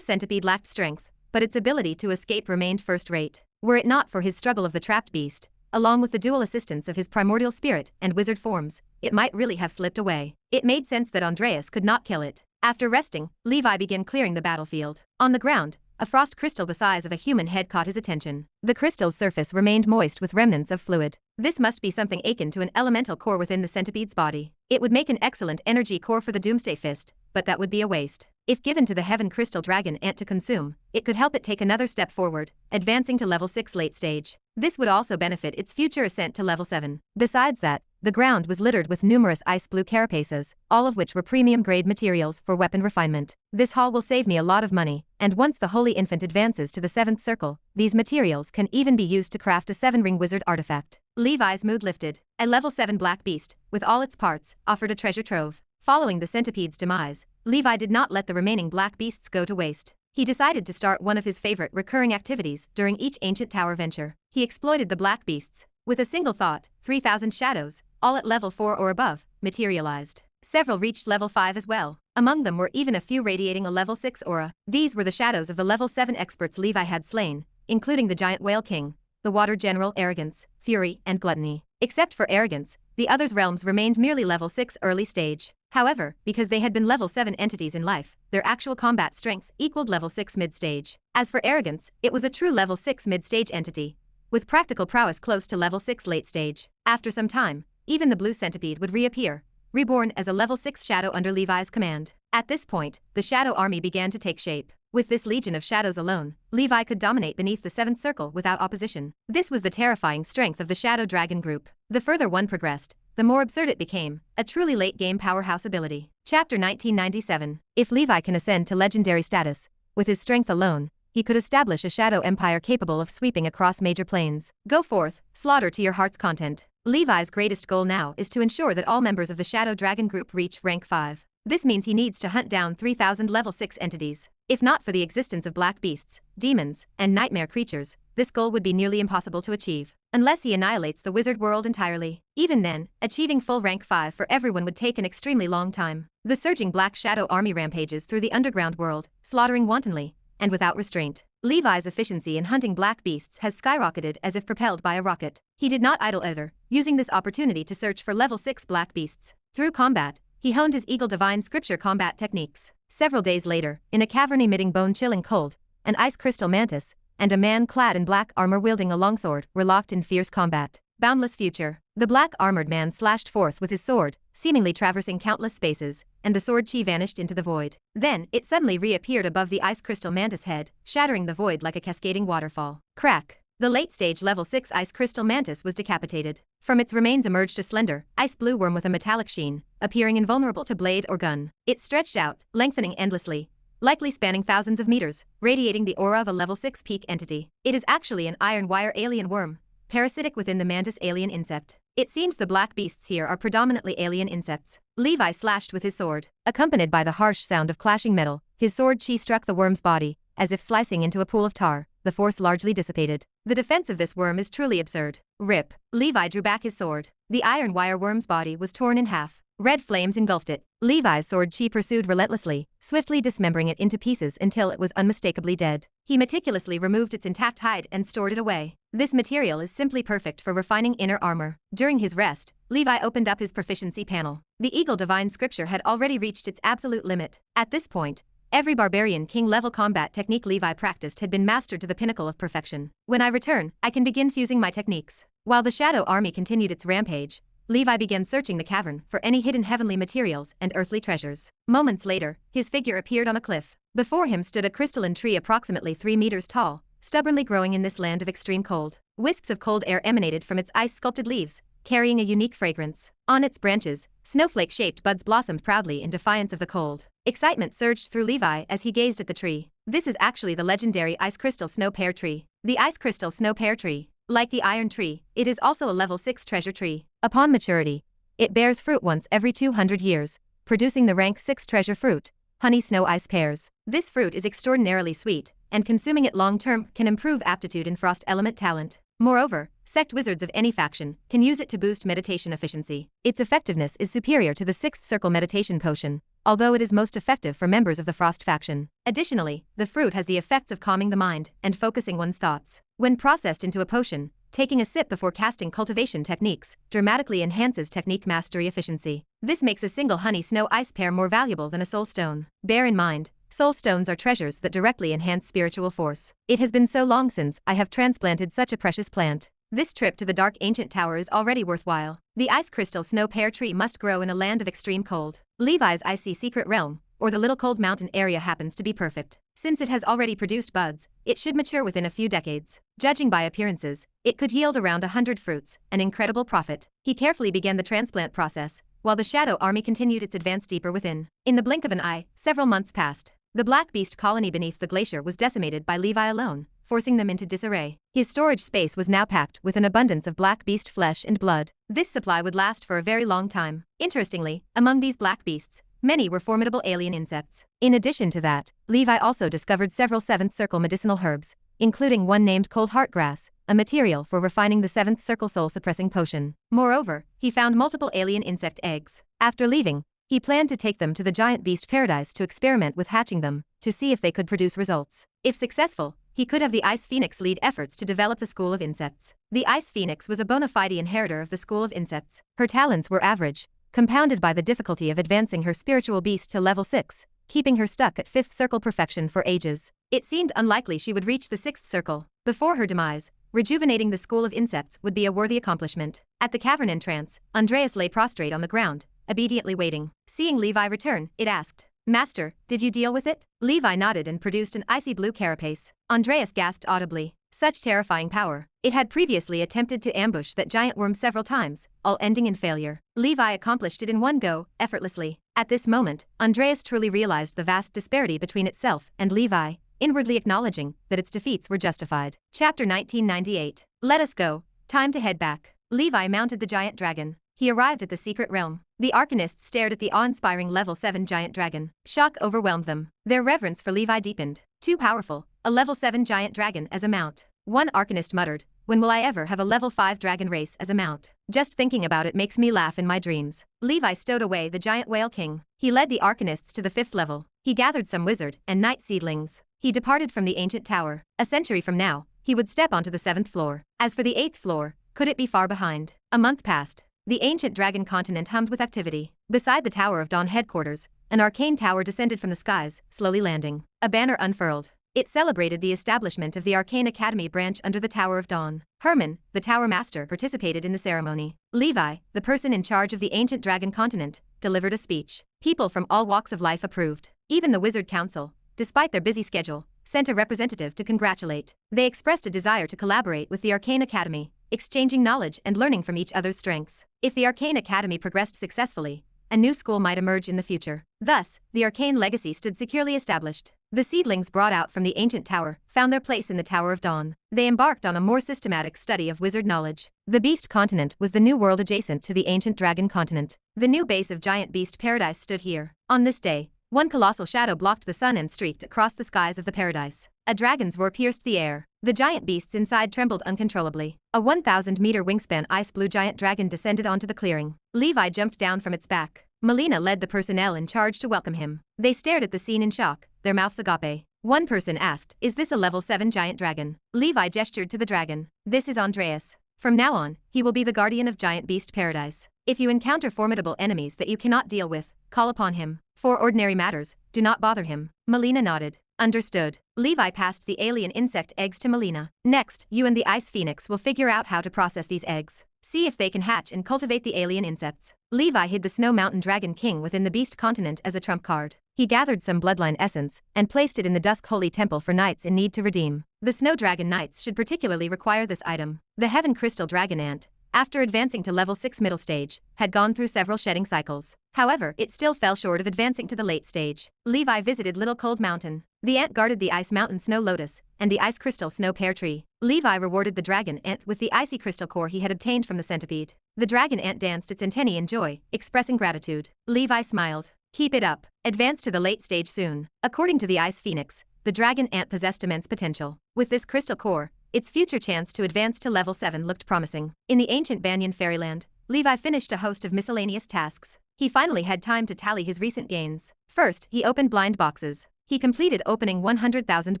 centipede lacked strength, but its ability to escape remained first-rate. Were it not for his struggle of the trapped beast, along with the dual assistance of his primordial spirit and wizard forms, it might really have slipped away. It made sense that Andreas could not kill it. After resting, Levi began clearing the battlefield. On the ground, a frost crystal the size of a human head caught his attention. The crystal's surface remained moist with remnants of fluid. This must be something akin to an elemental core within the centipede's body. It would make an excellent energy core for the Doomsday Fist, but that would be a waste. If given to the Heaven Crystal Dragon Ant to consume, it could help it take another step forward, advancing to level 6 late stage. This would also benefit its future ascent to level 7. Besides that, the ground was littered with numerous ice blue carapaces, all of which were premium-grade materials for weapon refinement. This haul will save me a lot of money, and once the Holy Infant advances to the 7th circle, these materials can even be used to craft a 7-ring wizard artifact. Levi's mood lifted. A level 7 black beast, with all its parts, offered a treasure trove. Following the centipede's demise, Levi did not let the remaining black beasts go to waste. He decided to start one of his favorite recurring activities during each ancient tower venture. He exploited the black beasts. With a single thought, 3,000 shadows, all at level 4 or above, materialized. Several reached level 5 as well. Among them were even a few radiating a level 6 aura. These were the shadows of the level 7 experts Levi had slain, including the giant whale king, the water general Arrogance, Fury, and Gluttony. Except for Arrogance, the others' realms remained merely level 6 early stage. However, because they had been level 7 entities in life, their actual combat strength equaled level 6 mid-stage. As for Arrogance, it was a true level 6 mid-stage entity, with practical prowess close to level 6 late stage. After some time, even the blue centipede would reappear, reborn as a level 6 shadow under Levi's command. At this point, the shadow army began to take shape. With this legion of shadows alone, Levi could dominate beneath the 7th circle without opposition. This was the terrifying strength of the Shadow Dragon group. The further one progressed, the more absurd it became, a truly late-game powerhouse ability. Chapter 1997. If Levi can ascend to legendary status, with his strength alone, he could establish a shadow empire capable of sweeping across major planes. Go forth, slaughter to your heart's content. Levi's greatest goal now is to ensure that all members of the Shadow Dragon group reach rank 5. This means he needs to hunt down 3,000 level 6 entities. If not for the existence of black beasts, demons, and nightmare creatures, this goal would be nearly impossible to achieve. Unless he annihilates the wizard world entirely. Even then, achieving full rank 5 for everyone would take an extremely long time. The surging black shadow army rampages through the underground world, slaughtering wantonly, and without restraint. Levi's efficiency in hunting black beasts has skyrocketed as if propelled by a rocket. He did not idle either, using this opportunity to search for level 6 black beasts. Through combat, he honed his Eagle Divine Scripture combat techniques. Several days later, in a cavern emitting bone-chilling cold, an ice crystal mantis, and a man clad in black armor wielding a longsword were locked in fierce combat. Boundless future. The black armored man slashed forth with his sword, seemingly traversing countless spaces, and the sword chi vanished into the void. Then, it suddenly reappeared above the ice crystal mantis head, shattering the void like a cascading waterfall. Crack. The late-stage level 6 ice crystal mantis was decapitated. From its remains emerged a slender, ice blue worm with a metallic sheen, appearing invulnerable to blade or gun. It stretched out, lengthening endlessly, likely spanning thousands of meters, radiating the aura of a level 6 peak entity. It is actually an iron wire alien worm, parasitic within the mantis alien insect. It seems the black beasts here are predominantly alien insects. Levi slashed with his sword. Accompanied by the harsh sound of clashing metal, his sword chi struck the worm's body, as if slicing into a pool of tar. The force largely dissipated. The defense of this worm is truly absurd. Rip. Levi drew back his sword. The iron wire worm's body was torn in half. Red flames engulfed it. Levi's sword chi pursued relentlessly, swiftly dismembering it into pieces until it was unmistakably dead. He meticulously removed its intact hide and stored it away. This material is simply perfect for refining inner armor. During his rest, Levi opened up his proficiency panel. The Eagle Divine Scripture had already reached its absolute limit. At this point, every barbarian king-level combat technique Levi practiced had been mastered to the pinnacle of perfection. When I return, I can begin fusing my techniques. While the Shadow Army continued its rampage, Levi began searching the cavern for any hidden heavenly materials and earthly treasures. Moments later, his figure appeared on a cliff. Before him stood a crystalline tree approximately 3 meters tall, stubbornly growing in this land of extreme cold. Wisps of cold air emanated from its ice-sculpted leaves, carrying a unique fragrance. On its branches, snowflake-shaped buds blossomed proudly in defiance of the cold. Excitement surged through Levi as he gazed at the tree. This is actually the legendary Ice Crystal Snow Pear Tree. The Ice Crystal Snow Pear Tree, like the Iron Tree, it is also a level 6 treasure tree. Upon maturity, it bears fruit once every 200 years, producing the rank 6 treasure fruit, honey snow ice pears. This fruit is extraordinarily sweet, and consuming it long-term can improve aptitude in frost element talent. Moreover, sect wizards of any faction can use it to boost meditation efficiency. Its effectiveness is superior to the 6th circle meditation potion, although it is most effective for members of the Frost faction. Additionally, the fruit has the effects of calming the mind and focusing one's thoughts. When processed into a potion, taking a sip before casting cultivation techniques dramatically enhances technique mastery efficiency. This makes a single honey snow ice pear more valuable than a soul stone. Bear in mind, soul stones are treasures that directly enhance spiritual force. It has been so long since I have transplanted such a precious plant. This trip to the dark ancient tower is already worthwhile. The ice crystal snow pear tree must grow in a land of extreme cold. Levi's icy secret realm, or the little cold mountain area, happens to be perfect. Since it has already produced buds, it should mature within a few decades. Judging by appearances, it could yield around 100 fruits, an incredible profit. He carefully began the transplant process, while the Shadow Army continued its advance deeper within. In the blink of an eye, several months passed. The Black Beast colony beneath the glacier was decimated by Levi alone, forcing them into disarray. His storage space was now packed with an abundance of black beast flesh and blood. This supply would last for a very long time. Interestingly, among these black beasts, many were formidable alien insects. In addition to that, Levi also discovered several 7th circle medicinal herbs, including one named cold heart grass, a material for refining the 7th circle soul suppressing potion. Moreover, he found multiple alien insect eggs. After leaving, he planned to take them to the giant beast paradise to experiment with hatching them, to see if they could produce results. If successful, he could have the Ice Phoenix lead efforts to develop the School of Insects. The Ice Phoenix was a bona fide inheritor of the School of Insects. Her talents were average, compounded by the difficulty of advancing her spiritual beast to level 6, keeping her stuck at 5th circle perfection for ages. It seemed unlikely she would reach the 6th circle. Before her demise, rejuvenating the School of Insects would be a worthy accomplishment. At the cavern entrance, Andreas lay prostrate on the ground, obediently waiting. Seeing Levi return, it asked, "Master, did you deal with it?" Levi nodded and produced an icy blue carapace. Andreas gasped audibly. Such terrifying power. It had previously attempted to ambush that giant worm several times, all ending in failure. Levi accomplished it in one go, effortlessly. At this moment, Andreas truly realized the vast disparity between itself and Levi, inwardly acknowledging that its defeats were justified. Chapter 1998. Let us go. Time to head back. Levi mounted the giant dragon. He arrived at the secret realm. The Arcanists stared at the awe-inspiring level 7 giant dragon. Shock overwhelmed them. Their reverence for Levi deepened. Too powerful, a level 7 giant dragon as a mount. One Arcanist muttered, "When will I ever have a level 5 dragon race as a mount? Just thinking about it makes me laugh in my dreams." Levi stowed away the giant whale king. He led the Arcanists to the 5th level. He gathered some wizard and knight seedlings. He departed from the ancient tower. A century from now, he would step onto the 7th floor. As for the 8th floor, could it be far behind? A month passed. The ancient dragon continent hummed with activity. Beside the Tower of Dawn headquarters, an arcane tower descended from the skies, slowly landing. A banner unfurled. It celebrated the establishment of the Arcane Academy branch under the Tower of Dawn. Herman, the Tower Master, participated in the ceremony. Levi, the person in charge of the ancient Dragon Continent, delivered a speech. People from all walks of life approved. Even the Wizard Council, despite their busy schedule, sent a representative to congratulate. They expressed a desire to collaborate with the Arcane Academy, exchanging knowledge and learning from each other's strengths. If the Arcane Academy progressed successfully, a new school might emerge in the future. Thus, the arcane legacy stood securely established. The seedlings brought out from the ancient tower found their place in the Tower of Dawn. They embarked on a more systematic study of wizard knowledge. The Beast Continent was the new world adjacent to the ancient Dragon Continent. The new base of Giant Beast Paradise stood here. On this day, one colossal shadow blocked the sun and streaked across the skies of the paradise. A dragon's roar pierced the air. The giant beasts inside trembled uncontrollably. A 1,000-meter wingspan ice-blue giant dragon descended onto the clearing. Levi jumped down from its back. Melina led the personnel in charge to welcome him. They stared at the scene in shock, their mouths agape. One person asked, "Is this a level 7 giant dragon?" Levi gestured to the dragon. "This is Andreas. From now on, he will be the guardian of Giant Beast Paradise. If you encounter formidable enemies that you cannot deal with, call upon him. For ordinary matters, do not bother him." Melina nodded. Understood. Levi passed the alien insect eggs to Melina. "Next, you and the Ice Phoenix will figure out how to process these eggs. See if they can hatch and cultivate the alien insects." Levi hid the Snow Mountain Dragon King within the Beast Continent as a trump card. He gathered some bloodline essence and placed it in the Dusk Holy Temple for knights in need to redeem. The Snow Dragon Knights should particularly require this item. The Heaven Crystal Dragon Ant, after advancing to level 6 middle stage, had gone through several shedding cycles. However, it still fell short of advancing to the late stage. Levi visited Little Cold Mountain. The ant guarded the Ice Mountain Snow Lotus and the Ice Crystal Snow Pear Tree. Levi rewarded the dragon ant with the icy crystal core he had obtained from the centipede. The dragon ant danced its antennae in joy, expressing gratitude. Levi smiled. "Keep it up. Advance to the late stage soon." According to the Ice Phoenix, the dragon ant possessed immense potential. With this crystal core, its future chance to advance to level 7 looked promising. In the ancient Banyan Fairyland, Levi finished a host of miscellaneous tasks. He finally had time to tally his recent gains. First, he opened blind boxes. He completed opening 100,000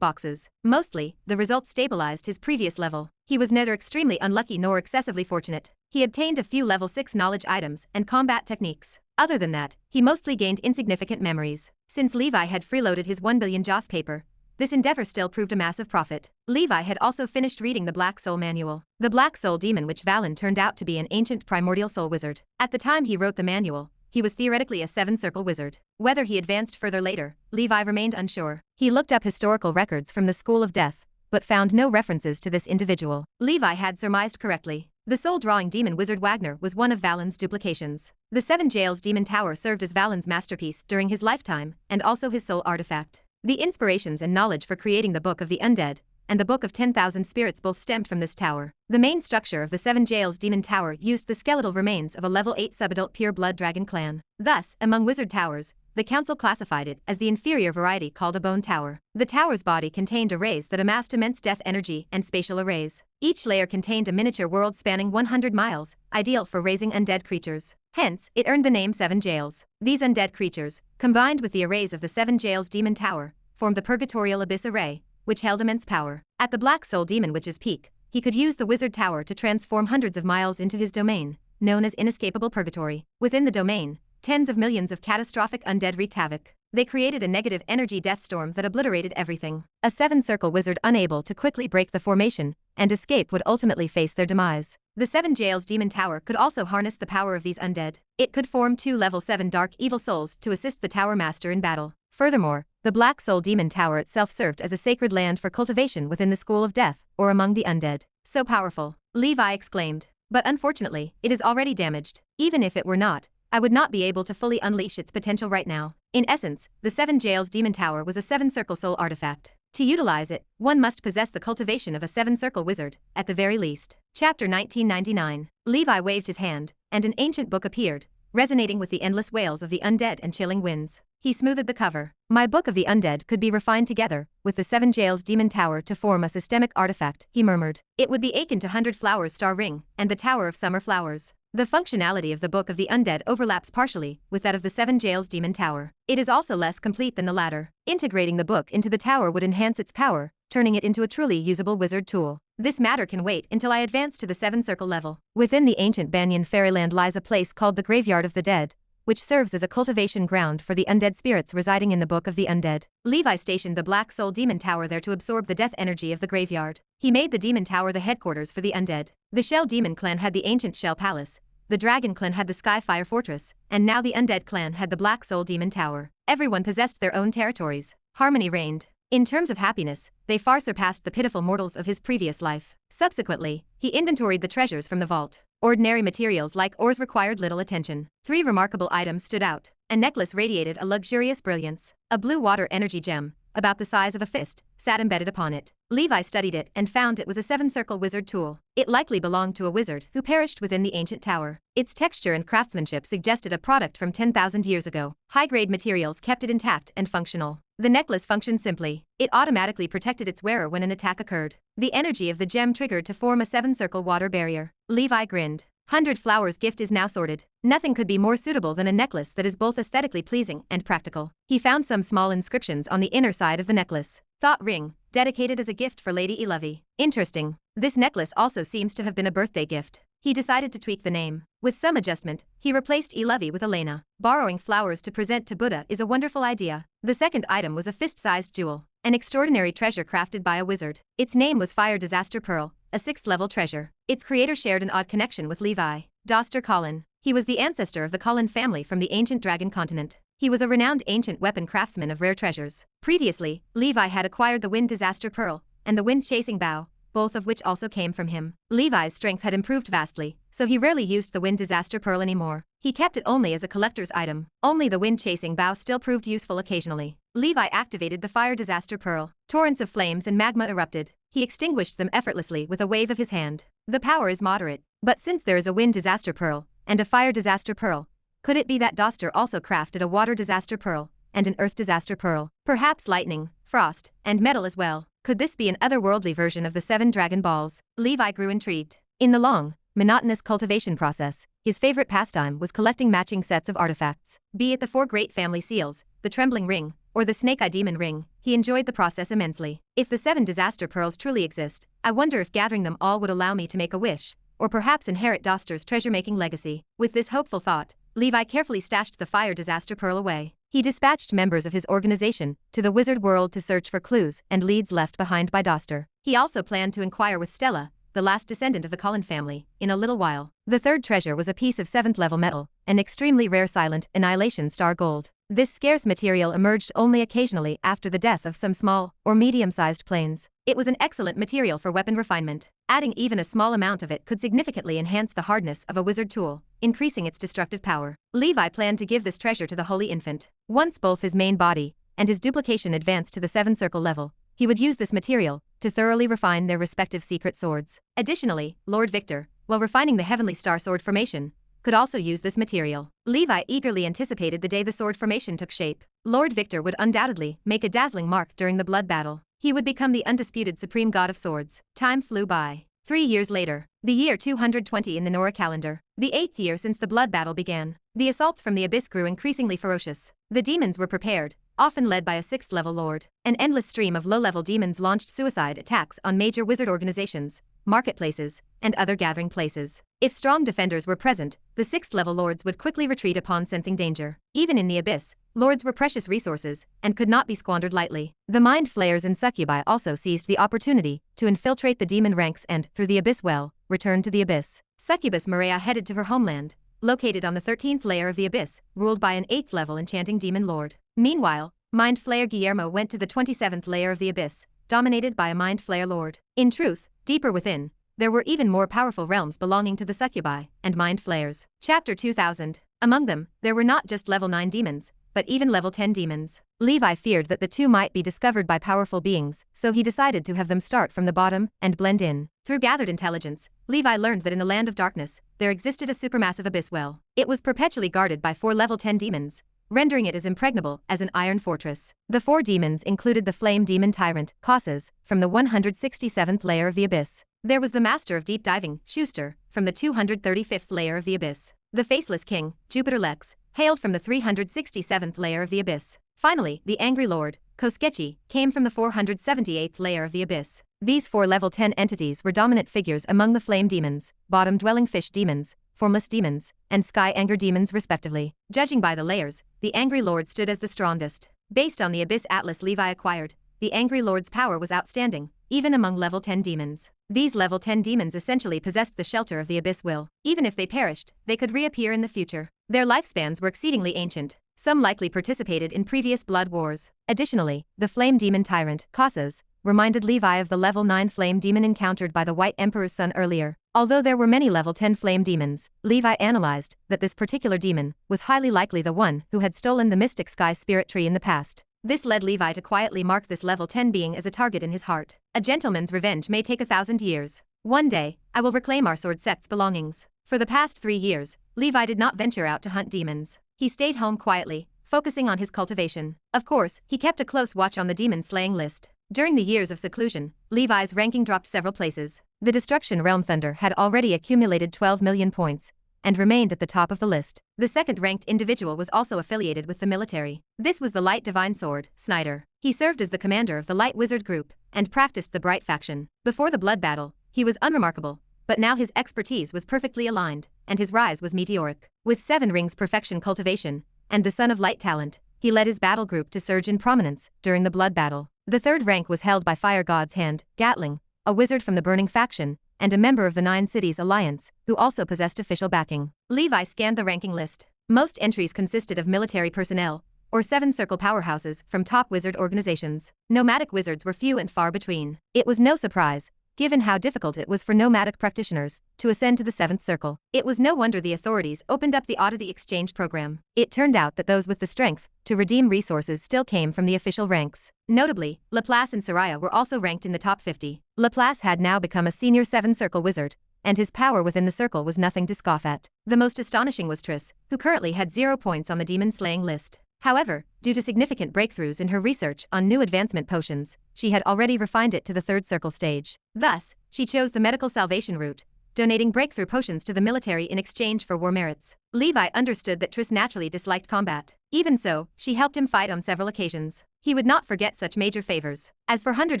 boxes. Mostly, the results stabilized his previous level. He was neither extremely unlucky nor excessively fortunate. He obtained a few level 6 knowledge items and combat techniques. Other than that, he mostly gained insignificant memories. Since Levi had freeloaded his 1 billion Joss paper, this endeavor still proved a massive profit. Levi had also finished reading the Black Soul Manual. The Black Soul Demon which Valen turned out to be an ancient primordial soul wizard. At the time he wrote the manual, he was theoretically a 7-circle wizard. Whether he advanced further later, Levi remained unsure. He looked up historical records from the School of Death, but found no references to this individual. Levi had surmised correctly. The soul-drawing demon wizard Wagner was one of Valen's duplications. The Seven Jails Demon Tower served as Valen's masterpiece during his lifetime, and also his soul artifact. The inspirations and knowledge for creating the Book of the Undead and the Book of 10,000 Spirits both stemmed from this tower. The main structure of the Seven Jails Demon Tower used the skeletal remains of a level 8 subadult pure blood dragon clan. Thus, among wizard towers, the council classified it as the inferior variety called a bone tower. The tower's body contained arrays that amassed immense death energy and spatial arrays. Each layer contained a miniature world spanning 100 miles, ideal for raising undead creatures. Hence, it earned the name Seven Jails. These undead creatures, combined with the arrays of the Seven Jails Demon Tower, formed the Purgatorial Abyss Array, which held immense power. At the Black Soul Demon Witch's peak, he could use the Wizard Tower to transform hundreds of miles into his domain, known as Inescapable Purgatory. Within the domain, tens of millions of catastrophic undead wreaked havoc. They created a negative energy death storm that obliterated everything. A 7-circle wizard unable to quickly break the formation and escape would ultimately face their demise. The Seven Jails Demon Tower could also harness the power of these undead. It could form 2 level 7 dark evil souls to assist the Tower Master in battle. Furthermore, the Black Soul Demon Tower itself served as a sacred land for cultivation within the School of Death, or among the undead. "So powerful," Levi exclaimed. "But unfortunately, it is already damaged. Even if it were not, I would not be able to fully unleash its potential right now." In essence, the Seven Jails Demon Tower was a 7-circle soul artifact. To utilize it, one must possess the cultivation of a 7-circle wizard, at the very least. Chapter 1999. Levi waved his hand, and an ancient book appeared, resonating with the endless wails of the undead and chilling winds. He smoothed the cover. "My Book of the Undead could be refined together with the Seven Jails Demon Tower to form a systemic artifact," he murmured. "It would be akin to 100 Flowers Star Ring and the Tower of Summer Flowers." The functionality of the Book of the Undead overlaps partially with that of the Seven Jails Demon Tower. It is also less complete than the latter. Integrating the book into the tower would enhance its power, turning it into a truly usable wizard tool. This matter can wait until I advance to the 7-circle level. Within the ancient Banyan Fairyland lies a place called the Graveyard of the Dead, which serves as a cultivation ground for the undead spirits residing in the Book of the Undead. Levi stationed the Black Soul Demon Tower there to absorb the death energy of the graveyard. He made the Demon Tower the headquarters for the undead. The Shell Demon clan had the ancient Shell Palace, the Dragon clan had the Skyfire Fortress, and now the Undead clan had the Black Soul Demon Tower. Everyone possessed their own territories. Harmony reigned. In terms of happiness, they far surpassed the pitiful mortals of his previous life. Subsequently, he inventoried the treasures from the vault. Ordinary materials like ores required little attention. 3 remarkable items stood out. A necklace radiated a luxurious brilliance. A blue water energy gem, about the size of a fist, sat embedded upon it. Levi studied it and found it was a 7-circle wizard tool. It likely belonged to a wizard who perished within the ancient tower. Its texture and craftsmanship suggested a product from 10,000 years ago. High-grade materials kept it intact and functional. The necklace functioned simply. It automatically protected its wearer when an attack occurred. The energy of the gem triggered to form a 7-circle water barrier. Levi grinned. 100 Flowers gift is now sorted. Nothing could be more suitable than a necklace that is both aesthetically pleasing and practical. He found some small inscriptions on the inner side of the necklace. Thought ring, dedicated as a gift for Lady Elsie. Interesting. This necklace also seems to have been a birthday gift. He decided to tweak the name. With some adjustment, he replaced Elsie with Elena. Borrowing flowers to present to Buddha is a wonderful idea. The second item was a fist-sized jewel, an extraordinary treasure crafted by a wizard. Its name was Fire Disaster Pearl, a 6th-level treasure. Its creator shared an odd connection with Levi. Doster Colin. He was the ancestor of the Colin family from the ancient Dragon Continent. He was a renowned ancient weapon craftsman of rare treasures. Previously, Levi had acquired the Wind Disaster Pearl and the Wind Chasing Bow, both of which also came from him. Levi's strength had improved vastly, so he rarely used the Wind Disaster Pearl anymore. He kept it only as a collector's item. Only the Wind Chasing Bow still proved useful occasionally. Levi activated the Fire Disaster Pearl. Torrents of flames and magma erupted. He extinguished them effortlessly with a wave of his hand. The power is moderate, but since there is a Wind Disaster Pearl and a Fire Disaster Pearl, could it be that Doster also crafted a Water Disaster Pearl and an Earth Disaster Pearl? Perhaps lightning, frost, and metal as well. Could this be an otherworldly version of the 7 Dragon Balls? Levi grew intrigued. In the long, monotonous cultivation process, his favorite pastime was collecting matching sets of artifacts. Be it the 4 great family seals, the Trembling Ring, or the Snake-Eye Demon Ring, he enjoyed the process immensely. If the 7 Disaster Pearls truly exist, I wonder if gathering them all would allow me to make a wish, or perhaps inherit Doster's treasure-making legacy. With this hopeful thought, Levi carefully stashed the Fire Disaster Pearl away. He dispatched members of his organization to the wizard world to search for clues and leads left behind by Doster. He also planned to inquire with Stella, the last descendant of the Colin family, in a little while. The third treasure was a piece of 7th-level metal, an extremely rare silent annihilation star gold. This scarce material emerged only occasionally after the death of some small or medium-sized planes. It was an excellent material for weapon refinement. Adding even a small amount of it could significantly enhance the hardness of a wizard tool, increasing its destructive power. Levi planned to give this treasure to the Holy Infant. Once both his main body and his duplication advanced to the 7-circle level, he would use this material to thoroughly refine their respective secret swords. Additionally, Lord Victor, while refining the Heavenly Star Sword formation, could also use this material. Levi eagerly anticipated the day the sword formation took shape. Lord Victor would undoubtedly make a dazzling mark during the blood battle. He would become the undisputed supreme god of swords. Time flew by. 3 years later, the year 220 in the Nora calendar, the 8th year since the blood battle began, the assaults from the abyss grew increasingly ferocious. The demons were prepared, often led by a 6th-level lord. An endless stream of low-level demons launched suicide attacks on major wizard organizations, marketplaces, and other gathering places. If strong defenders were present, the 6th-level lords would quickly retreat upon sensing danger. Even in the abyss, lords were precious resources and could not be squandered lightly. The mind flayers and succubi also seized the opportunity to infiltrate the demon ranks and, through the abyss well, return to the abyss. Succubus Maria headed to her homeland, located on the 13th layer of the abyss, ruled by an 8th-level enchanting demon lord. Meanwhile, mind flayer Guillermo went to the 27th layer of the abyss, dominated by a mind flayer lord. In truth, deeper within, there were even more powerful realms belonging to the succubi and mind flayers. Chapter 2000. Among them, there were not just level 9 demons, but even level 10 demons. Levi feared that the two might be discovered by powerful beings, so he decided to have them start from the bottom and blend in. Through gathered intelligence, Levi learned that in the land of darkness, there existed a supermassive abyss well. It was perpetually guarded by 4 level 10 demons, rendering it as impregnable as an iron fortress. The 4 demons included the flame demon tyrant, Causas, from the 167th layer of the abyss. There was the master of deep diving, Schuster, from the 235th layer of the abyss. The faceless king, Jupiter Lex, hailed from the 367th layer of the abyss. Finally, the angry lord, Kosketchi, came from the 478th layer of the abyss. These 4 level 10 entities were dominant figures among the flame demons, bottom-dwelling fish demons, formless demons, and sky anger demons respectively. Judging by the layers, the Angry Lord stood as the strongest. Based on the Abyss Atlas Levi acquired, the Angry Lord's power was outstanding, even among level 10 demons. These level 10 demons essentially possessed the shelter of the Abyss will. Even if they perished, they could reappear in the future. Their lifespans were exceedingly ancient. Some likely participated in previous blood wars. Additionally, the flame demon tyrant, Kasas, reminded Levi of the level 9 flame demon encountered by the White Emperor's son earlier. Although there were many level 10 flame demons, Levi analyzed that this particular demon was highly likely the one who had stolen the Mystic Sky Spirit Tree in the past. This led Levi to quietly mark this level 10 being as a target in his heart. A gentleman's revenge may take 1,000 years. One day, I will reclaim our sword sect's belongings. For the past 3 years, Levi did not venture out to hunt demons. He stayed home quietly, focusing on his cultivation. Of course, he kept a close watch on the demon-slaying list. During the years of seclusion, Levi's ranking dropped several places. The Destruction Realm Thunder had already accumulated 12 million points, and remained at the top of the list. The second-ranked individual was also affiliated with the military. This was the Light Divine Sword, Snyder. He served as the commander of the Light Wizard Group, and practiced the Bright faction. Before the blood battle, he was unremarkable, but now his expertise was perfectly aligned, and his rise was meteoric. With 7 rings perfection cultivation, and the Son of Light talent, he led his battle group to surge in prominence during the blood battle. The third rank was held by Fire God's Hand, Gatling, a wizard from the Burning faction, and a member of the 9 Cities Alliance, who also possessed official backing. Levi scanned the ranking list. Most entries consisted of military personnel, or 7 circle powerhouses from top wizard organizations. Nomadic wizards were few and far between. It was no surprise, given how difficult it was for nomadic practitioners to ascend to the 7th circle. It was no wonder the authorities opened up the oddity exchange program. It turned out that those with the strength to redeem resources still came from the official ranks. Notably, Laplace and Soraya were also ranked in the top 50. Laplace had now become a senior 7-circle wizard, and his power within the circle was nothing to scoff at. The most astonishing was Triss, who currently had 0 points on the demon-slaying list. However, due to significant breakthroughs in her research on new advancement potions, she had already refined it to the 3rd circle stage. Thus, she chose the medical salvation route, donating breakthrough potions to the military in exchange for war merits. Levi understood that Triss naturally disliked combat. Even so, she helped him fight on several occasions. He would not forget such major favors. As for 100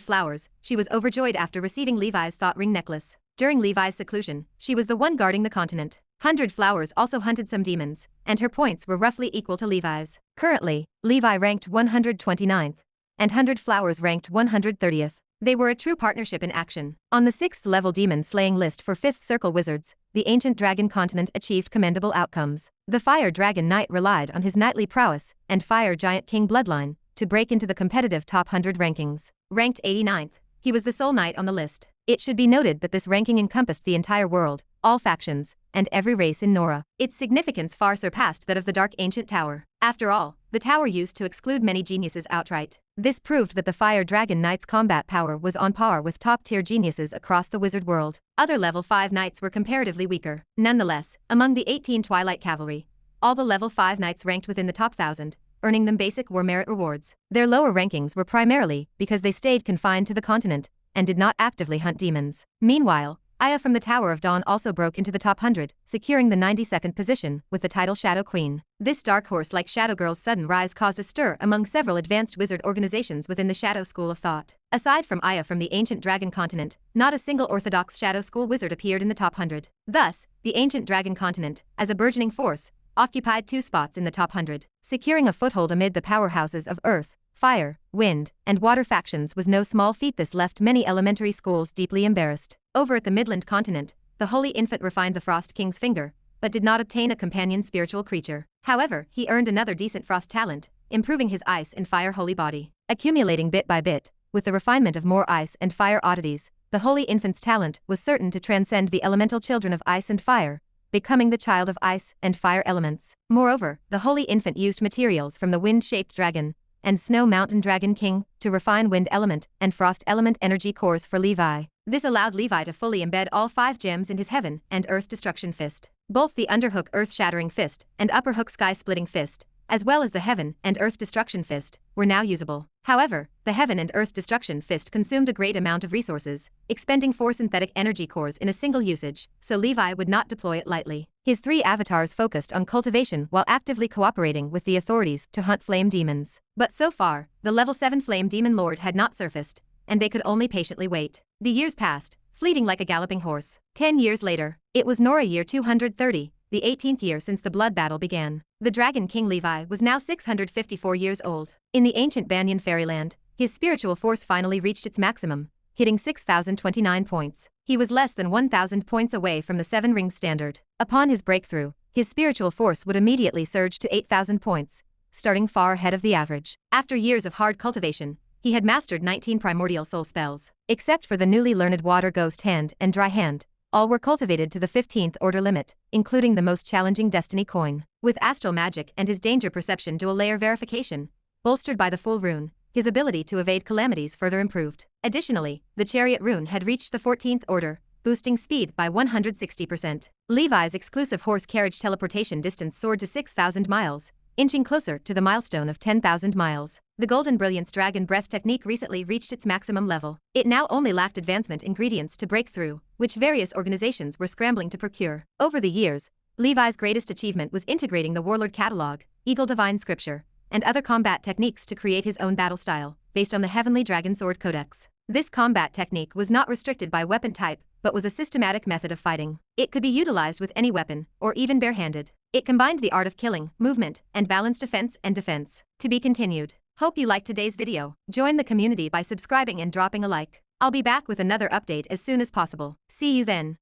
Flowers, she was overjoyed after receiving Levi's thought ring necklace. During Levi's seclusion, she was the one guarding the continent. 100 Flowers also hunted some demons, and her points were roughly equal to Levi's. Currently, Levi ranked 129th, and 100 Flowers ranked 130th. They were a true partnership in action. On the 6th level demon slaying list for 5th circle wizards, the ancient dragon continent achieved commendable outcomes. The Fire Dragon Knight relied on his knightly prowess and Fire Giant King bloodline to break into the competitive top 100 rankings. Ranked 89th, he was the sole knight on the list. It should be noted that this ranking encompassed the entire world, all factions, and every race in Nora. Its significance far surpassed that of the Dark Ancient Tower. After all, the tower used to exclude many geniuses outright. This proved that the Fire Dragon Knight's combat power was on par with top-tier geniuses across the wizard world. Other level 5 knights were comparatively weaker. Nonetheless, among the 18 Twilight Cavalry, all the level 5 knights ranked within the top 1,000, earning them basic war merit rewards. Their lower rankings were primarily because they stayed confined to the continent and did not actively hunt demons. Meanwhile, Aya from the Tower of Dawn also broke into the top 100, securing the 92nd position with the title Shadow Queen. This dark horse-like Shadow Girl's sudden rise caused a stir among several advanced wizard organizations within the Shadow School of Thought. Aside from Aya from the ancient Dragon Continent, not a single orthodox Shadow School wizard appeared in the top 100. Thus, the ancient Dragon Continent, as a burgeoning force, occupied 2 spots in the top 100. Securing a foothold amid the powerhouses of Earth, Fire, Wind, and Water factions was no small feat. This left many elementary schools deeply embarrassed. Over at the Midland Continent, the Holy Infant refined the Frost King's finger, but did not obtain a companion spiritual creature. However, he earned another decent frost talent, improving his ice and fire holy body. Accumulating bit by bit, with the refinement of more ice and fire oddities, the Holy Infant's talent was certain to transcend the elemental children of ice and fire, becoming the child of ice and fire elements. Moreover, the Holy Infant used materials from the wind-shaped dragon and Snow Mountain Dragon King to refine wind element and frost element energy cores for Levi. This allowed Levi to fully embed all 5 gems in his Heaven and Earth Destruction Fist. Both the Underhook Earth Shattering Fist and Upperhook Sky Splitting Fist, as well as the Heaven and Earth Destruction Fist, were now usable. However, the Heaven and Earth Destruction Fist consumed a great amount of resources, expending 4 synthetic energy cores in a single usage, so Levi would not deploy it lightly. His 3 avatars focused on cultivation while actively cooperating with the authorities to hunt flame demons. But so far, the level 7 flame demon lord had not surfaced, and they could only patiently wait. The years passed, fleeting like a galloping horse. 10 years later, It was Nora year 230, the 18th year since the blood battle began. The Dragon King Levi was now 654 years old. In the ancient Banyan fairyland, his spiritual force finally reached its maximum, hitting 6,029 points. He was less than 1,000 points away from the 7-ring standard. Upon his breakthrough, his spiritual force would immediately surge to 8,000 points, starting far ahead of the average. After years of hard cultivation, he had mastered 19 primordial soul spells. Except for the newly learned Water Ghost Hand and Dry Hand, all were cultivated to the 15th order limit, including the most challenging Destiny coin. With astral magic and his danger perception dual layer verification, bolstered by the full rune, his ability to evade calamities further improved. Additionally, the Chariot rune had reached the 14th order, boosting speed by 160%. Levi's exclusive horse carriage teleportation distance soared to 6,000 miles, inching closer to the milestone of 10,000 miles. The Golden Brilliance Dragon Breath technique recently reached its maximum level. It now only lacked advancement ingredients to break through, which various organizations were scrambling to procure. Over the years, Levi's greatest achievement was integrating the Warlord Catalog, Eagle Divine Scripture, and other combat techniques to create his own battle style, based on the Heavenly Dragon Sword Codex. This combat technique was not restricted by weapon type, but was a systematic method of fighting. It could be utilized with any weapon, or even barehanded. It combined the art of killing, movement, and balanced offense and defense. To be continued. Hope you liked today's video. Join the community by subscribing and dropping a like. I'll be back with another update as soon as possible. See you then.